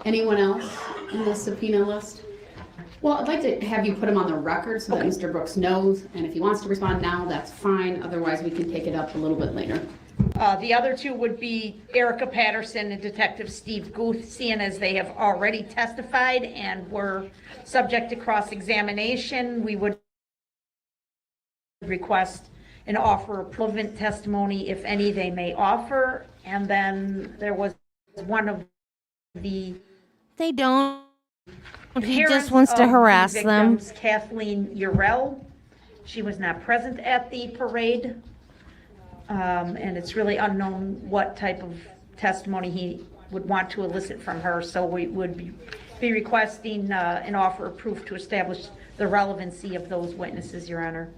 S8: Anyone else in the subpoena list? Well, I'd like to have you put him on the record so that Mr. Brooks knows, and if he wants to respond now, that's fine. Otherwise, we can take it up a little bit later.
S12: The other two would be Erica Patterson and Detective Steve Guth, seeing as they have already testified and were subject to cross-examination. We would request an offer of relevant testimony, if any they may offer. And then there was one of the...
S1: They don't. He
S12: parents
S1: just wants to
S12: of the
S1: harass them.
S12: victims, Kathleen Urell. She was not present at the parade. And it's really unknown what type of testimony he would want to elicit from her. So we would be requesting an offer of proof to establish the relevancy of those witnesses, Your Honor.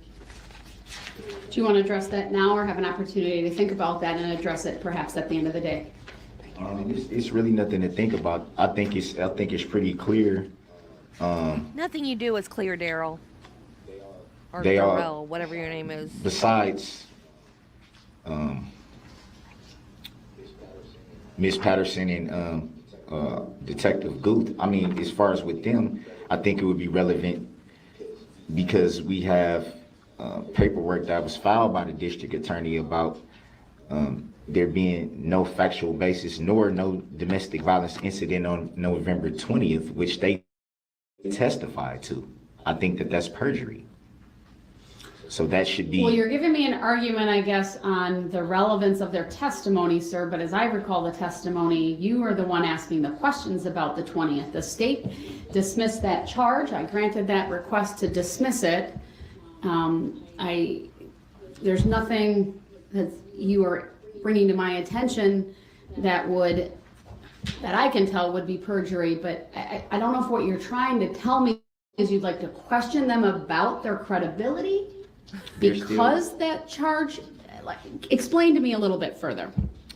S8: Do you want to address that now or have an opportunity to think about that and address it perhaps at the end of the day?
S4: It's really nothing to think about. I think it's pretty clear.
S1: Nothing you do is clear, Darrell. Or
S4: They are-
S1: Darrell, whatever your name is.
S4: Besides Miss Patterson and Detective Guth, I mean, as far as with them, I think it would be relevant because we have paperwork that was filed by the district attorney about there being no factual basis nor no domestic violence incident on November 20th, which they testified to. I think that that's perjury. So that should be.
S8: Well, you're giving me an argument, I guess, on the relevance of their testimony, sir, but as I recall the testimony, you are the one asking the questions about the 20th. The state dismissed that charge. I granted that request to dismiss it. There's nothing that you are bringing to my attention that I can tell would be perjury, but I don't know if what you're trying to tell me is you'd like to question them about their credibility because that charge, explain to me a little bit further.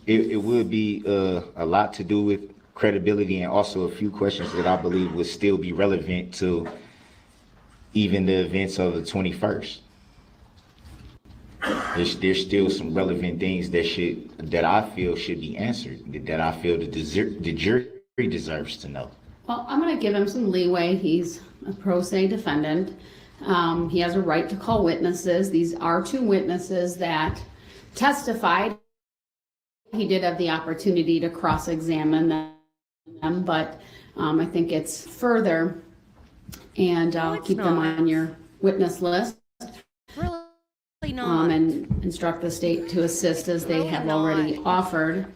S4: It would be a lot to do with credibility and also a few questions that I believe would still be relevant to even the events of the 21st. There's still some relevant things that I feel should be answered, that I feel the jury deserves to know.
S8: Well, I'm going to give him some leeway. He's a pro se defendant. He has a right to call witnesses. These are two witnesses that testified. He did have the opportunity to cross-examine them, but I think it's further, and I'll keep them on your witness list. And instruct the state to assist as they have already offered.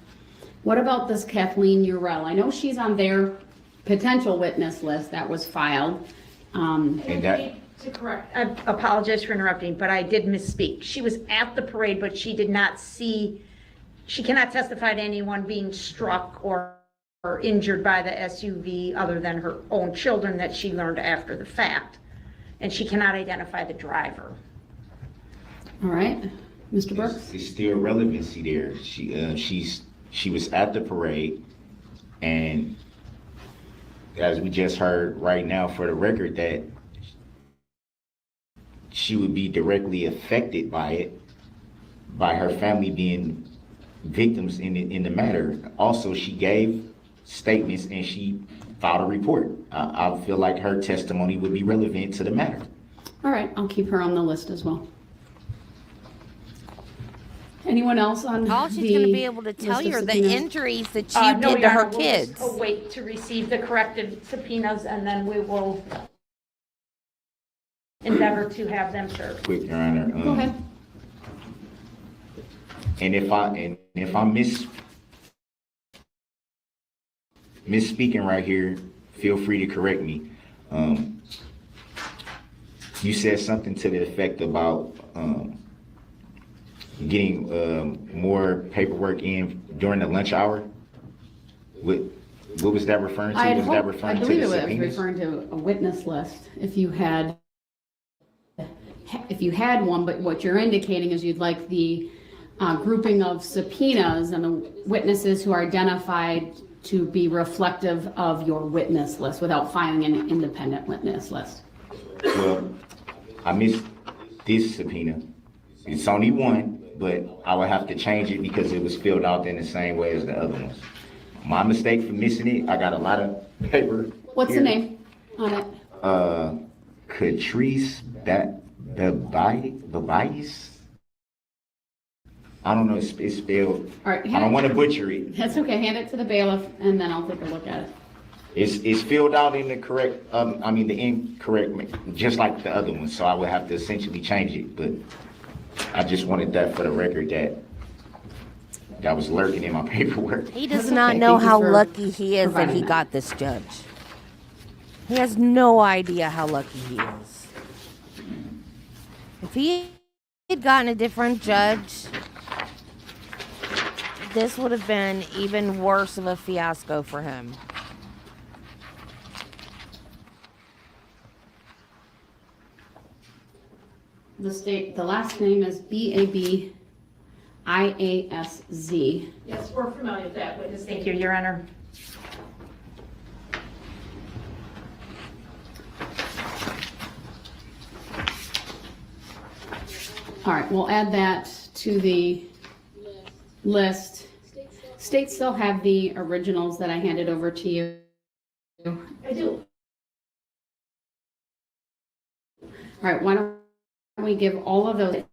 S8: What about this Kathleen Urell? I know she's on their potential witness list that was filed.
S12: To correct, I apologize for interrupting, but I did misspeak. She was at the parade, but she did not see, she cannot testify to anyone being struck or injured by the SUV other than her own children that she learned after the fact. And she cannot identify the driver.
S8: All right, Mr. Brooks?
S4: There's still relevancy there. She was at the parade, and as we just heard right now for the record, that she would be directly affected by it, by her family being victims in the matter. Also, she gave statements and she filed a report. I feel like her testimony would be relevant to the matter.
S8: All right, I'll keep her on the list as well. Anyone else on
S21: All she's going to be able to tell you are the injuries that you
S12: No,
S21: did to
S12: Your
S21: her
S12: Honor, we'll
S21: kids.
S12: just wait to receive the corrected subpoenas and then we will endeavor to have them served.
S4: Quick, Your Honor.
S8: Go ahead.
S4: And if I misspeaking right here, feel free to correct me. You said something to the effect about getting more paperwork in during the lunch hour. What was that referring to? Was that referring to the subpoenas?
S8: I believe it was referring to a witness list. If you had one, but what you're indicating is you'd like the grouping of subpoenas and the witnesses who are identified to be reflective of your witness list without filing an independent witness list.
S4: Well, I missed this subpoena. It's only one, but I would have to change it because it was filled out in the same way as the other ones. My mistake for missing it. I got a lot of paper.
S8: What's the name on it?
S4: Catrice Babayis. I don't know. It's spelled.
S8: All right,
S4: I don't want to butcher it.
S8: That's okay. Hand it to the bailiff, and then I'll take a look at it.
S4: It's filled out in the correct. The incorrect, just like the other one. So I would have to essentially change it, but I just wanted that for the record that was lurking in my paperwork.
S1: He does not know how lucky he is that he got this judge. He has no idea how lucky he is. If he had gotten a different judge, this would have been even worse of a fiasco for him.
S8: The last name is Babiasz.
S12: Yes, we're familiar with that witness. Thank you, Your Honor.
S8: All right, we'll add that to the list. States still have the originals that I handed over to you.
S12: I do.
S8: All right, why don't we give all of those?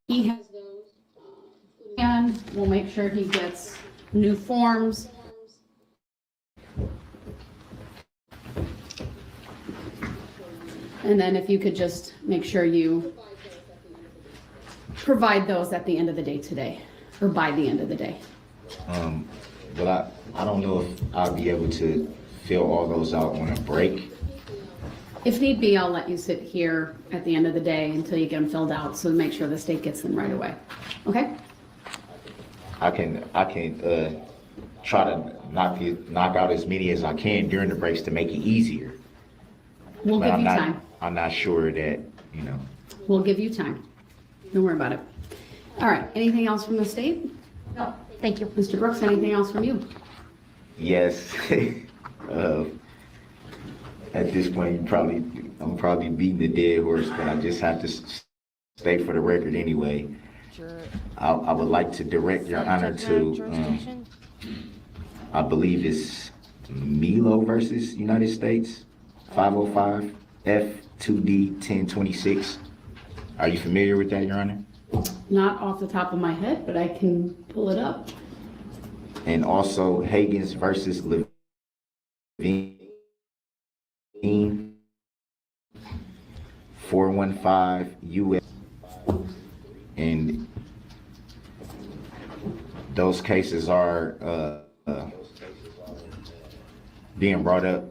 S8: He has those, and we'll make sure he gets new forms. And then if you could just make sure you provide those at the end of the day today, or by the end of the day.
S4: But I don't know if I'll be able to fill all those out on a break.
S8: If need be, I'll let you sit here at the end of the day until you get them filled out, so make sure the state gets them right away. Okay?
S4: I can try to knock out as many as I can during the breaks to make it easier.
S8: We'll give you time.
S4: I'm not sure that,
S8: We'll give you time. Don't worry about it. All right, anything else from the state?
S21: No, thank you.
S8: Mr. Brooks, anything else from you?
S4: Yes. At this point, I'm probably beating the dead horse, but I just have to stay for the record anyway.
S1: Sure.
S4: I would like to direct your honor to, I believe it's Milo versus United States, 505 F2D 1026. Are you familiar with that, your honor?
S8: Not off the top of my head, but I can pull it up.
S4: And also Higgins versus Levine, 415 US. And those cases are being brought up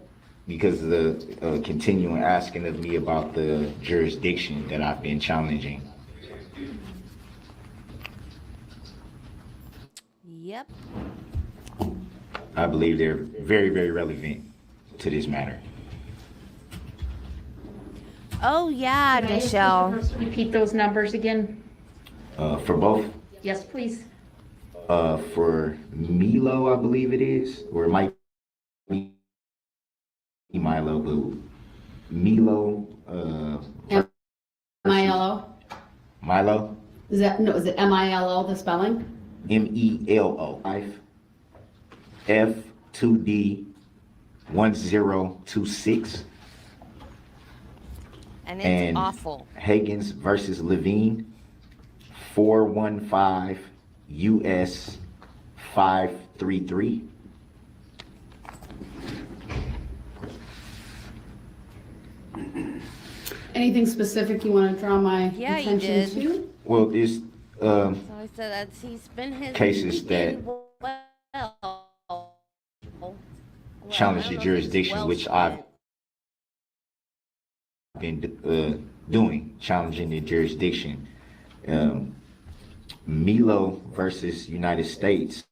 S4: because of the continuing asking of me about the jurisdiction that I've been challenging.
S1: Yep.
S4: I believe they're very, very relevant to this matter.
S21: Oh yeah, Michelle.
S8: Repeat those numbers again.
S4: For both?
S8: Yes, please.
S4: For Milo, I believe it is, or it might be Milo, but Milo.
S8: M-I-L-O?
S4: Milo?
S8: Is it M-I-L-O, the spelling?
S4: MELO. F2D 1026.
S1: And it's awful.
S4: Higgins versus Levine, 415 US 533.
S8: Anything specific you want to draw my
S1: Yeah, you
S8: attention
S1: did.
S8: to?
S4: Well, it's
S21: So I said he's been his
S4: cases that challenge the jurisdiction, which I've been doing, challenging the jurisdiction. Milo versus United States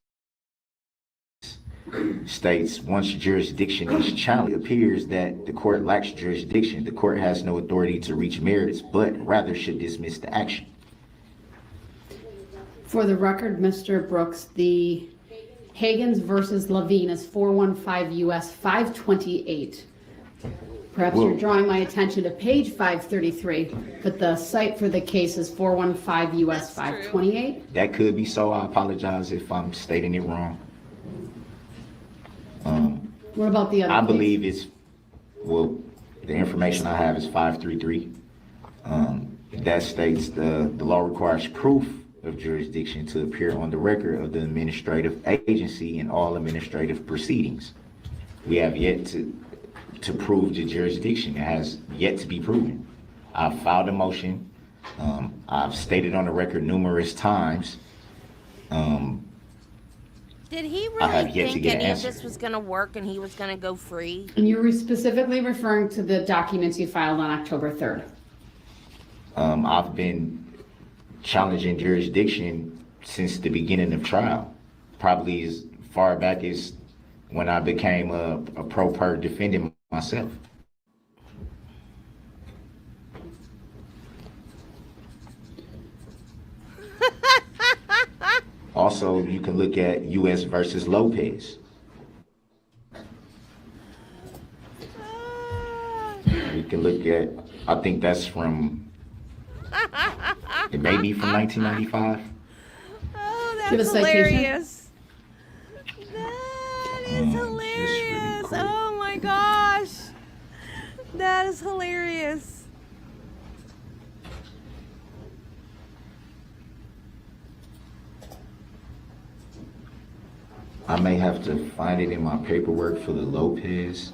S4: states once jurisdiction is challenged, it appears that the court lacks jurisdiction. The court has no authority to reach merits, but rather should dismiss the action.
S8: For the record, Mr. Brooks, the Higgins versus Levine is 415 US 528. Perhaps
S4: Whoa.
S8: you're drawing my attention to page 533, but the site for the case is 415 US 528.
S4: That could be so. I apologize if I'm stating it wrong.
S8: What about the other
S4: I
S8: case?
S4: believe it's, well, the information I have is 533. That states the law requires proof of jurisdiction to appear on the record of the administrative agency in all administrative proceedings. We have yet to prove the jurisdiction. It has yet to be proven. I've filed a motion. I've stated on the record numerous times.
S21: Did he
S4: I have
S21: really
S4: yet to
S21: think
S4: get an
S21: any of
S4: answer.
S21: this was going to work and he was going to go free?
S8: And you're specifically referring to the documents you filed on October 3rd.
S4: I've been challenging jurisdiction since the beginning of trial, probably as far back as when I became a pro per defendant myself. Also, you can look at U.S. versus Lopez. You can look at, I think that's from, it may be from 1995.
S21: Oh,
S8: Give
S21: that's
S8: a citation.
S21: hilarious. That is hilarious. Oh my gosh. That is hilarious.
S4: I may have to find it in my paperwork for the Lopez.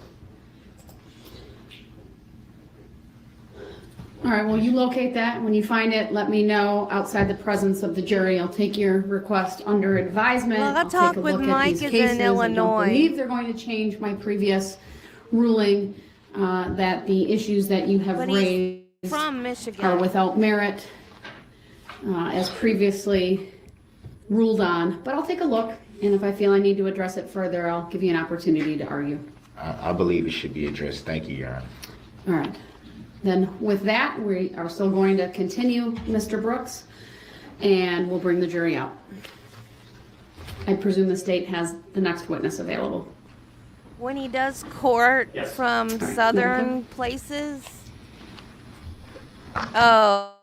S8: All right, well, you locate that. When you find it, let me know outside the presence of the jury. I'll take your request under advisement.
S1: Well,
S8: I'll
S1: that talk
S8: take a
S1: with
S8: look
S1: Mike
S8: at these
S1: is
S8: cases.
S1: in
S8: I don't
S1: Illinois.
S8: believe they're going to change my previous ruling that the issues that you have
S1: But he's
S8: raised
S1: from Michigan.
S8: are without merit, as previously ruled on. But I'll take a look, and if I feel I need to address it further, I'll give you an opportunity to argue.
S4: I believe it should be addressed. Thank you, Your Honor.
S8: All right. Then with that, we are still going to continue, Mr. Brooks, and we'll bring the jury out. I presume the state has the next witness available.
S1: When he does court from southern
S8: Monica?
S1: places. Oh,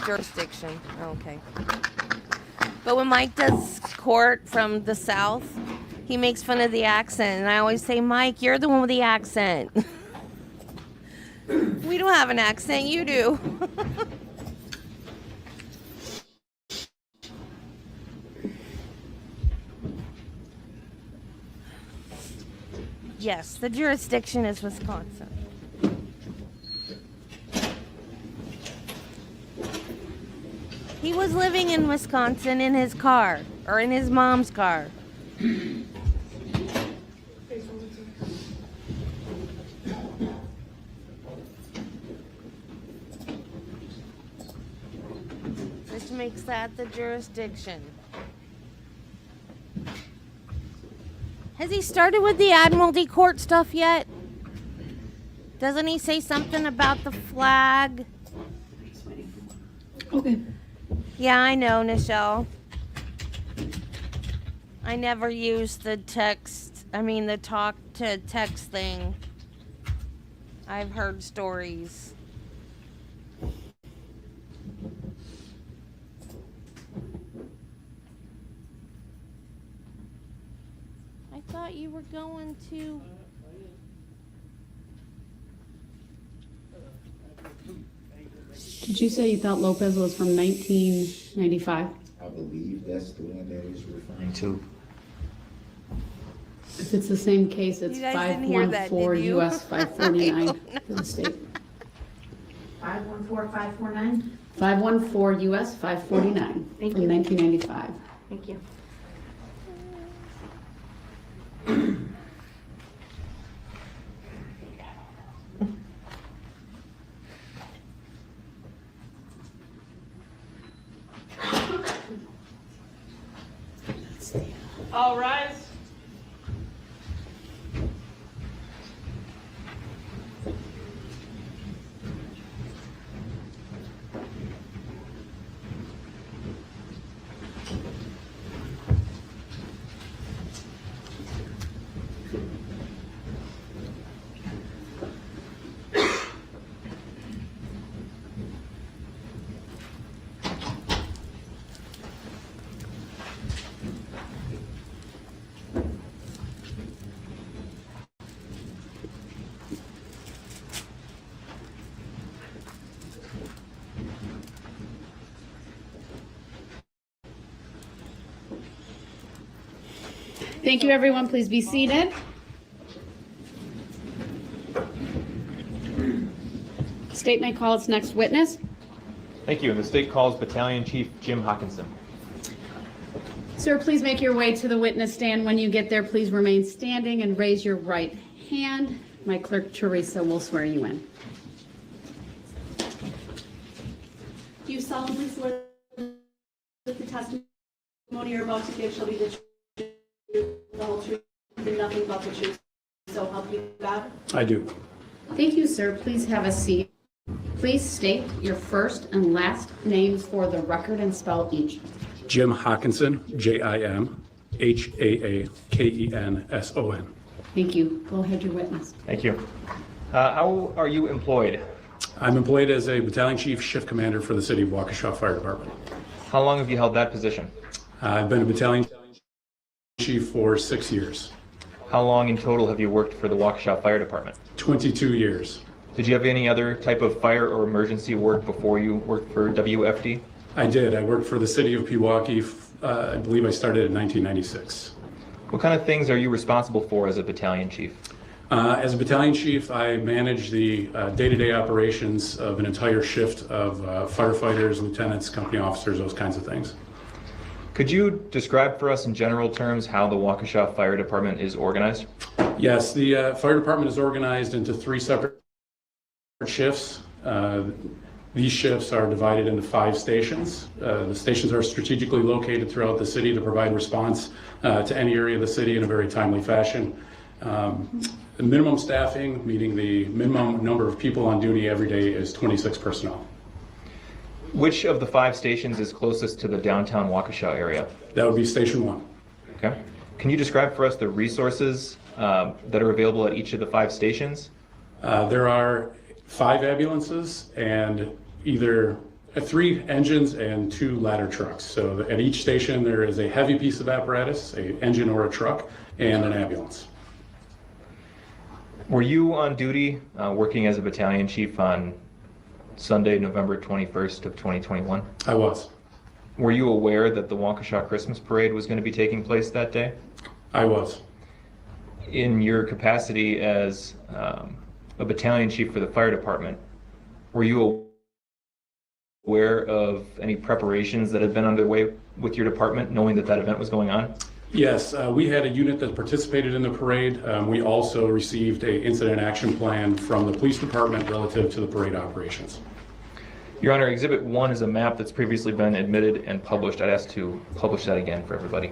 S1: jurisdiction. Okay. But when Mike does court from the south, he makes fun of the accent, and I always say, Mike, you're the one with the accent. We don't have an accent, you do. Yes, the jurisdiction is Wisconsin. He was living in Wisconsin in his car, or in his mom's car. Which makes that the jurisdiction. Has he started with the Admiralty Court stuff yet? Doesn't he say something about the flag?
S8: Okay.
S1: Yeah, I know, Nichelle. I never use the the talk to text thing. I've heard stories. I thought you were going to...
S8: Did you say you thought Lopez was from 1995?
S4: I believe that's the one that he's referring to.
S8: If it's the same case, it's
S1: You guys didn't hear that,
S8: 514
S1: did you?
S8: US 549 for the state.
S18: 514549.
S8: 514 US 549
S18: Thank
S8: from
S18: you.
S8: 1995.
S18: Thank you.
S7: All rise.
S8: Thank you, everyone. Please be seated. State may call its next witness.
S6: Thank you. The state calls Battalion Chief Jim Hawkinson.
S8: Sir, please make your way to the witness stand. When you get there, please remain standing and raise your right hand. My clerk, Teresa, will swear you in.
S18: Do you solemnly swear that the testimony you're about to give shall be the truth, the whole truth, and nothing but the truth, so help you God?
S11: I do.
S8: Thank you, sir. Please have a seat. Please state your first and last names for the record and spell each.
S11: Jim Hawkinson, JimHaakenson.
S8: Thank you. Go ahead, your witness.
S6: Thank you. How are you employed?
S11: I'm employed as a battalion chief shift commander for the city of Waukesha Fire Department.
S6: How long have you held that position?
S11: I've been a battalion chief for 6 years.
S6: How long in total have you worked for the Waukesha Fire Department?
S11: 22 years.
S6: Did you have any other type of fire or emergency work before you worked for WFD?
S11: I did. I worked for the city of Pewaukee. I believe I started in 1996.
S6: What kind of things are you responsible for as a battalion chief?
S7: As a battalion chief, I manage the day-to-day operations of an entire shift of firefighters, lieutenants, company officers, those kinds of things.
S6: Could you describe for us in general terms how the Waukesha Fire Department is organized?
S7: Yes, the fire department is organized into 3 separate shifts. These shifts are divided into 5 stations. The stations are strategically located throughout the city to provide response to any area of the city in a very timely fashion. The minimum staffing, meaning the minimum number of people on duty every day, is 26 personnel.
S6: Which of the 5 stations is closest to the downtown Waukesha area?
S7: That would be Station 1.
S6: Okay. Can you describe for us the resources that are available at each of the 5 stations?
S7: There are 5 ambulances and either 3 engines and 2 ladder trucks. So at each station there is a heavy piece of apparatus, an engine or a truck, and an ambulance.
S6: Were you on duty working as a battalion chief on Sunday, November 21st of 2021?
S7: I was.
S6: Were you aware that the Waukesha Christmas Parade was going to be taking place that day?
S7: I was.
S6: In your capacity as a battalion chief for the fire department, were you aware of any preparations that had been underway with your department, knowing that that event was going on?
S7: Yes, we had a unit that participated in the parade. We also received an incident action plan from the police department relative to the parade operations.
S6: Your Honor, Exhibit 1 is a map that's previously been admitted and published. I'd ask to publish that again for everybody.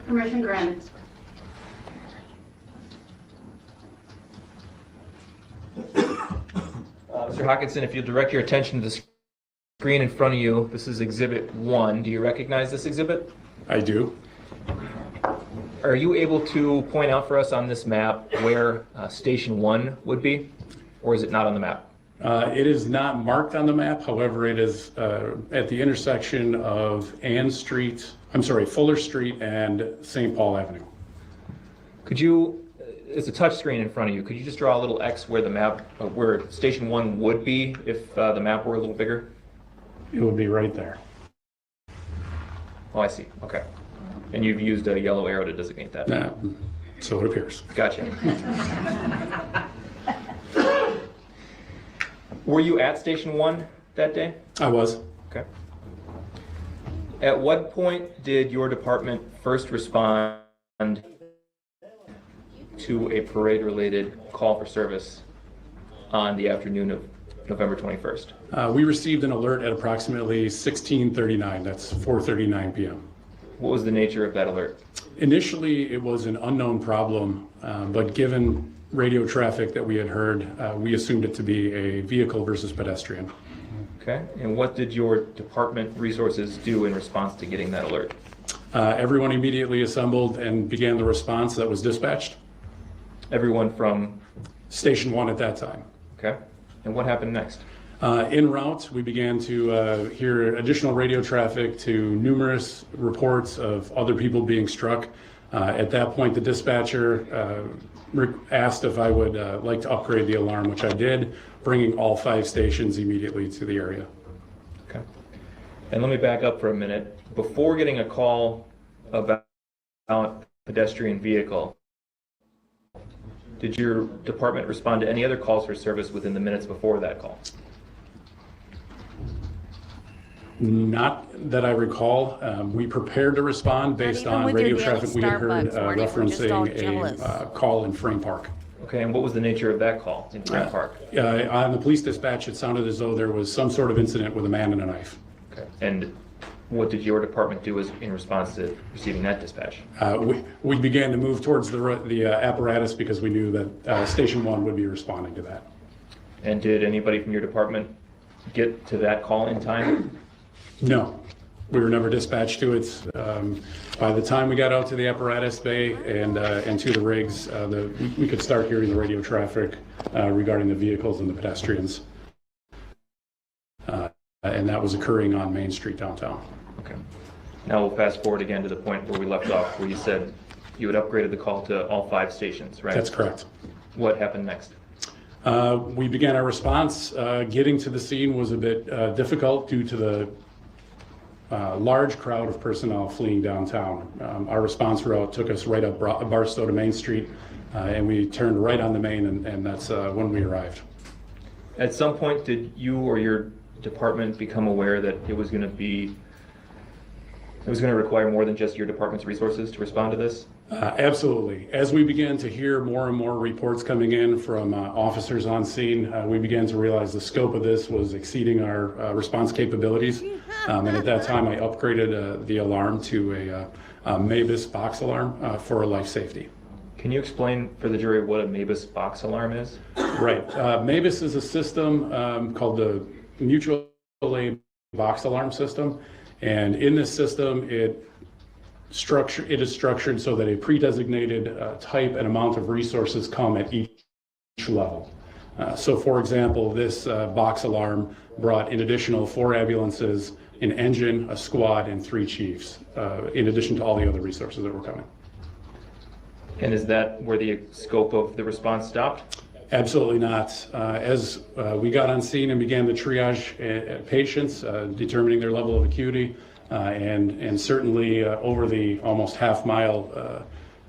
S18: Permission granted.
S6: Mr. Hawkinson, if you'll direct your attention to the screen in front of you, this is Exhibit 1. Do you recognize this exhibit?
S7: I do.
S6: Are you able to point out for us on this map where Station 1 would be, or is it not on the map?
S7: It is not marked on the map. However, it is at the intersection of Fuller Street and St. Paul Avenue.
S6: Could you, it's a touch screen in front of you, could you just draw a little X where the map, where Station 1 would be if the map were a little bigger?
S7: It would be right there.
S6: Oh, I see. Okay. And you've used a yellow arrow to designate that?
S7: So it appears.
S6: Gotcha. Were you at Station 1 that day?
S7: I was.
S6: Okay. At what point did your department first respond to a parade-related call for service on the afternoon of November 21st?
S7: We received an alert at approximately 16:39. That's 4:39 p.m.
S6: What was the nature of that alert?
S7: Initially, it was an unknown problem, but given radio traffic that we had heard, we assumed it to be a vehicle versus pedestrian.
S6: Okay. And what did your department resources do in response to getting that alert?
S7: Everyone immediately assembled and began the response that was dispatched.
S6: Everyone from?
S7: Station 1 at that time.
S6: Okay. And what happened next?
S7: En route, we began to hear additional radio traffic to numerous reports of other people being struck. At that point, the dispatcher asked if I would like to upgrade the alarm, which I did, bringing all 5 stations immediately to the area.
S6: Okay. And let me back up for a minute. Before getting a call about pedestrian vehicle, did your department respond to any other calls for service within the minutes before that call?
S7: Not that I recall. We prepared to respond based on radio traffic we had heard referencing a call in Frame Park.
S6: Okay, and what was the nature of that call in Frame Park?
S7: On the police dispatch, it sounded as though there was some sort of incident with a man and a knife.
S6: Okay. And what did your department do in response to receiving that dispatch?
S7: We began to move towards the apparatus because we knew that Station 1 would be responding to that.
S6: And did anybody from your department get to that call in time?
S7: No, we were never dispatched to it. By the time we got out to the apparatus bay and to the rigs, we could start hearing the radio traffic regarding the vehicles and the pedestrians. And that was occurring on Main Street downtown.
S6: Okay. Now we'll fast forward again to the point where we left off, where you said you had upgraded the call to all 5 stations, right?
S7: That's correct.
S6: What happened next?
S7: We began our response. Getting to the scene was a bit difficult due to the large crowd of personnel fleeing downtown. Our response route took us right up Barstow to Main Street, and we turned right on the main, and that's when we arrived.
S6: At some point, did you or your department become aware that it was going to require more than just your department's resources to respond to this?
S7: Absolutely. As we began to hear more and more reports coming in from officers on scene, we began to realize the scope of this was exceeding our response capabilities. And at that time, I upgraded the alarm to a Mavis box alarm for life safety.
S6: Can you explain for the jury what a Mavis box alarm is?
S7: Right. Mavis is a system called the Mutual Aid Box Alarm System. And in this system, it is structured so that a pre-designated type and amount of resources come at each level. So for example, this box alarm brought an additional 4 ambulances, an engine, a squad, and 3 chiefs, in addition to all the other resources that were coming.
S6: And is that where the scope of the response stopped?
S7: Absolutely not. As we got on scene and began to triage patients, determining their level of acuity, and certainly over the almost half mile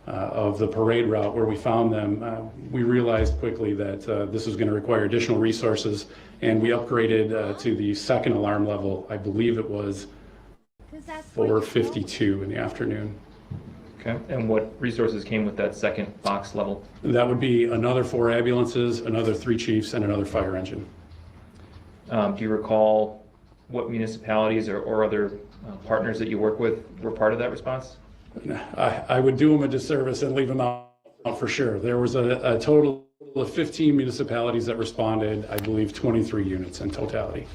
S7: of the parade route where we found them, we realized quickly that this was going to require additional resources, and we upgraded to the second alarm level. I believe it was 4:52 in the afternoon.
S6: Okay. And what resources came with that second box level?
S7: That would be another 4 ambulances, another 3 chiefs, and another fire engine.
S6: Do you recall what municipalities or other partners that you work with were part of that response?
S7: I would do them a disservice and leave them out for sure. There was a total of 15 municipalities that responded, I believe 23 units in totality.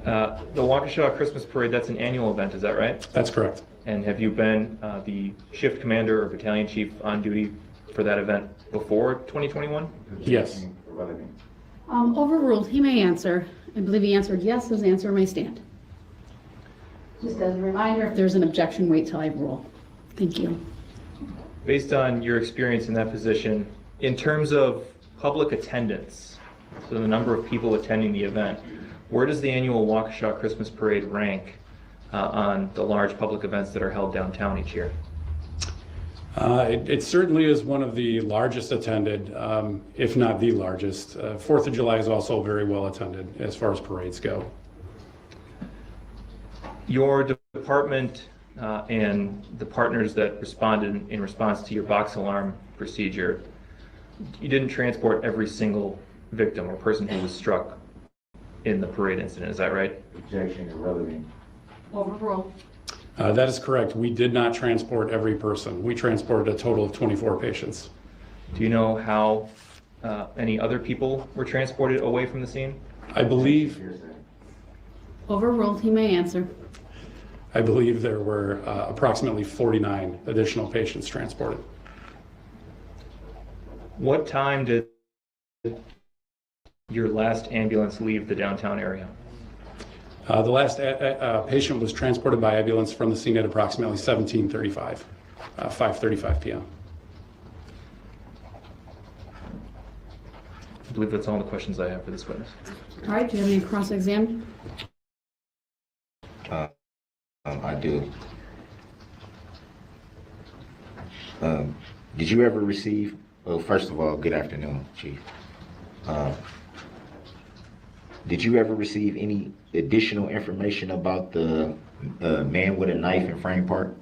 S6: The Waukesha Christmas Parade, that's an annual event, is that right?
S7: That's correct.
S6: And have you been the shift commander or battalion chief on duty for that event before 2021?
S7: Yes.
S8: Overruled. He may answer. I believe he answered yes. His answer may stand. Just as a reminder, if there's an objection, wait till I rule. Thank you.
S6: Based on your experience in that position, in terms of public attendance, so the number of people attending the event, where does the annual Waukesha Christmas Parade rank on the large public events that are held downtown each year?
S7: It certainly is one of the largest attended, if not the largest. 4th of July is also very well attended as far as parades go.
S6: Your department and the partners that responded in response to your box alarm procedure, you didn't transport every single victim or person who was struck in the parade incident, is that right?
S20: Objection irrelevant.
S8: Overruled.
S7: That is correct. We did not transport every person. We transported a total of 24 patients.
S6: Do you know how any other people were transported away from the scene?
S7: I believe
S8: Overruled. He may answer.
S7: I believe there were approximately 49 additional patients transported.
S6: What time did your last ambulance leave the downtown area?
S7: The last patient was transported by ambulance from the scene at approximately 17:35, 5:35 p.m.
S6: I believe that's all the questions I have for this witness.
S8: All right. Do you have any cross-exam?
S4: I do. Did you ever receive, well, first of all, good afternoon, Chief. Did you ever receive any additional information about the man with a knife in Frame Park?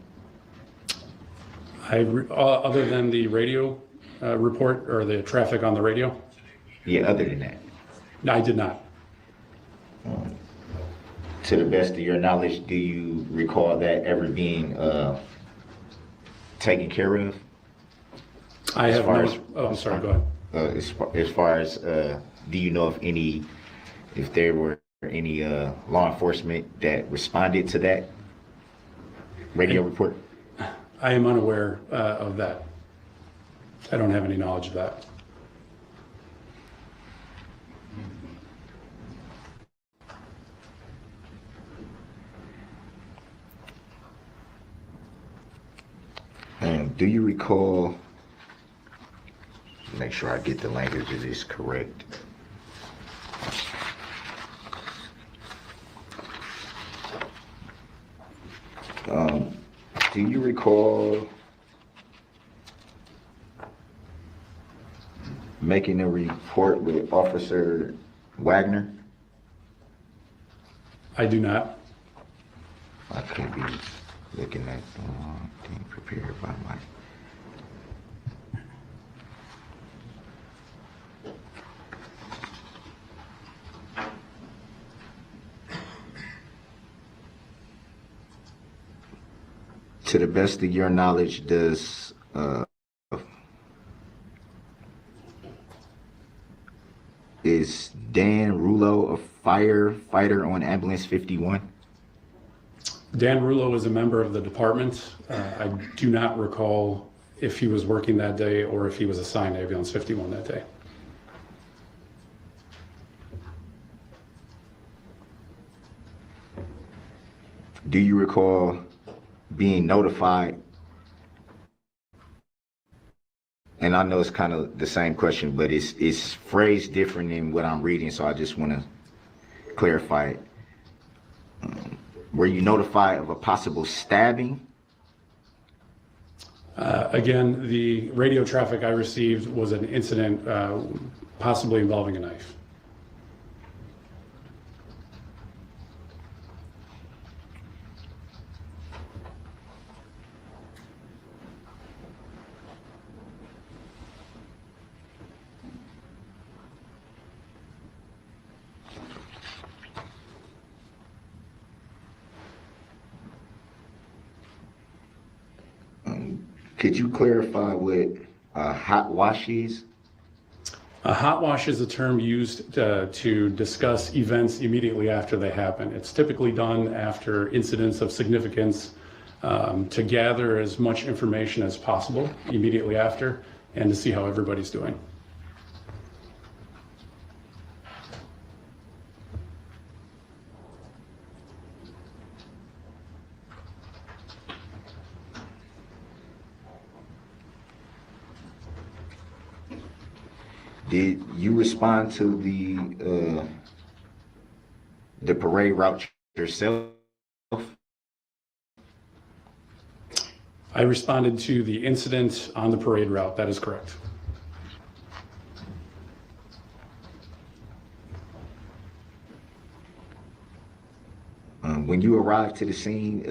S7: Other than the radio report or the traffic on the radio?
S4: Yeah, other than that.
S7: No, I did not.
S4: To the best of your knowledge, do you recall that ever being taken care of?
S7: I have no. Oh, I'm sorry. Go ahead.
S4: As far as, do you know if there were any law enforcement that responded to that radio report?
S7: I am unaware of that. I don't have any knowledge of that.
S4: Do you recall, make sure I get the language of this correct. Do you recall making a report with Officer Wagner?
S7: I do not.
S4: I could be looking at the wrong thing prepared by my. To the best of your knowledge, does is Dan Rulo a firefighter on Ambulance 51?
S7: Dan Rulo is a member of the department. I do not recall if he was working that day or if he was assigned to Ambulance 51 that day.
S4: Do you recall being notified? And I know it's kind of the same question, but it's phrased different than what I'm reading, so I just want to clarify it. Were you notified of a possible stabbing?
S7: Again, the radio traffic I received was an incident possibly involving a knife.
S4: Could you clarify what a hot wash is?
S7: A hot wash is a term used to discuss events immediately after they happen. It's typically done after incidents of significance to gather as much information as possible immediately after and to see how everybody's doing.
S4: Did you respond to the parade route yourself?
S7: I responded to the incident on the parade route. That is correct.
S4: When you arrived to the scene,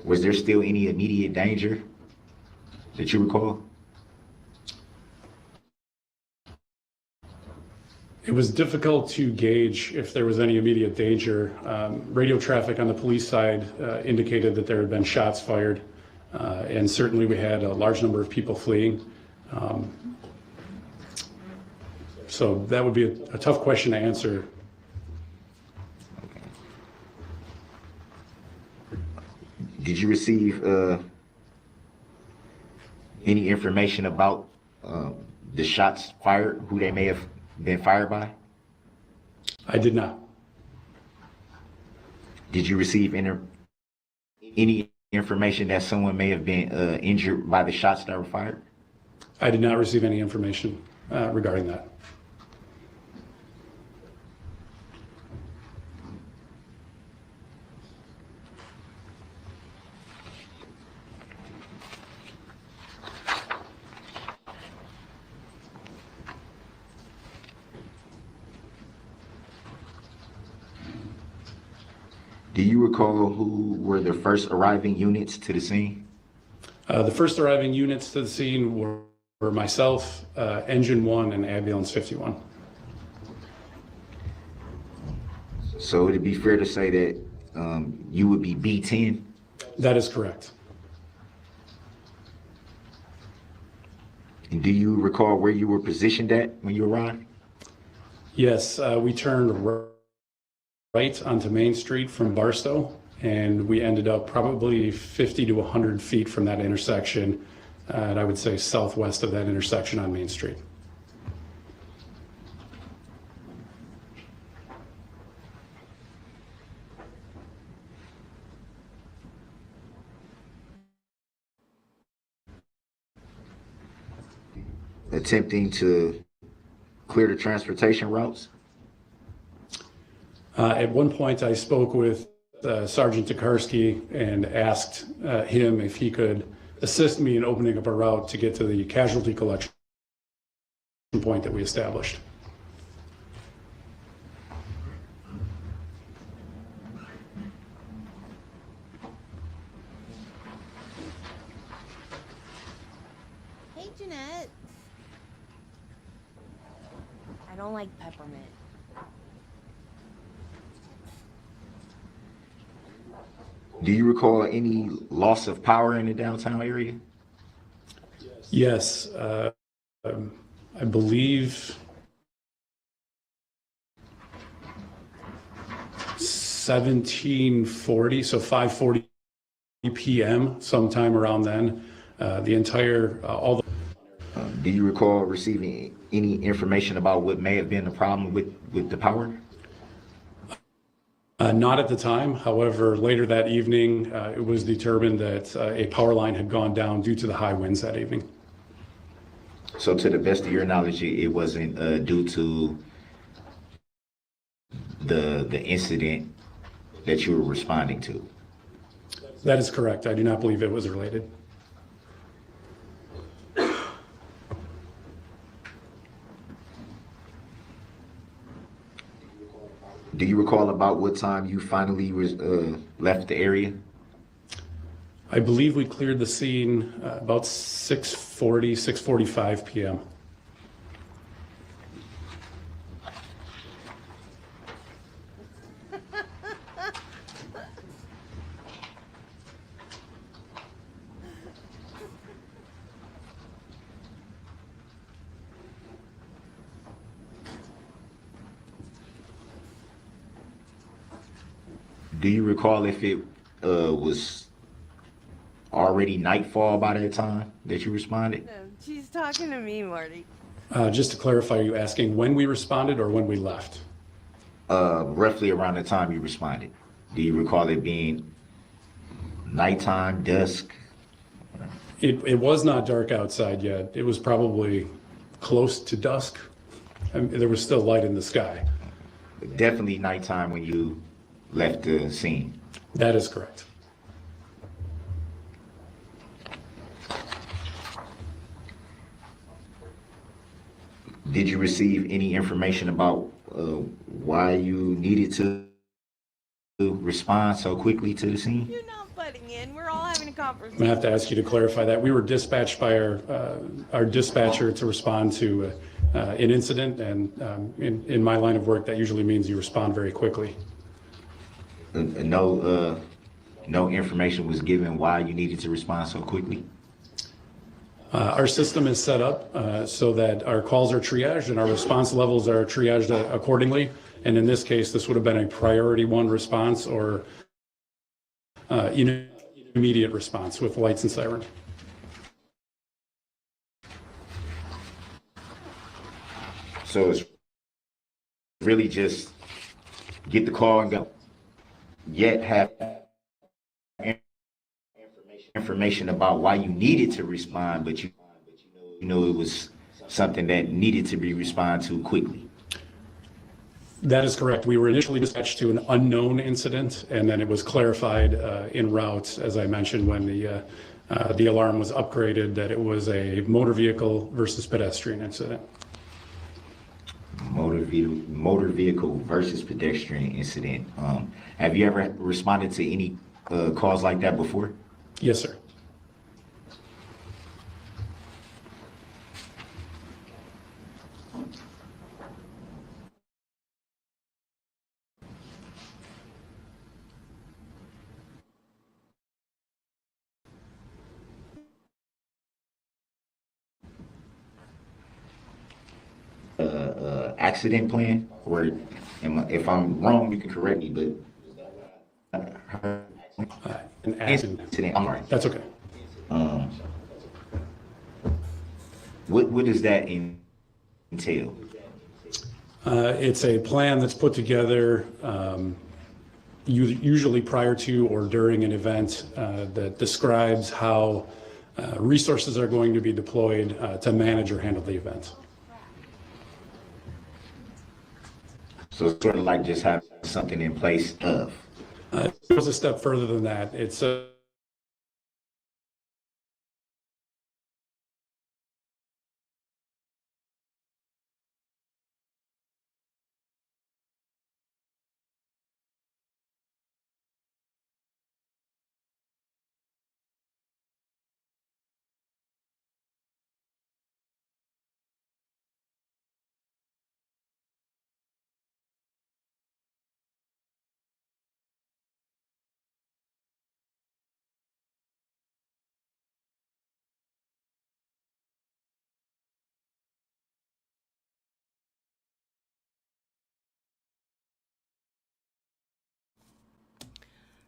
S4: was there still any immediate danger that you recall?
S7: It was difficult to gauge if there was any immediate danger. Radio traffic on the police side indicated that there had been shots fired, and certainly we had a large number of people fleeing. So that would be a tough question to answer.
S4: Did you receive any information about the shots fired, who they may have been fired by?
S7: I did not.
S4: Did you receive any information that someone may have been injured by the shots that were fired?
S7: I did not receive any information regarding that.
S4: Do you recall who were the first arriving units to the scene?
S7: The first arriving units to the scene were myself, Engine 1, and Ambulance 51.
S4: So would it be fair to say that you would be B10?
S7: That is correct.
S4: And do you recall where you were positioned at when you arrived?
S7: Yes, we turned right onto Main Street from Barstow, and we ended up probably 50 to 100 feet from that intersection, and I would say southwest of that intersection on Main Street.
S4: Attempting to clear the transportation routes?
S7: At one point, I spoke with Sergeant Tokarski and asked him if he could assist me in opening up a route to get to the casualty collection point that we established.
S21: Hey, Jeanette. I don't like peppermint.
S4: Do you recall any loss of power in the downtown area?
S7: Yes, I believe 1740, so 5:40 p.m. sometime around then. The entire all the.
S4: Do you recall receiving any information about what may have been the problem with the power?
S7: Not at the time. However, later that evening, it was determined that a power line had gone down due to the high winds that evening.
S4: So to the best of your knowledge, it wasn't due to the incident that you were responding to?
S7: That is correct. I do not believe it was related.
S4: Do you recall about what time you finally left the area?
S7: I believe we cleared the scene about 6:40, 6:45 p.m.
S4: Do you recall if it was already nightfall by that time that you responded?
S1: No, she's talking to me, Marty.
S7: Just to clarify, are you asking when we responded or when we left?
S4: Roughly around the time you responded. Do you recall it being nighttime, dusk?
S7: It was not dark outside yet. It was probably close to dusk. I mean, there was still light in the sky.
S4: Definitely nighttime when you left the scene.
S7: That is correct.
S4: Did you receive any information about why you needed to respond so quickly to the scene?
S1: You're not butting in. We're all having a
S7: I'm
S1: conversation.
S7: gonna have to ask you to clarify that. We were dispatched by our dispatcher to respond to an incident, and in my line of work, that usually means you respond very quickly.
S4: No information was given why you needed to respond so quickly?
S7: Our system is set up so that our calls are triaged and our response levels are triaged accordingly. And in this case, this would have been a priority 1 response or immediate response with lights and siren.
S4: So it's really just get the call and go. Yet have information about why you needed to respond, but you know it was something that needed to be responded to quickly.
S7: That is correct. We were initially dispatched to an unknown incident, and then it was clarified en route, as I mentioned, when the alarm was upgraded, that it was a motor vehicle versus pedestrian incident.
S4: Motor vehicle versus pedestrian incident. Have you ever responded to any calls like that before?
S7: Yes, sir.
S4: Accident plan, or if I'm wrong, you can correct me, but
S7: An accident.
S4: I'm right.
S7: That's okay.
S4: What does that entail?
S7: It's a plan that's put together usually prior to or during an event that describes how resources are going to be deployed to manage or handle the event.
S4: So it's sort of like just having something in place of.
S7: It goes a step further than that. It's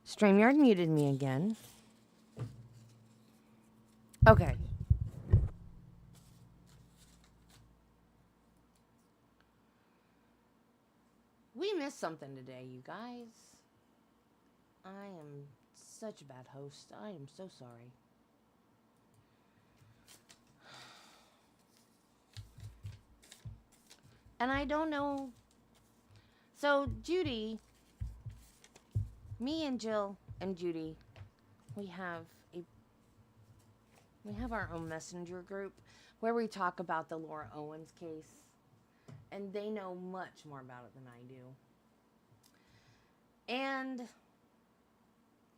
S1: StreamYard muted me again. Okay. We missed something today, you guys. I am such a bad host. I am so sorry. And I don't know. So, Judy, me and Jill and Judy, we have our own messenger group where we talk about the Laura Owens case. And they know much more about it than I do. And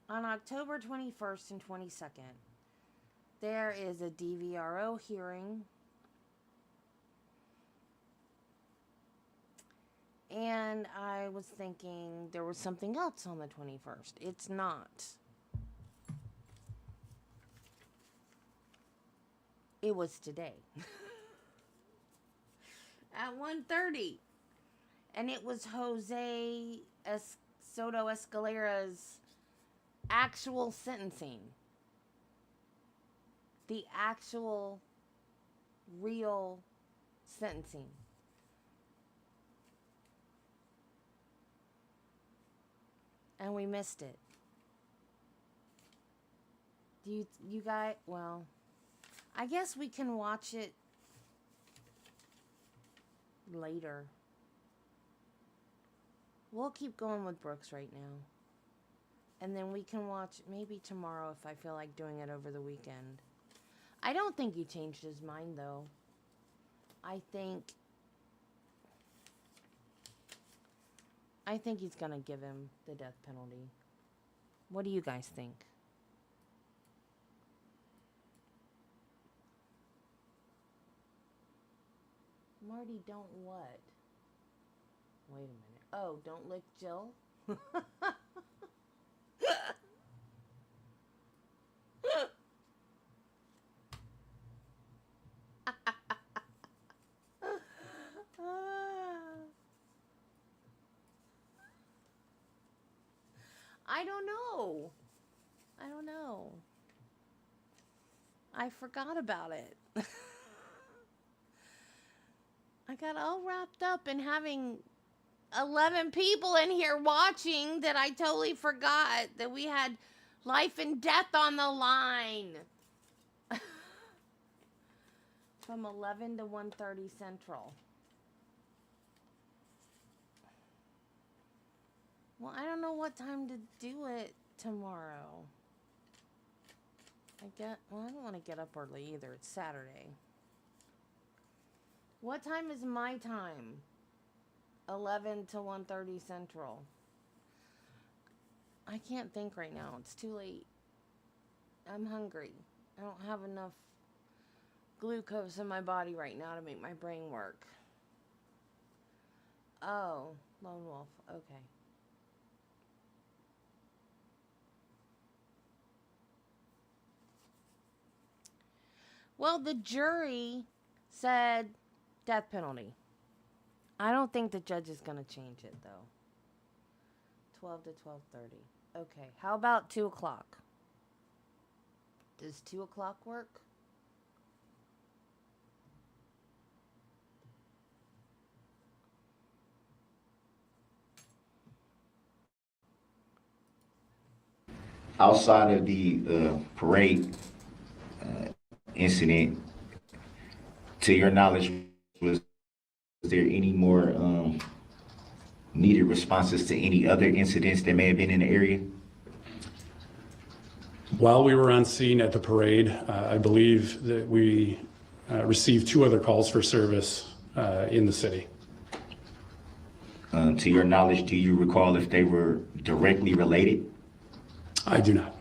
S1: on October 21st and 22nd, there is a DVRO hearing. And I was thinking there was something else on the 21st. It's not. It was today. At 1:30. And it was Jose Soto Escalera's actual sentencing. The actual, real sentencing. And we missed it. Do you guys, well, I guess we can watch it later. We'll keep going with Brooks right now. And then we can watch maybe tomorrow if I feel like doing it over the weekend. I don't think he changed his mind though. I think he's gonna give him the death penalty. What do you guys think? Marty, don't what? Wait a minute. Oh, don't lick Jill? I don't know. I forgot about it. I got all wrapped up in having 11 people in here watching that I totally forgot that we had life and death on the line. From 11 to 1:30 Central. Well, I don't know what time to do it tomorrow. I don't want to get up early either. It's Saturday. What time is my time? 11 to 1:30 Central. I can't think right now. It's too late. I'm hungry. I don't have enough glucose in my body right now to make my brain work. Oh, Lone Wolf. Okay. Well, the jury said death penalty. I don't think the judge is going to change it, though. 12 to 12:30. Okay, how about 2 o'clock? Does 2 o'clock work?
S4: Outside of the parade incident, to your knowledge, was there any more needed responses to any other incidents that may have been in the area?
S7: While we were on scene at the parade, I believe that we received 2 other calls for service in the city.
S4: To your knowledge, do you recall if they were directly related?
S7: I do not.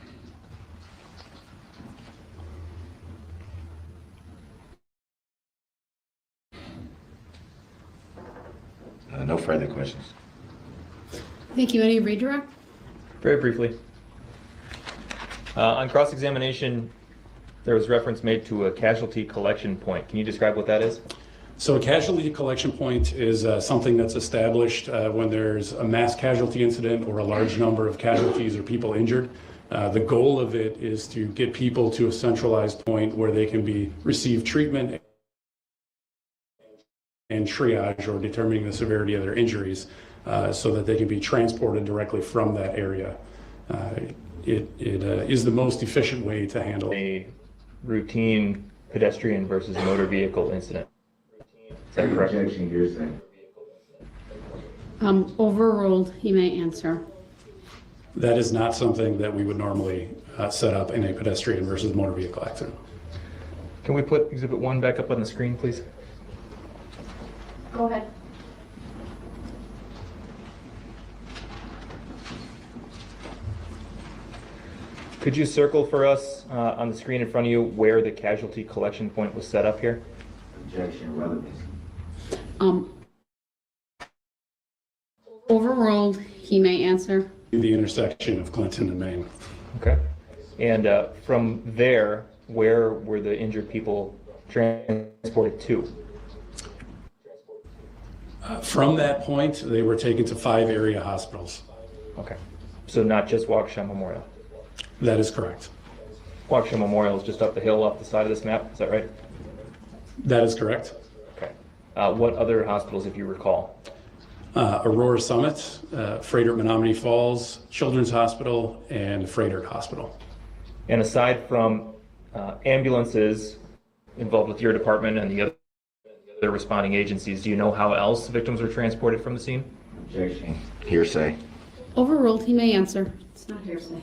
S4: No further questions.
S8: Thank you. Any redirect?
S6: Very briefly. On cross-examination, there was reference made to a casualty collection point. Can you describe what that is?
S7: So a casualty collection point is something that's established when there's a mass casualty incident or a large number of casualties or people injured. The goal of it is to get people to a centralized point where they can receive treatment and triage or determining the severity of their injuries so that they can be transported directly from that area. It is the most efficient way to handle
S6: a routine pedestrian versus motor vehicle incident. Is that correct?
S20: Objection, hearsay.
S8: Overruled. He may answer.
S7: That is not something that we would normally set up in a pedestrian versus motor vehicle accident.
S6: Can we put Exhibit 1 back up on the screen, please?
S8: Go ahead.
S6: Could you circle for us on the screen in front of you where the casualty collection point was set up here?
S20: Objection, relevance.
S8: Overruled. He may answer.
S7: The intersection of Clinton and Main.
S6: Okay. And from there, where were the injured people transported to?
S7: From that point, they were taken to 5 area hospitals.
S6: Okay. So not just Waukesha Memorial?
S7: That is correct.
S6: Waukesha Memorial is just up the hill off the side of this map, is that right?
S7: That is correct.
S6: Okay. What other hospitals, if you recall?
S7: Aurora Summit, Frederick Menominee Falls, Children's Hospital, and Frederick Hospital.
S6: And aside from ambulances involved with your department and the other responding agencies, do you know how else victims were transported from the scene?
S4: Objection, hearsay.
S8: Overruled. He may answer. It's not hearsay.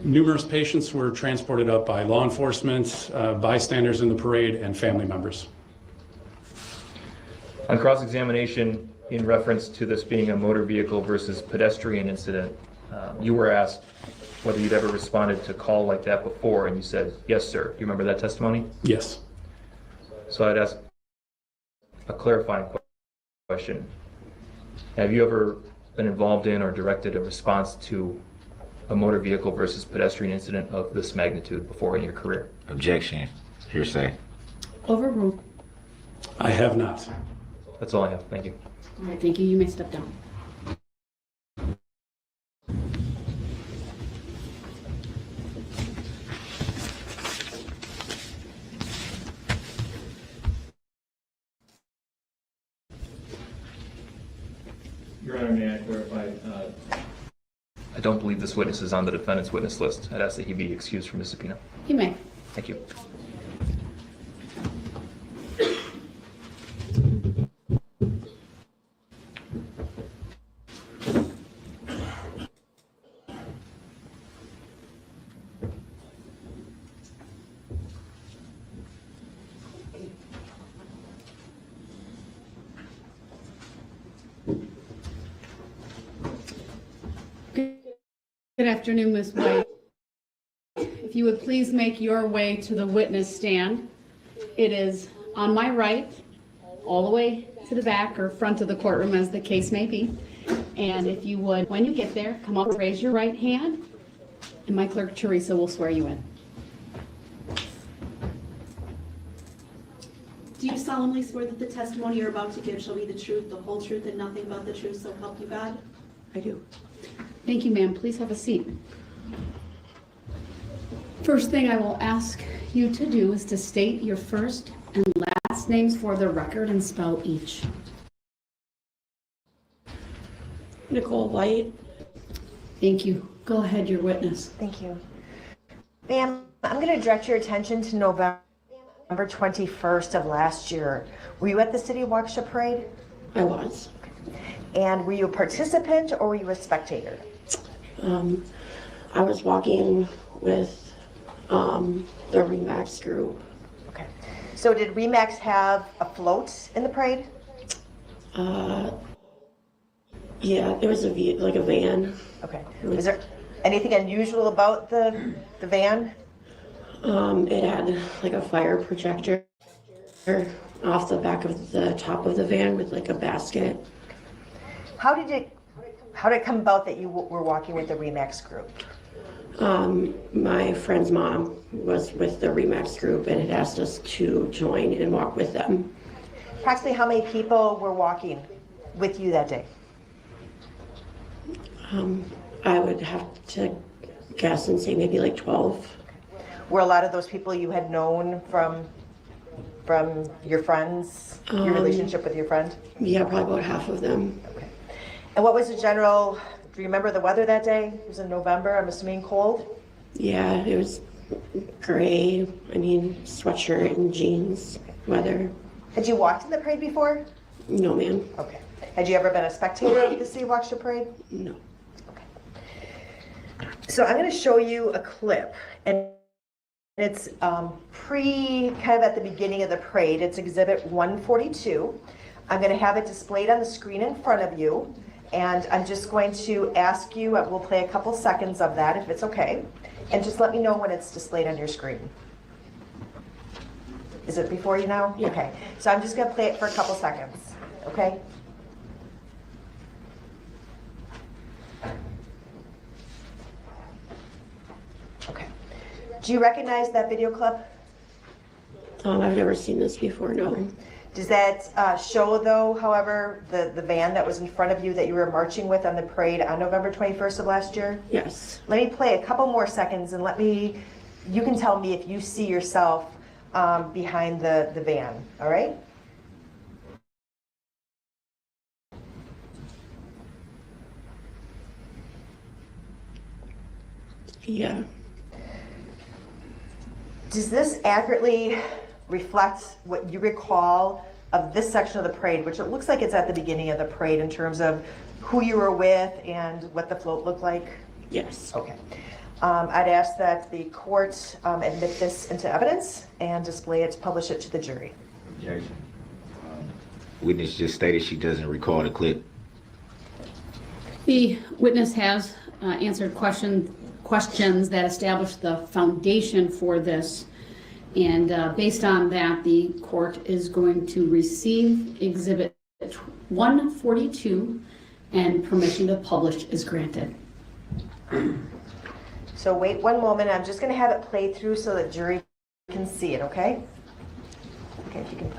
S7: Numerous patients were transported up by law enforcement, bystanders in the parade, and family members.
S6: On cross-examination, in reference to this being a motor vehicle versus pedestrian incident, you were asked whether you'd ever responded to a call like that before, and you said, yes, sir. Do you remember that testimony?
S7: Yes.
S6: So I'd ask a clarifying question. Have you ever been involved in or directed a response to a motor vehicle versus pedestrian incident of this magnitude before in your career?
S4: Objection, hearsay.
S8: Overruled.
S7: I have not.
S6: That's all I have. Thank you.
S8: All right. Thank you. You may step down.
S6: Your Honor, may I clarify? I don't believe this witness is on the defendant's witness list. I'd ask that he be excused from the subpoena.
S8: You may.
S6: Thank you.
S8: Good afternoon, Ms. White. If you would please make your way to the witness stand. It is on my right, all the way to the back or front of the courtroom as the case may be. And if you would, when you get there, come up, raise your right hand, and my clerk Teresa will swear you in.
S18: Do you solemnly swear that the testimony you're about to give shall be the truth, the whole truth, and nothing but the truth, so help you God?
S8: I do. Thank you, ma'am. Please have a seat. First thing I will ask you to do is to state your first and last names for the record and spell each.
S10: Nicole White.
S8: Thank you. Go ahead, your witness.
S10: Thank you. Ma'am, I'm going to direct your attention to November 21st of last year. Were you at the City of Waukesha parade?
S8: I was.
S10: And were you a participant or were you a spectator?
S17: I was walking with the Remax group.
S10: Okay. So did Remax have a float in the parade?
S17: Yeah, there was like a van.
S10: Okay. Was there anything unusual about the van?
S17: It had like a fire projector off the back of the top of the van with like a basket.
S10: How did it come about that you were walking with the Remax group?
S17: My friend's mom was with the Remax group and had asked us to join and walk with them.
S10: Approximately how many people were walking with you that day?
S17: I would have to guess and say maybe like 12.
S10: Were a lot of those people you had known from your friends, your relationship with your friend?
S17: Yeah, probably about half of them.
S10: Okay. And what was the general, do you remember the weather that day? It was in November, I'm assuming cold?
S17: Yeah, it was gray. I mean, sweatshirt and jeans weather.
S10: Had you walked in the parade before?
S17: No, ma'am.
S10: Okay. Had you ever been a spectator at the City of Waukesha parade?
S17: No.
S10: So I'm going to show you a clip, and it's kind of at the beginning of the parade. It's Exhibit 142. I'm going to have it displayed on the screen in front of you, and I'm just going to ask you, we'll play a couple seconds of that if it's okay, and just let me know when it's displayed on your screen. Is it before you now?
S17: Yeah.
S10: Okay. So I'm just going to play it for a couple seconds, okay? Do you recognize that video clip?
S17: I've never seen this before, no.
S10: Does that show, though, however, the van that was in front of you that you were marching with on the parade on November 21st of last year?
S17: Yes.
S10: Let me play a couple more seconds and you can tell me if you see yourself behind the van, all right?
S17: Yeah.
S10: Does this accurately reflect what you recall of this section of the parade, which it looks like it's at the beginning of the parade in terms of who you were with and what the float looked like?
S17: Yes.
S10: Okay. I'd ask that the court admit this into evidence and display it, publish it to the jury.
S4: Objection. Witness just stated she doesn't recall the clip.
S8: The witness has answered questions that establish the foundation for this, and based on that, the court is going to receive Exhibit 142 and permission to publish is granted.
S10: So wait one moment, I'm just going to have it play through so the jury can see it, okay? Okay, if you can.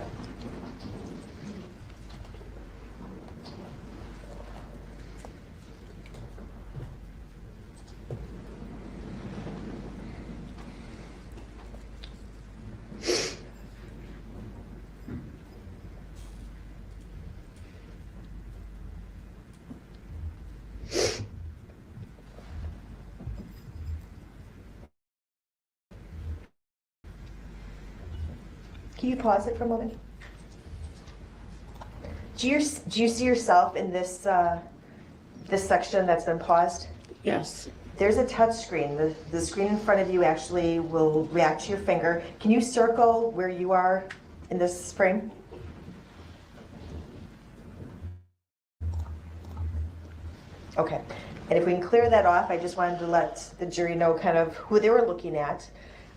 S10: Can you pause it for a moment? Do you see yourself in this this section that's been paused?
S17: Yes.
S10: There's a touch screen. The screen in front of you actually will react to your finger. Can you circle where you are in this frame? Okay. And if we can clear that off, I just wanted to let the jury know kind of who they were looking at.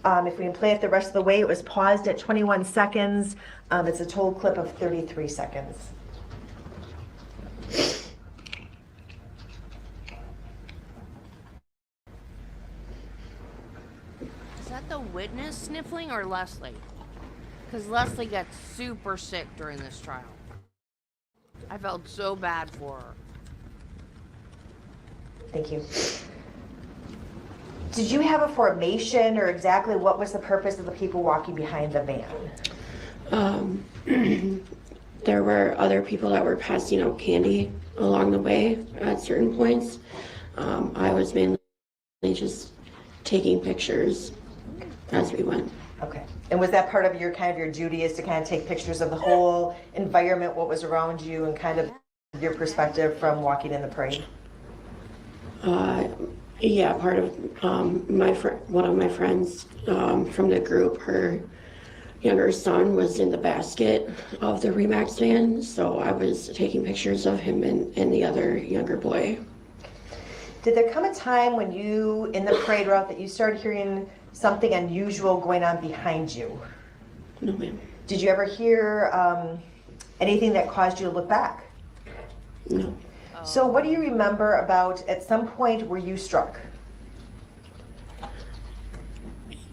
S10: If we can play it the rest of the way, it was paused at 21 seconds. It's a total clip of 33 seconds.
S21: Is that the witness sniffling or Leslie? Because Leslie got super sick during this trial. I felt so bad for her.
S10: Thank you. Did you have a formation or exactly what was the purpose of the people walking behind the van?
S17: There were other people that were passing out candy along the way at certain points. I was mainly just taking pictures as we went.
S10: Okay. And was that part of your kind of your duty is to kind of take pictures of the whole environment, what was around you, and kind of your perspective from walking in the parade?
S17: Yeah, part of one of my friends from the group, her younger son was in the basket of the Remax van, so I was taking pictures of him and the other younger boy.
S10: Did there come a time when you, in the parade route, that you started hearing something unusual going on behind you?
S17: No, ma'am.
S10: Did you ever hear anything that caused you to look back?
S17: No.
S10: So what do you remember about at some point were you struck?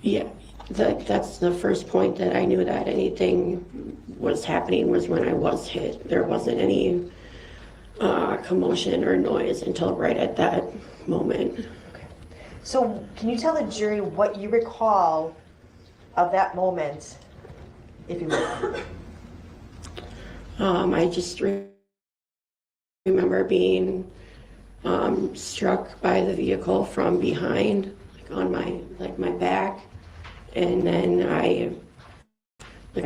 S17: Yeah, that's the first point that I knew that anything was happening was when I was hit. There wasn't any commotion or noise until right at that moment.
S10: Okay. So can you tell the jury what you recall of that moment, if you will?
S17: I just remember being struck by the vehicle from behind, like on my back, and then I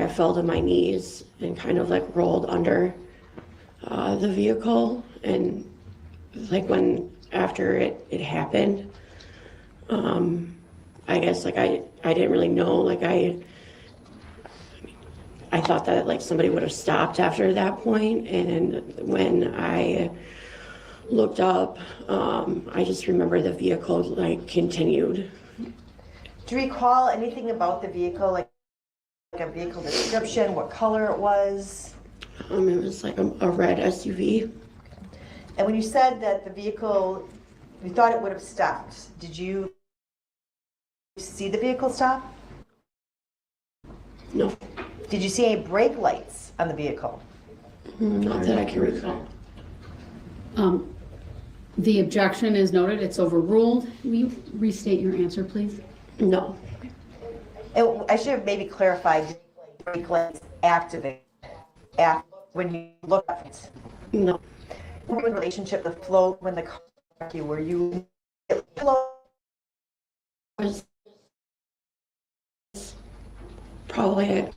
S17: fell to my knees and kind of like rolled under the vehicle, and like after it happened, I guess like I didn't really know, like I thought that like somebody would have stopped after that point, and when I looked up, I just remember the vehicle like continued.
S10: Do you recall anything about the vehicle, like a vehicle description, what color it was?
S17: It was like a red SUV.
S10: And when you said that the vehicle, you thought it would have stopped, did you see the vehicle stop?
S17: No.
S10: Did you see any brake lights on the vehicle?
S17: Not that I can recall.
S8: The objection is noted, it's overruled. Will you restate your answer, please?
S17: No.
S10: And I should have maybe clarified, did brake lights activate when you looked at it?
S17: No.
S10: What in relationship to the float when the car struck you? Were you
S17: Was probably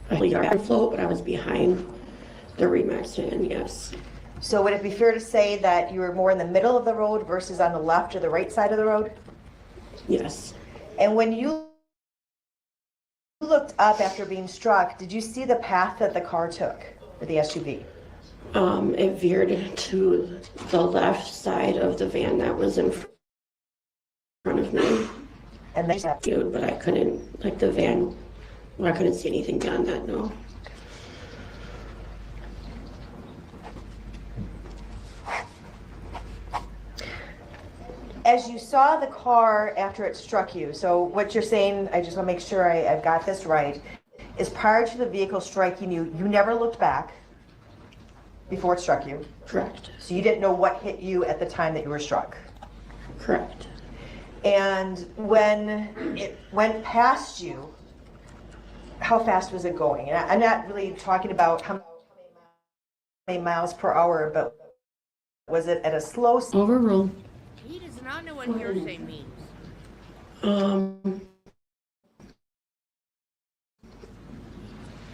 S17: a yard float, but I was behind the Remax van, yes.
S10: So would it be fair to say that you were more in the middle of the road versus on the left or the right side of the road?
S17: Yes.
S10: And when you looked up after being struck, did you see the path that the car took, or the SUV?
S17: It veered to the left side of the van that was in front of me.
S10: And then,
S17: but I couldn't, like the van, I couldn't see anything beyond that, no.
S10: as you saw the car after it struck you, so what you're saying, I just want to make sure I've got this right, is prior to the vehicle striking you, you never looked back before it struck you?
S17: Correct.
S10: So you didn't know what hit you at the time that you were struck?
S17: Correct.
S10: And when it went past you, how fast was it going? And I'm not really talking about how many miles per hour, but was it at a slow...
S8: Overruled.
S21: He does not know what hearsay means.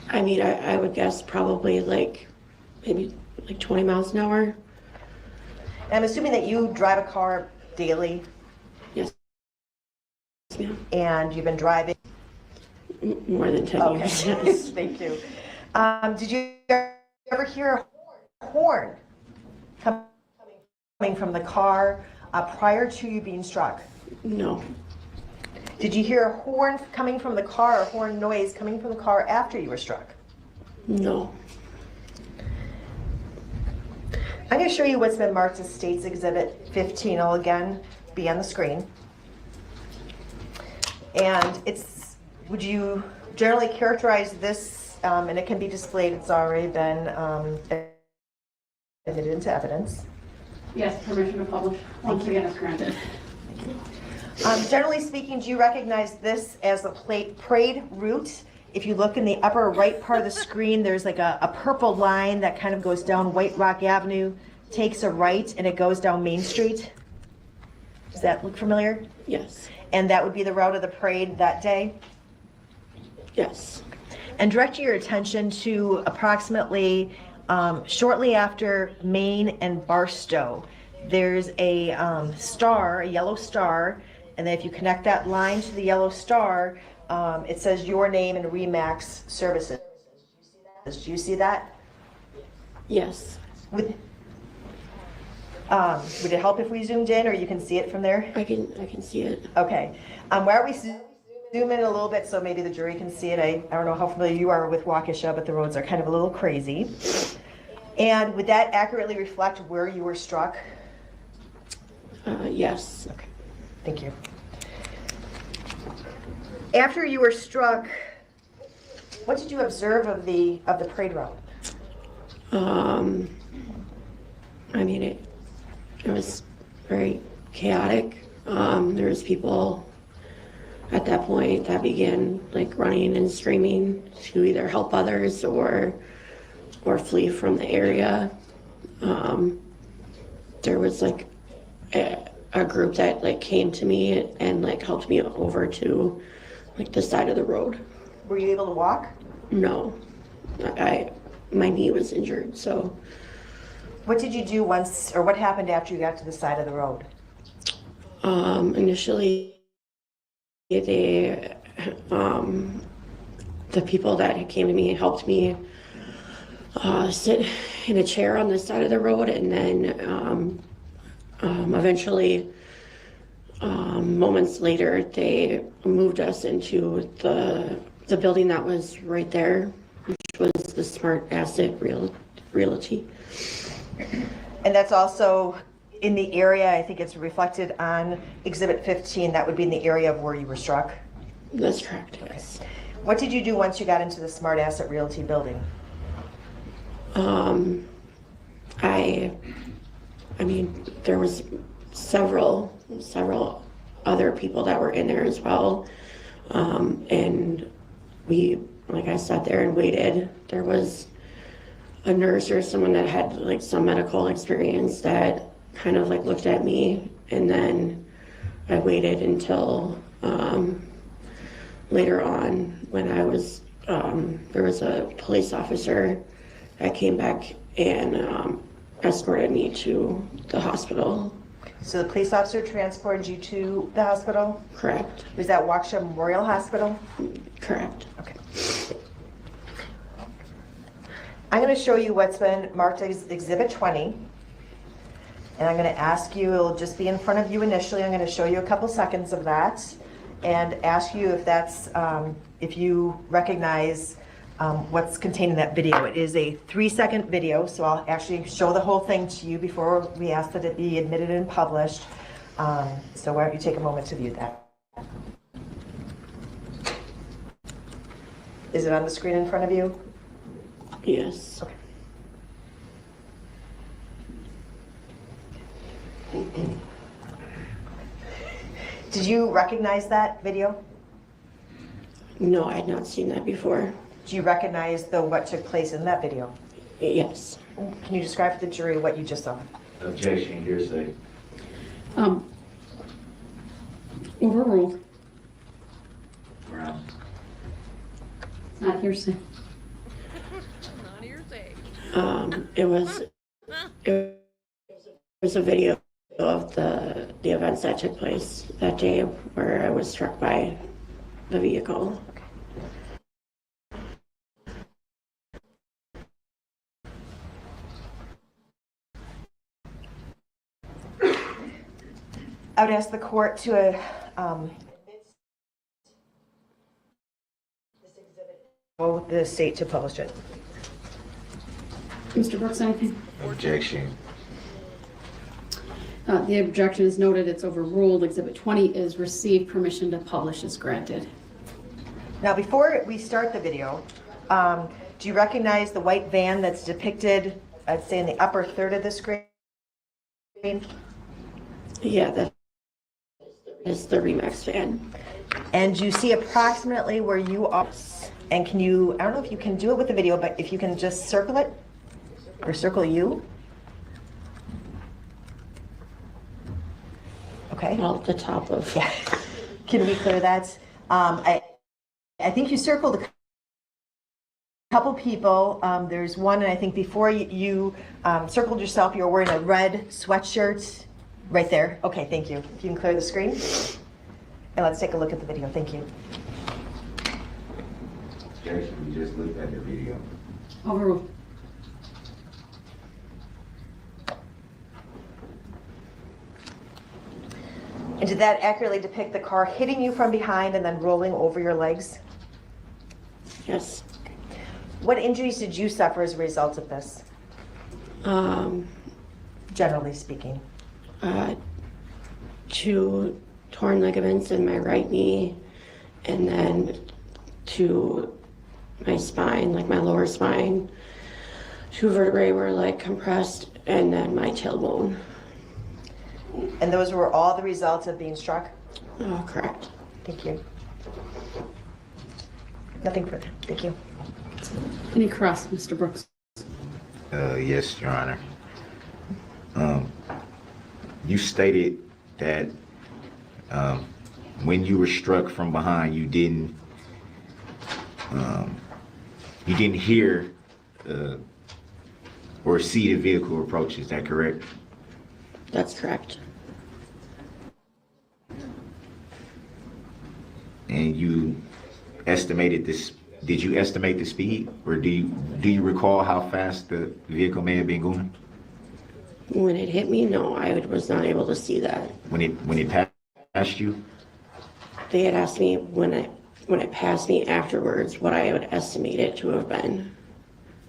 S17: I mean, I would guess probably maybe 20 miles an hour.
S10: And I'm assuming that you drive a car daily?
S17: Yes. Yeah.
S10: And you've been driving?
S17: More than 10 years, yes.
S10: Thank you. Did you ever hear a horn coming from the car prior to you being struck?
S17: No.
S10: Did you hear a horn coming from the car, or horn noise coming from the car after you were struck?
S17: No.
S10: I'm going to show you what's been marked as State's Exhibit 15. It'll again be on the screen. And it's, would you generally characterize this, and it can be displayed, it's already been admitted into evidence.
S8: Yes, permission to publish. Once again, is granted.
S10: Generally speaking, do you recognize this as the parade route? If you look in the upper right part of the screen, there's like a purple line that kind of goes down White Rock Avenue, takes a right, and it goes down Main Street. Does that look familiar?
S17: Yes.
S10: And that would be the route of the parade that day?
S17: Yes.
S10: And direct your attention to approximately Shortly after Maine and Barstow, there's a star, a yellow star, and then if you connect that line to the yellow star, it says your name and Remax Services. Do you see that?
S17: Yes.
S10: Would it help if we zoomed in, or you can see it from there?
S17: I can see it.
S10: Okay. Why don't we zoom in a little bit so maybe the jury can see it? I don't know how familiar you are with Waukesha, but the roads are kind of a little crazy. And would that accurately reflect where you were struck?
S17: Yes.
S10: Okay. Thank you. After you were struck, what did you observe of the parade route?
S17: I mean, it was very chaotic. There was people at that point that began like running and screaming to either help others or flee from the area. There was like a group that like came to me and like helped me over to like the side of the road.
S10: Were you able to walk?
S17: No, my knee was injured, so.
S10: What did you do once, or what happened after you got to the side of the road?
S17: Initially, the people that came to me helped me sit in a chair on the side of the road, and then eventually, moments later, they moved us into the building that was right there, which was the Smart Asset Realty.
S10: And that's also in the area, I think it's reflected on Exhibit 15, that would be in the area of where you were struck?
S17: That's correct, yes.
S10: What did you do once you got into the Smart Asset Realty building?
S17: I mean, there was several other people that were in there as well. And we, like I sat there and waited. There was a nurse or someone that had like some medical experience that kind of like looked at me, and then I waited until later on when I was, there was a police officer that came back and escorted me to the hospital.
S10: So the police officer transported you to the hospital?
S17: Correct.
S10: Was that Waukesha Memorial Hospital?
S17: Correct.
S10: Okay. I'm going to show you what's been marked as Exhibit 20. And I'm going to ask you, it'll just be in front of you initially. I'm going to show you a couple seconds of that and ask you if that's, if you recognize what's contained in that video. It is a 3-second video, so I'll actually show the whole thing to you before we ask that it be admitted and published. So why don't you take a moment to view that? Is it on the screen in front of you?
S17: Yes.
S10: Okay. Did you recognize that video?
S17: No, I had not seen that before.
S10: Do you recognize what took place in that video?
S17: Yes.
S10: Can you describe to the jury what you just saw?
S20: Objection, hearsay.
S8: Overruled.
S20: Brown.
S8: It's not hearsay.
S21: Not hearsay.
S17: It was a video of the events that took place that day where I was struck by the vehicle.
S10: I would ask the court to the state to publish it.
S8: Mr. Brooks, anything?
S4: Objection.
S8: The objection is noted, it's overruled. Exhibit 20 is received, permission to publish is granted.
S10: Now, before we start the video, do you recognize the white van that's depicted, I'd say, in the upper third of the screen?
S17: Yeah, that is the Remax van.
S10: And you see approximately where you are. And can you, I don't know if you can do it with the video, but if you can just circle it, or circle you. Okay.
S17: Well, at the top of.
S10: Yeah. Can we clear that? I think you circled couple people. There's one, and I think before you circled yourself, you were wearing a red sweatshirt. Right there. Okay, thank you. If you can clear the screen. And let's take a look at the video. Thank you.
S4: Jason, we just looked at the video.
S8: Overruled.
S10: And did that accurately depict the car hitting you from behind and then rolling over your legs?
S17: Yes.
S10: What injuries did you suffer as a result of this? Generally speaking.
S17: 2 torn ligaments in my right knee, and then to my spine, like my lower spine. 2 vertebrae were like compressed, and then my tailbone.
S10: And those were all the results of being struck?
S17: Oh, correct.
S10: Thank you. Nothing further. Thank you.
S8: Any cross, Mr. Brooks?
S4: Yes, Your Honor. You stated that when you were struck from behind, you didn't hear or see the vehicle approach. Is that correct?
S17: That's correct.
S4: And you estimated this. Did you estimate the speed, or do you recall how fast the vehicle may have been going?
S17: When it hit me, no, I was not able to see that.
S4: When it passed you?
S17: They had asked me when it passed me afterwards what I would estimate it to have been.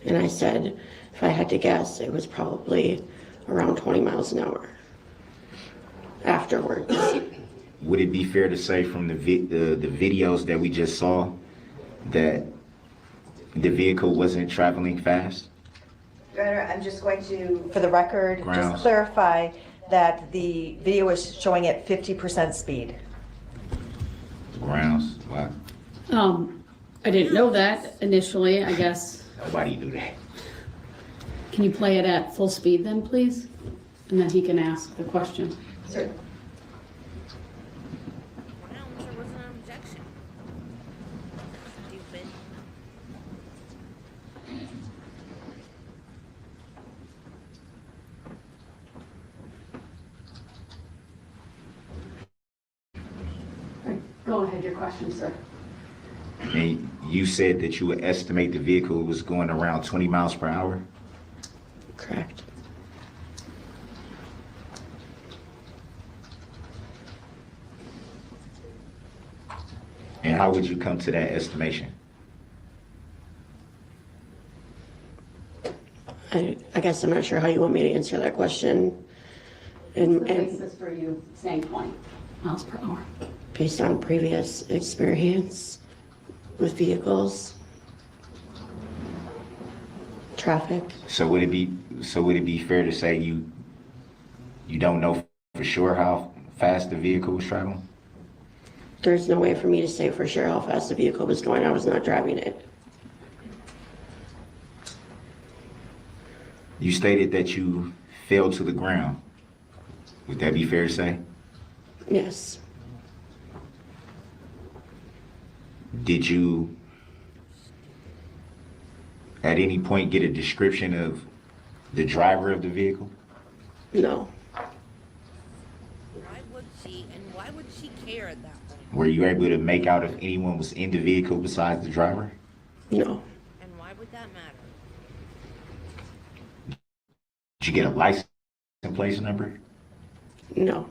S17: And I said, if I had to guess, it was probably around 20 miles an hour afterwards.
S4: Would it be fair to say from the videos that we just saw that the vehicle wasn't traveling fast?
S10: Your Honor, I'm just going to, for the record,
S4: Grounds.
S10: just clarify that the video is showing at 50% speed.
S4: Grounds? Wow.
S8: I didn't know that initially, I guess.
S4: Nobody knew that.
S8: Can you play it at full speed then, please? And then he can ask the question.
S10: Certainly.
S21: There wasn't an objection. Stupid.
S8: Go ahead, your question, sir.
S4: And you said that you would estimate the vehicle was going around 20 miles per hour?
S17: Correct.
S4: And how would you come to that estimation?
S17: I guess I'm not sure how you want me to answer that question. And
S8: Basis for you saying 20 miles per hour.
S17: based on previous experience with vehicles, traffic.
S4: So would it be fair to say you don't know for sure how fast the vehicle was traveling?
S17: There's no way for me to say for sure how fast the vehicle was going. I was not driving it.
S4: You stated that you fell to the ground. Would that be fair to say?
S17: Yes.
S4: Did you at any point get a description of the driver of the vehicle?
S17: No.
S21: Why would she, and why would she care at that point?
S4: Were you able to make out if anyone was in the vehicle besides the driver?
S17: No.
S21: And why would that matter?
S4: Did you get a license plate number?
S17: No.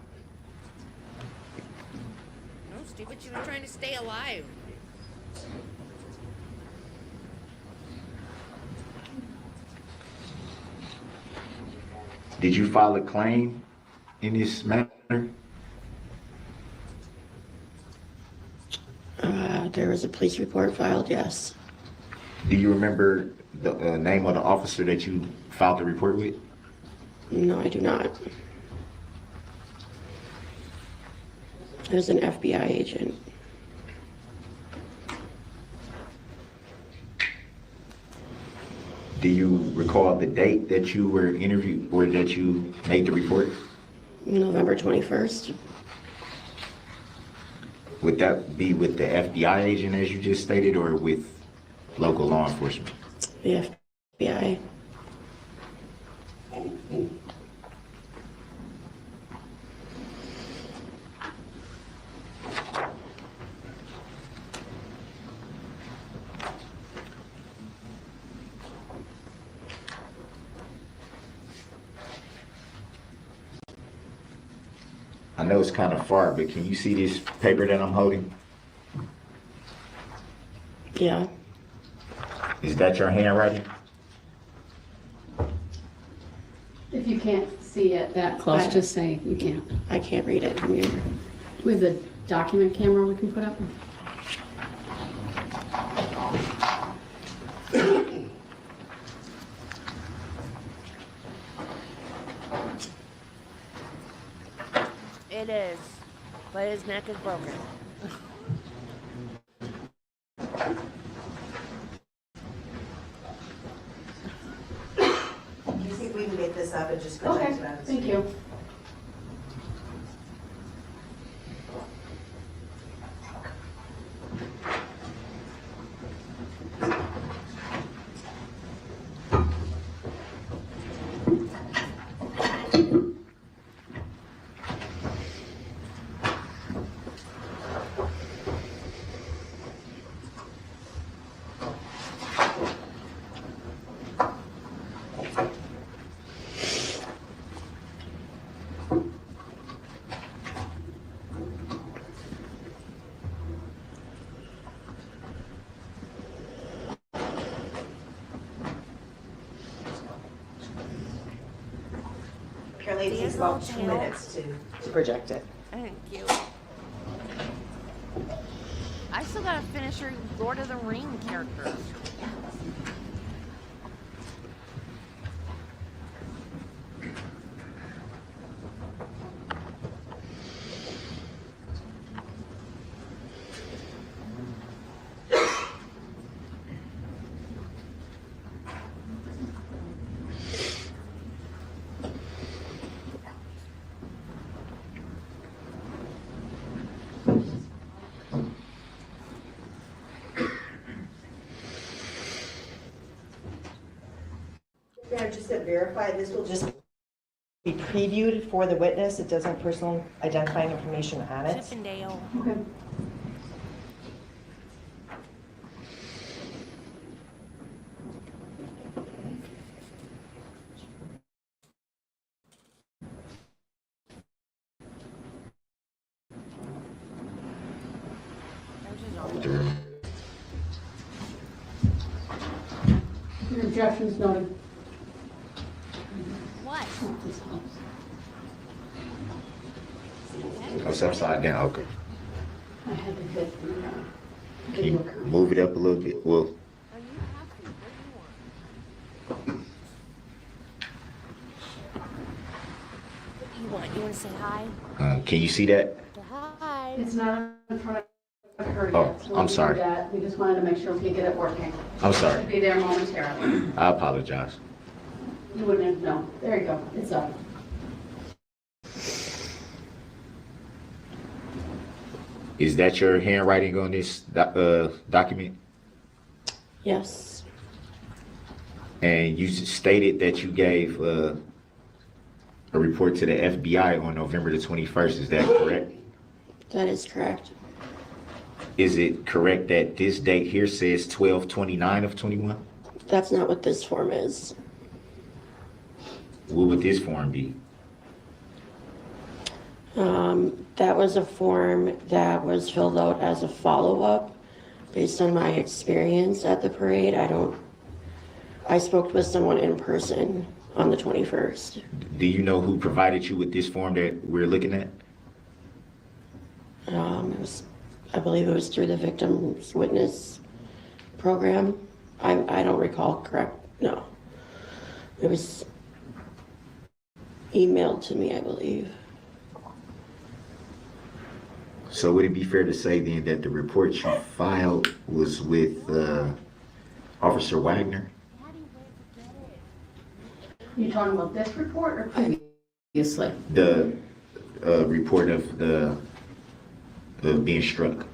S21: No, stupid, she was trying to stay alive.
S4: Did you file a claim in this matter?
S17: There was a police report filed, yes.
S4: Do you remember the name of the officer that you filed the report with?
S17: No, I do not. It was an FBI agent.
S4: Do you recall the date that you were interviewed or that you made the report?
S17: November 21st.
S4: Would that be with the FBI agent as you just stated or with local law enforcement?
S17: the FBI.
S4: I know it's kind of far, but can you see this paper that I'm holding?
S17: Yeah.
S4: Is that your handwriting?
S8: If you can't see it that close, just say you can't.
S17: I can't read it from here.
S8: With the document camera we can put up.
S21: It is, but his neck is broken.
S10: You think we can get this up and just project it on the
S8: Thank
S10: screen?
S8: you.
S10: Apparently it takes about 2 minutes to project it.
S21: Thank you. I still gotta finish your Lord of the Ring character.
S10: Yeah, just to verify, this will just be previewed for the witness. It doesn't have personal identifying information on it.
S21: Chippendale.
S8: Okay. Your objections noted.
S21: What?
S4: Oh, it's upside down, okay.
S8: I had to hit the
S4: Can you move it up a little bit? Well,
S21: You want to say hi?
S4: can you see that?
S21: Hi.
S8: It's not in front of her
S4: Oh,
S8: yet. so
S4: I'm
S8: we
S4: sorry.
S8: did that. We just wanted to make sure we could get it working.
S4: I'm sorry.
S8: Should be there momentarily.
S4: I apologize.
S8: You wouldn't have known. There you go. It's up.
S4: Is that your handwriting on this document?
S17: Yes.
S4: And you stated that you gave a report to the FBI on November the 21st. Is that correct?
S17: That is correct.
S4: Is it correct that this date here says 12/29 of 21?
S17: That's not what this form is.
S4: What would this form be?
S17: That was a form that was filled out as a follow-up based on my experience at the parade. I spoke with someone in person on the 21st.
S4: Do you know who provided you with this form that we're looking at?
S17: I believe it was through the Victims Witness program. I don't recall correct. No. It was emailed to me, I believe.
S4: So would it be fair to say then that the report you filed was with Officer Wagner?
S8: You talking about this report or previously?
S4: The report of the being struck.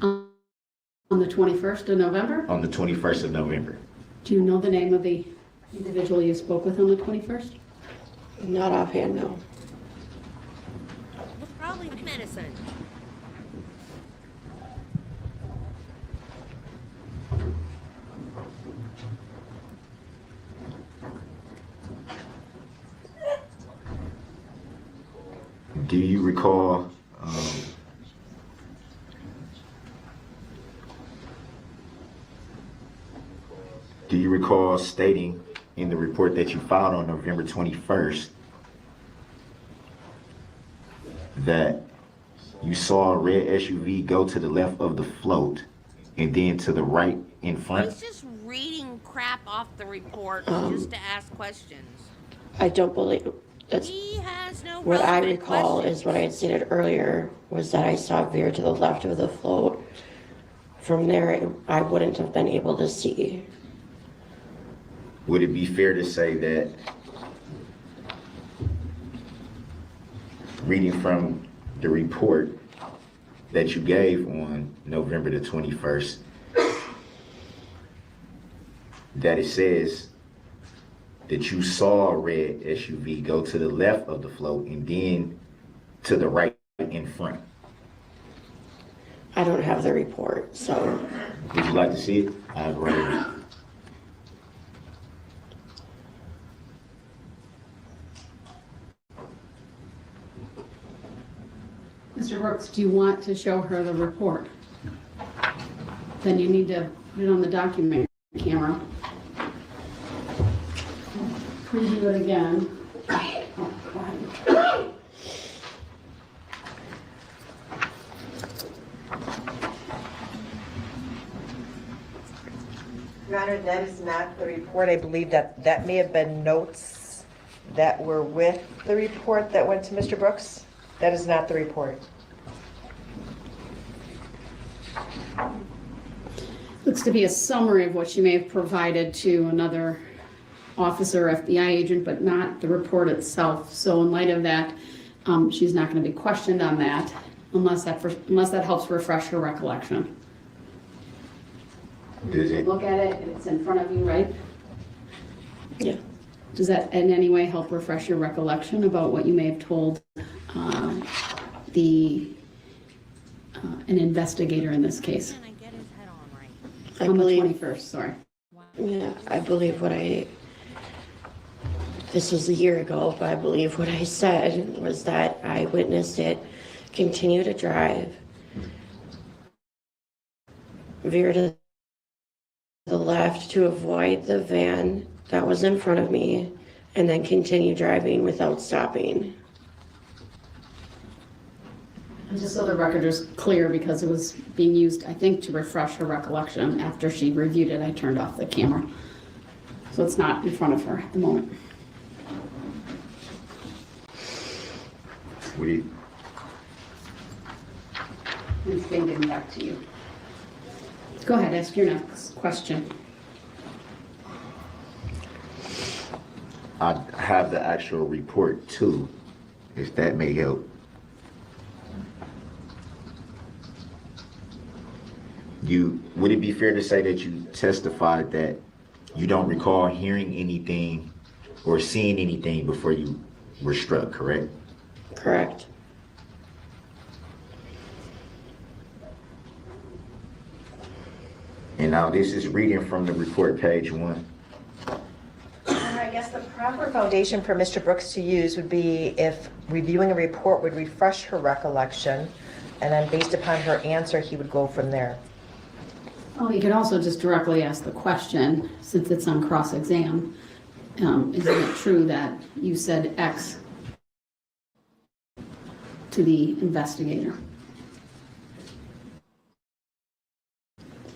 S8: On the 21st of November?
S4: On the 21st of November.
S8: Do you know the name of the individual you spoke with on the 21st?
S17: Not offhand, no.
S21: Probably medicine.
S4: Do you recall stating in the report that you filed on November 21st that you saw a red SUV go to the left of the float and then to the right in front?
S21: He's just reading crap off the report just to ask questions.
S17: I don't believe that's
S21: He has no
S17: what I
S21: relevant
S17: recall
S21: questions.
S17: is what I had stated earlier was that I saw it veer to the left of the float. From there, I wouldn't have been able to see.
S4: Would it be fair to say that, reading from the report that you gave on November the 21st, that it says that you saw a red SUV go to the left of the float and then to the right in front?
S17: I don't have the report, so.
S4: Would you like to see it? I have it right here.
S8: Mr. Brooks, do you want to show her the report? Then you need to put it on the document camera. Preview it again. Oh, God.
S10: Your Honor, that is not the report. I believe that may have been notes that were with the report that went to Mr. Brooks. That is not the report.
S8: Looks to be a summary of what she may have provided to another officer, FBI agent, but not the report itself. So in light of that, she's not going to be questioned on that unless that helps refresh her recollection.
S4: Does it?
S8: Look at it, it's in front of you, right?
S17: Yeah.
S8: Does that in any way help refresh your recollection about what you may have told an investigator in this case?
S17: I
S8: On the
S17: believe,
S8: 21st, sorry.
S17: yeah, I believe this was a year ago, but I believe what I said was that I witnessed it continue to drive, veer to the left to avoid the van that was in front of me, and then continue driving without stopping.
S8: And just so the record is clear, because it was being used, I think, to refresh her recollection. After she reviewed it, I turned off the camera. So it's not in front of her at the moment.
S4: What do you?
S8: And getting back to you. Go ahead, ask your next question.
S4: I have the actual report too, if that may help. Would it be fair to say that you testified that you don't recall hearing anything or seeing anything before you were struck, correct?
S17: Correct.
S4: And now this is reading from the report, page 1.
S10: I guess the proper foundation for Mr. Brooks to use would be if reviewing a report would refresh her recollection, and then based upon her answer, he would go from there.
S8: Well, you could also just directly ask the question, since it's on cross-exam. Isn't it true that you said X to the investigator?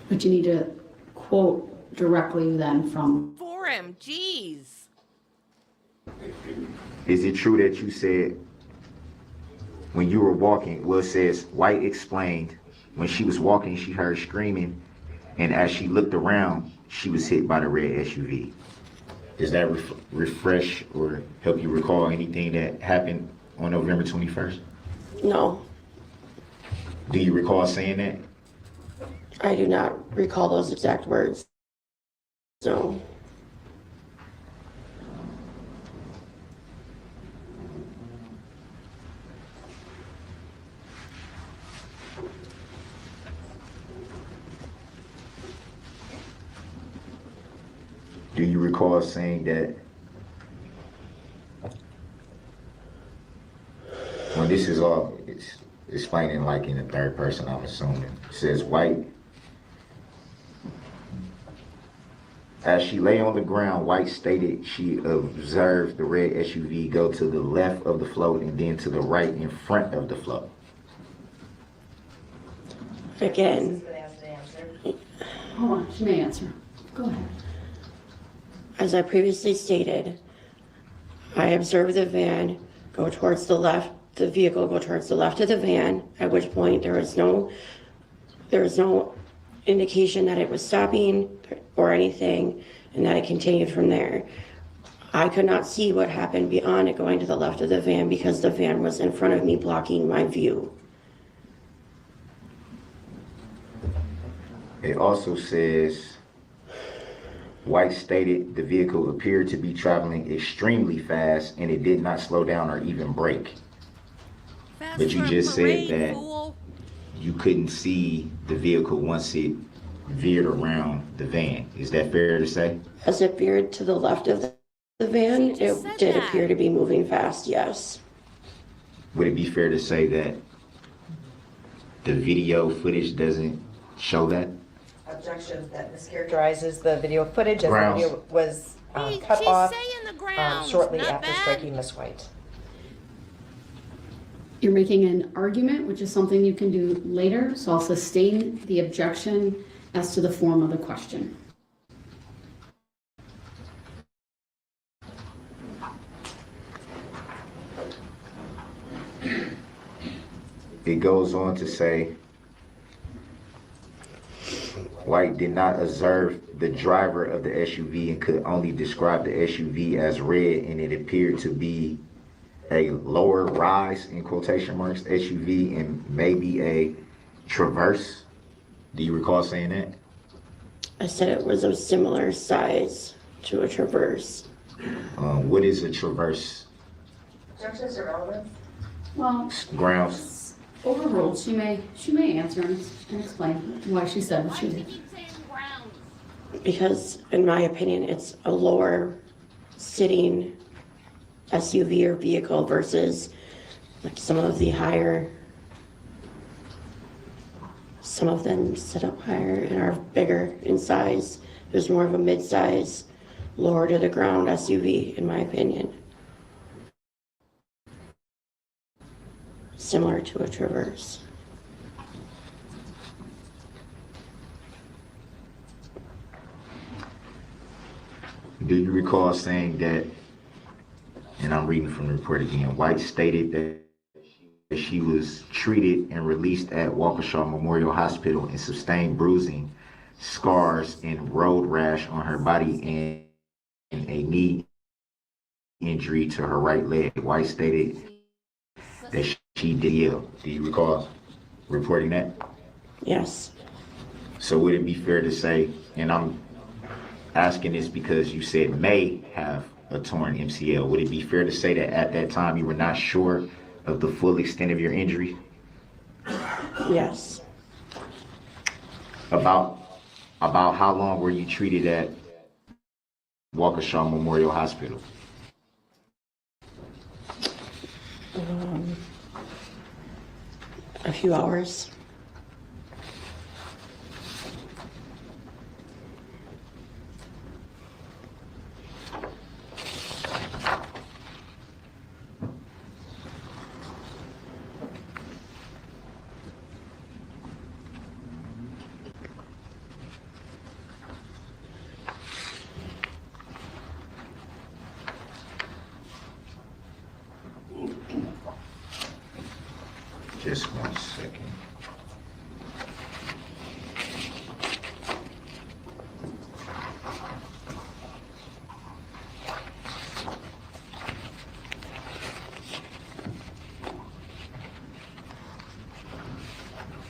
S8: But you need to quote directly then from...
S21: For him, jeez.
S4: Is it true that you said when you were walking, well, it says White explained when she was walking, she heard screaming, and as she looked around, she was hit by the red SUV. Does that refresh or help you recall anything that happened on November 21st?
S17: No,
S4: Do you recall saying that?
S17: I do not recall those exact words. No.
S4: Do you recall saying that? Well, this is all, it's explaining like in the third person, I'm assuming. It says White. As she lay on the ground, White stated she observed the red SUV go to the left of the float and then to the right in front of the float.
S17: Again.
S8: Hold on, she may answer. Go ahead.
S17: As I previously stated, I observed the van go towards the left, the vehicle go towards the left of the van, at which point there was no indication that it was stopping or anything, and that it continued from there. I could not see what happened beyond it going to the left of the van because the van was in front of me blocking my view.
S4: It also says, White stated the vehicle appeared to be traveling extremely fast and it did not slow down or even brake. But you just said that you couldn't see the vehicle once it veered around the van. Is that fair to say?
S17: As it veered to the left of the van, it did appear to be moving fast, yes.
S4: Would it be fair to say that the video footage doesn't show that?
S10: Objection, that mischaracterizes the video footage as the
S4: Grounds.
S10: video was cut
S21: she's
S10: off
S21: saying the grounds,
S10: shortly
S21: not
S10: after
S21: bad.
S10: striking Miss White.
S8: You're making an argument, which is something you can do later, so I'll sustain the objection as to the form of the question.
S4: It goes on to say, White did not observe the driver of the SUV and could only describe the SUV as red, and it appeared to be a lower rise, in quotation marks, SUV and maybe a Traverse. Do you recall saying that?
S17: I said it was of similar size to a Traverse.
S4: What is a Traverse?
S10: Objections are relevant.
S8: Well,
S4: Grounds.
S8: overruled. She may answer and explain why she said what she did.
S17: Because, in my opinion, it's a lower sitting SUV or vehicle versus like some of the higher, some of them sit up higher and are bigger in size. There's more of a mid-size, lower to the ground SUV, in my opinion. Similar to a Traverse.
S4: Do you recall saying that, and I'm reading from the report again, White stated that she was treated and released at Waukesha Memorial Hospital and sustained bruising, scars, and road rash on her body and a knee injury to her right leg. White stated that she did yell. Do you recall reporting that?
S17: Yes.
S4: So would it be fair to say, and I'm asking this because you said may have a torn MCL, would it be fair to say that at that time you were not sure of the full extent of your injury?
S17: Yes.
S4: About how long were you treated at Waukesha Memorial Hospital?
S17: A few hours.
S4: Just 1 second.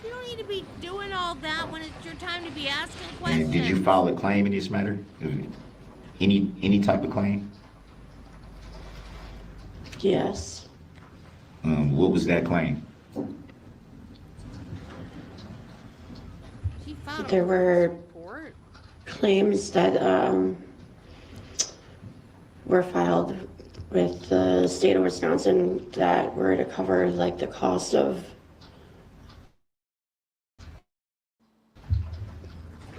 S21: You don't need to be doing all all that when it's your time to be asking
S4: And
S21: questions?
S4: did you file a claim in this matter? Any type of claim?
S17: Yes.
S4: What was that claim?
S21: She filed a
S17: There were
S21: report.
S17: claims that were filed with the state of Wisconsin that were to cover like the cost of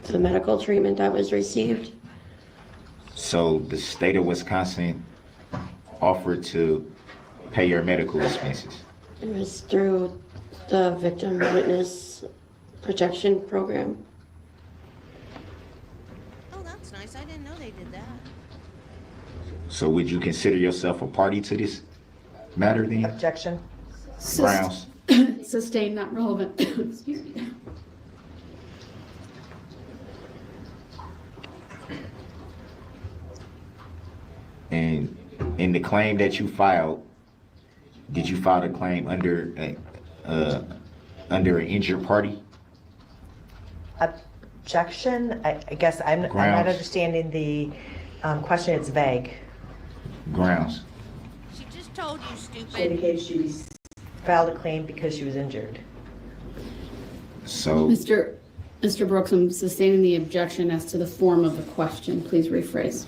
S17: the medical treatment that was received.
S4: So the state of Wisconsin offered to pay your medical expenses.
S17: It was through the Victim Witness Protection Program.
S21: Oh, that's nice. I didn't know they did that.
S4: So would you consider yourself a party to this matter then?
S10: Objection.
S4: Grounds.
S8: Sustained, not relevant. Excuse me.
S4: And in the claim that you filed, did you file a claim under an injured party?
S10: Objection. I guess I'm not
S4: Grounds.
S10: understanding the question. It's vague.
S4: Grounds.
S21: She just told you,
S10: She
S21: stupid.
S10: indicated she filed a claim because she was injured.
S4: So
S8: Mr. Brooks, I'm sustaining the objection as to the form of the question. Please rephrase.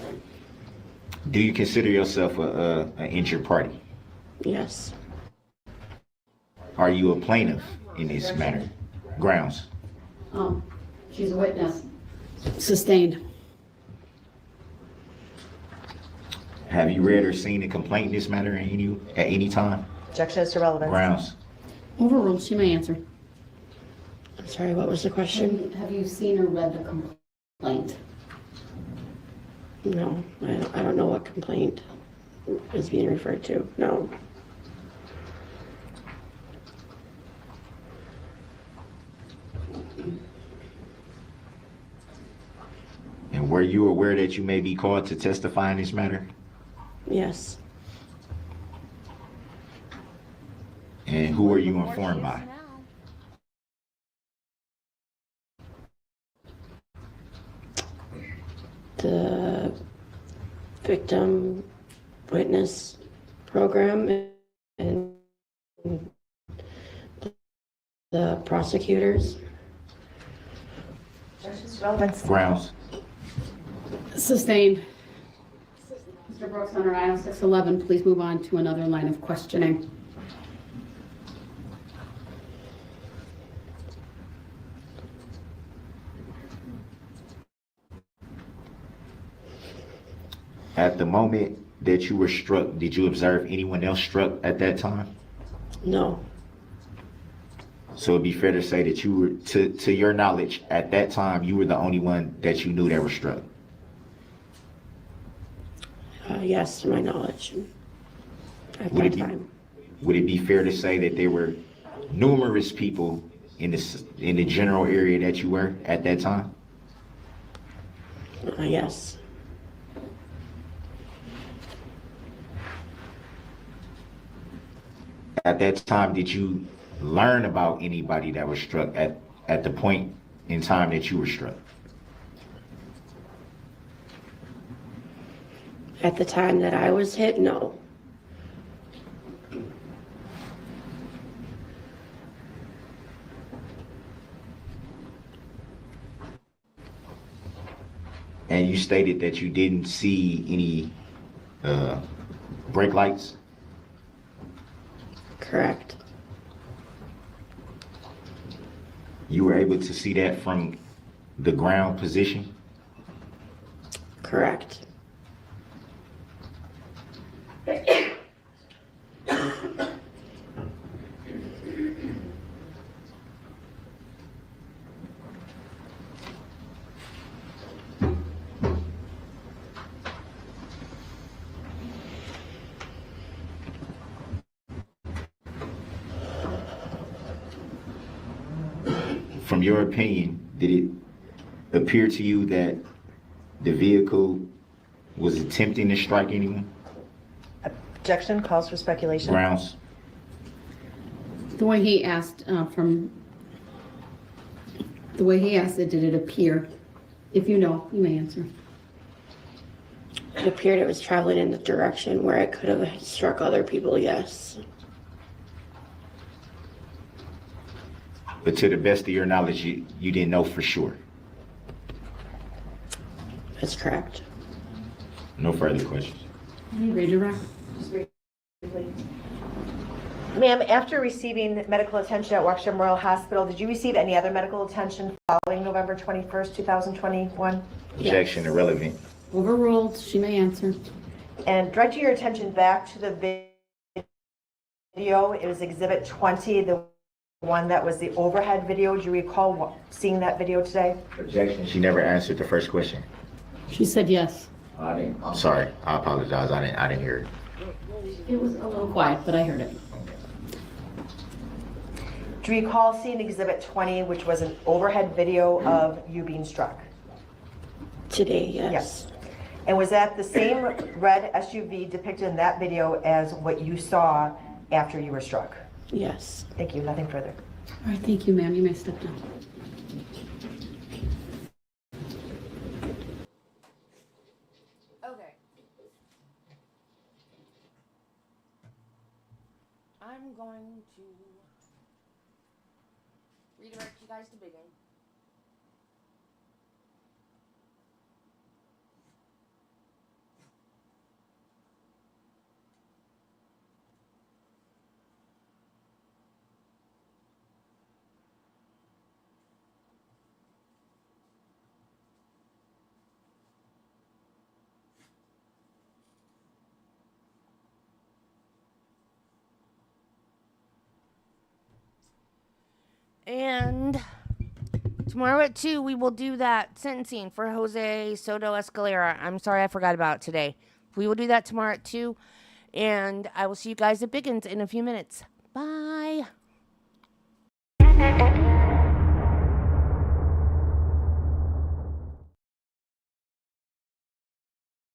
S4: do you consider yourself an injured party?
S17: Yes.
S4: Are you a plaintiff in this matter? Grounds.
S8: She's a witness. Sustained.
S4: Have you read or seen a complaint in this matter at any time?
S10: Objection is to relevance.
S4: Grounds.
S8: Overruled. She may answer.
S17: I'm sorry, what was the question?
S8: Have you seen or read the complaint?
S17: No, I don't know what complaint is being referred to. No.
S4: And were you aware that you may be called to testify in this matter?
S17: Yes.
S4: And who were you informed by?
S17: The Victim Witness Program and the prosecutors.
S10: Objection is to relevance.
S4: Grounds.
S8: Sustained. Mr. Brooks, under item 611, please move on to another line of questioning.
S4: At the moment that you were struck, did you observe anyone else struck at that time?
S17: No.
S4: So it'd be fair to say that you were, to your knowledge, at that time, you were the only one that you knew that were struck.
S17: Yes, to my knowledge. At
S4: Would
S17: that
S4: it
S17: time.
S4: Would it be fair to say that there were numerous people in the general area that you were at that time?
S17: Yes.
S4: At that time, did you learn about anybody that was struck at the point in time that you were struck?
S17: At the time that I was hit, no.
S4: And you stated that you didn't see any brake lights?
S17: Correct.
S4: You were able to see that from the ground position?
S17: Correct.
S4: From your opinion, did it appear to you that the vehicle was attempting to strike anyone?
S10: Objection calls for speculation.
S4: Grounds.
S8: The way he asked from The way he asked it, did it appear? If you know, you may answer.
S17: It appeared it was traveling in the direction where it could have struck other people, yes.
S4: But to the best of your knowledge, you didn't know for sure.
S17: That's correct.
S4: No further questions.
S8: Read your record.
S10: Ma'am, after receiving medical attention at Waukesha Memorial Hospital, did you receive any other medical attention following November 21st, 2021?
S4: Objection irrelevant.
S8: Overruled. She may answer.
S10: And directing your attention back to the video, it was Exhibit 20, the one that was the overhead video. Do you recall seeing that video today?
S4: Objection. She never answered the first question.
S8: She said yes.
S4: I'm sorry. I apologize. I didn't hear it.
S8: It was a little quiet, but I heard it.
S10: Do you recall seeing Exhibit 20, which was an overhead video of you being struck?
S17: Today, yes.
S10: Yes. And was that the same red SUV depicted in that video as what you saw after you were struck?
S17: Yes.
S10: Thank you. Nothing further.
S8: All right, thank you, ma'am. You may step down.
S1: Okay. I'm going to redirect you guys to begin. And tomorrow at 2, we will do that sentencing for Jose Soto Escalera. I'm sorry I forgot about it today. We will do that tomorrow at 2. And I will see you guys at Biggins in a few minutes. Bye.